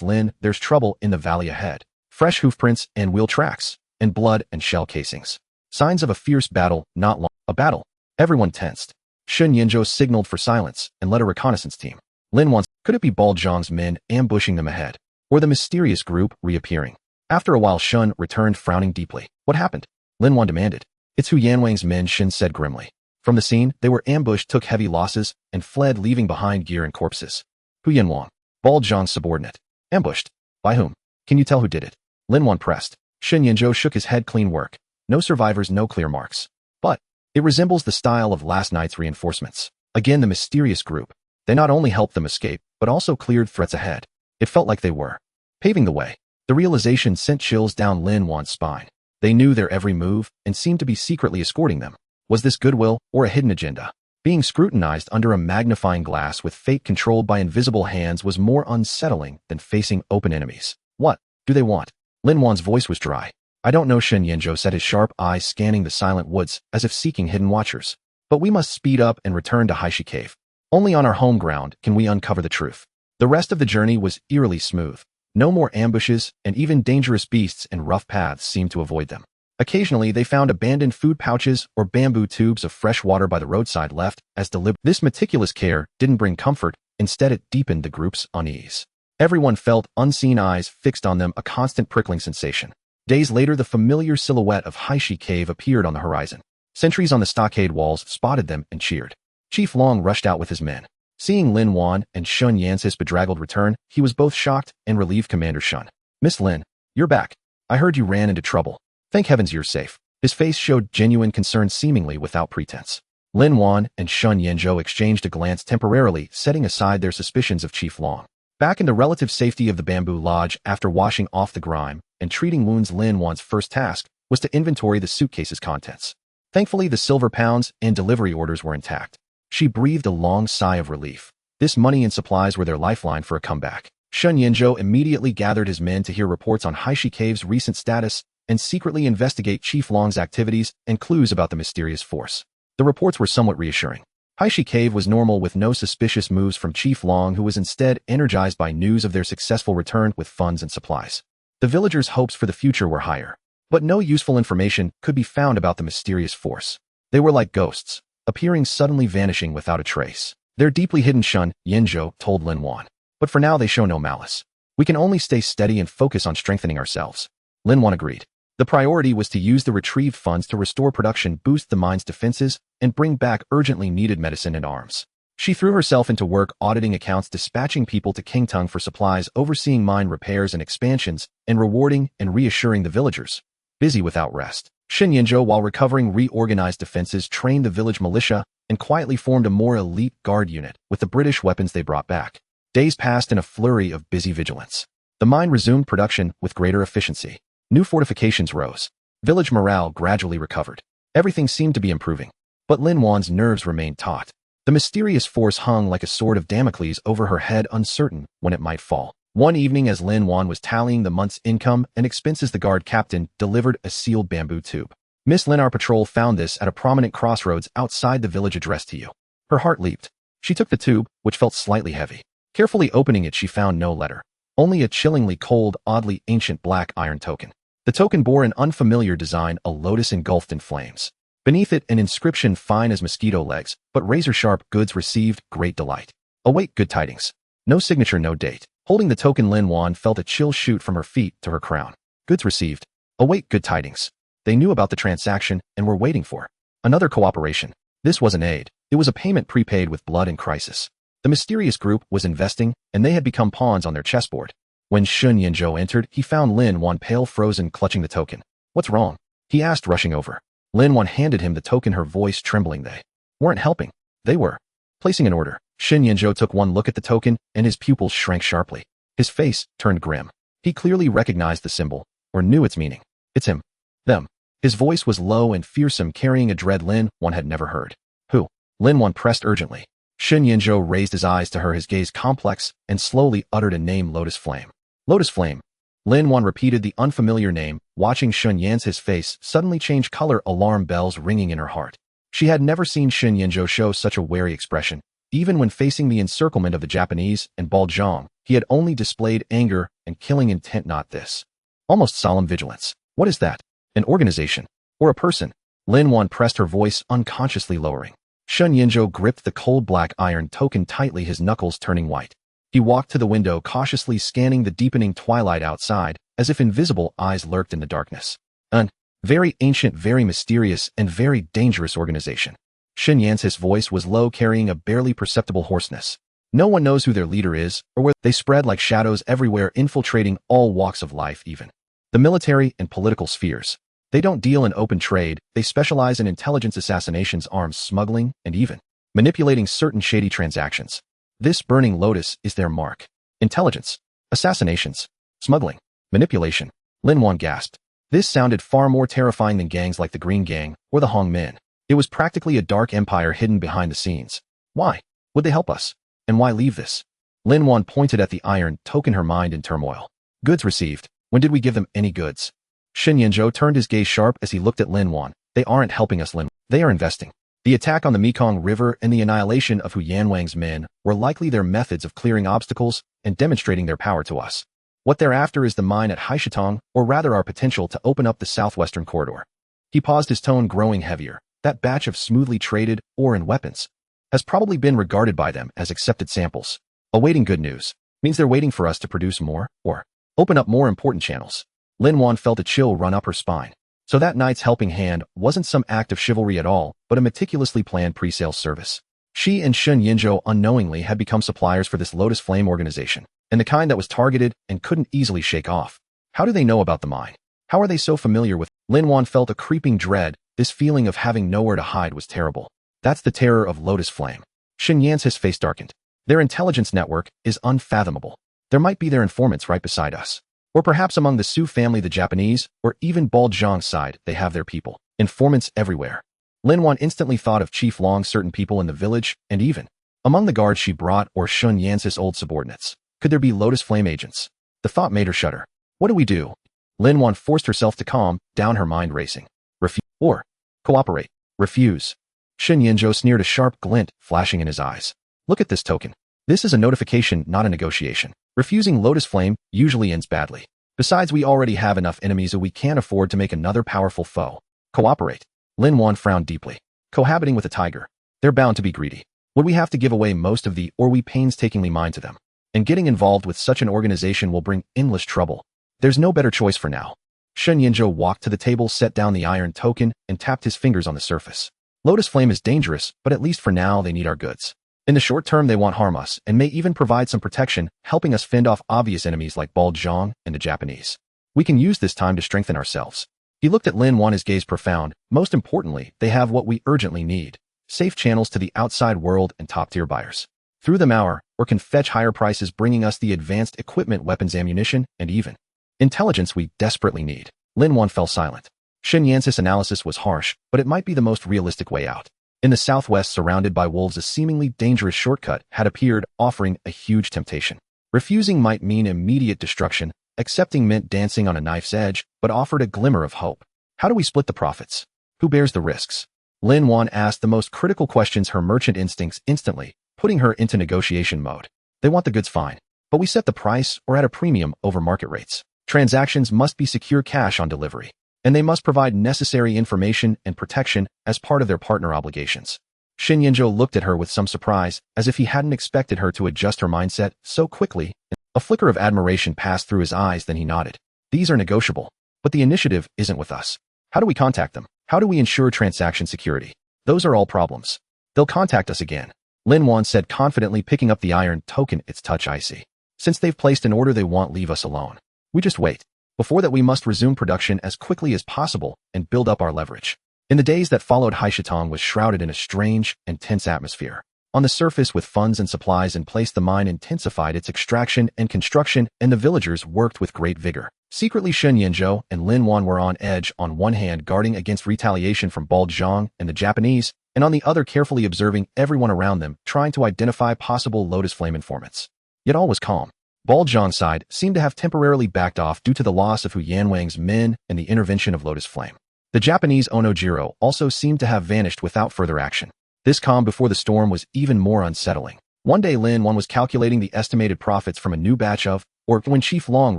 Lin, there's trouble in the valley ahead. Fresh hoofprints and wheel tracks, and blood and shell casings. Signs of a fierce battle, not long. A battle. Everyone tensed. Shen Yinzhou signaled for silence and led a reconnaissance team. Lin Wan, could it be Baozhang's men ambushing them ahead? Or the mysterious group reappearing? After a while, Shun returned, frowning deeply. What happened? Lin Wan demanded. It's Hu Yanwang's men, Shen said grimly. From the scene, they were ambushed, took heavy losses, and fled, leaving behind gear and corpses. Hu Yanwang, Baozhang's subordinate. Ambushed? By whom? Can you tell who did it? Lin Wan pressed. Shen Yinzhou shook his head. Clean work. No survivors, no clear marks. But it resembles the style of last night's reinforcements. Again, the mysterious group. They not only helped them escape, but also cleared threats ahead. It felt like they were paving the way. The realization sent chills down Lin Wan's spine. They knew their every move and seemed to be secretly escorting them. Was this goodwill or a hidden agenda? Being scrutinized under a magnifying glass with fate controlled by invisible hands was more unsettling than facing open enemies. What do they want? Lin Wan's voice was dry. I don't know, Shen Yinzhou said, his sharp eyes scanning the silent woods as if seeking hidden watchers. But we must speed up and return to Haishi Cave. Only on our home ground can we uncover the truth. The rest of the journey was eerily smooth. No more ambushes, and even dangerous beasts and rough paths seemed to avoid them. Occasionally, they found abandoned food pouches or bamboo tubes of fresh water by the roadside, left as deliberate. This meticulous care didn't bring comfort, instead it deepened the group's unease. Everyone felt unseen eyes fixed on them, a constant prickling sensation. Days later, the familiar silhouette of Haishi Cave appeared on the horizon. Sentries on the stockade walls spotted them and cheered. Chief Long rushed out with his men. Seeing Lin Wan and Shun Yan's bedraggled return, he was both shocked and relieved. Commander Shun. Miss Lin, you're back. I heard you ran into trouble. Thank heavens you're safe. His face showed genuine concern, seemingly without pretense. Lin Wan and Shun Yinzhou exchanged a glance, temporarily setting aside their suspicions of Chief Long. Back in the relative safety of the bamboo lodge after washing off the grime and treating wounds, Lin Wan's first task was to inventory the suitcase's contents. Thankfully, the silver pounds and delivery orders were intact. She breathed a long sigh of relief. This money and supplies were their lifeline for a comeback. Shun Yinzhou immediately gathered his men to hear reports on Haishi Cave's recent status and secretly investigate Chief Long's activities and clues about the mysterious force. The reports were somewhat reassuring. Haishi Cave was normal, with no suspicious moves from Chief Long, who was instead energized by news of their successful return with funds and supplies. The villagers' hopes for the future were higher, but no useful information could be found about the mysterious force. They were like ghosts, appearing suddenly, vanishing without a trace. They're deeply hidden, Shun Yinzhou told Lin Wan. But for now they show no malice. We can only stay steady and focus on strengthening ourselves. Lin Wan agreed. The priority was to use the retrieved funds to restore production, boost the mine's defenses, and bring back urgently needed medicine and arms. She threw herself into work, auditing accounts, dispatching people to Kingtung for supplies, overseeing mine repairs and expansions, and rewarding and reassuring the villagers. Busy without rest. Shen Yinzhou, while recovering reorganized defenses, trained the village militia and quietly formed a more elite guard unit with the British weapons they brought back. Days passed in a flurry of busy vigilance. The mine resumed production with greater efficiency. New fortifications rose. Village morale gradually recovered. Everything seemed to be improving. But Lin Wan's nerves remained taut. The mysterious force hung like a sword of Damocles over her head, uncertain when it might fall. One evening, as Lin Wan was tallying the month's income and expenses, the guard captain delivered a sealed bamboo tube. Miss Lin, our patrol found this at a prominent crossroads outside the village, addressed to you. Her heart leaped. She took the tube, which felt slightly heavy. Carefully opening it, she found no letter. Only a chillingly cold, oddly ancient black iron token. The token bore an unfamiliar design, a lotus engulfed in flames. Beneath it, an inscription fine as mosquito legs, but razor-sharp: goods received, great delight. Await good tidings. No signature, no date. Holding the token, Lin Wan felt a chill shoot from her feet to her crown. Goods received. Await good tidings. They knew about the transaction and were waiting for another cooperation. This wasn't aid. It was a payment prepaid with blood and crisis. The mysterious group was investing, and they had become pawns on their chessboard. When Shun Yinzhou entered, he found Lin Wan pale frozen clutching the token. What's wrong? He asked, rushing over. Lin Wan handed him the token, her voice trembling. They weren't helping. They were placing an order. Shun Yinzhou took one look at the token, and his pupils shrank sharply. His face turned grim. He clearly recognized the symbol, or knew its meaning. It's him. Them. His voice was low and fearsome, carrying a dread Lin Wan had never heard. Who? Lin Wan pressed urgently. Shun Yinzhou raised his eyes to her, his gaze complex, and slowly uttered a name: Lotus Flame. Lotus Flame. Lin Wan repeated the unfamiliar name, watching Shun Yan's face suddenly change color, alarm bells ringing in her heart. She had never seen Shun Yinzhou show such a wary expression. Even when facing the encirclement of the Japanese and Bald Zhang, he had only displayed anger and killing intent, not this. Almost solemn vigilance. What is that? An organization? Or a person? Lin Wan pressed, her voice unconsciously lowering. Shun Yinzhou gripped the cold black iron token tightly, his knuckles turning white. He walked to the window, cautiously scanning the deepening twilight outside, as if invisible eyes lurked in the darkness. An very ancient, very mysterious, and very dangerous organization. Shun Yan's voice was low, carrying a barely perceptible hoarseness. No one knows who their leader is, or where they spread like shadows everywhere, infiltrating all walks of life, even the military and political spheres. They don't deal in open trade, they specialize in intelligence, assassinations, arms smuggling, and even manipulating certain shady transactions. This burning lotus is their mark. Intelligence, assassinations, smuggling, manipulation. Lin Wan gasped. This sounded far more terrifying than gangs like the Green Gang or the Hong Min. It was practically a dark empire hidden behind the scenes. Why would they help us? And why leave this? Lin Wan pointed at the iron token, her mind in turmoil. Goods received. When did we give them any goods? Shun Yinzhou turned his gaze sharp as he looked at Lin Wan. They aren't helping us, Lin. They are investing. The attack on the Mekong River and the annihilation of Hu Yanwang's men were likely their methods of clearing obstacles and demonstrating their power to us. What they're after is the mine at Haishatong, or rather our potential to open up the southwestern corridor. He paused, his tone growing heavier. That batch of smoothly traded ore and weapons has probably been regarded by them as accepted samples. Awaiting good news means they're waiting for us to produce more or open up more important channels. Lin Wan felt a chill run up her spine. So that night's helping hand wasn't some act of chivalry at all, but a meticulously planned pre-sale service. She and Shun Yinzhou unknowingly had become suppliers for this Lotus Flame organization, and the kind that was targeted and couldn't easily shake off. How do they know about the mine? How are they so familiar with? Lin Wan felt a creeping dread. This feeling of having nowhere to hide was terrible. That's the terror of Lotus Flame. Shun Yan's face darkened. Their intelligence network is unfathomable. There might be their informants right beside us. Or perhaps among the Su family, the Japanese, or even Bald Zhang's side, they have their people. Informants everywhere. Lin Wan instantly thought of Chief Long, certain people in the village, and even among the guards she brought, or Shun Yan's old subordinates. Could there be Lotus Flame agents? The thought made her shudder. What do we do? Lin Wan forced herself to calm down, her mind racing. Refuse or cooperate. Refuse. Shun Yinzhou sneered, a sharp glint flashing in his eyes. Look at this token. This is a notification, not a negotiation. Refusing Lotus Flame usually ends badly. Besides, we already have enough enemies that we can't afford to make another powerful foe. Cooperate. Lin Wan frowned deeply. Cohabiting with a tiger. They're bound to be greedy. Would we have to give away most of the, or we painstakingly mine to them? And getting involved with such an organization will bring endless trouble. There's no better choice for now. Shun Yinzhou walked to the table, set down the iron token, and tapped his fingers on the surface. Lotus Flame is dangerous, but at least for now they need our goods. In the short term they won't harm us, and may even provide some protection, helping us fend off obvious enemies like Bald Zhang and the Japanese. We can use this time to strengthen ourselves. He looked at Lin Wan, his gaze profound. Most importantly, they have what we urgently need. Safe channels to the outside world and top-tier buyers. Through them or can fetch higher prices, bringing us the advanced equipment, weapons, ammunition, and even intelligence we desperately need. Lin Wan fell silent. Shun Yan's analysis was harsh, but it might be the most realistic way out. In the southwest, surrounded by wolves, a seemingly dangerous shortcut had appeared, offering a huge temptation. Refusing might mean immediate destruction. Accepting meant dancing on a knife's edge, but offered a glimmer of hope. How do we split the profits? Who bears the risks? Lin Wan asked the most critical questions, her merchant instincts instantly putting her into negotiation mode. They want the goods, fine, but we set the price or at a premium over market rates. Transactions must be secure cash on delivery, and they must provide necessary information and protection as part of their partner obligations. Shun Yinzhou looked at her with some surprise, as if he hadn't expected her to adjust her mindset so quickly. A flicker of admiration passed through his eyes, then he nodded. These are negotiable, but the initiative isn't with us. How do we contact them? How do we ensure transaction security? Those are all problems. They'll contact us again. Lin Wan said confidently, picking up the iron token, its touch icy. Since they've placed an order they won't leave us alone. We just wait. Before that we must resume production as quickly as possible and build up our leverage. In the days that followed, Haishatong was shrouded in a strange and tense atmosphere. On the surface, with funds and supplies in place, the mine intensified its extraction and construction, and the villagers worked with great vigor. Secretly, Shen Yinzhou and Lin Wan were on edge, on one hand guarding against retaliation from Bald Zhang and the Japanese, and on the other carefully observing everyone around them, trying to identify possible Lotus Flame informants. Yet all was calm. Bald Zhang's side seemed to have temporarily backed off due to the loss of Hu Yanwang's men and the intervention of Lotus Flame. The Japanese Onojiro also seemed to have vanished without further action. This calm before the storm was even more unsettling. One day Lin Wan was calculating the estimated profits from a new batch of, or when Chief Long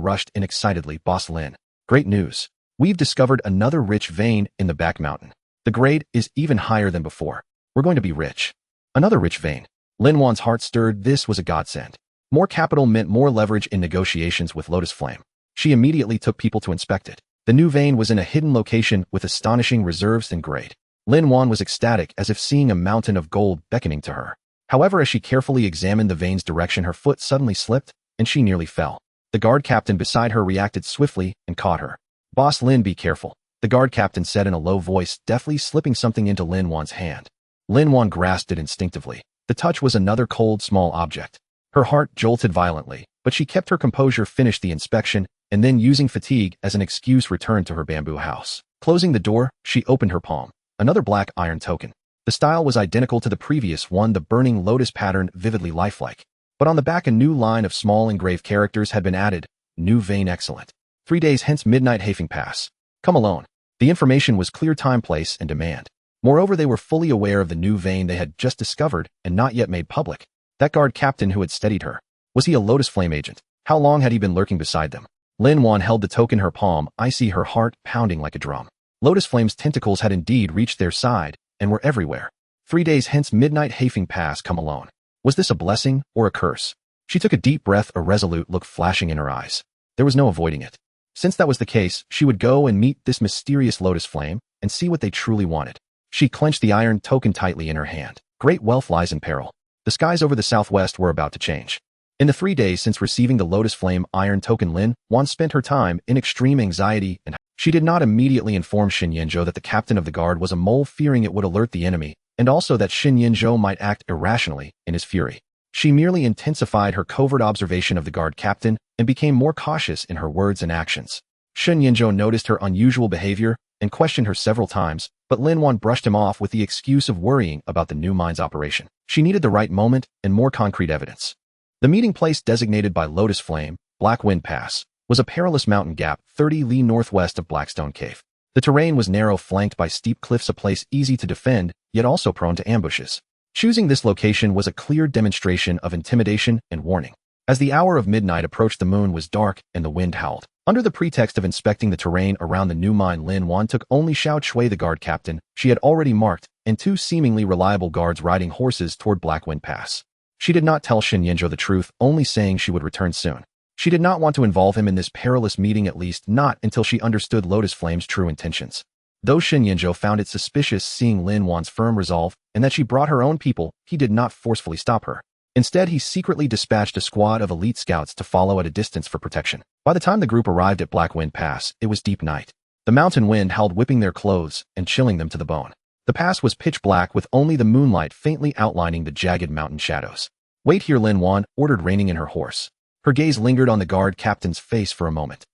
rushed in excitedly, "Boss Lin, great news. We've discovered another rich vein in the back mountain. The grade is even higher than before. We're going to be rich." Another rich vein. Lin Wan's heart stirred. This was a godsend. More capital meant more leverage in negotiations with Lotus Flame. She immediately took people to inspect it. The new vein was in a hidden location with astonishing reserves and grade. Lin Wan was ecstatic, as if seeing a mountain of gold beckoning to her. However, as she carefully examined the vein's direction, her foot suddenly slipped, and she nearly fell. The guard captain beside her reacted swiftly and caught her. "Boss Lin, be careful," the guard captain said in a low voice, deftly slipping something into Lin Wan's hand. Lin Wan grasped it instinctively. The touch was another cold, small object. Her heart jolted violently, but she kept her composure, finished the inspection, and then, using fatigue as an excuse, returned to her bamboo house. Closing the door, she opened her palm. Another black iron token. The style was identical to the previous one, the burning lotus pattern, vividly lifelike. But on the back, a new line of small engraved characters had been added. "New vein, excellent. 3 days hence, midnight, Hafing Pass. Come alone." The information was clear: time, place, and demand. Moreover, they were fully aware of the new vein they had just discovered and not yet made public. That guard captain who had steadied her. Was he a Lotus Flame agent? How long had he been lurking beside them? Lin Wan held the token in her palm, icy, her heart pounding like a drum. Lotus Flame's tentacles had indeed reached their side and were everywhere. 3 days hence, midnight, Hafing Pass. Come alone. Was this a blessing or a curse? She took a deep breath, a resolute look flashing in her eyes. There was no avoiding it. Since that was the case, she would go and meet this mysterious Lotus Flame and see what they truly wanted. She clenched the iron token tightly in her hand. Great wealth lies in peril. The skies over the southwest were about to change. In the 3 days since receiving the Lotus Flame iron token, Lin Wan spent her time in extreme anxiety, and she did not immediately inform Shen Yinzhou that the captain of the guard was a mole, fearing it would alert the enemy, and also that Shen Yinzhou might act irrationally in his fury. She merely intensified her covert observation of the guard captain and became more cautious in her words and actions. Shen Yinzhou noticed her unusual behavior and questioned her several times, but Lin Wan brushed him off with the excuse of worrying about the new mine's operation. She needed the right moment and more concrete evidence. The meeting place, designated by Lotus Flame, Black Wind Pass, was a perilous mountain gap 30 li northwest of Blackstone Cave. The terrain was narrow, flanked by steep cliffs, a place easy to defend, yet also prone to ambushes. Choosing this location was a clear demonstration of intimidation and warning. As the hour of midnight approached, the moon was dark and the wind howled. Under the pretext of inspecting the terrain around the new mine, Lin Wan took only Xiao Chui, the guard captain she had already marked, and 2 seemingly reliable guards riding horses toward Black Wind Pass. She did not tell Shen Yinzhou the truth, only saying she would return soon. She did not want to involve him in this perilous meeting, at least not until she understood Lotus Flame's true intentions. Though Shen Yinzhou found it suspicious seeing Lin Wan's firm resolve and that she brought her own people, he did not forcefully stop her. Instead, he secretly dispatched a squad of elite scouts to follow at a distance for protection. By the time the group arrived at Black Wind Pass, it was deep night. The mountain wind howled, whipping their clothes and chilling them to the bone. The pass was pitch black, with only the moonlight faintly outlining the jagged mountain shadows. "Wait here," Lin Wan ordered, reining in her horse. Her gaze lingered on the guard captain's face for a moment.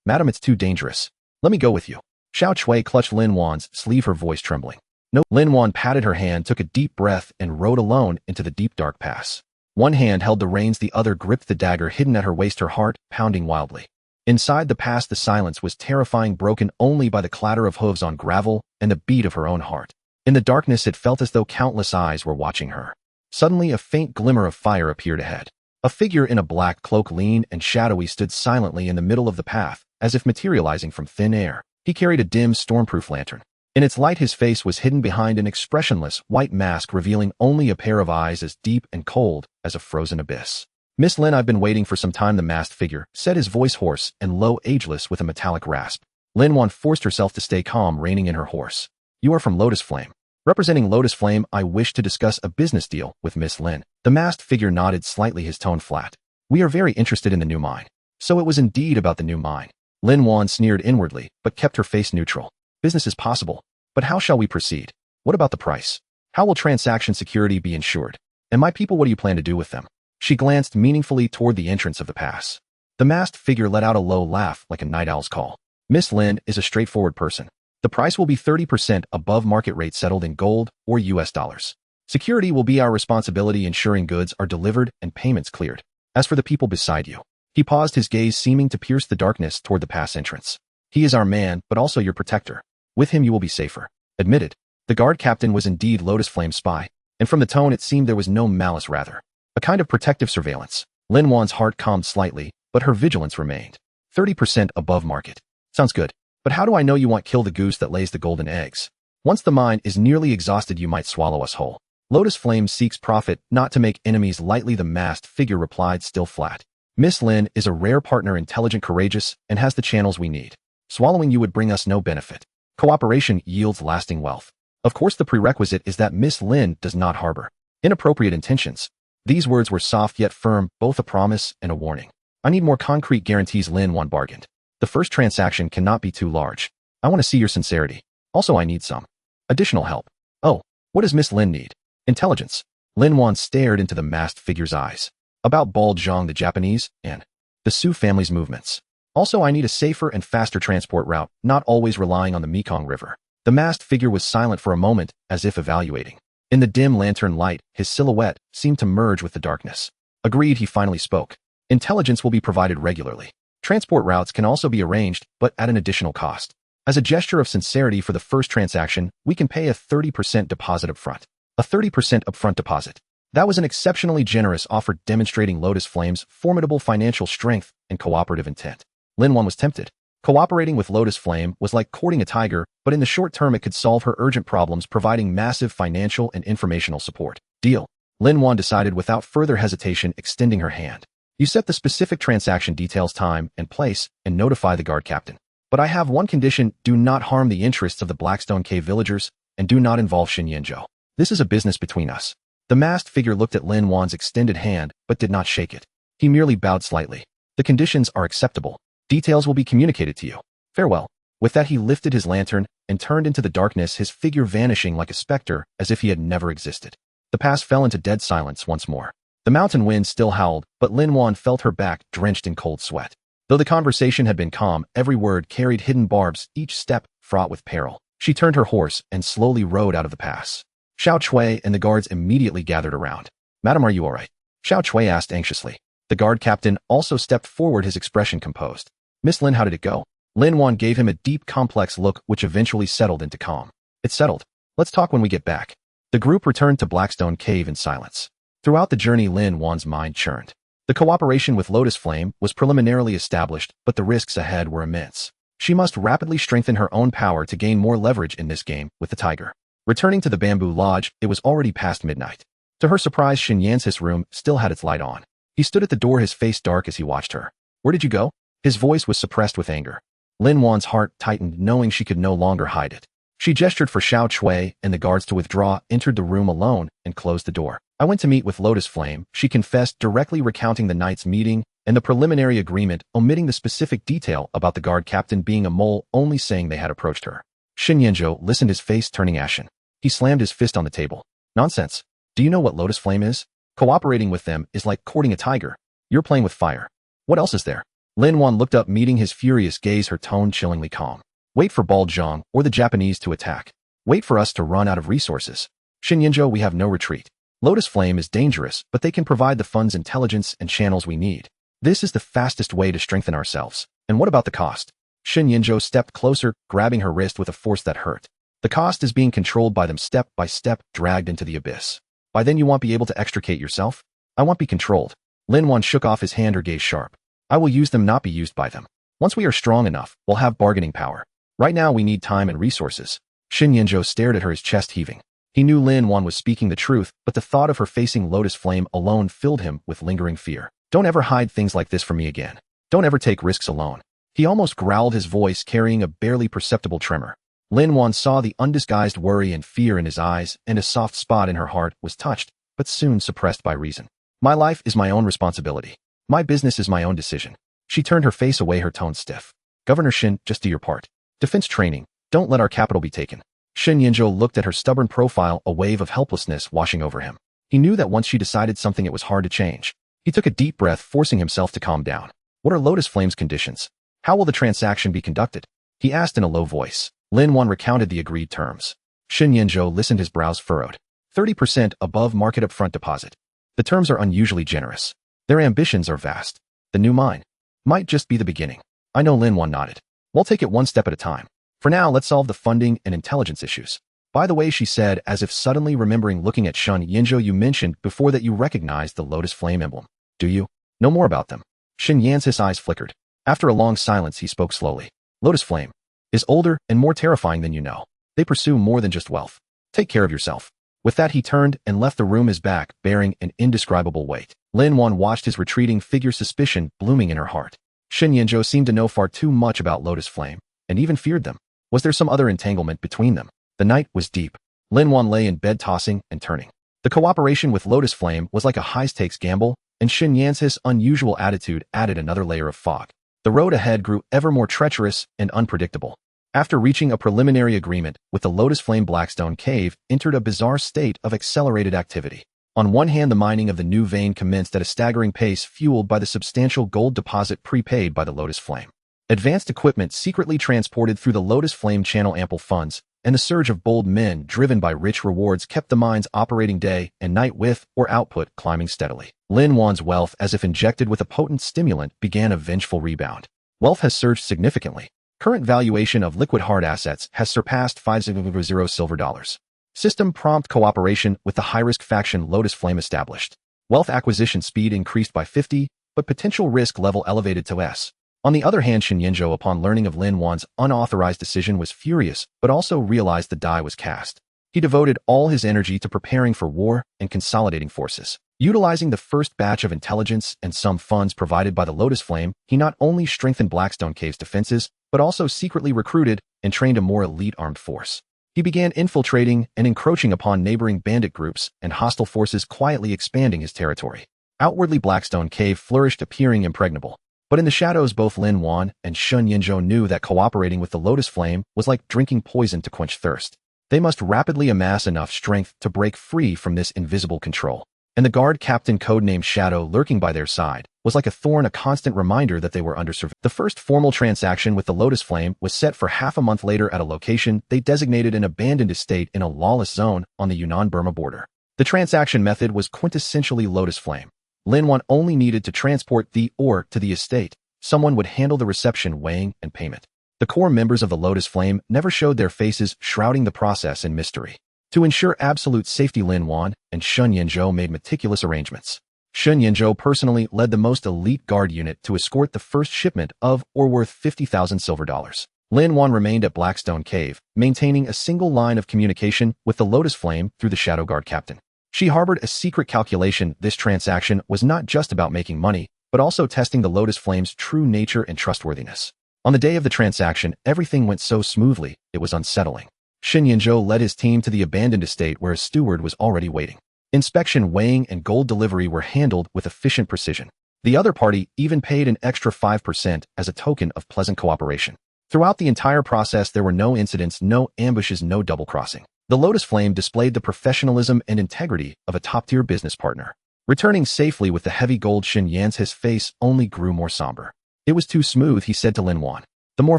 "Madam, it's too dangerous. Let me go with you." Xiao Chui clutched Lin Wan's sleeve, her voice trembling. "No." Lin Wan patted her hand, took a deep breath, and rode alone into the deep dark pass. One hand held the reins, the other gripped the dagger hidden at her waist, her heart pounding wildly. Inside the pass, the silence was terrifying, broken only by the clatter of hooves on gravel and the beat of her own heart. In the darkness, it felt as though countless eyes were watching her. Suddenly, a faint glimmer of fire appeared ahead. A figure in a black cloak, lean and shadowy, stood silently in the middle of the path, as if materializing from thin air. He carried a dim, stormproof lantern. In its light, his face was hidden behind an expressionless, white mask, revealing only a pair of eyes as deep and cold as a frozen abyss. "Miss Lin, I've been waiting for some time," the masked figure said, his voice hoarse and low, ageless with a metallic rasp. Lin Wan forced herself to stay calm, reining in her horse. "You are from Lotus Flame." "Representing Lotus Flame, I wish to discuss a business deal with Miss Lin." The masked figure nodded slightly, his tone flat. We are very interested in the new mine. So it was indeed about the new mine. Lin Wan sneered inwardly, but kept her face neutral. Business is possible. But how shall we proceed? What about the price? How will transaction security be ensured? And my people, what do you plan to do with them? She glanced meaningfully toward the entrance of the pass. The masked figure let out a low laugh like a night owl's call. Miss Lin is a straightforward person. The price will be 30% above market rate settled in gold or US dollars. Security will be our responsibility, ensuring goods are delivered and payments cleared. As for the people beside you, he paused, his gaze seeming to pierce the darkness toward the pass entrance. He is our man, but also your protector. With him you will be safer. Admitted. The guard captain was indeed Lotus Flame's spy, and from the tone it seemed there was no malice, rather a kind of protective surveillance. Lin Wan's heart calmed slightly, but her vigilance remained. 30% above market. Sounds good. But how do I know you won't kill the goose that lays the golden eggs? Once the mine is nearly exhausted, you might swallow us whole. Lotus Flame seeks profit, not to make enemies lightly, the masked figure replied, still flat. Miss Lin is a rare partner, intelligent, courageous, and has the channels we need. Swallowing you would bring us no benefit. Cooperation yields lasting wealth. Of course, the prerequisite is that Miss Lin does not harbor inappropriate intentions. These words were soft yet firm, both a promise and a warning. I need more concrete guarantees, Lin Wan bargained. The first transaction cannot be too large. I want to see your sincerity. Also, I need some additional help. Oh, what does Miss Lin need? Intelligence. Lin Wan stared into the masked figure's eyes. About Bald Zhang, the Japanese, and the Su family's movements. Also, I need a safer and faster transport route, not always relying on the Mekong River. The masked figure was silent for a moment, as if evaluating. In the dim lantern light, his silhouette seemed to merge with the darkness. Agreed, he finally spoke. Intelligence will be provided regularly. Transport routes can also be arranged, but at an additional cost. As a gesture of sincerity for the first transaction, we can pay a 30% deposit upfront. A 30% upfront deposit. That was an exceptionally generous offer, demonstrating Lotus Flame's formidable financial strength and cooperative intent. Lin Wan was tempted. Cooperating with Lotus Flame was like courting a tiger, but in the short term it could solve her urgent problems, providing massive financial and informational support. Deal. Lin Wan decided without further hesitation, extending her hand. You set the specific transaction details, time and place, and notify the guard captain. But I have one condition: do not harm the interests of the Blackstone Cave villagers, and do not involve Xin Yanzhou. This is a business between us. The masked figure looked at Lin Wan's extended hand, but did not shake it. He merely bowed slightly. The conditions are acceptable. Details will be communicated to you. Farewell. With that, he lifted his lantern and turned into the darkness, his figure vanishing like a specter, as if he had never existed. The pass fell into dead silence once more. The mountain wind still howled, but Lin Wan felt her back drenched in cold sweat. Though the conversation had been calm, every word carried hidden barbs, each step fraught with peril. She turned her horse and slowly rode out of the pass. Xiao Chui and the guards immediately gathered around. Madam, are you all right? Xiao Chui asked anxiously. The guard captain also stepped forward, his expression composed. Miss Lin, how did it go? Lin Wan gave him a deep, complex look, which eventually settled into calm. It's settled. Let's talk when we get back. The group returned to Blackstone Cave in silence. Throughout the journey, Lin Wan's mind churned. The cooperation with Lotus Flame was preliminarily established, but the risks ahead were immense. She must rapidly strengthen her own power to gain more leverage in this game with the tiger. Returning to the Bamboo Lodge, it was already past midnight. To her surprise, Xin Yanzhou's room still had its light on. He stood at the door, his face dark as he watched her. Where did you go? His voice was suppressed with anger. Lin Wan's heart tightened, knowing she could no longer hide it. She gestured for Xiao Chui and the guards to withdraw, entered the room alone, and closed the door. I went to meet with Lotus Flame, she confessed, directly recounting the night's meeting and the preliminary agreement, omitting the specific detail about the guard captain being a mole, only saying they had approached her. Xin Yanzhou listened, his face turning ashen. He slammed his fist on the table. Nonsense. Do you know what Lotus Flame is? Cooperating with them is like courting a tiger. You're playing with fire. What else is there? Lin Wan looked up, meeting his furious gaze, her tone chillingly calm. Wait for Bald Zhang or the Japanese to attack. Wait for us to run out of resources. Xin Yanzhou, we have no retreat. Lotus Flame is dangerous, but they can provide the funds, intelligence, and channels we need. This is the fastest way to strengthen ourselves. And what about the cost? Xin Yanzhou stepped closer, grabbing her wrist with a force that hurt. The cost is being controlled by them, step by step, dragged into the abyss. By then you won't be able to extricate yourself? I won't be controlled. Lin Wan shook off his hand, her gaze sharp. I will use them, not be used by them. Once we are strong enough, we'll have bargaining power. Right now we need time and resources. Xin Yanzhou stared at her, his chest heaving. He knew Lin Wan was speaking the truth, but the thought of her facing Lotus Flame alone filled him with lingering fear. Don't ever hide things like this from me again. Don't ever take risks alone. He almost growled, his voice carrying a barely perceptible tremor. Lin Wan saw the undisguised worry and fear in his eyes, and a soft spot in her heart was touched, but soon suppressed by reason. My life is my own responsibility. My business is my own decision. She turned her face away, her tone stiff. Governor Shin, just do your part. Defense training. Don't let our capital be taken. Shin Yinzhou looked at her stubborn profile, a wave of helplessness washing over him. He knew that once she decided something, it was hard to change. He took a deep breath, forcing himself to calm down. What are Lotus Flame's conditions? How will the transaction be conducted? He asked in a low voice. Lin Wan recounted the agreed terms. Shin Yinzhou listened, his brows furrowed. 30% above market upfront deposit. The terms are unusually generous. Their ambitions are vast. The new mine might just be the beginning. I know. Lin Wan nodded. We'll take it one step at a time. For now, let's solve the funding and intelligence issues. By the way, she said, as if suddenly remembering, looking at Shin Yinzhou, you mentioned before that you recognized the Lotus Flame emblem. Do you know more about them? Shin Yan's eyes flickered. After a long silence, he spoke slowly. Lotus Flame is older and more terrifying than you know. They pursue more than just wealth. Take care of yourself. With that, he turned and left the room, his back bearing an indescribable weight. Lin Wan watched his retreating figure, suspicion blooming in her heart. Shin Yinzhou seemed to know far too much about Lotus Flame, and even feared them. Was there some other entanglement between them? The night was deep. Lin Wan lay in bed, tossing and turning. The cooperation with Lotus Flame was like a high-stakes gamble, and Shin Yan's unusual attitude added another layer of fog. The road ahead grew ever more treacherous and unpredictable. After reaching a preliminary agreement with the Lotus Flame, Blackstone Cave entered a bizarre state of accelerated activity. On one hand, the mining of the new vein commenced at a staggering pace, fueled by the substantial gold deposit prepaid by the Lotus Flame. Advanced equipment secretly transported through the Lotus Flame channel ample funds, and the surge of bold men driven by rich rewards kept the mines operating day and night, with or output climbing steadily. Lin Wan's wealth, as if injected with a potent stimulant, began a vengeful rebound. Wealth has surged significantly. Current valuation of liquid hard assets has surpassed 500 silver dollars. System prompt cooperation with the high-risk faction Lotus Flame established. Wealth acquisition speed increased by 50, but potential risk level elevated to S. On the other hand, Shin Yinzhou, upon learning of Lin Wan's unauthorized decision, was furious, but also realized the die was cast. He devoted all his energy to preparing for war and consolidating forces. Utilizing the first batch of intelligence and some funds provided by the Lotus Flame, he not only strengthened Blackstone Cave's defenses, but also secretly recruited and trained a more elite armed force. He began infiltrating and encroaching upon neighboring bandit groups and hostile forces, quietly expanding his territory. Outwardly, Blackstone Cave flourished, appearing impregnable. But in the shadows, both Lin Wan and Shin Yinzhou knew that cooperating with the Lotus Flame was like drinking poison to quench thirst. They must rapidly amass enough strength to break free from this invisible control. And the guard captain, codenamed Shadow, lurking by their side, was like a thorn, a constant reminder that they were under surveillance. The first formal transaction with the Lotus Flame was set for half a month later at a location they designated an abandoned estate in a lawless zone on the Yunnan-Burma border. The transaction method was quintessentially Lotus Flame. Lin Wan only needed to transport the ore to the estate. Someone would handle the reception, weighing, and payment. The core members of the Lotus Flame never showed their faces, shrouding the process in mystery. To ensure absolute safety, Lin Wan and Shin Yinzhou made meticulous arrangements. Shin Yinzhou personally led the most elite guard unit to escort the first shipment of ore worth 50,000 silver dollars. Lin Wan remained at Blackstone Cave, maintaining a single line of communication with the Lotus Flame through the Shadow Guard captain. She harbored a secret calculation. This transaction was not just about making money, but also testing the Lotus Flame's true nature and trustworthiness. On the day of the transaction, everything went so smoothly, it was unsettling. Shin Yinzhou led his team to the abandoned estate where a steward was already waiting. Inspection, weighing, and gold delivery were handled with efficient precision. The other party even paid an extra 5% as a token of pleasant cooperation. Throughout the entire process, there were no incidents, no ambushes, no double-crossing. The Lotus Flame displayed the professionalism and integrity of a top-tier business partner. Returning safely with the heavy gold, Shin Yan's face only grew more somber. It was too smooth, he said to Lin Wan. The more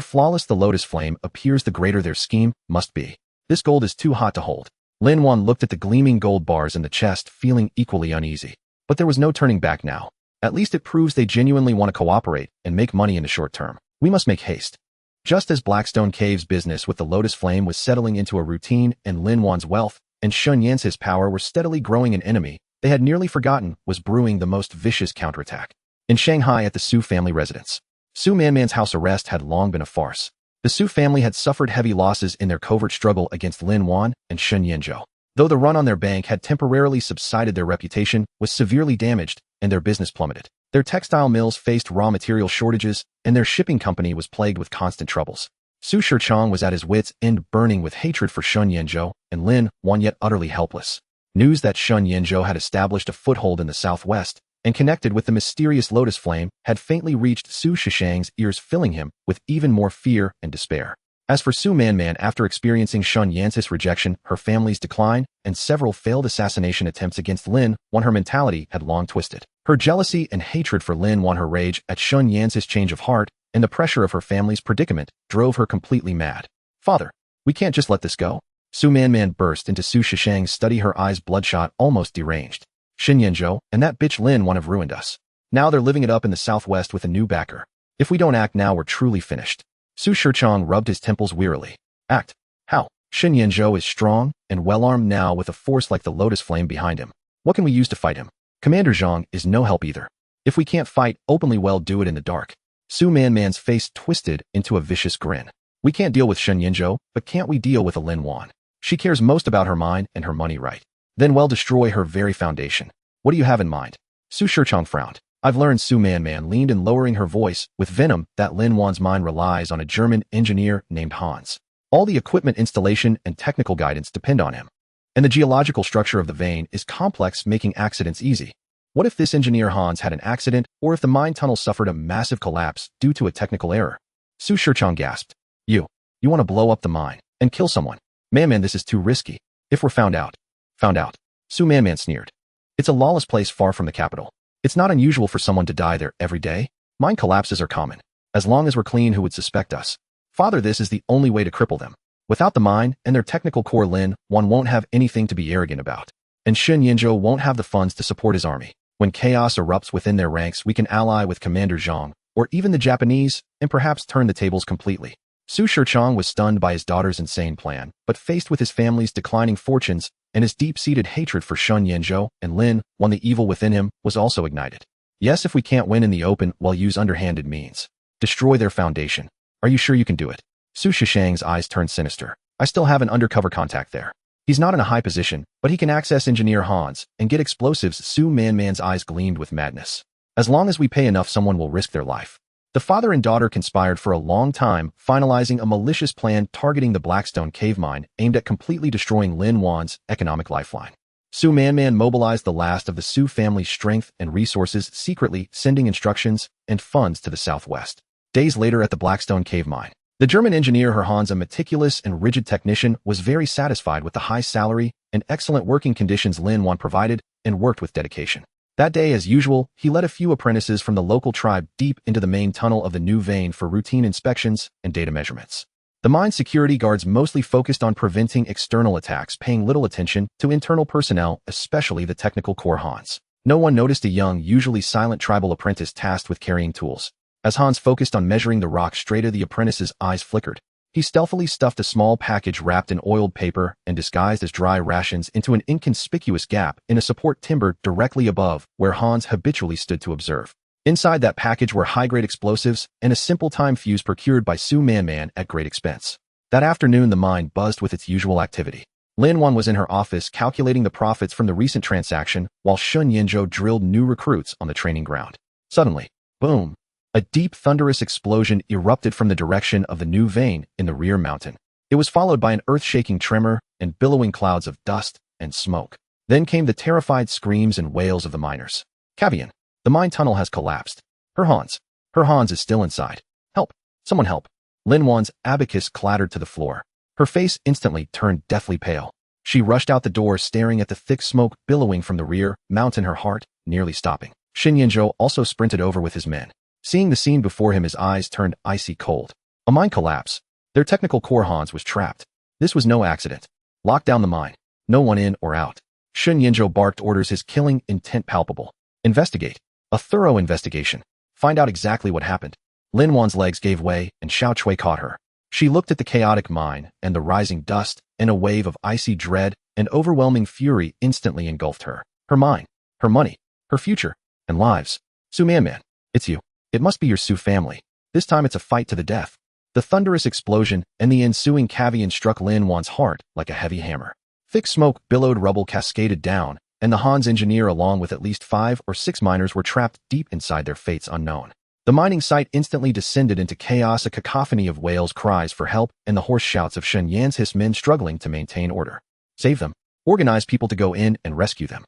flawless the Lotus Flame appears, the greater their scheme must be. This gold is too hot to hold. Lin Wan looked at the gleaming gold bars in the chest, feeling equally uneasy. But there was no turning back now. At least it proves they genuinely want to cooperate and make money in the short term. We must make haste. Just as Blackstone Cave's business with the Lotus Flame was settling into a routine and Lin Wan's wealth and Shin Yan's power were steadily growing, an enemy they had nearly forgotten was brewing the most vicious counterattack. In Shanghai, at the Su family residence, Su Manman's house arrest had long been a farce. The Su family had suffered heavy losses in their covert struggle against Lin Wan and Shin Yinzhou. Though the run on their bank had temporarily subsided, their reputation was severely damaged and their business plummeted. Their textile mills faced raw material shortages, and their shipping company was plagued with constant troubles. Su Shichong was at his wits' end, burning with hatred for Shin Yinzhou and Lin Wan, yet utterly helpless. News that Shin Yinzhou had established a foothold in the southwest and connected with the mysterious lotus flame had faintly reached Su Shishang's ears, filling him with even more fear and despair. As for Su Manman, after experiencing Shun Yan's rejection, her family's decline, and several failed assassination attempts against Lin Wan, her mentality had long twisted. Her jealousy and hatred for Lin Wan, her rage at Shun Yan's change of heart, and the pressure of her family's predicament drove her completely mad. "Father, we can't just let this go." Su Manman burst into Su Shishang's study, her eyes bloodshot, almost deranged. "Xin Yanzhou and that bitch Lin Wan have ruined us. Now they're living it up in the southwest with a new backer. If we don't act now, we're truly finished." Su Shichang rubbed his temples wearily. "Act? How? Xin Yanzhou is strong and well-armed now with a force like the lotus flame behind him. What can we use to fight him? Commander Zhang is no help either. If we can't fight openly, well, do it in the dark." Su Manman's face twisted into a vicious grin. "We can't deal with Xin Yanzhou, but can't we deal with a Lin Wan? She cares most about her mind and her money, right? Then we'll destroy her very foundation. What do you have in mind?" Su Shichang frowned. "I've learned." Su Manman leaned in, lowering her voice with venom, "that Lin Wan's mind relies on a German engineer named Hans. All the equipment installation and technical guidance depend on him. And the geological structure of the vein is complex, making accidents easy. What if this engineer Hans had an accident, or if the mine tunnel suffered a massive collapse due to a technical error?" Su Shichang gasped. You want to blow up the mine and kill someone? Man, this is too risky. If we're found out. Found out. Su Manman sneered. "It's a lawless place far from the capital. It's not unusual for someone to die there every day. Mine collapses are common. As long as we're clean, who would suspect us? Father, this is the only way to cripple them. Without the mine and their technical core, Lin Wan won't have anything to be arrogant about. And Xin Yanzhou won't have the funds to support his army. When chaos erupts within their ranks, we can ally with Commander Zhang, or even the Japanese, and perhaps turn the tables completely." Su Shichang was stunned by his daughter's insane plan, but faced with his family's declining fortunes and his deep-seated hatred for Shun Yanzhou and Lin Wan, the evil within him was also ignited. "Yes, if we can't win in the open, we'll use underhanded means. Destroy their foundation. Are you sure you can do it?" Su Shishang's eyes turned sinister. "I still have an undercover contact there. He's not in a high position, but he can access Engineer Hans and get explosives." Su Manman's eyes gleamed with madness. "As long as we pay enough, someone will risk their life." The father and daughter conspired for a long time, finalizing a malicious plan targeting the Blackstone cave mine aimed at completely destroying Lin Wan's economic lifeline. Su Manman mobilized the last of the Su family's strength and resources, secretly sending instructions and funds to the southwest. Days later at the Blackstone cave mine, the German engineer Hans, a meticulous and rigid technician, was very satisfied with the high salary and excellent working conditions Lin Wan provided and worked with dedication. That day, as usual, he led a few apprentices from the local tribe deep into the main tunnel of the new vein for routine inspections and data measurements. The mine security guards mostly focused on preventing external attacks, paying little attention to internal personnel, especially the technical core Hans. No one noticed a young, usually silent tribal apprentice tasked with carrying tools. As Hans focused on measuring the rock strata, the apprentice's eyes flickered. He stealthily stuffed a small package wrapped in oiled paper and disguised as dry rations into an inconspicuous gap in a support timber directly above where Hans habitually stood to observe. Inside that package were high-grade explosives and a simple time fuse procured by Su Manman at great expense. That afternoon, the mine buzzed with its usual activity. Lin Wan was in her office calculating the profits from the recent transaction, while Shun Yanzhou drilled new recruits on the training ground. Suddenly, boom! A deep, thunderous explosion erupted from the direction of the new vein in the rear mountain. It was followed by an earth-shaking tremor and billowing clouds of dust and smoke. Then came the terrified screams and wails of the miners. "Cavian, the mine tunnel has collapsed. Her Hans is still inside. Help! Someone help!" Lin Wan's abacus clattered to the floor. Her face instantly turned deathly pale. She rushed out the door, staring at the thick smoke billowing from the rear mountain, her heart nearly stopping. Xin Yanzhou also sprinted over with his men. Seeing the scene before him, his eyes turned icy cold. A mine collapse. Their technical core Hans was trapped. This was no accident. Lock down the mine. No one in or out. Shun Yanzhou barked orders, his killing intent palpable. Investigate. A thorough investigation. Find out exactly what happened. Lin Wan's legs gave way and Xiao Chui caught her. She looked at the chaotic mine and the rising dust, and a wave of icy dread and overwhelming fury instantly engulfed her. Her mind, her money, her future, and lives. Su Manman, it's you. It must be your Su family. This time it's a fight to the death. The thunderous explosion and the ensuing cavian struck Lin Wan's heart like a heavy hammer. Thick smoke billowed, rubble cascaded down, and the Hans engineer along with at least 5 or 6 miners were trapped deep inside, their fates unknown. The mining site instantly descended into chaos, a cacophony of wails, cries for help, and the hoarse shouts of Shen Yan's men struggling to maintain order. Save them. Organize people to go in and rescue them.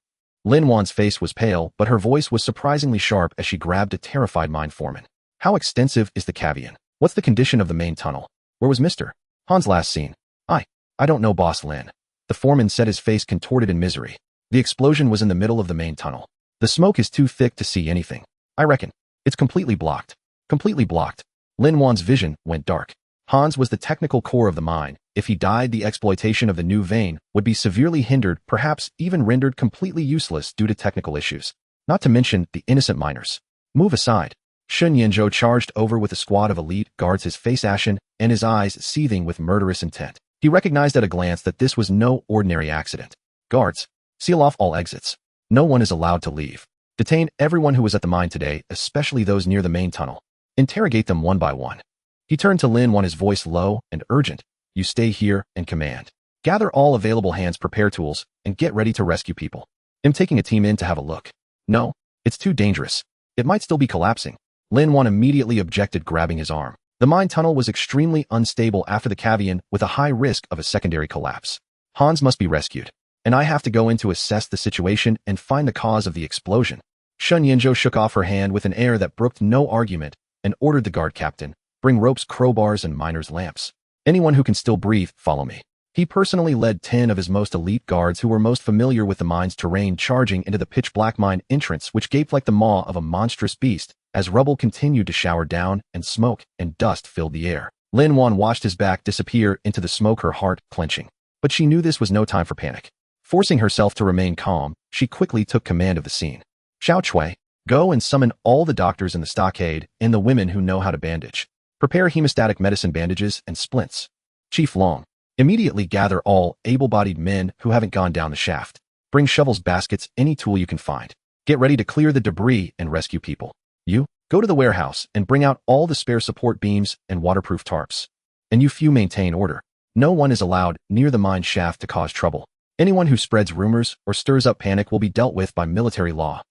Lin Wan's face was pale, but her voice was surprisingly sharp as she grabbed a terrified mine foreman. How extensive is the cavern? What's the condition of the main tunnel? Where was Mr. Han's last seen? I don't know, Boss Lin. The foreman said, his face contorted in misery. The explosion was in the middle of the main tunnel. The smoke is too thick to see anything. I reckon. It's completely blocked. Completely blocked. Lin Wan's vision went dark. Hans was the technical core of the mine. If he died, the exploitation of the new vein would be severely hindered, perhaps even rendered completely useless due to technical issues. Not to mention the innocent miners. Move aside. Shun Yinzhou charged over with a squad of elite guards, his face ashen and his eyes seething with murderous intent. He recognized at a glance that this was no ordinary accident. Guards, seal off all exits. No one is allowed to leave. Detain everyone who was at the mine today, especially those near the main tunnel. Interrogate them one by one. He turned to Lin Wan, his voice low and urgent. You stay here and command. Gather all available hands, prepare tools, and get ready to rescue people. I'm taking a team in to have a look. No, it's too dangerous. It might still be collapsing. Lin Wan immediately objected, grabbing his arm. The mine tunnel was extremely unstable after the cavern, with a high risk of a secondary collapse. Hans must be rescued, and I have to go in to assess the situation and find the cause of the explosion. Shun Yinzhou shook off her hand with an air that brooked no argument and ordered the guard captain, bring ropes, crowbars, and miners' lamps. Anyone who can still breathe, follow me. He personally led 10 of his most elite guards who were most familiar with the mine's terrain, charging into the pitch-black mine entrance, which gaped like the maw of a monstrous beast as rubble continued to shower down and smoke and dust filled the air. Lin Wan watched his back disappear into the smoke, her heart clenching. But she knew this was no time for panic. Forcing herself to remain calm, she quickly took command of the scene. Xiao Chui, go and summon all the doctors in the stockade and the women who know how to bandage. Prepare hemostatic medicine bandages and splints. Chief Long, immediately gather all able-bodied men who haven't gone down the shaft. Bring shovels, baskets, any tool you can find. Get ready to clear the debris and rescue people. You, go to the warehouse and bring out all the spare support beams and waterproof tarps. And you few maintain order. No one is allowed near the mine shaft to cause trouble. Anyone who spreads rumors or stirs up panic will be dealt with by military law.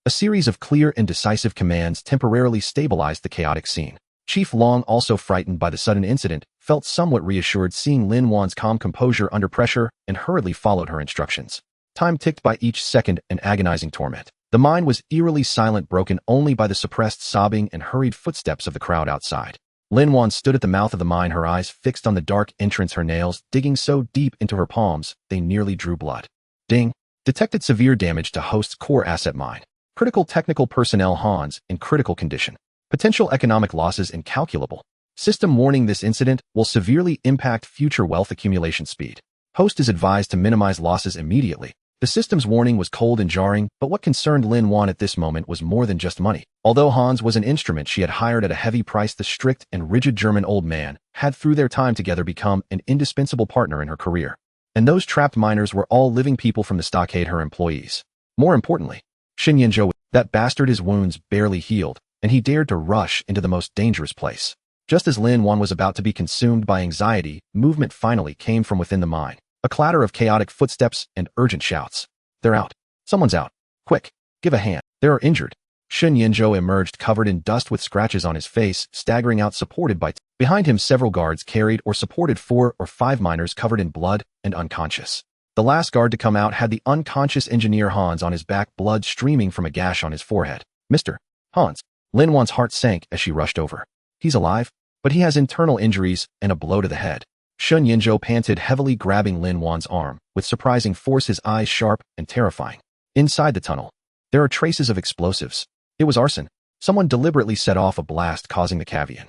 A series of clear and decisive commands temporarily stabilized the chaotic scene. Chief Long, also frightened by the sudden incident, felt somewhat reassured seeing Lin Wan's calm composure under pressure and hurriedly followed her instructions. Time ticked by each second, an agonizing torment. The mine was eerily silent, broken only by the suppressed sobbing and hurried footsteps of the crowd outside. Lin Wan stood at the mouth of the mine, her eyes fixed on the dark entrance, her nails digging so deep into her palms they nearly drew blood. Ding. Detected severe damage to host's core asset mine. Critical technical personnel Hans in critical condition. Potential economic losses incalculable. System warning: this incident will severely impact future wealth accumulation speed. Host is advised to minimize losses immediately. The system's warning was cold and jarring, but what concerned Lin Wan at this moment was more than just money. Although Hans was an instrument she had hired at a heavy price, the strict and rigid German old man had through their time together become an indispensable partner in her career. And those trapped miners were all living people from the stockade, her employees. More importantly, Shin Yinzhou, that bastard, his wounds barely healed, and he dared to rush into the most dangerous place. Just as Lin Wan was about to be consumed by anxiety, movement finally came from within the mine. A clatter of chaotic footsteps and urgent shouts. They're out. Someone's out. Quick, give a hand. They are injured. Shin Yinzhou emerged covered in dust with scratches on his face, staggering out, supported by behind him several guards carried or supported 4 or 5 miners covered in blood and unconscious. The last guard to come out had the unconscious engineer Hans on his back, blood streaming from a gash on his forehead. Mr. Hans. Lin Wan's heart sank as she rushed over. He's alive, but he has internal injuries and a blow to the head. Shun Yinzhou panted heavily, grabbing Lin Wan's arm, with surprising force, his eyes sharp and terrifying. Inside the tunnel, there are traces of explosives. It was arson. Someone deliberately set off a blast, causing the cavern.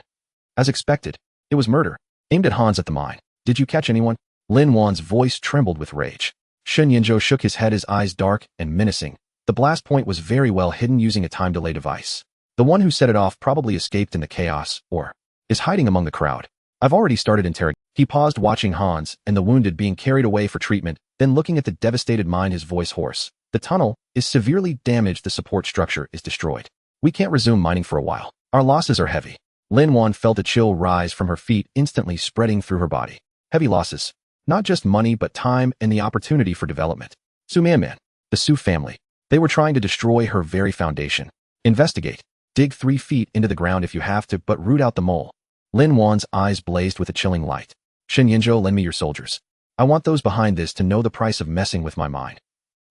As expected, it was murder, aimed at Hans at the mine. Did you catch anyone? Lin Wan's voice trembled with rage. Shun Yinzhou shook his head, his eyes dark and menacing. The blast point was very well hidden using a time delay device. The one who set it off probably escaped in the chaos, or is hiding among the crowd. I've already started interrogating. He paused, watching Hans and the wounded being carried away for treatment, then looking at the devastated mine, his voice hoarse. The tunnel is severely damaged. The support structure is destroyed. We can't resume mining for a while. Our losses are heavy. Lin Wan felt a chill rise from her feet, instantly spreading through her body. Heavy losses. Not just money, but time and the opportunity for development. Su Manman, the Su family. They were trying to destroy her very foundation. Investigate. Dig 3 feet into the ground if you have to, but root out the mole. Lin Wan's eyes blazed with a chilling light. Shin Yinzhou, lend me your soldiers. I want those behind this to know the price of messing with my mind.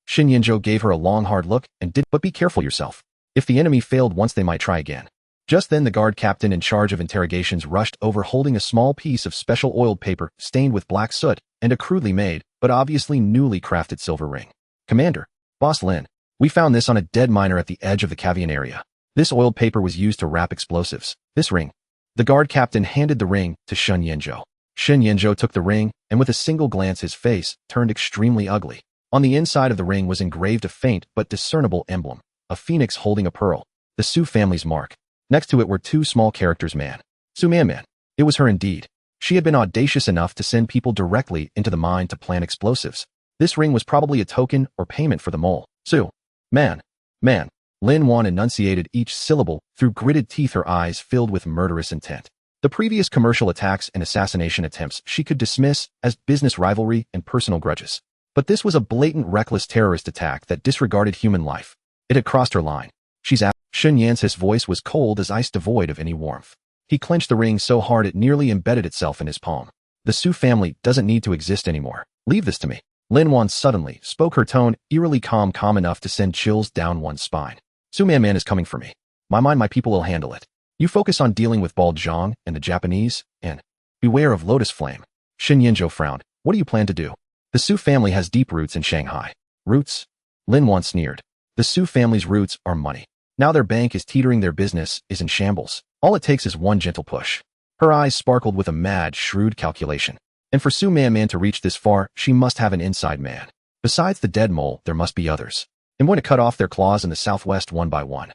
Xin Yinzhou gave her a long hard look and did, but be careful yourself. If the enemy failed once, they might try again. Just then the guard captain in charge of interrogations rushed over holding a small piece of special oiled paper stained with black soot and a crudely made, but obviously newly crafted silver ring. Commander, Boss Lin, we found this on a dead miner at the edge of the Cavian area. This oiled paper was used to wrap explosives. This ring. The guard captain handed the ring to Xin Yinzhou. Xin Yinzhou took the ring, and with a single glance his face turned extremely ugly. On the inside of the ring was engraved a faint but discernible emblem, a phoenix holding a pearl, the Su family's mark. Next to it were two small characters man. Su Man. It was her indeed. She had been audacious enough to send people directly into the mine to plant explosives. This ring was probably a token or payment for the mole. Su Man. Lin Wan enunciated each syllable through gritted teeth, her eyes filled with murderous intent. The previous commercial attacks and assassination attempts she could dismiss as business rivalry and personal grudges. But this was a blatant, reckless terrorist attack that disregarded human life. It had crossed her line. She's out. Sun Yan's voice was cold as ice, devoid of any warmth. He clenched the ring so hard it nearly embedded itself in his palm. The Su family doesn't need to exist anymore. Leave this to me. Lin Wan suddenly spoke, her tone eerily calm enough to send chills down one's spine. Su Man is coming for me. My people will handle it. You focus on dealing with Bald Zhang and the Japanese, and beware of Lotus Flame. Xin Yinzhou frowned. What do you plan to do? The Su family has deep roots in Shanghai. Roots? Lin Wan sneered. The Su family's roots are money. Now their bank is teetering, their business is in shambles. All it takes is one gentle push. Her eyes sparkled with a mad, shrewd calculation. And for Su Man to reach this far, she must have an inside man. Besides the dead mole, there must be others. I'm going to cut off their claws in the southwest one by one.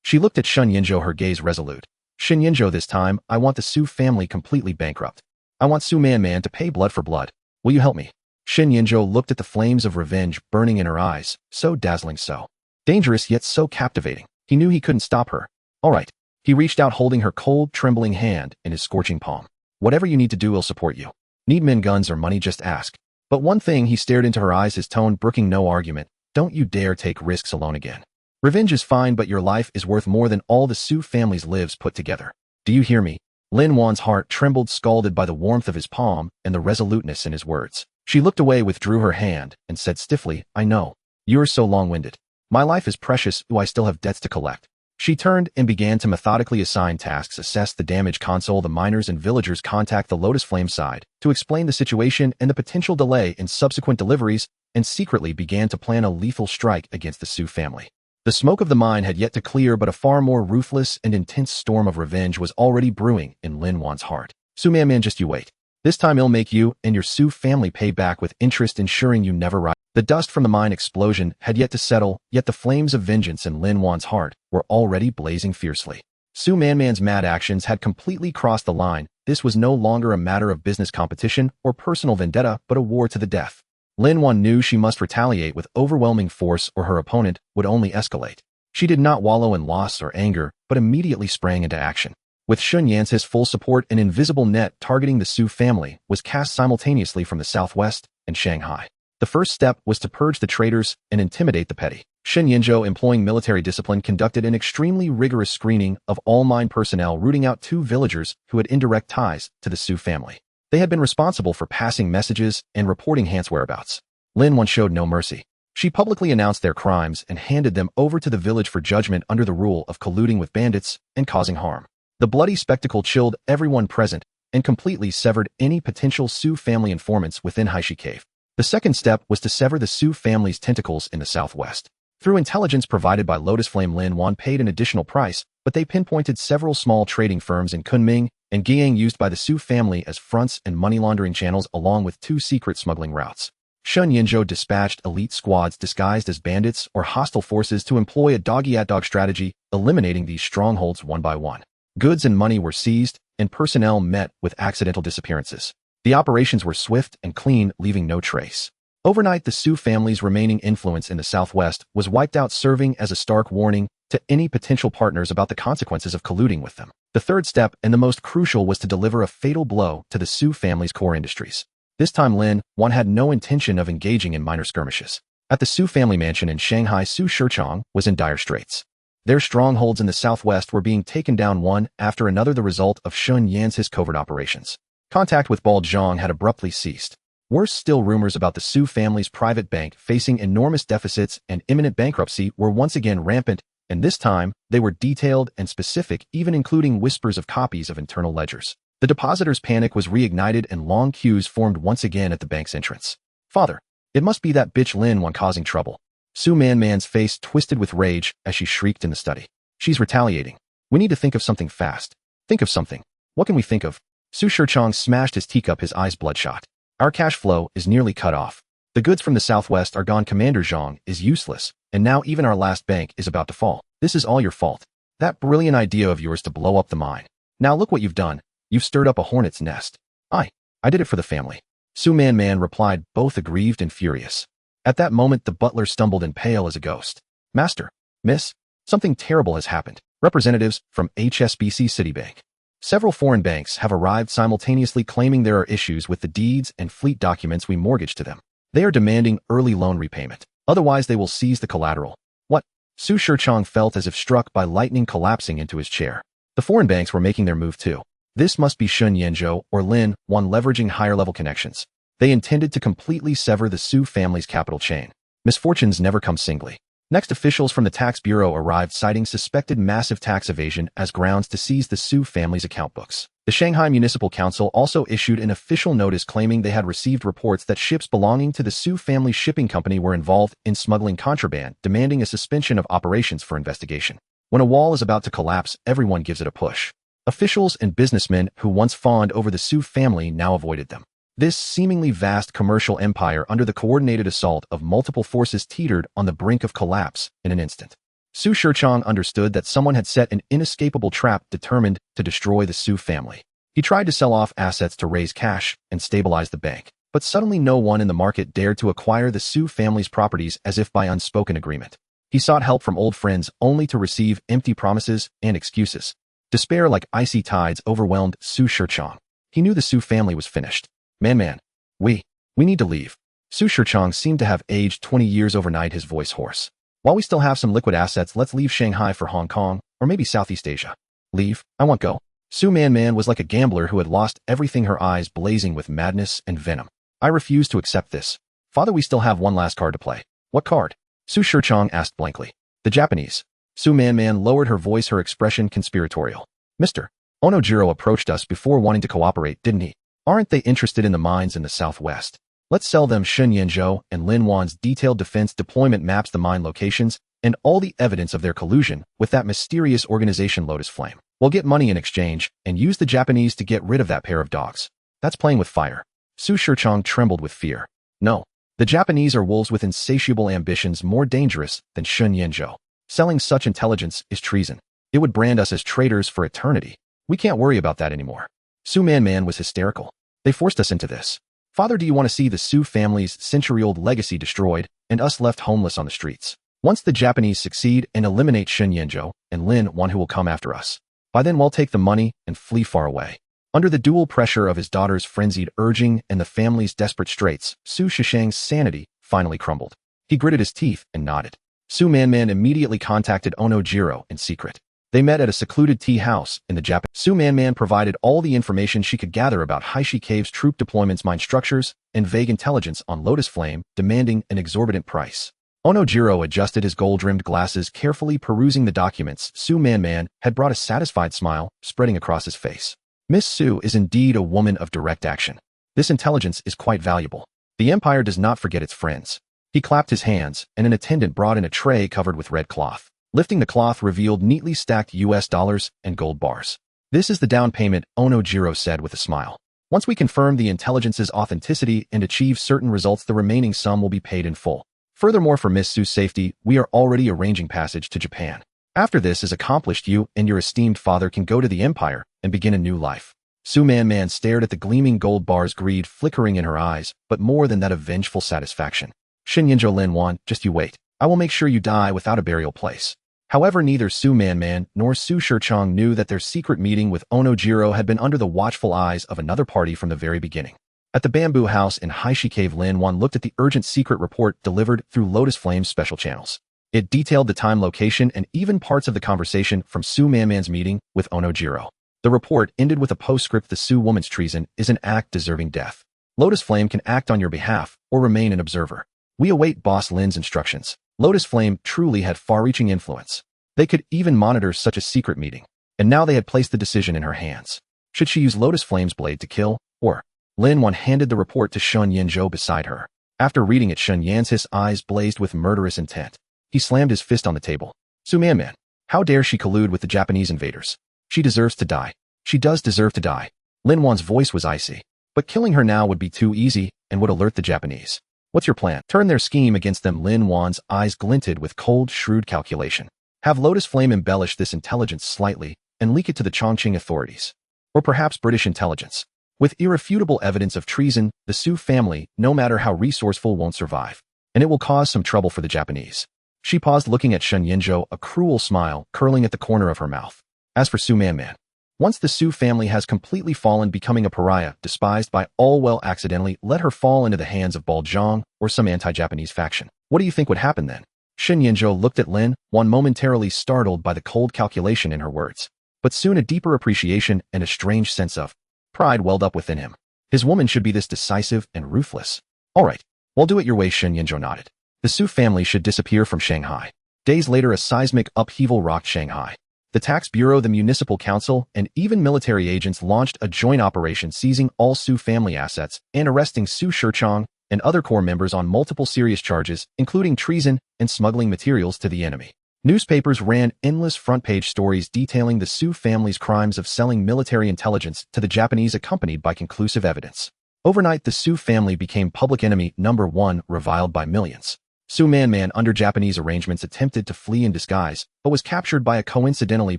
She looked at Sun Yinzhou, her gaze resolute. Xin Yinzhou, this time, I want the Su family completely bankrupt. I want Su Man to pay blood for blood. Will you help me? Xin Yinzhou looked at the flames of revenge burning in her eyes, so dazzling, so dangerous, yet so captivating. He knew he couldn't stop her. All right. He reached out, holding her cold, trembling hand in his scorching palm. Whatever you need to do, I'll support you. Need men, guns, or money, just ask. But one thing, he stared into her eyes, his tone brooking no argument. Don't you dare take risks alone again. Revenge is fine, but your life is worth more than all the Su family's lives put together. Do you hear me? Lin Wan's heart trembled, scalded by the warmth of his palm and the resoluteness in his words. She looked away, withdrew her hand, and said stiffly, I know. You're so long-winded. My life is precious, I still have debts to collect. She turned and began to methodically assign tasks, assess the damage, console the miners and villagers, contact the Lotus Flame side to explain the situation and the potential delay in subsequent deliveries, and secretly began to plan a lethal strike against the Su family. The smoke of the mine had yet to clear, but a far more ruthless and intense storm of revenge was already brewing in Lin Wan's heart. Su Man, just you wait. This time he'll make you and your Su family pay back with interest, ensuring you never rise. The dust from the mine explosion had yet to settle, yet the flames of vengeance in Lin Wan's heart were already blazing fiercely. Su Man's mad actions had completely crossed the line. This was no longer a matter of business competition or personal vendetta, but a war to the death. Lin Wan knew she must retaliate with overwhelming force, or her opponent would only escalate. She did not wallow in loss or anger, but immediately sprang into action. With Sun Yan's full support, an invisible net targeting the Su family was cast simultaneously from the southwest and Shanghai. The first step was to purge the traitors and intimidate the petty. Xin Yinzhou, employing military discipline, conducted an extremely rigorous screening of all mine personnel, rooting out 2 villagers who had indirect ties to the Su family. They had been responsible for passing messages and reporting Han's whereabouts. Lin Wan showed no mercy. She publicly announced their crimes and handed them over to the village for judgment under the rule of colluding with bandits and causing harm. The bloody spectacle chilled everyone present and completely severed any potential Su family informants within Haishi Cave. The second step was to sever the Su family's tentacles in the southwest. Through intelligence provided by Lotus Flame, Lin Wan paid an additional price, but they pinpointed several small trading firms in Kunming and Guiyang used by the Su family as fronts and money laundering channels, along with 2 secret smuggling routes. Sun Yinzhou dispatched elite squads disguised as bandits or hostile forces to employ a dog-eat-dog strategy, eliminating these strongholds one by one. Goods and money were seized, and personnel met with accidental disappearances. The operations were swift and clean, leaving no trace. Overnight, the Su family's remaining influence in the southwest was wiped out, serving as a stark warning to any potential partners about the consequences of colluding with them. The third step, and the most crucial, was to deliver a fatal blow to the Su family's core industries. This time, Lin Wan had no intention of engaging in minor skirmishes. At the Su family mansion in Shanghai, Su Shichong was in dire straits. Their strongholds in the southwest were being taken down one after another, the result of Sun Yan's covert operations. Contact with Bald Zhang had abruptly ceased. Worse still, rumors about the Su family's private bank facing enormous deficits and imminent bankruptcy were once again rampant, and this time, they were detailed and specific, even including whispers of copies of internal ledgers. The depositors' panic was reignited and long queues formed once again at the bank's entrance. Father, it must be that bitch Lin Wan causing trouble. Su Man's face twisted with rage as she shrieked in the study. She's retaliating. We need to think of something fast. Think of something. What can we think of? Su Shichong smashed his teacup, his eyes bloodshot. Our cash flow is nearly cut off. The goods from the southwest are gone. Commander Zhang is useless, and now even our last bank is about to fall. This is all your fault. That brilliant idea of yours to blow up the mine. Now look what you've done. You've stirred up a hornet's nest. I did it for the family. Su Man replied, both aggrieved and furious. At that moment, the butler stumbled in, pale as a ghost. Master, miss, something terrible has happened. Representatives from HSBC Citibank. Several foreign banks have arrived simultaneously, claiming there are issues with the deeds and fleet documents we mortgaged to them. They are demanding early loan repayment. Otherwise, they will seize the collateral. What? Su Shichong felt as if struck by lightning, collapsing into his chair. The foreign banks were making their move too. This must be Shun Yanzhou or Lin Wan leveraging higher-level connections. They intended to completely sever the Su family's capital chain. Misfortunes never come singly. Next, officials from the tax bureau arrived, citing suspected massive tax evasion as grounds to seize the Su family's account books. The Shanghai Municipal Council also issued an official notice claiming they had received reports that ships belonging to the Su family shipping company were involved in smuggling contraband, demanding a suspension of operations for investigation. When a wall is about to collapse, everyone gives it a push. Officials and businessmen who once fawned over the Su family now avoided them. This seemingly vast commercial empire under the coordinated assault of multiple forces teetered on the brink of collapse in an instant. Su Shichong understood that someone had set an inescapable trap determined to destroy the Su family. He tried to sell off assets to raise cash and stabilize the bank, but suddenly no one in the market dared to acquire the Su family's properties as if by unspoken agreement. He sought help from old friends only to receive empty promises and excuses. Despair like icy tides overwhelmed Su Shichong. He knew the Su family was finished. Man, we need to leave. Su Shichong seemed to have aged 20 years overnight, his voice hoarse. While we still have some liquid assets, let's leave Shanghai for Hong Kong, or maybe Southeast Asia. Leave? I won't go. Su Man was like a gambler who had lost everything, her eyes blazing with madness and venom. I refuse to accept this. Father, we still have one last card to play. What card? Su Shichong asked blankly. The Japanese. Su Man lowered her voice, her expression conspiratorial. Mr. Onojiro approached us before wanting to cooperate, didn't he? Aren't they interested in the mines in the southwest? Let's sell them Shun Yanzhou and Lin Wan's detailed defense deployment maps, the mine locations, and all the evidence of their collusion with that mysterious organization Lotus Flame. We'll get money in exchange and use the Japanese to get rid of that pair of dogs. That's playing with fire. Su Shichong trembled with fear. No, the Japanese are wolves with insatiable ambitions more dangerous than Shun Yanzhou. Selling such intelligence is treason. It would brand us as traitors for eternity. We can't worry about that anymore. Su Man was hysterical. They forced us into this. Father, do you want to see the Su family's century-old legacy destroyed and us left homeless on the streets? Once the Japanese succeed and eliminate Shun Yanzhou and Lin Wan, who will come after us. By then we'll take the money and flee far away. Under the dual pressure of his daughter's frenzied urging and the family's desperate straits, Su Shichong's sanity finally crumbled. He gritted his teeth and nodded. Su Man immediately contacted Onojiro in secret. They met at a secluded tea house in the Japan. Su Man provided all the information she could gather about Haishi Cave's troop deployments, mine structures, and vague intelligence on Lotus Flame, demanding an exorbitant price. Onojiro adjusted his gold-rimmed glasses, carefully perusing the documents. Su Man had brought a satisfied smile spreading across his face. Miss Su is indeed a woman of direct action. This intelligence is quite valuable. The Empire does not forget its friends. He clapped his hands, and an attendant brought in a tray covered with red cloth. Lifting the cloth revealed neatly stacked US dollars and gold bars. This is the down payment, Onojiro said with a smile. Once we confirm the intelligence's authenticity and achieve certain results, the remaining sum will be paid in full. Furthermore, for Miss Su's safety, we are already arranging passage to Japan. After this is accomplished, you and your esteemed father can go to the Empire and begin a new life. Su Man stared at the gleaming gold bars, greed flickering in her eyes, but more than that, of vengeful satisfaction. Shun Yanzhou, Lin Wan, just you wait. I will make sure you die without a burial place. However, neither Su Man nor Su Shichong knew that their secret meeting with Onojiro had been under the watchful eyes of another party from the very beginning. At the bamboo house in Haishi Cave, Lin Wan looked at the urgent secret report delivered through Lotus Flame's special channels. It detailed the time, location, and even parts of the conversation from Su Man's meeting with Onojiro. The report ended with a postscript: the Su woman's treason is an act deserving death. Lotus Flame can act on your behalf or remain an observer. We await Boss Lin's instructions. Lotus Flame truly had far-reaching influence. They could even monitor such a secret meeting. And now they had placed the decision in her hands. Should she use Lotus Flame's blade to kill, or? Lin Wan handed the report to Shun Yinzhou beside her. After reading it, Shun Yan's eyes blazed with murderous intent. He slammed his fist on the table. Su Man, how dare she collude with the Japanese invaders? She deserves to die. She does deserve to die. Lin Wan's voice was icy. But killing her now would be too easy and would alert the Japanese. What's your plan? Turn their scheme against them. Lin Wan's eyes glinted with cold, shrewd calculation. Have Lotus Flame embellish this intelligence slightly and leak it to the Chongqing authorities. Or perhaps British intelligence. With irrefutable evidence of treason, the Su family, no matter how resourceful, won't survive. And it will cause some trouble for the Japanese. She paused, looking at Shun Yinzhou, a cruel smile curling at the corner of her mouth. As for Su Man, once the Su family has completely fallen, becoming a pariah, despised by all, well, accidentally let her fall into the hands of Baozhong or some anti-Japanese faction. What do you think would happen then? Shun Yinzhou looked at Lin Wan, momentarily startled by the cold calculation in her words. But soon a deeper appreciation and a strange sense of pride welled up within him. His woman should be this decisive and ruthless. All right, we'll do it your way. Shun Yinzhou nodded. The Su family should disappear from Shanghai. Days later, a seismic upheaval rocked Shanghai. The tax bureau, the municipal council, and even military agents launched a joint operation seizing all Su family assets and arresting Su Shichong and other core members on multiple serious charges, including treason and smuggling materials to the enemy. Newspapers ran endless front-page stories detailing the Su family's crimes of selling military intelligence to the Japanese, accompanied by conclusive evidence. Overnight, the Su family became public enemy number one, reviled by millions. Su Man, under Japanese arrangements, attempted to flee in disguise, but was captured by a coincidentally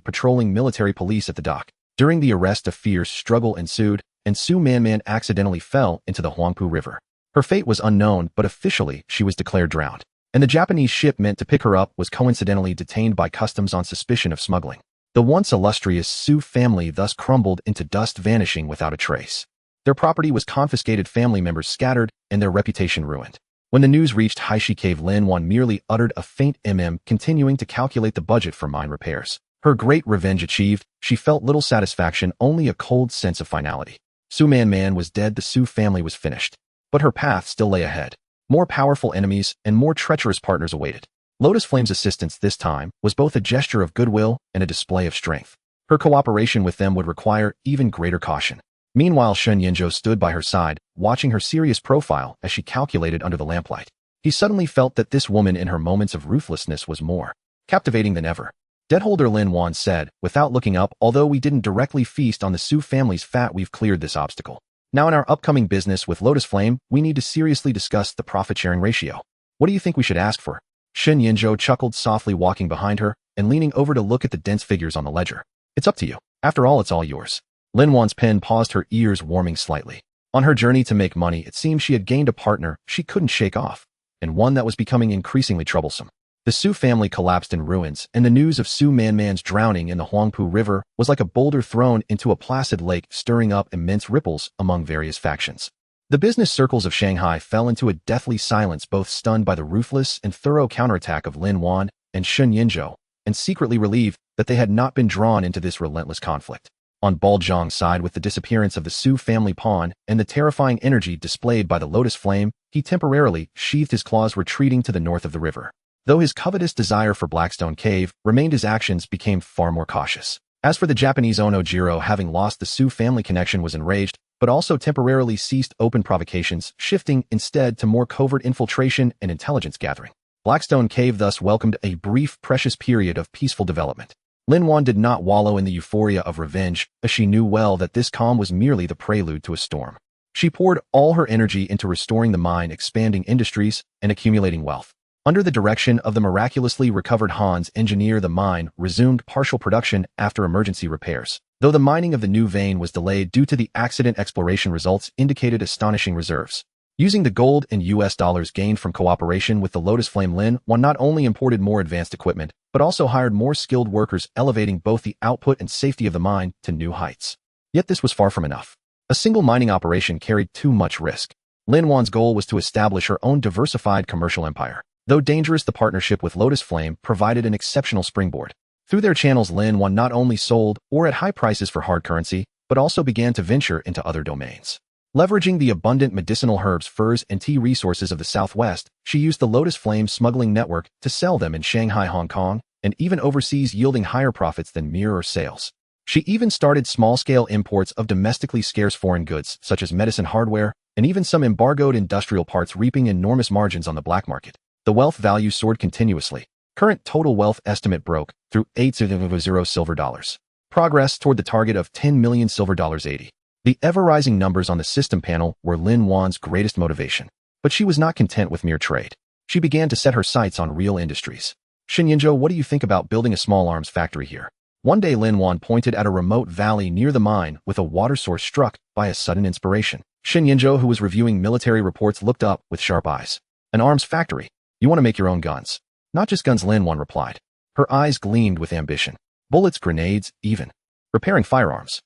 patrolling military police at the dock. During the arrest, a fierce struggle ensued, and Su Man accidentally fell into the Huangpu River. Her fate was unknown, but officially she was declared drowned. And the Japanese ship meant to pick her up was coincidentally detained by customs on suspicion of smuggling. The once illustrious Su family thus crumbled into dust, vanishing without a trace. Their property was confiscated, family members scattered, and their reputation ruined. When the news reached Haishi Cave, Lin Wan merely uttered a faint continuing to calculate the budget for mine repairs. Her great revenge achieved, she felt little satisfaction, only a cold sense of finality. Su Man was dead, the Su family was finished. But her path still lay ahead. More powerful enemies and more treacherous partners awaited. Lotus Flame's assistance this time was both a gesture of goodwill and a display of strength. Her cooperation with them would require even greater caution. Meanwhile, Shun Yinzhou stood by her side, watching her serious profile as she calculated under the lamplight. He suddenly felt that this woman in her moments of ruthlessness was more captivating than ever. Deadholder Lin Wan said, without looking up, although we didn't directly feast on the Su family's fat, we've cleared this obstacle. Now in our upcoming business with Lotus Flame, we need to seriously discuss the profit-sharing ratio. What do you think we should ask for? Shun Yinzhou chuckled softly, walking behind her and leaning over to look at the dense figures on the ledger. It's up to you. After all, it's all yours. Lin Wan's pen paused, her ears warming slightly. On her journey to make money, it seemed she had gained a partner she couldn't shake off, and one that was becoming increasingly troublesome. The Su family collapsed in ruins, and the news of Su Man's drowning in the Huangpu River was like a boulder thrown into a placid lake, stirring up immense ripples among various factions. The business circles of Shanghai fell into a deathly silence, both stunned by the ruthless and thorough counterattack of Lin Wan and Shun Yinzhou, and secretly relieved that they had not been drawn into this relentless conflict. On Baozhong's side, with the disappearance of the Su family pawn and the terrifying energy displayed by the Lotus Flame, he temporarily sheathed his claws, retreating to the north of the river. Though his covetous desire for Blackstone Cave remained, his actions became far more cautious. As for the Japanese, Ono-jiro, having lost the Su family connection, was enraged, but also temporarily ceased open provocations, shifting instead to more covert infiltration and intelligence gathering. Blackstone Cave thus welcomed a brief, precious period of peaceful development. Lin Wan did not wallow in the euphoria of revenge, as she knew well that this calm was merely the prelude to a storm. She poured all her energy into restoring the mine, expanding industries, and accumulating wealth. Under the direction of the miraculously recovered Hans engineer, the mine resumed partial production after emergency repairs. Though the mining of the new vein was delayed due to the accident, exploration results indicated astonishing reserves. Using the gold and US dollars gained from cooperation with the Lotus Flame, Lin Wan not only imported more advanced equipment, but also hired more skilled workers, elevating both the output and safety of the mine to new heights. Yet this was far from enough. A single mining operation carried too much risk. Lin Wan's goal was to establish her own diversified commercial empire. Though dangerous, the partnership with Lotus Flame provided an exceptional springboard. Through their channels, Lin Wan not only sold ore at high prices for hard currency, but also began to venture into other domains. Leveraging the abundant medicinal herbs, furs, and tea resources of the Southwest, she used the Lotus Flame smuggling network to sell them in Shanghai, Hong Kong, and even overseas, yielding higher profits than mirror sales. She even started small-scale imports of domestically scarce foreign goods, such as medicine hardware, and even some embargoed industrial parts, reaping enormous margins on the black market. The wealth value soared continuously. Current total wealth estimate broke through 8.0 silver dollars. Progress toward the target of 10 million silver dollars 80. The ever-rising numbers on the system panel were Lin Wan's greatest motivation. But she was not content with mere trade. She began to set her sights on real industries. Xinyinzhou, what do you think about building a small arms factory here? One day Lin Wan pointed at a remote valley near the mine with a water source, struck by a sudden inspiration. Xinyinzhou, who was reviewing military reports, looked up with sharp eyes. An arms factory? You want to make your own guns? Not just guns, Lin Wan replied. Her eyes gleamed with ambition. Bullets, grenades, even repairing firearms.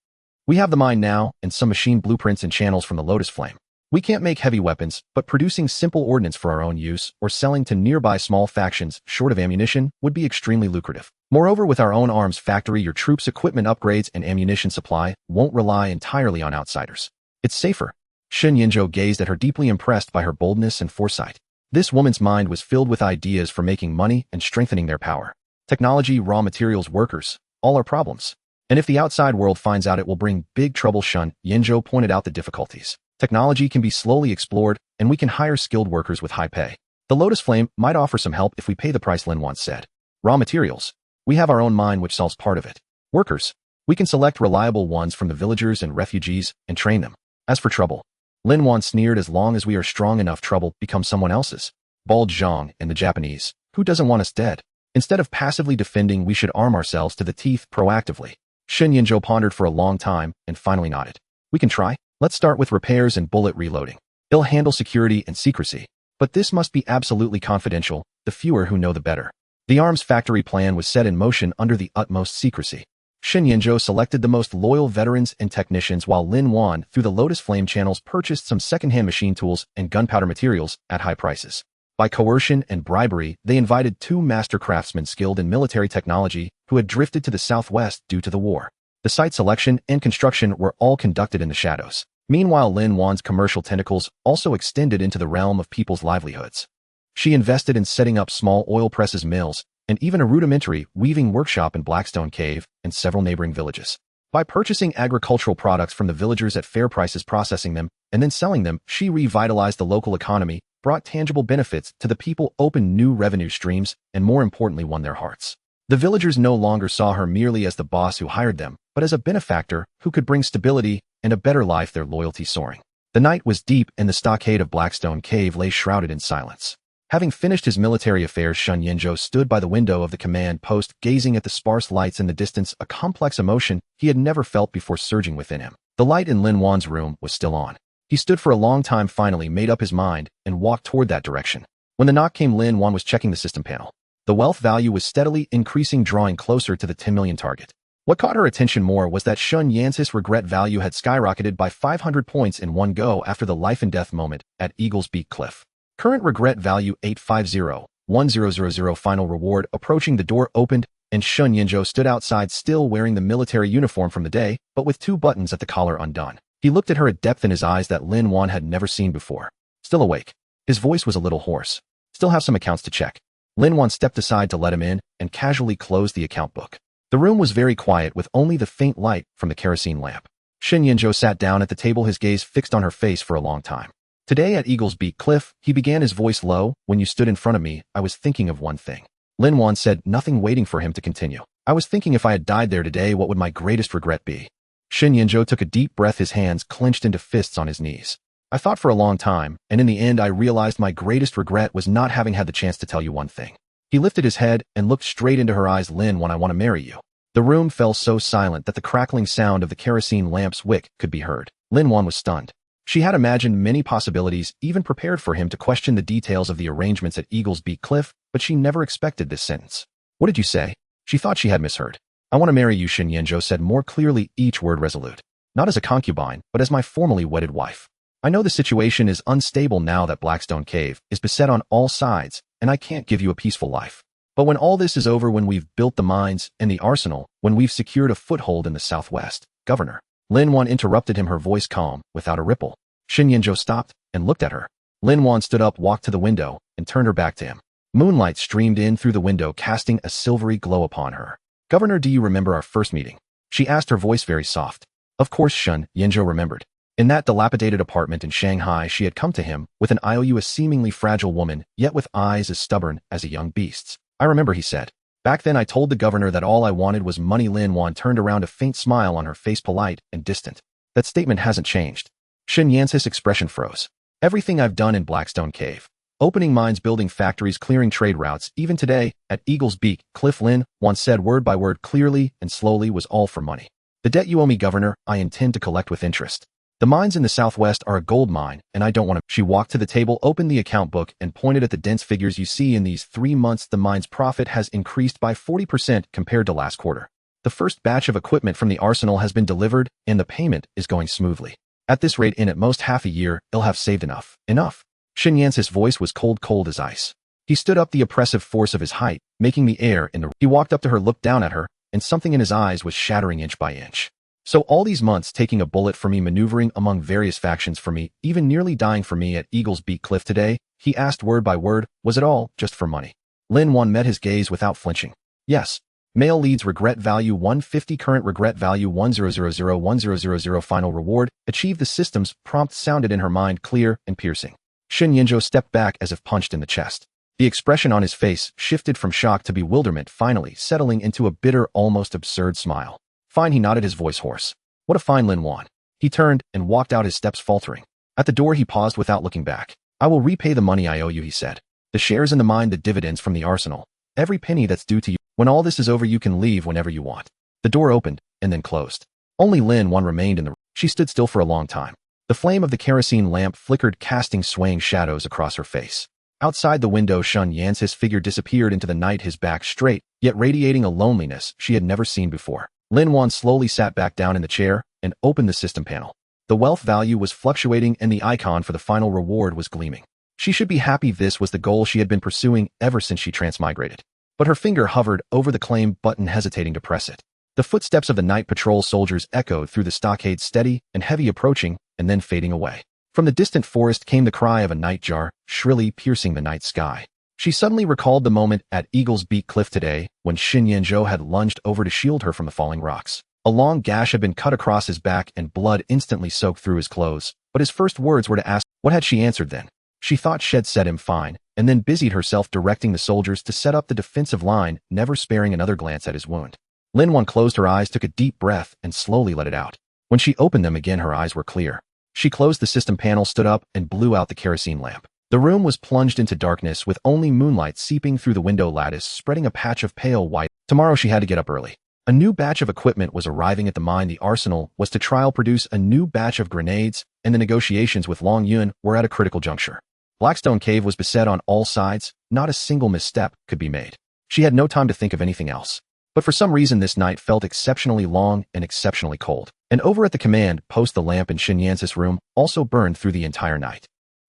We have the mine now, and some machine blueprints and channels from the Lotus Flame. We can't make heavy weapons, but producing simple ordnance for our own use or selling to nearby small factions short of ammunition would be extremely lucrative. Moreover, with our own arms factory, your troops' equipment upgrades and ammunition supply won't rely entirely on outsiders. It's safer. Xinyinzhou gazed at her, deeply impressed by her boldness and foresight. This woman's mind was filled with ideas for making money and strengthening their power. Technology, raw materials, workers, all are problems. And if the outside world finds out, it will bring big trouble. Xinyinzhou pointed out the difficulties. Technology can be slowly explored, and we can hire skilled workers with high pay. The Lotus Flame might offer some help if we pay the price, Lin Wan said. Raw materials. We have our own mine, which solves part of it. Workers. We can select reliable ones from the villagers and refugees and train them. As for trouble, Lin Wan sneered, as long as we are strong enough, trouble becomes someone else's. Bald Zhang and the Japanese. Who doesn't want us dead? Instead of passively defending, we should arm ourselves to the teeth proactively. Xinyinzhou pondered for a long time and finally nodded. We can try. Let's start with repairs and bullet reloading. It'll handle security and secrecy. But this must be absolutely confidential. The fewer who know, the better. The arms factory plan was set in motion under the utmost secrecy. Xinyinzhou selected the most loyal veterans and technicians, while Lin Wan, through the Lotus Flame channels, purchased some second-hand machine tools and gunpowder materials at high prices. By coercion and bribery, they invited 2 master craftsmen skilled in military technology who had drifted to the southwest due to the war. The site selection and construction were all conducted in the shadows. Meanwhile, Lin Wan's commercial tentacles also extended into the realm of people's livelihoods. She invested in setting up small oil presses, mills, and even a rudimentary weaving workshop in Blackstone Cave and several neighboring villages. By purchasing agricultural products from the villagers at fair prices, processing them, and then selling them, she revitalized the local economy, brought tangible benefits to the people, opened new revenue streams, and more importantly, won their hearts. The villagers no longer saw her merely as the boss who hired them, but as a benefactor who could bring stability and a better life, their loyalty soaring. The night was deep, and the stockade of Blackstone Cave lay shrouded in silence. Having finished his military affairs, Xinyinzhou stood by the window of the command post, gazing at the sparse lights in the distance, a complex emotion he had never felt before surging within him. The light in Lin Wan's room was still on. He stood for a long time, finally made up his mind, and walked toward that direction. When the knock came, Lin Wan was checking the system panel. The wealth value was steadily increasing, drawing closer to the 10 million target. What caught her attention more was that Xinyinzhou's regret value had skyrocketed by 500 points in one go after the life and death moment at Eagle's Beak Cliff. Current regret value 850-1000. Final reward approaching. The door opened, and Xinyinzhou stood outside, still wearing the military uniform from the day, but with 2 buttons at the collar undone. He looked at her, a depth in his eyes that Lin Wan had never seen before. Still awake. His voice was a little hoarse. Still have some accounts to check. Lin Wan stepped aside to let him in and casually closed the account book. The room was very quiet, with only the faint light from the kerosene lamp. Xinyinzhou sat down at the table, his gaze fixed on her face for a long time. Today at Eagle's Beak Cliff, he began, his voice low, when you stood in front of me, I was thinking of one thing. Lin Wan said, nothing waiting for him to continue. I was thinking, if I had died there today, what would my greatest regret be? Xinyinzhou took a deep breath, his hands clenched into fists on his knees. I thought for a long time, and in the end I realized my greatest regret was not having had the chance to tell you one thing. He lifted his head and looked straight into her eyes. Lin Wan, I want to marry you. The room fell so silent that the crackling sound of the kerosene lamp's wick could be heard. Lin Wan was stunned. She had imagined many possibilities, even prepared for him to question the details of the arrangements at Eagle's Beak Cliff, but she never expected this sentence. What did you say? She thought she had misheard. I want to marry you, Xinyinzhou said, more clearly, each word resolute. Not as a concubine, but as my formerly wedded wife. I know the situation is unstable now that Blackstone Cave is beset on all sides, and I can't give you a peaceful life. But when all this is over, when we've built the mines and the arsenal, when we've secured a foothold in the southwest, Governor. Lin Wan interrupted him, her voice calm, without a ripple. Xin Yinzhou stopped and looked at her. Lin Wan stood up, walked to the window, and turned her back to him. Moonlight streamed in through the window, casting a silvery glow upon her. Governor, do you remember our first meeting? She asked, her voice very soft. Of course, Xin Yinzhou remembered. In that dilapidated apartment in Shanghai, she had come to him with an IOU, a seemingly fragile woman, yet with eyes as stubborn as a young beast's. I remember, he said. Back then I told the governor that all I wanted was money. Lin Wan turned around, a faint smile on her face, polite and distant. That statement hasn't changed. Xin Yance's expression froze. Everything I've done in Blackstone Cave. Opening mines, building factories, clearing trade routes, even today, at Eagle's Beak Cliff, Lin Wan said word by word, clearly and slowly, was all for money. The debt you owe me, governor, I intend to collect with interest. The mines in the southwest are a gold mine, and I don't want to. She walked to the table, opened the account book, and pointed at the dense figures. You see, in these 3 months, the mine's profit has increased by 40% compared to last quarter. The first batch of equipment from the arsenal has been delivered, and the payment is going smoothly. At this rate, in at most half a year, they'll have saved enough. Enough. Xin Yance's voice was cold as ice. He stood up, the oppressive force of his height, making the air in the... He walked up to her, looked down at her, and something in his eyes was shattering inch by inch. So all these months taking a bullet for me, maneuvering among various factions for me, even nearly dying for me at Eagle's Beak Cliff today, he asked word by word, was it all just for money? Lin Wan met his gaze without flinching. Yes. Male leads, regret value 150, current regret value 10001000, final reward, achieve the system's prompt sounded in her mind, clear and piercing. Xin Yinzhou stepped back as if punched in the chest. The expression on his face shifted from shock to bewilderment, finally settling into a bitter, almost absurd smile. Fine, he nodded, his voice hoarse. What a fine Lin Wan. He turned and walked out, his steps faltering. At the door he paused without looking back. I will repay the money I owe you, he said. The shares in the mine, the dividends from the arsenal. Every penny that's due to you. When all this is over, you can leave whenever you want. The door opened and then closed. Only Lin Wan remained in the room. She stood still for a long time. The flame of the kerosene lamp flickered, casting swaying shadows across her face. Outside the window, Xin Yance's figure disappeared into the night, his back straight, yet radiating a loneliness she had never seen before. Lin Wan slowly sat back down in the chair and opened the system panel. The wealth value was fluctuating and the icon for the final reward was gleaming. She should be happy. This was the goal she had been pursuing ever since she transmigrated. But her finger hovered over the claim button, hesitating to press it. The footsteps of the night patrol soldiers echoed through the stockade, steady and heavy, approaching and then fading away. From the distant forest came the cry of a nightjar, shrilly piercing the night sky. She suddenly recalled the moment at Eagle's Beak Cliff today when Xin Yinzhou had lunged over to shield her from the falling rocks. A long gash had been cut across his back and blood instantly soaked through his clothes, but his first words were to ask, what had she answered then? She thought she'd set him fine, and then busied herself directing the soldiers to set up the defensive line, never sparing another glance at his wound. Lin Wan closed her eyes, took a deep breath, and slowly let it out. When she opened them again, her eyes were clear. She closed the system panel, stood up, and blew out the kerosene lamp. The room was plunged into darkness, with only moonlight seeping through the window lattice, spreading a patch of pale white. Tomorrow she had to get up early. A new batch of equipment was arriving at the mine. The arsenal was to trial produce a new batch of grenades, and the negotiations with Long Yun were at a critical juncture. Blackstone Cave was beset on all sides. Not a single misstep could be made. She had no time to think of anything else. But for some reason this night felt exceptionally long and exceptionally cold. And over at the command post, the lamp in Xin Yance's room also burned through the entire night.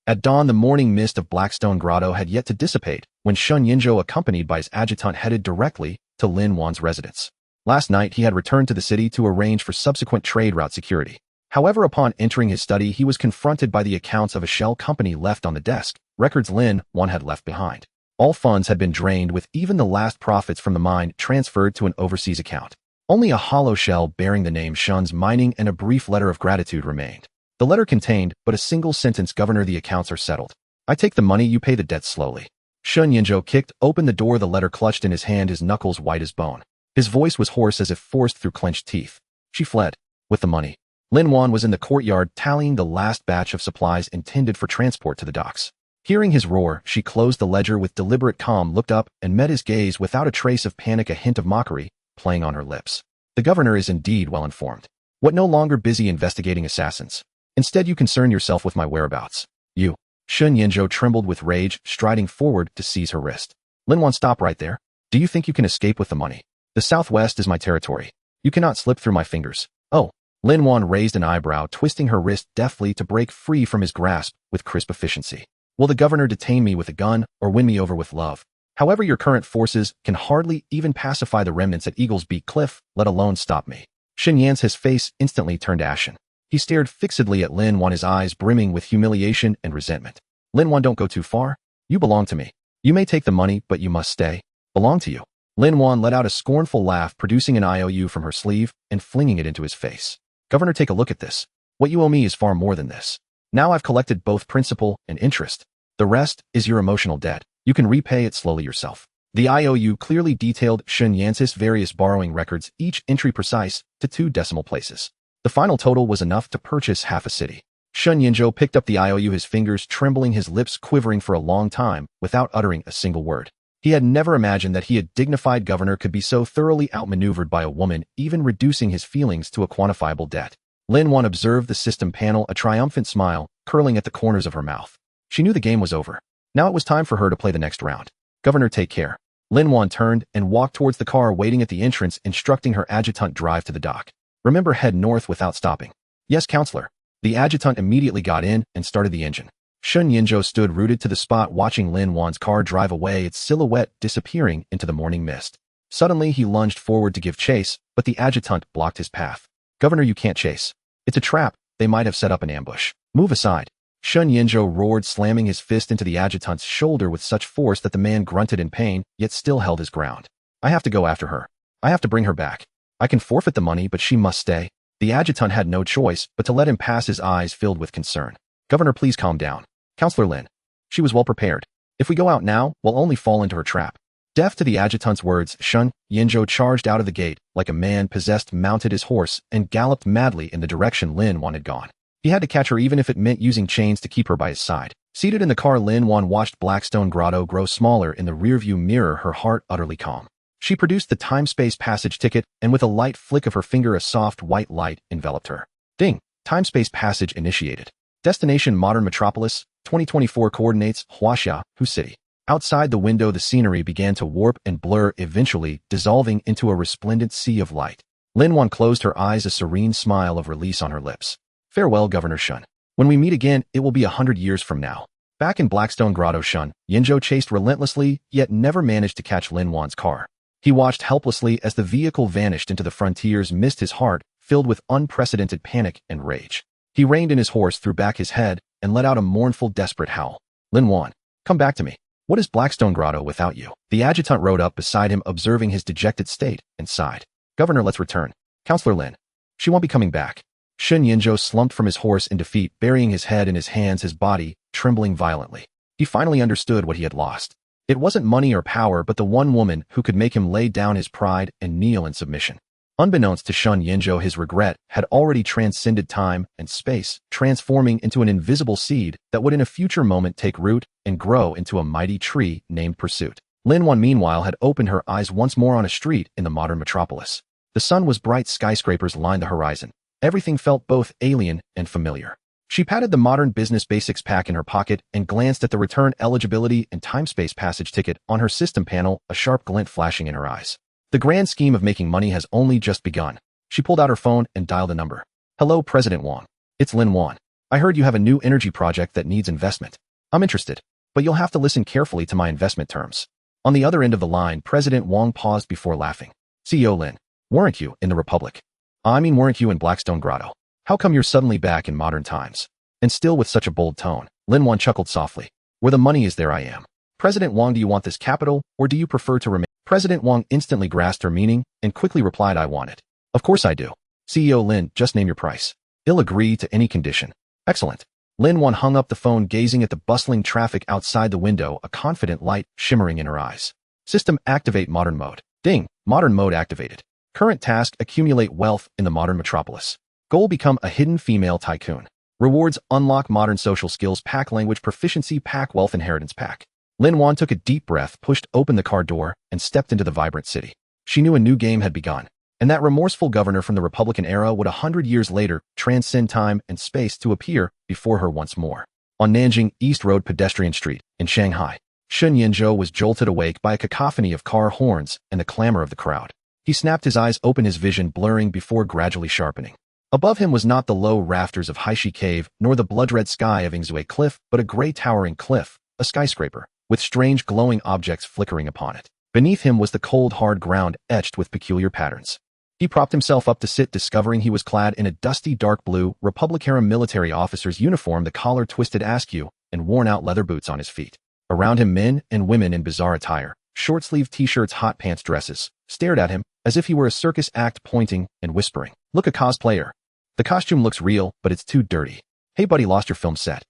At dawn, the morning mist of Blackstone Grotto had yet to dissipate when Xin Yinzhou, accompanied by his adjutant, headed directly to Lin Wan's residence. Last night, he had returned to the city to arrange for subsequent trade route security. However, upon entering his study, he was confronted by the accounts of a shell company left on the desk, records Lin Wan had left behind. All funds had been drained, with even the last profits from the mine transferred to an overseas account. Only a hollow shell bearing the name Shun's Mining and a brief letter of gratitude remained. The letter contained but a single sentence: Governor, the accounts are settled. I take the money, you pay the debt slowly. Xin Yinzhou kicked open the door, the letter clutched in his hand, his knuckles white as bone. His voice was hoarse as if forced through clenched teeth. She fled. With the money. Lin Wan was in the courtyard tallying the last batch of supplies intended for transport to the docks. Hearing his roar, she closed the ledger with deliberate calm, looked up, and met his gaze without a trace of panic, a hint of mockery playing on her lips. The governor is indeed well informed. What, no longer busy investigating assassins? Instead, you concern yourself with my whereabouts. You. Xin Yinzhou trembled with rage, striding forward to seize her wrist. Lin Wan, stop right there. Do you think you can escape with the money? The southwest is my territory. You cannot slip through my fingers. Oh. Lin Wan raised an eyebrow, twisting her wrist deftly to break free from his grasp with crisp efficiency. Will the governor detain me with a gun or win me over with love? However, your current forces can hardly even pacify the remnants at Eagle's Beak Cliff, let alone stop me. Xin Yance's face instantly turned ashen. He stared fixedly at Lin Wan, his eyes brimming with humiliation and resentment. Lin Wan, don't go too far. You belong to me. You may take the money, but you must stay. Belong to you. Lin Wan let out a scornful laugh, producing an IOU from her sleeve and flinging it into his face. Governor, take a look at this. What you owe me is far more than this. Now I've collected both principal and interest. The rest is your emotional debt. You can repay it slowly yourself. The IOU clearly detailed Shun Yancis' various borrowing records, each entry precise to 2 decimal places. The final total was enough to purchase half a city. Shun Yinzhou picked up the IOU, his fingers trembling, his lips quivering for a long time, without uttering a single word. He had never imagined that he, a dignified governor, could be so thoroughly outmaneuvered by a woman, even reducing his feelings to a quantifiable debt. Lin Wan observed the system panel, a triumphant smile curling at the corners of her mouth. She knew the game was over. Now it was time for her to play the next round. Governor, take care. Lin Wan turned and walked towards the car waiting at the entrance, instructing her adjutant drive to the dock. Remember, head north without stopping. Yes, counselor. The adjutant immediately got in and started the engine. Shun Yinzhou stood rooted to the spot, watching Lin Wan's car drive away, its silhouette disappearing into the morning mist. Suddenly, he lunged forward to give chase, but the adjutant blocked his path. Governor, you can't chase. It's a trap. They might have set up an ambush. Move aside. Shun Yinzhou roared, slamming his fist into the adjutant's shoulder with such force that the man grunted in pain, yet still held his ground. I have to go after her. I have to bring her back. I can forfeit the money, but she must stay. The adjutant had no choice but to let him pass, his eyes filled with concern. Governor, please calm down. Counselor Lin. She was well prepared. If we go out now, we'll only fall into her trap. Deaf to the adjutant's words, Shun Yinzhou charged out of the gate like a man possessed, mounted his horse, and galloped madly in the direction Lin Wan had gone. He had to catch her, even if it meant using chains to keep her by his side. Seated in the car, Lin Wan watched Blackstone Grotto grow smaller in the rearview mirror, her heart utterly calm. She produced the time-space passage ticket, and with a light flick of her finger, a soft white light enveloped her. Ding! Time-space passage initiated. Destination: Modern Metropolis. 2024 coordinates: Huaxia, Hu City. Outside the window, the scenery began to warp and blur, eventually dissolving into a resplendent sea of light. Lin Wan closed her eyes, a serene smile of release on her lips. Farewell, Governor Shun. When we meet again, it will be 100 years from now. Back in Blackstone Grotto, Shun Yinzhou chased relentlessly, yet never managed to catch Lin Wan's car. He watched helplessly as the vehicle vanished into the frontier's mist, his heart filled with unprecedented panic and rage. He reined in his horse, threw back his head, and let out a mournful, desperate howl. Lin Wan, come back to me. What is Blackstone Grotto without you? The adjutant rode up beside him, observing his dejected state, and sighed. Governor, let's return. Counselor Lin. She won't be coming back. Shun Yinzhou slumped from his horse in defeat, burying his head in his hands, his body trembling violently. He finally understood what he had lost. It wasn't money or power, but the one woman who could make him lay down his pride and kneel in submission. Unbeknownst to Shun Yinzhou, his regret had already transcended time and space, transforming into an invisible seed that would in a future moment take root and grow into a mighty tree named Pursuit. Lin Wan, meanwhile, had opened her eyes once more on a street in the modern metropolis. The sun was bright, skyscrapers lined the horizon. Everything felt both alien and familiar. She patted the modern business basics pack in her pocket and glanced at the return eligibility and time-space passage ticket on her system panel, a sharp glint flashing in her eyes. The grand scheme of making money has only just begun. She pulled out her phone and dialed a number. Hello, President Wang. It's Lin Wan. I heard you have a new energy project that needs investment. I'm interested, but you'll have to listen carefully to my investment terms. On the other end of the line, President Wang paused before laughing. CEO Lin, weren't you in the Republic? Weren't you in Blackstone Grotto? How come you're suddenly back in modern times? And still with such a bold tone. Lin Wan chuckled softly. Where the money is, there I am. President Wang, do you want this capital, or do you prefer to remain? President Wang instantly grasped her meaning and quickly replied, I want it. Of course I do. CEO Lin, just name your price. I'll agree to any condition. Excellent. Lin Wan hung up the phone, gazing at the bustling traffic outside the window, a confident light shimmering in her eyes. System activate modern mode. Ding, modern mode activated. Current task, accumulate wealth in the modern metropolis. Goal, become a hidden female tycoon. Rewards, unlock modern social skills pack, language proficiency pack, wealth inheritance pack. Lin Wan took a deep breath, pushed open the car door, and stepped into the vibrant city. She knew a new game had begun, and that remorseful governor from the Republican era would 100 years later transcend time and space to appear before her once more. On Nanjing East Road pedestrian street, in Shanghai, Shun Yinzhou was jolted awake by a cacophony of car horns and the clamor of the crowd. He snapped his eyes open, his vision blurring before gradually sharpening. Above him was not the low rafters of Haishi Cave, nor the blood-red sky of Ingzue Cliff, but a gray towering cliff, a skyscraper, with strange glowing objects flickering upon it. Beneath him was the cold, hard ground etched with peculiar patterns. He propped himself up to sit, discovering he was clad in a dusty dark blue Republic-era military officer's uniform, the collar twisted askew, and worn-out leather boots on his feet. Around him, men and women in bizarre attire, short-sleeved t-shirts, hot pants, dresses, stared at him as if he were a circus act, pointing and whispering, "Look, a cosplayer. The costume looks real, but it's too dirty. Hey buddy, lost your film set.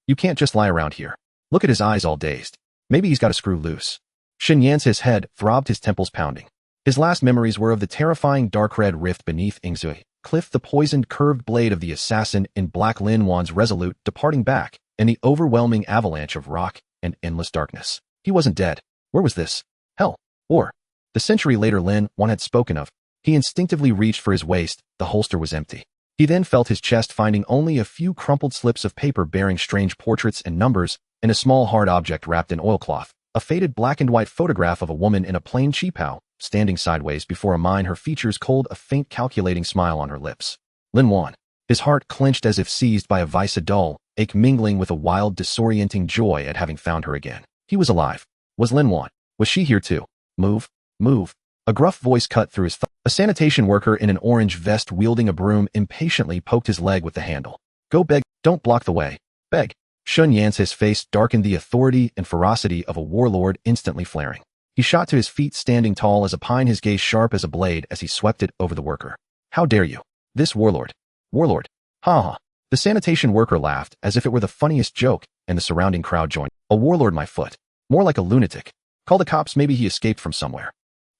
You can't just lie around here." Look at his eyes, all dazed. Maybe he's got a screw loose. Shen Yance's head throbbed, his temples pounding. His last memories were of the terrifying dark red rift beneath Ingzui Cliff, the poisoned curved blade of the assassin in black, Lin Wan's resolute departing back, and the overwhelming avalanche of rock and endless darkness. He wasn't dead. Where was this? Hell. Or the century later Lin Wan had spoken of. He instinctively reached for his waist. The holster was empty. He then felt his chest, finding only a few crumpled slips of paper bearing strange portraits and numbers, and a small hard object wrapped in oilcloth, a faded black and white photograph of a woman in a plain cheapao, standing sideways before a mine, her features cold, a faint calculating smile on her lips. Lin Wan. His heart clenched as if seized by a vice, a dull ache mingling with a wild, disorienting joy at having found her again. He was alive. Was Lin Wan? Was she here too? Move. Move. A gruff voice cut through his thoughts. A sanitation worker in an orange vest wielding a broom impatiently poked his leg with the handle. Go, beg. Don't block the way. Beg. Shen Yance's face darkened, the authority and ferocity of a warlord instantly flaring. He shot to his feet, standing tall as a pine, his gaze sharp as a blade as he swept it over the worker. How dare you? This warlord. Warlord. Ha ha. The sanitation worker laughed as if it were the funniest joke, and the surrounding crowd joined. A warlord, my foot. More like a lunatic. Call the cops, maybe he escaped from somewhere.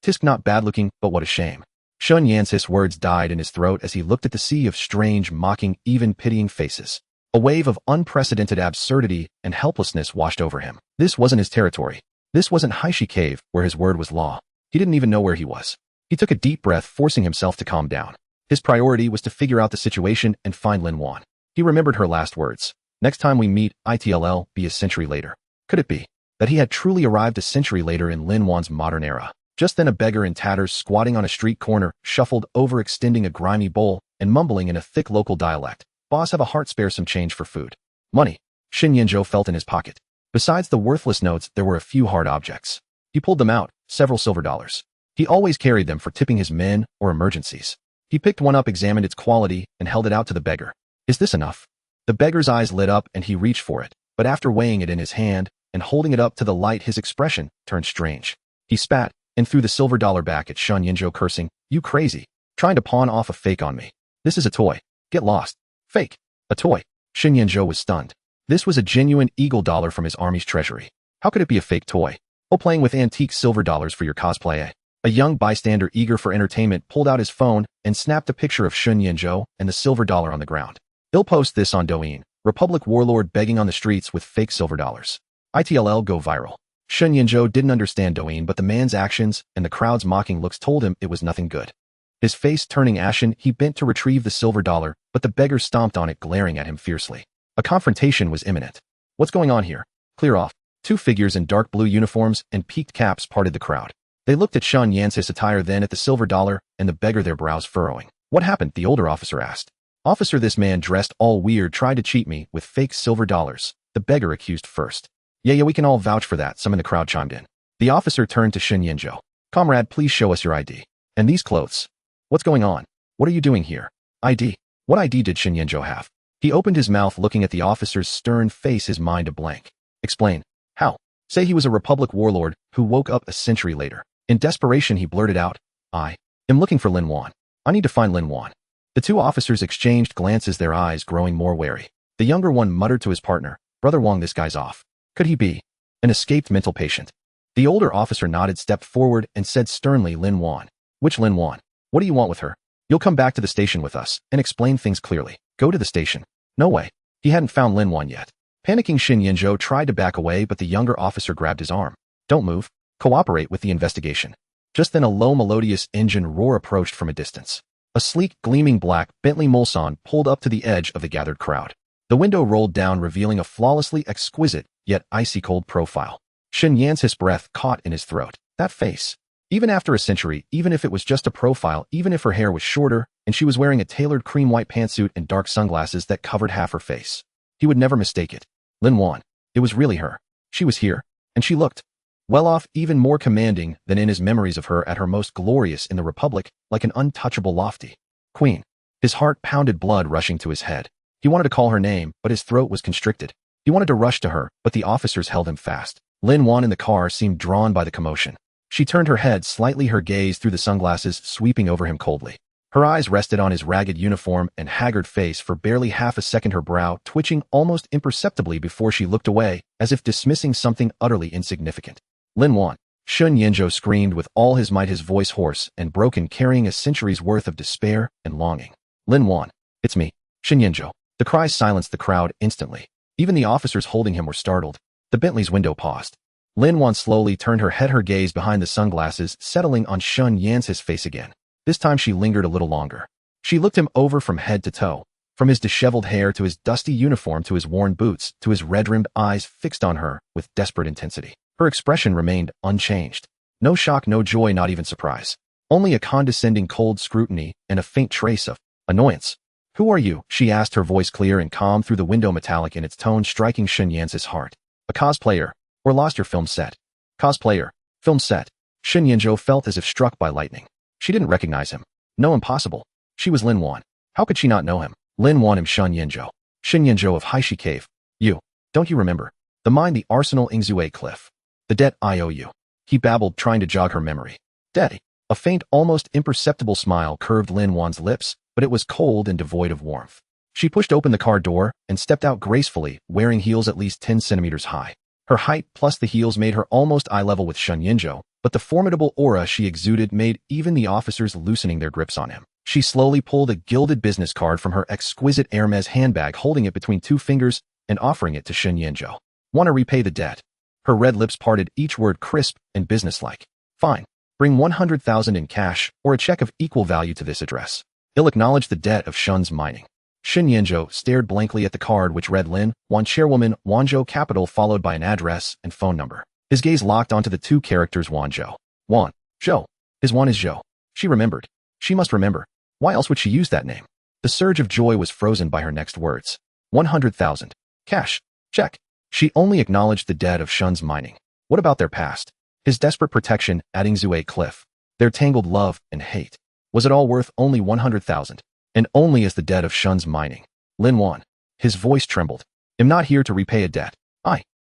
Tisk, not bad looking, but what a shame. Shen Yance's words died in his throat as he looked at the sea of strange, mocking, even pitying faces. A wave of unprecedented absurdity and helplessness washed over him. This wasn't his territory. This wasn't Haishi Cave, where his word was law. He didn't even know where he was. He took a deep breath, forcing himself to calm down. His priority was to figure out the situation and find Lin Wan. He remembered her last words. Next time we meet, it'll be a century later. Could it be that he had truly arrived a century later in Lin Wan's modern era? Just then a beggar in tatters, squatting on a street corner, shuffled over, extending a grimy bowl and mumbling in a thick local dialect. Boss, have a heart, spare some change for food. Money. Shen Yanzhou felt in his pocket. Besides the worthless notes, there were a few hard objects. He pulled them out, several silver dollars. He always carried them for tipping his men or emergencies. He picked one up, examined its quality, and held it out to the beggar. Is this enough? The beggar's eyes lit up and he reached for it, but after weighing it in his hand and holding it up to the light, his expression turned strange. He spat and threw the silver dollar back at Shen Yanzhou, cursing, "You crazy. Trying to pawn off a fake on me. This is a toy. Get lost. Fake. A toy." Shen Yanzhou was stunned. This was a genuine eagle dollar from his army's treasury. How could it be a fake toy? Oh, playing with antique silver dollars for your cosplay, eh? A young bystander, eager for entertainment, pulled out his phone and snapped a picture of Shen Yanzhou and the silver dollar on the ground. He'll post this on Douyin. Republic warlord begging on the streets with fake silver dollars. It'll go viral. Shen Yanzhou didn't understand Douyin, but the man's actions and the crowd's mocking looks told him it was nothing good. His face turning ashen, he bent to retrieve the silver dollar, but the beggar stomped on it, glaring at him fiercely. A confrontation was imminent. What's going on here? Clear off. Two figures in dark blue uniforms and peaked caps parted the crowd. They looked at Shen Yance's attire, then at the silver dollar and the beggar, their brows furrowing. What happened? The older officer asked. Officer, this man dressed all weird tried to cheat me with fake silver dollars, the beggar accused first. Yeah, we can all vouch for that, some in the crowd chimed in. The officer turned to Shen Yanzhou. Comrade, please show us your ID. And these clothes. What's going on? What are you doing here? ID. What ID did Shen Yanzhou have? He opened his mouth, looking at the officer's stern face, his mind a blank. Explain. How? Say he was a Republic warlord who woke up a century later. In desperation, he blurted out, I am looking for Lin Wan. I need to find Lin Wan. The two officers exchanged glances, their eyes growing more wary. The younger one muttered to his partner, Brother Wang, this guy's off. Could he be an escaped mental patient? The older officer nodded, stepped forward, and said sternly, Lin Wan. Which Lin Wan? What do you want with her? You'll come back to the station with us and explain things clearly. Go to the station. No way. He hadn't found Lin Wan yet. Panicking, Shen Yanzhou tried to back away, but the younger officer grabbed his arm. Don't move. Cooperate with the investigation. Just then a low, melodious engine roar approached from a distance. A sleek, gleaming black Bentley Mulsanne pulled up to the edge of the gathered crowd. The window rolled down, revealing a flawlessly exquisite, yet icy-cold profile. Shen Yance's breath caught in his throat. That face. Even after a century, even if it was just a profile, even if her hair was shorter and she was wearing a tailored cream-white pantsuit and dark sunglasses that covered half her face, he would never mistake it. Lin Wan. It was really her. She was here, and she looked well off, even more commanding than in his memories of her at her most glorious in the Republic, like an untouchable lofty queen. His heart pounded, blood rushing to his head. He wanted to call her name, but his throat was constricted. He wanted to rush to her, but the officers held him fast. Lin Wan in the car seemed drawn by the commotion. She turned her head slightly, her gaze through the sunglasses sweeping over him coldly. Her eyes rested on his ragged uniform and haggard face for barely half a second, her brow twitching almost imperceptibly before she looked away, as if dismissing something utterly insignificant. Lin Wan. Shun Yinzhou screamed with all his might, his voice hoarse and broken, carrying a century's worth of despair and longing. Lin Wan. It's me, Shun Yinzhou. The cries silenced the crowd instantly. Even the officers holding him were startled. The Bentley's window paused. Lin Wan slowly turned her head, her gaze behind the sunglasses settling on Shun Yan's face again. This time she lingered a little longer. She looked him over from head to toe, from his disheveled hair to his dusty uniform to his worn boots to his red-rimmed eyes fixed on her with desperate intensity. Her expression remained unchanged. No shock, no joy, not even surprise. Only a condescending cold scrutiny and a faint trace of annoyance. Who are you? She asked, her voice clear and calm through the window, metallic in its tone, striking Shun Yan's heart. A cosplayer? Or lost your film set? Cosplayer. Film set. Shun Yinzhou felt as if struck by lightning. She didn't recognize him. No, impossible. She was Lin Wan. How could she not know him? Lin Wan him, Shun Yinzhou. Shun Yinzhou of Haishi Cave. You. Don't you remember? The mine, the arsenal, Ingzue Cliff. The debt I owe you. He babbled, trying to jog her memory. Debt. A faint, almost imperceptible smile curved Lin Wan's lips, but it was cold and devoid of warmth. She pushed open the car door and stepped out gracefully, wearing heels at least 10 centimeters high. Her height plus the heels made her almost eye level with Shun Yinzhou, but the formidable aura she exuded made even the officers loosening their grips on him. She slowly pulled a gilded business card from her exquisite Hermes handbag, holding it between two fingers and offering it to Shun Yinzhou. Want to repay the debt? Her red lips parted, each word crisp and businesslike. Fine. Bring 100,000 in cash or a check of equal value to this address. He'll acknowledge the debt of Shun's mining. Shun Yinzhou stared blankly at the card, which read Lin Wan, Chairwoman, Wanzhou Capital, followed by an address and phone number. His gaze locked onto the two characters Wanzhou. Wan. Zhou. His Wan is Zhou. She remembered. She must remember. Why else would she use that name? The surge of joy was frozen by her next words. 100,000. Cash. Check. She only acknowledged the debt of Shun's mining. What about their past? His desperate protection at Ingzue Cliff. Their tangled love and hate. Was it all worth only 100,000? And only as the debt of Shun's mining. Lin Wan. His voice trembled. Am not here to repay a debt.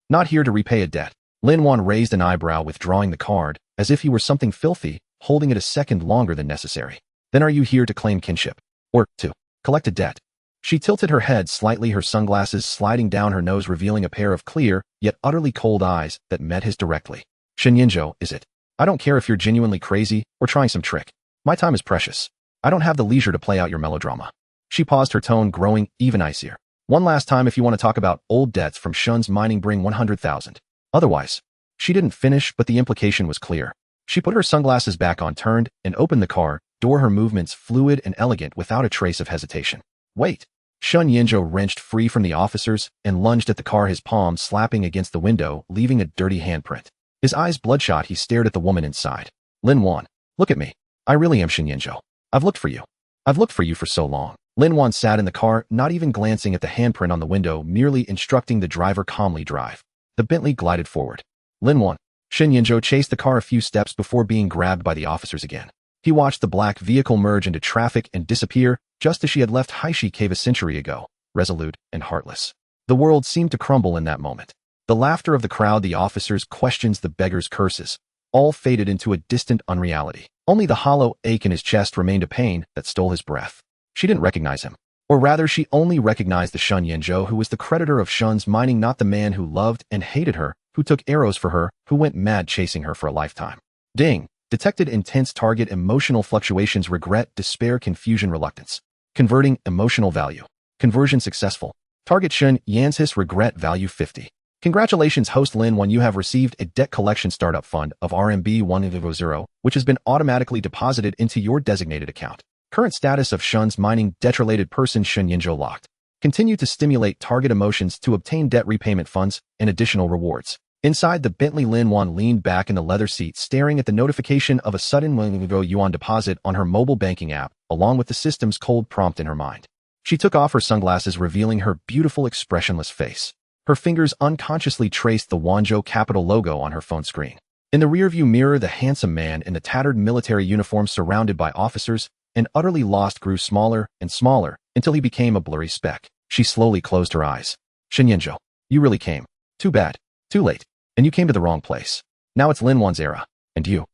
Not here to repay a debt. Lin Wan raised an eyebrow, withdrawing the card, as if he were something filthy, holding it a second longer than necessary. Then are you here to claim kinship? Or to collect a debt? She tilted her head slightly, her sunglasses sliding down her nose, revealing a pair of clear, yet utterly cold eyes that met his directly. Shun Yinzhou, is it? I don't care if you're genuinely crazy or trying some trick. My time is precious. I don't have the leisure to play out your melodrama. She paused, her tone growing even icier. One last time, if you want to talk about old debts from Shun's mining, bring 100,000. Otherwise. She didn't finish, but the implication was clear. She put her sunglasses back on, turned, and opened the car door, her movements fluid and elegant without a trace of hesitation. Wait. Shun Yinzhou wrenched free from the officers and lunged at the car, his palm slapping against the window, leaving a dirty handprint. His eyes bloodshot, he stared at the woman inside. Lin Wan. Look at me. I really am Shun Yinzhou. I've looked for you. I've looked for you for so long. Lin Wan sat in the car, not even glancing at the handprint on the window, merely instructing the driver calmly drive. The Bentley glided forward. Lin Wan. Shun Yinzhou chased the car a few steps before being grabbed by the officers again. He watched the black vehicle merge into traffic and disappear, just as she had left Haishi Cave a century ago, resolute and heartless. The world seemed to crumble in that moment. The laughter of the crowd, the officers' questions, the beggar's curses, all faded into a distant unreality. Only the hollow ache in his chest remained, a pain that stole his breath. She didn't recognize him. Or rather, she only recognized the Shun Yinzhou who was the creditor of Shun's mining, not the man who loved and hated her, who took arrows for her, who went mad chasing her for a lifetime. Ding. Detected intense target emotional fluctuations, regret, despair, confusion, reluctance. Converting emotional value. Conversion successful. Target Shun Yan's regret value 50. Congratulations, host Lin Wan, you have received a debt collection startup fund of RMB 100, which has been automatically deposited into your designated account. Current status of Shun's mining, debt-related person Shun Yinzhou locked. Continue to stimulate target emotions to obtain debt repayment funds and additional rewards. Inside the Bentley, Lin Wan leaned back in the leather seat, staring at the notification of a sudden yuan deposit on her mobile banking app, along with the system's cold prompt in her mind. She took off her sunglasses, revealing her beautiful, expressionless face. Her fingers unconsciously traced the Wanzhou Capital logo on her phone screen. In the rearview mirror, the handsome man in the tattered military uniform surrounded by officers and utterly lost grew smaller and smaller until he became a blurry speck. She slowly closed her eyes. Shen Yinzhou, you really came. Too bad. Too late. And you came to the wrong place. Now it's Lin Wan's era. And you.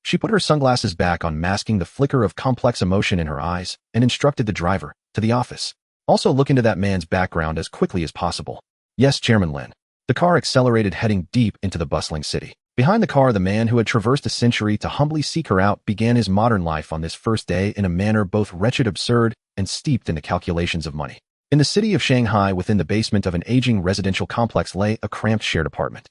She put her sunglasses back on, masking the flicker of complex emotion in her eyes, and instructed the driver, to the office. Also look into that man's background as quickly as possible. Yes, Chairman Lin. The car accelerated, heading deep into the bustling city. Behind the car, the man who had traversed a century to humbly seek her out began his modern life on this first day in a manner both wretched, absurd, and steeped in the calculations of money. In the city of Shanghai, within the basement of an aging residential complex lay a cramped shared apartment.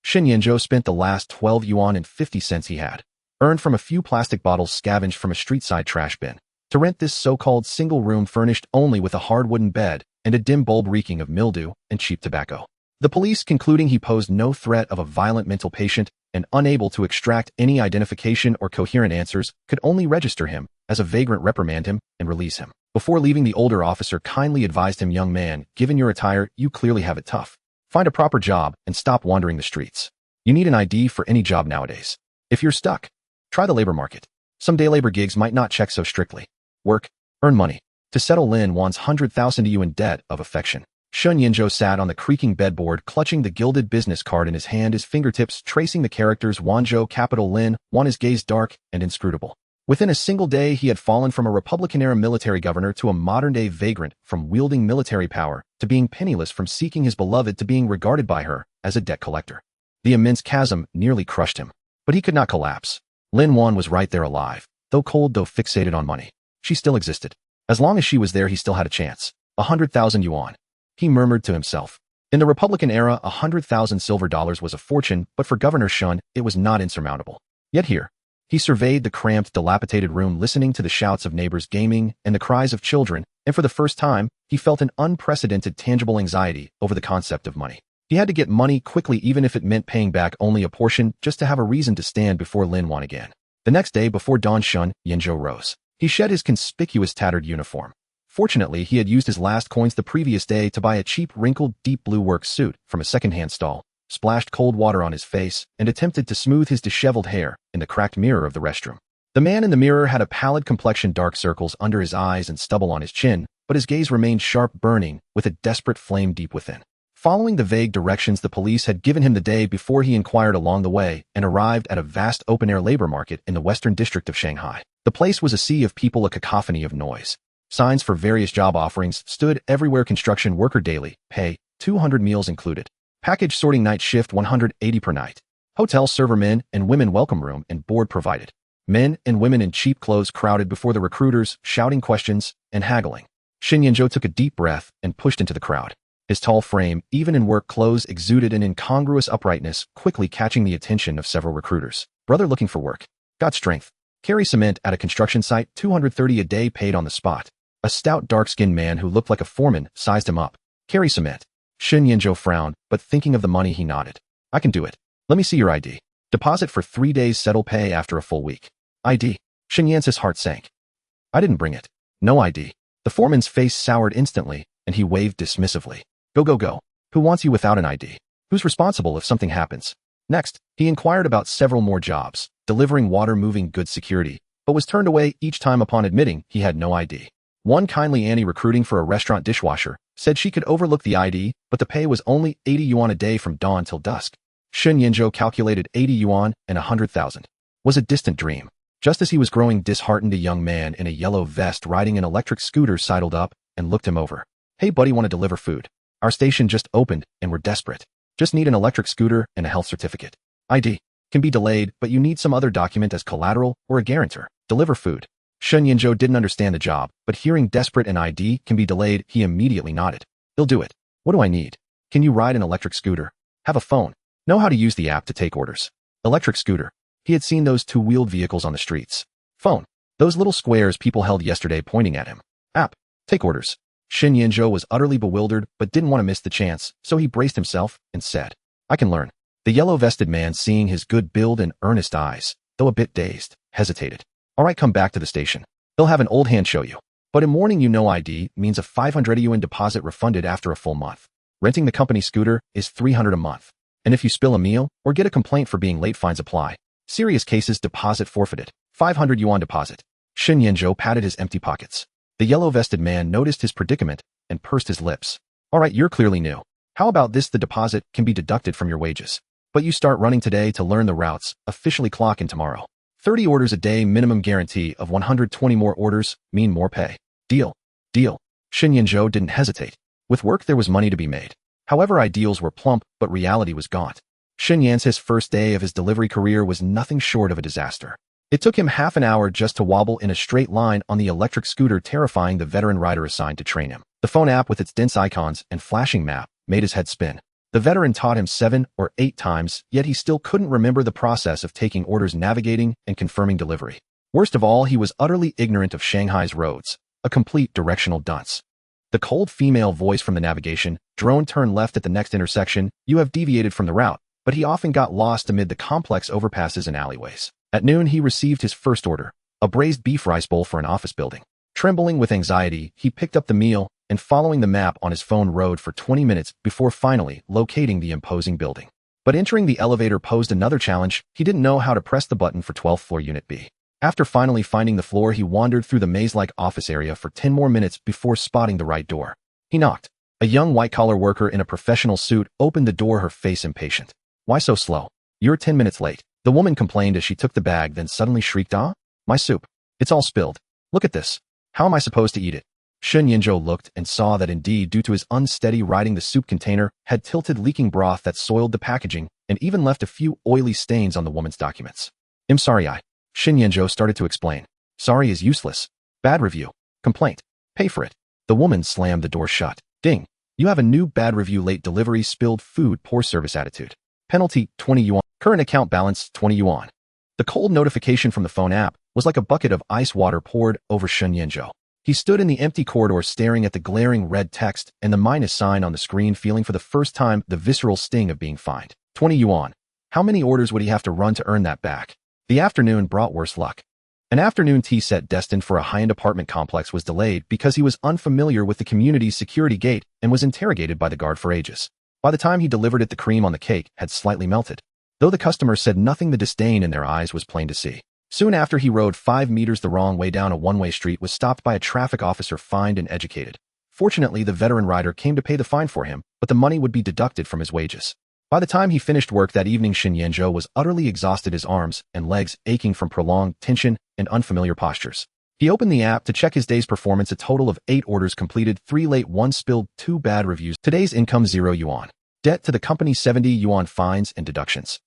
Shen Yinzhou spent the last 12 yuan and 50 cents he had, earned from a few plastic bottles scavenged from a street-side trash bin, to rent this so-called single room furnished only with a hard wooden bed and a dim bulb reeking of mildew and cheap tobacco. The police, concluding he posed no threat of a violent mental patient and unable to extract any identification or coherent answers, could only register him as a vagrant, reprimand him, and release him. Before leaving, the older officer kindly advised him, young man, given your attire, you clearly have it tough. Find a proper job and stop wandering the streets. You need an ID for any job nowadays. If you're stuck, try the labor market. Some day labor gigs might not check so strictly. Work, earn money. To settle Lin Wan's 100,000 yuan debt of affection. Shen Yinzhou sat on the creaking bedboard, clutching the gilded business card in his hand, his fingertips tracing the characters Wanzhou, capital Lin Wan, his gaze dark and inscrutable. Within a single day, he had fallen from a Republican-era military governor to a modern-day vagrant, from wielding military power to being penniless, from seeking his beloved to being regarded by her as a debt collector. The immense chasm nearly crushed him, but he could not collapse. Lin Wan was right there, alive, though cold, though fixated on money. She still existed. As long as she was there, he still had a chance. 100,000 yuan. He murmured to himself. In the Republican era, 100,000 silver dollars was a fortune, but for Governor Shun, it was not insurmountable. Yet here, he surveyed the cramped, dilapidated room, listening to the shouts of neighbors gaming and the cries of children, and for the first time, he felt an unprecedented, tangible anxiety over the concept of money. He had to get money quickly, even if it meant paying back only a portion, just to have a reason to stand before Lin Wan again. The next day, before dawn, Shen Yinzhou rose. He shed his conspicuous tattered uniform. Fortunately, he had used his last coins the previous day to buy a cheap, wrinkled, deep blue work suit from a second-hand stall, splashed cold water on his face, and attempted to smooth his disheveled hair in the cracked mirror of the restroom. The man in the mirror had a pallid complexion, dark circles under his eyes and stubble on his chin, but his gaze remained sharp, burning, with a desperate flame deep within. Following the vague directions the police had given him the day before, he inquired along the way and arrived at a vast open-air labor market in the western district of Shanghai. The place was a sea of people, a cacophony of noise. Signs for various job offerings stood everywhere: construction worker daily, pay, 200 meals included. Package sorting night shift, 180 per night. Hotel server, men and women, welcome room and board provided. Men and women in cheap clothes crowded before the recruiters, shouting questions and haggling. Shen Yinzhou took a deep breath and pushed into the crowd. His tall frame, even in work clothes, exuded an incongruous uprightness, quickly catching the attention of several recruiters. Brother looking for work. Got strength. Carry cement at a construction site, 230 a day, paid on the spot. A stout, dark-skinned man who looked like a foreman sized him up. Carry cement. Shen Yinzhou frowned, but thinking of the money, he nodded. I can do it. Let me see your ID. Deposit for 3 days, settle pay after a full week. ID. Shen Yan's heart sank. I didn't bring it. No ID. The foreman's face soured instantly, and he waved dismissively. Go, go, go. Who wants you without an ID? Who's responsible if something happens? Next, he inquired about several more jobs, delivering water, moving goods, security, but was turned away each time upon admitting he had no ID. One kindly Annie, recruiting for a restaurant dishwasher, said she could overlook the ID, but the pay was only 80 yuan a day from dawn till dusk. Shen Yinzhou calculated 80 yuan and 100,000 was a distant dream. Just as he was growing disheartened, a young man in a yellow vest riding an electric scooter sidled up and looked him over. Hey buddy, want to deliver food? Our station just opened and we're desperate. Just need an electric scooter and a health certificate. ID. Can be delayed, but you need some other document as collateral or a guarantor. Deliver food. Shen Yinzhou didn't understand the job, but hearing desperate and ID can be delayed, he immediately nodded. He'll do it. What do I need? Can you ride an electric scooter? Have a phone? Know how to use the app to take orders? Electric scooter. He had seen those two-wheeled vehicles on the streets. Phone. Those little squares people held yesterday pointing at him. App. Take orders. Shen Yinzhou was utterly bewildered, but didn't want to miss the chance, so he braced himself and said, I can learn. The yellow-vested man, seeing his good build and earnest eyes, though a bit dazed, hesitated. All right, come back to the station. They'll have an old hand show you. But in morning, no ID means a 500 yuan deposit refunded after a full month. Renting the company scooter is 300 a month. And if you spill a meal or get a complaint for being late, fines apply. Serious cases, deposit forfeited. 500 yuan deposit. Shen Yanzhou patted his empty pockets. The yellow-vested man noticed his predicament and pursed his lips. All right, you're clearly new. How about this? The deposit can be deducted from your wages. But you start running today to learn the routes, officially clock in tomorrow. 30 orders a day, minimum guarantee of 120 more orders, mean more pay. Deal. Deal. Shen Yanzhou didn't hesitate. With work there was money to be made. However, ideals were plump, but reality was gaunt. Shen Yanzhou's first day of his delivery career was nothing short of a disaster. It took him half an hour just to wobble in a straight line on the electric scooter, terrifying the veteran rider assigned to train him. The phone app with its dense icons and flashing map made his head spin. The veteran taught him 7 or 8 times, yet he still couldn't remember the process of taking orders, navigating, and confirming delivery. Worst of all, he was utterly ignorant of Shanghai's roads, a complete directional dunce. The cold female voice from the navigation drone: turn left at the next intersection, you have deviated from the route, but he often got lost amid the complex overpasses and alleyways. At noon, he received his first order, a braised beef rice bowl for an office building. Trembling with anxiety, he picked up the meal and, following the map on his phone, rode for 20 minutes before finally locating the imposing building. But entering the elevator posed another challenge. He didn't know how to press the button for 12th floor Unit B. After finally finding the floor, he wandered through the maze-like office area for 10 more minutes before spotting the right door. He knocked. A young white-collar worker in a professional suit opened the door, her face impatient. Why so slow? You're 10 minutes late. The woman complained as she took the bag, then suddenly shrieked, ah, my soup. It's all spilled. Look at this. How am I supposed to eat it? Shen Yanzhou looked and saw that indeed, due to his unsteady riding, the soup container had tilted, leaking broth that soiled the packaging and even left a few oily stains on the woman's documents. I'm sorry, Shen Yanzhou started to explain. Sorry is useless. Bad review. Complaint. Pay for it. The woman slammed the door shut. Ding. You have a new bad review: late delivery, spilled food, poor service attitude. Penalty, 20 yuan. Current account balance, 20 yuan. The cold notification from the phone app was like a bucket of ice water poured over Shen Yanzhou. He stood in the empty corridor staring at the glaring red text and the minus sign on the screen, feeling for the first time the visceral sting of being fined. 20 yuan. How many orders would he have to run to earn that back? The afternoon brought worse luck. An afternoon tea set destined for a high-end apartment complex was delayed because he was unfamiliar with the community's security gate and was interrogated by the guard for ages. By the time he delivered it, the cream on the cake had slightly melted. Though the customer said nothing, the disdain in their eyes was plain to see. Soon after, he rode 5 meters the wrong way down a one-way street, was stopped by a traffic officer, fined, and educated. Fortunately, the veteran rider came to pay the fine for him, but the money would be deducted from his wages. By the time he finished work that evening, Shen Yanzhou was utterly exhausted, his arms and legs aching from prolonged tension and unfamiliar postures. He opened the app to check his day's performance: a total of 8 orders completed, 3 late, 1 spilled, 2 bad reviews. Today's income, 0 yuan. Debt to the company, 70 yuan, fines and deductions.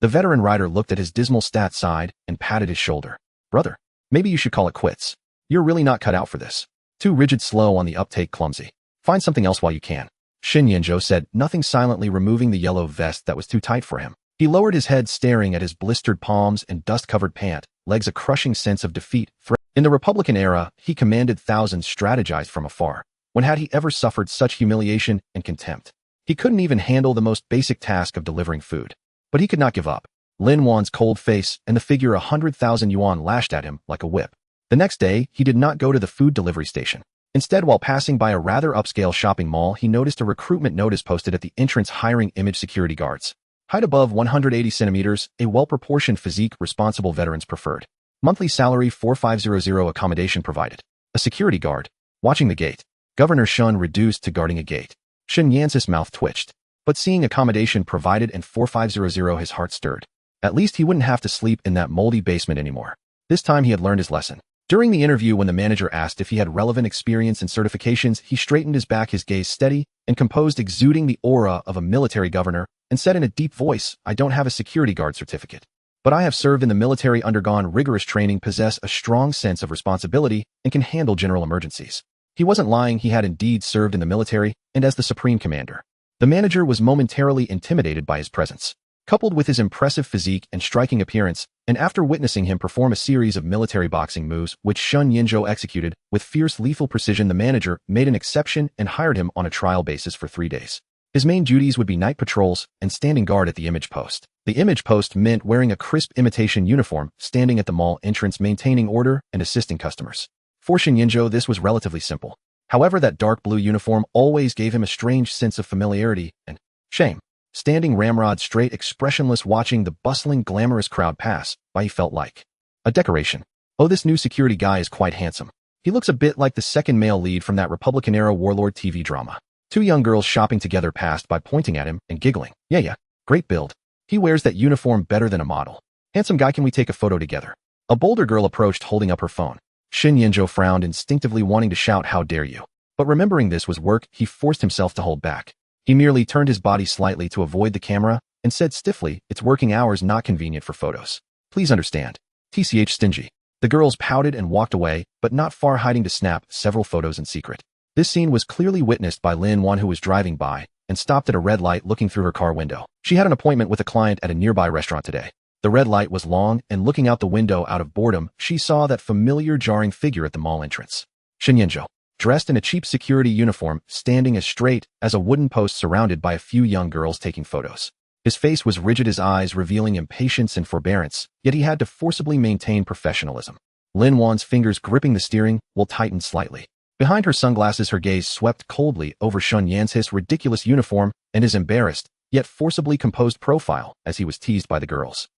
The veteran rider looked at his dismal stat side and patted his shoulder. Brother, maybe you should call it quits. You're really not cut out for this. Too rigid, slow on the uptake, clumsy. Find something else while you can. Shen Yanzhou said nothing, silently removing the yellow vest that was too tight for him. He lowered his head, staring at his blistered palms and dust-covered pant legs, a crushing sense of defeat. In the Republican era, he commanded thousands, strategized from afar. When had he ever suffered such humiliation and contempt? He couldn't even handle the most basic task of delivering food. But he could not give up. Lin Wan's cold face and the figure 100,000 yuan lashed at him like a whip. The next day, he did not go to the food delivery station. Instead, while passing by a rather upscale shopping mall, he noticed a recruitment notice posted at the entrance: hiring image security guards. Height above 180 centimeters, a well-proportioned physique, responsible veterans preferred. Monthly salary 4500, accommodation provided. A security guard. Watching the gate. Governor Shun reduced to guarding a gate. Shen Yanzhou's mouth twitched. But seeing accommodation provided and 4500, his heart stirred. At least he wouldn't have to sleep in that moldy basement anymore. This time he had learned his lesson. During the interview, when the manager asked if he had relevant experience and certifications, he straightened his back, his gaze steady and composed, exuding the aura of a military governor, and said in a deep voice, I don't have a security guard certificate. But I have served in the military, undergone rigorous training, possess a strong sense of responsibility, and can handle general emergencies. He wasn't lying. He had indeed served in the military, and as the supreme commander. The manager was momentarily intimidated by his presence. Coupled with his impressive physique and striking appearance, and after witnessing him perform a series of military boxing moves which Shen Yanzhou executed with fierce, lethal precision, the manager made an exception and hired him on a trial basis for 3 days. His main duties would be night patrols and standing guard at the image post. The image post meant wearing a crisp imitation uniform, standing at the mall entrance, maintaining order and assisting customers. For Shen Yanzhou, this was relatively simple. However, that dark blue uniform always gave him a strange sense of familiarity and shame. standing ramrod straight, expressionless, watching the bustling, glamorous crowd pass by. He felt like a decoration. Oh, this new security guy is quite handsome. He looks a bit like the second male lead from that Republican-era Warlord TV drama. Two young girls shopping together passed by, pointing at him and giggling. Yeah, great build. He wears that uniform better than a model. Handsome guy, can we take a photo together? A bolder girl approached, holding up her phone. Shin Yinzhou frowned, instinctively wanting to shout, how dare you? But remembering this was work, he forced himself to hold back. He merely turned his body slightly to avoid the camera and said stiffly, it's working hours, not convenient for photos. Please understand. TCH stingy. The girls pouted and walked away, but not far, hiding to snap several photos in secret. This scene was clearly witnessed by Lin Wan, who was driving by and stopped at a red light, looking through her car window. She had an appointment with a client at a nearby restaurant today. The red light was long, and looking out the window out of boredom, she saw that familiar, jarring figure at the mall entrance. Shin Yinzhou, dressed in a cheap security uniform, standing as straight as a wooden post, surrounded by a few young girls taking photos. His face was rigid, his eyes revealing impatience and forbearance, yet he had to forcibly maintain professionalism. Lin Wan's fingers gripping the steering wheel tightened slightly. Behind her sunglasses, her gaze swept coldly over Shun Yan's ridiculous uniform and his embarrassed, yet forcibly composed profile as he was teased by the girls.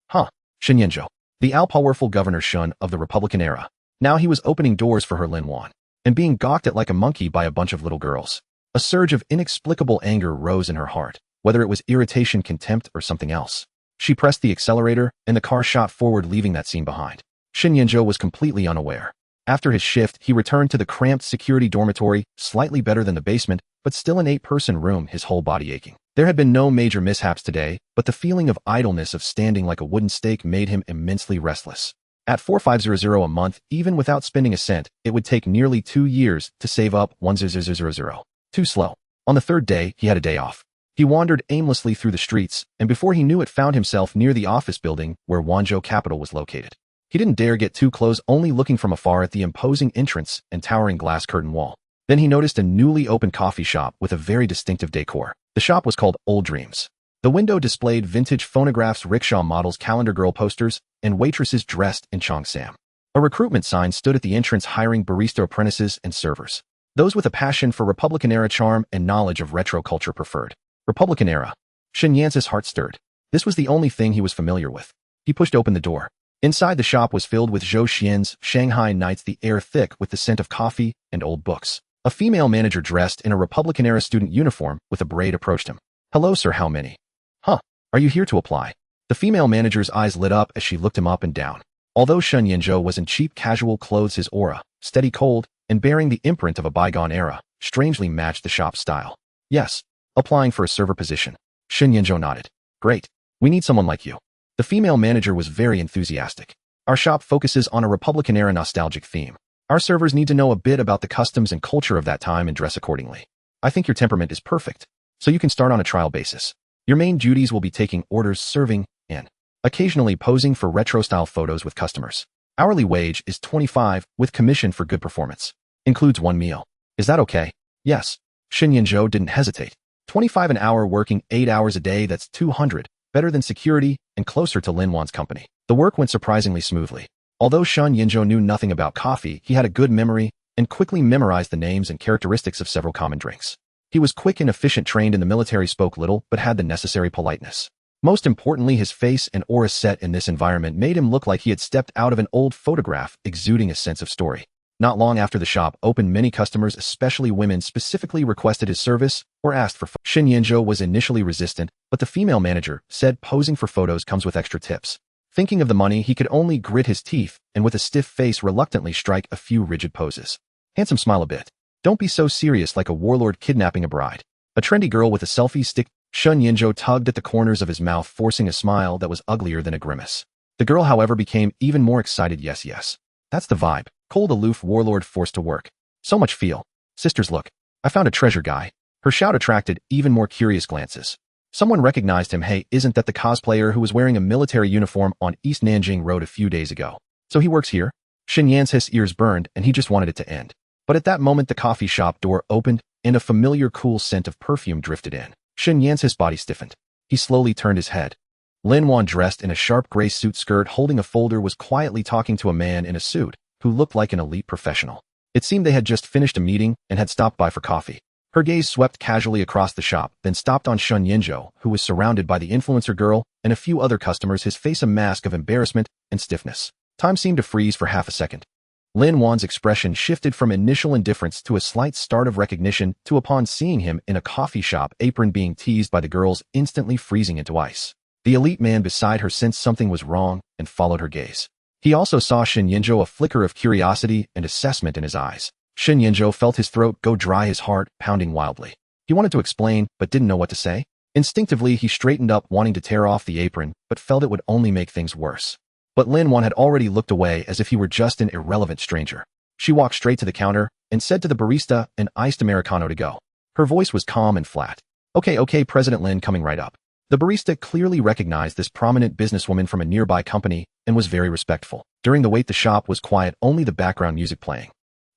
Shin Yinzhou, the all-powerful Governor Shun of the Republican era. Now he was opening doors for her, Lin Wan, and being gawked at like a monkey by a bunch of little girls. A surge of inexplicable anger rose in her heart, whether it was irritation, contempt, or something else. She pressed the accelerator, and the car shot forward, leaving that scene behind. Shin Yinzhou was completely unaware. After his shift, he returned to the cramped security dormitory, slightly better than the basement, but still an 8-person room, his whole body aching. There had been no major mishaps today, but the feeling of idleness of standing like a wooden stake made him immensely restless. At 4,500 a month, even without spending a cent, it would take nearly 2 years to save up 1,000. Too slow. On the third day, he had a day off. He wandered aimlessly through the streets, and before he knew it, found himself near the office building where Wanzhou Capital was located. He didn't dare get too close, only looking from afar at the imposing entrance and towering glass curtain wall. Then he noticed a newly opened coffee shop with a very distinctive decor. The shop was called Old Dreams. The window displayed vintage phonographs, rickshaw models, calendar girl posters, and waitresses dressed in cheongsam. A recruitment sign stood at the entrance, hiring barista apprentices and servers. Those with a passion for Republican-era charm and knowledge of retro culture preferred. Republican era. Shin Yan's heart stirred. This was the only thing he was familiar with. He pushed open the door. Inside, the shop was filled with Zhou Xian's Shanghai nights, the air thick with the scent of coffee and old books. A female manager dressed in a Republican-era student uniform with a braid approached him. Hello, sir, how many? Are you here to apply? The female manager's eyes lit up as she looked him up and down. Although Shin Yinzhou was in cheap casual clothes, his aura, steady, cold, and bearing the imprint of a bygone era, strangely matched the shop's style. Yes, applying for a server position. Shin Yinzhou nodded. Great. We need someone like you. The female manager was very enthusiastic. Our shop focuses on a Republican-era nostalgic theme. Our servers need to know a bit about the customs and culture of that time and dress accordingly. I think your temperament is perfect, so you can start on a trial basis. Your main duties will be taking orders, serving, and occasionally posing for retro-style photos with customers. Hourly wage is 25, with commission for good performance. Includes 1 meal. Is that okay? Yes. Shin Yinzhou didn't hesitate. 25 an hour, working 8 hours a day, that's 200. Better than security and closer to Lin Wan's company. The work went surprisingly smoothly. Although Shin Yinzhou knew nothing about coffee, he had a good memory and quickly memorized the names and characteristics of several common drinks. He was quick and efficient, trained in the military, spoke little, but had the necessary politeness. Most importantly, his face and aura set in this environment made him look like he had stepped out of an old photograph, exuding a sense of story. Not long after the shop opened, many customers, especially women, specifically requested his service or asked for photos. Shin Yinzhou was initially resistant, but the female manager said posing for photos comes with extra tips. Thinking of the money, he could only grit his teeth and with a stiff face reluctantly strike a few rigid poses. Handsome, smile a bit. Don't be so serious, like a warlord kidnapping a bride. A trendy girl with a selfie stick. Shin Yinzhou tugged at the corners of his mouth, forcing a smile that was uglier than a grimace. The girl, however, became even more excited. Yes. That's the vibe. Cold, aloof warlord forced to work. So much feel. Sisters, look. I found a treasure, guy. Her shout attracted even more curious glances. Someone recognized him. Hey, isn't that the cosplayer who was wearing a military uniform on East Nanjing Road a few days ago? So he works here? Shin Yan's ears burned, and he just wanted it to end. But at that moment, the coffee shop door opened, and a familiar cool scent of perfume drifted in. Shin Yan's body stiffened. He slowly turned his head. Lin Wan, dressed in a sharp gray suit skirt, holding a folder, was quietly talking to a man in a suit who looked like an elite professional. It seemed they had just finished a meeting and had stopped by for coffee. Her gaze swept casually across the shop, then stopped on Shun Yinzhou, who was surrounded by the influencer girl and a few other customers, his face a mask of embarrassment and stiffness. Time seemed to freeze for half a second. Lin Wan's expression shifted from initial indifference to a slight start of recognition to, upon seeing him in a coffee shop apron being teased by the girls, instantly freezing into ice. The elite man beside her sensed something was wrong and followed her gaze. He also saw Shun Yinzhou, a flicker of curiosity and assessment in his eyes. Shun Yinzhou felt his throat go dry, his heart pounding wildly. He wanted to explain, but didn't know what to say. Instinctively, he straightened up, wanting to tear off the apron, but felt it would only make things worse. But Lin Wan had already looked away as if he were just an irrelevant stranger. She walked straight to the counter and said to the barista, "An iced Americano to go." Her voice was calm and flat. Okay, President Lin coming right up." The barista clearly recognized this prominent businesswoman from a nearby company and was very respectful. During the wait, the shop was quiet, only the background music playing.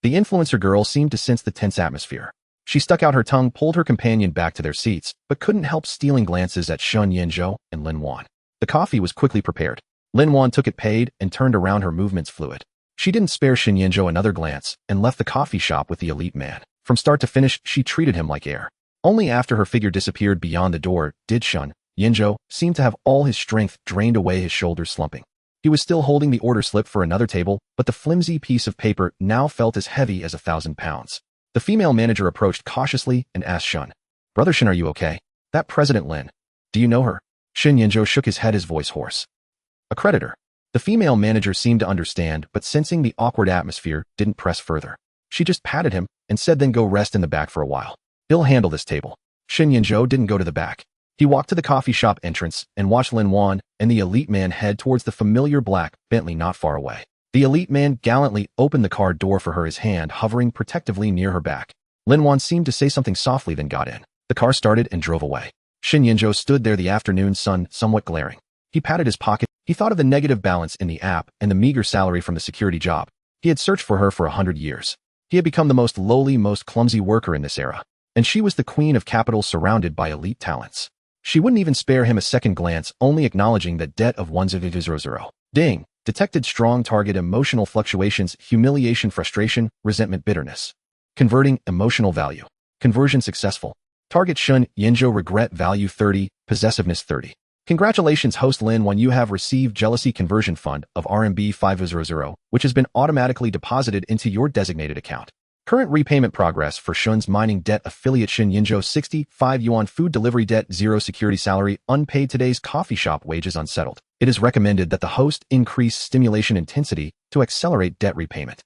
The influencer girl seemed to sense the tense atmosphere. She stuck out her tongue, pulled her companion back to their seats, but couldn't help stealing glances at Shun Yinzhou and Lin Wan. The coffee was quickly prepared. Lin Wan took it, paid, and turned around, her movements fluid. She didn't spare Shun Yinzhou another glance and left the coffee shop with the elite man. From start to finish, she treated him like air. Only after her figure disappeared beyond the door did Shun Yinzhou seem to have all his strength drained away, his shoulders slumping. He was still holding the order slip for another table, but the flimsy piece of paper now felt as heavy as 1,000 pounds. The female manager approached cautiously and asked Shun, "Brother Shun, are you okay? That President Lin. Do you know her?" Shun Yinzhou shook his head, his voice hoarse. "A creditor." The female manager seemed to understand, but sensing the awkward atmosphere, didn't press further. She just patted him and said, "Then go rest in the back for a while. He'll handle this table." Shun Yinzhou didn't go to the back. He walked to the coffee shop entrance and watched Lin Wan and the elite man head towards the familiar black Bentley not far away. The elite man gallantly opened the car door for her, his hand hovering protectively near her back. Lin Wan seemed to say something softly, then got in. The car started and drove away. Shun Yinzhou stood there, the afternoon sun somewhat glaring. He patted his pocket. He thought of the negative balance in the app and the meager salary from the security job. He had searched for her for 100 years. He had become the most lowly, most clumsy worker in this era. And she was the queen of capital, surrounded by elite talents. She wouldn't even spare him a second glance, only acknowledging that debt of 1000. Ding. Detected strong target, emotional fluctuations, humiliation, frustration, resentment, bitterness. Converting, emotional value. Conversion successful. Target Shun Yinzhou, regret value 30, possessiveness 30. Congratulations, host Lin Wan, you have received jealousy conversion fund of RMB 500, which has been automatically deposited into your designated account. Current repayment progress for Shun's mining debt affiliate Shun Yinzhou 65 yuan food delivery debt 0 security salary unpaid today's coffee shop wages unsettled. It is recommended that the host increase stimulation intensity to accelerate debt repayment.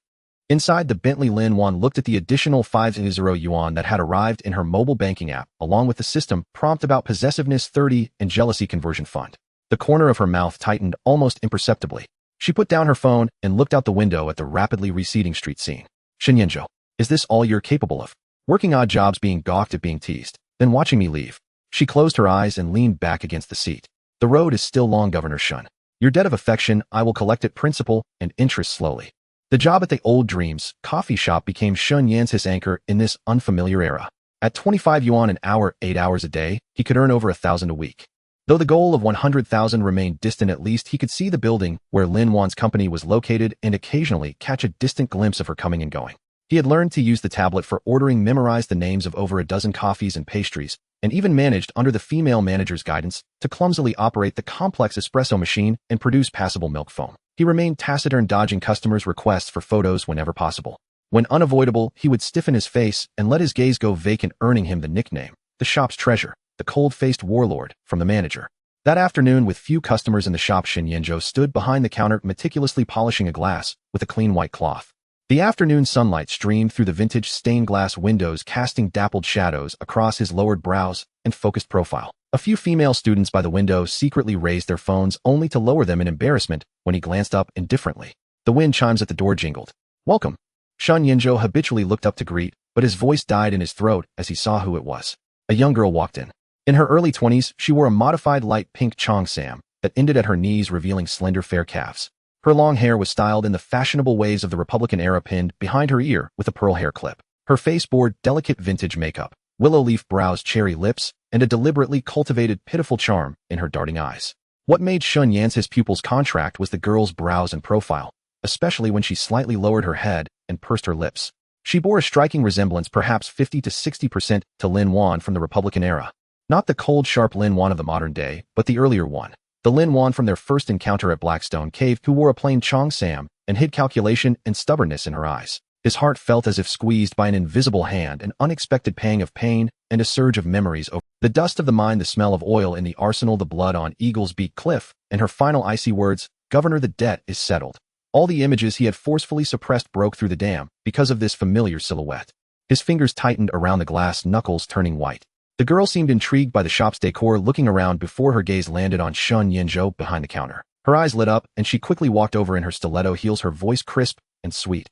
Inside the Bentley, Lin Wan looked at the additional 50 yuan that had arrived in her mobile banking app, along with the system prompt about possessiveness 30 and jealousy conversion fund. The corner of her mouth tightened almost imperceptibly. She put down her phone and looked out the window at the rapidly receding street scene. Shun Yinzhou, is this all you're capable of? Working odd jobs, being gawked at, being teased, then watching me leave? She closed her eyes and leaned back against the seat. The road is still long, Governor Shun. Your debt of affection, I will collect it, principal and interest slowly. The job at the Old Dreams coffee shop became Shun Yan's his anchor in this unfamiliar era. At 25 yuan an hour, 8 hours a day, he could earn over 1,000 a week. Though the goal of 100,000 remained distant, at least he could see the building where Lin Wan's company was located and occasionally catch a distant glimpse of her coming and going. He had learned to use the tablet for ordering, memorized the names of over a dozen coffees and pastries, and even managed, under the female manager's guidance, to clumsily operate the complex espresso machine and produce passable milk foam. He remained taciturn, dodging customers' requests for photos whenever possible. When unavoidable, he would stiffen his face and let his gaze go vacant, earning him the nickname, the shop's treasure, the cold-faced warlord, from the manager. That afternoon, with few customers in the shop, Shun Yinzhou stood behind the counter, meticulously polishing a glass with a clean white cloth. The afternoon sunlight streamed through the vintage stained glass windows, casting dappled shadows across his lowered brows and focused profile. A few female students by the window secretly raised their phones, only to lower them in embarrassment when he glanced up indifferently. The wind chimes at the door jingled. "Welcome." Shun Yinzhou habitually looked up to greet, but his voice died in his throat as he saw who it was. A young girl walked in. In her early 20s, she wore a modified light pink cheongsam that ended at her knees, revealing slender fair calves. Her long hair was styled in the fashionable ways of the Republican era, pinned behind her ear with a pearl hair clip. Her face bore delicate vintage makeup, willow leaf brows, cherry lips, and a deliberately cultivated pitiful charm in her darting eyes. What made Shun Yan's his pupil's contract was the girl's brows and profile, especially when she slightly lowered her head and pursed her lips. She bore a striking resemblance, perhaps 50 to 60%, to Lin Wan from the Republican era. Not the cold, sharp Lin Wan of the modern day, but the earlier one. The Lin Wan from their first encounter at Blackstone Cave, who wore a plain Chong Sam and hid calculation and stubbornness in her eyes. His heart felt as if squeezed by an invisible hand, an unexpected pang of pain and a surge of memories over the dust of the mine, the smell of oil in the arsenal, the blood on Eagle's Beak Cliff, and her final icy words, "Governor, the debt is settled." All the images he had forcefully suppressed broke through the dam because of this familiar silhouette. His fingers tightened around the glass knuckles, turning white. The girl seemed intrigued by the shop's decor, looking around before her gaze landed on Shun Yinzhou behind the counter. Her eyes lit up, and she quickly walked over in her stiletto heels, her voice crisp and sweet.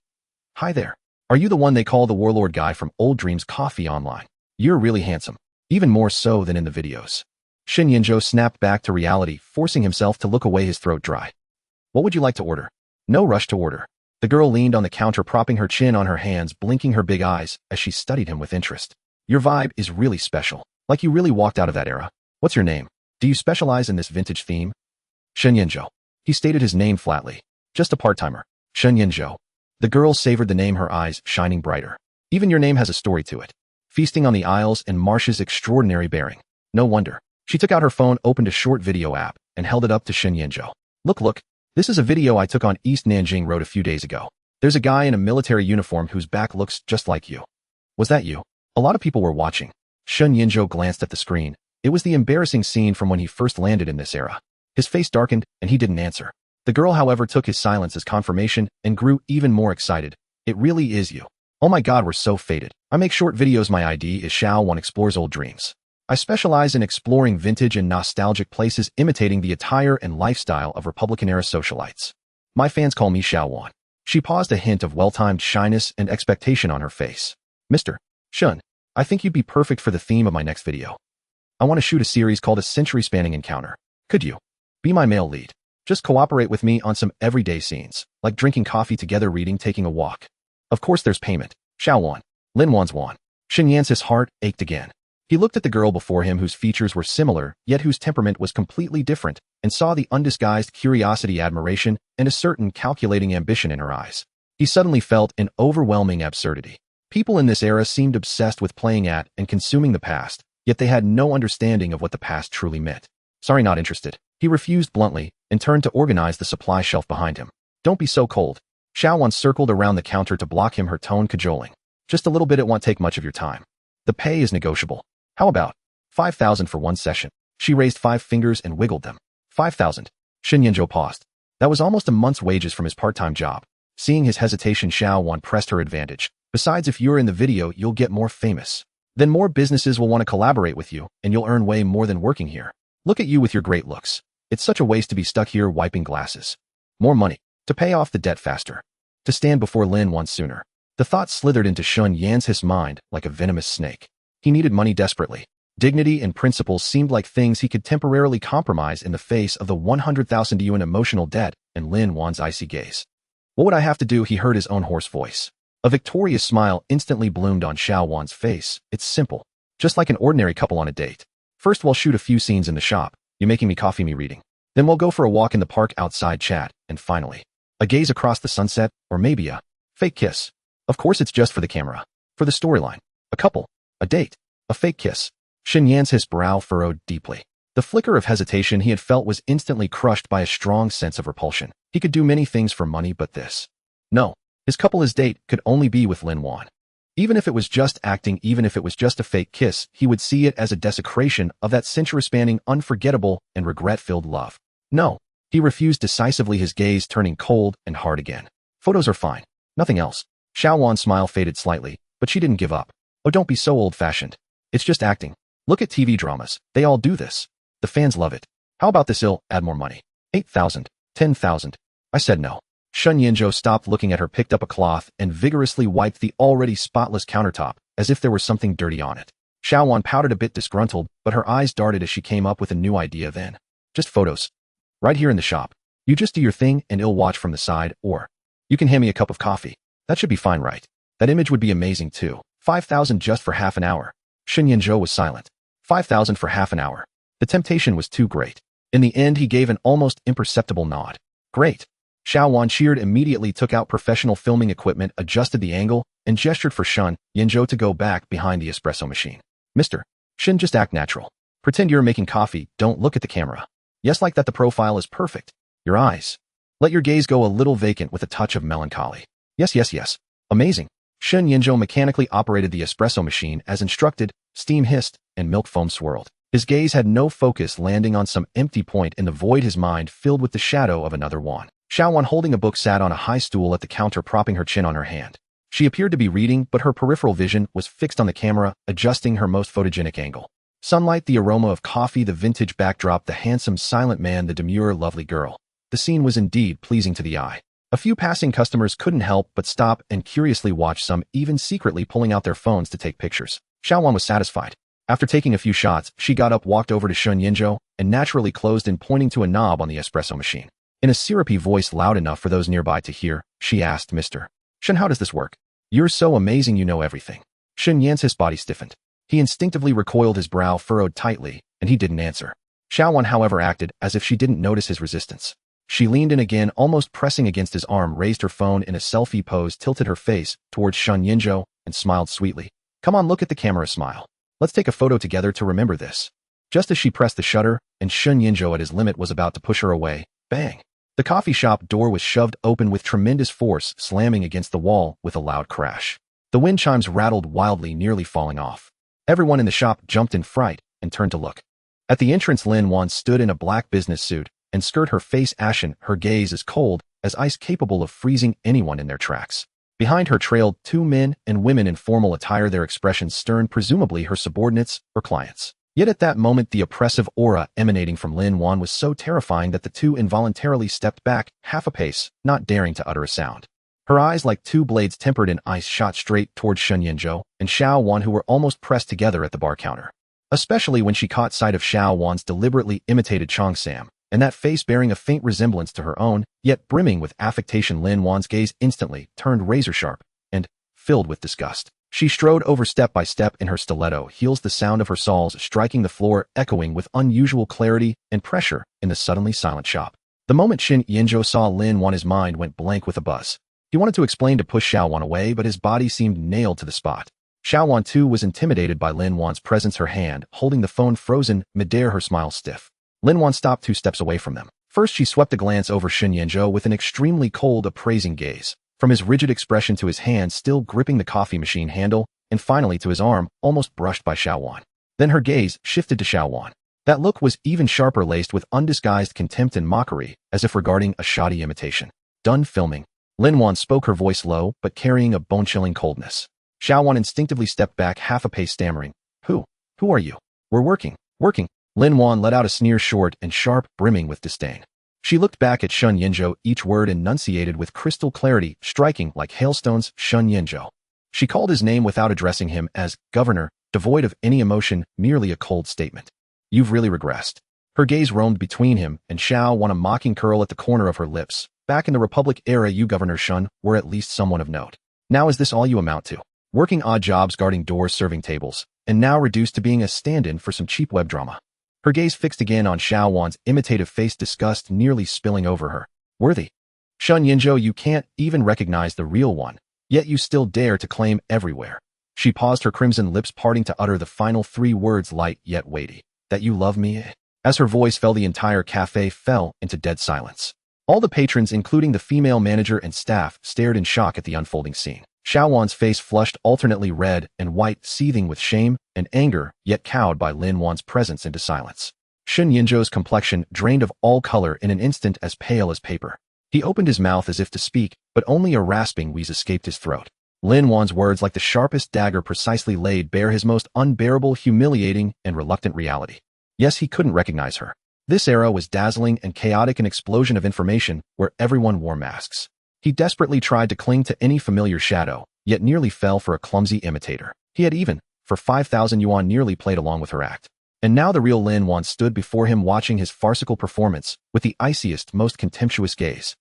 "Hi there. Are you the one they call the Warlord guy from Old Dreams Coffee online? You're really handsome. Even more so than in the videos." Shin Yinzhou snapped back to reality, forcing himself to look away, his throat dry. "What would you like to order?" "No rush to order." The girl leaned on the counter, propping her chin on her hands, blinking her big eyes as she studied him with interest. "Your vibe is really special. Like you really walked out of that era. What's your name? Do you specialize in this vintage theme?" "Shen Yinzhou." He stated his name flatly. "Just a part-timer." "Shen Yinzhou." The girl savored the name, her eyes shining brighter. "Even your name has a story to it. Feasting on the aisles and Marsh's extraordinary bearing. No wonder." She took out her phone, opened a short video app, and held it up to Shen Yinzhou. Look. This is a video I took on East Nanjing Road a few days ago. There's a guy in a military uniform whose back looks just like you." "Was that you?" A lot of people were watching. Shen Yinzhou glanced at the screen. It was the embarrassing scene from when he first landed in this era. His face darkened, and he didn't answer. The girl, however, took his silence as confirmation and grew even more excited. "It really is you. Oh my god, we're so fated. I make short videos. My ID is Xiao Wan Explores Old Dreams. I specialize in exploring vintage and nostalgic places, imitating the attire and lifestyle of Republican-era socialites. My fans call me Xiao Wan." She paused, a hint of well-timed shyness and expectation on her face. "Mr. Shun, I think you'd be perfect for the theme of my next video. I want to shoot a series called A Century-Spanning Encounter. Could you be my male lead? Just cooperate with me on some everyday scenes, like drinking coffee together, reading, taking a walk. Of course there's payment." Xiao Wan. Lin Wan's Wan. Shin Yan's heart ached again. He looked at the girl before him, whose features were similar, yet whose temperament was completely different, and saw the undisguised curiosity, admiration, and a certain calculating ambition in her eyes. He suddenly felt an overwhelming absurdity. People in this era seemed obsessed with playing at and consuming the past, yet they had no understanding of what the past truly meant. "Sorry, not interested." He refused bluntly and turned to organize the supply shelf behind him. "Don't be so cold." Xiao Wan circled around the counter to block him, her tone cajoling. "Just a little bit, it won't take much of your time. The pay is negotiable. How about 5,000 for one session?" She raised 5 fingers and wiggled them. 5,000. Shin Yinzhou paused. That was almost a month's wages from his part-time job. Seeing his hesitation, Xiao Wan pressed her advantage. "Besides, if you're in the video, you'll get more famous. Then more businesses will want to collaborate with you, and you'll earn way more than working here. Look at you with your great looks. It's such a waste to be stuck here wiping glasses. More money. To pay off the debt faster. To stand before Lin Wan sooner." The thought slithered into Shun Yan's mind like a venomous snake. He needed money desperately. Dignity and principles seemed like things he could temporarily compromise in the face of the 100,000 yuan emotional debt and Lin Wan's icy gaze. "What would I have to do?" He heard his own hoarse voice. A victorious smile instantly bloomed on Xiao Wan's face. "It's simple. Just like an ordinary couple on a date. First we'll shoot a few scenes in the shop, you making me coffee, me reading. Then we'll go for a walk in the park, outside chat, and finally, a gaze across the sunset, or maybe a fake kiss. Of course it's just for the camera. For the storyline. A couple. A date. A fake kiss." Shin Yan's brow furrowed deeply. The flicker of hesitation he had felt was instantly crushed by a strong sense of repulsion. He could do many things for money, but this. No. His couple, his date, could only be with Lin Wan. Even if it was just acting, even if it was just a fake kiss, he would see it as a desecration of that century-spanning, unforgettable, and regret-filled love. No. He refused decisively, his gaze turning cold and hard again. "Photos are fine. Nothing else." Xiao Wan's smile faded slightly, but she didn't give up. "Oh, don't be so old-fashioned. It's just acting. Look at TV dramas. They all do this. The fans love it. How about this? Add more money. 8,000. 10,000. I said no." Shun Yinzhou stopped looking at her, picked up a cloth, and vigorously wiped the already spotless countertop, as if there was something dirty on it. Xiao Wan pouted, a bit disgruntled, but her eyes darted as she came up with a new idea. "Then. Just photos. Right here in the shop. You just do your thing and I'll watch from the side, or you can hand me a cup of coffee. That should be fine, right? That image would be amazing too. 5,000 just for half an hour." Shin Yinzhou was silent. 5,000 for half an hour. The temptation was too great. In the end, he gave an almost imperceptible nod. "Great. Xiao Wan cheered, immediately took out professional filming equipment, adjusted the angle, and gestured for Shun Yinzhou to go back behind the espresso machine. Mr. Shin, just act natural. Pretend you're making coffee, don't look at the camera. Yes, like that. The profile is perfect. Your eyes. Let your gaze go a little vacant with a touch of melancholy. Yes, yes, yes. Amazing. Shun Yinzhou mechanically operated the espresso machine as instructed, steam hissed, and milk foam swirled. His gaze had no focus, landing on some empty point in the void, his mind filled with the shadow of another Wan. Xiao Wan, holding a book, sat on a high stool at the counter, propping her chin on her hand. She appeared to be reading, but her peripheral vision was fixed on the camera, adjusting her most photogenic angle. Sunlight, the aroma of coffee, the vintage backdrop, the handsome, silent man, the demure, lovely girl. The scene was indeed pleasing to the eye. A few passing customers couldn't help but stop and curiously watch, some even secretly pulling out their phones to take pictures. Xiao Wan was satisfied. After taking a few shots, she got up, walked over to Shun Yinzhou, and naturally closed in, pointing to a knob on the espresso machine. In a syrupy voice loud enough for those nearby to hear, she asked, Mr. Shun, how does this work? You're so amazing, you know everything. Shun Yan's body stiffened. He instinctively recoiled, his brow furrowed tightly, and he didn't answer. Xiao Wan, however, acted as if she didn't notice his resistance. She leaned in again, almost pressing against his arm, raised her phone in a selfie pose, tilted her face towards Shun Yinzhou, and smiled sweetly. Come on, look at the camera, smile. Let's take a photo together to remember this. Just as she pressed the shutter, and Shun Yinzhou at his limit was about to push her away, bang! The coffee shop door was shoved open with tremendous force, slamming against the wall with a loud crash. The wind chimes rattled wildly, nearly falling off. Everyone in the shop jumped in fright and turned to look. At the entrance, Lin Wan stood in a black business suit and skirt, her face ashen, her gaze as cold as ice, capable of freezing anyone in their tracks. Behind her trailed two men and women in formal attire, their expressions stern, presumably her subordinates or clients. Yet at that moment, the oppressive aura emanating from Lin Wan was so terrifying that the two involuntarily stepped back half a pace, not daring to utter a sound. Her eyes, like two blades tempered in ice, shot straight towards Shun Yinzhou and Xiao Wan, who were almost pressed together at the bar counter. Especially when she caught sight of Xiao Wan's deliberately imitated Cheongsam, and that face bearing a faint resemblance to her own, yet brimming with affectation. Lin Wan's gaze instantly turned razor-sharp and filled with disgust. She strode over step by step in her stiletto heels, the sound of her soles striking the floor echoing with unusual clarity and pressure in the suddenly silent shop. The moment Shun Yinzhou saw Lin Wan, his mind went blank with a buzz. He wanted to explain, to push Xiao Wan away, but his body seemed nailed to the spot. Xiao Wan, too, was intimidated by Lin Wan's presence, her hand holding the phone frozen midair, her smile stiff. Lin Wan stopped 2 steps away from them. First, she swept a glance over Shun Yinzhou with an extremely cold, appraising gaze. From his rigid expression to his hand still gripping the coffee machine handle, and finally to his arm, almost brushed by Xiao Wan. Then her gaze shifted to Xiao Wan. That look was even sharper, laced with undisguised contempt and mockery, as if regarding a shoddy imitation. Done filming. Lin Wan spoke, her voice low, but carrying a bone-chilling coldness. Xiao Wan instinctively stepped back half a pace, stammering, Who are you? We're working. Lin Wan let out a sneer, short and sharp, brimming with disdain. She looked back at Shun Yinzhou, each word enunciated with crystal clarity, striking like hailstones. Shun Yinzhou. She called his name without addressing him as governor, devoid of any emotion, merely a cold statement. You've really regressed. Her gaze roamed between him and Xiao Wan, a mocking curl at the corner of her lips. Back in the Republic era, you, Governor Shun, were at least someone of note. Now is this all you amount to? Working odd jobs, guarding doors, serving tables, and now reduced to being a stand-in for some cheap web drama. Her gaze fixed again on Xiao Wan's imitative face, disgust nearly spilling over her. Worthy. Shun Yinzhou, you can't even recognize the real one, yet you still dare to claim everywhere. She paused, her crimson lips parting to utter the final 3 words, light yet weighty. That you love me? As her voice fell, the entire cafe fell into dead silence. All the patrons, including the female manager and staff, stared in shock at the unfolding scene. Xiao Wan's face flushed alternately red and white, seething with shame and anger, yet cowed by Lin Wan's presence into silence. Shun Yinzhou's complexion drained of all color in an instant, as pale as paper. He opened his mouth as if to speak, but only a rasping wheeze escaped his throat. Lin Wan's words, like the sharpest dagger, precisely laid bare his most unbearable, humiliating, and reluctant reality. Yes, he couldn't recognize her. This era was dazzling and chaotic, an explosion of information where everyone wore masks. He desperately tried to cling to any familiar shadow, yet nearly fell for a clumsy imitator. He had even, for 5,000 yuan, nearly played along with her act. And now the real Lin Wan stood before him, watching his farcical performance with the iciest, most contemptuous gaze.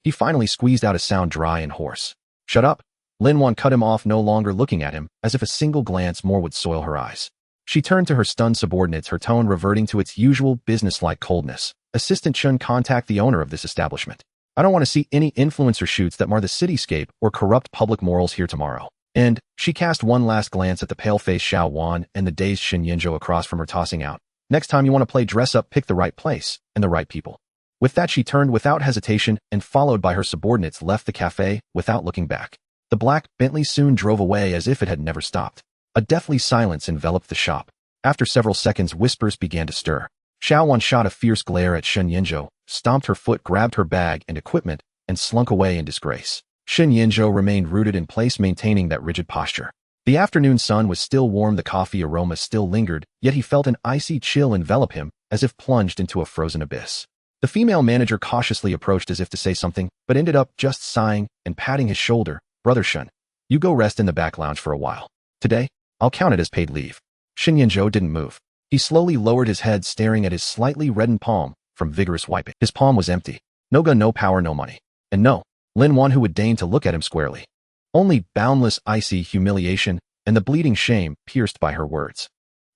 He finally squeezed out a sound dry and hoarse. Shut up. Lin Wan cut him off, no longer looking at him, as if a single glance more would soil her eyes. She turned to her stunned subordinates, her tone reverting to its usual businesslike coldness. Assistant Chun, contact the owner of this establishment. I don't want to see any influencer shoots that mar the cityscape or corrupt public morals here tomorrow. And she cast one last glance at the pale-faced Lin Wan and the dazed Shen Yinzhou across from her, tossing out, "Next time you want to play dress-up, pick the right place and the right people." With that, she turned without hesitation and, followed by her subordinates, left the cafe without looking back. The black Bentley soon drove away as if it had never stopped. A deathly silence enveloped the shop. After several seconds, whispers began to stir. Lin Wan shot a fierce glare at Shen Yinzhou, stomped her foot, grabbed her bag and equipment, and slunk away in disgrace. Shen Yinzhou remained rooted in place, maintaining that rigid posture. The afternoon sun was still warm, the coffee aroma still lingered, yet he felt an icy chill envelop him, as if plunged into a frozen abyss. The female manager cautiously approached as if to say something, but ended up just sighing and patting his shoulder. "Brother Shen, you go rest in the back lounge for a while. Today, I'll count it as paid leave." Shen Yinzhou didn't move. He slowly lowered his head, staring at his slightly reddened palm from vigorous wiping. His palm was empty. No gun, no power, no money. And no Lin Wan who would deign to look at him squarely. Only boundless, icy humiliation and the bleeding shame pierced by her words.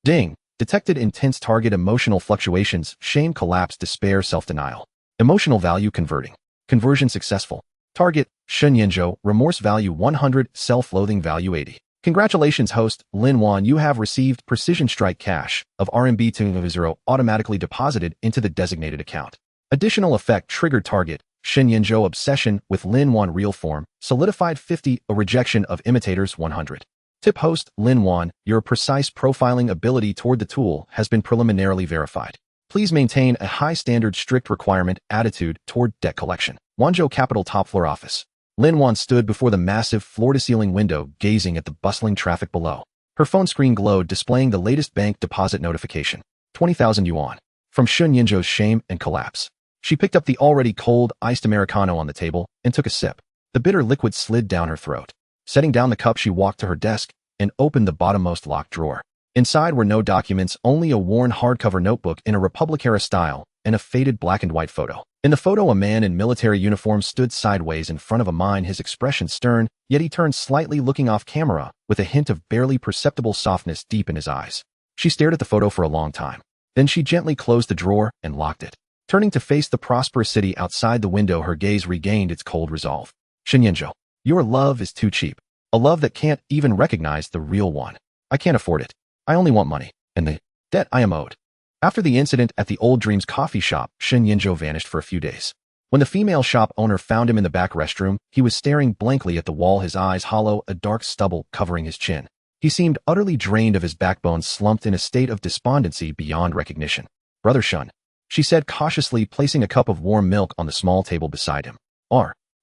Ding! Detected intense target emotional fluctuations, shame collapse, despair, self-denial. Emotional value converting. Conversion successful. Target, Shen Yinzhou, remorse value 100, self-loathing value 80. Congratulations, host Lin Wan, you have received precision strike cash of RMB 200 automatically deposited into the designated account. Additional effect triggered. Target, Shen Yinzhou, obsession with Lin Wan real form, solidified 50, a rejection of imitators 100. Tip host Lin Wan, your precise profiling ability toward the tool has been preliminarily verified. Please maintain a high standard, strict requirement attitude toward debt collection. Wanzhou Capital top floor office. Lin Wan stood before the massive floor-to-ceiling window, gazing at the bustling traffic below. Her phone screen glowed, displaying the latest bank deposit notification. 20,000 yuan. From Shen Yinzhou's shame and collapse. She picked up the already cold, iced Americano on the table and took a sip. The bitter liquid slid down her throat. Setting down the cup, she walked to her desk and opened the bottommost locked drawer. Inside were no documents, only a worn hardcover notebook in a Republic-era style and a faded black and white photo. In the photo, a man in military uniform stood sideways in front of a mine, his expression stern, yet he turned slightly, looking off camera, with a hint of barely perceptible softness deep in his eyes. She stared at the photo for a long time. Then she gently closed the drawer and locked it. Turning to face the prosperous city outside the window, her gaze regained its cold resolve. Shen Yinzhou, your love is too cheap. A love that can't even recognize the real one. I can't afford it. I only want money and the debt I am owed. After the incident at the Old Dreams coffee shop, Shen Yinzhou vanished for a few days. When the female shop owner found him in the back restroom, he was staring blankly at the wall, his eyes hollow, a dark stubble covering his chin. He seemed utterly drained of his backbone, slumped in a state of despondency beyond recognition. Brother Shen, she said cautiously, placing a cup of warm milk on the small table beside him.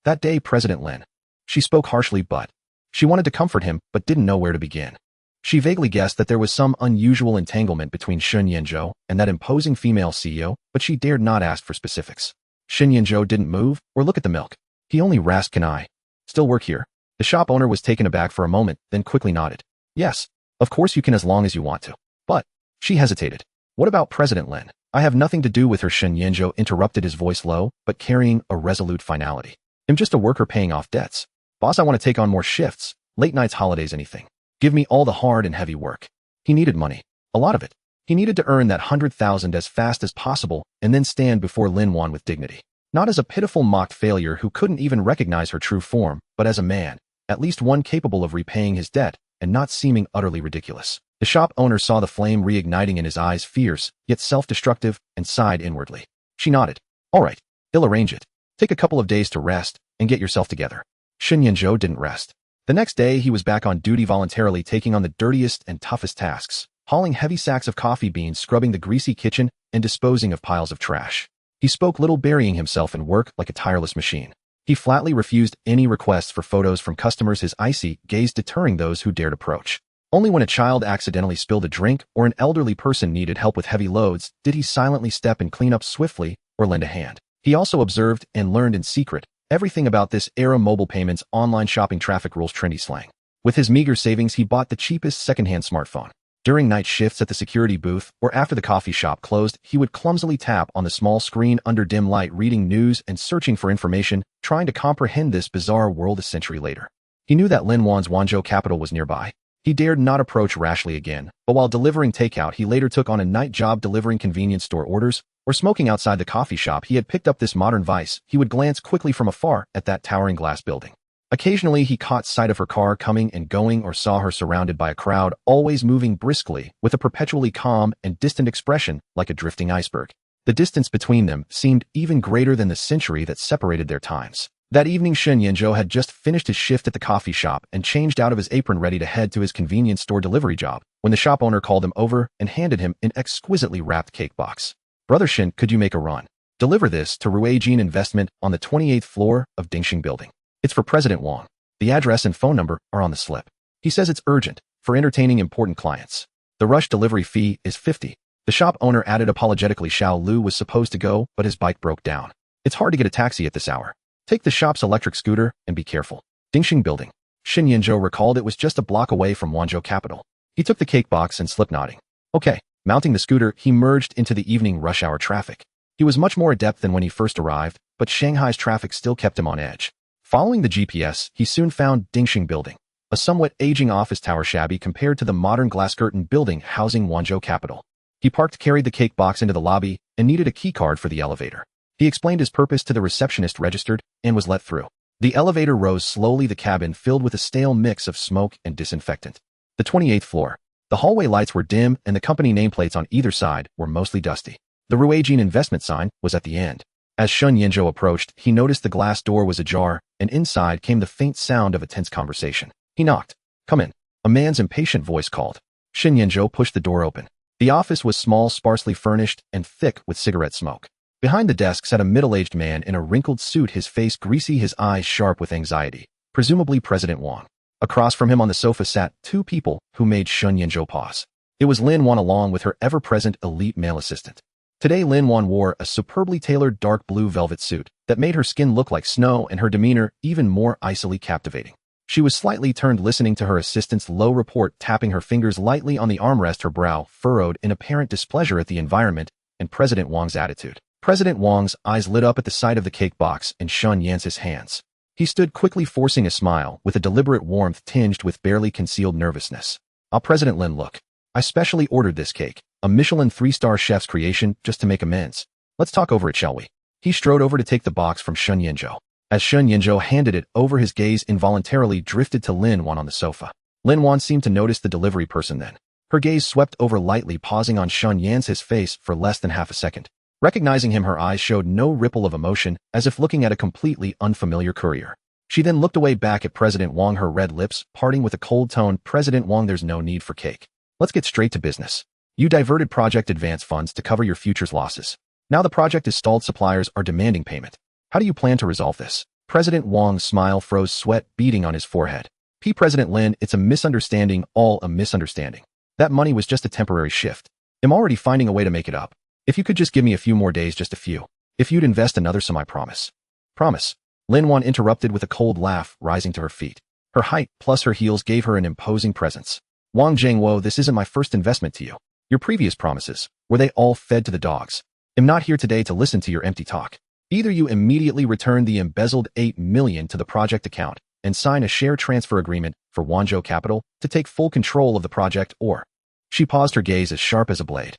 That day, President Lin. She spoke harshly, but she wanted to comfort him, but didn't know where to begin. She vaguely guessed that there was some unusual entanglement between Shen Yinzhou and that imposing female CEO, but she dared not ask for specifics. Shen Yinzhou didn't move or look at the milk. He only rasped, "Can I still work here?" The shop owner was taken aback for a moment, then quickly nodded. "Yes, of course you can, as long as you want to." But she hesitated. "What about President Lin?" "I have nothing to do with her," Shen Yinzhou interrupted, his voice low, but carrying a resolute finality. "I'm just a worker paying off debts. Boss, I want to take on more shifts, late nights, holidays, anything. Give me all the hard and heavy work." He needed money. A lot of it. He needed to earn that 100,000 as fast as possible and then stand before Lin Wan with dignity. Not as a pitiful mocked failure who couldn't even recognize her true form, but as a man, at least one capable of repaying his debt and not seeming utterly ridiculous. The shop owner saw the flame reigniting in his eyes, fierce, yet self-destructive, and sighed inwardly. She nodded. "All right, he'll arrange it. Take a couple of days to rest and get yourself together." Shen Yinzhou didn't rest. The next day, he was back on duty, voluntarily taking on the dirtiest and toughest tasks, hauling heavy sacks of coffee beans, scrubbing the greasy kitchen, and disposing of piles of trash. He spoke little, burying himself in work like a tireless machine. He flatly refused any requests for photos from customers, his icy gaze deterring those who dared approach. Only when a child accidentally spilled a drink or an elderly person needed help with heavy loads did he silently step and clean up swiftly or lend a hand. He also observed and learned in secret everything about this era: mobile payments, online shopping, traffic rules, trendy slang. With his meager savings, he bought the cheapest secondhand smartphone. During night shifts at the security booth or after the coffee shop closed, he would clumsily tap on the small screen under dim light, reading news and searching for information, trying to comprehend this bizarre world a century later. He knew that Lin Wan's Wanzhou capital was nearby. He dared not approach rashly again, but while delivering takeout he later took on a night job delivering convenience store orders or smoking outside the coffee shop he had picked up this modern vice. He would glance quickly from afar at that towering glass building. Occasionally he caught sight of her car coming and going or saw her surrounded by a crowd, always moving briskly, with a perpetually calm and distant expression like a drifting iceberg. The distance between them seemed even greater than the century that separated their times. That evening Shen Yanzhou had just finished his shift at the coffee shop and changed out of his apron ready to head to his convenience store delivery job, when the shop owner called him over and handed him an exquisitely wrapped cake box. "Brother Shen, could you make a run? Deliver this to Ruijin Investment on the 28th floor of Dingxing Building. It's for President Wang. The address and phone number are on the slip. He says it's urgent, for entertaining important clients. The rush delivery fee is 50. The shop owner added apologetically. Xiao Lu was supposed to go, but his bike broke down. It's hard to get a taxi at this hour. Take the shop's electric scooter and be careful. Dingxing Building. Shen Yanzhou recalled it was just a block away from Wanzhou capital. He took the cake box and slipped nodding. Okay. Mounting the scooter, he merged into the evening rush hour traffic. He was much more adept than when he first arrived, but Shanghai's traffic still kept him on edge. Following the GPS, he soon found Dingxing Building, a somewhat aging office tower shabby compared to the modern glass-curtained building housing Wanzhou capital. He carried the cake box into the lobby, and needed a keycard for the elevator. He explained his purpose to the receptionist, registered, and was let through. The elevator rose slowly, the cabin filled with a stale mix of smoke and disinfectant. The 28th floor. The hallway lights were dim, and the company nameplates on either side were mostly dusty. The Ruijin Investment sign was at the end. As Shen Yanzhou approached, he noticed the glass door was ajar, and inside came the faint sound of a tense conversation. He knocked. "Come in." A man's impatient voice called. Shen Yanzhou pushed the door open. The office was small, sparsely furnished, and thick with cigarette smoke. Behind the desk sat a middle-aged man in a wrinkled suit, his face greasy, his eyes sharp with anxiety, presumably President Wang. Across from him on the sofa sat two people who made Shen Yanzhou pause. It was Lin Wan along with her ever-present elite male assistant. Today Lin Wan wore a superbly tailored dark blue velvet suit that made her skin look like snow and her demeanor even more icily captivating. She was slightly turned, listening to her assistant's low report, tapping her fingers lightly on the armrest, her brow furrowed in apparent displeasure at the environment and President Wang's attitude. President Wang's eyes lit up at the sight of the cake box in Shen Yanzhou's hands. He stood quickly, forcing a smile with a deliberate warmth tinged with barely concealed nervousness. President Lin, look. I specially ordered this cake, a Michelin 3-star chef's creation, just to make amends. Let's talk over it, shall we?" He strode over to take the box from Shen Yanzhou. As Shen Yanzhou handed it over, his gaze involuntarily drifted to Lin Wan on the sofa. Lin Wan seemed to notice the delivery person then. Her gaze swept over lightly, pausing on Shen Yanzhou's face for less than half a second. Recognizing him, her eyes showed no ripple of emotion, as if looking at a completely unfamiliar courier. She then looked away back at President Wang, her red lips parting with a cold tone. "President Wang, there's no need for cake. Let's get straight to business. You diverted project advance funds to cover your future's losses. Now the project is stalled, suppliers are demanding payment. How do you plan to resolve this?" President Wang's smile froze, sweat beading on his forehead. President Lin, it's a misunderstanding, all a misunderstanding. That money was just a temporary shift. I'm already finding a way to make it up. If you could just give me a few more days, just a few. If you'd invest another sum, I promise. Promise. Lin Wan interrupted with a cold laugh, rising to her feet. Her height plus her heels gave her an imposing presence. "Wang Zhengwo, this isn't my first investment to you. Your previous promises, were they all fed to the dogs? I'm not here today to listen to your empty talk. Either you immediately return the embezzled 8 million to the project account and sign a share transfer agreement for Wanzhou Capital to take full control of the project, or..." She paused, her gaze as sharp as a blade.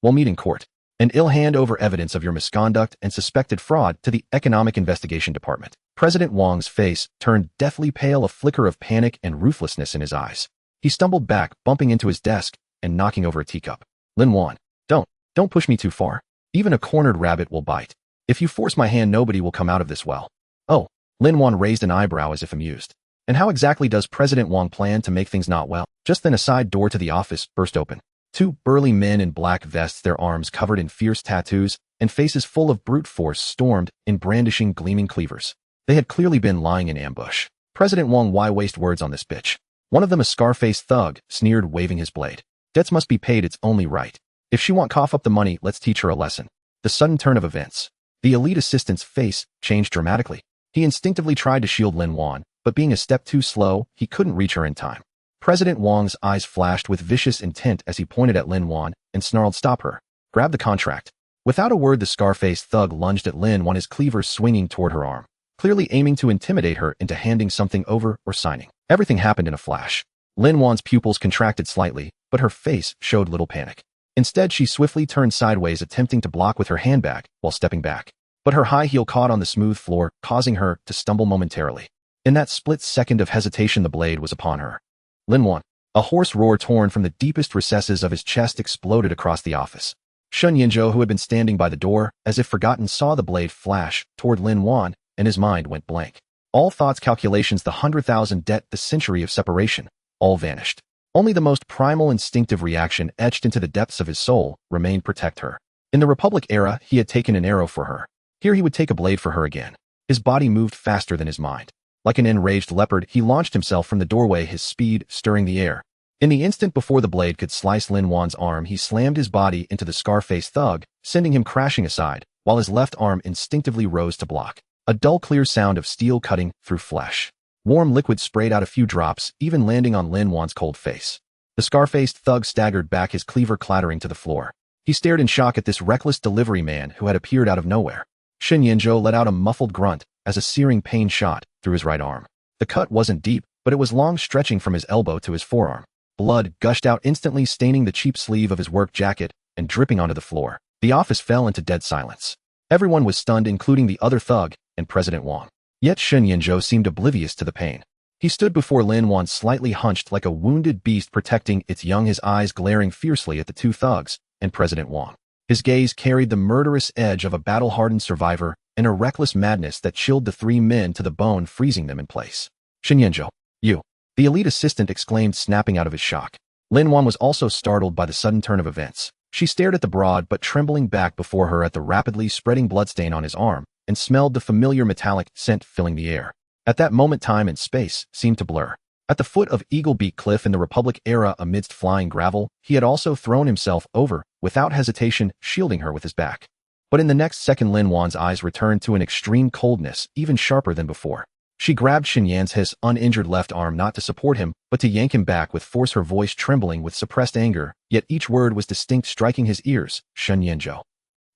"We'll meet in court, and I'll hand over evidence of your misconduct and suspected fraud to the Economic Investigation Department." President Wang's face turned deathly pale, a flicker of panic and ruthlessness in his eyes. He stumbled back, bumping into his desk and knocking over a teacup. "Lin Wan, don't push me too far. Even a cornered rabbit will bite. If you force my hand, nobody will come out of this well." "Oh." Lin Wan raised an eyebrow as if amused. "And how exactly does President Wang plan to make things not well?" Just then a side door to the office burst open. Two burly men in black vests, their arms covered in fierce tattoos and faces full of brute force, stormed in, brandishing gleaming cleavers. They had clearly been lying in ambush. "President Wang, why waste words on this bitch?" One of them, a scar-faced thug, sneered, waving his blade. "Debts must be paid, it's only right. If she won't cough up the money, let's teach her a lesson." The sudden turn of events. The elite assistant's face changed dramatically. He instinctively tried to shield Lin Wan, but being a step too slow, he couldn't reach her in time. President Wang's eyes flashed with vicious intent as he pointed at Lin Wan and snarled, "Stop her. Grab the contract." Without a word, the scar-faced thug lunged at Lin Wan, his cleaver swinging toward her arm, clearly aiming to intimidate her into handing something over or signing. Everything happened in a flash. Lin Wan's pupils contracted slightly, but her face showed little panic. Instead, she swiftly turned sideways, attempting to block with her handbag while stepping back. But her high heel caught on the smooth floor, causing her to stumble momentarily. In that split second of hesitation, the blade was upon her. Lin Wan. A hoarse roar torn from the deepest recesses of his chest exploded across the office. Shun Yinzhou, who had been standing by the door, as if forgotten, saw the blade flash toward Lin Wan, and his mind went blank. All thoughts, calculations, the 100,000 debt, the century of separation, all vanished. Only the most primal instinctive reaction etched into the depths of his soul remained: protect her. In the Republic era, he had taken an arrow for her. Here he would take a blade for her again. His body moved faster than his mind. Like an enraged leopard, he launched himself from the doorway, his speed stirring the air. In the instant before the blade could slice Lin Wan's arm, he slammed his body into the scar-faced thug, sending him crashing aside, while his left arm instinctively rose to block. A dull, clear sound of steel cutting through flesh. Warm liquid sprayed out, a few drops, even landing on Lin Wan's cold face. The scar-faced thug staggered back, his cleaver clattering to the floor. He stared in shock at this reckless delivery man who had appeared out of nowhere. Shun Yinzhou let out a muffled grunt as a searing pain shot through his right arm. The cut wasn't deep, but it was long, stretching from his elbow to his forearm. Blood gushed out instantly, staining the cheap sleeve of his work jacket and dripping onto the floor. The office fell into dead silence. Everyone was stunned, including the other thug and President Wang. Yet Shun Yinzhou seemed oblivious to the pain. He stood before Lin Wan, slightly hunched like a wounded beast protecting its young, his eyes glaring fiercely at the two thugs and President Wang. His gaze carried the murderous edge of a battle-hardened survivor and a reckless madness that chilled the three men to the bone, freezing them in place. Shun Yinzhou, you! The elite assistant exclaimed, snapping out of his shock. Lin Wan was also startled by the sudden turn of events. She stared at the broad but trembling back before her, at the rapidly spreading bloodstain on his arm, and smelled the familiar metallic scent filling the air. At that moment, time and space seemed to blur. At the foot of Eagle Beak Cliff in the Republic era, amidst flying gravel, he had also thrown himself over, without hesitation, shielding her with his back. But in the next second, Lin Wan's eyes returned to an extreme coldness, even sharper than before. She grabbed Shen Yan's his uninjured left arm, not to support him, but to yank him back with force, her voice trembling with suppressed anger, yet each word was distinct, striking his ears. Shun Yinzhou.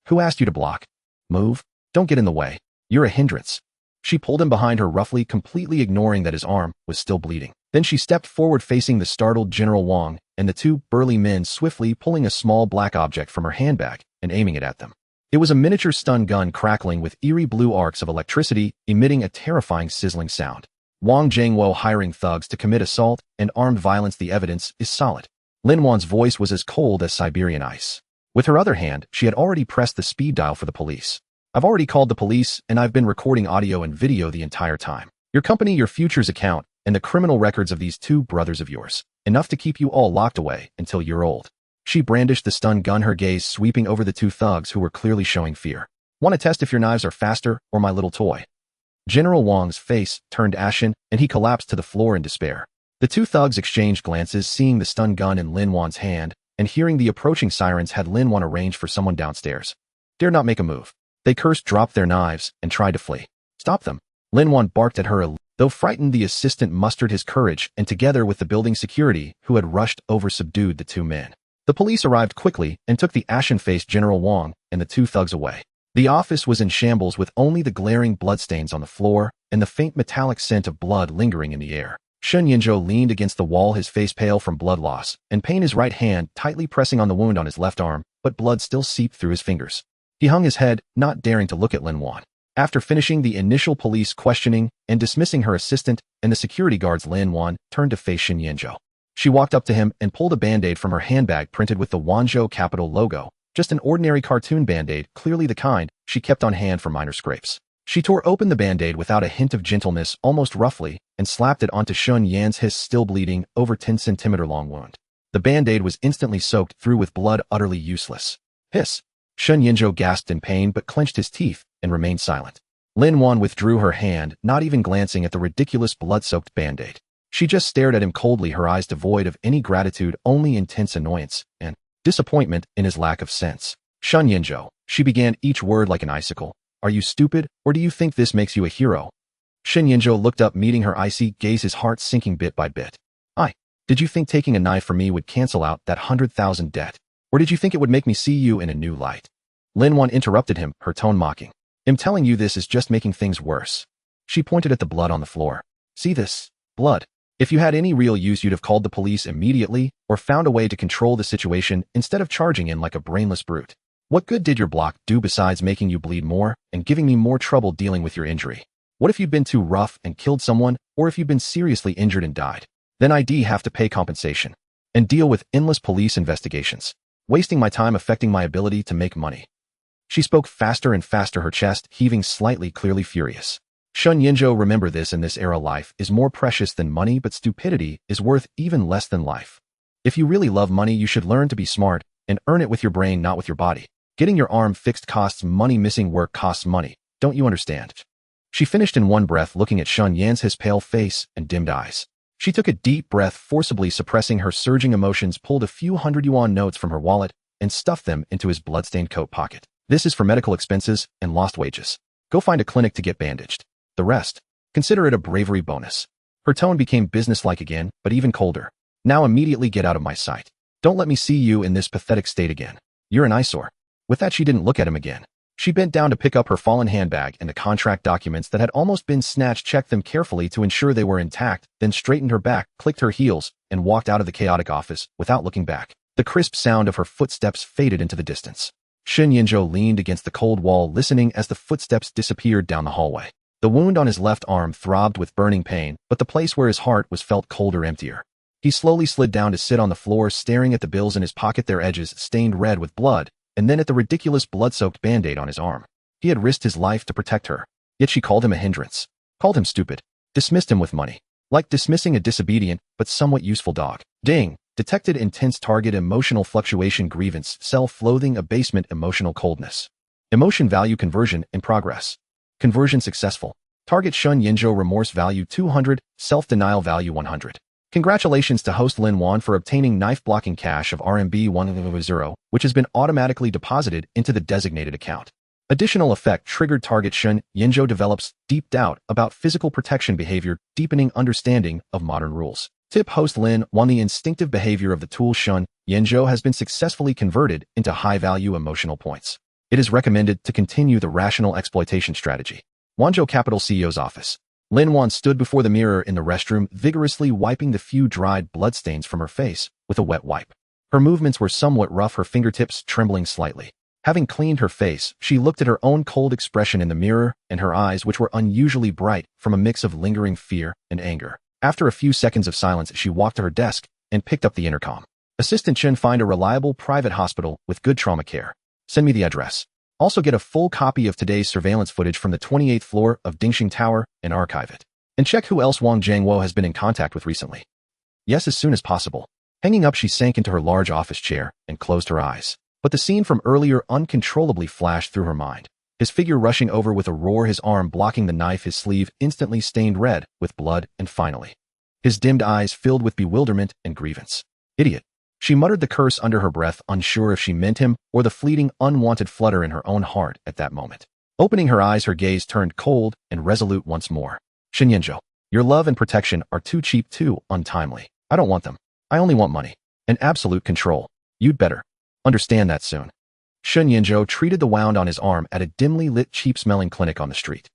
Who asked you to block? Move. Don't get in the way. You're a hindrance. She pulled him behind her roughly, completely ignoring that his arm was still bleeding. Then she stepped forward, facing the startled General Wang and the two burly men, swiftly pulling a small black object from her handbag and aiming it at them. It was a miniature stun gun, crackling with eerie blue arcs of electricity, emitting a terrifying sizzling sound. Wang Jingwo hiring thugs to commit assault and armed violence. The evidence is solid. Lin Wan's voice was as cold as Siberian ice. With her other hand, she had already pressed the speed dial for the police. I've already called the police, and I've been recording audio and video the entire time. Your company, your futures account, and the criminal records of these two brothers of yours. Enough to keep you all locked away until you're old. She brandished the stun gun, her gaze sweeping over the two thugs who were clearly showing fear. Want to test if your knives are faster or my little toy? General Wang's face turned ashen, and he collapsed to the floor in despair. The two thugs exchanged glances, seeing the stun gun in Lin Wan's hand, and hearing the approaching sirens had Lin Wan arranged for someone downstairs. Dare not make a move. They cursed, dropped their knives, and tried to flee. Stop them. Lin Wan barked at her. Though frightened, the assistant mustered his courage, and together with the building security, who had rushed over, subdued the two men. The police arrived quickly and took the ashen-faced General Wang and the two thugs away. The office was in shambles, with only the glaring bloodstains on the floor and the faint metallic scent of blood lingering in the air. Shun Yinzhou leaned against the wall, his face pale from blood loss and pain, his right hand tightly pressing on the wound on his left arm, but blood still seeped through his fingers. He hung his head, not daring to look at Lin Wan. After finishing the initial police questioning and dismissing her assistant and the security guards, Lin Wan turned to face Shun Yinzhou. She walked up to him and pulled a band-aid from her handbag printed with the Wanzhou capital logo. Just an ordinary cartoon band-aid, clearly the kind she kept on hand for minor scrapes. She tore open the band-aid without a hint of gentleness, almost roughly, and slapped it onto Shun Yan's his still bleeding, over 10-centimeter long wound. The band-aid was instantly soaked through with blood, utterly useless. Hiss! Shun Yinzhou gasped in pain but clenched his teeth and remained silent. Lin Wan withdrew her hand, not even glancing at the ridiculous blood-soaked band-aid. She just stared at him coldly, her eyes devoid of any gratitude, only intense annoyance and disappointment in his lack of sense. Shun Yinzhou, she began each word like an icicle. Are you stupid, or do you think this makes you a hero? Shun Yinzhou looked up, meeting her icy gaze, his heart sinking bit by bit. Did you think taking a knife from me would cancel out that 100,000 debt? Or did you think it would make me see you in a new light? Lin Wan interrupted him, her tone mocking. I'm telling you, this is just making things worse. She pointed at the blood on the floor. See this? Blood. If you had any real use, you'd have called the police immediately or found a way to control the situation instead of charging in like a brainless brute. What good did your block do besides making you bleed more and giving me more trouble dealing with your injury? What if you'd been too rough and killed someone, or if you'd been seriously injured and died? Then I'd have to pay compensation and deal with endless police investigations, wasting my time affecting my ability to make money. She spoke faster and faster, her chest heaving slightly, clearly furious. Shun Yinzhou, remember this: in this era, life is more precious than money, but stupidity is worth even less than life. If you really love money, you should learn to be smart and earn it with your brain, not with your body. Getting your arm fixed costs money, missing work costs money. Don't you understand? She finished in one breath, looking at Shun Yan's his pale face and dimmed eyes. She took a deep breath, forcibly suppressing her surging emotions, pulled a few 100 yuan notes from her wallet, and stuffed them into his bloodstained coat pocket. This is for medical expenses and lost wages. Go find a clinic to get bandaged. The rest, consider it a bravery bonus. Her tone became businesslike again, but even colder. Now immediately get out of my sight. Don't let me see you in this pathetic state again. You're an eyesore. With that, she didn't look at him again. She bent down to pick up her fallen handbag and the contract documents that had almost been snatched, checked them carefully to ensure they were intact, then straightened her back, clicked her heels, and walked out of the chaotic office without looking back. The crisp sound of her footsteps faded into the distance. Shun Yinzhou leaned against the cold wall, listening as the footsteps disappeared down the hallway. The wound on his left arm throbbed with burning pain, but the place where his heart was felt colder, emptier. He slowly slid down to sit on the floor, staring at the bills in his pocket, their edges stained red with blood, and then at the ridiculous blood-soaked band-aid on his arm. He had risked his life to protect her, yet she called him a hindrance, called him stupid, dismissed him with money, like dismissing a disobedient but somewhat useful dog. Ding! Detected intense target emotional fluctuation, grievance, self-loathing, abasement, emotional coldness. Emotion value conversion in progress. Conversion successful. Target Shun Yinzhou, remorse value 200, self-denial value 100. Congratulations to host Lin Wan for obtaining knife-blocking cash of RMB 100, which has been automatically deposited into the designated account. Additional effect triggered. Target Shun Yinzhou develops deep doubt about physical protection behavior, deepening understanding of modern rules. Tip: host Lin Wan, the instinctive behavior of the tool Shun Yinzhou has been successfully converted into high-value emotional points. It is recommended to continue the rational exploitation strategy. Wanzhou Capital CEO's office. Lin Wan stood before the mirror in the restroom, vigorously wiping the few dried bloodstains from her face with a wet wipe. Her movements were somewhat rough, her fingertips trembling slightly. Having cleaned her face, she looked at her own cold expression in the mirror and her eyes, which were unusually bright from a mix of lingering fear and anger. After a few seconds of silence, she walked to her desk and picked up the intercom. Assistant Chen, find a reliable private hospital with good trauma care. Send me the address. Also get a full copy of today's surveillance footage from the 28th floor of Dingxing Tower and archive it. And check who else Wang Jiangwo has been in contact with recently. Yes, as soon as possible. Hanging up, she sank into her large office chair and closed her eyes. But the scene from earlier uncontrollably flashed through her mind. His figure rushing over with a roar, his arm blocking the knife, his sleeve instantly stained red with blood, and finally, his dimmed eyes filled with bewilderment and grievance. Idiot. She muttered the curse under her breath, unsure if she meant him or the fleeting, unwanted flutter in her own heart at that moment. Opening her eyes, her gaze turned cold and resolute once more. Shun Yinzhou, your love and protection are too cheap, too untimely. I don't want them. I only want money. And absolute control. You'd better understand that soon. Shun Yinzhou treated the wound on his arm at a dimly lit, cheap-smelling clinic on the street.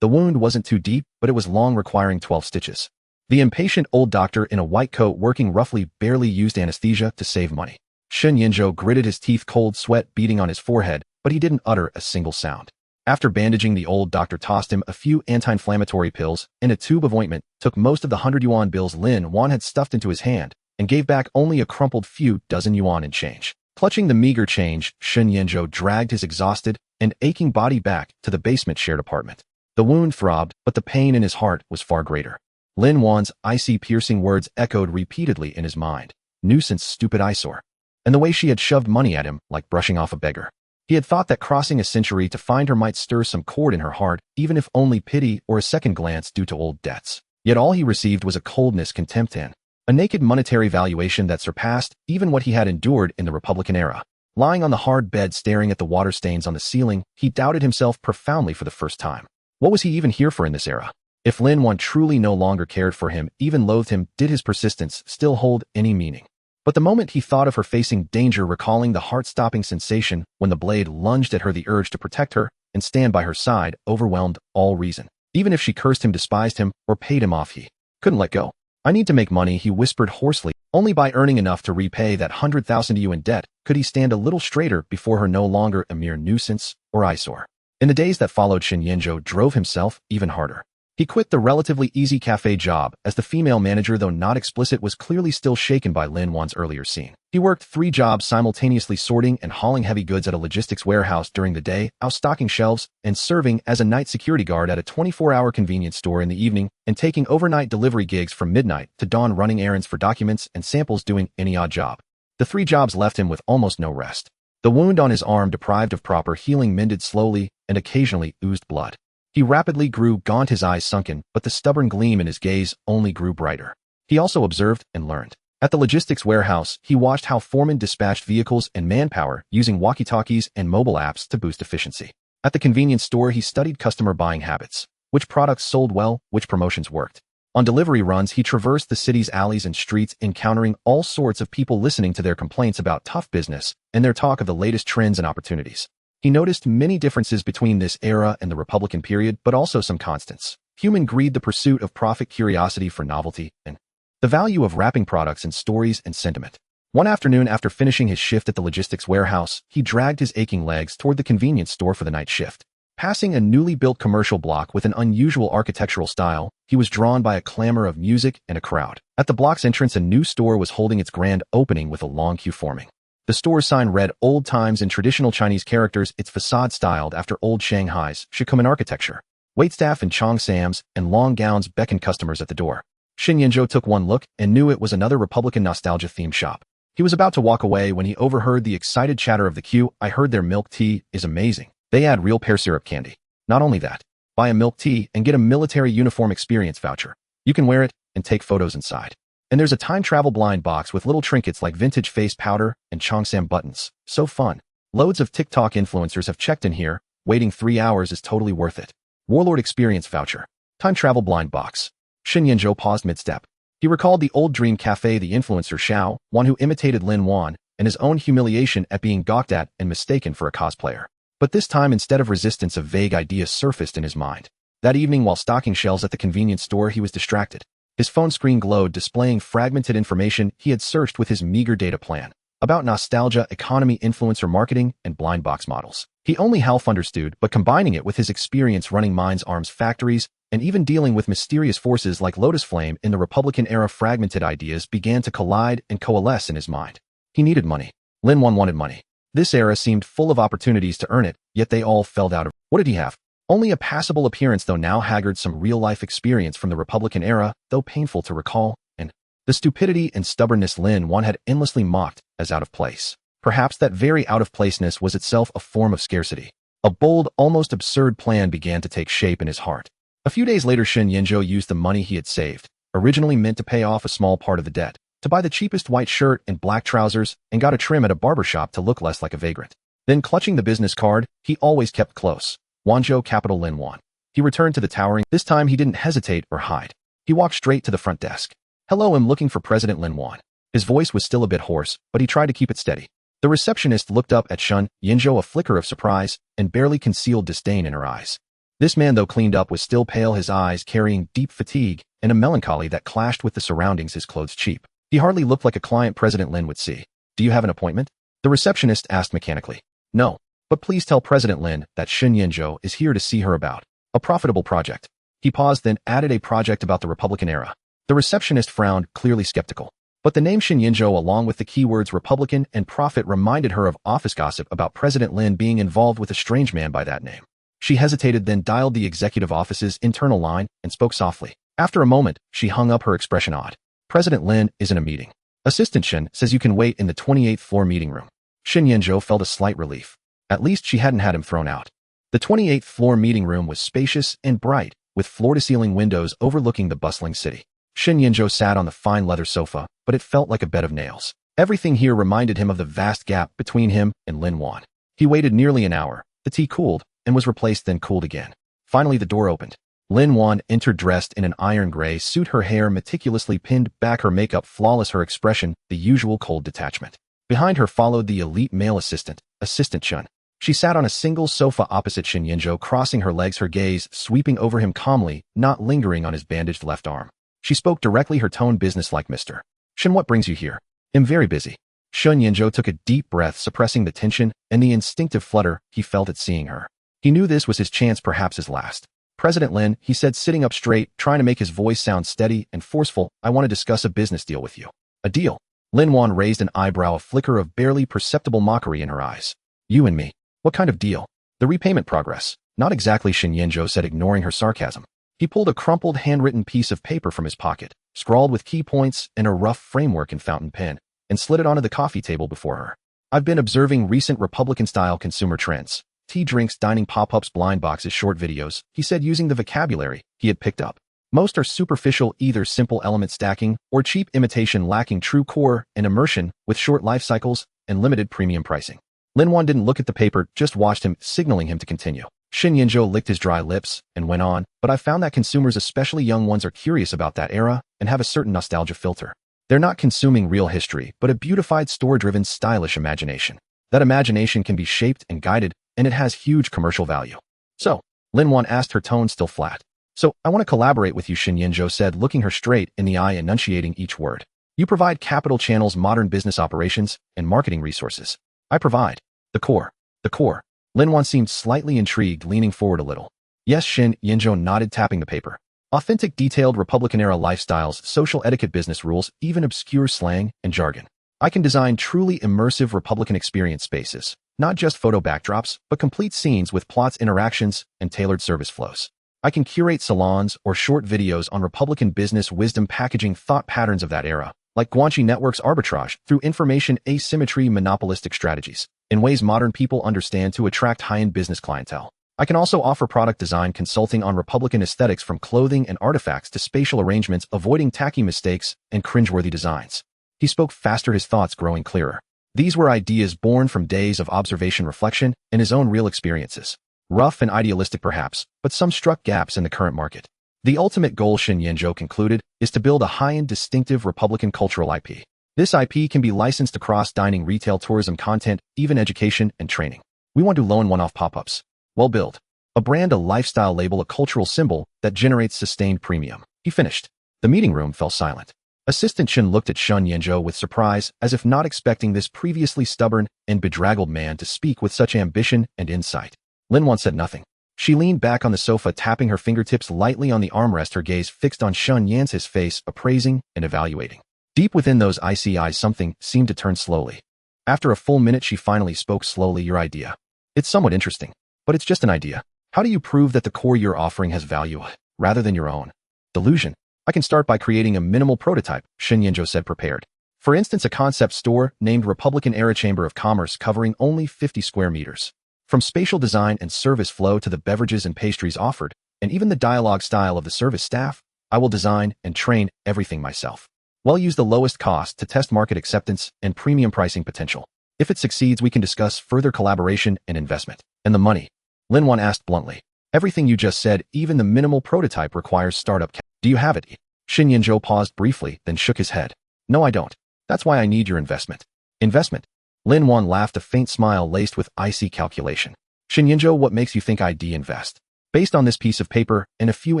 The wound wasn't too deep, but it was long, requiring 12 stitches. The impatient old doctor in a white coat, working roughly, barely used anesthesia to save money. Shun Yinzhou gritted his teeth, cold sweat beading on his forehead, but he didn't utter a single sound. After bandaging, the old doctor tossed him a few anti-inflammatory pills and a tube of ointment, took most of the 100 yuan bills Lin Wan had stuffed into his hand, and gave back only a crumpled few dozen yuan in change. Clutching the meager change, Shun Yinzhou dragged his exhausted and aching body back to the basement shared apartment. The wound throbbed, but the pain in his heart was far greater. Lin Wan's icy, piercing words echoed repeatedly in his mind. Nuisance, stupid eyesore. And the way she had shoved money at him like brushing off a beggar. He had thought that crossing a century to find her might stir some chord in her heart, even if only pity or a second glance due to old debts. Yet all he received was a coldness, contempt, and a naked monetary valuation that surpassed even what he had endured in the Republican era. Lying on the hard bed, staring at the water stains on the ceiling, he doubted himself profoundly for the first time. What was he even here for in this era? If Lin Wan truly no longer cared for him, even loathed him, did his persistence still hold any meaning? But the moment he thought of her facing danger, recalling the heart-stopping sensation when the blade lunged at her, the urge to protect her and stand by her side overwhelmed all reason. Even if she cursed him, despised him, or paid him off, he couldn't let go. I need to make money, he whispered hoarsely. Only by earning enough to repay that 100,000 yuan debt could he stand a little straighter before her, no longer a mere nuisance or eyesore. In the days that followed, Shen Yinzhou drove himself even harder. He quit the relatively easy cafe job, as the female manager, though not explicit, was clearly still shaken by Lin Wan's earlier scene. He worked 3 jobs simultaneously, sorting and hauling heavy goods at a logistics warehouse during the day, outstocking shelves, and serving as a night security guard at a 24-hour convenience store in the evening, and taking overnight delivery gigs from midnight to dawn, running errands for documents and samples, doing any odd job. The 3 jobs left him with almost no rest. The wound on his arm, deprived of proper healing, mended slowly and occasionally oozed blood. He rapidly grew gaunt, his eyes sunken, but the stubborn gleam in his gaze only grew brighter. He also observed and learned. At the logistics warehouse, he watched how foremen dispatched vehicles and manpower using walkie-talkies and mobile apps to boost efficiency. At the convenience store, he studied customer buying habits, which products sold well, which promotions worked. On delivery runs, he traversed the city's alleys and streets, encountering all sorts of people, listening to their complaints about tough business and their talk of the latest trends and opportunities. He noticed many differences between this era and the Republican period, but also some constants: human greed, the pursuit of profit, curiosity for novelty, and the value of wrapping products in stories and sentiment. One afternoon, after finishing his shift at the logistics warehouse, he dragged his aching legs toward the convenience store for the night shift. Passing a newly built commercial block with an unusual architectural style, he was drawn by a clamor of music and a crowd. At the block's entrance, a new store was holding its grand opening with a long queue forming. The store's sign read "Old Times" in traditional Chinese characters, its facade styled after old Shanghai's Shikumen architecture. Waitstaff in Cheongsams and long gowns beckoned customers at the door. Shen Yinzhou took one look and knew it was another Republican nostalgia-themed shop. He was about to walk away when he overheard the excited chatter of the queue. "I heard their milk tea is amazing. They add real pear syrup candy. Not only that, buy a milk tea and get a military uniform experience voucher. You can wear it and take photos inside. And there's a time travel blind box with little trinkets like vintage face powder and Cheongsam buttons. So fun. Loads of TikTok influencers have checked in here. Waiting 3 hours is totally worth it. Warlord experience voucher. Time travel blind box." Shen Yinzhou paused mid-step. He recalled the old dream cafe, the influencer Xiao, one who imitated Lin Wan, and his own humiliation at being gawked at and mistaken for a cosplayer. But this time, instead of resistance, a vague idea surfaced in his mind. That evening, while stocking shelves at the convenience store, he was distracted. His phone screen glowed, displaying fragmented information he had searched with his meager data plan about nostalgia, economy, influencer marketing, and blind box models. He only half understood, but combining it with his experience running Minds Arms factories and even dealing with mysterious forces like Lotus Flame in the Republican era, fragmented ideas began to collide and coalesce in his mind. He needed money. Lin Wan wanted money. This era seemed full of opportunities to earn it, yet they all fell out of. What did he have? Only a passable appearance, though now haggard, some real-life experience from the Republican era, though painful to recall, and the stupidity and stubbornness Lin Wan had endlessly mocked as out of place. Perhaps that very out-of-placeness was itself a form of scarcity. A bold, almost absurd plan began to take shape in his heart. A few days later, Shen Yinzhou used the money he had saved, originally meant to pay off a small part of the debt, to buy the cheapest white shirt and black trousers, and got a trim at a barber shop to look less like a vagrant. Then, clutching the business card he always kept close, Wanzhou capital Lin Wan. He returned to the towering. This time he didn't hesitate or hide. He walked straight to the front desk. "Hello, I'm looking for President Lin Wan." His voice was still a bit hoarse, but he tried to keep it steady. The receptionist looked up at Shen Yinzhou, a flicker of surprise and barely concealed disdain in her eyes. This man, though cleaned up, was still pale, his eyes carrying deep fatigue and a melancholy that clashed with the surroundings, his clothes cheap. He hardly looked like a client President Lin would see. "Do you have an appointment?" the receptionist asked mechanically. "No. But please tell President Lin that Shen Yinzhou is here to see her about a profitable project." He paused, then added, "A project about the Republican era." The receptionist frowned, clearly skeptical. But the name Shen Yinzhou, along with the keywords Republican and profit, reminded her of office gossip about President Lin being involved with a strange man by that name. She hesitated, then dialed the executive office's internal line and spoke softly. After a moment, she hung up, her expression odd. "President Lin is in a meeting. Assistant Shen says you can wait in the 28th floor meeting room." Shen Yinzhou felt a slight relief. At least she hadn't had him thrown out. The 28th floor meeting room was spacious and bright, with floor-to-ceiling windows overlooking the bustling city. Shen Yinzhou sat on the fine leather sofa, but it felt like a bed of nails. Everything here reminded him of the vast gap between him and Lin Wan. He waited nearly an hour. The tea cooled and was replaced, then cooled again. Finally, the door opened. Lin Wan entered dressed in an iron gray suit, her hair meticulously pinned back, her makeup flawless, her expression the usual cold detachment. Behind her followed the elite male assistant, Assistant Chun. She sat on a single sofa opposite Shen Yinzhou, crossing her legs, her gaze sweeping over him calmly, not lingering on his bandaged left arm. She spoke directly, her tone businesslike. Mr. Shin, what brings you here? I'm very busy. Shun Yinzhou took a deep breath, suppressing the tension and the instinctive flutter he felt at seeing her. He knew this was his chance, perhaps his last. President Lin, he said, sitting up straight, trying to make his voice sound steady and forceful, I want to discuss a business deal with you. A deal? Lin Wan raised an eyebrow, a flicker of barely perceptible mockery in her eyes. You and me? What kind of deal? The repayment progress. Not exactly, Shin Yinzhou said, ignoring her sarcasm. He pulled a crumpled, handwritten piece of paper from his pocket, scrawled with key points and a rough framework in fountain pen, and slid it onto the coffee table before her. I've been observing recent Republican-style consumer trends. Tea drinks, dining pop-ups, blind boxes, short videos, he said, using the vocabulary he had picked up. Most are superficial, either simple element stacking or cheap imitation, lacking true core and immersion, with short life cycles and limited premium pricing. Lin Wan didn't look at the paper, just watched him, signaling him to continue. Shin Yinzhou licked his dry lips and went on, but I found that consumers, especially young ones, are curious about that era and have a certain nostalgia filter. They're not consuming real history, but a beautified, store-driven, stylish imagination. That imagination can be shaped and guided, and it has huge commercial value. So, Lin Wan asked, her tone still flat. So, I want to collaborate with you, Shin Yinzhou said, looking her straight in the eye, enunciating each word. You provide capital channels, modern business operations, and marketing resources. I provide the core. The core. Lin Wan seemed slightly intrigued, leaning forward a little. Yes, Shin Yinzhou nodded, tapping the paper. Authentic, detailed Republican-era lifestyles, social etiquette, business rules, even obscure slang and jargon. I can design truly immersive Republican experience spaces, not just photo backdrops, but complete scenes with plots, interactions, and tailored service flows. I can curate salons or short videos on Republican business wisdom, packaging thought patterns of that era, like Guanxi Network's arbitrage through information asymmetry, monopolistic strategies, in ways modern people understand, to attract high-end business clientele. I can also offer product design consulting on Republican aesthetics, from clothing and artifacts to spatial arrangements, avoiding tacky mistakes and cringeworthy designs. He spoke faster, his thoughts growing clearer. These were ideas born from days of observation, reflection, and his own real experiences. Rough and idealistic perhaps, but some struck gaps in the current market. The ultimate goal, Shin Yinzhou concluded, is to build a high-end, distinctive Republican cultural IP. This IP can be licensed across dining, retail, tourism, content, even education and training. We want to loan one-off pop-ups. Well built. A brand, a lifestyle label, a cultural symbol that generates sustained premium. He finished. The meeting room fell silent. Assistant Chen looked at Shun Yinzhou with surprise, as if not expecting this previously stubborn and bedraggled man to speak with such ambition and insight. Lin Wan said nothing. She leaned back on the sofa, tapping her fingertips lightly on the armrest, her gaze fixed on Shun Yan's face, appraising and evaluating. Deep within those icy eyes, something seemed to turn slowly. After a full minute, she finally spoke slowly. Your idea. It's somewhat interesting, but it's just an idea. How do you prove that the core you're offering has value, rather than your own delusion? I can start by creating a minimal prototype, Shin Yinzhou said, prepared. For instance, a concept store named Republican-era Chamber of Commerce, covering only 50 square meters. From spatial design and service flow to the beverages and pastries offered, and even the dialogue style of the service staff, I will design and train everything myself. We'll use the lowest cost to test market acceptance and premium pricing potential. If it succeeds, we can discuss further collaboration and investment. And the money? Lin Wan asked bluntly. Everything you just said, even the minimal prototype, requires startup capital. Do you have it? Shin Yinzhou paused briefly, then shook his head. No, I don't. That's why I need your investment. Investment? Lin Wan laughed, a faint smile laced with icy calculation. Shin Yinzhou, what makes you think I'd invest? Based on this piece of paper and a few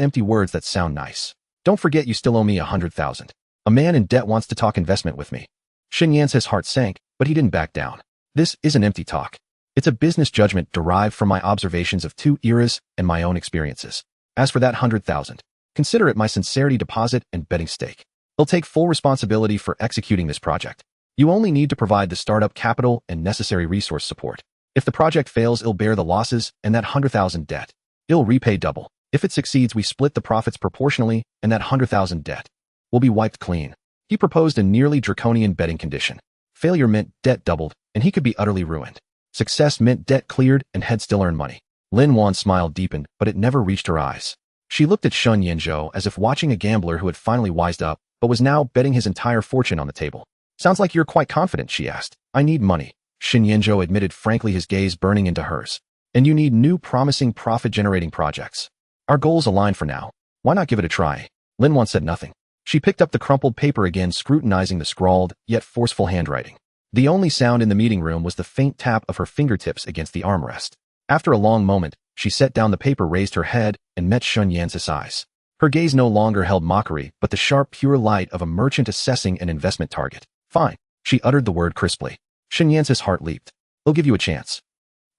empty words that sound nice. Don't forget you still owe me 100,000. A man in debt wants to talk investment with me. Shin Yan's heart sank, but he didn't back down. This isn't empty talk. It's a business judgment derived from my observations of 2 eras and my own experiences. As for that 100,000, consider it my sincerity deposit and betting stake. I'll take full responsibility for executing this project. You only need to provide the startup capital and necessary resource support. If the project fails, it'll bear the losses, and that 100,000 debt, it'll repay double. If it succeeds, we split the profits proportionally, and that 100,000 debt will be wiped clean. He proposed a nearly draconian betting condition. Failure meant debt doubled, and he could be utterly ruined. Success meant debt cleared and he'd still earn money. Lin Wan's smile deepened, but it never reached her eyes. She looked at Shun Yinzhou as if watching a gambler who had finally wised up, but was now betting his entire fortune on the table. Sounds like you're quite confident, she asked. I need money, Shin Yinzhou admitted frankly, his gaze burning into hers. And you need new, promising, profit-generating projects. Our goals align for now. Why not give it a try? Lin Wan said nothing. She picked up the crumpled paper again, scrutinizing the scrawled, yet forceful handwriting. The only sound in the meeting room was the faint tap of her fingertips against the armrest. After a long moment, she set down the paper, raised her head, and met Shun Yan's eyes. Her gaze no longer held mockery, but the sharp, pure light of a merchant assessing an investment target. Fine. She uttered the word crisply. Shen Yance's heart leaped. I'll give you a chance.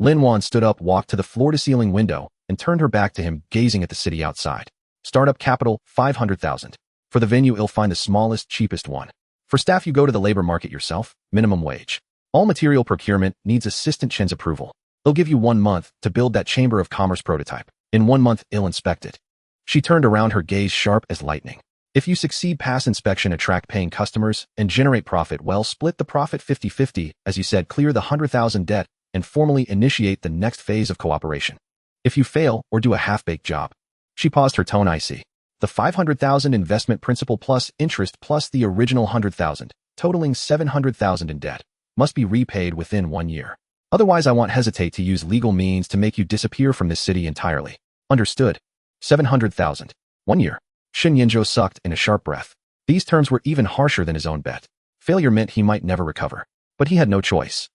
Lin Wan stood up, walked to the floor-to-ceiling window, and turned her back to him, gazing at the city outside. Startup capital, 500,000. For the venue, you'll find the smallest, cheapest one. For staff, you go to the labor market yourself, minimum wage. All material procurement needs Assistant Chen's approval. They'll give you 1 month to build that Chamber of Commerce prototype. In 1 month, I'll inspect it. She turned around, her gaze sharp as lightning. If you succeed, pass inspection, attract paying customers, and generate profit, well, split the profit 50-50, as you said, clear the 100,000 debt, and formally initiate the next phase of cooperation. If you fail or do a half-baked job. She paused, her tone icy. The 500,000 investment principal plus interest plus the original 100,000, totaling 700,000 in debt, must be repaid within 1 year. Otherwise, I won't hesitate to use legal means to make you disappear from this city entirely. Understood? 700,000. 1 year. Shen Yanzhou sucked in a sharp breath. These terms were even harsher than his own bet. Failure meant he might never recover. But he had no choice.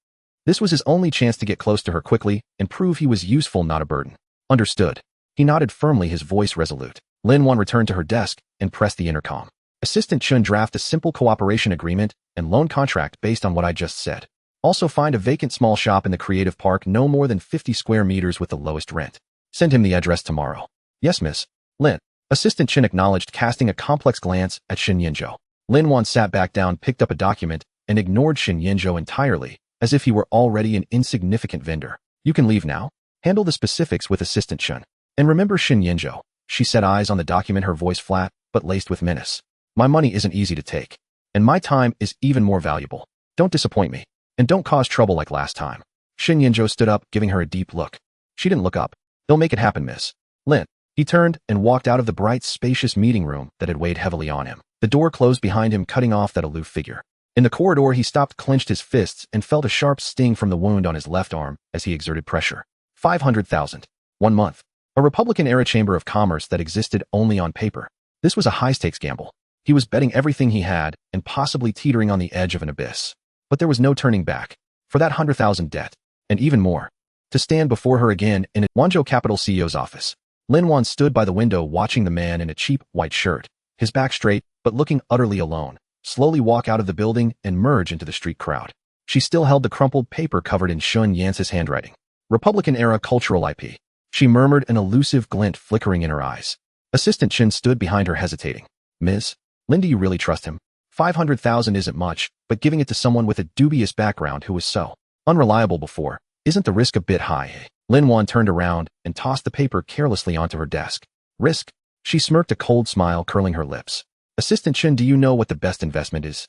This was his only chance to get close to her quickly and prove he was useful, not a burden. Understood. He nodded firmly, his voice resolute. Lin Wan returned to her desk and pressed the intercom. Assistant Chun, draft a simple cooperation agreement and loan contract based on what I just said. Also find a vacant small shop in the creative park, no more than 50 square meters with the lowest rent. Send him the address tomorrow. Yes, miss. Lin. Assistant Chin acknowledged, casting a complex glance at Shen Yanzhou. Lin Wan sat back down, picked up a document, and ignored Shen Yanzhou entirely, as if he were already an insignificant vendor. You can leave now. Handle the specifics with Assistant Chun. And remember, Shen Yanzhou. She set eyes on the document, her voice flat, but laced with menace. My money isn't easy to take. And my time is even more valuable. Don't disappoint me. And don't cause trouble like last time. Shen Yanzhou stood up, giving her a deep look. She didn't look up. They'll make it happen, miss. Lin. He turned and walked out of the bright, spacious meeting room that had weighed heavily on him. The door closed behind him, cutting off that aloof figure. In the corridor, he stopped, clenched his fists, and felt a sharp sting from the wound on his left arm as he exerted pressure. 500,000. 1 month. A Republican-era Chamber of Commerce that existed only on paper. This was a high-stakes gamble. He was betting everything he had and possibly teetering on the edge of an abyss. But there was no turning back. For that 100,000 debt, and even more, to stand before her again in a Wanzhou Capital CEO's office. Lin Wan stood by the window, watching the man in a cheap white shirt, his back straight but looking utterly alone, slowly walk out of the building and merge into the street crowd. She still held the crumpled paper covered in Shen Yance's handwriting. Republican-era cultural IP. She murmured, an elusive glint flickering in her eyes. Assistant Chin stood behind her, hesitating. Ms. Lin, do you really trust him? 500,000 isn't much, but giving it to someone with a dubious background who was so unreliable before, isn't the risk a bit high? Lin Wan turned around and tossed the paper carelessly onto her desk. Risk? She smirked, a cold smile curling her lips. Assistant Chin, do you know what the best investment is?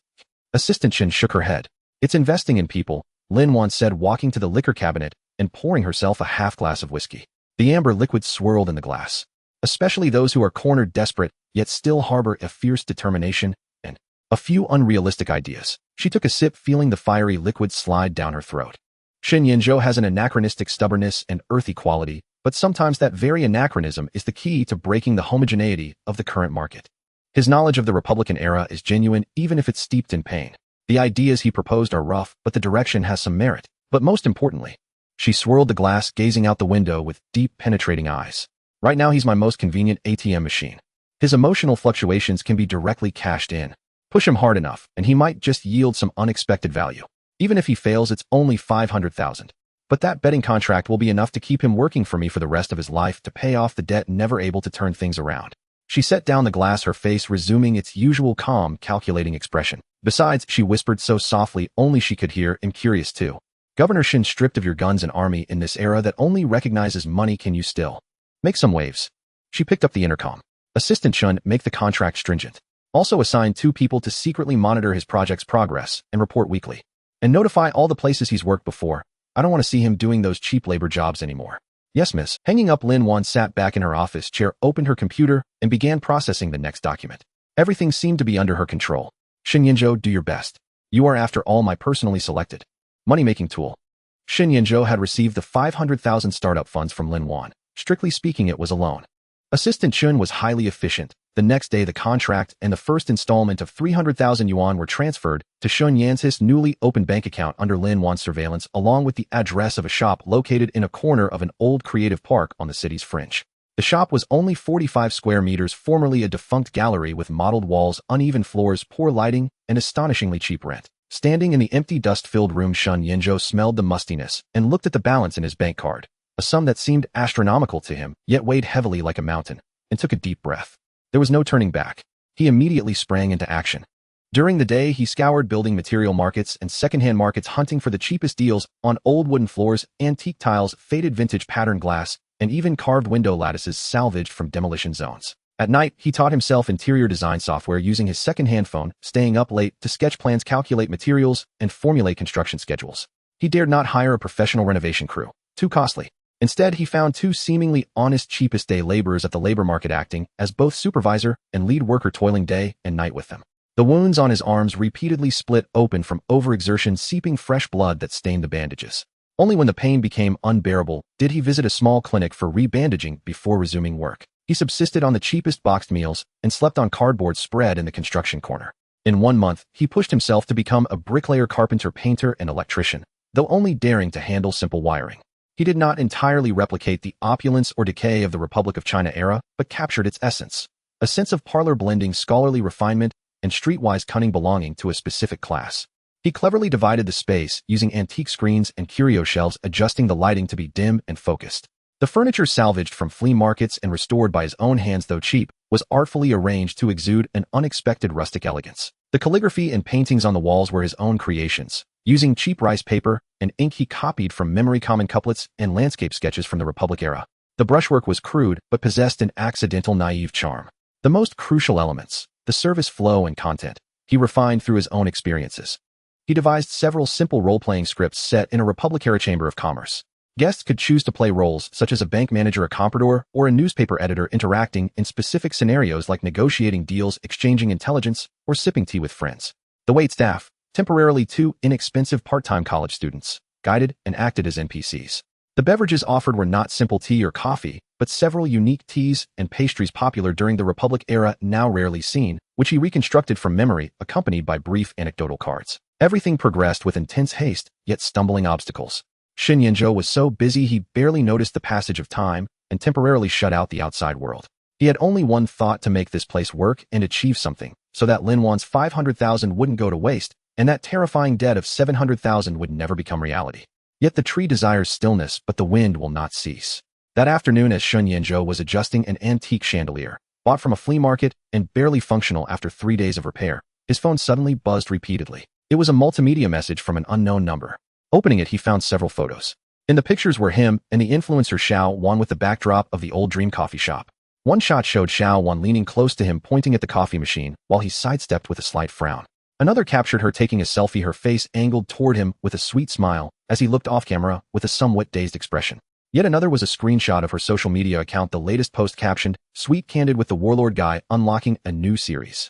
Assistant Chin shook her head. It's investing in people, Lin Wan said, walking to the liquor cabinet and pouring herself a half glass of whiskey. The amber liquid swirled in the glass. Especially those who are cornered, desperate, yet still harbor a fierce determination and a few unrealistic ideas. She took a sip, feeling the fiery liquid slide down her throat. Shen Yanzhou has an anachronistic stubbornness and earthy quality, but sometimes that very anachronism is the key to breaking the homogeneity of the current market. His knowledge of the Republican era is genuine, even if it's steeped in pain. The ideas he proposed are rough, but the direction has some merit. But most importantly, she swirled the glass, gazing out the window with deep, penetrating eyes. Right now, he's my most convenient ATM machine. His emotional fluctuations can be directly cashed in. Push him hard enough, and he might just yield some unexpected value. Even if he fails, it's only 500,000. But that betting contract will be enough to keep him working for me for the rest of his life, to pay off the debt, never able to turn things around. She set down the glass, her face resuming its usual calm, calculating expression. Besides, she whispered so softly only she could hear, I'm curious too. Governor Shin, stripped of your guns and army in this era that only recognizes money, can you still make some waves? She picked up the intercom. Assistant Chun, make the contract stringent. Also assign 2 people to secretly monitor his project's progress and report weekly. And notify all the places he's worked before. I don't want to see him doing those cheap labor jobs anymore. Yes, miss. Hanging up, Lin Wan sat back in her office chair, opened her computer, and began processing the next document. Everything seemed to be under her control. Shen Yanzhou, do your best. You are, after all, my personally selected money-making tool. Shen Yanzhou had received the 500,000 startup funds from Lin Wan. Strictly speaking, it was a loan. Assistant Chun was highly efficient. The next day, the contract and the first installment of 300,000 yuan were transferred to Shen Yance's newly opened bank account under Lin Wan's surveillance, along with the address of a shop located in a corner of an old creative park on the city's fringe. The shop was only 45 square meters, formerly a defunct gallery with mottled walls, uneven floors, poor lighting, and astonishingly cheap rent. Standing in the empty, dust-filled room, Sun Yinzhou smelled the mustiness and looked at the balance in his bank card, a sum that seemed astronomical to him, yet weighed heavily like a mountain, and took a deep breath. There was no turning back. He immediately sprang into action. During the day, he scoured building material markets and second-hand markets, hunting for the cheapest deals on old wooden floors, antique tiles, faded vintage patterned glass, and even carved window lattices salvaged from demolition zones. At night, he taught himself interior design software using his second-hand phone, staying up late to sketch plans, calculate materials, and formulate construction schedules. He dared not hire a professional renovation crew. Too costly. Instead, he found two seemingly honest cheapest-day laborers at the labor market, acting as both supervisor and lead worker, toiling day and night with them. The wounds on his arms repeatedly split open from overexertion, seeping fresh blood that stained the bandages. Only when the pain became unbearable did he visit a small clinic for rebandaging before resuming work. He subsisted on the cheapest boxed meals and slept on cardboard spread in the construction corner. In 1 month, he pushed himself to become a bricklayer, carpenter, painter, and electrician, though only daring to handle simple wiring. He did not entirely replicate the opulence or decay of the Republic of China era, but captured its essence, a sense of parlor blending, scholarly refinement, and streetwise cunning belonging to a specific class. He cleverly divided the space using antique screens and curio shelves, adjusting the lighting to be dim and focused. The furniture, salvaged from flea markets and restored by his own hands though cheap, was artfully arranged to exude an unexpected rustic elegance. The calligraphy and paintings on the walls were his own creations. Using cheap rice paper and ink, he copied from memory common couplets and landscape sketches from the Republic era. The brushwork was crude but possessed an accidental, naive charm. The most crucial elements, the service flow and content, he refined through his own experiences. He devised several simple role-playing scripts set in a Republic-era chamber of commerce. Guests could choose to play roles such as a bank manager, a comprador, or a newspaper editor, interacting in specific scenarios like negotiating deals, exchanging intelligence, or sipping tea with friends. The waitstaff, temporarily 2 inexpensive part-time college students, guided and acted as NPCs. The beverages offered were not simple tea or coffee, but several unique teas and pastries popular during the Republic era, now rarely seen, which he reconstructed from memory, accompanied by brief anecdotal cards. Everything progressed with intense haste, yet stumbling obstacles. Sun Yinzhou was so busy he barely noticed the passage of time and temporarily shut out the outside world. He had only one thought: to make this place work and achieve something, so that Lin Wan's 500,000 wouldn't go to waste, and that terrifying debt of 700,000 would never become reality. Yet the tree desires stillness, but the wind will not cease. That afternoon, as Sun Yinzhou was adjusting an antique chandelier, bought from a flea market and barely functional after 3 days of repair, his phone suddenly buzzed repeatedly. It was a multimedia message from an unknown number. Opening it, he found several photos. In the pictures were him and the influencer Xiao Wan with the backdrop of the Old Dream coffee shop. One shot showed Xiao Wan leaning close to him, pointing at the coffee machine, while he sidestepped with a slight frown. Another captured her taking a selfie, her face angled toward him with a sweet smile, as he looked off camera with a somewhat dazed expression. Yet another was a screenshot of her social media account, the latest post captioned, "Sweet Candid with the Warlord guy unlocking a new series."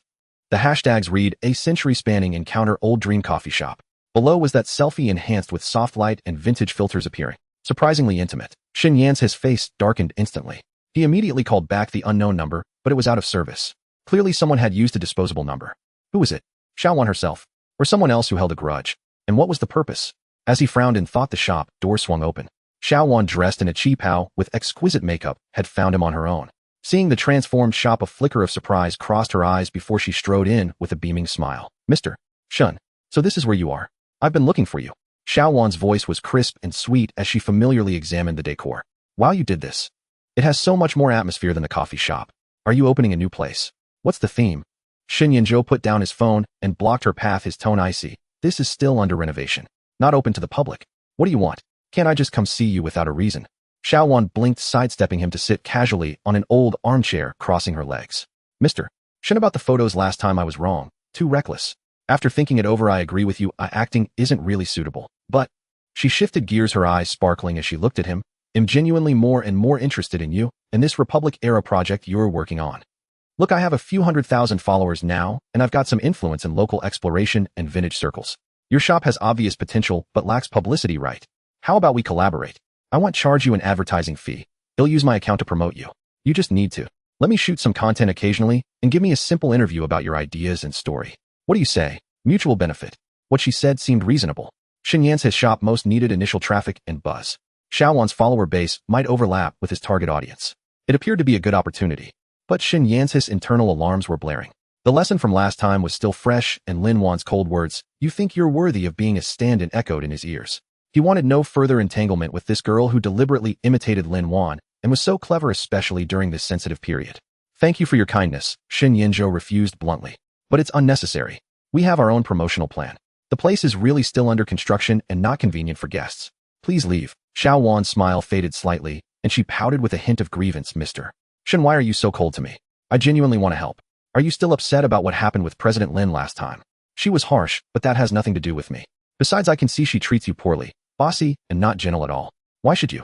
The hashtags read, "A century-spanning encounter, Old Dream coffee shop." Below was that selfie enhanced with soft light and vintage filters appearing. Surprisingly intimate. Sun Yan's his face darkened instantly. He immediately called back the unknown number, but it was out of service. Clearly someone had used a disposable number. Who was it? Xiao Wan herself? Or someone else who held a grudge? And what was the purpose? As he frowned in thought, the shop door swung open. Xiao Wan, dressed in a cheap how with exquisite makeup, had found him on her own. Seeing the transformed shop, a flicker of surprise crossed her eyes before she strode in with a beaming smile. "Mr. Sun, so this is where you are. I've been looking for you." Xiao Wan's voice was crisp and sweet as she familiarly examined the decor. "Wow, you did this. It has so much more atmosphere than the coffee shop. Are you opening a new place? What's the theme?" Sun Yinzhou put down his phone and blocked her path, his tone icy. "This is still under renovation. Not open to the public. What do you want? Can't I just come see you without a reason?" Xiao Wan blinked, sidestepping him to sit casually on an old armchair, crossing her legs. "Mr. Sun, about the photos last time I was wrong. Too reckless. After thinking it over, I agree with you. Acting isn't really suitable. But..." She shifted gears, her eyes sparkling as she looked at him. "I'm genuinely more and more interested in you and this Republic-era project you're working on. Look, I have a few 100,000 followers now, and I've got some influence in local exploration and vintage circles. Your shop has obvious potential but lacks publicity, right? How about we collaborate? I won't charge you an advertising fee. I'll use my account to promote you. You just need to let me shoot some content occasionally and give me a simple interview about your ideas and story. What do you say? Mutual benefit." What she said seemed reasonable. Sun Yan's his shop most needed initial traffic and buzz. Xiao Wan's follower base might overlap with his target audience. It appeared to be a good opportunity. But Shen Yan's internal alarms were blaring. The lesson from last time was still fresh, and Lin Wan's cold words, "You think you're worthy of being a stand-in," echoed in his ears. He wanted no further entanglement with this girl who deliberately imitated Lin Wan and was so clever, especially during this sensitive period. "Thank you for your kindness," Shen Yanzhou refused bluntly. "But it's unnecessary. We have our own promotional plan. The place is really still under construction and not convenient for guests. Please leave." Xiao Wan's smile faded slightly, and she pouted with a hint of grievance. "Mr. Shen, why are you so cold to me? I genuinely want to help. Are you still upset about what happened with President Lin last time? She was harsh, but that has nothing to do with me. Besides, I can see she treats you poorly, bossy, and not gentle at all. Why should you?"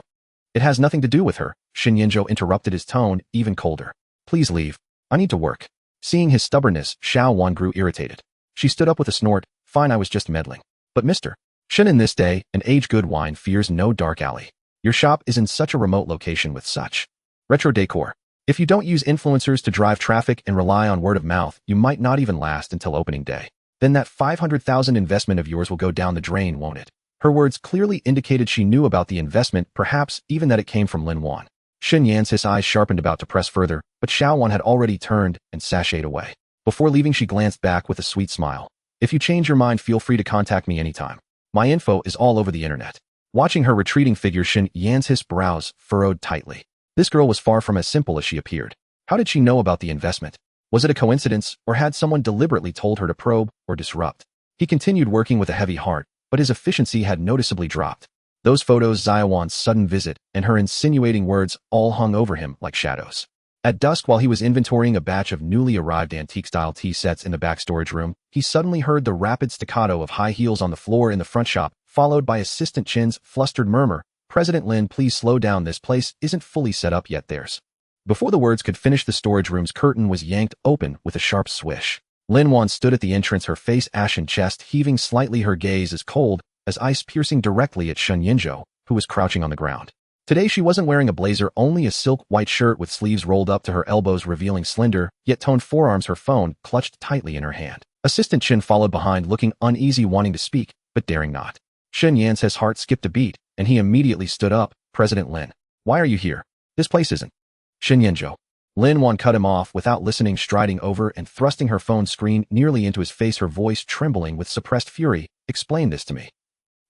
"It has nothing to do with her," Shen Yanzhou interrupted, his tone even colder. "Please leave. I need to work." Seeing his stubbornness, Xiao Wan grew irritated. She stood up with a snort. "Fine, I was just meddling. But Mr. Shen, in this day, an age-good wine fears no dark alley. Your shop is in such a remote location with such retro decor. If you don't use influencers to drive traffic and rely on word of mouth, you might not even last until opening day. Then that 500,000 investment of yours will go down the drain, won't it?" Her words clearly indicated she knew about the investment, perhaps even that it came from Lin Wan. Shen Yan's eyes sharpened, about to press further, but Xiao Wan had already turned and sashayed away. Before leaving, she glanced back with a sweet smile. "If you change your mind, feel free to contact me anytime. My info is all over the internet." Watching her retreating figure, Shen Yan's brows furrowed tightly. This girl was far from as simple as she appeared. How did she know about the investment? Was it a coincidence, or had someone deliberately told her to probe or disrupt? He continued working with a heavy heart, but his efficiency had noticeably dropped. Those photos, Xiaowan's sudden visit, and her insinuating words all hung over him like shadows. At dusk, while he was inventorying a batch of newly arrived antique-style tea sets in the back storage room, he suddenly heard the rapid staccato of high heels on the floor in the front shop, followed by Assistant Chin's flustered murmur, "President Lin, please slow down, this place isn't fully set up yet, there's..." Before the words could finish, the storage room's curtain was yanked open with a sharp swish. Lin Wan stood at the entrance, her face ashen, chest heaving slightly, her gaze as cold as ice, piercing directly at Shen Yanzhou, who was crouching on the ground. Today she wasn't wearing a blazer, only a silk white shirt with sleeves rolled up to her elbows, revealing slender, yet toned forearms, her phone clutched tightly in her hand. Assistant Chin followed behind, looking uneasy, wanting to speak, but daring not. Shen Yan's heart skipped a beat, and he immediately stood up. "President Lin, why are you here? This place isn't..." "Shen Yanzhou." Lin Wan cut him off without listening, striding over and thrusting her phone screen nearly into his face, her voice trembling with suppressed fury. "Explain this to me.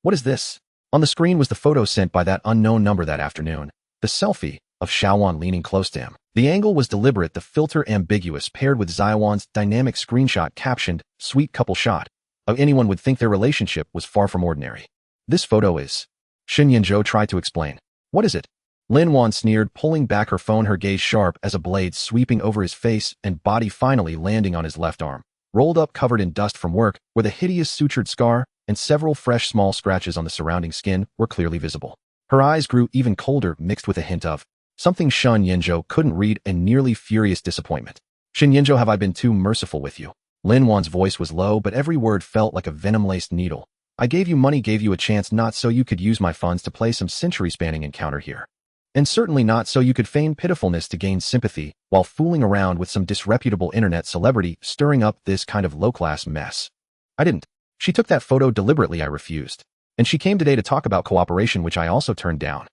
What is this?" On the screen was the photo sent by that unknown number that afternoon, the selfie of Xiao Wan leaning close to him. The angle was deliberate, the filter ambiguous, paired with Xiaowan's dynamic screenshot captioned, "Sweet couple shot." Anyone would think their relationship was far from ordinary. "This photo is..." Shen Yanzhou tried to explain. "What is it?" Lin Wan sneered, pulling back her phone, her gaze sharp as a blade, sweeping over his face and body, finally landing on his left arm. Rolled up, covered in dust from work, where the hideous sutured scar and several fresh small scratches on the surrounding skin were clearly visible. Her eyes grew even colder, mixed with a hint of something Shen Yanzhou couldn't read, and nearly furious disappointment. "Shen Yanzhou, have I been too merciful with you?" Lin Wan's voice was low, but every word felt like a venom-laced needle. "I gave you money, gave you a chance, not so you could use my funds to play some century-spanning encounter here. And certainly not so you could feign pitifulness to gain sympathy while fooling around with some disreputable internet celebrity stirring up this kind of low-class mess. I didn't. She took that photo deliberately, I refused. And she came today to talk about cooperation, which I also turned down."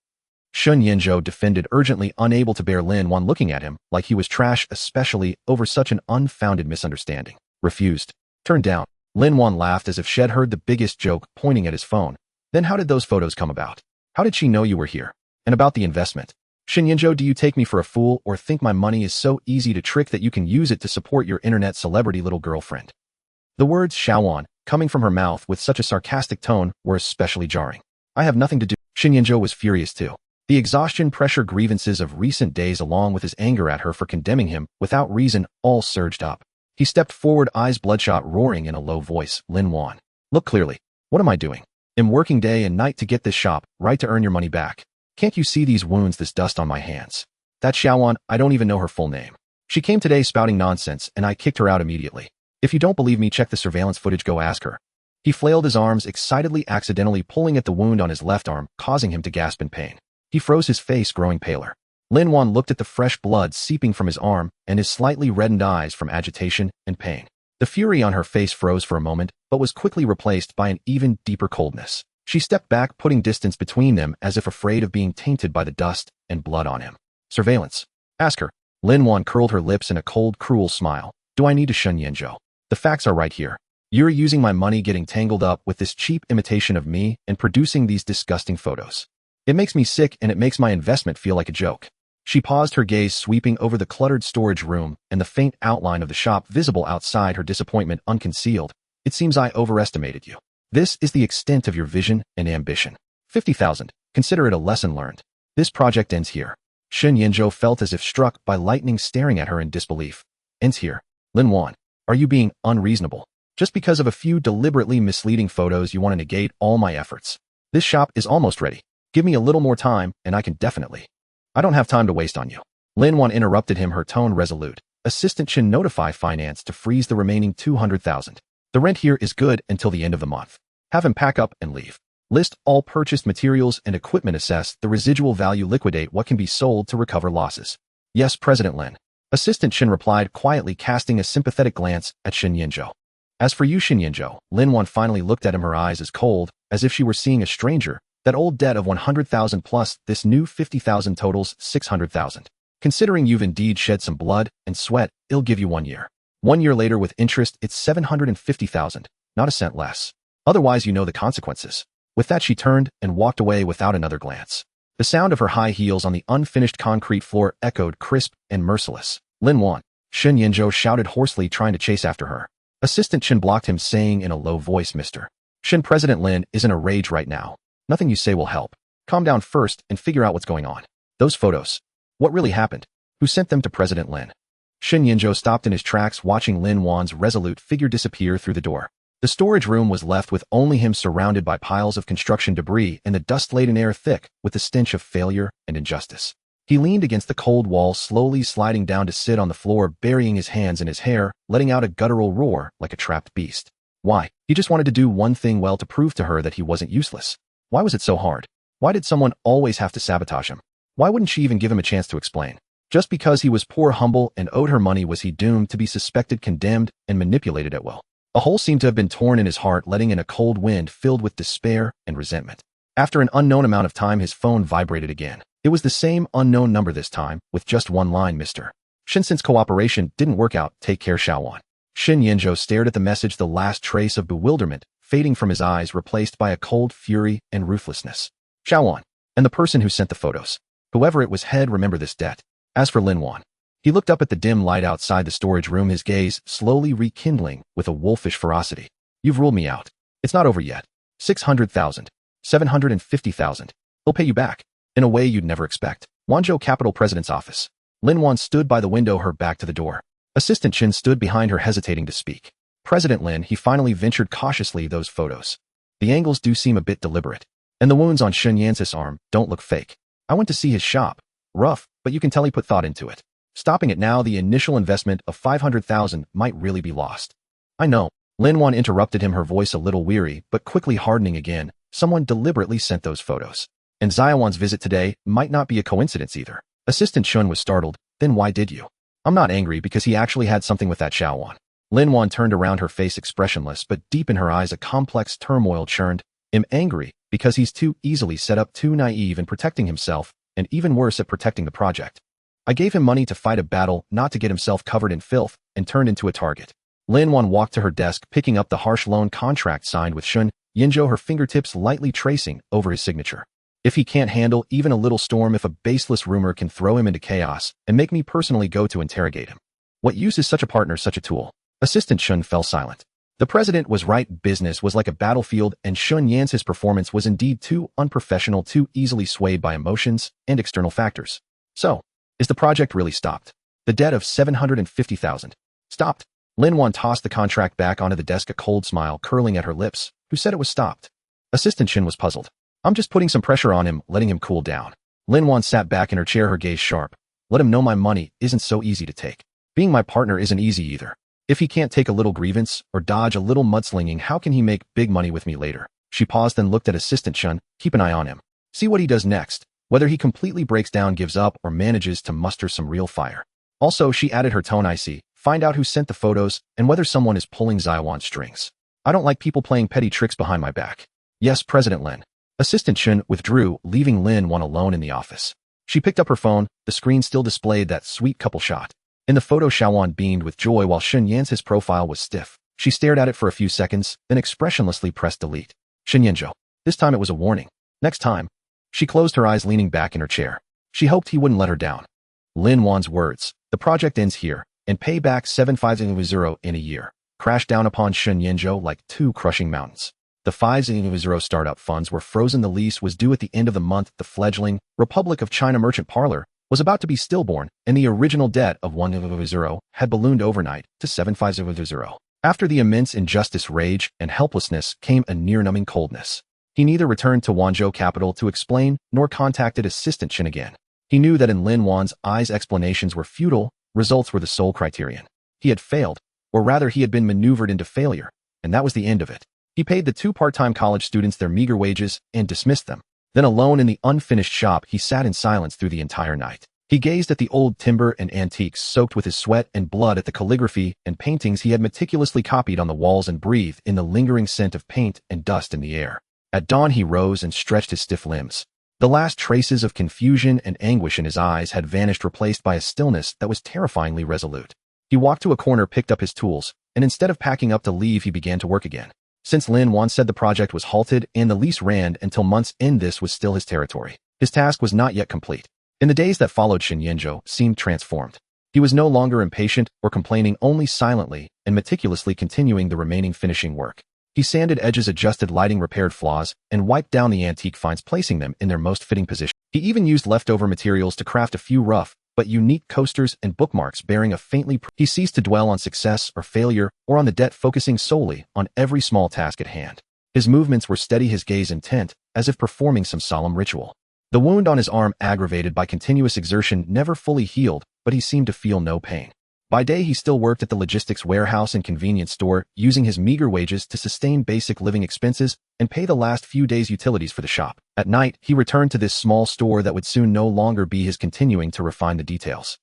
Shen Yanzhou defended urgently, unable to bear Lin Wan looking at him like he was trash, especially over such an unfounded misunderstanding. "Refused. Turned down." Lin Wan laughed as if she'd heard the biggest joke, pointing at his phone. "Then how did those photos come about? How did she know you were here? And about the investment? Shen Yanzhou, do you take me for a fool, or think my money is so easy to trick that you can use it to support your internet celebrity little girlfriend?" The words Xiao Wan, coming from her mouth with such a sarcastic tone, were especially jarring. "I have nothing to do..." Shen Yanzhou was furious too. The exhaustion, pressure, grievances of recent days, along with his anger at her for condemning him without reason, all surged up. He stepped forward, eyes bloodshot, roaring in a low voice, "Lin Wan, look clearly. What am I doing? I'm working day and night to get this shop right, to earn your money back. Can't you see these wounds, this dust on my hands? That Xiao Wan, I don't even know her full name. She came today spouting nonsense, and I kicked her out immediately. If you don't believe me, check the surveillance footage, go ask her." He flailed his arms, excitedly, accidentally pulling at the wound on his left arm, causing him to gasp in pain. He froze, his face growing paler. Lin Wan looked at the fresh blood seeping from his arm and his slightly reddened eyes from agitation and pain. The fury on her face froze for a moment, but was quickly replaced by an even deeper coldness. She stepped back, putting distance between them as if afraid of being tainted by the dust and blood on him. "Surveillance. Ask her. Lin Wan curled her lips in a cold, cruel smile. Do I need to shun Yanzhou? The facts are right here. You're using my money getting tangled up with this cheap imitation of me and producing these disgusting photos. It makes me sick and it makes my investment feel like a joke. She paused, her gaze sweeping over the cluttered storage room and the faint outline of the shop visible outside, her disappointment unconcealed. It seems I overestimated you. This is the extent of your vision and ambition. 50,000. Consider it a lesson learned. This project ends here. Shen Yanzhou felt as if struck by lightning, staring at her in disbelief. Ends here. Lin Wan, are you being unreasonable? Just because of a few deliberately misleading photos you want to negate all my efforts? This shop is almost ready. Give me a little more time and I can definitely. I don't have time to waste on you. Lin Wan interrupted him, her tone resolute. Assistant Shen, notify finance to freeze the remaining 200,000. The rent here is good until the end of the month. Have him pack up and leave. List all purchased materials and equipment, assess the residual value, liquidate what can be sold to recover losses. Yes, President Lin. Assistant Shen replied quietly, casting a sympathetic glance at Shen Yanzhou. As for you, Shen Yanzhou, Lin Wan finally looked at him, her eyes as cold as if she were seeing a stranger. That old debt of 100,000 plus this new 50,000 totals 600,000. Considering you've indeed shed some blood and sweat, it'll give you 1 year. 1 year later with interest, it's 750,000, not a cent less. Otherwise, you know the consequences. With that, she turned and walked away without another glance. The sound of her high heels on the unfinished concrete floor echoed crisp and merciless. Lin Wan, Shen Yanzhou shouted hoarsely, trying to chase after her. Assistant Shen blocked him, saying in a low voice, Mr. Shen, President Lin is in a rage right now. Nothing you say will help. Calm down first and figure out what's going on. Those photos. What really happened? Who sent them to President Lin? Shen Yanzhou stopped in his tracks, watching Lin Wan's resolute figure disappear through the door. The storage room was left with only him, surrounded by piles of construction debris and the dust-laden air thick with the stench of failure and injustice. He leaned against the cold wall, slowly sliding down to sit on the floor, burying his hands in his hair, letting out a guttural roar like a trapped beast. Why? He just wanted to do one thing well, to prove to her that he wasn't useless. Why was it so hard? Why did someone always have to sabotage him? Why wouldn't she even give him a chance to explain? Just because he was poor, humble, and owed her money, was he doomed to be suspected, condemned, and manipulated at will? A hole seemed to have been torn in his heart, letting in a cold wind filled with despair and resentment. After an unknown amount of time, his phone vibrated again. It was the same unknown number this time, with just one line, Mr. Shen, since cooperation didn't work out, take care, Xiaowan. Shen Yanzhou stared at the message, the last trace of bewilderment fading from his eyes, replaced by a cold fury and ruthlessness. Xiaowan, and the person who sent the photos. Whoever it was, had remember this debt. As for Lin Wan, he looked up at the dim light outside the storage room, his gaze slowly rekindling with a wolfish ferocity. You've ruled me out. It's not over yet. 600,000. 750,000. He'll pay you back. In a way you'd never expect. Wanzhou Capital President's office. Lin Wan stood by the window, her back to the door. Assistant Chen stood behind her, hesitating to speak. President Lin, he finally ventured cautiously, those photos. The angles do seem a bit deliberate. And the wounds on Shen Yanzhou's arm don't look fake. I went to see his shop. Rough, but you can tell he put thought into it. Stopping it now, the initial investment of 500,000 might really be lost. I know. Lin Wan interrupted him, her voice a little weary, but quickly hardening again. Someone deliberately sent those photos. And Xiaowan's visit today might not be a coincidence either. Assistant Shun was startled. Then why did you? I'm not angry because he actually had something with that Xiaowan. Lin Wan turned around, her face expressionless, but deep in her eyes a complex turmoil churned. I'm angry because he's too easily set up, too naive in protecting himself, and even worse at protecting the project. I gave him money to fight a battle, not to get himself covered in filth and turned into a target. Lin Wan walked to her desk, picking up the harsh loan contract signed with Shun Yinzhou, her fingertips lightly tracing over his signature. If he can't handle even a little storm, if a baseless rumor can throw him into chaos and make me personally go to interrogate him. What use is such a partner, such a tool? Assistant Shun fell silent. The president was right. Business was like a battlefield, and Shun Yan's performance was indeed too unprofessional, too easily swayed by emotions and external factors. So, is the project really stopped? The debt of 750,000. Stopped? Lin Wan tossed the contract back onto the desk, a cold smile curling at her lips. Who said it was stopped? Assistant Shin was puzzled. I'm just putting some pressure on him, letting him cool down. Lin Wan sat back in her chair, her gaze sharp. Let him know my money isn't so easy to take. Being my partner isn't easy either. If he can't take a little grievance or dodge a little mudslinging, how can he make big money with me later? She paused, then looked at Assistant Shun. Keep an eye on him. See what he does next. Whether he completely breaks down, gives up, or manages to muster some real fire. Also, she added, her tone icy. Find out who sent the photos and whether someone is pulling Xiaowan's strings. I don't like people playing petty tricks behind my back. Yes, President Lin. Assistant Shun withdrew, leaving Lin Wan alone in the office. She picked up her phone. The screen still displayed that sweet couple shot. In the photo, Xiaowan beamed with joy while Sun Yan's profile was stiff. She stared at it for a few seconds, then expressionlessly pressed delete. Sun Yanzhou. This time it was a warning. Next time. She closed her eyes, leaning back in her chair. She hoped he wouldn't let her down. Lin Wan's words, "The project ends here, and pay back 750 in a year," crashed down upon Sun Yanzhou like two crushing mountains. The 500 startup funds were frozen. The lease was due at the end of the month. The fledgling Republic of China merchant parlor was about to be stillborn, and the original debt of 100 had ballooned overnight to 750. After the immense injustice, rage, and helplessness came a near-numbing coldness. He neither returned to Wanzhou capital to explain nor contacted Assistant Chen again. He knew that in Lin Wan's eyes explanations were futile, results were the sole criterion. He had failed, or rather he had been maneuvered into failure, and that was the end of it. He paid the two part-time college students their meager wages and dismissed them. Then alone in the unfinished shop, he sat in silence through the entire night. He gazed at the old timber and antiques soaked with his sweat and blood, at the calligraphy and paintings he had meticulously copied on the walls, and breathed in the lingering scent of paint and dust in the air. At dawn he rose and stretched his stiff limbs. The last traces of confusion and anguish in his eyes had vanished, replaced by a stillness that was terrifyingly resolute. He walked to a corner, picked up his tools, and instead of packing up to leave, he began to work again. Since Lin Wan said the project was halted and the lease ran until month's end, this was still his territory. His task was not yet complete. In the days that followed, Sun Yanzhou seemed transformed. He was no longer impatient or complaining, only silently and meticulously continuing the remaining finishing work. He sanded edges, adjusted lighting, repaired flaws, and wiped down the antique finds, placing them in their most fitting position. He even used leftover materials to craft a few rough but unique coasters and bookmarks bearing a faintly. He ceased to dwell on success or failure or on the debt, focusing solely on every small task at hand. His movements were steady, his gaze intent, as if performing some solemn ritual. The wound on his arm, aggravated by continuous exertion, never fully healed, but he seemed to feel no pain. By day, he still worked at the logistics warehouse and convenience store, using his meager wages to sustain basic living expenses and pay the last few days' utilities for the shop. At night, he returned to this small store that would soon no longer be his, continuing to refine the details.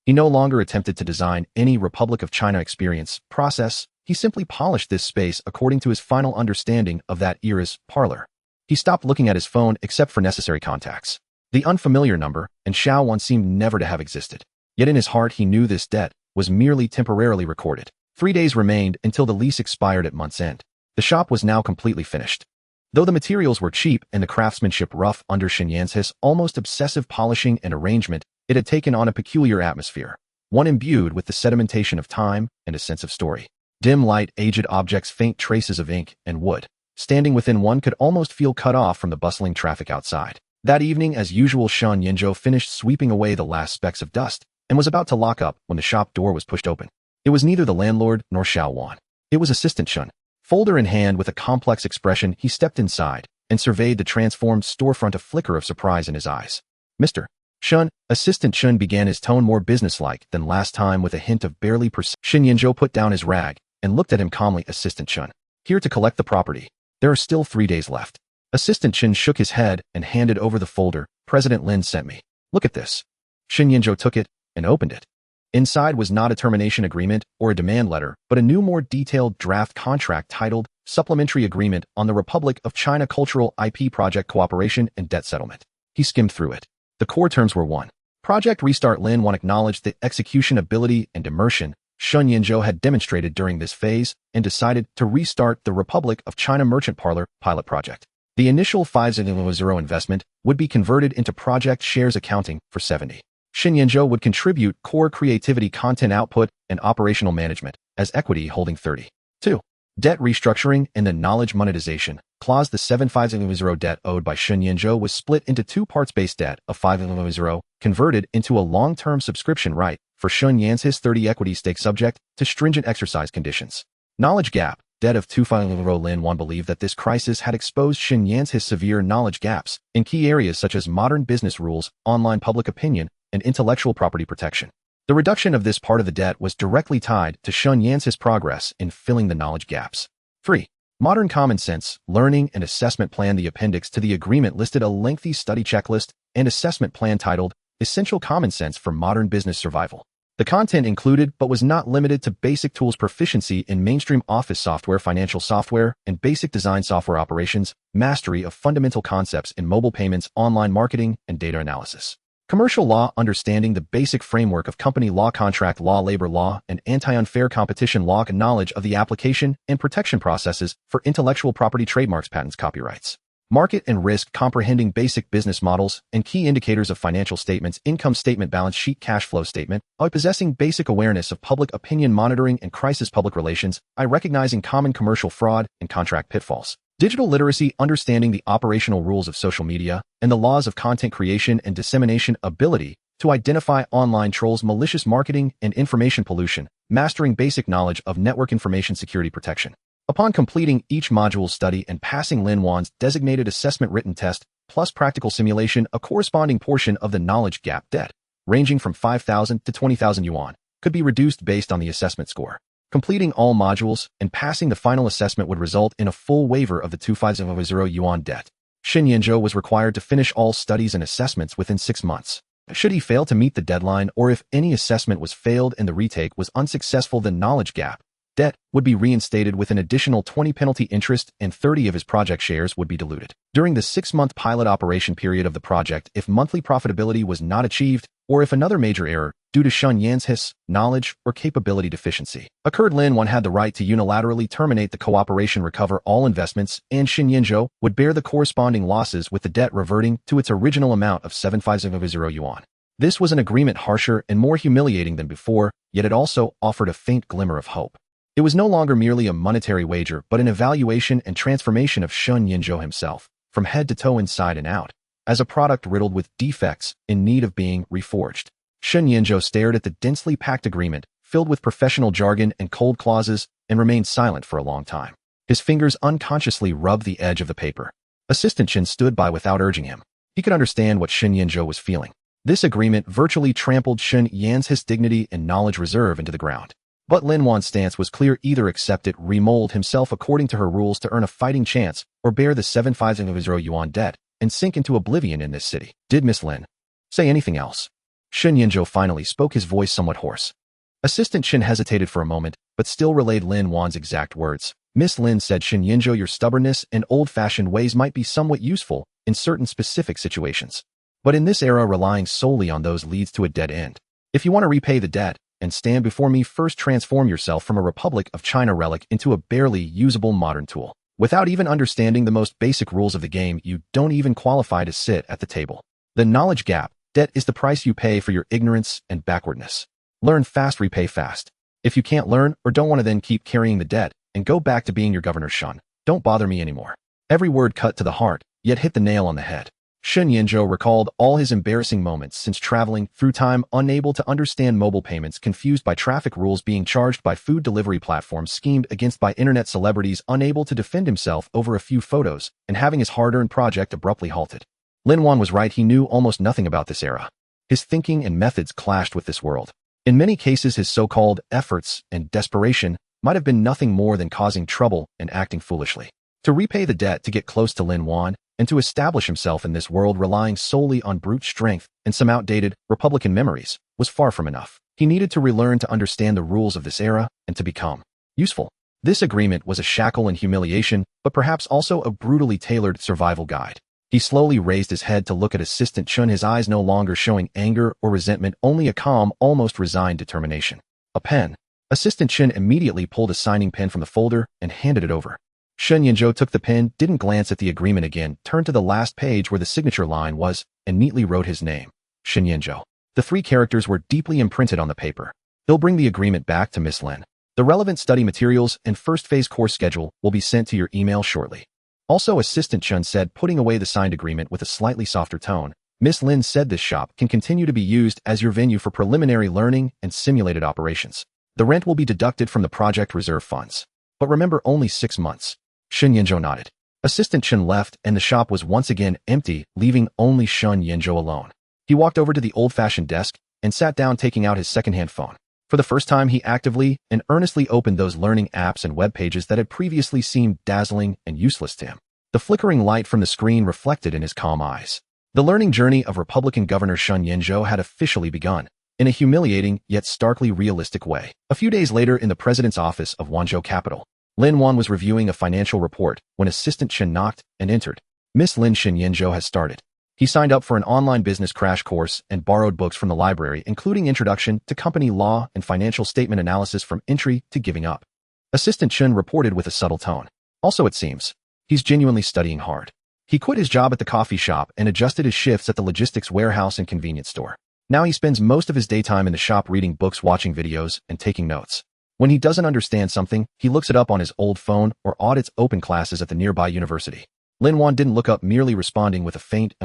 He no longer attempted to design any Republic of China experience process. He simply polished this space according to his final understanding of that era's parlor. He stopped looking at his phone except for necessary contacts. The unfamiliar number and Xiaowan seemed never to have existed. Yet in his heart he knew this debt was merely temporarily recorded. 3 days remained until the lease expired at month's end. The shop was now completely finished. Though the materials were cheap and the craftsmanship rough, under Sun Yan's almost obsessive polishing and arrangement, it had taken on a peculiar atmosphere, one imbued with the sedimentation of time and a sense of story. Dim light, aged objects, faint traces of ink and wood. Standing within, one could almost feel cut off from the bustling traffic outside. That evening, as usual, Sun Yanzhou finished sweeping away the last specks of dust and was about to lock up when the shop door was pushed open. It was neither the landlord nor Xiaowan. It was Assistant Chen. Folder in hand with a complex expression, he stepped inside and surveyed the transformed storefront, a flicker of surprise in his eyes. "Mr. Chen," Assistant Chen began, his tone more businesslike than last time with a hint of barely perceived. Sun Yanzhou put down his rag and looked at him calmly. "Assistant Chen, here to collect the property. There are still 3 days left." Assistant Chen shook his head and handed over the folder. "President Lin sent me. Look at this." Sun Yanzhou took it and opened it. Inside was not a termination agreement or a demand letter, but a new, more detailed draft contract titled Supplementary Agreement on the Republic of China Cultural IP Project Cooperation and Debt Settlement. He skimmed through it. The core terms were 1. Project restart. Lin Wan acknowledged the execution ability and immersion Sun Yanzhou had demonstrated during this phase and decided to restart the Republic of China Merchant Parlor pilot project. The initial 500 investment would be converted into project shares, accounting for 70. Sun Yanzhou would contribute core creativity, content output, and operational management as equity, holding 30. 2. Debt restructuring and the knowledge monetization clause. The 750 debt owed by Sun Yanzhou was split into 2 parts: base debt of 500 converted into a long-term subscription right for Sun Yan's 30 equity stake, subject to stringent exercise conditions. Knowledge gap debt of 250. Lin Wan believed that this crisis had exposed Sun Yan's severe knowledge gaps in key areas such as modern business rules, online public opinion, and intellectual property protection. The reduction of this part of the debt was directly tied to Sun Yan's progress in filling the knowledge gaps. 3. Modern common sense, learning and assessment plan. The appendix to the agreement listed a lengthy study checklist and assessment plan titled Essential Common Sense for Modern Business Survival. The content included but was not limited to basic tools, proficiency in mainstream office software, financial software, and basic design software operations, mastery of fundamental concepts in mobile payments, online marketing, and data analysis. Commercial law, understanding the basic framework of company law, contract law, labor law, and anti-unfair competition law, and knowledge of the application and protection processes for intellectual property, trademarks, patents, copyrights. Market and risk, comprehending basic business models and key indicators of financial statements, income statement, balance sheet, cash flow statement. I possessing basic awareness of public opinion monitoring and crisis public relations. I recognizing common commercial fraud and contract pitfalls. Digital literacy, understanding the operational rules of social media and the laws of content creation and dissemination. Ability to identify online trolls, malicious marketing, and information pollution. Mastering basic knowledge of network information security protection. Upon completing each module study and passing Lin Wan's designated assessment written test, plus practical simulation, a corresponding portion of the knowledge gap debt, ranging from 5,000 to 20,000 yuan, could be reduced based on the assessment score. Completing all modules and passing the final assessment would result in a full waiver of the 2,500 yuan debt. Shen Yinzhou was required to finish all studies and assessments within 6 months. Should he fail to meet the deadline, or if any assessment was failed and the retake was unsuccessful, the knowledge gap debt would be reinstated with an additional 20 penalty interest, and 30 of his project shares would be diluted. During the 6-month pilot operation period of the project, if monthly profitability was not achieved, or if another major error, due to Shen Yan's knowledge or capability deficiency, occurred, Lin Wan had the right to unilaterally terminate the cooperation, recover all investments, and Shen Yinzhou would bear the corresponding losses, with the debt reverting to its original amount of 7,500 yuan. This was an agreement harsher and more humiliating than before, yet it also offered a faint glimmer of hope. It was no longer merely a monetary wager, but an evaluation and transformation of Shen Yinzhou himself, from head to toe, inside and out, as a product riddled with defects in need of being reforged. Shen Yinzhou stared at the densely packed agreement, filled with professional jargon and cold clauses, and remained silent for a long time. His fingers unconsciously rubbed the edge of the paper. Assistant Chen stood by without urging him. He could understand what Shen Yinzhou was feeling. This agreement virtually trampled Shen Yan's dignity and knowledge reserve into the ground. But Lin Wan's stance was clear: either accept it, remold himself according to her rules to earn a fighting chance, or bear the 7,500 yuan debt and sink into oblivion in this city. Did Miss Lin say anything else? Shen Yinzhou finally spoke, his voice somewhat hoarse. Assistant Chen hesitated for a moment, but still relayed Lin Wan's exact words. Miss Lin said, Shen Yinzhou, your stubbornness and old-fashioned ways might be somewhat useful in certain specific situations. But in this era, relying solely on those leads to a dead end. If you want to repay the debt and stand before me, first transform yourself from a Republic of China relic into a barely usable modern tool. Without even understanding the most basic rules of the game, you don't even qualify to sit at the table. The knowledge gap debt is the price you pay for your ignorance and backwardness. Learn fast, repay fast. If you can't learn or don't want to then keep carrying the debt and go back to being your governor's shun, don't bother me anymore. Every word cut to the heart, yet hit the nail on the head. Shen Yinzhou recalled all his embarrassing moments since traveling through time, unable to understand mobile payments, confused by traffic rules, being charged by food delivery platforms, schemed against by internet celebrities, unable to defend himself over a few photos, and having his hard-earned project abruptly halted. Lin Wan was right. He knew almost nothing about this era. His thinking and methods clashed with this world. In many cases, his so-called efforts and desperation might have been nothing more than causing trouble and acting foolishly. To repay the debt, to get close to Lin Wan, and to establish himself in this world relying solely on brute strength and some outdated Republican memories, was far from enough. He needed to relearn to understand the rules of this era and to become useful. This agreement was a shackle and humiliation, but perhaps also a brutally tailored survival guide. He slowly raised his head to look at Assistant Chun, his eyes no longer showing anger or resentment, only a calm, almost resigned determination. A pen. Assistant Chen immediately pulled a signing pen from the folder and handed it over. Shen Yinzhou took the pen, didn't glance at the agreement again, turned to the last page where the signature line was, and neatly wrote his name, Shen Yinzhou. The 3 characters were deeply imprinted on the paper. He'll bring the agreement back to Miss Lin. The relevant study materials and first phase course schedule will be sent to your email shortly. Also, Assistant Chun said, putting away the signed agreement with a slightly softer tone, Miss Lin said this shop can continue to be used as your venue for preliminary learning and simulated operations. The rent will be deducted from the project reserve funds. But remember, only 6 months. Shen Yinzhou nodded. Assistant Chen left, and the shop was once again empty, leaving only Shen Yinzhou alone. He walked over to the old-fashioned desk and sat down, taking out his second-hand phone. For the first time, he actively and earnestly opened those learning apps and web pages that had previously seemed dazzling and useless to him. The flickering light from the screen reflected in his calm eyes. The learning journey of Republican Governor Shen Yinzhou had officially begun, in a humiliating yet starkly realistic way. A few days later, in the president's office of Wanzhou capital, Lin Wan was reviewing a financial report when Assistant Chen knocked and entered. Miss Lin, Shen Yinzhou has started. He signed up for an online business crash course and borrowed books from the library, including Introduction to Company Law and Financial Statement Analysis from Entry to Giving Up. Assistant Chun reported with a subtle tone. Also, it seems, he's genuinely studying hard. He quit his job at the coffee shop and adjusted his shifts at the logistics warehouse and convenience store. Now he spends most of his daytime in the shop reading books, watching videos, and taking notes. When he doesn't understand something, he looks it up on his old phone or audits open classes at the nearby university. Lin Wan didn't look up, merely responding with a faint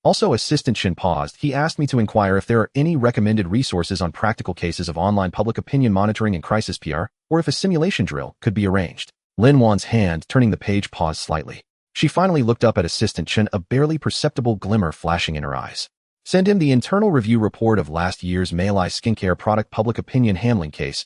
Also, Assistant Shin paused. He asked me to inquire if there are any recommended resources on practical cases of online public opinion monitoring and crisis PR, or if a simulation drill could be arranged. Lin Wan's hand, turning the page, paused slightly. She finally looked up at Assistant Shin, a barely perceptible glimmer flashing in her eyes. Send him the internal review report of last year's Meili skincare product public opinion handling case.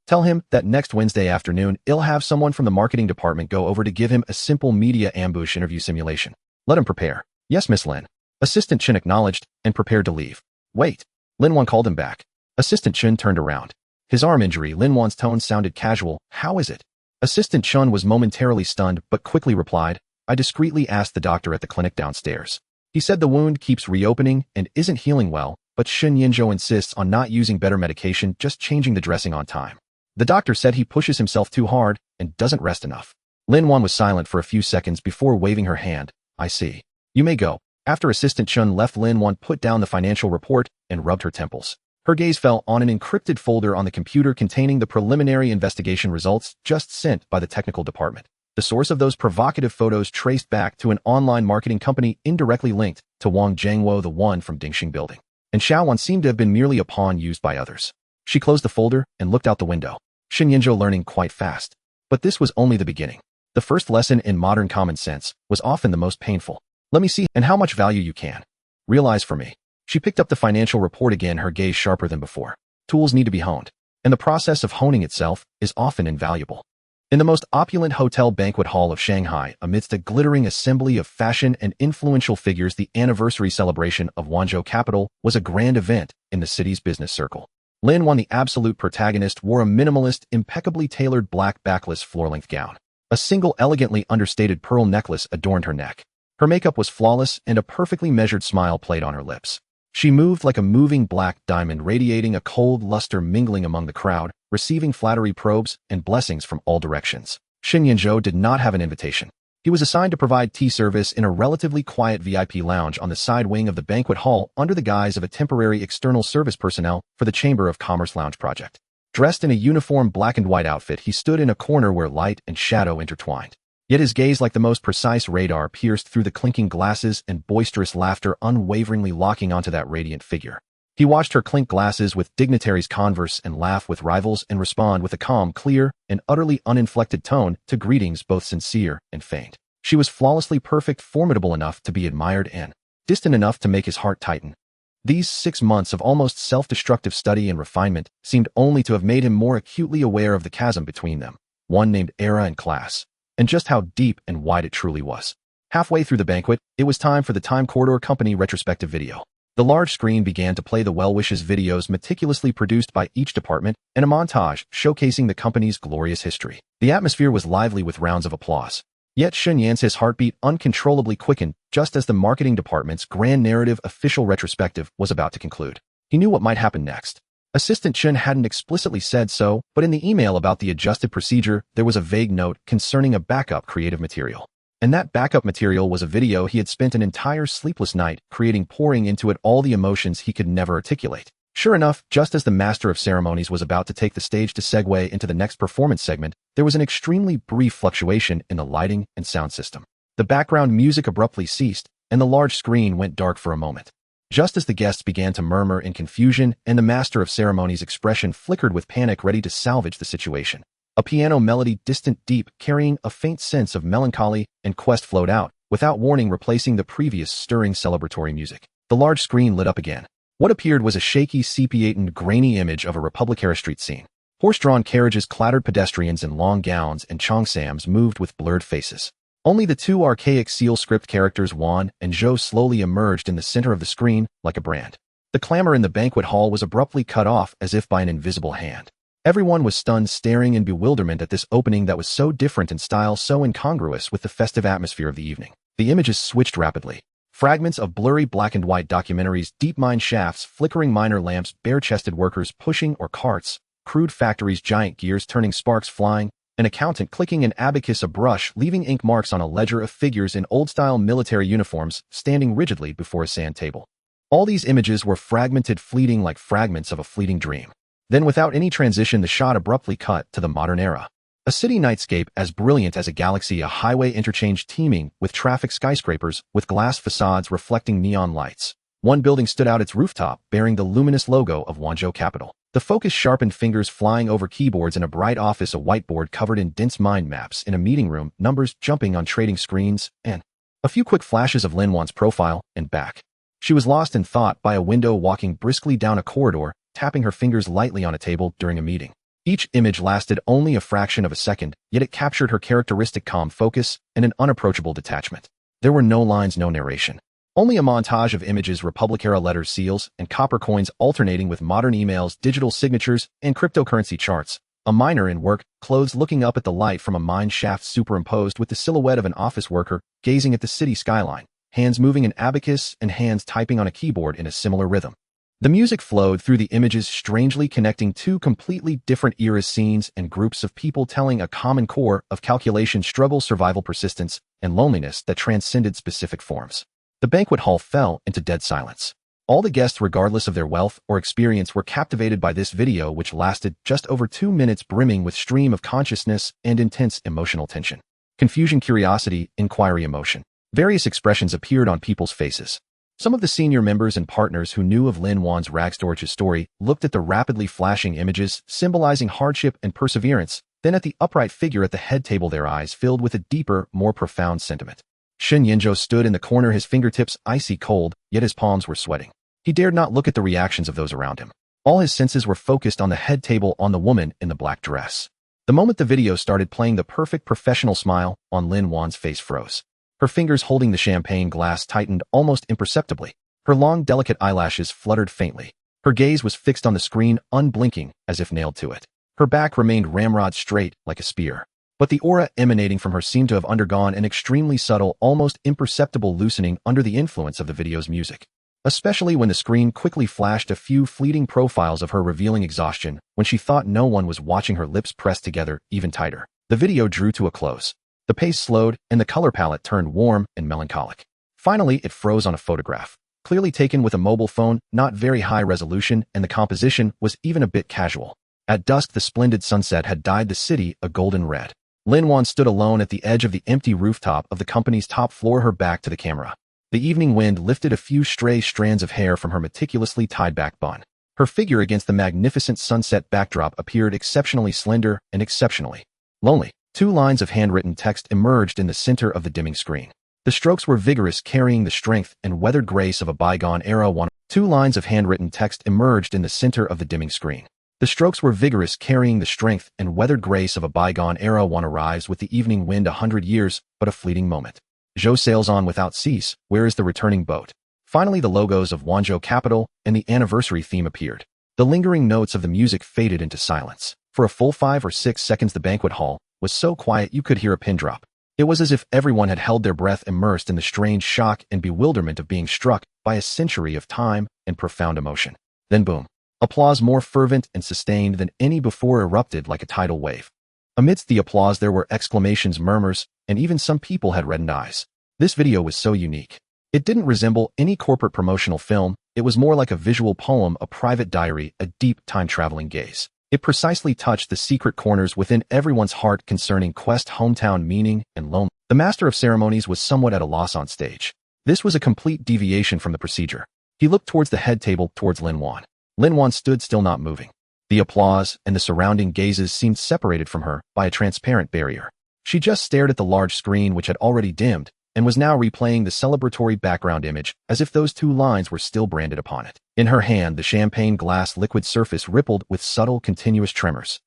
Tell him that next Wednesday afternoon, I'll have someone from the marketing department go over to give him a simple media ambush interview simulation. Let him prepare. Yes, Miss Lin. Assistant Chin acknowledged and prepared to leave. Wait. Lin Wan called him back. Assistant Chin turned around. His arm injury. Lin Wan's tone sounded casual. How is it? Assistant Chun was momentarily stunned, but quickly replied, I discreetly asked the doctor at the clinic downstairs. He said the wound keeps reopening and isn't healing well, but Shin Yinzhou insists on not using better medication, just changing the dressing on time. The doctor said he pushes himself too hard and doesn't rest enough. Lin Wan was silent for a few seconds before waving her hand. I see. You may go. After Assistant Chun left, Lin Wan put down the financial report and rubbed her temples. Her gaze fell on an encrypted folder on the computer containing the preliminary investigation results just sent by the technical department. The source of those provocative photos traced back to an online marketing company indirectly linked to Wang Zhengwo, the one from Dingxing Building. And Xiaowan seemed to have been merely a pawn used by others. She closed the folder and looked out the window. Shin Yinzhou learning quite fast. But this was only the beginning. The first lesson in modern common sense was often the most painful. Let me see and how much value you can realize for me. She picked up the financial report again, her gaze sharper than before. Tools need to be honed, and the process of honing itself is often invaluable. In the most opulent hotel banquet hall of Shanghai, amidst a glittering assembly of fashion and influential figures, the anniversary celebration of Wanzhou capital was a grand event in the city's business circle. Lin Wan, the absolute protagonist, wore a minimalist, impeccably tailored black backless floor-length gown. A single elegantly understated pearl necklace adorned her neck. Her makeup was flawless, and a perfectly measured smile played on her lips. She moved like a moving black diamond, radiating a cold luster, mingling among the crowd, receiving flattery, probes, and blessings from all directions. Shin Yinzhou did not have an invitation. He was assigned to provide tea service in a relatively quiet VIP lounge on the side wing of the banquet hall under the guise of a temporary external service personnel for the Chamber of Commerce Lounge project. Dressed in a uniform black and white outfit, he stood in a corner where light and shadow intertwined. Yet his gaze, like the most precise radar, pierced through the clinking glasses and boisterous laughter, unwaveringly locking onto that radiant figure. He watched her clink glasses with dignitaries, converse and laugh with rivals, and respond with a calm, clear, and utterly uninflected tone to greetings both sincere and feigned. She was flawlessly perfect, formidable enough to be admired and distant enough to make his heart tighten. These 6 months of almost self-destructive study and refinement seemed only to have made him more acutely aware of the chasm between them, one named era and class, and just how deep and wide it truly was. Halfway through the banquet, it was time for the Time Corridor Company retrospective video. The large screen began to play the well-wishes videos meticulously produced by each department and a montage showcasing the company's glorious history. The atmosphere was lively with rounds of applause. Yet Shun Yan's heartbeat uncontrollably quickened just as the marketing department's grand narrative official retrospective was about to conclude. He knew what might happen next. Assistant Chun hadn't explicitly said so, but in the email about the adjusted procedure, there was a vague note concerning a backup creative material. And that backup material was a video he had spent an entire sleepless night creating, pouring into it all the emotions he could never articulate. Sure enough, just as the master of ceremonies was about to take the stage to segue into the next performance segment, there was an extremely brief fluctuation in the lighting and sound system. The background music abruptly ceased, and the large screen went dark for a moment. Just as the guests began to murmur in confusion and the master of ceremonies' expression flickered with panic, ready to salvage the situation, a piano melody, distant, deep, carrying a faint sense of melancholy and quest, flowed out, without warning, replacing the previous stirring celebratory music. The large screen lit up again. What appeared was a shaky, sepia-toned, grainy image of a Republicara street scene. Horse-drawn carriages clattered, pedestrians in long gowns and cheongsams moved with blurred faces. Only the two archaic seal script characters Wan and Zhou slowly emerged in the center of the screen like a brand. The clamor in the banquet hall was abruptly cut off as if by an invisible hand. Everyone was stunned, staring in bewilderment at this opening that was so different in style, so incongruous with the festive atmosphere of the evening. The images switched rapidly. Fragments of blurry black and white documentaries, deep mine shafts, flickering miner lamps, bare-chested workers pushing or carts, crude factories, giant gears turning, sparks flying, an accountant clicking an abacus, a brush, leaving ink marks on a ledger, of figures in old-style military uniforms standing rigidly before a sand table. All these images were fragmented, fleeting like fragments of a fleeting dream. Then, without any transition, the shot abruptly cut to the modern era. A city nightscape as brilliant as a galaxy, a highway interchange teeming with traffic, skyscrapers with glass facades reflecting neon lights. One building stood out, its rooftop bearing the luminous logo of Wanzhou Capital. The focus sharpened, fingers flying over keyboards in a bright office, a whiteboard covered in dense mind maps in a meeting room, numbers jumping on trading screens, and a few quick flashes of Lin Wan's profile and back. She was lost in thought by a window, walking briskly down a corridor, tapping her fingers lightly on a table during a meeting. Each image lasted only a fraction of a second, yet it captured her characteristic calm focus and an unapproachable detachment. There were no lines, no narration. Only a montage of images, Republic-era letters, seals, and copper coins alternating with modern emails, digital signatures, and cryptocurrency charts. A miner in work clothes looking up at the light from a mine shaft, superimposed with the silhouette of an office worker gazing at the city skyline, hands moving an abacus and hands typing on a keyboard in a similar rhythm. The music flowed through the images, strangely connecting two completely different eras, scenes and groups of people telling a common core of calculation, struggle, survival, persistence, and loneliness that transcended specific forms. The banquet hall fell into dead silence. All the guests, regardless of their wealth or experience, were captivated by this video, which lasted just over 2 minutes, brimming with stream of consciousness and intense emotional tension. Confusion, curiosity, inquiry, emotion. Various expressions appeared on people's faces. Some of the senior members and partners who knew of Lin Wan's rag storage's story looked at the rapidly flashing images, symbolizing hardship and perseverance, then at the upright figure at the head table, their eyes filled with a deeper, more profound sentiment. Shen Yinzhou stood in the corner, his fingertips icy cold, yet his palms were sweating. He dared not look at the reactions of those around him. All his senses were focused on the head table, on the woman in the black dress. The moment the video started playing, the perfect professional smile on Lin Wan's face froze. Her fingers holding the champagne glass tightened almost imperceptibly. Her long, delicate eyelashes fluttered faintly. Her gaze was fixed on the screen, unblinking, as if nailed to it. Her back remained ramrod straight, like a spear. But the aura emanating from her seemed to have undergone an extremely subtle, almost imperceptible loosening under the influence of the video's music. Especially when the screen quickly flashed a few fleeting profiles of her, revealing exhaustion, when she thought no one was watching, her lips pressed together even tighter. The video drew to a close. The pace slowed, and the color palette turned warm and melancholic. Finally, it froze on a photograph, clearly taken with a mobile phone, not very high resolution, and the composition was even a bit casual. At dusk, the splendid sunset had dyed the city a golden red. Lin Wan stood alone at the edge of the empty rooftop of the company's top floor, her back to the camera. The evening wind lifted a few stray strands of hair from her meticulously tied back bun. Her figure against the magnificent sunset backdrop appeared exceptionally slender and exceptionally lonely. 2 lines of handwritten text emerged in the center of the dimming screen. The strokes were vigorous, carrying the strength and weathered grace of a bygone era. 2 lines of handwritten text emerged in the center of the dimming screen. The strokes were vigorous, carrying the strength and weathered grace of a bygone era. One arrives with the evening wind, 100 years, but a fleeting moment. Zhou sails on without cease. Where is the returning boat? Finally, the logos of Wanzhou Capital and the anniversary theme appeared. The lingering notes of the music faded into silence. For a full 5 or 6 seconds, the banquet hall was so quiet you could hear a pin drop. It was as if everyone had held their breath, immersed in the strange shock and bewilderment of being struck by a century of time and profound emotion. Then boom. Applause, more fervent and sustained than any before, erupted like a tidal wave. Amidst the applause there were exclamations, murmurs, and even some people had reddened eyes. This video was so unique. It didn't resemble any corporate promotional film. It was more like a visual poem, a private diary, a deep time-traveling gaze. It precisely touched the secret corners within everyone's heart concerning quest, hometown, meaning, and loneliness. The master of ceremonies was somewhat at a loss on stage. This was a complete deviation from the procedure. He looked towards the head table, towards Lin Wan. Lin Wan stood still, not moving. The applause and the surrounding gazes seemed separated from her by a transparent barrier. She just stared at the large screen, which had already dimmed, and was now replaying the celebratory background image, as if those 2 lines were still branded upon it. In her hand, the champagne glass liquid surface rippled with subtle, continuous tremors.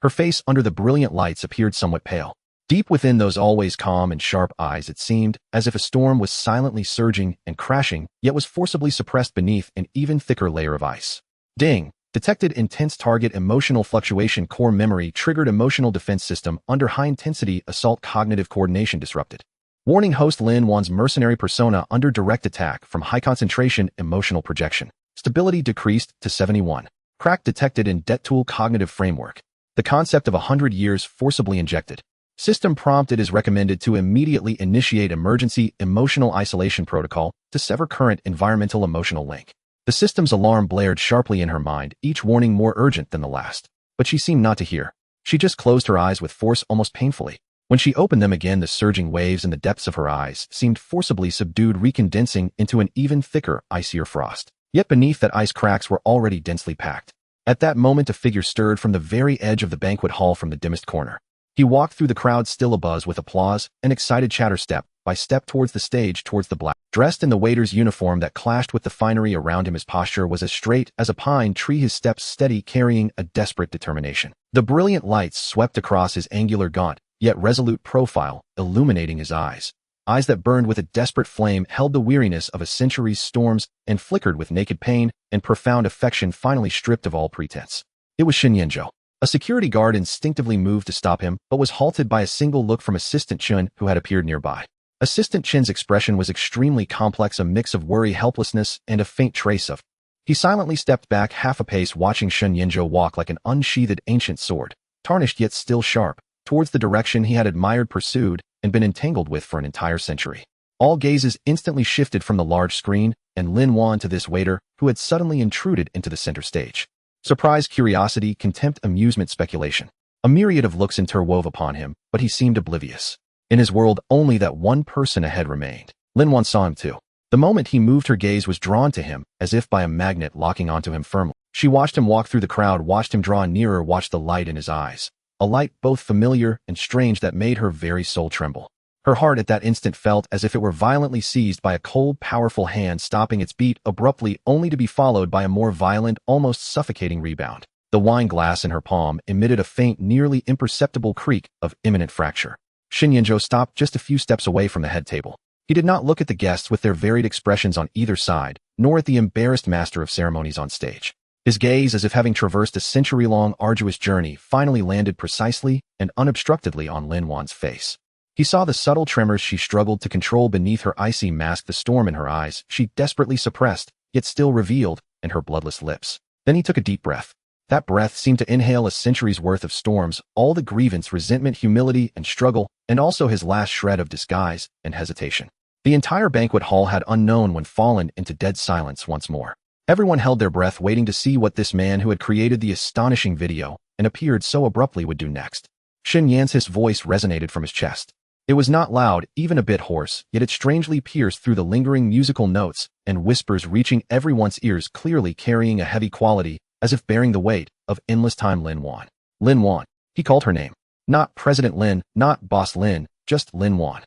Her face under the brilliant lights appeared somewhat pale. Deep within those always calm and sharp eyes, it seemed as if a storm was silently surging and crashing, yet was forcibly suppressed beneath an even thicker layer of ice. Ding! Detected intense target, emotional fluctuation, core memory triggered, emotional defense system under high intensity assault, cognitive coordination disrupted. warning host Lin Wan's mercenary persona under direct attack from high-concentration emotional projection. Stability decreased to 71. Crack detected in DET-tool cognitive framework. The concept of 100 years forcibly injected. System prompt: it is recommended to immediately initiate emergency emotional isolation protocol to sever current environmental emotional link. The system's alarm blared sharply in her mind, each warning more urgent than the last. But she seemed not to hear. She just closed her eyes with force, almost painfully. When she opened them again, the surging waves in the depths of her eyes seemed forcibly subdued, recondensing into an even thicker, icier frost. Yet beneath that ice, cracks were already densely packed. At that moment, a figure stirred from the very edge of the banquet hall from the dimmest corner. He walked through the crowd, still abuzz with applause and excited chatter, step by step towards the stage, towards the black. Dressed in the waiter's uniform that clashed with the finery around him, his posture was as straight as a pine tree, his steps steady, carrying a desperate determination. The brilliant lights swept across his angular, gaunt, yet resolute profile, illuminating his eyes. Eyes that burned with a desperate flame, held the weariness of a century's storms, and flickered with naked pain and profound affection, finally stripped of all pretense. It was Shen Yanzhou. A security guard instinctively moved to stop him, but was halted by a single look from Assistant Chen, who had appeared nearby. Assistant Chen's expression was extremely complex, a mix of worry, helplessness, and a faint trace of. He silently stepped back half a pace, watching Shen Yanzhou walk like an unsheathed ancient sword, tarnished yet still sharp, towards the direction he had admired, pursued, and been entangled with for an entire century. All gazes instantly shifted from the large screen and Lin Wan to this waiter, who had suddenly intruded into the center stage. Surprise, curiosity, contempt, amusement, speculation. A myriad of looks interwove upon him, but he seemed oblivious. In his world, only that one person ahead remained. Lin Wan saw him too. The moment he moved, her gaze was drawn to him, as if by a magnet, locking onto him firmly. She watched him walk through the crowd, watched him draw nearer, watched the light in his eyes. A light both familiar and strange that made her very soul tremble. Her heart at that instant felt as if it were violently seized by a cold, powerful hand, stopping its beat abruptly, only to be followed by a more violent, almost suffocating rebound. The wine glass in her palm emitted a faint, nearly imperceptible creak of imminent fracture. Shen Yanzhou stopped just a few steps away from the head table. He did not look at the guests with their varied expressions on either side, nor at the embarrassed master of ceremonies on stage. His gaze, as if having traversed a century-long arduous journey, finally landed precisely and unobstructedly on Lin Wan's face. He saw the subtle tremors she struggled to control beneath her icy mask, the storm in her eyes she desperately suppressed, yet still revealed, and her bloodless lips. Then he took a deep breath. That breath seemed to inhale a century's worth of storms, all the grievance, resentment, humility, and struggle, and also his last shred of disguise and hesitation. The entire banquet hall had unknown when fallen into dead silence once more. Everyone held their breath, waiting to see what this man who had created the astonishing video and appeared so abruptly would do next. Shen Yanzhou's voice resonated from his chest. It was not loud, even a bit hoarse, yet it strangely pierced through the lingering musical notes and whispers, reaching everyone's ears, clearly carrying a heavy quality, as if bearing the weight of endless time. Lin Wan. Lin Wan. He called her name. Not President Lin, not Boss Lin, just Lin Wan.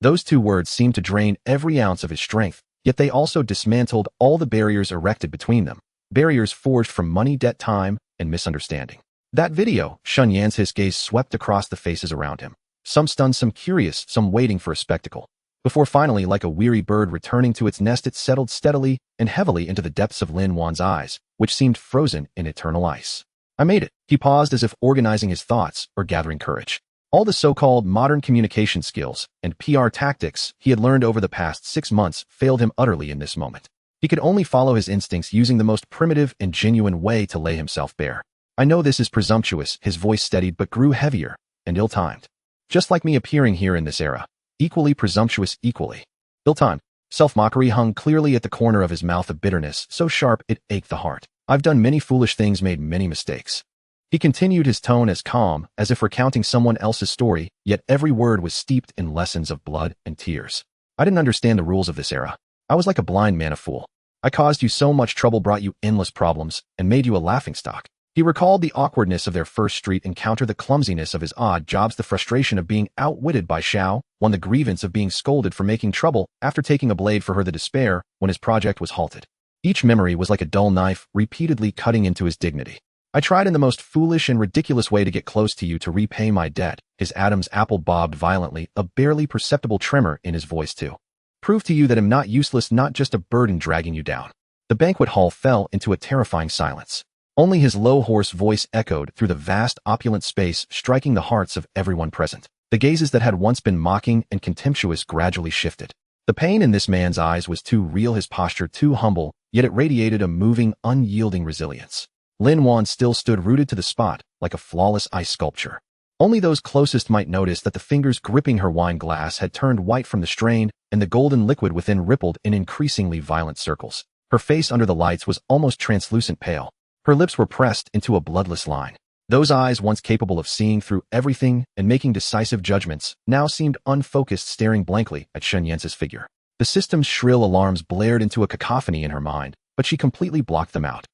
Those two words seemed to drain every ounce of his strength, yet they also dismantled all the barriers erected between them. Barriers forged from money, debt, time, and misunderstanding. That video, Shen Yanzhou's gaze swept across the faces around him. Some stunned, some curious, some waiting for a spectacle. Before finally, like a weary bird returning to its nest, it settled steadily and heavily into the depths of Lin Wan's eyes, which seemed frozen in eternal ice. I made it. He paused, as if organizing his thoughts or gathering courage. All the so-called modern communication skills and PR tactics he had learned over the past 6 months failed him utterly in this moment. He could only follow his instincts, using the most primitive and genuine way to lay himself bare. I know this is presumptuous, his voice steadied but grew heavier and ill-timed. Just like me appearing here in this era. Equally presumptuous, equally ill-timed. Self-mockery hung clearly at the corner of his mouth, a bitterness so sharp it ached the heart. I've done many foolish things, made many mistakes. He continued, his tone as calm as if recounting someone else's story, yet every word was steeped in lessons of blood and tears. I didn't understand the rules of this era. I was like a blind man, a fool. I caused you so much trouble, brought you endless problems, and made you a laughingstock. He recalled the awkwardness of their first street encounter, the clumsiness of his odd jobs, the frustration of being outwitted by Xiao, the grievance of being scolded for making trouble after taking a blade for her, the despair when his project was halted. Each memory was like a dull knife, repeatedly cutting into his dignity. I tried in the most foolish and ridiculous way to get close to you, to repay my debt. His Adam's apple bobbed violently, a barely perceptible tremor in his voice too. Prove to you that I'm not useless, not just a burden dragging you down. The banquet hall fell into a terrifying silence. Only his low, hoarse voice echoed through the vast, opulent space, striking the hearts of everyone present. The gazes that had once been mocking and contemptuous gradually shifted. The pain in this man's eyes was too real, his posture too humble, yet it radiated a moving, unyielding resilience. Lin Wan still stood rooted to the spot, like a flawless ice sculpture. Only those closest might notice that the fingers gripping her wine glass had turned white from the strain, and the golden liquid within rippled in increasingly violent circles. Her face under the lights was almost translucent pale. Her lips were pressed into a bloodless line. Those eyes, once capable of seeing through everything and making decisive judgments, now seemed unfocused, staring blankly at Shen Yance's figure. The system's shrill alarms blared into a cacophony in her mind, but she completely blocked them out.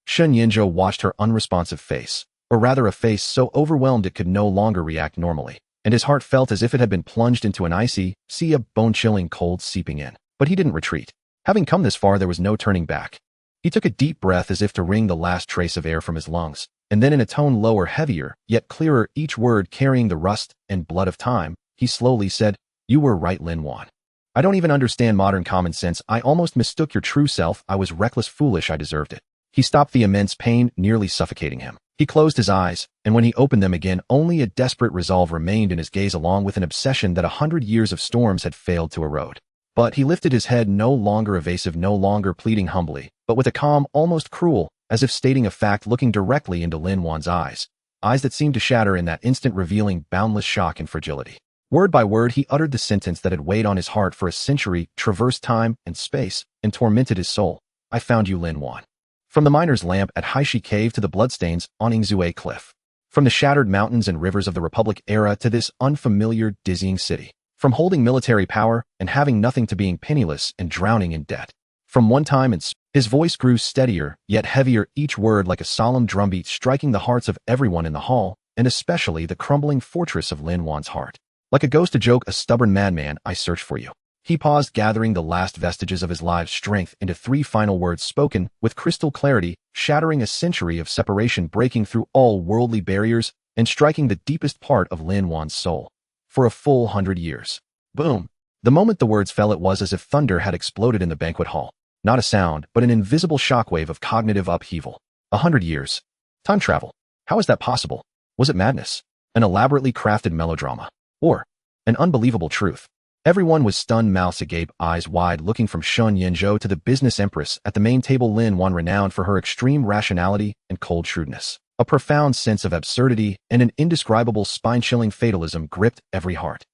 Shen Yanzhou watched her unresponsive face, or rather a face so overwhelmed it could no longer react normally, and his heart felt as if it had been plunged into an icy sea of bone-chilling cold seeping in. But he didn't retreat. Having come this far, there was no turning back. He took a deep breath as if to wring the last trace of air from his lungs, and then in a tone lower, heavier, yet clearer, each word carrying the rust and blood of time, he slowly said, "You were right, Lin Wan. I don't even understand modern common sense. I almost mistook your true self. I was reckless, foolish. I deserved it." He stopped, the immense pain nearly suffocating him. He closed his eyes, and when he opened them again, only a desperate resolve remained in his gaze, along with an obsession that 100 years of storms had failed to erode. But he lifted his head, no longer evasive, no longer pleading humbly, but with a calm, almost cruel, as if stating a fact, looking directly into Lin Wan's eyes that seemed to shatter in that instant, revealing boundless shock and fragility. Word by word, he uttered the sentence that had weighed on his heart for a century, traversed time and space, and tormented his soul. "I found you, Lin Wan." From the miner's lamp at Haishi Cave to the bloodstains on Yingzue Cliff. From the shattered mountains and rivers of the Republic era to this unfamiliar, dizzying city. From holding military power and having nothing to being penniless and drowning in debt. From one time and his voice grew steadier, yet heavier, each word like a solemn drumbeat, striking the hearts of everyone in the hall, and especially the crumbling fortress of Lin Wan's heart. Like a ghost, a joke, a stubborn madman, I searched for you. He paused, gathering the last vestiges of his live's strength into 3 final words spoken with crystal clarity, shattering a century of separation, breaking through all worldly barriers, and striking the deepest part of Lin Wan's soul. For a full 100 years. Boom. The moment the words fell, it was as if thunder had exploded in the banquet hall. Not a sound, but an invisible shockwave of cognitive upheaval. 100 years. Time travel. How is that possible? Was it madness? An elaborately crafted melodrama? Or an unbelievable truth? Everyone was stunned, mouths agape, eyes wide, looking from Shen Yanzhou to the business empress at the main table, Lin Wan, renowned for her extreme rationality and cold shrewdness. A profound sense of absurdity and an indescribable spine-chilling fatalism gripped every heart.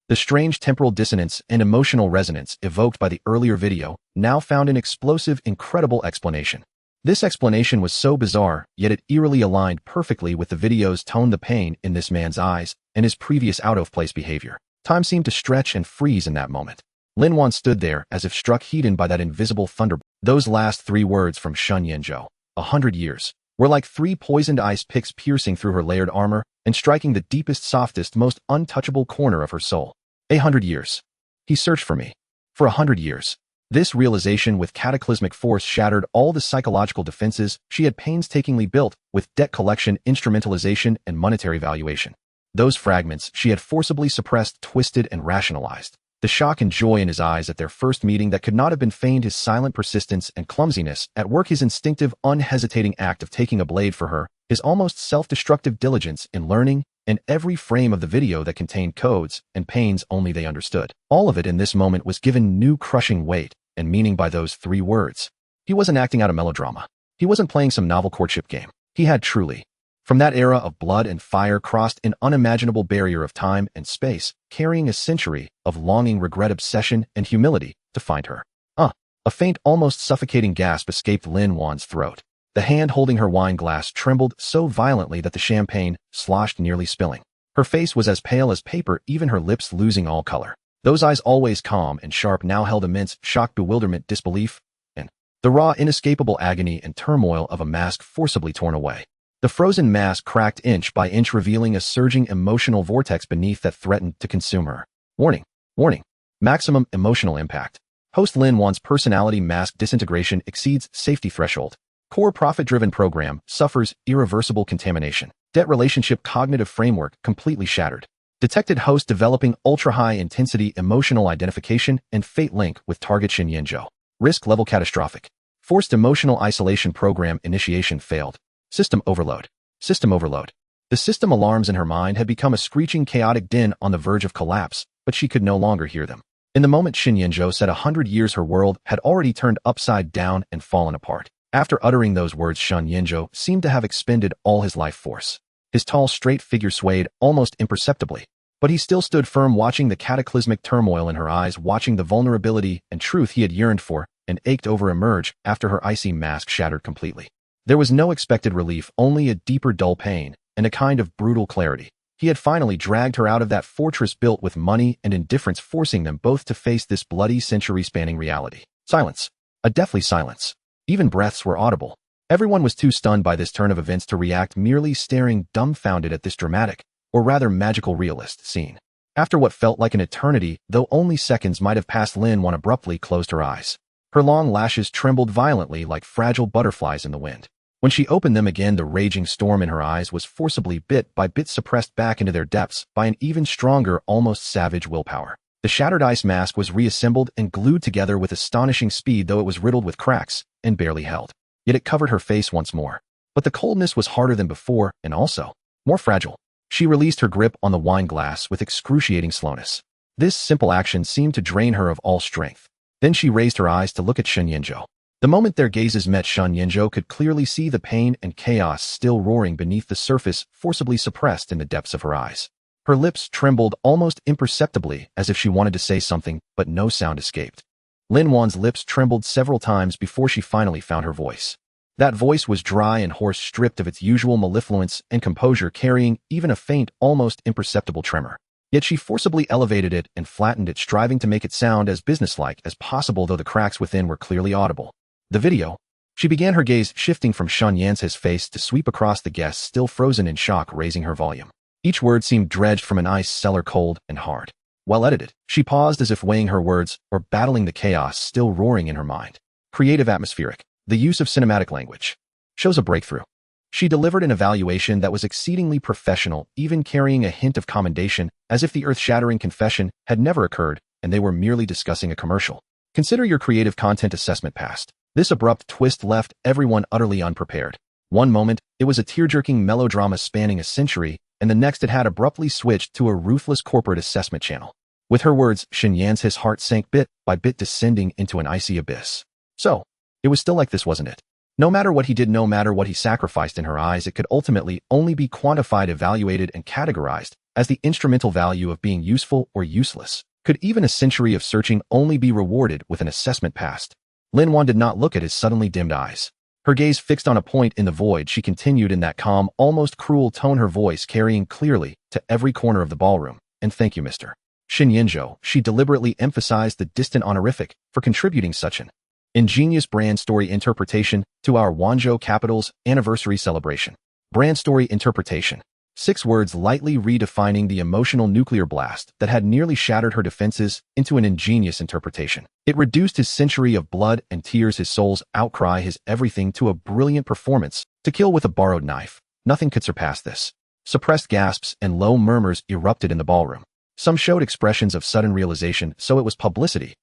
The strange temporal dissonance and emotional resonance evoked by the earlier video now found an explosive, incredible explanation. This explanation was so bizarre, yet it eerily aligned perfectly with the video's tone, the pain in this man's eyes, and his previous out-of-place behavior. Time seemed to stretch and freeze in that moment. Lin Wan stood there as if struck heated by that invisible thunder. Those last 3 words from Shen Yanzhou, 100 years, were like 3 poisoned ice picks piercing through her layered armor and striking the deepest, softest, most untouchable corner of her soul. 100 years. He searched for me. For 100 years. This realization with cataclysmic force shattered all the psychological defenses she had painstakingly built with debt collection, instrumentalization, and monetary valuation. Those fragments she had forcibly suppressed, twisted, and rationalized. The shock and joy in his eyes at their first meeting that could not have been feigned, his silent persistence and clumsiness at work, his instinctive, unhesitating act of taking a blade for her, his almost self-destructive diligence in learning, and every frame of the video that contained codes and pains only they understood. All of it in this moment was given new crushing weight and meaning by those 3 words. He wasn't acting out a melodrama. He wasn't playing some novel courtship game. He had truly, from that era of blood and fire, crossed an unimaginable barrier of time and space, carrying a century of longing, regret, obsession, and humility to find her. A faint, almost suffocating gasp escaped Lin Wan's throat. The hand holding her wine glass trembled so violently that the champagne sloshed, nearly spilling. Her face was as pale as paper, even her lips losing all color. Those eyes, always calm and sharp, now held immense shock, bewilderment, disbelief, and the raw, inescapable agony and turmoil of a mask forcibly torn away. The frozen mask cracked inch by inch, revealing a surging emotional vortex beneath that threatened to consume her. Warning. Warning. Maximum emotional impact. Host Lin Wan's personality mask disintegration exceeds safety threshold. Core profit-driven program suffers irreversible contamination. Debt relationship cognitive framework completely shattered. Detected host developing ultra-high intensity emotional identification and fate link with target Shen Yanzhou. Risk level catastrophic. Forced emotional isolation program initiation failed. System overload. System overload. The system alarms in her mind had become a screeching chaotic din on the verge of collapse, but she could no longer hear them. In the moment Shen Yinzhou said 100 years her world had already turned upside down and fallen apart. After uttering those words, Shen Yinzhou seemed to have expended all his life force. His tall, straight figure swayed almost imperceptibly, but he still stood firm, watching the cataclysmic turmoil in her eyes, watching the vulnerability and truth he had yearned for and ached over emerge after her icy mask shattered completely. There was no expected relief, only a deeper dull pain and a kind of brutal clarity. He had finally dragged her out of that fortress built with money and indifference, forcing them both to face this bloody, century-spanning reality. Silence. A deathly silence. Even breaths were audible. Everyone was too stunned by this turn of events to react, merely staring dumbfounded at this dramatic, or rather magical realist, scene. After what felt like an eternity, though only seconds might have passed, Lin Wan abruptly closed her eyes. Her long lashes trembled violently like fragile butterflies in the wind. When she opened them again, the raging storm in her eyes was forcibly bit by bit suppressed back into their depths by an even stronger, almost savage willpower. The shattered ice mask was reassembled and glued together with astonishing speed, though it was riddled with cracks and barely held. Yet it covered her face once more. But the coldness was harder than before and also more fragile. She released her grip on the wine glass with excruciating slowness. This simple action seemed to drain her of all strength. Then she raised her eyes to look at Shen Yinzhou. The moment their gazes met, Shen Yinzhou could clearly see the pain and chaos still roaring beneath the surface, forcibly suppressed in the depths of her eyes. Her lips trembled almost imperceptibly, as if she wanted to say something, but no sound escaped. Lin Wan's lips trembled several times before she finally found her voice. That voice was dry and hoarse, stripped of its usual mellifluence and composure, carrying even a faint, almost imperceptible tremor. Yet she forcibly elevated it and flattened it, striving to make it sound as businesslike as possible, though the cracks within were clearly audible. The video. She began, her gaze shifting from Shen Yance's face to sweep across the guests still frozen in shock, raising her volume. Each word seemed dredged from an ice cellar, cold and hard. While edited, she paused as if weighing her words or battling the chaos still roaring in her mind. Creative, atmospheric. The use of cinematic language shows a breakthrough. She delivered an evaluation that was exceedingly professional, even carrying a hint of commendation, as if the earth-shattering confession had never occurred and they were merely discussing a commercial. Consider your creative content assessment passed. This abrupt twist left everyone utterly unprepared. One moment, it was a tear-jerking melodrama spanning a century, and the next it had abruptly switched to a ruthless corporate assessment channel. With her words, Shen Yance's heart sank bit by bit, descending into an icy abyss. So, it was still like this, wasn't it? No matter what he did, no matter what he sacrificed, in her eyes it could ultimately only be quantified, evaluated, and categorized as the instrumental value of being useful or useless. Could even a century of searching only be rewarded with an assessment passed? Lin Wan did not look at his suddenly dimmed eyes. Her gaze fixed on a point in the void. She continued in that calm, almost cruel tone, her voice carrying clearly to every corner of the ballroom. And thank you, Mr. Shen Yinzhou. She deliberately emphasized the distant honorific for contributing such an ingenious brand story interpretation to our Wanzhou capital's anniversary celebration. Brand story interpretation. 6 words lightly redefining the emotional nuclear blast that had nearly shattered her defenses into an ingenious interpretation. It reduced his century of blood and tears, his soul's outcry, his everything, to a brilliant performance. To kill with a borrowed knife. Nothing could surpass this. Suppressed gasps and low murmurs erupted in the ballroom. Some showed expressions of sudden realization, so it was publicity.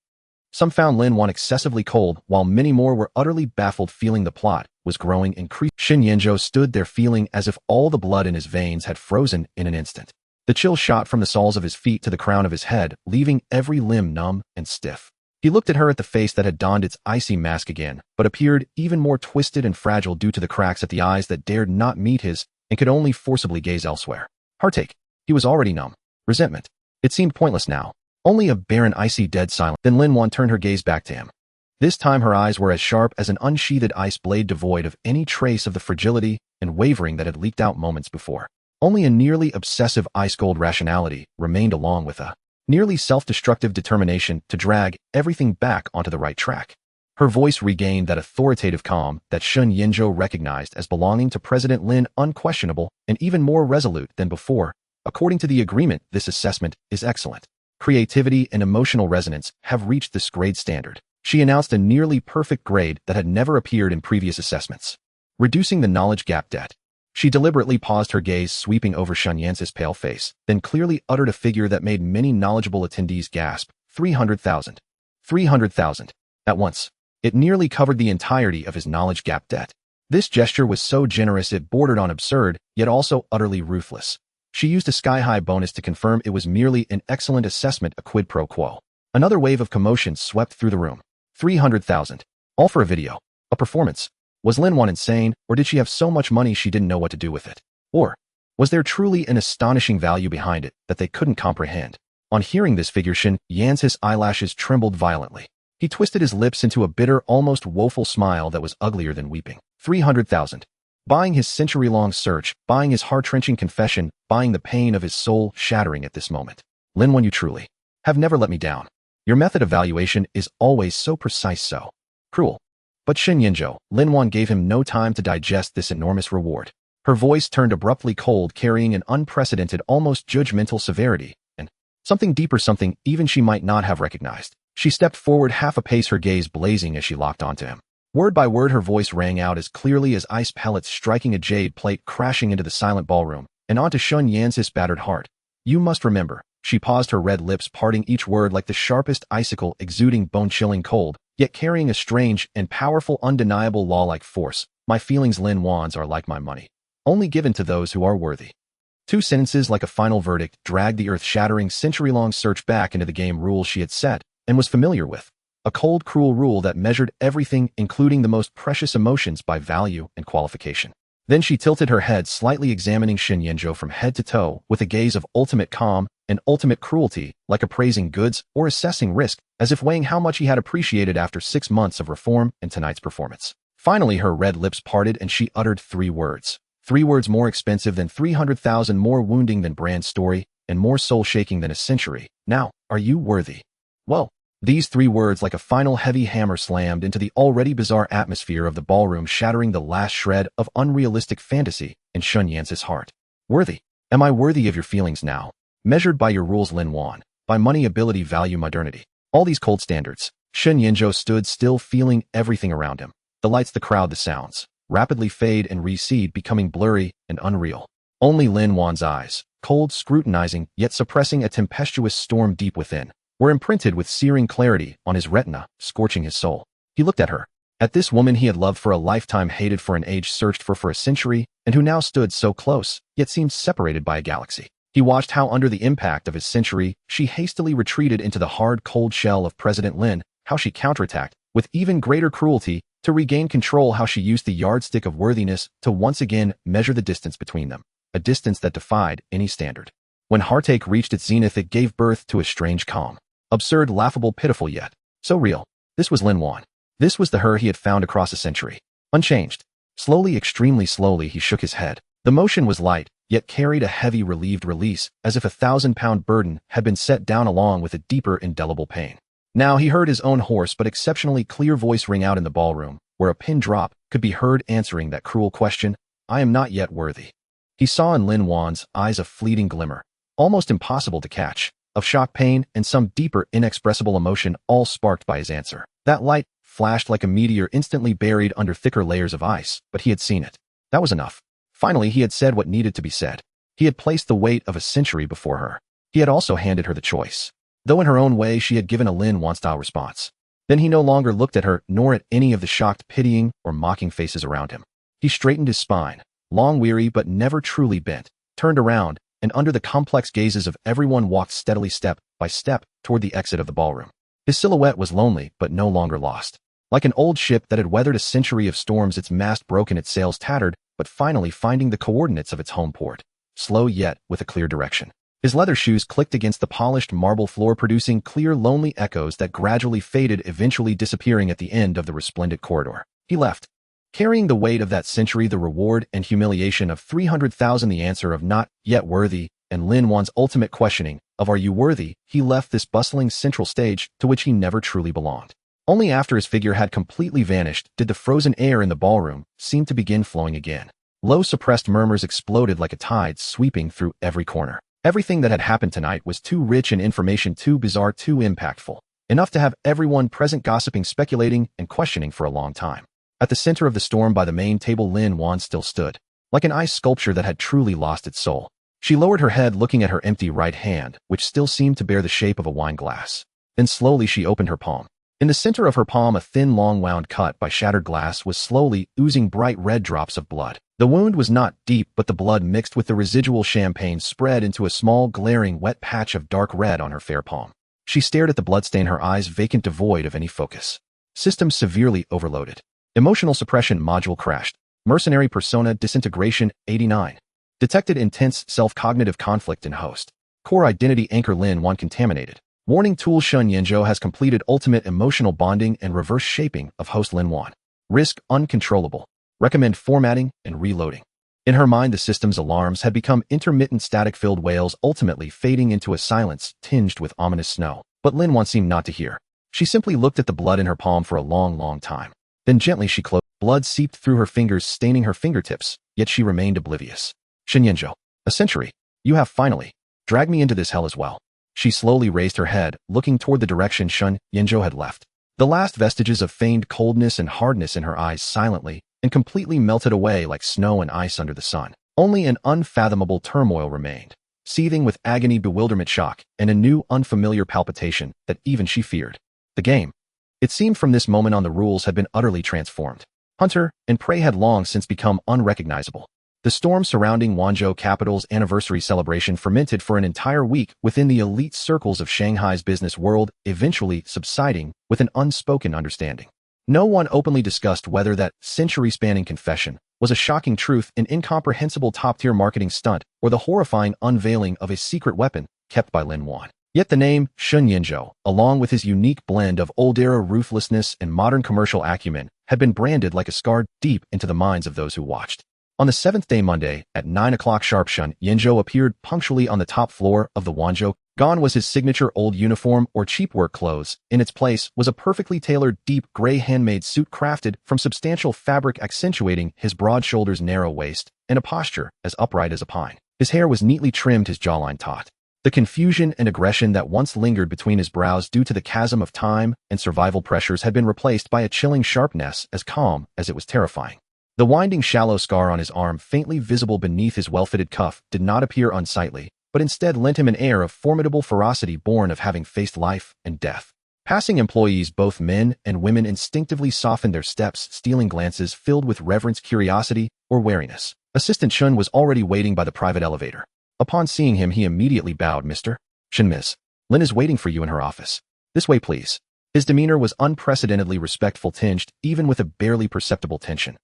Some found Lin Wan excessively cold, while many more were utterly baffled, feeling the plot was growing increasingly. Shen Yinzhou stood there, feeling as if all the blood in his veins had frozen in an instant. The chill shot from the soles of his feet to the crown of his head, leaving every limb numb and stiff. He looked at her, at the face that had donned its icy mask again, but appeared even more twisted and fragile due to the cracks, at the eyes that dared not meet his and could only forcibly gaze elsewhere. Heartache. He was already numb. Resentment. It seemed pointless now. Only a barren, icy, dead silence. Then Lin Wan turned her gaze back to him. This time her eyes were as sharp as an unsheathed ice blade, devoid of any trace of the fragility and wavering that had leaked out moments before. Only a nearly obsessive ice-cold rationality remained, along with a nearly self-destructive determination to drag everything back onto the right track. Her voice regained that authoritative calm that Shen Yinzhou recognized as belonging to President Lin, unquestionable and even more resolute than before. According to the agreement, this assessment is excellent. Creativity and emotional resonance have reached this grade standard. She announced a nearly perfect grade that had never appeared in previous assessments. Reducing the knowledge gap debt. She deliberately paused, her gaze sweeping over Shen Yance's pale face, then clearly uttered a figure that made many knowledgeable attendees gasp. 300,000. 300,000. At once. It nearly covered the entirety of his knowledge gap debt. This gesture was so generous it bordered on absurd, yet also utterly ruthless. She used a sky-high bonus to confirm it was merely an excellent assessment, a quid pro quo. Another wave of commotion swept through the room. 300,000. All for a video. A performance. Was Lin Wan insane, or did she have so much money she didn't know what to do with it? Or was there truly an astonishing value behind it that they couldn't comprehend? On hearing this figure, Shen Yan's eyelashes trembled violently. He twisted his lips into a bitter, almost woeful smile that was uglier than weeping. 300,000. Buying his century-long search, buying his heart-wrenching confession, buying the pain of his soul shattering at this moment. Lin Wan, you truly have never let me down. Your method of valuation is always so precise, so cruel. But Shen Yinzhou, Lin Wan gave him no time to digest this enormous reward. Her voice turned abruptly cold, carrying an unprecedented, almost judgmental severity, and something deeper, something even she might not have recognized. She stepped forward half a pace, her gaze blazing as she locked onto him. Word by word, her voice rang out as clearly as ice pellets striking a jade plate crashing into the silent ballroom, and onto Shen Yan's battered heart. You must remember. She paused, her red lips parting, each word like the sharpest icicle, exuding bone-chilling cold, yet carrying a strange and powerful, undeniable law-like force. My feelings, Lin Wan's, are like my money, only given to those who are worthy. 2 sentences like a final verdict dragged the earth-shattering, century-long search back into the game rules she had set and was familiar with. A cold, cruel rule that measured everything, including the most precious emotions, by value and qualification. Then she tilted her head, slightly examining Shen Yinzhou from head to toe with a gaze of ultimate calm and ultimate cruelty, like appraising goods or assessing risk, as if weighing how much he had appreciated after 6 months of reform and tonight's performance. Finally, her red lips parted and she uttered 3 words. 3 words more expensive than 300,000, more wounding than Brand's story, and more soul-shaking than a century. Now, are you worthy? Well, these 3 words, like a final heavy hammer, slammed into the already bizarre atmosphere of the ballroom, shattering the last shred of unrealistic fantasy in Shen Yan's heart. Worthy? Am I worthy of your feelings now? Measured by your rules, Lin Wan. By money, ability, value, modernity. All these cold standards. Shen Yinzhou stood still, feeling everything around him. The lights, the crowd, the sounds, rapidly fade and recede, becoming blurry and unreal. Only Lin Wan's eyes, cold, scrutinizing, yet suppressing a tempestuous storm deep within, were imprinted with searing clarity on his retina, scorching his soul. He looked at her. At this woman he had loved for a lifetime, hated for an age, searched for a century, and who now stood so close, yet seemed separated by a galaxy. He watched how, under the impact of his century, she hastily retreated into the hard, cold shell of President Lin, how she counterattacked, with even greater cruelty, to regain control, how she used the yardstick of worthiness to once again measure the distance between them, a distance that defied any standard. When heartache reached its zenith, it gave birth to a strange calm. Absurd, laughable, pitiful, yet so real. This was Lin Wan. This was the her he had found across a century. Unchanged. Slowly, extremely slowly, he shook his head. The motion was light, yet carried a heavy, relieved release, as if a 1,000-pound burden had been set down along with a deeper, indelible pain. Now he heard his own hoarse but exceptionally clear voice ring out in the ballroom, where a pin drop could be heard answering that cruel question, I am not yet worthy. He saw in Lin Wan's eyes a fleeting glimmer, almost impossible to catch, of shock, pain, and some deeper, inexpressible emotion, all sparked by his answer. That light flashed like a meteor, instantly buried under thicker layers of ice, but he had seen it. That was enough. Finally, he had said what needed to be said. He had placed the weight of a century before her. He had also handed her the choice. Though in her own way she had given a Lin Wan-style response. Then he no longer looked at her, nor at any of the shocked, pitying, or mocking faces around him. He straightened his spine, long weary but never truly bent, turned around, and under the complex gazes of everyone walked steadily, step by step, toward the exit of the ballroom. His silhouette was lonely but no longer lost. Like an old ship that had weathered a century of storms, its mast broken, its sails tattered, but finally finding the coordinates of its home port. Slow yet with a clear direction. His leather shoes clicked against the polished marble floor, producing clear, lonely echoes that gradually faded, eventually disappearing at the end of the resplendent corridor. He left, carrying the weight of that century, the reward and humiliation of 300,000, the answer of not yet worthy, and Lin Wan's ultimate questioning of are you worthy. He left this bustling central stage to which he never truly belonged. Only after his figure had completely vanished did the frozen air in the ballroom seem to begin flowing again. Low, suppressed murmurs exploded like a tide, sweeping through every corner. Everything that had happened tonight was too rich in information, too bizarre, too impactful, enough to have everyone present gossiping, speculating, and questioning for a long time. At the center of the storm by the main table, Lin Wan still stood, like an ice sculpture that had truly lost its soul. She lowered her head, looking at her empty right hand, which still seemed to bear the shape of a wine glass. Then slowly she opened her palm. In the center of her palm, a thin, long-wound cut by shattered glass was slowly oozing bright red drops of blood. The wound was not deep, but the blood mixed with the residual champagne spread into a small, glaring, wet patch of dark red on her fair palm. She stared at the bloodstain, her eyes vacant, devoid of any focus. System severely overloaded. Emotional suppression module crashed. Mercenary persona disintegration 89. Detected intense self-cognitive conflict in host. Core identity anchor Lin Wan contaminated. Warning tool Shun Yinzhou has completed ultimate emotional bonding and reverse shaping of host Lin Wan. Risk uncontrollable. Recommend formatting and reloading. In her mind, the system's alarms had become intermittent static-filled wails, ultimately fading into a silence tinged with ominous snow. But Lin Wan seemed not to hear. She simply looked at the blood in her palm for a long, long time. Then gently she closed. Blood seeped through her fingers, staining her fingertips, yet she remained oblivious. Shun Yinzhou, a century. You have finally dragged me into this hell as well. She slowly raised her head, looking toward the direction Shun Yinzhou had left. The last vestiges of feigned coldness and hardness in her eyes silently and completely melted away like snow and ice under the sun. Only an unfathomable turmoil remained, seething with agony, bewilderment, shock, and a new unfamiliar palpitation that even she feared. The game. It seemed from this moment on the rules had been utterly transformed. Hunter and prey had long since become unrecognizable. The storm surrounding Wanzhou capital's anniversary celebration fermented for an entire week within the elite circles of Shanghai's business world, eventually subsiding with an unspoken understanding. No one openly discussed whether that century-spanning confession was a shocking truth, an incomprehensible top-tier marketing stunt, or the horrifying unveiling of a secret weapon kept by Lin Wan. Yet the name Shun Yinzhou, along with his unique blend of old-era ruthlessness and modern commercial acumen, had been branded like a scar deep into the minds of those who watched. On the seventh day, Monday, at 9 o'clock sharp, Shun Yinzhou appeared punctually on the top floor of the Wanzhou. Gone was his signature old uniform or cheap work clothes. In its place was a perfectly tailored deep gray handmade suit crafted from substantial fabric, accentuating his broad shoulders, narrow waist, and a posture as upright as a pine. His hair was neatly trimmed, his jawline taut. The confusion and aggression that once lingered between his brows due to the chasm of time and survival pressures had been replaced by a chilling sharpness as calm as it was terrifying. The winding shallow scar on his arm, faintly visible beneath his well-fitted cuff, did not appear unsightly, but instead lent him an air of formidable ferocity born of having faced life and death. Passing employees, both men and women, instinctively softened their steps, stealing glances filled with reverence, curiosity, or wariness. Assistant Shun was already waiting by the private elevator. Upon seeing him, he immediately bowed. Mr. Shun, Miss Lin is waiting for you in her office. This way, please. His demeanor was unprecedentedly respectful, tinged even with a barely perceptible tension.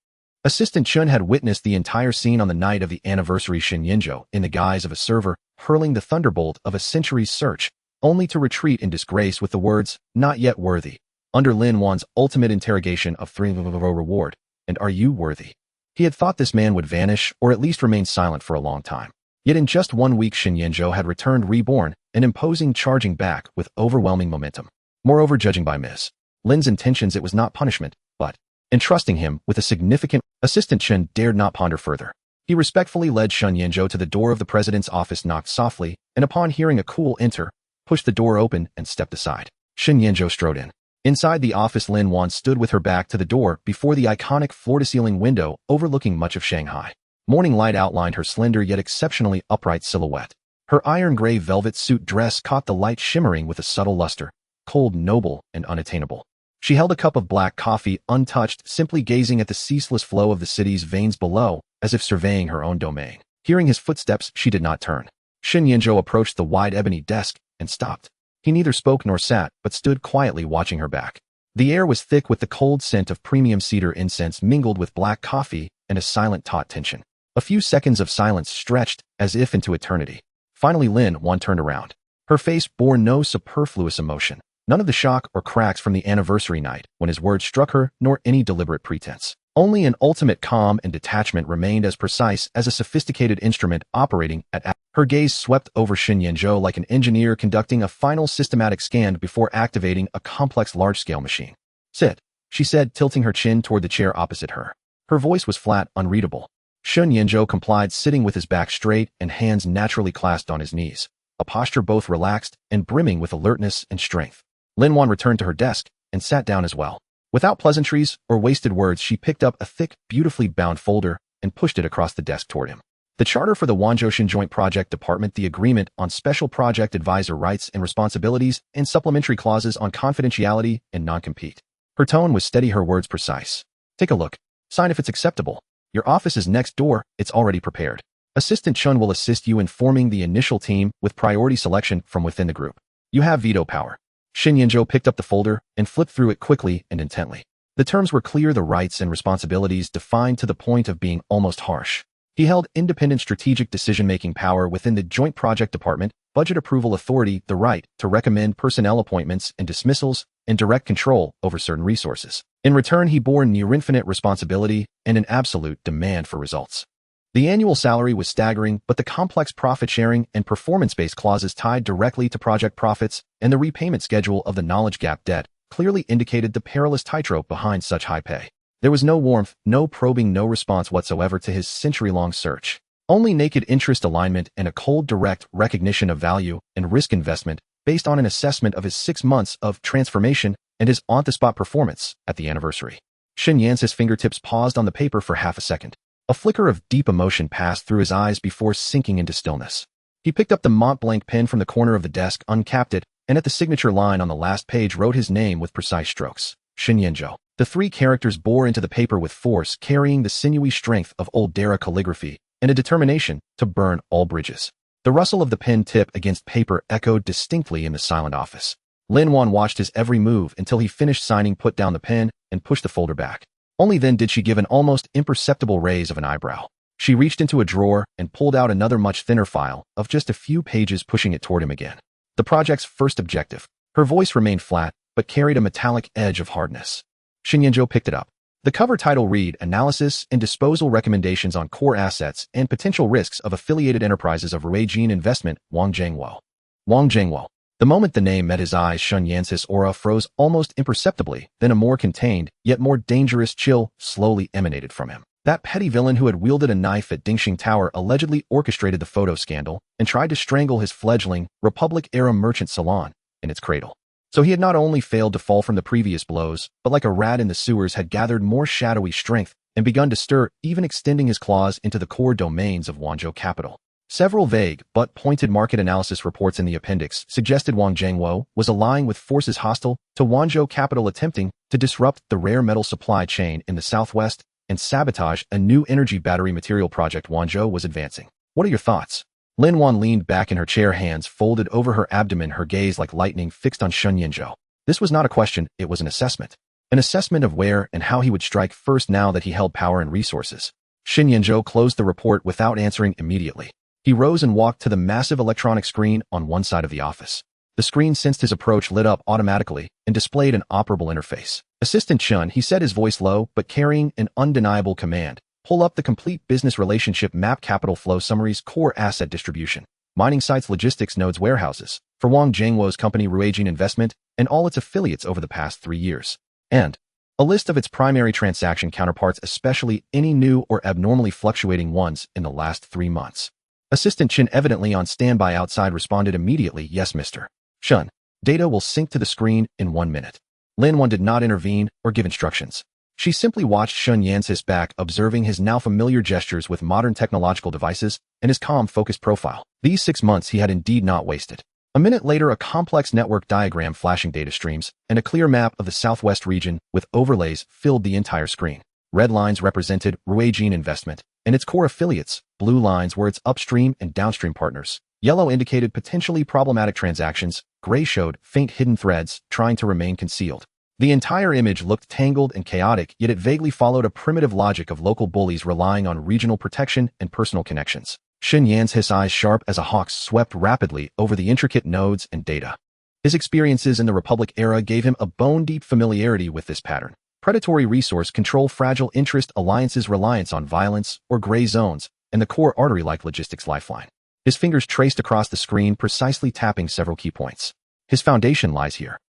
Assistant Shun had witnessed the entire scene on the night of the anniversary. Shun Yinzhou, in the guise of a server, hurling the thunderbolt of a century's search, only to retreat in disgrace with the words, "Not yet worthy." Under Lin Wan's ultimate interrogation of reward, "And are you worthy?" He had thought this man would vanish or at least remain silent for a long time. Yet in just 1 week, Shun Yinzhou had returned reborn and imposing, charging back with overwhelming momentum. Moreover, judging by Ms. Lin's intentions, it was not punishment, but entrusting him with a significant. Assistant Shun dared not ponder further. He respectfully led Shun Yinzhou to the door of the president's office, knocked softly, and upon hearing a cool enter, pushed the door open and stepped aside. Shun Yinzhou strode in. Inside the office, Lin Wan stood with her back to the door before the iconic floor-to-ceiling window overlooking much of Shanghai. Morning light outlined her slender yet exceptionally upright silhouette. Her iron gray velvet suit dress caught the light, shimmering with a subtle luster, cold, noble, and unattainable. She held a cup of black coffee untouched, simply gazing at the ceaseless flow of the city's veins below, as if surveying her own domain. Hearing his footsteps, she did not turn. Shun Yinzhou approached the wide ebony desk and stopped. He neither spoke nor sat, but stood quietly watching her back. The air was thick with the cold scent of premium cedar incense mingled with black coffee and a silent, taut tension. A few seconds of silence stretched as if into eternity. Finally, Lin Wan turned around. Her face bore no superfluous emotion. None of the shock or cracks from the anniversary night when his words struck her, nor any deliberate pretense. Only an ultimate calm and detachment remained, as precise as a sophisticated instrument operating at. Her gaze swept over Shun Yinzhou like an engineer conducting a final systematic scan before activating a complex large-scale machine. "Sit," she said, tilting her chin toward the chair opposite her. Her voice was flat, unreadable. Shun Yinzhou complied, sitting with his back straight and hands naturally clasped on his knees, a posture both relaxed and brimming with alertness and strength. Lin Wan returned to her desk and sat down as well. Without pleasantries or wasted words, she picked up a thick, beautifully bound folder and pushed it across the desk toward him. The charter for the Wanzhou Joint Project Department, the agreement on special project advisor rights and responsibilities, and supplementary clauses on confidentiality and non-compete. Her tone was steady, her words precise. Take a look. Sign if it's acceptable. Your office is next door, it's already prepared. Assistant Chun will assist you in forming the initial team with priority selection from within the group. You have veto power. Xin Yanzhou picked up the folder and flipped through it quickly and intently. The terms were clear, the rights and responsibilities defined to the point of being almost harsh. He held independent strategic decision-making power within the Joint Project Department, budget approval authority, the right to recommend personnel appointments and dismissals, and direct control over certain resources. In return, he bore near-infinite responsibility and an absolute demand for results. The annual salary was staggering, but the complex profit-sharing and performance-based clauses tied directly to project profits and the repayment schedule of the knowledge gap debt clearly indicated the perilous tightrope behind such high pay. There was no warmth, no probing, no response whatsoever to his century-long search. Only naked interest alignment and a cold, direct recognition of value and risk investment based on an assessment of his 6 months of transformation and his on-the-spot performance at the anniversary. Xin Yan's fingertips paused on the paper for half a second. A flicker of deep emotion passed through his eyes before sinking into stillness. He picked up the Mont Blanc pen from the corner of the desk, uncapped it, and at the signature line on the last page wrote his name with precise strokes. Xin Yanzhou. The 3 characters bore into the paper with force, carrying the sinewy strength of old Dara calligraphy and a determination to burn all bridges. The rustle of the pen tip against paper echoed distinctly in the silent office. Lin Wan watched his every move until he finished signing, put down the pen, and pushed the folder back. Only then did she give an almost imperceptible raise of an eyebrow. She reached into a drawer and pulled out another much thinner file of just a few pages, pushing it toward him again. The project's first objective. Her voice remained flat, but carried a metallic edge of hardness. Xin Yanzhou picked it up. The cover title read, Analysis and Disposal Recommendations on Core Assets and Potential Risks of Affiliated Enterprises of Ruijin Investment, Wang Zhengwo. Wang Zhengwo. The moment the name met his eyes, Sun Yan's aura froze almost imperceptibly, then a more contained, yet more dangerous chill slowly emanated from him. That petty villain who had wielded a knife at Dingxing Tower allegedly orchestrated the photo scandal and tried to strangle his fledgling, Republic-era merchant salon in its cradle. So he had not only failed to fall from the previous blows, but like a rat in the sewers had gathered more shadowy strength and begun to stir, even extending his claws into the core domains of Wanzhou capital. Several vague but pointed market analysis reports in the appendix suggested Wang Zhengwo was allying with forces hostile to Wanzhou capital, attempting to disrupt the rare metal supply chain in the southwest and sabotage a new energy battery material project Wanzhou was advancing. What are your thoughts? Lin Wan leaned back in her chair, hands folded over her abdomen, her gaze like lightning fixed on Sun Yanzhou. This was not a question, it was an assessment. An assessment of where and how he would strike first now that he held power and resources. Xin Yanzhou closed the report without answering immediately. He rose and walked to the massive electronic screen on one side of the office. The screen sensed his approach, lit up automatically, and displayed an operable interface. Assistant Chun, he said, his voice low but carrying an undeniable command. Pull up the complete business relationship map, capital flow summaries, core asset distribution, mining sites, logistics nodes, warehouses, for Wang Zhengwo's company Ruijin Investment and all its affiliates over the past 3 years. And a list of its primary transaction counterparts, especially any new or abnormally fluctuating ones in the last 3 months. Assistant Chin, evidently on standby outside, responded immediately, yes, Mr. Chun. Data will sync to the screen in 1 minute. Lin Wan did not intervene or give instructions. She simply watched Sun Yan's back, observing his now familiar gestures with modern technological devices and his calm, focused profile. These 6 months he had indeed not wasted. A minute later, a complex network diagram flashing data streams and a clear map of the southwest region with overlays filled the entire screen. Red lines represented Ruijin Investment and its core affiliates. Blue lines were its upstream and downstream partners. Yellow indicated potentially problematic transactions. Gray showed faint hidden threads trying to remain concealed. The entire image looked tangled and chaotic, yet it vaguely followed a primitive logic of local bullies relying on regional protection and personal connections. Xin Yan's eyes, sharp as a hawk's, swept rapidly over the intricate nodes and data. His experiences in the Republic era gave him a bone-deep familiarity with this pattern. Predatory resource control, fragile interest alliances, reliance on violence or gray zones, and the core artery-like logistics lifeline. His fingers traced across the screen, precisely tapping several key points. His foundation lies here.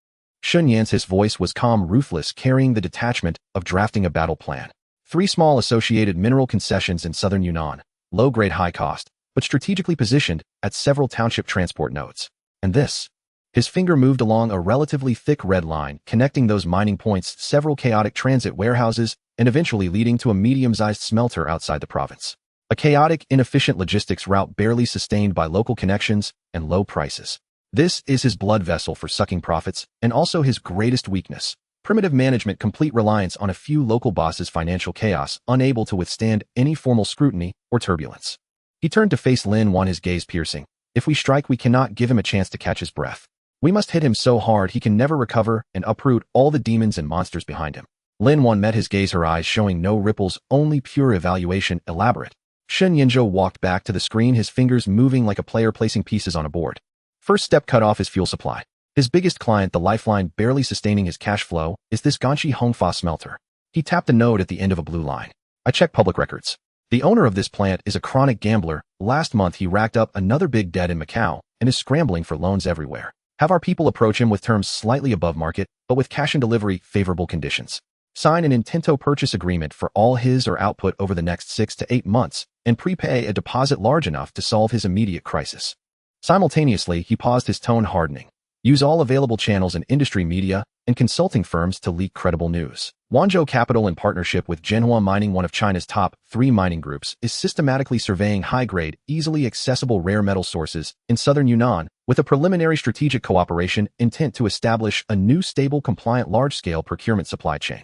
Sun Yan's voice was calm, ruthless, carrying the detachment of drafting a battle plan. 3 small associated mineral concessions in southern Yunnan, low-grade, high-cost, but strategically positioned at several township transport nodes. And this. His finger moved along a relatively thick red line, connecting those mining points, several chaotic transit warehouses, and eventually leading to a medium-sized smelter outside the province. A chaotic, inefficient logistics route barely sustained by local connections and low prices. This is his blood vessel for sucking profits, and also his greatest weakness. Primitive management, complete reliance on a few local bosses, financial chaos, unable to withstand any formal scrutiny or turbulence. He turned to face Lin Wan, his gaze piercing. If we strike, we cannot give him a chance to catch his breath. We must hit him so hard he can never recover and uproot all the demons and monsters behind him. Lin Wan met his gaze, her eyes showing no ripples, only pure evaluation, elaborate. Shen Yinzhou walked back to the screen, his fingers moving like a player placing pieces on a board. First step, cut off his fuel supply. His biggest client, the lifeline barely sustaining his cash flow, is this Ganshi Hongfa smelter. He tapped a node at the end of a blue line. I checked public records. The owner of this plant is a chronic gambler. Last month he racked up another big debt in Macau and is scrambling for loans everywhere. Have our people approach him with terms slightly above market, but with cash and delivery favorable conditions. Sign an intento purchase agreement for all his or output over the next 6 to 8 months, and prepay a deposit large enough to solve his immediate crisis. Simultaneously, he paused, his tone hardening. Use all available channels in industry, media, and consulting firms to leak credible news. Wanzhou Capital, in partnership with Zhenhua Mining, one of China's top 3 mining groups, is systematically surveying high-grade, easily accessible rare metal sources in southern Yunnan with a preliminary strategic cooperation intent to establish a new stable, compliant, large-scale procurement supply chain.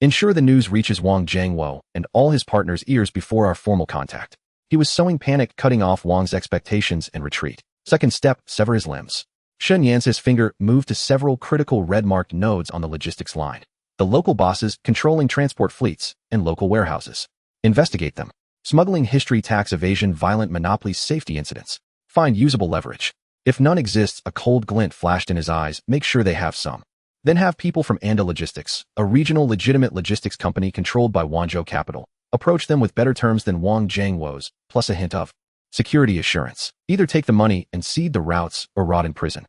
Ensure the news reaches Wang Jiangwo and all his partners' ears before our formal contact. He was sowing panic, cutting off Wang's expectations and retreat. Second step, sever his limbs. Shen Yan's finger moved to several critical red-marked nodes on the logistics line. The local bosses controlling transport fleets and local warehouses. Investigate them. Smuggling history, tax evasion, violent monopolies, safety incidents. Find usable leverage. If none exists, a cold glint flashed in his eyes, make sure they have some. Then have people from Anda Logistics, a regional legitimate logistics company controlled by Wanzhou Capital, approach them with better terms than Wang Jiangwo's, plus a hint of security assurance. Either take the money and cede the routes or rot in prison.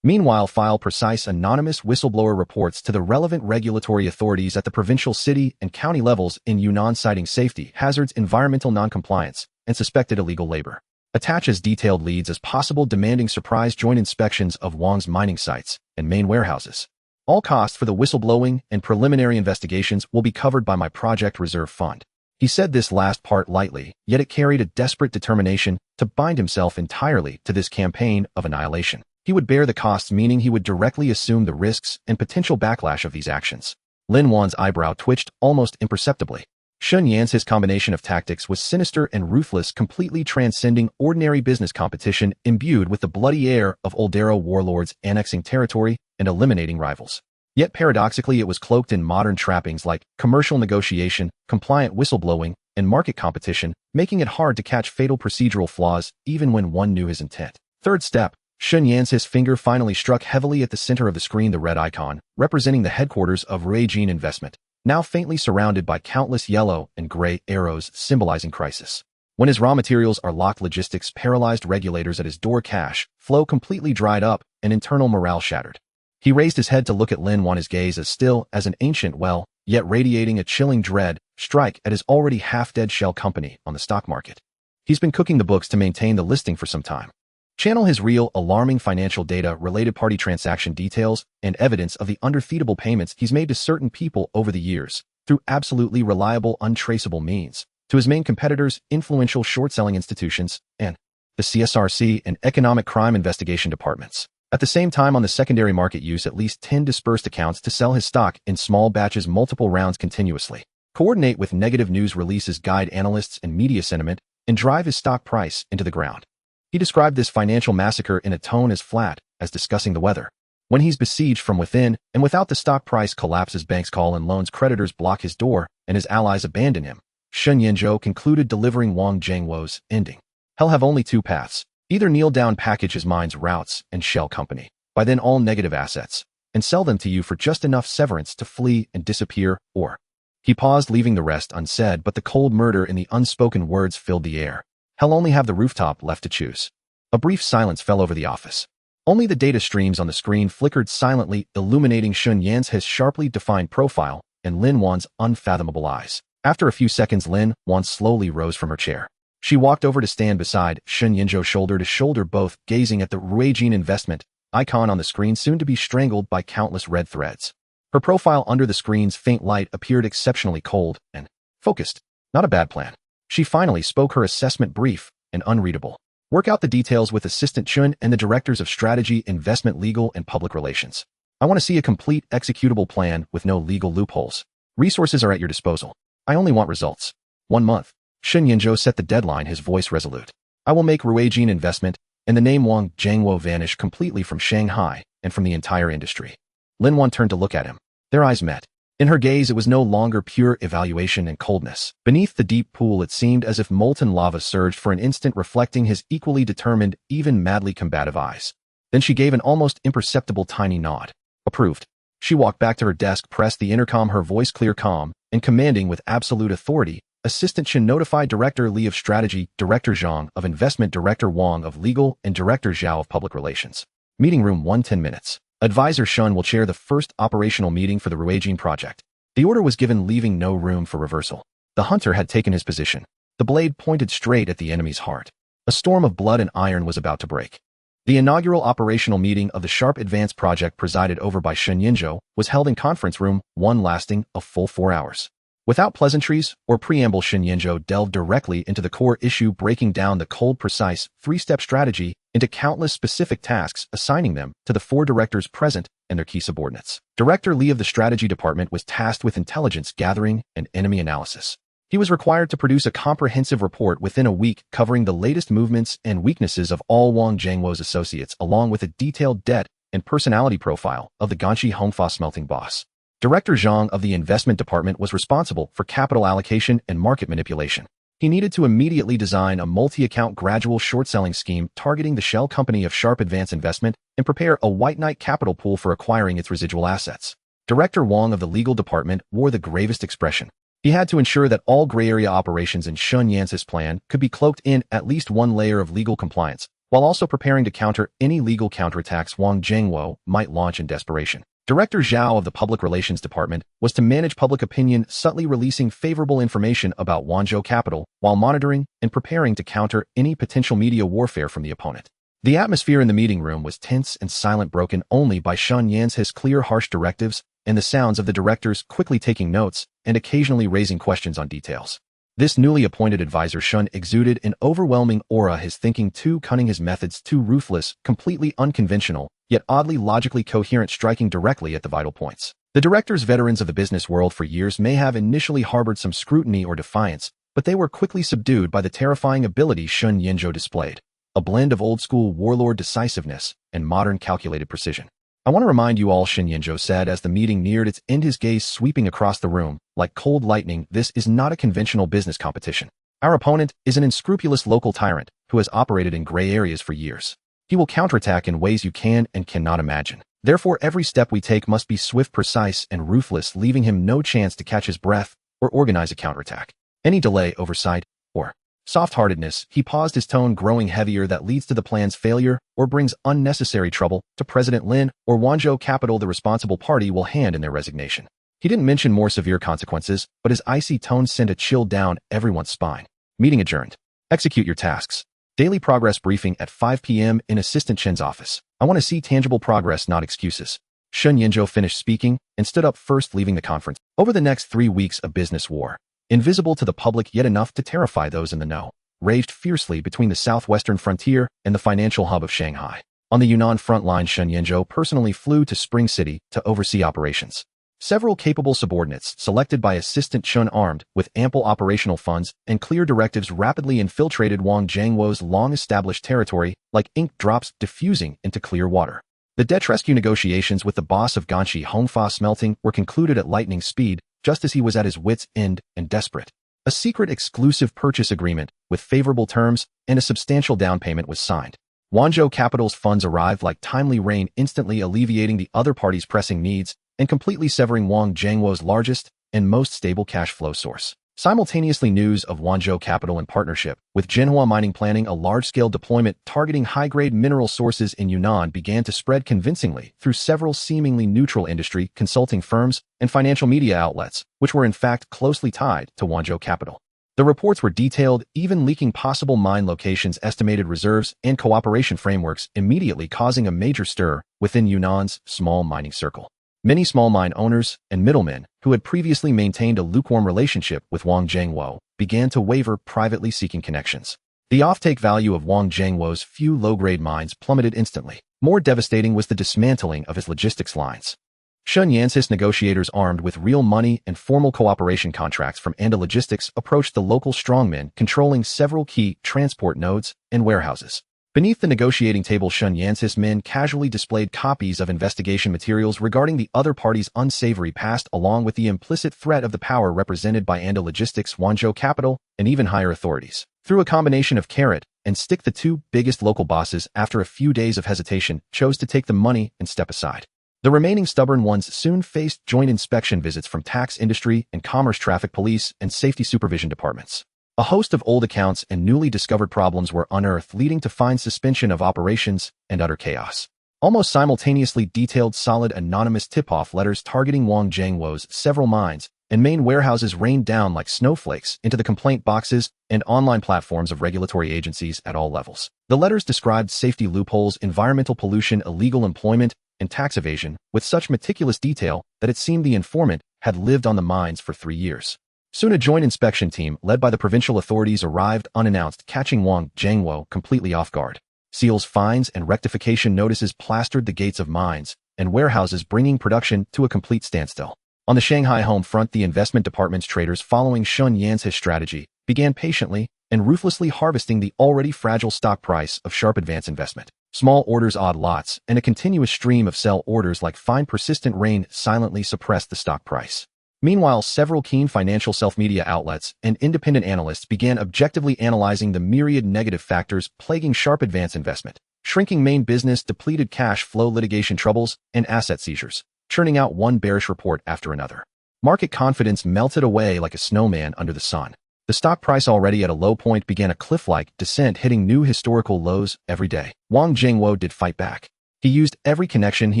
Meanwhile, file precise anonymous whistleblower reports to the relevant regulatory authorities at the provincial, city, and county levels in Yunnan, citing safety hazards, environmental noncompliance, and suspected illegal labor. Attach as detailed leads as possible, demanding surprise joint inspections of Wang's mining sites and main warehouses. All costs for the whistleblowing and preliminary investigations will be covered by my project reserve fund. He said this last part lightly, yet it carried a desperate determination to bind himself entirely to this campaign of annihilation. He would bear the costs, meaning he would directly assume the risks and potential backlash of these actions. Lin Wan's eyebrow twitched almost imperceptibly. Shen Yan's combination of tactics was sinister and ruthless, completely transcending ordinary business competition, imbued with the bloody air of old-era warlords annexing territory and eliminating rivals. Yet paradoxically, it was cloaked in modern trappings like commercial negotiation, compliant whistleblowing, and market competition, making it hard to catch fatal procedural flaws even when one knew his intent. Third step. Shen Yan's finger finally struck heavily at the center of the screen, the red icon, representing the headquarters of Ruijin Investment, now faintly surrounded by countless yellow and gray arrows symbolizing crisis. When his raw materials are locked, logistics paralyzed, regulators at his door, cash flow completely dried up, and internal morale shattered. He raised his head to look at Lin Wan, his gaze as still as an ancient well, yet radiating a chilling dread. Strike at his already half-dead shell company on the stock market. He's been cooking the books to maintain the listing for some time. Channel his real, alarming financial data, related party transaction details, and evidence of the undefeatable payments he's made to certain people over the years, through absolutely reliable, untraceable means, to his main competitors, influential short-selling institutions, and the CSRC and Economic Crime Investigation departments. At the same time, on the secondary market, use at least 10 dispersed accounts to sell his stock in small batches, multiple rounds continuously. Coordinate with negative news releases, guide analysts and media sentiment, and drive his stock price into the ground. He described this financial massacre in a tone as flat as discussing the weather. When he's besieged from within and without, the stock price collapses, banks call in loans, creditors block his door, and his allies abandon him. Shen Yinzhou concluded, delivering Wang Jiangwo's ending. He'll have only 2 paths. Either kneel down, package his mine's routes and shell company, buy then all negative assets, and sell them to you for just enough severance to flee and disappear, or... He paused, leaving the rest unsaid, but the cold murder in the unspoken words filled the air. He'll only have the rooftop left to choose. A brief silence fell over the office. Only the data streams on the screen flickered silently, illuminating Shen Yan's sharply defined profile and Lin Wan's unfathomable eyes. After a few seconds, Lin Wan slowly rose from her chair. She walked over to stand beside Shen Yinzhou, shoulder to shoulder, both gazing at the Ruijin Investment icon on the screen, soon to be strangled by countless red threads. Her profile under the screen's faint light appeared exceptionally cold and focused. Not a bad plan. She finally spoke her assessment brief and unreadable. Work out the details with Assistant Chun and the Directors of Strategy, Investment, Legal, and Public Relations. I want to see a complete executable plan with no legal loopholes. Resources are at your disposal. I only want results. 1 month. Shen Yinzhou set the deadline, his voice resolute. I will make Ruijin investment, and the name Wang Jiangwo vanish completely from Shanghai and from the entire industry. Lin Wan turned to look at him. Their eyes met. In her gaze, it was no longer pure evaluation and coldness. Beneath the deep pool, it seemed as if molten lava surged for an instant, reflecting his equally determined, even madly combative eyes. Then she gave an almost imperceptible tiny nod. Approved. She walked back to her desk, pressed the intercom, her voice clear, calm, and commanding with absolute authority. Assistant Chen notified Director Li of Strategy, Director Zhang of Investment, Director Wang of Legal, and Director Zhao of Public Relations. Meeting room 1:10 minutes. Advisor Shun will chair the first operational meeting for the Ruijin project. The order was given, leaving no room for reversal. The hunter had taken his position. The blade pointed straight at the enemy's heart. A storm of blood and iron was about to break. The inaugural operational meeting of the Sharp Advance project, presided over by Shen Yinzhou, was held in Conference Room 1, lasting a full 4 hours. Without pleasantries or preamble, Shen Yinzhou delved directly into the core issue, breaking down the cold, precise, 3-step strategy into countless specific tasks, assigning them to the 4 directors present and their key subordinates. Director Li of the Strategy Department was tasked with intelligence gathering and enemy analysis. He was required to produce a comprehensive report within a week covering the latest movements and weaknesses of all Wang Jiangwo's associates, along with a detailed debt and personality profile of the Ganshi Hongfa smelting boss. Director Zhang of the Investment Department was responsible for capital allocation and market manipulation. He needed to immediately design a multi-account gradual short-selling scheme targeting the shell company of Sharp Advance Investment and prepare a white knight capital pool for acquiring its residual assets. Director Wang of the Legal Department wore the gravest expression. He had to ensure that all gray area operations in Shun Yance's plan could be cloaked in at least one layer of legal compliance, while also preparing to counter any legal counterattacks Wang Jiangwo might launch in desperation. Director Zhao of the Public Relations Department was to manage public opinion, subtly releasing favorable information about Wanzhou Capital while monitoring and preparing to counter any potential media warfare from the opponent. The atmosphere in the meeting room was tense and silent, broken only by Shun Yance's clear, harsh directives and the sounds of the directors quickly taking notes and occasionally raising questions on details. This newly appointed advisor Shun exuded an overwhelming aura, his thinking too cunning, his methods too ruthless, completely unconventional, yet oddly logically coherent, striking directly at the vital points. The directors, veterans of the business world for years, may have initially harbored some scrutiny or defiance, but they were quickly subdued by the terrifying ability Shun Yinzhou displayed, a blend of old-school warlord decisiveness and modern calculated precision. I want to remind you all, Shen Yinzhou said as the meeting neared its end, his gaze sweeping across the room like cold lightning. This is not a conventional business competition. Our opponent is an unscrupulous local tyrant who has operated in gray areas for years. He will counterattack in ways you can and cannot imagine. Therefore, every step we take must be swift, precise, and ruthless, leaving him no chance to catch his breath or organize a counterattack. Any delay, oversight, or soft-heartedness, he paused, his tone growing heavier, that leads to the plan's failure or brings unnecessary trouble to President Lin or Wanzhou Capital, the responsible party will hand in their resignation. He didn't mention more severe consequences, but his icy tone sent a chill down everyone's spine. Meeting adjourned. Execute your tasks. Daily progress briefing at 5 p.m. in Assistant Chen's office. I want to see tangible progress, not excuses. Shen Yinzhou finished speaking and stood up first, leaving the conference. Over the next 3 weeks, a business war, invisible to the public yet enough to terrify those in the know, raged fiercely between the southwestern frontier and the financial hub of Shanghai. On the Yunnan front line, Shen Yinzhou personally flew to Spring City to oversee operations. Several capable subordinates, selected by Assistant Chun, armed with ample operational funds and clear directives, rapidly infiltrated Wang Jiangwo's long-established territory like ink drops diffusing into clear water. The debt rescue negotiations with the boss of Ganshi Hongfa Smelting were concluded at lightning speed, just as he was at his wits' end and desperate. A secret exclusive purchase agreement with favorable terms and a substantial down payment was signed. Wanzhou Capital's funds arrived like timely rain, instantly alleviating the other party's pressing needs and completely severing Wang Jiangwo's largest and most stable cash flow source. Simultaneously, news of Wanzhou Capital in partnership with Jinhua Mining planning a large-scale deployment targeting high-grade mineral sources in Yunnan began to spread convincingly through several seemingly neutral industry consulting firms and financial media outlets, which were in fact closely tied to Wanzhou Capital. The reports were detailed, even leaking possible mine locations, estimated reserves, and cooperation frameworks, immediately causing a major stir within Yunnan's small mining circle. Many small mine owners and middlemen, who had previously maintained a lukewarm relationship with Wang Zhengwo, began to waver, privately seeking connections. The offtake value of Wang Zhengwo's few low-grade mines plummeted instantly. More devastating was the dismantling of his logistics lines. Shun Yansis negotiators armed with real money and formal cooperation contracts from Anda Logistics approached the local strongmen controlling several key transport nodes and warehouses. Beneath the negotiating table, Shun Yansis men casually displayed copies of investigation materials regarding the other party's unsavory past, along with the implicit threat of the power represented by Anda Logistics, Wanzhou Capital, and even higher authorities. Through a combination of carrot and stick, the two biggest local bosses, after a few days of hesitation, chose to take the money and step aside. The remaining stubborn ones soon faced joint inspection visits from tax, industry, and commerce, traffic police, and safety supervision departments. A host of old accounts and newly discovered problems were unearthed, leading to fine suspension of operations and utter chaos. Almost simultaneously, detailed solid anonymous tip-off letters targeting Wang Zhengwo's several mines and main warehouses rained down like snowflakes into the complaint boxes and online platforms of regulatory agencies at all levels. The letters described safety loopholes, environmental pollution, illegal employment, and tax evasion with such meticulous detail that it seemed the informant had lived on the mines for 3 years. Soon a joint inspection team led by the provincial authorities arrived unannounced, catching Wang Zhengwo completely off guard. Seals, fines, and rectification notices plastered the gates of mines and warehouses, bringing production to a complete standstill. On the Shanghai home front, the investment department's traders, following Shun Yan's strategy, began patiently and ruthlessly harvesting the already fragile stock price of Sharp Advance Investment. Small orders, odd lots, and a continuous stream of sell orders like fine persistent rain silently suppressed the stock price. Meanwhile, several keen financial self-media outlets and independent analysts began objectively analyzing the myriad negative factors plaguing Sharp Advance Investment: shrinking main business, depleted cash flow, litigation troubles, and asset seizures, churning out one bearish report after another. Market confidence melted away like a snowman under the sun. The stock price, already at a low point, began a cliff-like descent, hitting new historical lows every day. Wang Zhengwo did fight back. He used every connection he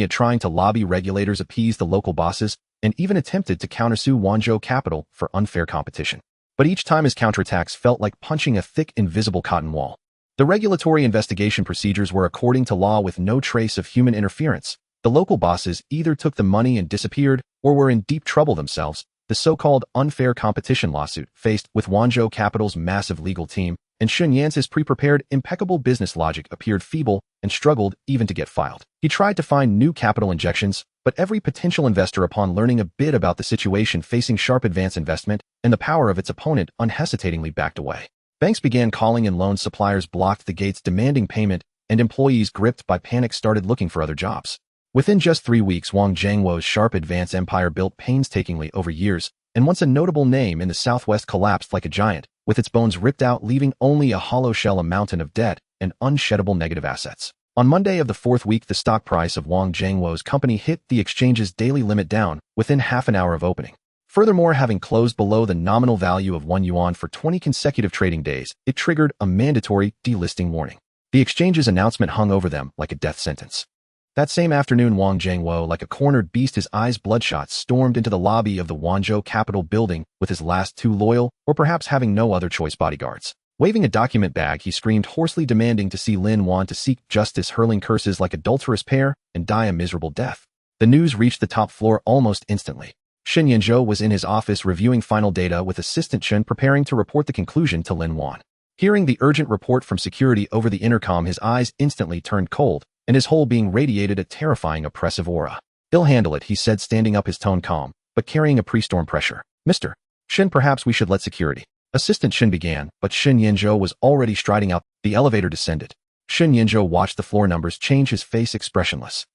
had, trying to lobby regulators, appease the local bosses, and even attempted to countersue Wanzhou Capital for unfair competition. But each time his counterattacks felt like punching a thick, invisible cotton wall. The regulatory investigation procedures were according to law with no trace of human interference. The local bosses either took the money and disappeared or were in deep trouble themselves. The so-called unfair competition lawsuit faced with Wanzhou Capital's massive legal team, and Shun Yan's pre-prepared, impeccable business logic appeared feeble and struggled even to get filed. He tried to find new capital injections, but every potential investor, upon learning a bit about the situation facing Sharp Advance Investment and the power of its opponent, unhesitatingly backed away. Banks began calling in, loan suppliers blocked the gates demanding payment, and employees, gripped by panic, started looking for other jobs. Within just 3 weeks, Wang Zhengwo's Sharp Advance empire, built painstakingly over years, and once a notable name in the southwest, collapsed like a giant, with its bones ripped out, leaving only a hollow shell, a mountain of debt and unsheddable negative assets. On Monday of the 4th week, the stock price of Wang Zhengwo's company hit the exchange's daily limit down within half an hour of opening. Furthermore, having closed below the nominal value of 1 yuan for 20 consecutive trading days, it triggered a mandatory delisting warning. The exchange's announcement hung over them like a death sentence. That same afternoon, Wang Zhengwo, like a cornered beast, his eyes bloodshot, stormed into the lobby of the Wanzhou Capital building with his last 2 loyal, or perhaps having no other choice, bodyguards. Waving a document bag, he screamed hoarsely, demanding to see Lin Wan to seek justice, hurling curses like adulterous pair and die a miserable death. The news reached the top floor almost instantly. Shen Yanzhou was in his office reviewing final data, with Assistant Chen preparing to report the conclusion to Lin Wan. Hearing the urgent report from security over the intercom, his eyes instantly turned cold, and his whole being radiated a terrifying, oppressive aura. "He'll handle it," he said, standing up, his tone calm, but carrying a pre-storm pressure. "Mr. Shen, perhaps we should let security." Assistant Shen began, but Shen Yanzhou was already striding up. The elevator descended. Shen Yanzhou watched the floor numbers change, his face expressionless.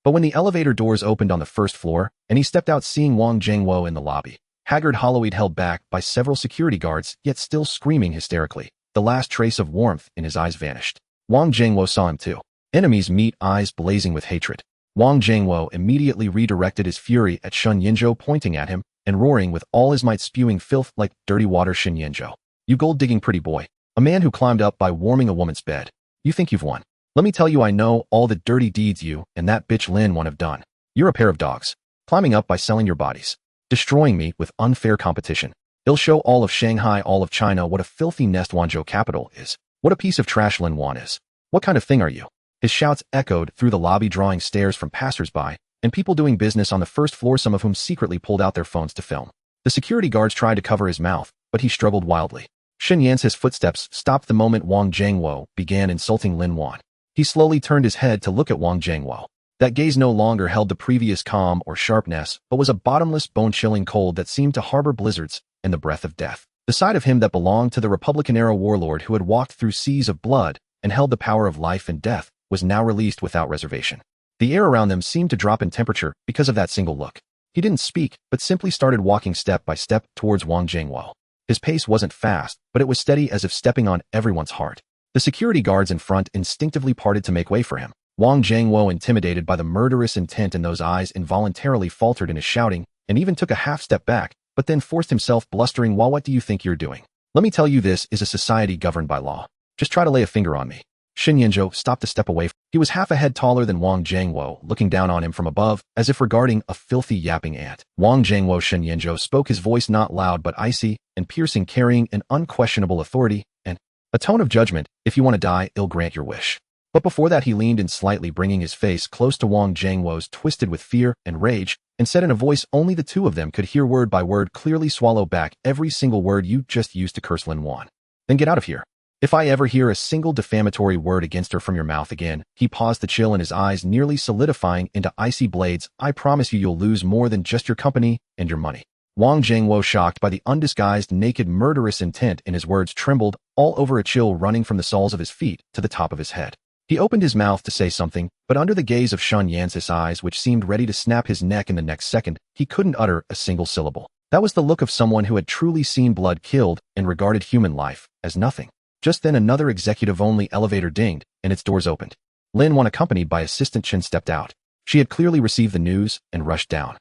But when the elevator doors opened on the first floor, and he stepped out, seeing Wang Zhengwo in the lobby, haggard, hollow-eyed, held back by several security guards, yet still screaming hysterically, the last trace of warmth in his eyes vanished. Wang Zhengwo saw him too. Enemies meet, eyes blazing with hatred. Wang Zhengwo immediately redirected his fury at Shen Yanzhou, pointing at him and roaring with all his might, spewing filth like dirty water. "Shen Yanzhou, you gold-digging pretty boy, a man who climbed up by warming a woman's bed. You think you've won? Let me tell you, I know all the dirty deeds you and that bitch Lin Wan have done. You're a pair of dogs, climbing up by selling your bodies, destroying me with unfair competition. It'll show all of Shanghai, all of China, what a filthy nest Wanzhou Capital is. What a piece of trash Lin Wan is. What kind of thing are you?" His shouts echoed through the lobby, drawing stares from passers-by and people doing business on the first floor, some of whom secretly pulled out their phones to film. The security guards tried to cover his mouth, but he struggled wildly. Shen Yance's footsteps stopped the moment Wang Jiangwo began insulting Lin Wan. He slowly turned his head to look at Wang Jiangwo. That gaze no longer held the previous calm or sharpness, but was a bottomless, bone-chilling cold that seemed to harbor blizzards and the breath of death. The side of him that belonged to the Republican-era warlord who had walked through seas of blood and held the power of life and death was now released without reservation. The air around them seemed to drop in temperature because of that single look. He didn't speak, but simply started walking step by step towards Wang Jiangwo. His pace wasn't fast, but it was steady, as if stepping on everyone's heart. The security guards in front instinctively parted to make way for him. Wang Jiangwo, intimidated by the murderous intent in those eyes, involuntarily faltered in his shouting and even took a half step back, but then forced himself, blustering, "Well, what do you think you're doing? Let me tell you, this is a society governed by law. Just try to lay a finger on me." Shen Yanzhou stopped a step away. He was half a head taller than Wang Jiangwo, looking down on him from above, as if regarding a filthy yapping ant. Wang Jiangwo, Shen Yanzhou spoke, his voice not loud but icy and piercing, carrying an unquestionable authority and a tone of judgment. "If you want to die, I'll grant your wish." But before that, he leaned in slightly, bringing his face close to Wang Jiangwo's, twisted with fear and rage, and said in a voice only the two of them could hear, word by word, "Clearly swallow back every single word you just used to curse Lin Wan. Then get out of here. If I ever hear a single defamatory word against her from your mouth again," he paused, the chill in his eyes nearly solidifying into icy blades, "I promise you'll lose more than just your company and your money." Wang Jiangwo, shocked by the undisguised, naked, murderous intent in his words, trembled all over, a chill running from the soles of his feet to the top of his head. He opened his mouth to say something, but under the gaze of Shen Yance's eyes, which seemed ready to snap his neck in the next second, he couldn't utter a single syllable. That was the look of someone who had truly seen blood killed and regarded human life as nothing. Just then another executive-only elevator dinged, and its doors opened. Lin Wan, accompanied by Assistant Chen, stepped out. She had clearly received the news and rushed down.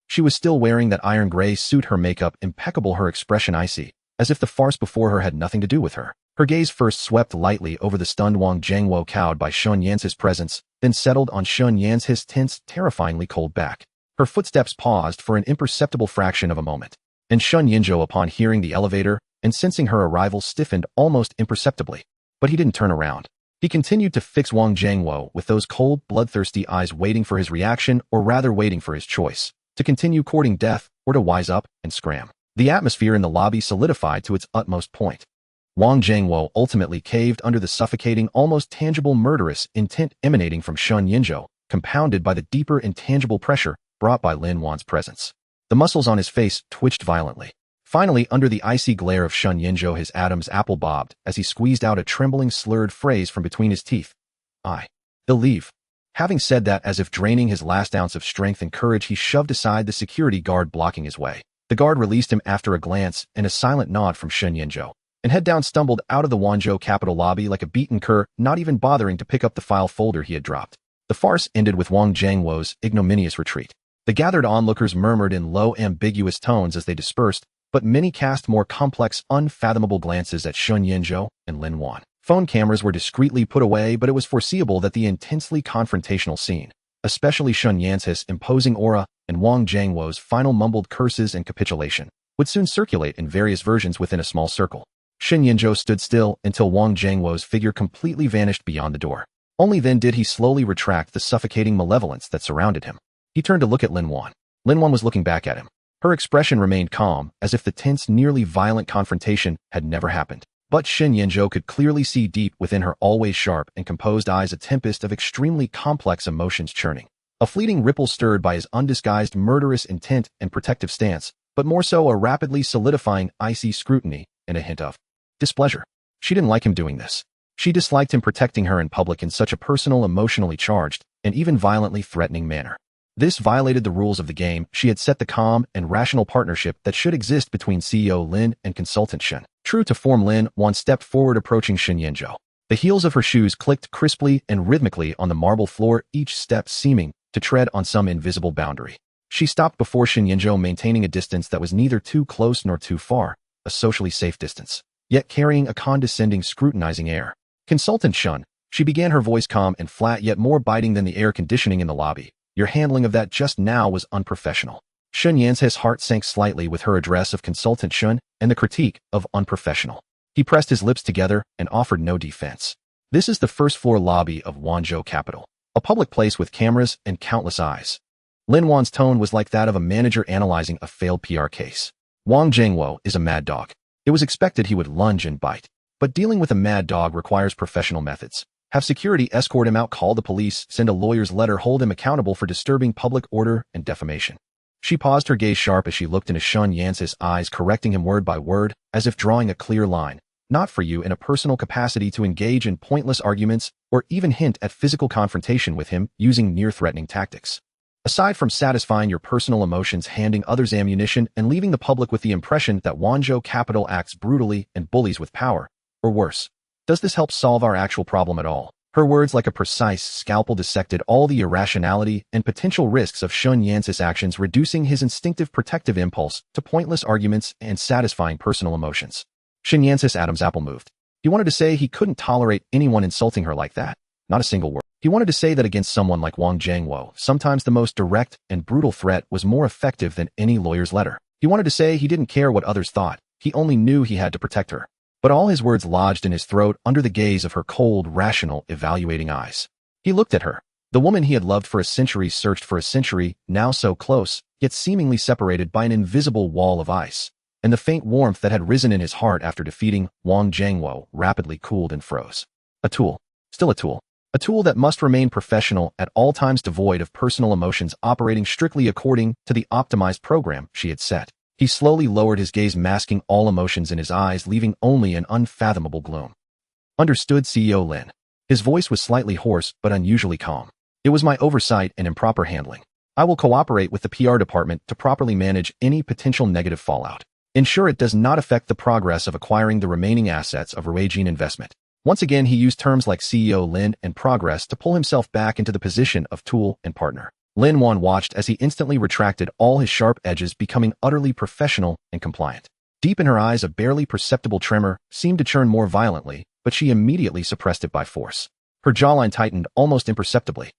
She was still wearing that iron gray suit, her makeup impeccable, her expression icy, as if the farce before her had nothing to do with her. Her gaze first swept lightly over the stunned Wang Jiangwo, cowed by Shen Yance's presence, then settled on Shen Yance's, his tense, terrifyingly cold back. Her footsteps paused for an imperceptible fraction of a moment, and Shen Yanzhou, upon hearing the elevator and sensing her arrival, stiffened almost imperceptibly. But he didn't turn around. He continued to fix Wang Jiangwo with those cold, bloodthirsty eyes, waiting for his reaction, or rather waiting for his choice, to continue courting death or to wise up and scram. The atmosphere in the lobby solidified to its utmost point. Wang Jiangwo ultimately caved under the suffocating, almost tangible, murderous intent emanating from Shen Yanzhou, compounded by the deeper, intangible pressure brought by Lin Wan's presence. The muscles on his face twitched violently. Finally, under the icy glare of Shen Yanzhou, his Adam's apple bobbed as he squeezed out a trembling, slurred phrase from between his teeth. "I'll leave." Having said that, as if draining his last ounce of strength and courage, he shoved aside the security guard blocking his way. The guard released him after a glance and a silent nod from Shen Yanzhou, and head down stumbled out of the Wanzhou capital lobby like a beaten cur, not even bothering to pick up the file folder he had dropped. The farce ended with Wang Jiangwo's ignominious retreat. The gathered onlookers murmured in low, ambiguous tones as they dispersed, but many cast more complex, unfathomable glances at Shen Yanzhou and Lin Wan. Phone cameras were discreetly put away, but it was foreseeable that the intensely confrontational scene, especially Shen Yance's imposing aura and Wang Jiangwo's final mumbled curses and capitulation, would soon circulate in various versions within a small circle. Shen Yanzhou stood still until Wang Jiangwo's figure completely vanished beyond the door. Only then did he slowly retract the suffocating malevolence that surrounded him. He turned to look at Lin Wan. Lin Wan was looking back at him. Her expression remained calm, as if the tense, nearly violent confrontation had never happened. But Shen Yanzhou could clearly see deep within her always sharp and composed eyes a tempest of extremely complex emotions churning. A fleeting ripple stirred by his undisguised murderous intent and protective stance, but more so a rapidly solidifying icy scrutiny and a hint of displeasure. She didn't like him doing this. She disliked him protecting her in public in such a personal, emotionally charged, and even violently threatening manner. This violated the rules of the game. She had set the calm and rational partnership that should exist between CEO Lin and consultant Shen. True to form, Lin Wan stepped forward, approaching Shen Yanzhou. The heels of her shoes clicked crisply and rhythmically on the marble floor, each step seeming to tread on some invisible boundary. She stopped before Shen Yanzhou, maintaining a distance that was neither too close nor too far, a socially safe distance, yet carrying a condescending, scrutinizing air. "Consultant Shen," she began, her voice calm and flat, yet more biting than the air conditioning in the lobby. "Your handling of that just now was unprofessional." Shen Yance's heart sank slightly with her address of Consultant Shen and the critique of unprofessional. He pressed his lips together and offered no defense. "This is the first-floor lobby of Wanzhou Capital, a public place with cameras and countless eyes. Lin Wan's tone was like that of a manager analyzing a failed PR case. Wang Jingwo is a mad dog. It was expected he would lunge and bite. But dealing with a mad dog requires professional methods. Have security escort him out, call the police, send a lawyer's letter, hold him accountable for disturbing public order and defamation. She paused, her gaze sharp as she looked into Sun Yance's eyes, correcting him word by word, as if drawing a clear line. Not for you in a personal capacity to engage in pointless arguments or even hint at physical confrontation with him using near-threatening tactics. Aside from satisfying your personal emotions, handing others ammunition, and leaving the public with the impression that Wanzhou Capital acts brutally and bullies with power, or worse, does this help solve our actual problem at all? Her words, like a precise scalpel, dissected all the irrationality and potential risks of Sun Yance's actions, reducing his instinctive protective impulse to pointless arguments and satisfying personal emotions. Sun Yance's Adam's apple moved. He wanted to say he couldn't tolerate anyone insulting her like that. Not a single word. He wanted to say that against someone like Wang Jingwo, sometimes the most direct and brutal threat was more effective than any lawyer's letter. He wanted to say he didn't care what others thought. He only knew he had to protect her. But all his words lodged in his throat under the gaze of her cold, rational, evaluating eyes. He looked at her. The woman he had loved for a century, searched for a century, now so close, yet seemingly separated by an invisible wall of ice. And the faint warmth that had risen in his heart after defeating Wang Jingwo rapidly cooled and froze. A tool. Still a tool. A tool that must remain professional at all times, devoid of personal emotions, operating strictly according to the optimized program she had set. He slowly lowered his gaze, masking all emotions in his eyes, leaving only an unfathomable gloom. Understood, CEO Lin. His voice was slightly hoarse, but unusually calm. It was my oversight and improper handling. I will cooperate with the PR department to properly manage any potential negative fallout. Ensure it does not affect the progress of acquiring the remaining assets of Ruijin Investment. Once again, he used terms like CEO Lin and progress to pull himself back into the position of tool and partner. Lin Wan watched as he instantly retracted all his sharp edges, becoming utterly professional and compliant. Deep in her eyes, a barely perceptible tremor seemed to churn more violently, but she immediately suppressed it by force. Her jawline tightened almost imperceptibly.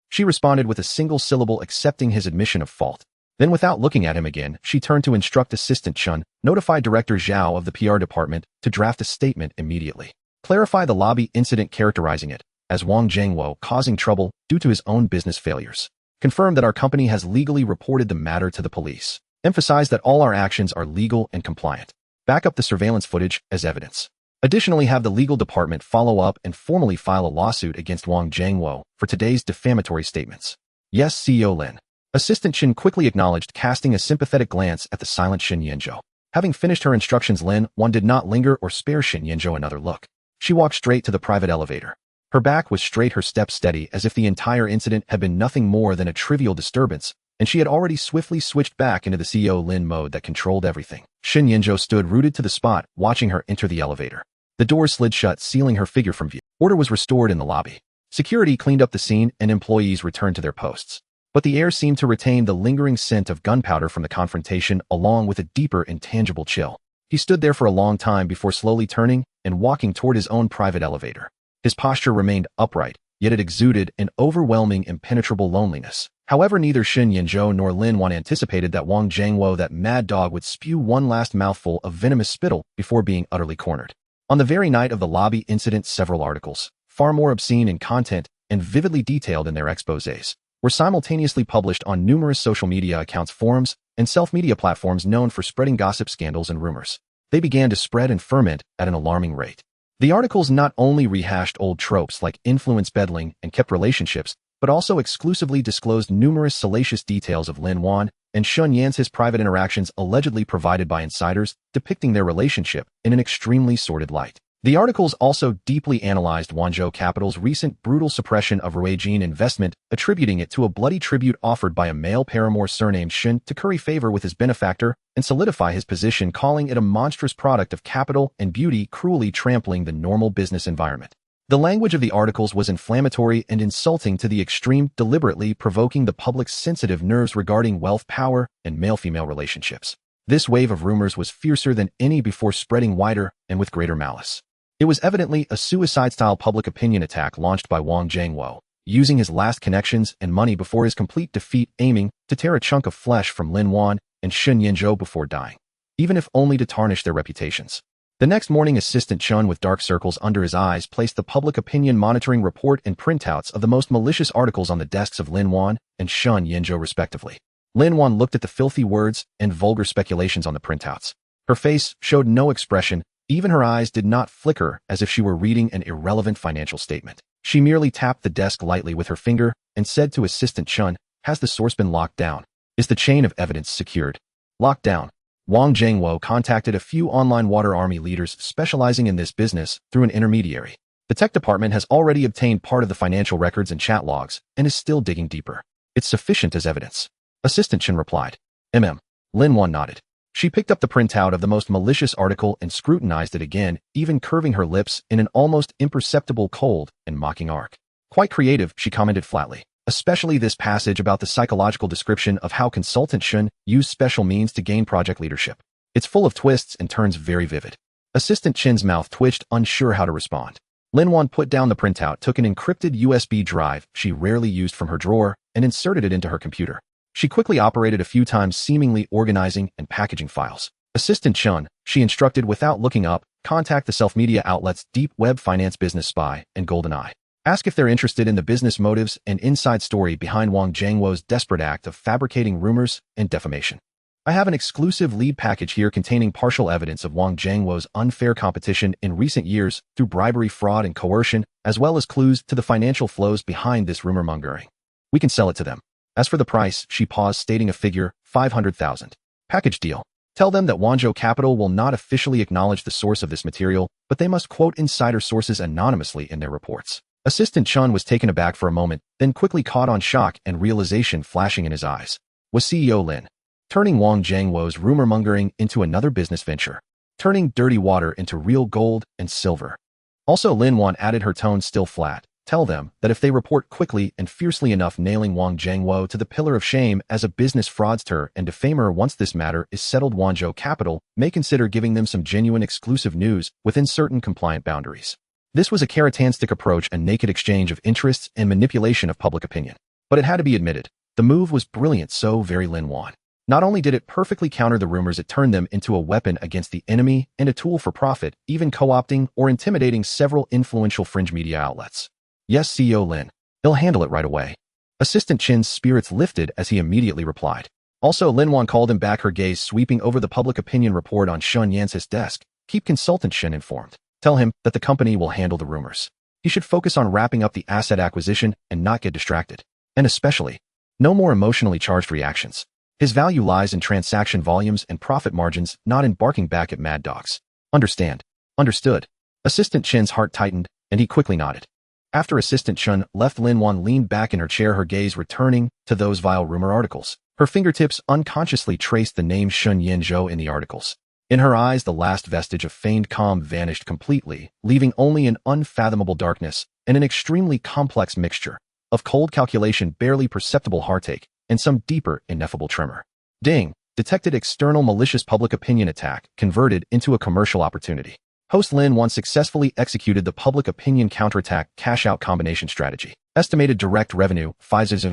She responded with a single syllable, accepting his admission of fault. Then, without looking at him again, she turned to instruct Assistant Chun, notify Director Zhao of the PR department to draft a statement immediately. Clarify the lobby incident, characterizing it as Wang Jingwo causing trouble due to his own business failures. Confirm that our company has legally reported the matter to the police. Emphasize that all our actions are legal and compliant. Back up the surveillance footage as evidence. Additionally, have the legal department follow up and formally file a lawsuit against Wang Jingwo for today's defamatory statements. Yes, CEO Lin. Assistant Chen quickly acknowledged, casting a sympathetic glance at the silent Shen Yanzhou. Having finished her instructions, Lin Wan did not linger or spare Shen Yanzhou another look. She walked straight to the private elevator. Her back was straight, her steps steady, as if the entire incident had been nothing more than a trivial disturbance, and she had already swiftly switched back into the CEO Lin mode that controlled everything. Shen Yanzhou stood rooted to the spot, watching her enter the elevator. The door slid shut, sealing her figure from view. Order was restored in the lobby. Security cleaned up the scene, and employees returned to their posts. But the air seemed to retain the lingering scent of gunpowder from the confrontation, along with a deeper, intangible chill. He stood there for a long time before slowly turning and walking toward his own private elevator. His posture remained upright, yet it exuded an overwhelming, impenetrable loneliness. However, neither Shen Yanzhou nor Lin Wan anticipated that Wang Jingwo, that mad dog, would spew one last mouthful of venomous spittle before being utterly cornered. On the very night of the lobby incident, several articles, far more obscene in content and vividly detailed in their exposés, were simultaneously published on numerous social media accounts, forums, and self-media platforms known for spreading gossip, scandals, and rumors. They began to spread and ferment at an alarming rate. The articles not only rehashed old tropes like influence peddling and kept relationships, but also exclusively disclosed numerous salacious details of Lin Wan and Sun Yance's private interactions allegedly provided by insiders, depicting their relationship in an extremely sordid light. The articles also deeply analyzed Wanzhou Capital's recent brutal suppression of Ruijin Investment, attributing it to a bloody tribute offered by a male paramour surnamed Shen to curry favor with his benefactor and solidify his position, calling it a monstrous product of capital and beauty, cruelly trampling the normal business environment. The language of the articles was inflammatory and insulting to the extreme, deliberately provoking the public's sensitive nerves regarding wealth, power, and male-female relationships. This wave of rumors was fiercer than any before, spreading wider and with greater malice. It was evidently a suicide-style public opinion attack launched by Wang Jingwo, using his last connections and money before his complete defeat, aiming to tear a chunk of flesh from Lin Wan and Shen Yanzhou before dying, even if only to tarnish their reputations. The next morning, Assistant Chun with dark circles under his eyes placed the public opinion monitoring report and printouts of the most malicious articles on the desks of Lin Wan and Shun Yinzhou respectively. Lin Wan looked at the filthy words and vulgar speculations on the printouts. Her face showed no expression, even her eyes did not flicker as if she were reading an irrelevant financial statement. She merely tapped the desk lightly with her finger and said to Assistant Chun, "Has the source been locked down? Is the chain of evidence secured?" Locked down. Wang Jingwo contacted a few online water army leaders specializing in this business through an intermediary. The tech department has already obtained part of the financial records and chat logs and is still digging deeper. It's sufficient as evidence. Assistant Chen replied. Lin Wan nodded. She picked up the printout of the most malicious article and scrutinized it again, even curving her lips in an almost imperceptible cold and mocking arc. Quite creative, she commented flatly. Especially this passage about the psychological description of how Consultant Shun used special means to gain project leadership. It's full of twists and turns very vivid. Assistant Chin's mouth twitched, unsure how to respond. Lin Wan put down the printout, took an encrypted USB drive she rarely used from her drawer, and inserted it into her computer. She quickly operated a few times, seemingly organizing and packaging files. Assistant Chun, she instructed without looking up, contact the self-media outlets Deep Web Finance Business Spy and GoldenEye. Ask if they're interested in the business motives and inside story behind Wang Jingwo's desperate act of fabricating rumors and defamation. I have an exclusive lead package here containing partial evidence of Wang Jingwo's unfair competition in recent years through bribery, fraud, and coercion, as well as clues to the financial flows behind this rumor mongering. We can sell it to them. As for the price, she paused, stating a figure, 500,000. Package deal. Tell them that Wanzhou Capital will not officially acknowledge the source of this material, but they must quote insider sources anonymously in their reports. Assistant Chun was taken aback for a moment, then quickly caught on shock and realization flashing in his eyes. Was CEO Lin turning Wang Jingwo's rumor-mongering into another business venture, turning dirty water into real gold and silver? Also, Lin Wan added, her tone still flat. Tell them that if they report quickly and fiercely enough, nailing Wang Jingwo to the pillar of shame as a business fraudster and defamer, once this matter is settled, Wanzhou Capital may consider giving them some genuine exclusive news within certain compliant boundaries. This was a carrot-and-stick approach, a naked exchange of interests and manipulation of public opinion. But it had to be admitted, the move was brilliant, so very Lin Wan. Not only did it perfectly counter the rumors, it turned them into a weapon against the enemy and a tool for profit, even co-opting or intimidating several influential fringe media outlets. Yes, CEO Lin. He'll handle it right away. Assistant Chin's spirits lifted as he immediately replied. Also, Lin Wan called him back, her gaze sweeping over the public opinion report on Shun Yan's desk. Keep Consultant Shen informed. Tell him that the company will handle the rumors. He should focus on wrapping up the asset acquisition and not get distracted. And especially, no more emotionally charged reactions. His value lies in transaction volumes and profit margins, not in barking back at mad dogs. Understand? Understood. Assistant Chin's heart tightened, and he quickly nodded. After Assistant Chun left, Lin Wan leaned back in her chair, her gaze returning to those vile rumor articles. Her fingertips unconsciously traced the name Shun Yinzhou in the articles. In her eyes, the last vestige of feigned calm vanished completely, leaving only an unfathomable darkness and an extremely complex mixture of cold calculation, barely perceptible heartache, and some deeper, ineffable tremor. Ding! Detected external malicious public opinion attack converted into a commercial opportunity. Host Lin Wan successfully executed the public opinion counterattack cash-out combination strategy. Estimated direct revenue, 500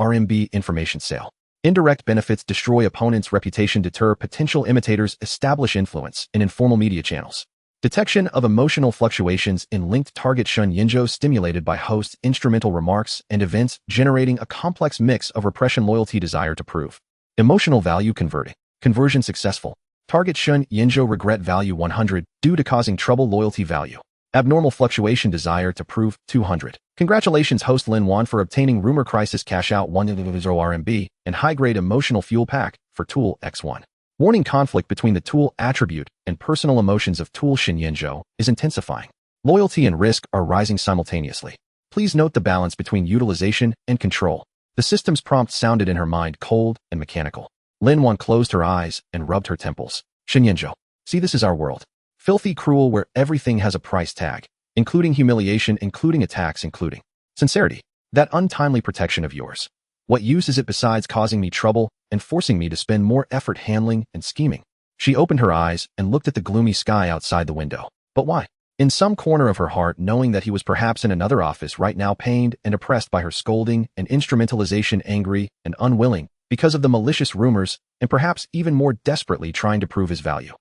RMB information sale. Indirect benefits, destroy opponent's reputation, deter potential imitators, establish influence in informal media channels. Detection of emotional fluctuations in linked target. Shun Yinzhou stimulated by host's instrumental remarks and events, generating a complex mix of repression, loyalty, desire to prove. Emotional value converting. Conversion successful. Target Shun Yinzhou regret value 100, due to causing trouble, loyalty value. Abnormal fluctuation, desire to prove 200. Congratulations, host Lin Wan, for obtaining rumor crisis cash out 100 RMB and high-grade emotional fuel pack for tool X1. Warning: conflict between the tool attribute and personal emotions of tool Shun Yinzhou is intensifying. Loyalty and risk are rising simultaneously. Please note the balance between utilization and control. The system's prompt sounded in her mind, cold and mechanical. Lin Wan closed her eyes and rubbed her temples. Shun Yinzhou, see, this is our world. Filthy, cruel, where everything has a price tag, including humiliation, including attacks, including sincerity. That untimely protection of yours. What use is it besides causing me trouble and forcing me to spend more effort handling and scheming? She opened her eyes and looked at the gloomy sky outside the window. But why? In some corner of her heart, knowing that he was perhaps in another office right now, pained and oppressed by her scolding and instrumentalization, angry and unwilling because of the malicious rumors, and perhaps even more desperately trying to prove his value.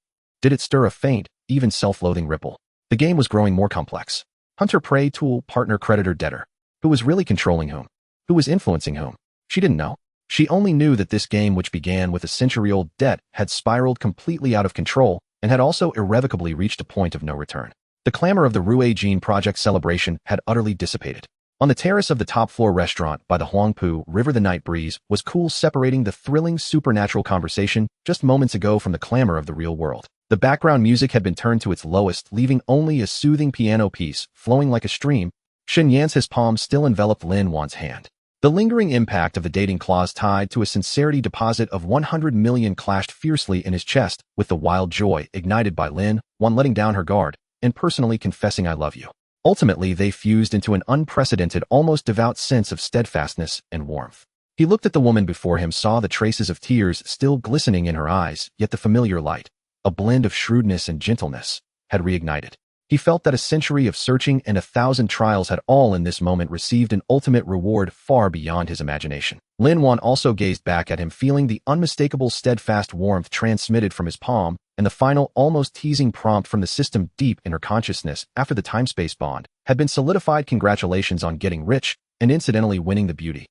Did it stir a faint, even self-loathing ripple. The game was growing more complex. Hunter-prey, tool, partner, creditor, debtor. Who was really controlling whom? Who was influencing whom? She didn't know. She only knew that this game, which began with a century-old debt, had spiraled completely out of control and had also irrevocably reached a point of no return. The clamor of the Rue Jean Project celebration had utterly dissipated. On the terrace of the top-floor restaurant by the Huangpu River, the night breeze was cool, separating the thrilling supernatural conversation just moments ago from the clamor of the real world. The background music had been turned to its lowest, leaving only a soothing piano piece flowing like a stream. Shen Yance's palm still enveloped Lin Wan's hand. The lingering impact of the dating clause tied to a sincerity deposit of 100 million clashed fiercely in his chest with the wild joy ignited by Lin Wan letting down her guard and personally confessing "I love you." Ultimately, they fused into an unprecedented, almost devout sense of steadfastness and warmth. He looked at the woman before him, saw the traces of tears still glistening in her eyes, yet the familiar light, a blend of shrewdness and gentleness, had reignited. He felt that a century of searching and 1,000 trials had all in this moment received an ultimate reward far beyond his imagination. Lin Wan also gazed back at him, feeling the unmistakable steadfast warmth transmitted from his palm, and the final, almost teasing prompt from the system deep in her consciousness after the time-space bond had been solidified. Congratulations on getting rich and incidentally winning the beauty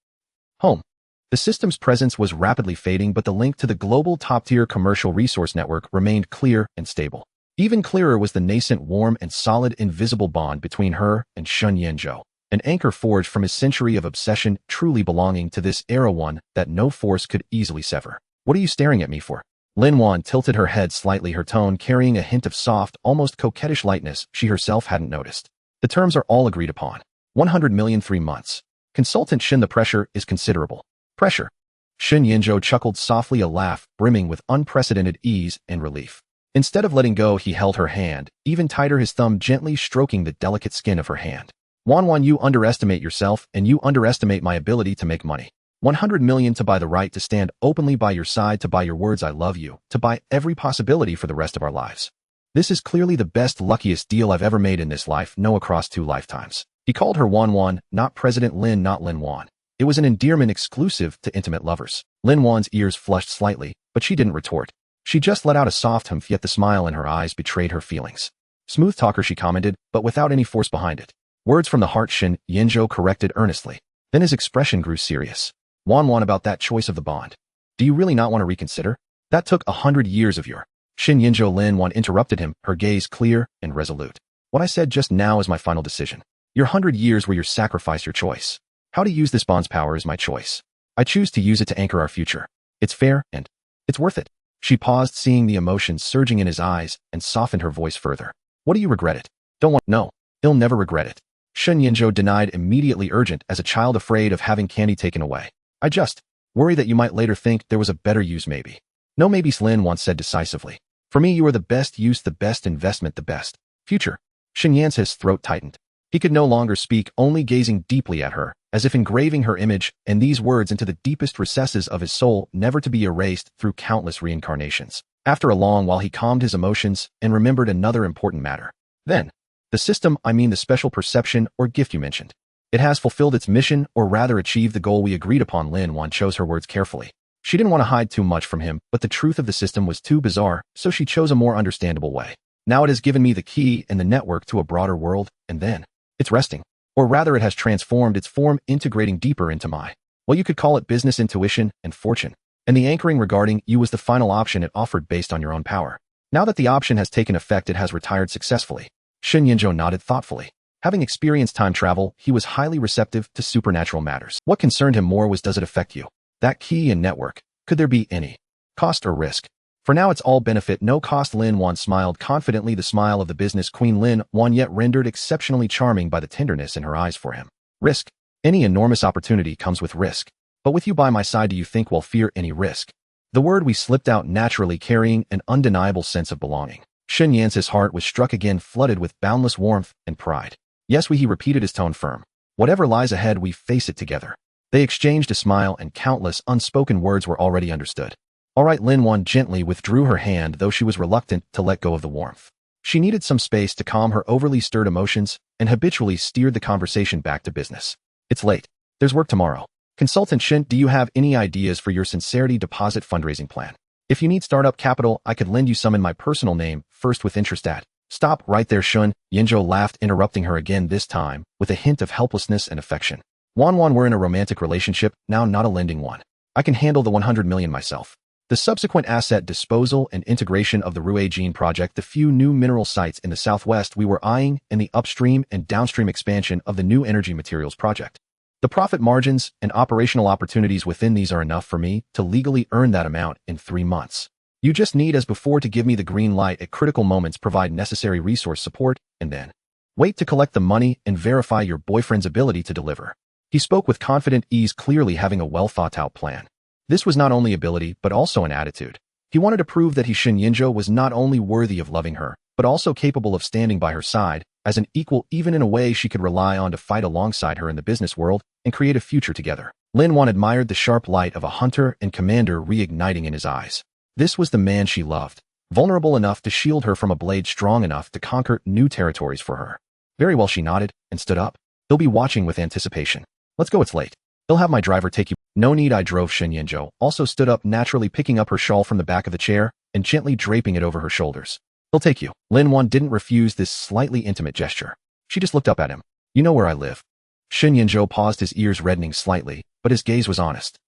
home. The system's presence was rapidly fading, but the link to the global top-tier commercial resource network remained clear and stable. Even clearer was the nascent, warm, and solid invisible bond between her and Shun Yanzhou, an anchor forged from his century of obsession, truly belonging to this era, one that no force could easily sever. "What are you staring at me for?" Lin Wan tilted her head slightly, her tone carrying a hint of soft, almost coquettish lightness she herself hadn't noticed. "The terms are all agreed upon. 100 million 3 months. Consultant Shin, the pressure is considerable." "Pressure?" Shin Yanzhou chuckled softly, a laugh brimming with unprecedented ease and relief. Instead of letting go, he held her hand, even tighter, his thumb gently stroking the delicate skin of her hand. "Wan, you underestimate yourself, and you underestimate my ability to make money. 100 million to buy the right to stand openly by your side, to buy your words 'I love you,' to buy every possibility for the rest of our lives. This is clearly the best, luckiest deal I've ever made in this life, no, across 2 lifetimes." He called her Wan, not President Lin, not Lin Wan. It was an endearment exclusive to intimate lovers. Lin Wan's ears flushed slightly, but she didn't retort. She just let out a soft humph, yet the smile in her eyes betrayed her feelings. "Smooth talker," she commented, but without any force behind it. "Words from the heart," Shin Yanzhou corrected earnestly. Then his expression grew serious. "Wan, about that choice of the bond. Do you really not want to reconsider? That took 100 years of your—" Shin Yanzhou. Lin Wan interrupted him, her gaze clear and resolute. "What I said just now is my final decision. Your 100 years were your sacrifice, your choice. How to use this bond's power is my choice. I choose to use it to anchor our future. It's fair, and it's worth it." She paused, seeing the emotions surging in his eyes, and softened her voice further. "What do you regret it?" "Don't want— No, he'll never regret it." Shen Yanzhou denied, immediately urgent as a child afraid of having candy taken away. "I just worry that you might later think there was a better use, maybe." "No maybes," Lin Wan said decisively. "For me, you are the best use, the best investment, the best future." Shen Yance's throat tightened. He could no longer speak, only gazing deeply at her, as if engraving her image and these words into the deepest recesses of his soul, never to be erased through countless reincarnations. After a long while, he calmed his emotions and remembered another important matter. "Then, the system, I mean the special perception or gift you mentioned. It has fulfilled its mission, or rather achieved the goal we agreed upon." Lin Wan chose her words carefully. She didn't want to hide too much from him, but the truth of the system was too bizarre, so she chose a more understandable way. "Now it has given me the key and the network to a broader world, and then it's resting. Or rather, it has transformed its form, integrating deeper into my— well, you could call it business intuition and fortune. And the anchoring regarding you was the final option it offered based on your own power. Now that the option has taken effect, it has retired successfully." Shen Yanzhou nodded thoughtfully. Having experienced time travel, he was highly receptive to supernatural matters. What concerned him more was, does it affect you? That key and network. Could there be any cost or risk? "For now, it's all benefit, no cost." Lin Wan smiled confidently, the smile of the business queen Lin Wan, yet rendered exceptionally charming by the tenderness in her eyes for him. "Risk? Any enormous opportunity comes with risk. But with you by my side, do you think we'll fear any risk?" The word we slipped out naturally, carrying an undeniable sense of belonging. Shen Yance's heart was struck again, flooded with boundless warmth and pride. "Yes, he repeated, his tone firm. "Whatever lies ahead, we face it together." They exchanged a smile, and countless unspoken words were already understood. "All right." Lin Wan gently withdrew her hand, though she was reluctant to let go of the warmth. She needed some space to calm her overly stirred emotions, and habitually steered the conversation back to business. "It's late. There's work tomorrow. Consultant Shin, do you have any ideas for your sincerity deposit fundraising plan?" If you need startup capital, I could lend you some in my personal name, first with interest at. Stop right there, Shun, Yinzhou laughed, interrupting her again, this time with a hint of helplessness and affection. Wan, we're in a romantic relationship, now not a lending one. I can handle the 100 million myself. The subsequent asset disposal and integration of the Ruijin project, the few new mineral sites in the southwest we were eyeing, and the upstream and downstream expansion of the new energy materials project. The profit margins and operational opportunities within these are enough for me to legally earn that amount in 3 months. You just need, as before, to give me the green light at critical moments, provide necessary resource support, and then wait to collect the money and verify your boyfriend's ability to deliver. He spoke with confident ease, clearly having a well-thought-out plan. This was not only ability, but also an attitude. He wanted to prove that Shen Yinzhou was not only worthy of loving her, but also capable of standing by her side as an equal, even in a way she could rely on to fight alongside her in the business world and create a future together. Lin Wan admired the sharp light of a hunter and commander reigniting in his eyes. This was the man she loved, vulnerable enough to shield her from a blade strong enough to conquer new territories for her. Very well, she nodded and stood up. He'll be watching with anticipation. Let's go, it's late. He'll have my driver take you. No need, I drove. Shen Yinzhou also stood up, naturally picking up her shawl from the back of the chair and gently draping it over her shoulders. He'll take you. Lin Wan didn't refuse this slightly intimate gesture. She just looked up at him. You know where I live. Shen Yinzhou paused, his ears reddening slightly, but his gaze was honest.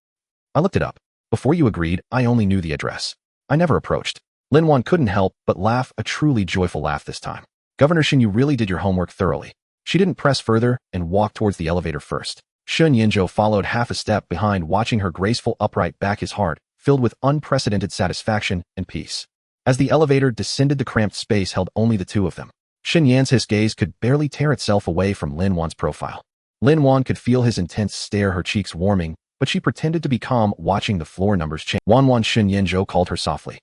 I looked it up. Before you agreed, I only knew the address. I never approached. Lin Wan couldn't help but laugh, a truly joyful laugh this time. Governor Shen, you really did your homework thoroughly. She didn't press further and walked towards the elevator first. Shen Yinzhou followed half a step behind, watching her graceful upright back, his heart filled with unprecedented satisfaction and peace. As the elevator descended, the cramped space held only the two of them. Shen Yan's gaze could barely tear itself away from Lin Wan's profile. Lin Wan could feel his intense stare, her cheeks warming, but she pretended to be calm, watching the floor numbers change. Wan, Shen Yinzhou called her softly.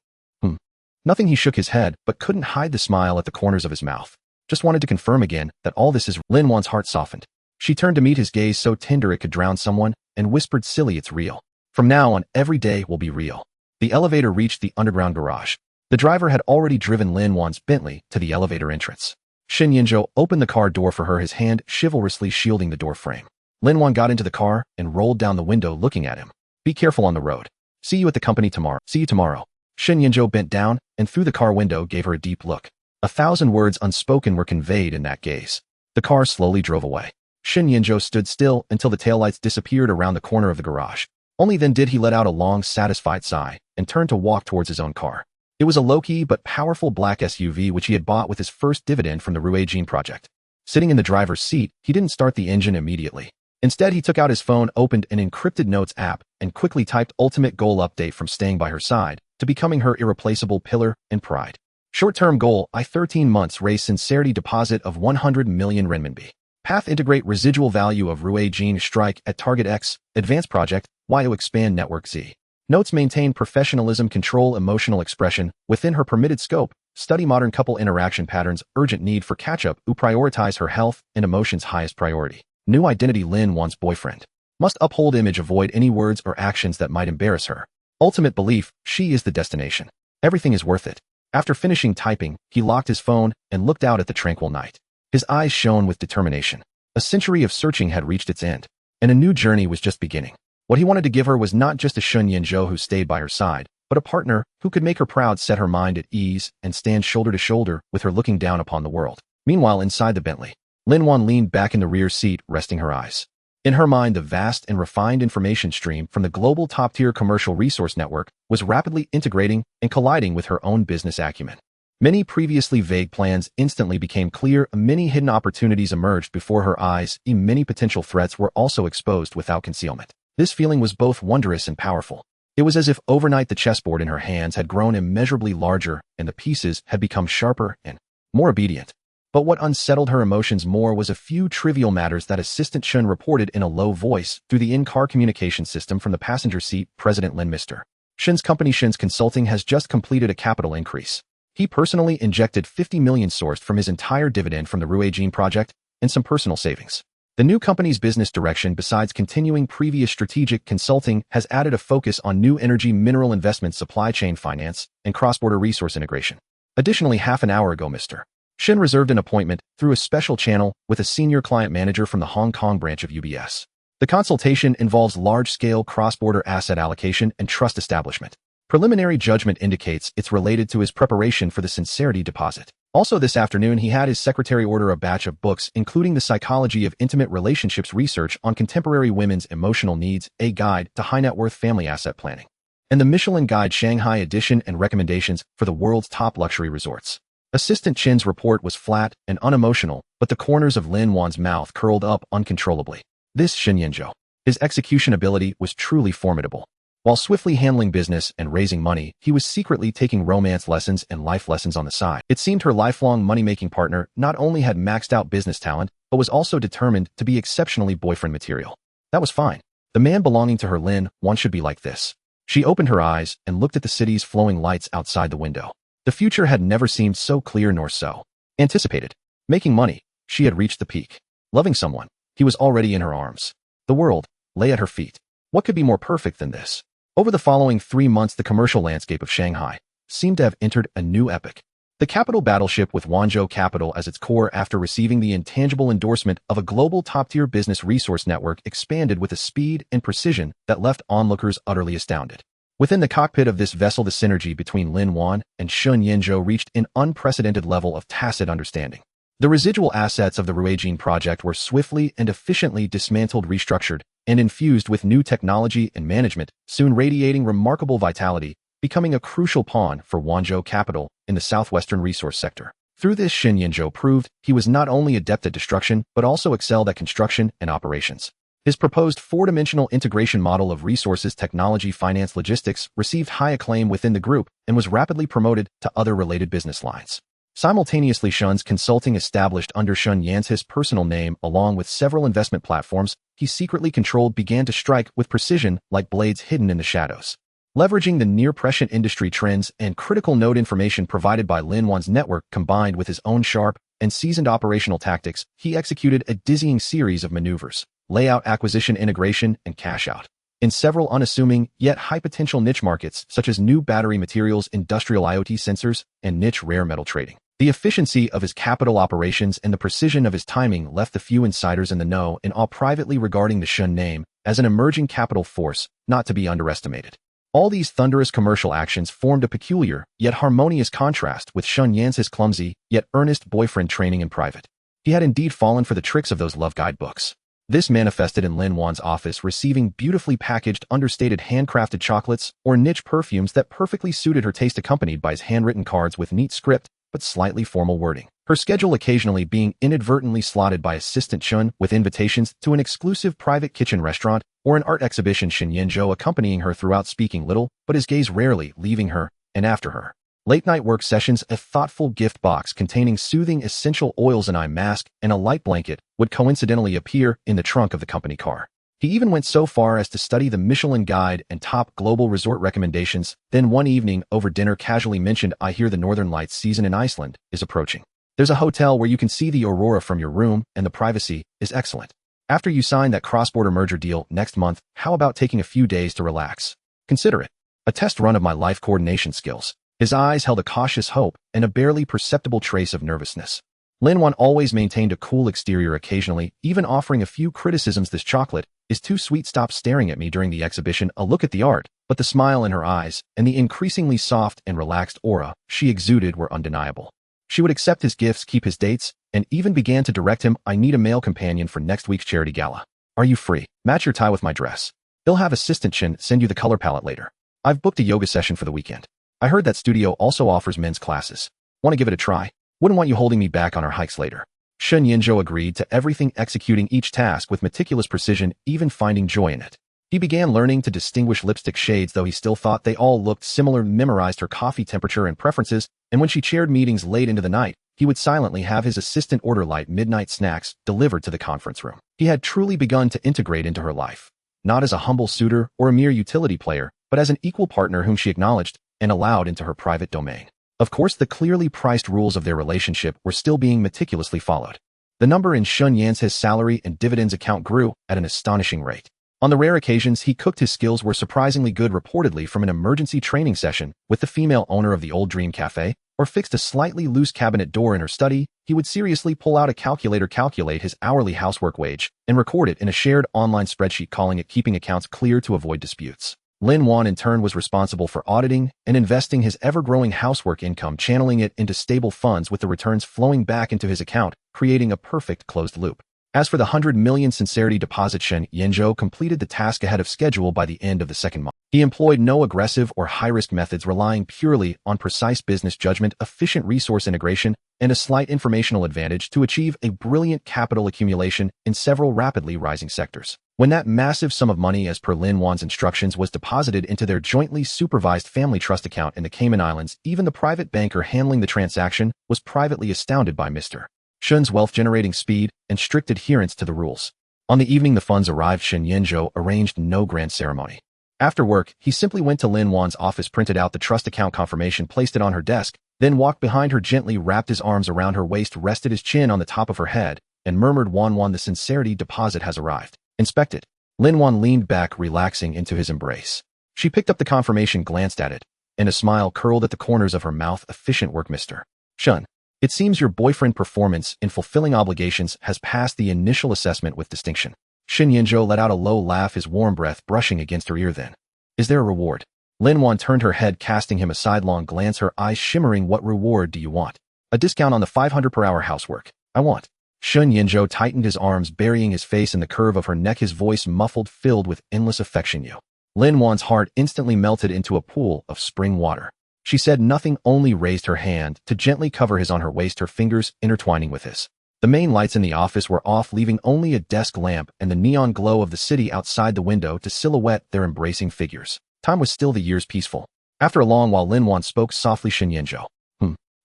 Nothing. He shook his head, but couldn't hide the smile at the corners of his mouth. Just wanted to confirm again that all this is. Lin Wan's heart softened. She turned to meet his gaze, so tender it could drown someone, and whispered, silly, it's real. From now on, every day will be real. The elevator reached the underground garage. The driver had already driven Lin Wan's Bentley to the elevator entrance. Shen Yinzhou opened the car door for her, his hand chivalrously shielding the door frame. Lin Wan got into the car and rolled down the window, looking at him. Be careful on the road. See you at the company tomorrow. See you tomorrow. Shen Yinzhou bent down and through the car window gave her a deep look. 1,000 words unspoken were conveyed in that gaze. The car slowly drove away. Shen Yinzhou stood still until the taillights disappeared around the corner of the garage. Only then did he let out a long, satisfied sigh and turn to walk towards his own car. It was a low-key but powerful black SUV which he had bought with his first dividend from the Ruijin project. Sitting in the driver's seat, he didn't start the engine immediately. Instead, he took out his phone, opened an encrypted notes app, and quickly typed ultimate goal update from staying by her side to becoming her irreplaceable pillar and pride. Short-term goal, 13 months raise sincerity deposit of 100 million renminbi. Path integrate residual value of Ruijin strike at target X, advanced project, YO expand network Z. Notes maintain professionalism, control emotional expression within her permitted scope, study modern couple interaction patterns, urgent need for catch-up, prioritize her health and emotions highest priority. New identity, Lin Wan's boyfriend. Must uphold image, avoid any words or actions that might embarrass her. Ultimate belief, she is the destination. Everything is worth it. After finishing typing, he locked his phone and looked out at the tranquil night. His eyes shone with determination. A century of searching had reached its end, and a new journey was just beginning. What he wanted to give her was not just a Shen Yinzhou who stayed by her side, but a partner who could make her proud, set her mind at ease, and stand shoulder to shoulder with her, looking down upon the world. Meanwhile, inside the Bentley, Lin Wan leaned back in the rear seat, resting her eyes. In her mind, the vast and refined information stream from the global top-tier commercial resource network was rapidly integrating and colliding with her own business acumen. Many previously vague plans instantly became clear, many hidden opportunities emerged before her eyes, and many potential threats were also exposed without concealment. This feeling was both wondrous and powerful. It was as if overnight the chessboard in her hands had grown immeasurably larger and the pieces had become sharper and more obedient. But what unsettled her emotions more was a few trivial matters that Assistant Shun reported in a low voice through the in-car communication system from the passenger seat. President Lin, Mr. Shen's company Shen's Consulting has just completed a capital increase. He personally injected 50 million sourced from his entire dividend from the Ruijin project and some personal savings. The new company's business direction, besides continuing previous strategic consulting, has added a focus on new energy mineral investment, supply chain finance, and cross-border resource integration. Additionally, half an hour ago, Mr. Shen reserved an appointment through a special channel with a senior client manager from the Hong Kong branch of UBS. The consultation involves large-scale cross-border asset allocation and trust establishment. Preliminary judgment indicates it's related to his preparation for the sincerity deposit. Also this afternoon, he had his secretary order a batch of books, including The Psychology of Intimate Relationships Research on Contemporary Women's Emotional Needs, a guide to high net worth family asset planning, and the Michelin Guide Shanghai edition and recommendations for the world's top luxury resorts. Assistant Chin's report was flat and unemotional, but the corners of Lin Wan's mouth curled up uncontrollably. This Shen Yinzhou. His execution ability was truly formidable. While swiftly handling business and raising money, he was secretly taking romance lessons and life lessons on the side. It seemed her lifelong money-making partner not only had maxed out business talent, but was also determined to be exceptionally boyfriend material. That was fine. The man belonging to her Lin Wan should be like this. She opened her eyes and looked at the city's flowing lights outside the window. The future had never seemed so clear nor so anticipated. Making money, she had reached the peak. Loving someone, he was already in her arms. The world lay at her feet. What could be more perfect than this? Over the following 3 months, the commercial landscape of Shanghai seemed to have entered a new epoch. The capital battleship with Wanzhou Capital as its core, after receiving the intangible endorsement of a global top-tier business resource network, expanded with a speed and precision that left onlookers utterly astounded. Within the cockpit of this vessel, the synergy between Lin Wan and Shen Yinzhou reached an unprecedented level of tacit understanding. The residual assets of the Ruijin project were swiftly and efficiently dismantled, restructured, and infused with new technology and management, soon radiating remarkable vitality, becoming a crucial pawn for Wanzhou Capital in the southwestern resource sector. Through this, Shen Yinzhou proved he was not only adept at destruction, but also excelled at construction and operations. His proposed four-dimensional integration model of resources, technology, finance, logistics received high acclaim within the group and was rapidly promoted to other related business lines. Simultaneously, Shen's consulting, established under Shen Yan's personal name along with several investment platforms he secretly controlled, began to strike with precision like blades hidden in the shadows. Leveraging the near-prescient industry trends and critical node information provided by Lin Wan's network, combined with his own sharp and seasoned operational tactics, he executed a dizzying series of maneuvers: layout, acquisition, integration, and cash out, in several unassuming yet high-potential niche markets such as new battery materials, industrial IoT sensors, and niche rare metal trading. The efficiency of his capital operations and the precision of his timing left the few insiders in the know in awe, privately regarding the Shen name as an emerging capital force not to be underestimated. All these thunderous commercial actions formed a peculiar yet harmonious contrast with Shen Yan's clumsy yet earnest boyfriend training in private. He had indeed fallen for the tricks of those love guidebooks. This manifested in Lin Wan's office, receiving beautifully packaged, understated handcrafted chocolates or niche perfumes that perfectly suited her taste, accompanied by his handwritten cards with neat script but slightly formal wording. Her schedule occasionally being inadvertently slotted by Assistant Chun with invitations to an exclusive private kitchen restaurant or an art exhibition, Shen Yinzhou accompanying her throughout, speaking little, but his gaze rarely leaving her, and after her late-night work sessions, a thoughtful gift box containing soothing essential oils, an eye mask, and a light blanket would coincidentally appear in the trunk of the company car. He even went so far as to study the Michelin Guide and top global resort recommendations, then one evening over dinner casually mentioned, "I hear the Northern Lights season in Iceland is approaching. There's a hotel where you can see the aurora from your room, and the privacy is excellent. After you sign that cross-border merger deal next month, how about taking a few days to relax? Consider it a test run of my life coordination skills." His eyes held a cautious hope and a barely perceptible trace of nervousness. Lin Wan always maintained a cool exterior, occasionally even offering a few criticisms. "This chocolate is too sweet. Stop staring at me during the exhibition. A look at the art." But the smile in her eyes and the increasingly soft and relaxed aura she exuded were undeniable. She would accept his gifts, keep his dates, and even began to direct him, "I need a male companion for next week's charity gala. Are you free? Match your tie with my dress. They'll have Assistant Chin send you the color palette later. I've booked a yoga session for the weekend. I heard that studio also offers men's classes. Want to give it a try? Wouldn't want you holding me back on our hikes later." Shen Yinzhou agreed to everything, executing each task with meticulous precision, even finding joy in it. He began learning to distinguish lipstick shades, though he still thought they all looked similar, memorized her coffee temperature and preferences, and when she chaired meetings late into the night, he would silently have his assistant order light midnight snacks delivered to the conference room. He had truly begun to integrate into her life, not as a humble suitor or a mere utility player, but as an equal partner whom she acknowledged and allowed into her private domain. Of course, the clearly priced rules of their relationship were still being meticulously followed. The number in Shen Yan's salary and dividends account grew at an astonishing rate. On the rare occasions he cooked, his skills were surprisingly good, reportedly from an emergency training session with the female owner of the Old Dream Cafe, or fixed a slightly loose cabinet door in her study, he would seriously pull out a calculator, calculate his hourly housework wage, and record it in a shared online spreadsheet, calling it keeping accounts clear to avoid disputes. Lin Wan in turn was responsible for auditing and investing his ever-growing housework income, channeling it into stable funds with the returns flowing back into his account, creating a perfect closed loop. As for the 100 million sincerity deposit, Shen Yinzhou completed the task ahead of schedule by the end of the second month. He employed no aggressive or high-risk methods, relying purely on precise business judgment, efficient resource integration, and a slight informational advantage to achieve a brilliant capital accumulation in several rapidly rising sectors. When that massive sum of money, as per Lin Wan's instructions, was deposited into their jointly supervised family trust account in the Cayman Islands, even the private banker handling the transaction was privately astounded by Mr. Shen's wealth-generating speed and strict adherence to the rules. On the evening the funds arrived, Shen Yinzhou arranged no grand ceremony. After work, he simply went to Lin Wan's office, printed out the trust account confirmation, placed it on her desk, then walked behind her, gently wrapped his arms around her waist, rested his chin on the top of her head, and murmured, "Wan, the sincerity deposit has arrived. Inspect it." Lin Wan leaned back, relaxing into his embrace. She picked up the confirmation, glanced at it, and a smile curled at the corners of her mouth. "Efficient work, Mr. Shen. It seems your boyfriend performance in fulfilling obligations has passed the initial assessment with distinction." Shen Yinzhou let out a low laugh, his warm breath brushing against her ear. "Then, is there a reward?" Lin Wan turned her head, casting him a sidelong glance, her eyes shimmering. "What reward do you want?" "A discount on the 500 per hour housework. I want." Shen Yinzhou tightened his arms, burying his face in the curve of her neck, his voice muffled, filled with endless affection. "You." Lin Wan's heart instantly melted into a pool of spring water. She said nothing, only raised her hand to gently cover his on her waist, her fingers intertwining with his. The main lights in the office were off, leaving only a desk lamp and the neon glow of the city outside the window to silhouette their embracing figures. Time was still, the years peaceful. After a long while, Lin Wan spoke softly, "Shen Yinzhou.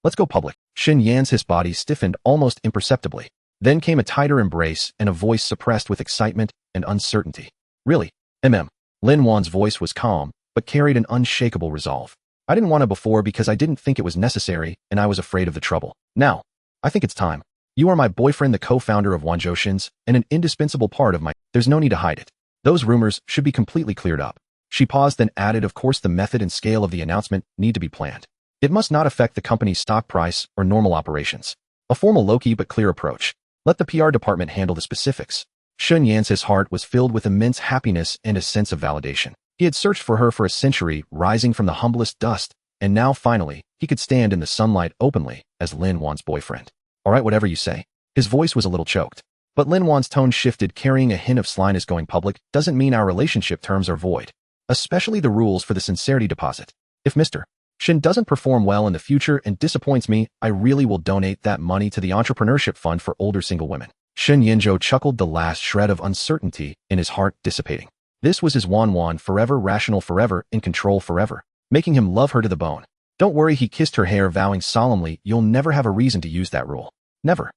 Let's go public." Shen Yan's his body stiffened almost imperceptibly. Then came a tighter embrace and a voice suppressed with excitement and uncertainty. "Really? Lin Wan's voice was calm, but carried an unshakable resolve. "I didn't want to before because I didn't think it was necessary and I was afraid of the trouble. Now, I think it's time. You are my boyfriend, the co-founder of Wanzhou, and an indispensable part of my... There's no need to hide it. Those rumors should be completely cleared up." She paused, then added, "Of course, the method and scale of the announcement need to be planned. It must not affect the company's stock price or normal operations. A formal, low-key but clear approach. Let the PR department handle the specifics." Shen Yan's heart was filled with immense happiness and a sense of validation. He had searched for her for a century, rising from the humblest dust, and now finally, he could stand in the sunlight openly as Lin Wan's boyfriend. "All right, whatever you say." His voice was a little choked. But Lin Wan's tone shifted, carrying a hint of slyness. "Going public doesn't mean our relationship terms are void. Especially the rules for the sincerity deposit. If Mr. Shen doesn't perform well in the future and disappoints me, I really will donate that money to the entrepreneurship fund for older single women." Shen Yinzhou chuckled, the last shred of uncertainty in his heart dissipating. This was his Wan, forever rational, forever in control, forever making him love her to the bone. "Don't worry," he kissed her hair, vowing solemnly, "you'll never have a reason to use that rule. Never."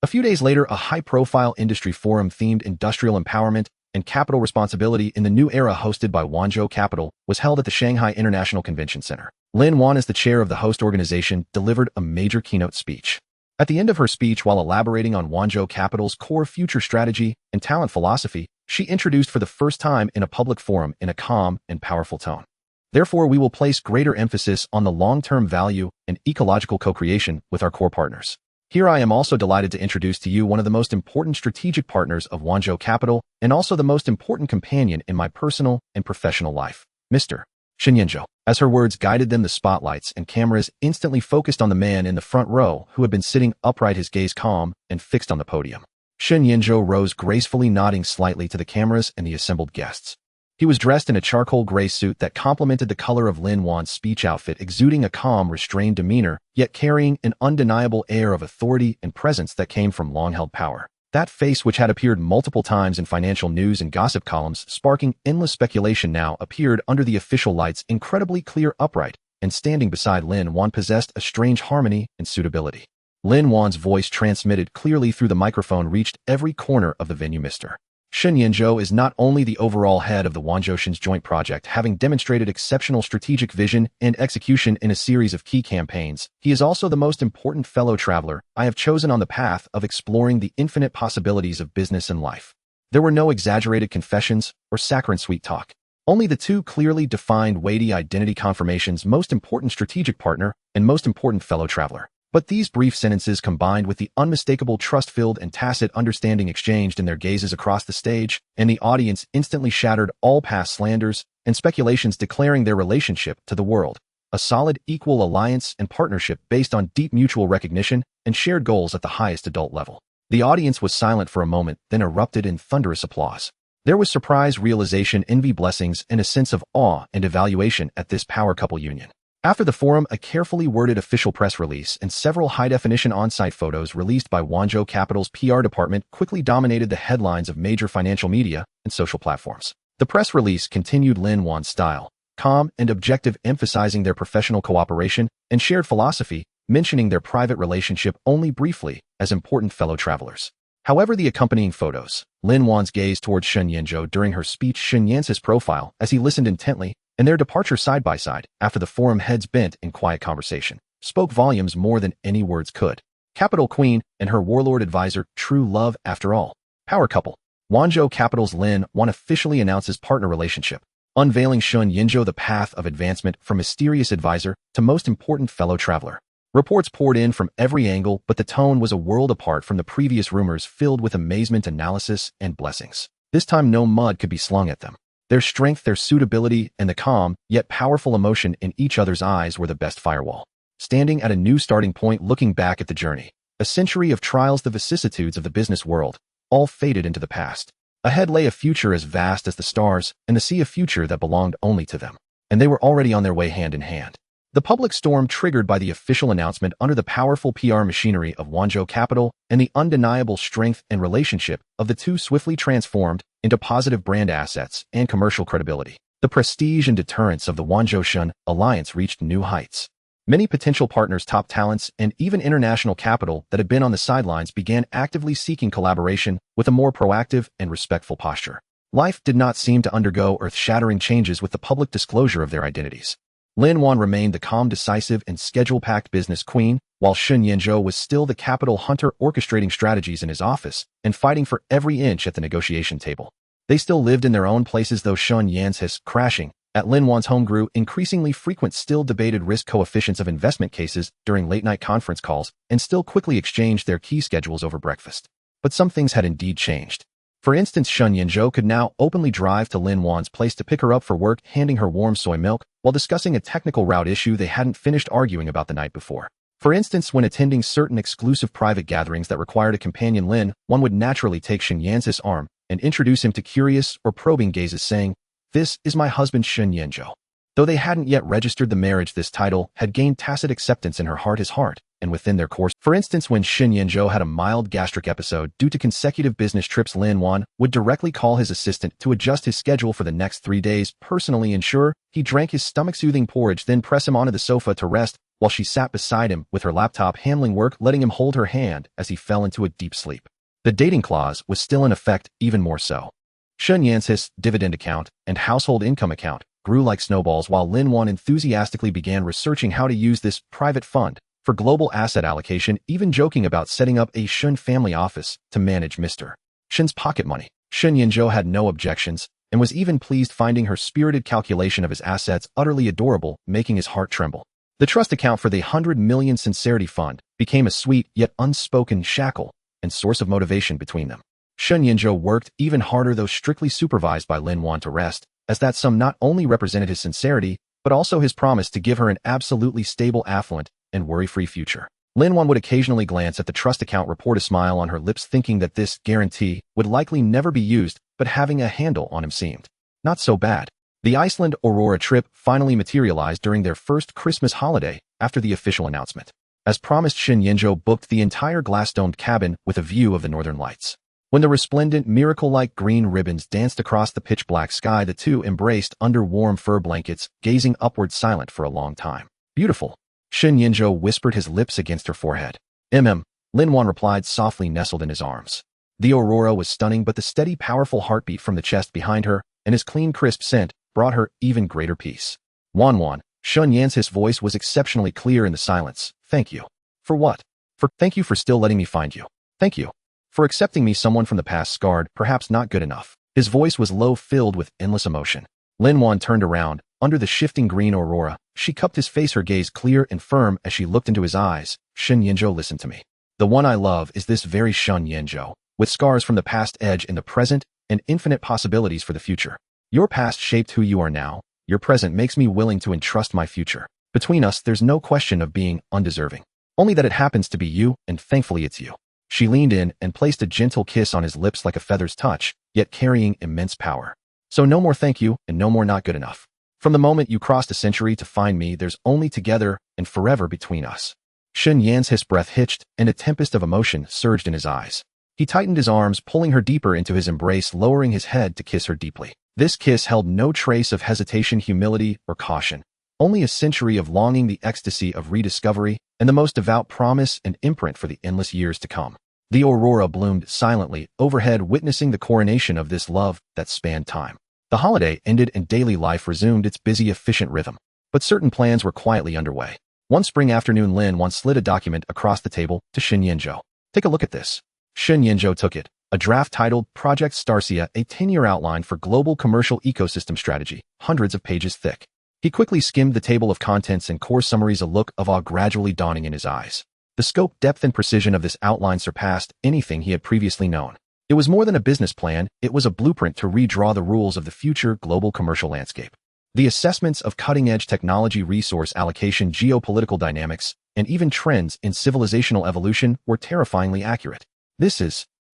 A few days later, a high-profile industry forum themed industrial empowerment and capital responsibility in the new era, hosted by Wanzhou Capital, was held at the Shanghai International Convention Center. Lin Wan, as the chair of the host organization, delivered a major keynote speech. At the end of her speech, while elaborating on Wanzhou Capital's core future strategy and talent philosophy, she introduced for the first time in a public forum in a calm and powerful tone. "Therefore, we will place greater emphasis on the long-term value and ecological co-creation with our core partners. Here I am also delighted to introduce to you one of the most important strategic partners of Wanzhou Capital and also the most important companion in my personal and professional life, Mr. Shen Yinzhou." As her words guided them, the spotlights and cameras instantly focused on the man in the front row who had been sitting upright, his gaze calm and fixed on the podium. Shen Yinzhou rose gracefully, nodding slightly to the cameras and the assembled guests. He was dressed in a charcoal gray suit that complemented the color of Lin Wan's speech outfit, exuding a calm, restrained demeanor, yet carrying an undeniable air of authority and presence that came from long-held power. That face, which had appeared multiple times in financial news and gossip columns, sparking endless speculation, now appeared under the official lights, incredibly clear, upright, and standing beside Lin Wan possessed a strange harmony and suitability. Lin Wan's voice, transmitted clearly through the microphone, reached every corner of the venue. "Mr. Shen Yinzhou is not only the overall head of the Wanzhou joint project, having demonstrated exceptional strategic vision and execution in a series of key campaigns, he is also the most important fellow traveler I have chosen on the path of exploring the infinite possibilities of business and life." There were no exaggerated confessions or saccharine sweet talk. Only the two clearly defined, weighty identity confirmations: most important strategic partner and most important fellow traveler. But these brief sentences, combined with the unmistakable trust-filled and tacit understanding exchanged in their gazes across the stage, and the audience instantly shattered all past slanders and speculations declaring their relationship to the world a solid, equal alliance and partnership based on deep mutual recognition and shared goals at the highest adult level. The audience was silent for a moment, then erupted in thunderous applause. There was surprise, realization, envy, blessings, and a sense of awe and evaluation at this power couple union. After the forum, a carefully worded official press release and several high-definition on-site photos released by Wanzhou Capital's PR department quickly dominated the headlines of major financial media and social platforms. The press release continued Lin Wan's style, calm and objective, emphasizing their professional cooperation and shared philosophy, mentioning their private relationship only briefly as important fellow travelers. However, the accompanying photos, Lin Wan's gaze towards Shen Yanzhou during her speech, Shen Yanz's profile as he listened intently, and their departure side by side after the forum heads bent in quiet conversation, spoke volumes more than any words could. Capital Queen and her Warlord advisor, true love after all. Power couple. Wanzhou Capital's Lin Wan officially announces partner relationship, unveiling Shen Yanzhou the path of advancement from mysterious advisor to most important fellow traveler. Reports poured in from every angle, but the tone was a world apart from the previous rumors, filled with amazement, analysis, and blessings. This time no mud could be slung at them. Their strength, their suitability, and the calm, yet powerful emotion in each other's eyes were the best firewall. Standing at a new starting point, looking back at the journey, a century of trials, the vicissitudes of the business world, all faded into the past. Ahead lay a future as vast as the stars, and the sea of future that belonged only to them. And they were already on their way hand in hand. The public storm triggered by the official announcement under the powerful PR machinery of Wanzhou Capital and the undeniable strength and relationship of the two swiftly transformed into positive brand assets and commercial credibility. The prestige and deterrence of the Wanzhou Shen alliance reached new heights. Many potential partners, top talents, and even international capital that had been on the sidelines began actively seeking collaboration with a more proactive and respectful posture. Life did not seem to undergo earth-shattering changes with the public disclosure of their identities. Lin Wan remained the calm, decisive, and schedule-packed business queen, while Shen Yanzhou was still the capital hunter, orchestrating strategies in his office and fighting for every inch at the negotiation table. They still lived in their own places, though Shen Yanz's crashing at Lin Wan's home grew increasingly frequent, still debated risk coefficients of investment cases during late-night conference calls, and still quickly exchanged their key schedules over breakfast. But some things had indeed changed. For instance, Shen Yanzhou could now openly drive to Lin Wan's place to pick her up for work, handing her warm soy milk, while discussing a technical route issue they hadn't finished arguing about the night before. For instance, when attending certain exclusive private gatherings that required a companion, Lin Wan would naturally take Shen Yanz's arm and introduce him to curious or probing gazes, saying, "This is my husband Shen Yanzhou." Though they hadn't yet registered the marriage, this title had gained tacit acceptance in her heart, his heart, and within their course. For instance, when Shen Yanzhou had a mild gastric episode due to consecutive business trips, Lin Wan would directly call his assistant to adjust his schedule for the next 3 days, personally ensure he drank his stomach-soothing porridge, then press him onto the sofa to rest while she sat beside him with her laptop handling work, letting him hold her hand as he fell into a deep sleep. The dating clause was still in effect, even more so. Shen Yanz's dividend account and household income account grew like snowballs, while Lin Wan enthusiastically began researching how to use this private fund for global asset allocation, even joking about setting up a Shen family office to manage Mr. Shen's pocket money. Shen Yanzhou had no objections and was even pleased, finding her spirited calculation of his assets utterly adorable, making his heart tremble. The trust account for the 100 million sincerity fund became a sweet yet unspoken shackle and source of motivation between them. Shen Yanzhou worked even harder, though strictly supervised by Lin Wan, to rest, as that sum not only represented his sincerity, but also his promise to give her an absolutely stable, affluent, and worry-free future. Lin Wan would occasionally glance at the trust account report, a smile on her lips, thinking that this guarantee would likely never be used, but having a handle on him seemed not so bad. The Iceland Aurora trip finally materialized during their first Christmas holiday after the official announcement. As promised, Shen Yanzhou booked the entire glass-domed cabin with a view of the northern lights. When the resplendent, miracle-like green ribbons danced across the pitch-black sky, the two embraced under warm fur blankets, gazing upward, silent for a long time. "Beautiful," Shen Yanzhou whispered, his lips against her forehead. Lin Wan replied, softly nestled in his arms. The aurora was stunning, but the steady, powerful heartbeat from the chest behind her and his clean, crisp scent brought her even greater peace. Wan, Shen Yanz's voice was exceptionally clear in the silence. "Thank you." "For what?" Thank you for still letting me find you. Thank you for accepting me, someone from the past, scarred, perhaps not good enough." His voice was low, filled with endless emotion. Lin Wan turned around. Under the shifting green aurora, she cupped his face, her gaze clear and firm as she looked into his eyes. "Shen Yanzhou, listen to me. The one I love is this very Shen Yanzhou, with scars from the past, edge in the present, and infinite possibilities for the future. Your past shaped who you are now. Your present makes me willing to entrust my future. Between us, there's no question of being undeserving. Only that it happens to be you, and thankfully it's you. She leaned in and placed a gentle kiss on his lips like a feather's touch, yet carrying immense power. So no more thank you, and no more not good enough. From the moment you crossed a century to find me, there's only together and forever between us. Shun Yan's hissed breath hitched, and a tempest of emotion surged in his eyes. He tightened his arms, pulling her deeper into his embrace, lowering his head to kiss her deeply. This kiss held no trace of hesitation, humility, or caution. Only a century of longing, the ecstasy of rediscovery, and the most devout promise and imprint for the endless years to come. The aurora bloomed silently overhead, witnessing the coronation of this love that spanned time. The holiday ended and daily life resumed its busy, efficient rhythm. But certain plans were quietly underway. One spring afternoon, Lin Wan slid a document across the table to Shen Yinzhou. Take a look at this. Shen Yinzhou took it. A draft titled Project Starcia, a 10-year outline for global commercial ecosystem strategy, hundreds of pages thick. He quickly skimmed the table of contents and core summaries, a look of awe gradually dawning in his eyes. The scope, depth, and precision of this outline surpassed anything he had previously known. It was more than a business plan, it was a blueprint to redraw the rules of the future global commercial landscape. The assessments of cutting-edge technology, resource allocation, geopolitical dynamics, and even trends in civilizational evolution were terrifyingly accurate.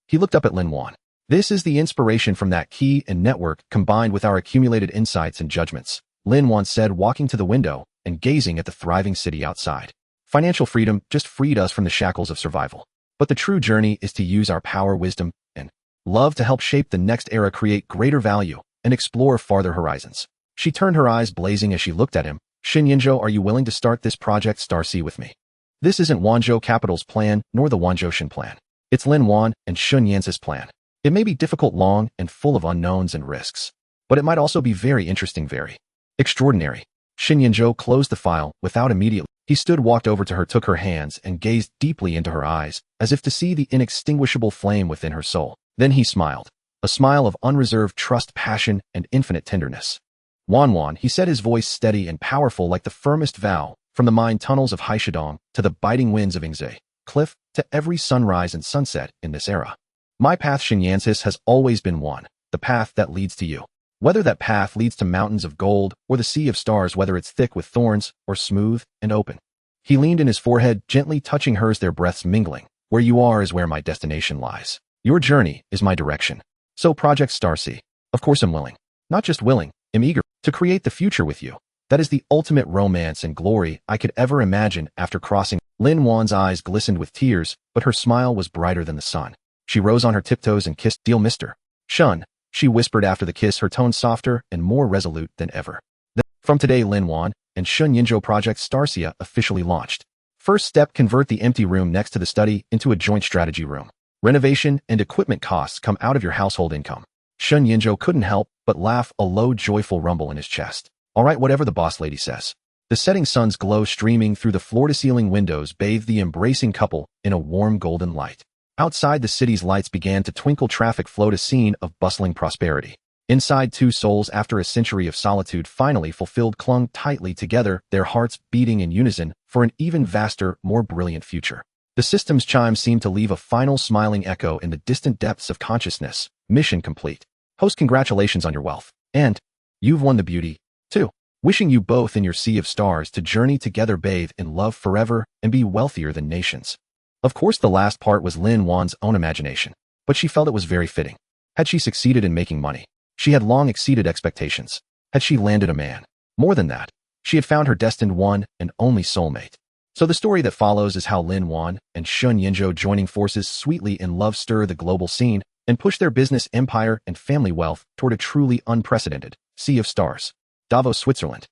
He looked up at Lin Wan. This is the inspiration from that key and network combined with our accumulated insights and judgments, Lin Wan said, walking to the window and gazing at the thriving city outside. Financial freedom just freed us from the shackles of survival. But the true journey is to use our power, wisdom, and love to help shape the next era, create greater value, and explore farther horizons. She turned her eyes blazing as she looked at him. Shen Yinzhou, are you willing to start this Project Starcia with me? This isn't Wanzhou Capital's plan, nor the Wanzhou Shen plan. It's Lin Wan and Shun Yan's plan. It may be difficult, long, and full of unknowns and risks. But it might also be very interesting, very extraordinary. Shen Yinzhou closed the file without immediately. He stood, walked over to her, took her hands, and gazed deeply into her eyes, as if to see the inextinguishable flame within her soul. Then he smiled. A smile of unreserved trust, passion, and infinite tenderness. Wan, he said, his voice steady and powerful like the firmest vow, from the mine tunnels of Haishidong to the biting winds of Yingzhe Cliff to every sunrise and sunset in this era. My path, Shen Yan's, has always been one, the path that leads to you. Whether that path leads to mountains of gold or the sea of stars, whether it's thick with thorns or smooth and open. He leaned in his forehead, gently touching hers, their breaths mingling. Where you are is where my destination lies. Your journey is my direction. So Project Starcia. Of course I'm willing. Not just willing, I'm eager to create the future with you. That is the ultimate romance and glory I could ever imagine after crossing. Lin Wan's eyes glistened with tears, but her smile was brighter than the sun. She rose on her tiptoes and kissed. Deal, Mr. Shun, she whispered after the kiss, her tone softer and more resolute than ever. Then, from today, Lin Wan and Shun Yinzhou Project Starcia officially launched. First step, convert the empty room next to the study into a joint strategy room. Renovation and equipment costs come out of your household income. Shun Yinzhou couldn't help but laugh, a low, joyful rumble in his chest. All right, whatever the boss lady says. The setting sun's glow streaming through the floor-to-ceiling windows bathed the embracing couple in a warm golden light. Outside, the city's lights began to twinkle, traffic flowed, a scene of bustling prosperity. Inside, two souls, after a century of solitude finally fulfilled, clung tightly together, their hearts beating in unison for an even vaster, more brilliant future. The system's chimes seemed to leave a final smiling echo in the distant depths of consciousness. Mission complete. Host, congratulations on your wealth. And you've won the beauty, too. Wishing you both in your sea of stars to journey together, bathe in love forever, and be wealthier than nations. Of course, the last part was Lin Wan's own imagination, but she felt it was very fitting. Had she succeeded in making money? She had long exceeded expectations. Had she landed a man? More than that, she had found her destined one and only soulmate. So the story that follows is how Lin Wan and Shun Yinzhou, joining forces sweetly in love, stir the global scene and push their business empire and family wealth toward a truly unprecedented sea of stars. Davos, Switzerland.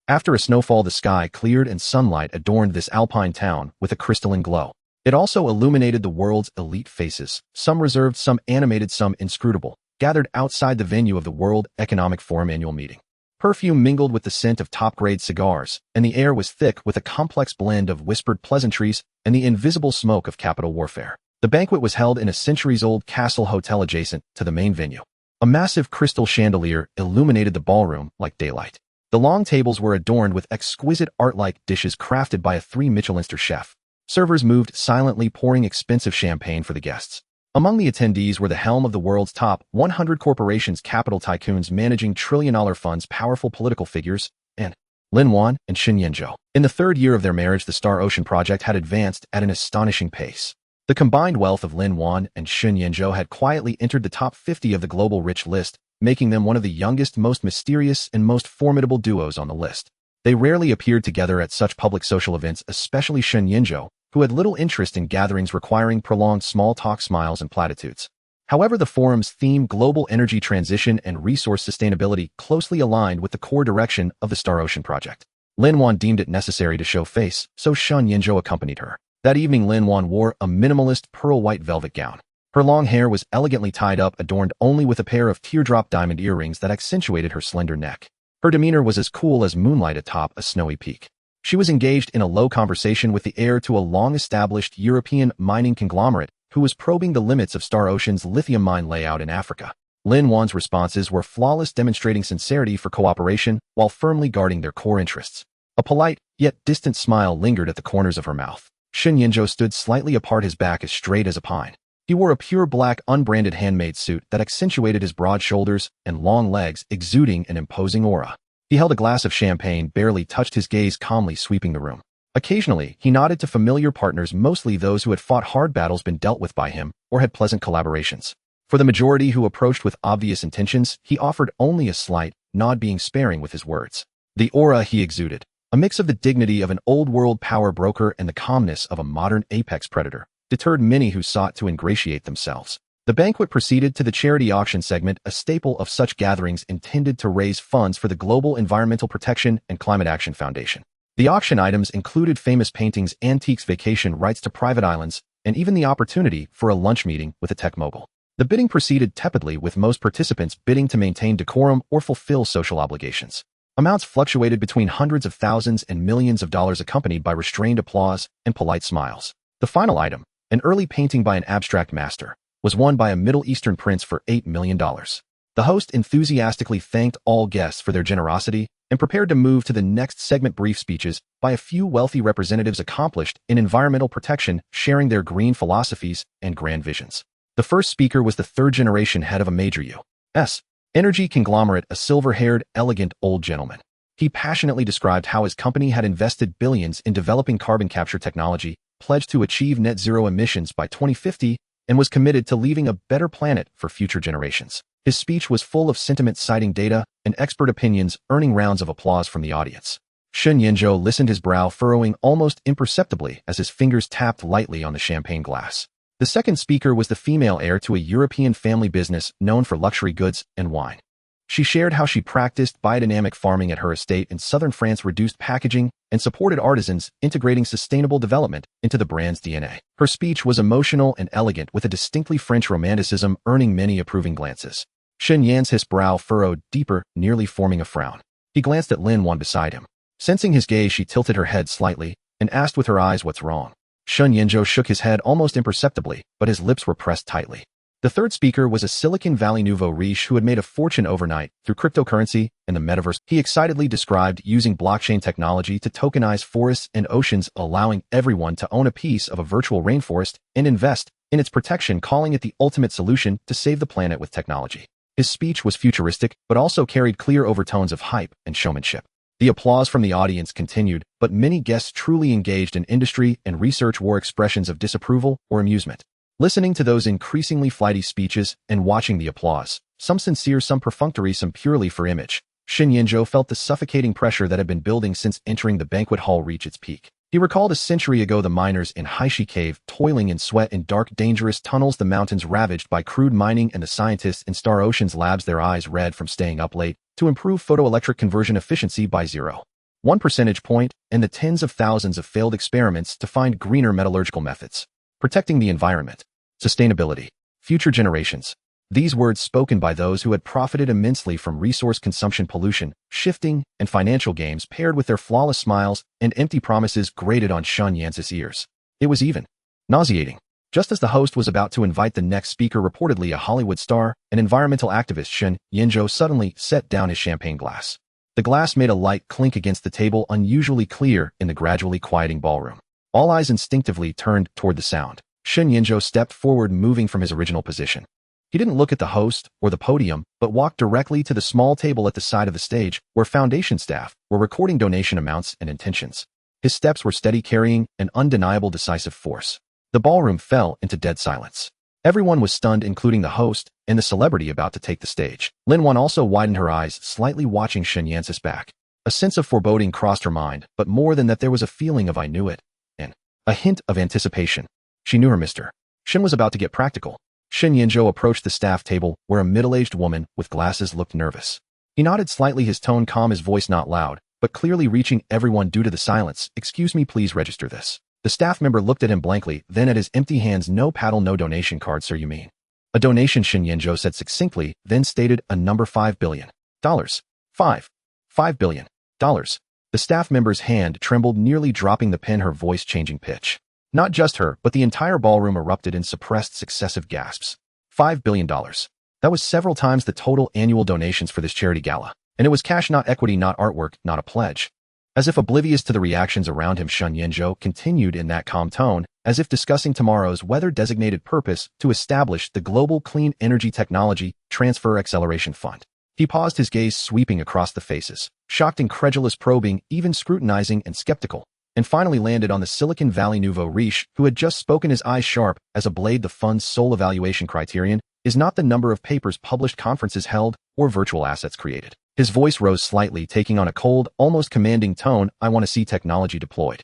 After a snowfall, the sky cleared and sunlight adorned this alpine town with a crystalline glow. It also illuminated the world's elite faces, some reserved, some animated, some inscrutable, gathered outside the venue of the World Economic Forum annual meeting. Perfume mingled with the scent of top-grade cigars, and the air was thick with a complex blend of whispered pleasantries and the invisible smoke of capital warfare. The banquet was held in a centuries-old castle hotel adjacent to the main venue. A massive crystal chandelier illuminated the ballroom like daylight. The long tables were adorned with exquisite art-like dishes crafted by a 3 Michelin-star chef. Servers moved silently, pouring expensive champagne for the guests. Among the attendees were the helm of the world's top 100 corporations, capital tycoons managing trillion-dollar funds, powerful political figures, and Lin Wan and Shen Yenzhou. In the third year of their marriage, the Star Ocean project had advanced at an astonishing pace. The combined wealth of Lin Wan and Shen Yenzhou had quietly entered the top 50 of the global rich list, making them one of the youngest, most mysterious, and most formidable duos on the list. They rarely appeared together at such public social events, especially Shen Yenzhou, who had little interest in gatherings requiring prolonged small talk, smiles, and platitudes. However, the forum's theme, global energy transition and resource sustainability, closely aligned with the core direction of the Star Ocean project. Lin Wan deemed it necessary to show face, so Shen Yenzhou accompanied her. That evening, Lin Wan wore a minimalist pearl-white velvet gown. Her long hair was elegantly tied up, adorned only with a pair of teardrop diamond earrings that accentuated her slender neck. Her demeanor was as cool as moonlight atop a snowy peak. She was engaged in a low conversation with the heir to a long-established European mining conglomerate who was probing the limits of Star Ocean's lithium mine layout in Africa. Lin Wan's responses were flawless, demonstrating sincerity for cooperation while firmly guarding their core interests. A polite, yet distant smile lingered at the corners of her mouth. Shen Yenzhou stood slightly apart, his back as straight as a pine. He wore a pure black, unbranded handmade suit that accentuated his broad shoulders and long legs, exuding an imposing aura. He held a glass of champagne, barely touched, his gaze calmly sweeping the room. Occasionally, he nodded to familiar partners, mostly those who had fought hard battles, been dealt with by him, or had pleasant collaborations. For the majority who approached with obvious intentions, he offered only a slight nod, being sparing with his words. The aura he exuded, a mix of the dignity of an old-world power broker and the calmness of a modern apex predator, deterred many who sought to ingratiate themselves. The banquet proceeded to the charity auction segment, a staple of such gatherings intended to raise funds for the Global Environmental Protection and Climate Action Foundation. The auction items included famous paintings, antiques, vacation rights to private islands, and even the opportunity for a lunch meeting with a tech mogul. The bidding proceeded tepidly, with most participants bidding to maintain decorum or fulfill social obligations. Amounts fluctuated between hundreds of thousands and millions of dollars, accompanied by restrained applause and polite smiles. The final item, an early painting by an abstract master, was won by a Middle Eastern prince for $8 million. The host enthusiastically thanked all guests for their generosity and prepared to move to the next segment, brief speeches by a few wealthy representatives accomplished in environmental protection, sharing their green philosophies and grand visions. The first speaker was the third-generation head of a major U.S. energy conglomerate, a silver-haired, elegant old gentleman. He passionately described how his company had invested billions in developing carbon capture technology, pledged to achieve net zero emissions by 2050, and was committed to leaving a better planet for future generations. His speech was full of sentiment, citing data and expert opinions, earning rounds of applause from the audience. Shen Yenzhou listened, his brow furrowing almost imperceptibly as his fingers tapped lightly on the champagne glass. The second speaker was the female heir to a European family business known for luxury goods and wine. She shared how she practiced biodynamic farming at her estate in southern France, reduced packaging, and supported artisans, integrating sustainable development into the brand's DNA. Her speech was emotional and elegant, with a distinctly French romanticism, earning many approving glances. Shen Yan's brow furrowed deeper, nearly forming a frown. He glanced at Lin Wan beside him. Sensing his gaze, she tilted her head slightly and asked with her eyes, "What's wrong?" Shen Yenzhou shook his head almost imperceptibly, but his lips were pressed tightly. The third speaker was a Silicon Valley nouveau riche who had made a fortune overnight through cryptocurrency and the metaverse. He excitedly described using blockchain technology to tokenize forests and oceans, allowing everyone to own a piece of a virtual rainforest and invest in its protection, calling it the ultimate solution to save the planet with technology. His speech was futuristic, but also carried clear overtones of hype and showmanship. The applause from the audience continued, but many guests truly engaged in industry and research wore expressions of disapproval or amusement. Listening to those increasingly flighty speeches and watching the applause, some sincere, some perfunctory, some purely for image, Shen Yenzhou felt the suffocating pressure that had been building since entering the banquet hall reach its peak. He recalled a century ago, the miners in Haishi Cave, toiling in sweat in dark, dangerous tunnels, the mountains ravaged by crude mining, and the scientists in Star Ocean's labs, their eyes red from staying up late, to improve photoelectric conversion efficiency by 0.1 percentage point, and the tens of thousands of failed experiments to find greener metallurgical methods. Protecting the environment. Sustainability. Future generations. These words, spoken by those who had profited immensely from resource consumption, pollution, shifting, and financial games, paired with their flawless smiles and empty promises, grated on Shen Yan's ears. It was even nauseating. Just as the host was about to invite the next speaker, reportedly a Hollywood star, an environmental activist, Shen Yenzhou suddenly set down his champagne glass. The glass made a light clink against the table, unusually clear in the gradually quieting ballroom. All eyes instinctively turned toward the sound. Shen Yinzhou stepped forward, moving from his original position. He didn't look at the host or the podium, but walked directly to the small table at the side of the stage where Foundation staff were recording donation amounts and intentions. His steps were steady, carrying an undeniable decisive force. The ballroom fell into dead silence. Everyone was stunned, including the host and the celebrity about to take the stage. Lin Wan also widened her eyes, slightly watching Shen Yance's back. A sense of foreboding crossed her mind, but more than that there was a feeling of "I knew it," and a hint of anticipation. She knew her Mr. Shen was about to get practical. Shen Yinzhou approached the staff table where a middle-aged woman with glasses looked nervous. He nodded slightly, his tone calm, his voice not loud, but clearly reaching everyone due to the silence. "Excuse me, please register this." The staff member looked at him blankly, then at his empty hands. "No paddle, no donation card, sir, you mean?" "A donation," Shen Yinzhou said succinctly, then stated a number: $5 billion. $5 billion. The staff member's hand trembled, nearly dropping the pen, her voice changing pitch. Not just her, but the entire ballroom erupted in suppressed successive gasps. $5 billion. That was several times the total annual donations for this charity gala. And it was cash, not equity, not artwork, not a pledge. As if oblivious to the reactions around him, Shen Yinzhou continued in that calm tone, as if discussing tomorrow's weather-designated purpose to establish the Global Clean Energy Technology Transfer Acceleration Fund. He paused, his gaze sweeping across the faces, shocked, incredulous, probing, even scrutinizing and skeptical, and finally landed on the Silicon Valley nouveau riche who had just spoken, his eyes sharp as a blade. The fund's sole evaluation criterion is not the number of papers published, conferences held, or virtual assets created. His voice rose slightly, taking on a cold, almost commanding tone. "I want to see technology deployed.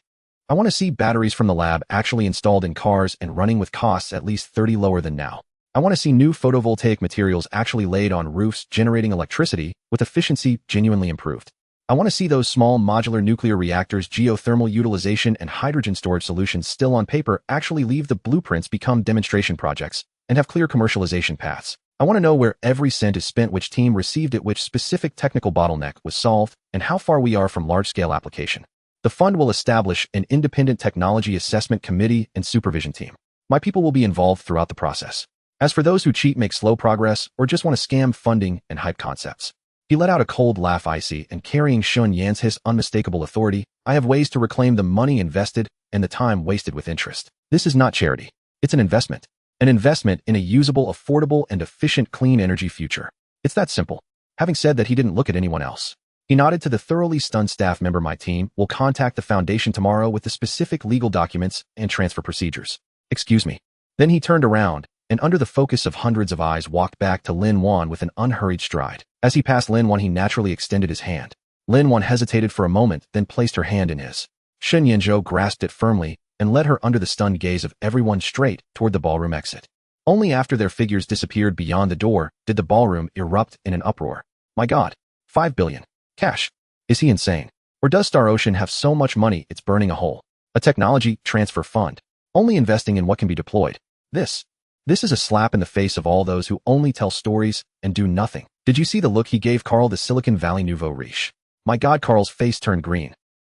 I want to see batteries from the lab actually installed in cars and running with costs at least 30% lower than now. I want to see new photovoltaic materials actually laid on roofs, generating electricity with efficiency genuinely improved. I want to see those small modular nuclear reactors, geothermal utilization, and hydrogen storage solutions still on paper actually leave the blueprints, become demonstration projects, and have clear commercialization paths. I want to know where every cent is spent, which team received it, which specific technical bottleneck was solved, and how far we are from large-scale application. The fund will establish an independent technology assessment committee and supervision team. My people will be involved throughout the process. As for those who cheat, make slow progress, or just want to scam funding and hype concepts." He let out a cold laugh, icy and carrying Shen Yan's his unmistakable authority. "I have ways to reclaim the money invested and the time wasted with interest. This is not charity. It's an investment. An investment in a usable, affordable, and efficient clean energy future. It's that simple." Having said that, he didn't look at anyone else. He nodded to the thoroughly stunned staff member. "My team will contact the foundation tomorrow with the specific legal documents and transfer procedures." "Excuse me." Then he turned around, and under the focus of hundreds of eyes walked back to Lin Wan with an unhurried stride. As he passed Lin Wan, he naturally extended his hand. Lin Wan hesitated for a moment, then placed her hand in his. Shen Yinzhou grasped it firmly and led her under the stunned gaze of everyone straight toward the ballroom exit. Only after their figures disappeared beyond the door did the ballroom erupt in an uproar. "My God, $5 billion. Cash. Is he insane? Or does Star Ocean have so much money it's burning a hole? A technology transfer fund, only investing in what can be deployed. This is a slap in the face of all those who only tell stories and do nothing." Did you see the look he gave Carl, the Silicon Valley nouveau riche? My God, Carl's face turned green.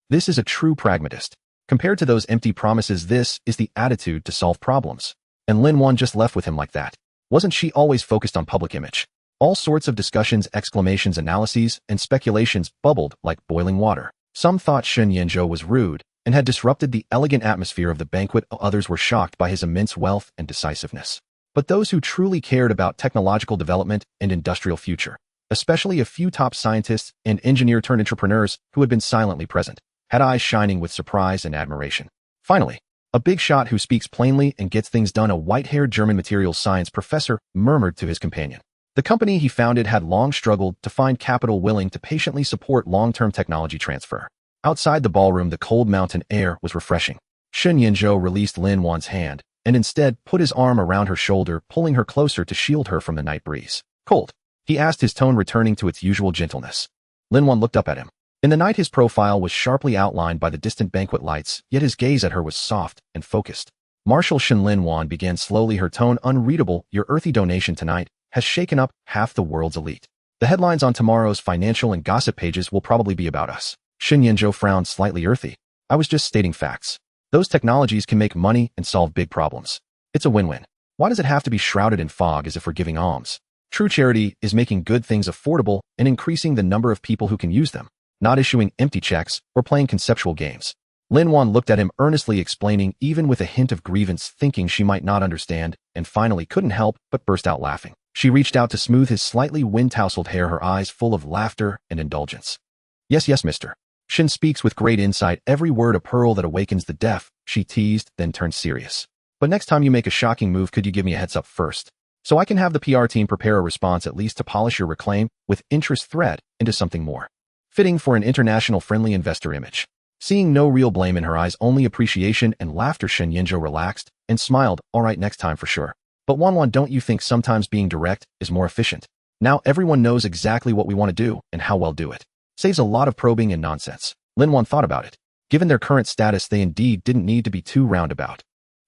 This is a true pragmatist. Compared to those empty promises, this is the attitude to solve problems. And Lin Wan just left with him like that. Wasn't she always focused on public image? All sorts of discussions, exclamations, analyses, and speculations bubbled like boiling water. Some thought Shen Yinzhou was rude and had disrupted the elegant atmosphere of the banquet. Others were shocked by his immense wealth and decisiveness. But those who truly cared about technological development and industrial future, especially a few top scientists and engineer-turned-entrepreneurs who had been silently present, had eyes shining with surprise and admiration. Finally, a big shot who speaks plainly and gets things done, a white-haired German materials science professor murmured to his companion. The company he founded had long struggled to find capital willing to patiently support long-term technology transfer. Outside the ballroom, the cold mountain air was refreshing. Shen Yinzhou released Lin Wan's hand and instead put his arm around her shoulder, pulling her closer to shield her from the night breeze. "Cold?" he asked, his tone returning to its usual gentleness. Lin Wan looked up at him. In the night, his profile was sharply outlined by the distant banquet lights, yet his gaze at her was soft and focused. Marshal Shen. Lin Wan began slowly, her tone unreadable. "Your earthy donation tonight has shaken up half the world's elite. The headlines on tomorrow's financial and gossip pages will probably be about us." Shen Yinzhou frowned slightly. "Earthy? I was just stating facts. Those technologies can make money and solve big problems. It's a win-win. Why does it have to be shrouded in fog as if we're giving alms? True charity is making good things affordable and increasing the number of people who can use them, not issuing empty checks or playing conceptual games." Lin Wan looked at him earnestly, explaining, even with a hint of grievance, thinking she might not understand, and finally couldn't help but burst out laughing. She reached out to smooth his slightly wind-tousled hair, her eyes full of laughter and indulgence. Yes, yes, mister. Shin speaks with great insight, every word a pearl that awakens the deaf, she teased, then turned serious. But next time you make a shocking move, could you give me a heads up first? So I can have the PR team prepare a response, at least to polish your reclaim with interest thread into something more fitting for an international friendly investor image. Seeing no real blame in her eyes, only appreciation and laughter, Shen Yinzhou relaxed and smiled. All right, next time for sure. But Wan, don't you think sometimes being direct is more efficient? Now everyone knows exactly what we want to do and how well do it. Saves a lot of probing and nonsense. Lin Wan thought about it. Given their current status, they indeed didn't need to be too roundabout.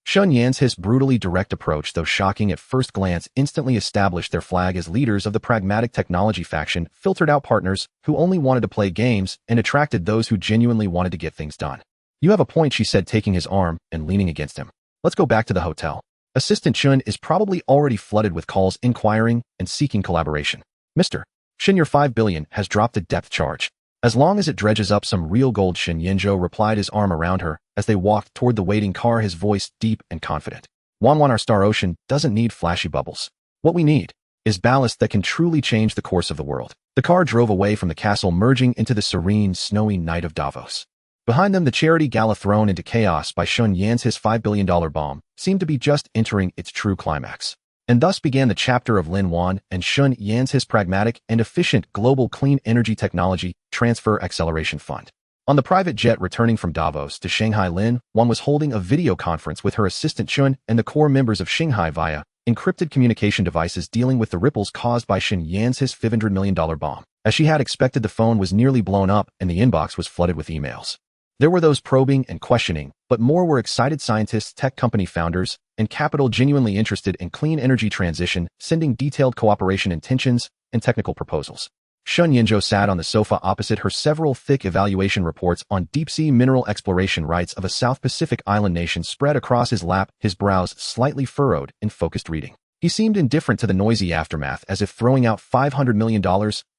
Shun Yan's his brutally direct approach, though shocking at first glance, instantly established their flag as leaders of the pragmatic technology faction, filtered out partners who only wanted to play games, and attracted those who genuinely wanted to get things done. You have a point, she said, taking his arm and leaning against him. Let's go back to the hotel. Assistant Shun is probably already flooded with calls inquiring and seeking collaboration. Mr. Shin, your 5 billion has dropped a depth charge. As long as it dredges up some real gold, Shin Yinzhou replied, his arm around her as they walked toward the waiting car, his voice deep and confident. Wan, our Star Ocean doesn't need flashy bubbles. What we need is ballast that can truly change the course of the world. The car drove away from the castle, merging into the serene, snowy night of Davos. Behind them, the charity gala thrown into chaos by Shun Yan's his $5 billion bomb seemed to be just entering its true climax. And thus began the chapter of Lin Wan and Shun Yan's his pragmatic and efficient global clean energy technology transfer acceleration fund. On the private jet returning from Davos to Shanghai, Lin Wan was holding a video conference with her assistant Shun and the core members of Shanghai via encrypted communication devices, dealing with the ripples caused by Shun Yan's his $500 million bomb. As she had expected, the phone was nearly blown up and the inbox was flooded with emails. There were those probing and questioning, but more were excited scientists, tech company founders, and capital genuinely interested in clean energy transition, sending detailed cooperation intentions and technical proposals. Shun Yinzhou sat on the sofa opposite her, several thick evaluation reports on deep-sea mineral exploration rights of a South Pacific island nation spread across his lap, his brows slightly furrowed in focused reading. He seemed indifferent to the noisy aftermath, as if throwing out $500 million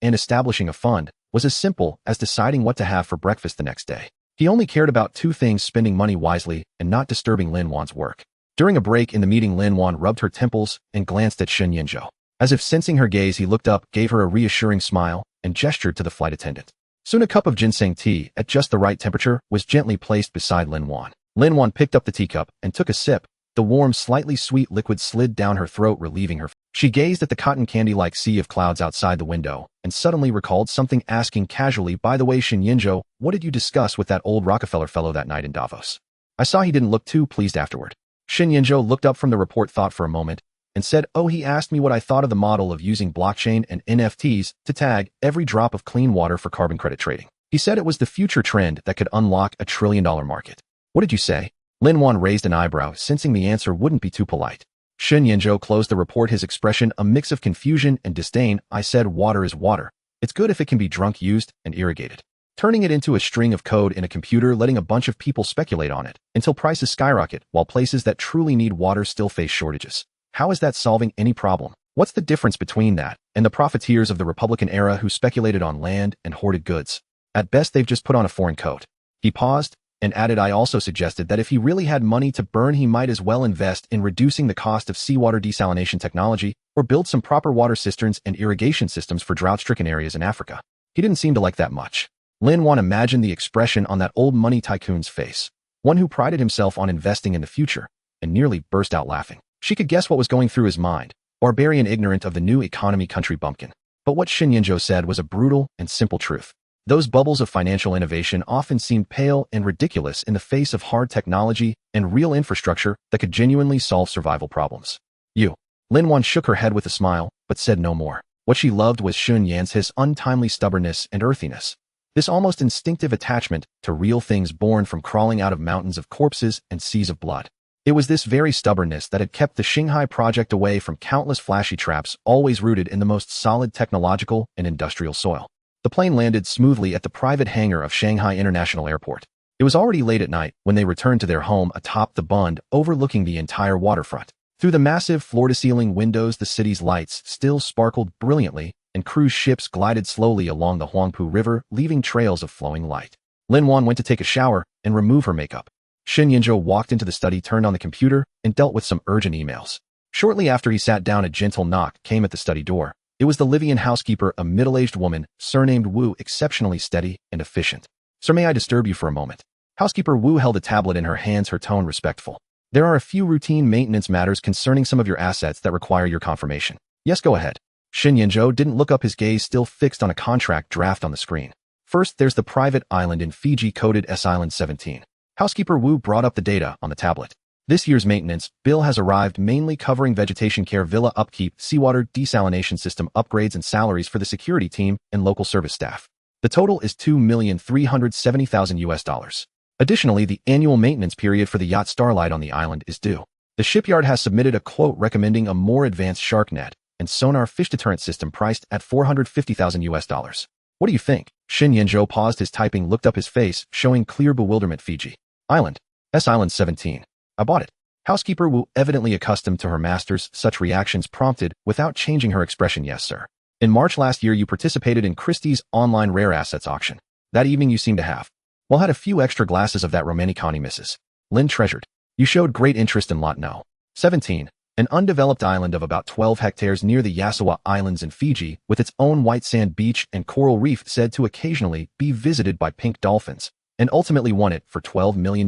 and establishing a fund was as simple as deciding what to have for breakfast the next day. He only cared about two things: spending money wisely and not disturbing Lin Wan's work. During a break in the meeting, Lin Wan rubbed her temples and glanced at Shun Yinzhou. As if sensing her gaze, he looked up, gave her a reassuring smile, and gestured to the flight attendant. Soon a cup of ginseng tea, at just the right temperature, was gently placed beside Lin Wan. Lin Wan picked up the teacup and took a sip. The warm, slightly sweet liquid slid down her throat, relieving her. She gazed at the cotton candy-like sea of clouds outside the window, and suddenly recalled something, asking casually, "By the way, Shun Yinzhou, what did you discuss with that old Rockefeller fellow that night in Davos? I saw he didn't look too pleased afterward." Shun Yinzhou looked up from the report, thought for a moment, and said, "Oh, he asked me what I thought of the model of using blockchain and NFTs to tag every drop of clean water for carbon credit trading. He said it was the future trend that could unlock a $1 trillion market." "What did you say?" Lin Wan raised an eyebrow, sensing the answer wouldn't be too polite. Shun Yinzhou closed the report, his expression a mix of confusion and disdain. "I said water is water. It's good if it can be drunk, used, and irrigated. Turning it into a string of code in a computer, letting a bunch of people speculate on it until prices skyrocket, while places that truly need water still face shortages. How is that solving any problem? What's the difference between that and the profiteers of the Republican era who speculated on land and hoarded goods? At best, they've just put on a foreign coat." He paused and added, "I also suggested that if he really had money to burn, he might as well invest in reducing the cost of seawater desalination technology or build some proper water cisterns and irrigation systems for drought-stricken areas in Africa." He didn't seem to like that much. Lin Wan imagined the expression on that old money tycoon's face, one who prided himself on investing in the future, and nearly burst out laughing. She could guess what was going through his mind, barbarian ignorant of the new economy country bumpkin. But what Shun Yinzhou said was a brutal and simple truth. Those bubbles of financial innovation often seemed pale and ridiculous in the face of hard technology and real infrastructure that could genuinely solve survival problems. Lin Wan shook her head with a smile, but said no more. What she loved was Shun Yan's his untimely stubbornness and earthiness. This almost instinctive attachment to real things born from crawling out of mountains of corpses and seas of blood. It was this very stubbornness that had kept the Shanghai project away from countless flashy traps, always rooted in the most solid technological and industrial soil. The plane landed smoothly at the private hangar of Shanghai International Airport. It was already late at night when they returned to their home atop the Bund, overlooking the entire waterfront. Through the massive floor-to-ceiling windows, the city's lights still sparkled brilliantly, and cruise ships glided slowly along the Huangpu River, leaving trails of flowing light. Lin Wan went to take a shower and remove her makeup. Shen Yinzhou walked into the study, turned on the computer, and dealt with some urgent emails. Shortly after he sat down, a gentle knock came at the study door. It was the Livian housekeeper, a middle-aged woman, surnamed Wu, exceptionally steady and efficient. "Sir, may I disturb you for a moment?" Housekeeper Wu held a tablet in her hands, her tone respectful. "There are a few routine maintenance matters concerning some of your assets that require your confirmation." "Yes, go ahead." Shen Yinzhou didn't look up, his gaze still fixed on a contract draft on the screen. "First, there's the private island in Fiji coded S Island 17. Housekeeper Wu brought up the data on the tablet. "This year's maintenance bill has arrived, mainly covering vegetation care, villa upkeep, seawater desalination system upgrades, and salaries for the security team and local service staff. The total is $2,370,000. Additionally, the annual maintenance period for the yacht Starlight on the island is due. The shipyard has submitted a quote recommending a more advanced shark net and sonar fish deterrent system priced at $450,000. What do you think?" Shen Yinzhou paused his typing, looked up, his face showing clear bewilderment. "Fiji Island, S Island 17. I bought it." Housekeeper Wu, evidently accustomed to her master's such reactions, prompted without changing her expression. "Yes, sir. In March last year, you participated in Christie's online rare assets auction. That evening you seemed to have, well, had a few extra glasses of that Romanicani, Mrs. Lin treasured. You showed great interest in Lot No. 17, an undeveloped island of about 12 hectares near the Yasawa Islands in Fiji, with its own white sand beach and coral reef said to occasionally be visited by pink dolphins, and ultimately won it for $12 million.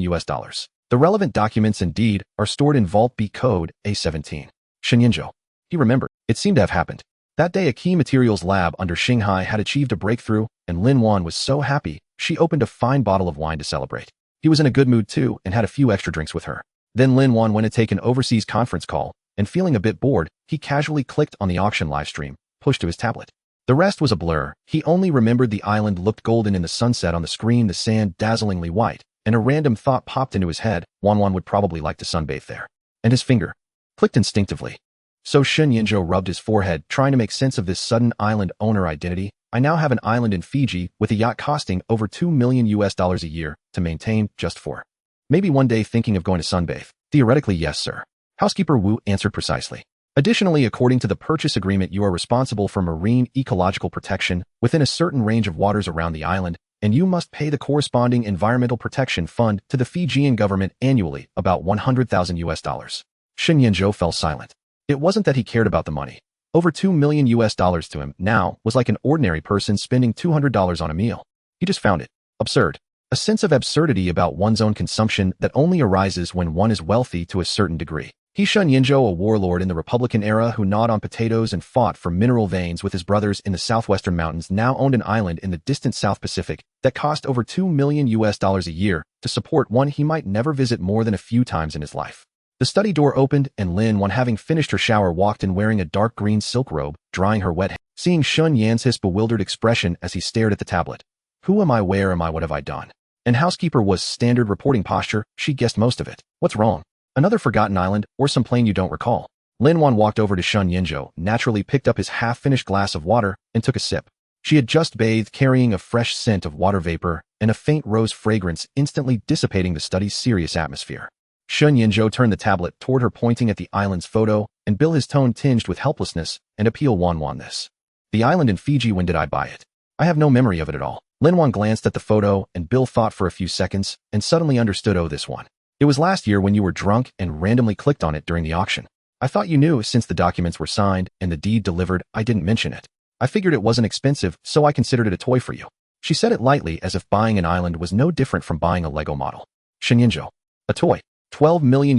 The relevant documents indeed are stored in Vault B code A17. Shen Yinzhou. He remembered. It seemed to have happened. That day, a key materials lab under Shanghai had achieved a breakthrough, and Lin Wan was so happy, she opened a fine bottle of wine to celebrate. He was in a good mood too, and had a few extra drinks with her. Then Lin Wan went to take an overseas conference call, and feeling a bit bored, he casually clicked on the auction live stream, pushed to his tablet. The rest was a blur. He only remembered the island looked golden in the sunset on the screen, the sand dazzlingly white, and a random thought popped into his head: Wan would probably like to sunbathe there. And his finger clicked instinctively. So Shen Yinzhou rubbed his forehead, trying to make sense of this sudden island owner identity. "I now have an island in Fiji with a yacht costing over $2 million a year to maintain, just for. Maybe one day thinking of going to sunbathe." "Theoretically, yes, sir." Housekeeper Wu answered precisely. "Additionally, according to the purchase agreement, you are responsible for marine ecological protection within a certain range of waters around the island, and you must pay the corresponding environmental protection fund to the Fijian government annually, about $100,000. Shen Yinzhou fell silent. It wasn't that he cared about the money. Over $2 million to him now was like an ordinary person spending $200 on a meal. He just found it absurd. A sense of absurdity about one's own consumption that only arises when one is wealthy to a certain degree. He, Shen Yinzhou, a warlord in the Republican era who gnawed on potatoes and fought for mineral veins with his brothers in the southwestern mountains, now owned an island in the distant South Pacific that cost over $2 million a year to support one he might never visit more than a few times in his life. The study door opened, and Lin Wan, having finished her shower, walked in wearing a dark green silk robe, drying her wet hair. Seeing Shen Yan's bewildered expression as he stared at the tablet. "Who am I? Where am I? What have I done?" And housekeeper was standard reporting posture. She guessed most of it. "What's wrong? Another forgotten island, or some plane you don't recall?" Lin Wan walked over to Shen Yinzhou, naturally picked up his half-finished glass of water, and took a sip. She had just bathed, carrying a fresh scent of water vapor and a faint rose fragrance, instantly dissipating the study's serious atmosphere. Shen Yinzhou turned the tablet toward her, pointing at the island's photo, and Bill, his tone tinged with helplessness and appeal. Wan, this. The island in Fiji, when did I buy it? I have no memory of it at all." Lin Wan glanced at the photo, and Bill thought for a few seconds, and suddenly understood. "Oh, this one. It was last year when you were drunk and randomly clicked on it during the auction. I thought you knew since the documents were signed and the deed delivered. I didn't mention it. I figured it wasn't expensive, so I considered it a toy for you." She said it lightly, as if buying an island was no different from buying a Lego model. Shen Yinzhou. A toy. $12 million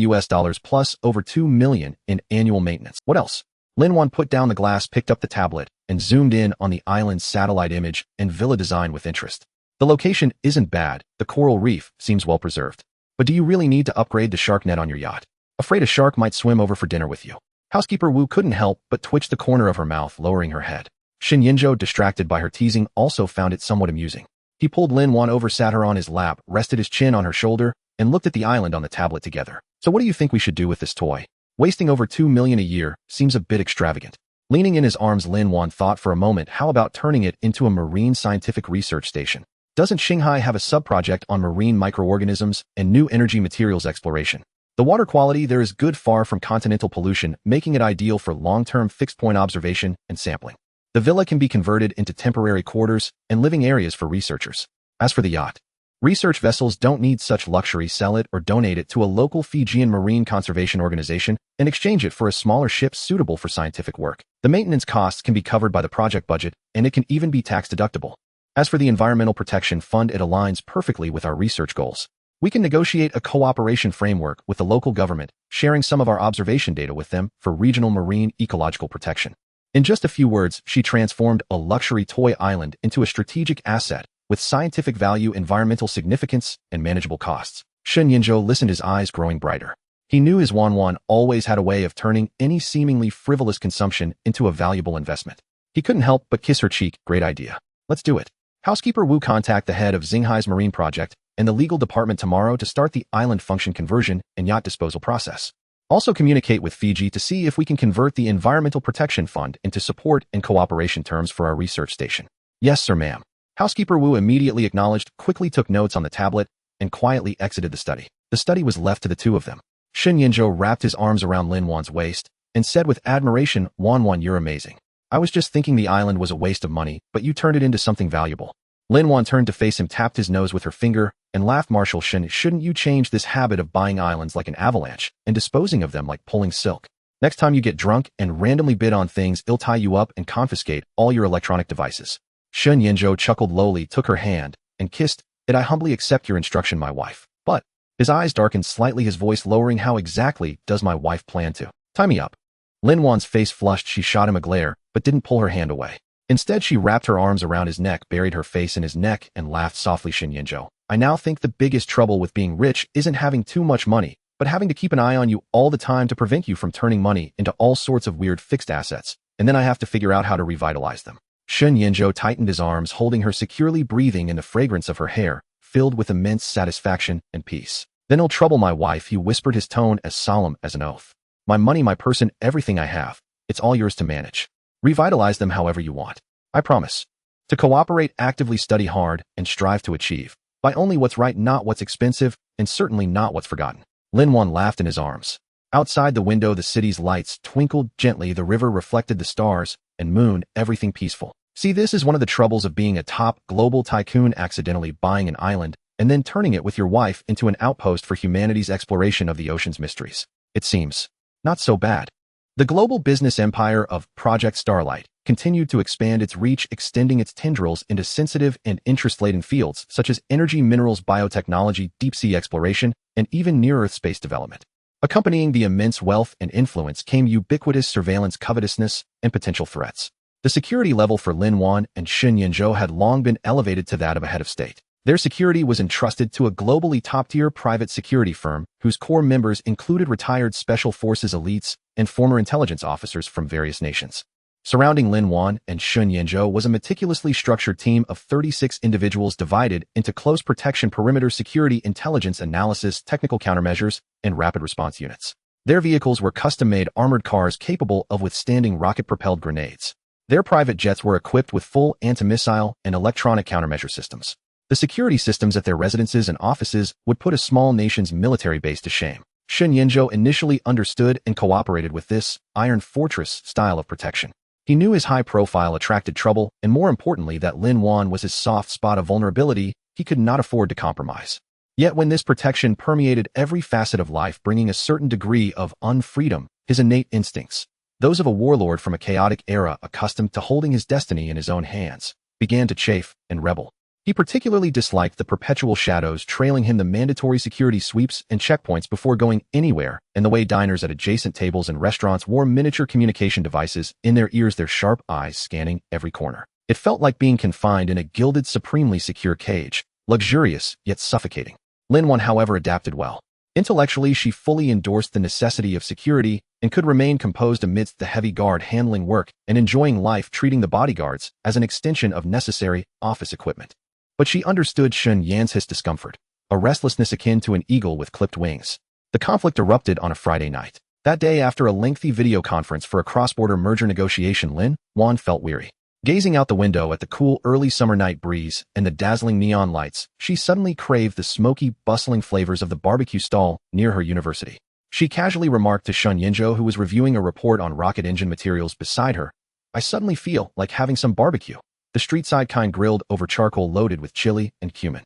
plus over $2 million in annual maintenance. What else? Lin Wan put down the glass, picked up the tablet, and zoomed in on the island's satellite image and villa design with interest. The location isn't bad. The coral reef seems well preserved. But do you really need to upgrade the shark net on your yacht? Afraid a shark might swim over for dinner with you. Housekeeper Wu couldn't help but twitch the corner of her mouth, lowering her head. Shen Yinzhou, distracted by her teasing, also found it somewhat amusing. He pulled Lin Wan over, sat her on his lap, rested his chin on her shoulder, and looked at the island on the tablet together. "So what do you think we should do with this toy? Wasting over $2 million a year seems a bit extravagant." Leaning in his arms, Lin Wan thought for a moment. How about turning it into a marine scientific research station? Doesn't Shanghai have a sub-project on marine microorganisms and new energy materials exploration? The water quality there is good, far from continental pollution, making it ideal for long-term fixed-point observation and sampling. The villa can be converted into temporary quarters and living areas for researchers. As for the yacht, Research vessels don't need such luxury. Sell it or donate it to a local Fijian marine conservation organization and exchange it for a smaller ship suitable for scientific work. The maintenance costs can be covered by the project budget, and it can even be tax deductible. As for the Environmental Protection Fund, it aligns perfectly with our research goals. We can negotiate a cooperation framework with the local government, sharing some of our observation data with them for regional marine ecological protection. In just a few words, she transformed a luxury toy island into a strategic asset with scientific value, environmental significance, and manageable costs. Shen Yinzhou listened, his eyes growing brighter. He knew his Lin Wan always had a way of turning any seemingly frivolous consumption into a valuable investment. He couldn't help but kiss her cheek. Great idea. Let's do it. Housekeeper Wu, contact the head of Xinghai's marine project and the legal department tomorrow to start the island function conversion and yacht disposal process. Also communicate with Fiji to see if we can convert the Environmental Protection Fund into support and cooperation terms for our research station. Yes, sir, ma'am. Housekeeper Wu immediately acknowledged, quickly took notes on the tablet, and quietly exited the study. The study was left to the two of them. Shen Yinzhou wrapped his arms around Lin Wan's waist and said with admiration, Wan, you're amazing. I was just thinking the island was a waste of money, but you turned it into something valuable. Lin Wan turned to face him, tapped his nose with her finger, and laughed. Marshal Shen, shouldn't you change this habit of buying islands like an avalanche and disposing of them like pulling silk? Next time you get drunk and randomly bid on things, I'll tie you up and confiscate all your electronic devices. Shen Yinzhou chuckled lowly, took her hand, and kissed it. I humbly accept your instruction, my wife. But his eyes darkened slightly, his voice lowering. How exactly does my wife plan to tie me up? Lin Wan's face flushed. She shot him a glare, but didn't pull her hand away. Instead, she wrapped her arms around his neck, buried her face in his neck, and laughed softly. Shen Yinzhou, I now think the biggest trouble with being rich isn't having too much money, but having to keep an eye on you all the time to prevent you from turning money into all sorts of weird fixed assets, and then I have to figure out how to revitalize them. Shen Yinzhou tightened his arms, holding her securely, breathing in the fragrance of her hair, filled with immense satisfaction and peace. Then I'll trouble my wife, he whispered, his tone as solemn as an oath. My money, my person, everything I have, it's all yours to manage. Revitalize them however you want. I promise. To cooperate, actively study hard, and strive to achieve. Buy only what's right, not what's expensive, and certainly not what's forgotten. Lin Wan laughed in his arms. Outside the window, the city's lights twinkled gently, the river reflected the stars and moon, everything peaceful. See, this is one of the troubles of being a top global tycoon, accidentally buying an island and then turning it with your wife into an outpost for humanity's exploration of the ocean's mysteries. It seems not so bad. The global business empire of Project Starlight continued to expand its reach, extending its tendrils into sensitive and interest-laden fields such as energy, minerals, biotechnology, deep-sea exploration, and even near-Earth space development. Accompanying the immense wealth and influence came ubiquitous surveillance, covetousness, and potential threats. The security level for Lin Wan and Shen Yinzhou had long been elevated to that of a head of state. Their security was entrusted to a globally top-tier private security firm whose core members included retired special forces elites and former intelligence officers from various nations. Surrounding Lin Wan and Shen Yinzhou was a meticulously structured team of 36 individuals divided into close protection, perimeter security, intelligence analysis, technical countermeasures, and rapid response units. Their vehicles were custom-made armored cars capable of withstanding rocket-propelled grenades. Their private jets were equipped with full anti-missile and electronic countermeasure systems. The security systems at their residences and offices would put a small nation's military base to shame. Shen Yinzhou initially understood and cooperated with this Iron Fortress style of protection. He knew his high profile attracted trouble, and more importantly that Lin Wan was his soft spot of vulnerability he could not afford to compromise. Yet when this protection permeated every facet of life, bringing a certain degree of unfreedom, his innate instincts, those of a warlord from a chaotic era accustomed to holding his destiny in his own hands, began to chafe and rebel. He particularly disliked the perpetual shadows trailing him, the mandatory security sweeps and checkpoints before going anywhere, and the way diners at adjacent tables and restaurants wore miniature communication devices in their ears, their sharp eyes scanning every corner. It felt like being confined in a gilded, supremely secure cage, luxurious yet suffocating. Lin Wan, however, adapted well. Intellectually, she fully endorsed the necessity of security and could remain composed amidst the heavy guard handling work and enjoying life, treating the bodyguards as an extension of necessary office equipment. But she understood Shen Yan's discomfort, a restlessness akin to an eagle with clipped wings. The conflict erupted on a Friday night. That day, after a lengthy video conference for a cross-border merger negotiation, Lin Wan felt weary. Gazing out the window at the cool early summer night breeze and the dazzling neon lights, she suddenly craved the smoky, bustling flavors of the barbecue stall near her university. She casually remarked to Shen Yinzhou, who was reviewing a report on rocket engine materials beside her, I suddenly feel like having some barbecue. The street-side kind, grilled over charcoal loaded with chili and cumin.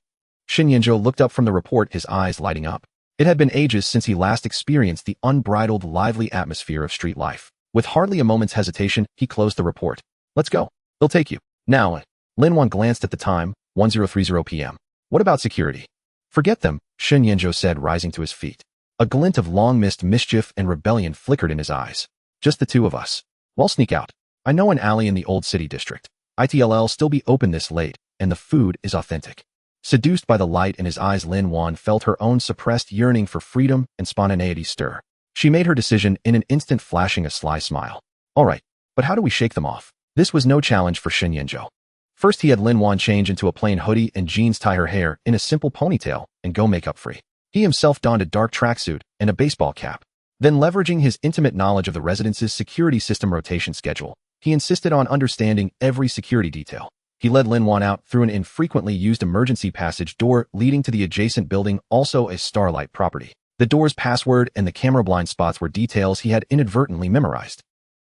Shin Yinzhou looked up from the report, his eyes lighting up. It had been ages since he last experienced the unbridled, lively atmosphere of street life. With hardly a moment's hesitation, he closed the report. Let's go. They'll take you. Now, Lin Wan glanced at the time, 10:30 p.m. What about security? Forget them, Shin Yinzhou said, rising to his feet. A glint of long-missed mischief and rebellion flickered in his eyes. Just the two of us. We'll sneak out. I know an alley in the old city district. It'll still be open this late, and the food is authentic. Seduced by the light in his eyes, Lin Wan felt her own suppressed yearning for freedom and spontaneity stir. She made her decision in an instant, flashing a sly smile. All right, but how do we shake them off? This was no challenge for Shin Yinzhou. First, he had Lin Wan change into a plain hoodie and jeans, tie her hair in a simple ponytail, and go makeup-free. He himself donned a dark tracksuit and a baseball cap. Then, leveraging his intimate knowledge of the residence's security system rotation schedule, he insisted on understanding every security detail. He led Lin Wan out through an infrequently used emergency passage door leading to the adjacent building, also a Starlight property. The door's password and the camera blind spots were details he had inadvertently memorized.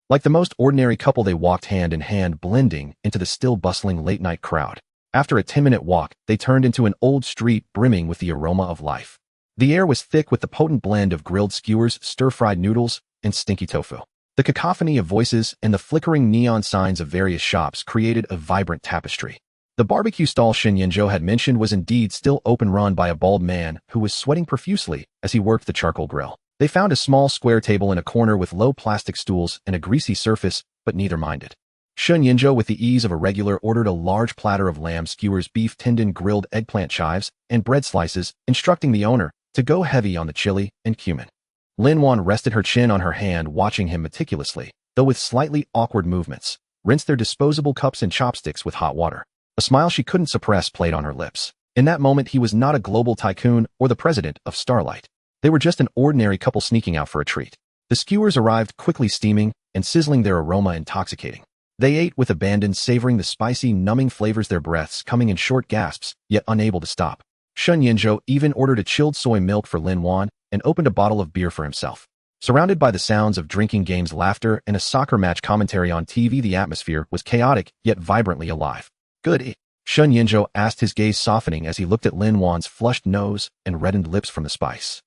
Like the most ordinary couple, they walked hand in hand, blending into the still bustling late-night crowd. After a 10-minute walk, they turned into an old street brimming with the aroma of life. The air was thick with the potent blend of grilled skewers, stir-fried noodles, and stinky tofu. The cacophony of voices and the flickering neon signs of various shops created a vibrant tapestry. The barbecue stall Shin Yinzhou had mentioned was indeed still open, run by a bald man who was sweating profusely as he worked the charcoal grill. They found a small square table in a corner with low plastic stools and a greasy surface, but neither minded. Shin Yinzhou, with the ease of a regular, ordered a large platter of lamb skewers, beef tendon, grilled eggplant chives, and bread slices, instructing the owner to go heavy on the chili and cumin. Lin Wan rested her chin on her hand, watching him meticulously, though with slightly awkward movements, rinse their disposable cups and chopsticks with hot water. A smile she couldn't suppress played on her lips. In that moment, he was not a global tycoon or the president of Starlight. They were just an ordinary couple sneaking out for a treat. The skewers arrived quickly, steaming and sizzling, their aroma intoxicating. They ate with abandon, savoring the spicy, numbing flavors, their breaths coming in short gasps, yet unable to stop. Shin Yinzhou even ordered a chilled soy milk for Lin Wan and opened a bottle of beer for himself. Surrounded by the sounds of drinking games, laughter, and a soccer match commentary on TV, the atmosphere was chaotic yet vibrantly alive. Good. Shin Yinzhou asked, his gaze softening as he looked at Lin Wan's flushed nose and reddened lips from the spice.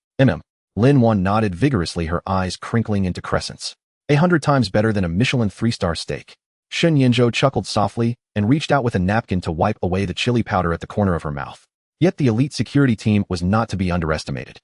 Lin Wan nodded vigorously, her eyes crinkling into crescents. 100 times better than a Michelin 3-star steak. Shin Yinzhou chuckled softly and reached out with a napkin to wipe away the chili powder at the corner of her mouth. Yet the elite security team was not to be underestimated.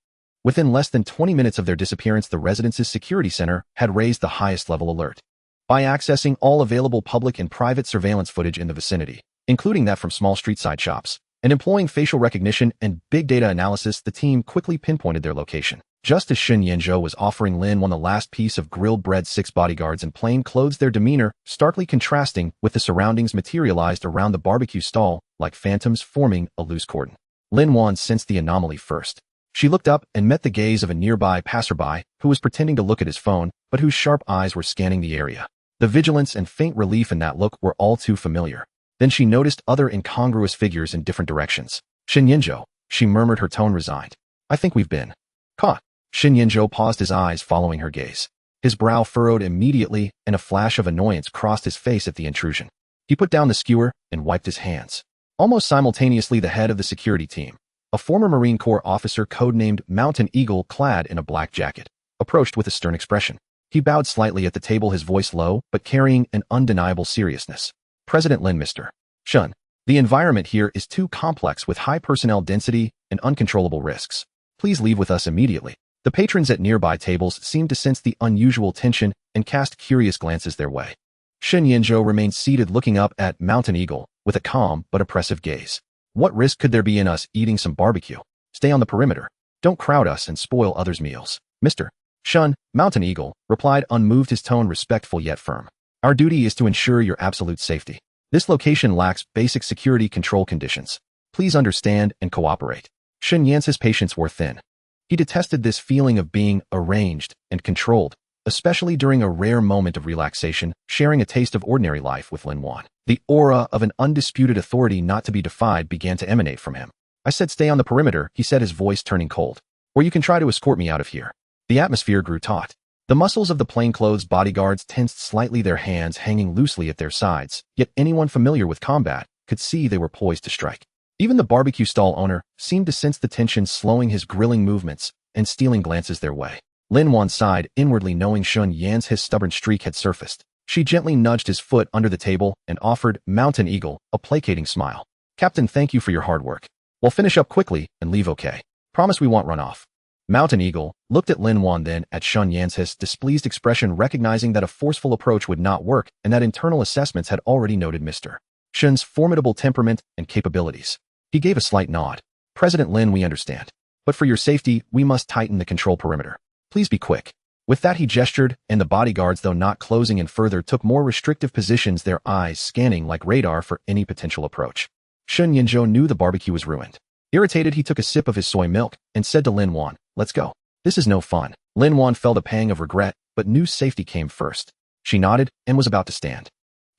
Within less than 20 minutes of their disappearance, the residence's security center had raised the highest level alert. By accessing all available public and private surveillance footage in the vicinity, including that from small street-side shops, and employing facial recognition and big data analysis, the team quickly pinpointed their location. Just as Shin Yinzhou was offering Lin Wan the last piece of grilled bread, 6 bodyguards in plain clothes, their demeanor starkly contrasting with the surroundings, materialized around the barbecue stall like phantoms forming a loose cordon. Lin Wan sensed the anomaly first. She looked up and met the gaze of a nearby passerby who was pretending to look at his phone, but whose sharp eyes were scanning the area. The vigilance and faint relief in that look were all too familiar. Then she noticed other incongruous figures in different directions. Shin Yinzhou, she murmured, her tone resigned. I think we've been caught. Shin Yinzhou paused, his eyes following her gaze. His brow furrowed immediately, and a flash of annoyance crossed his face at the intrusion. He put down the skewer and wiped his hands. Almost simultaneously, the head of the security team, a former Marine Corps officer codenamed Mountain Eagle, clad in a black jacket, approached with a stern expression. He bowed slightly at the table, his voice low but carrying an undeniable seriousness. President Lin, Mr. Shun, the environment here is too complex with high personnel density and uncontrollable risks. Please leave with us immediately. The patrons at nearby tables seemed to sense the unusual tension and cast curious glances their way. Shin Yinzhou remained seated, looking up at Mountain Eagle with a calm but oppressive gaze. What risk could there be in us eating some barbecue? Stay on the perimeter. Don't crowd us and spoil others' meals. Mr. Shun, Mountain Eagle replied, unmoved, his tone respectful yet firm. Our duty is to ensure your absolute safety. This location lacks basic security control conditions. Please understand and cooperate. Shin Yance's patience wore thin. He detested this feeling of being arranged and controlled, especially during a rare moment of relaxation, sharing a taste of ordinary life with Lin Wan. The aura of an undisputed authority not to be defied began to emanate from him. I said stay on the perimeter, he said, his voice turning cold. Or you can try to escort me out of here. The atmosphere grew taut. The muscles of the plainclothes bodyguards tensed slightly, their hands hanging loosely at their sides, yet anyone familiar with combat could see they were poised to strike. Even the barbecue stall owner seemed to sense the tension, slowing his grilling movements and stealing glances their way. Lin Wan sighed inwardly, knowing Shun Yan's his stubborn streak had surfaced. She gently nudged his foot under the table and offered Mountain Eagle a placating smile. "Captain, thank you for your hard work. We'll finish up quickly and leave okay. Promise we won't run off." Mountain Eagle looked at Lin Wan, then at Shun Yan's his displeased expression, recognizing that a forceful approach would not work and that internal assessments had already noted Mr. Shun's formidable temperament and capabilities. He gave a slight nod. "President Lin, we understand. But for your safety, we must tighten the control perimeter. Please be quick." With that he gestured, and the bodyguards, though not closing in further, took more restrictive positions, their eyes scanning like radar for any potential approach. Shun Yinzhou knew the barbecue was ruined. Irritated, he took a sip of his soy milk and said to Lin Wan, "Let's go. This is no fun." Lin Wan felt a pang of regret, but knew safety came first. She nodded and was about to stand.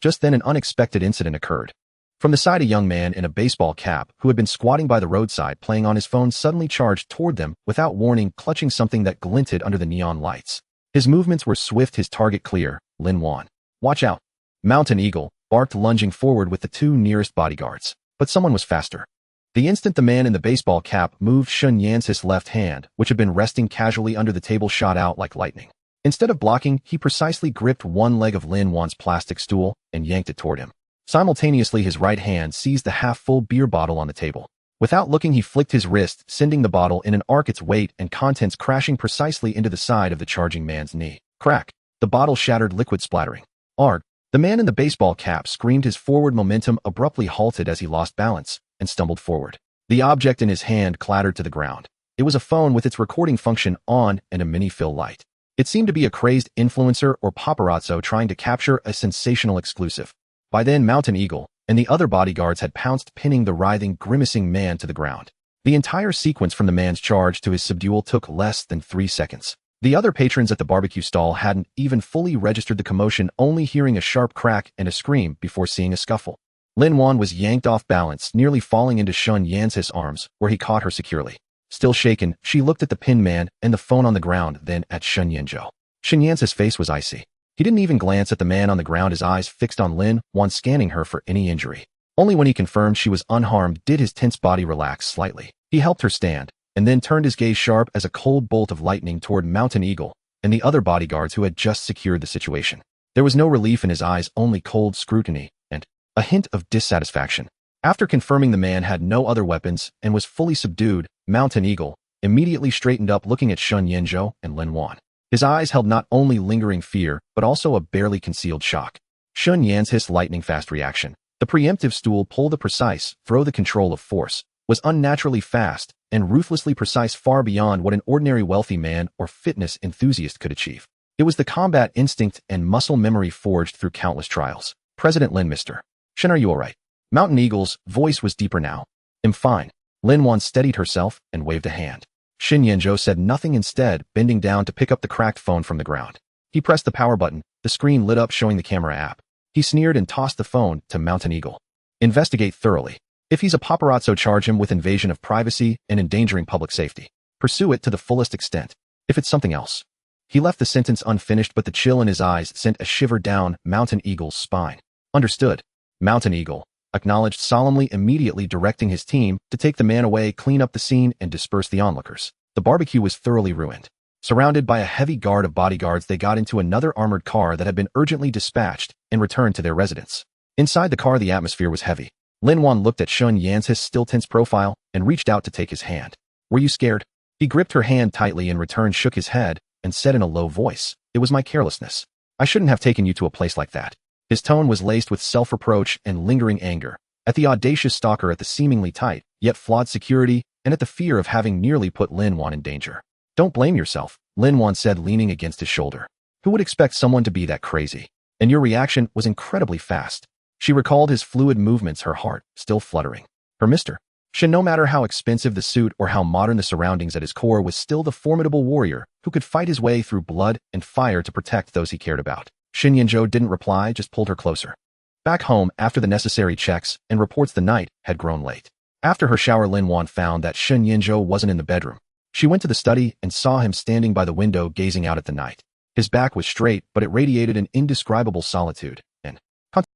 Just then an unexpected incident occurred. From the side, a young man in a baseball cap who had been squatting by the roadside playing on his phone suddenly charged toward them without warning, clutching something that glinted under the neon lights. His movements were swift, his target clear. Lin Wan. "Watch out." Mountain Eagle barked, lunging forward with the two nearest bodyguards. But someone was faster. The instant the man in the baseball cap moved, Shun Yan's left hand, which had been resting casually under the table, shot out like lightning. Instead of blocking, he precisely gripped one leg of Lin Wan's plastic stool and yanked it toward him. Simultaneously, his right hand seized the half-full beer bottle on the table. Without looking, he flicked his wrist, sending the bottle in an arc, its weight and contents crashing precisely into the side of the charging man's knee. Crack! The bottle shattered, liquid splattering. "Arg!" The man in the baseball cap screamed, his forward momentum abruptly halted as he lost balance and stumbled forward. The object in his hand clattered to the ground. It was a phone with its recording function on and a mini-fill light. It seemed to be a crazed influencer or paparazzo trying to capture a sensational exclusive. By then, Mountain Eagle and the other bodyguards had pounced, pinning the writhing, grimacing man to the ground. The entire sequence from the man's charge to his subdual took less than 3 seconds. The other patrons at the barbecue stall hadn't even fully registered the commotion, only hearing a sharp crack and a scream before seeing a scuffle. Lin Wan was yanked off balance, nearly falling into Shun Yan's arms, where he caught her securely. Still shaken, she looked at the pinned man and the phone on the ground, then at Shun Yinzhou. Shun Yan's face was icy. He didn't even glance at the man on the ground, his eyes fixed on Lin Wan, scanning her for any injury. Only when he confirmed she was unharmed did his tense body relax slightly. He helped her stand, and then turned his gaze sharp as a cold bolt of lightning toward Mountain Eagle and the other bodyguards who had just secured the situation. There was no relief in his eyes, only cold scrutiny and a hint of dissatisfaction. After confirming the man had no other weapons and was fully subdued, Mountain Eagle immediately straightened up, looking at Shun Yinzhou and Lin Wan. His eyes held not only lingering fear, but also a barely concealed shock. Shun Yan's lightning-fast reaction, the preemptive stool pull, the precise throw, the control of force, was unnaturally fast and ruthlessly precise, far beyond what an ordinary wealthy man or fitness enthusiast could achieve. It was the combat instinct and muscle memory forged through countless trials. "President Lin, Mr. Shun, are you all right?" Mountain Eagle's voice was deeper now. "I'm fine." Lin Wan steadied herself and waved a hand. Shun Yinzhou said nothing, instead bending down to pick up the cracked phone from the ground. He pressed the power button. The screen lit up, showing the camera app. He sneered and tossed the phone to Mountain Eagle. "Investigate thoroughly. If he's a paparazzo, charge him with invasion of privacy and endangering public safety. Pursue it to the fullest extent. If it's something else." He left the sentence unfinished, but the chill in his eyes sent a shiver down Mountain Eagle's spine. "Understood." Mountain Eagle acknowledged solemnly, immediately directing his team to take the man away, clean up the scene, and disperse the onlookers. The barbecue was thoroughly ruined. Surrounded by a heavy guard of bodyguards, they got into another armored car that had been urgently dispatched and returned to their residence. Inside the car, the atmosphere was heavy. Lin Wan looked at Shun Yan's still tense profile and reached out to take his hand. "Were you scared?" He gripped her hand tightly, in return shook his head and said in a low voice, "It was my carelessness. I shouldn't have taken you to a place like that." His tone was laced with self-reproach and lingering anger, at the audacious stalker, at the seemingly tight, yet flawed security, and at the fear of having nearly put Lin Wan in danger. "Don't blame yourself," Lin Wan said, leaning against his shoulder. "Who would expect someone to be that crazy? And your reaction was incredibly fast." She recalled his fluid movements, her heart still fluttering. Her Mr. Shin, no matter how expensive the suit or how modern the surroundings, at his core was still the formidable warrior who could fight his way through blood and fire to protect those he cared about. Shun Yinzhou didn't reply, just pulled her closer. Back home, after the necessary checks and reports, the night had grown late. After her shower, Lin Wan found that Shun Yinzhou wasn't in the bedroom. She went to the study and saw him standing by the window, gazing out at the night. His back was straight, but it radiated an indescribable solitude.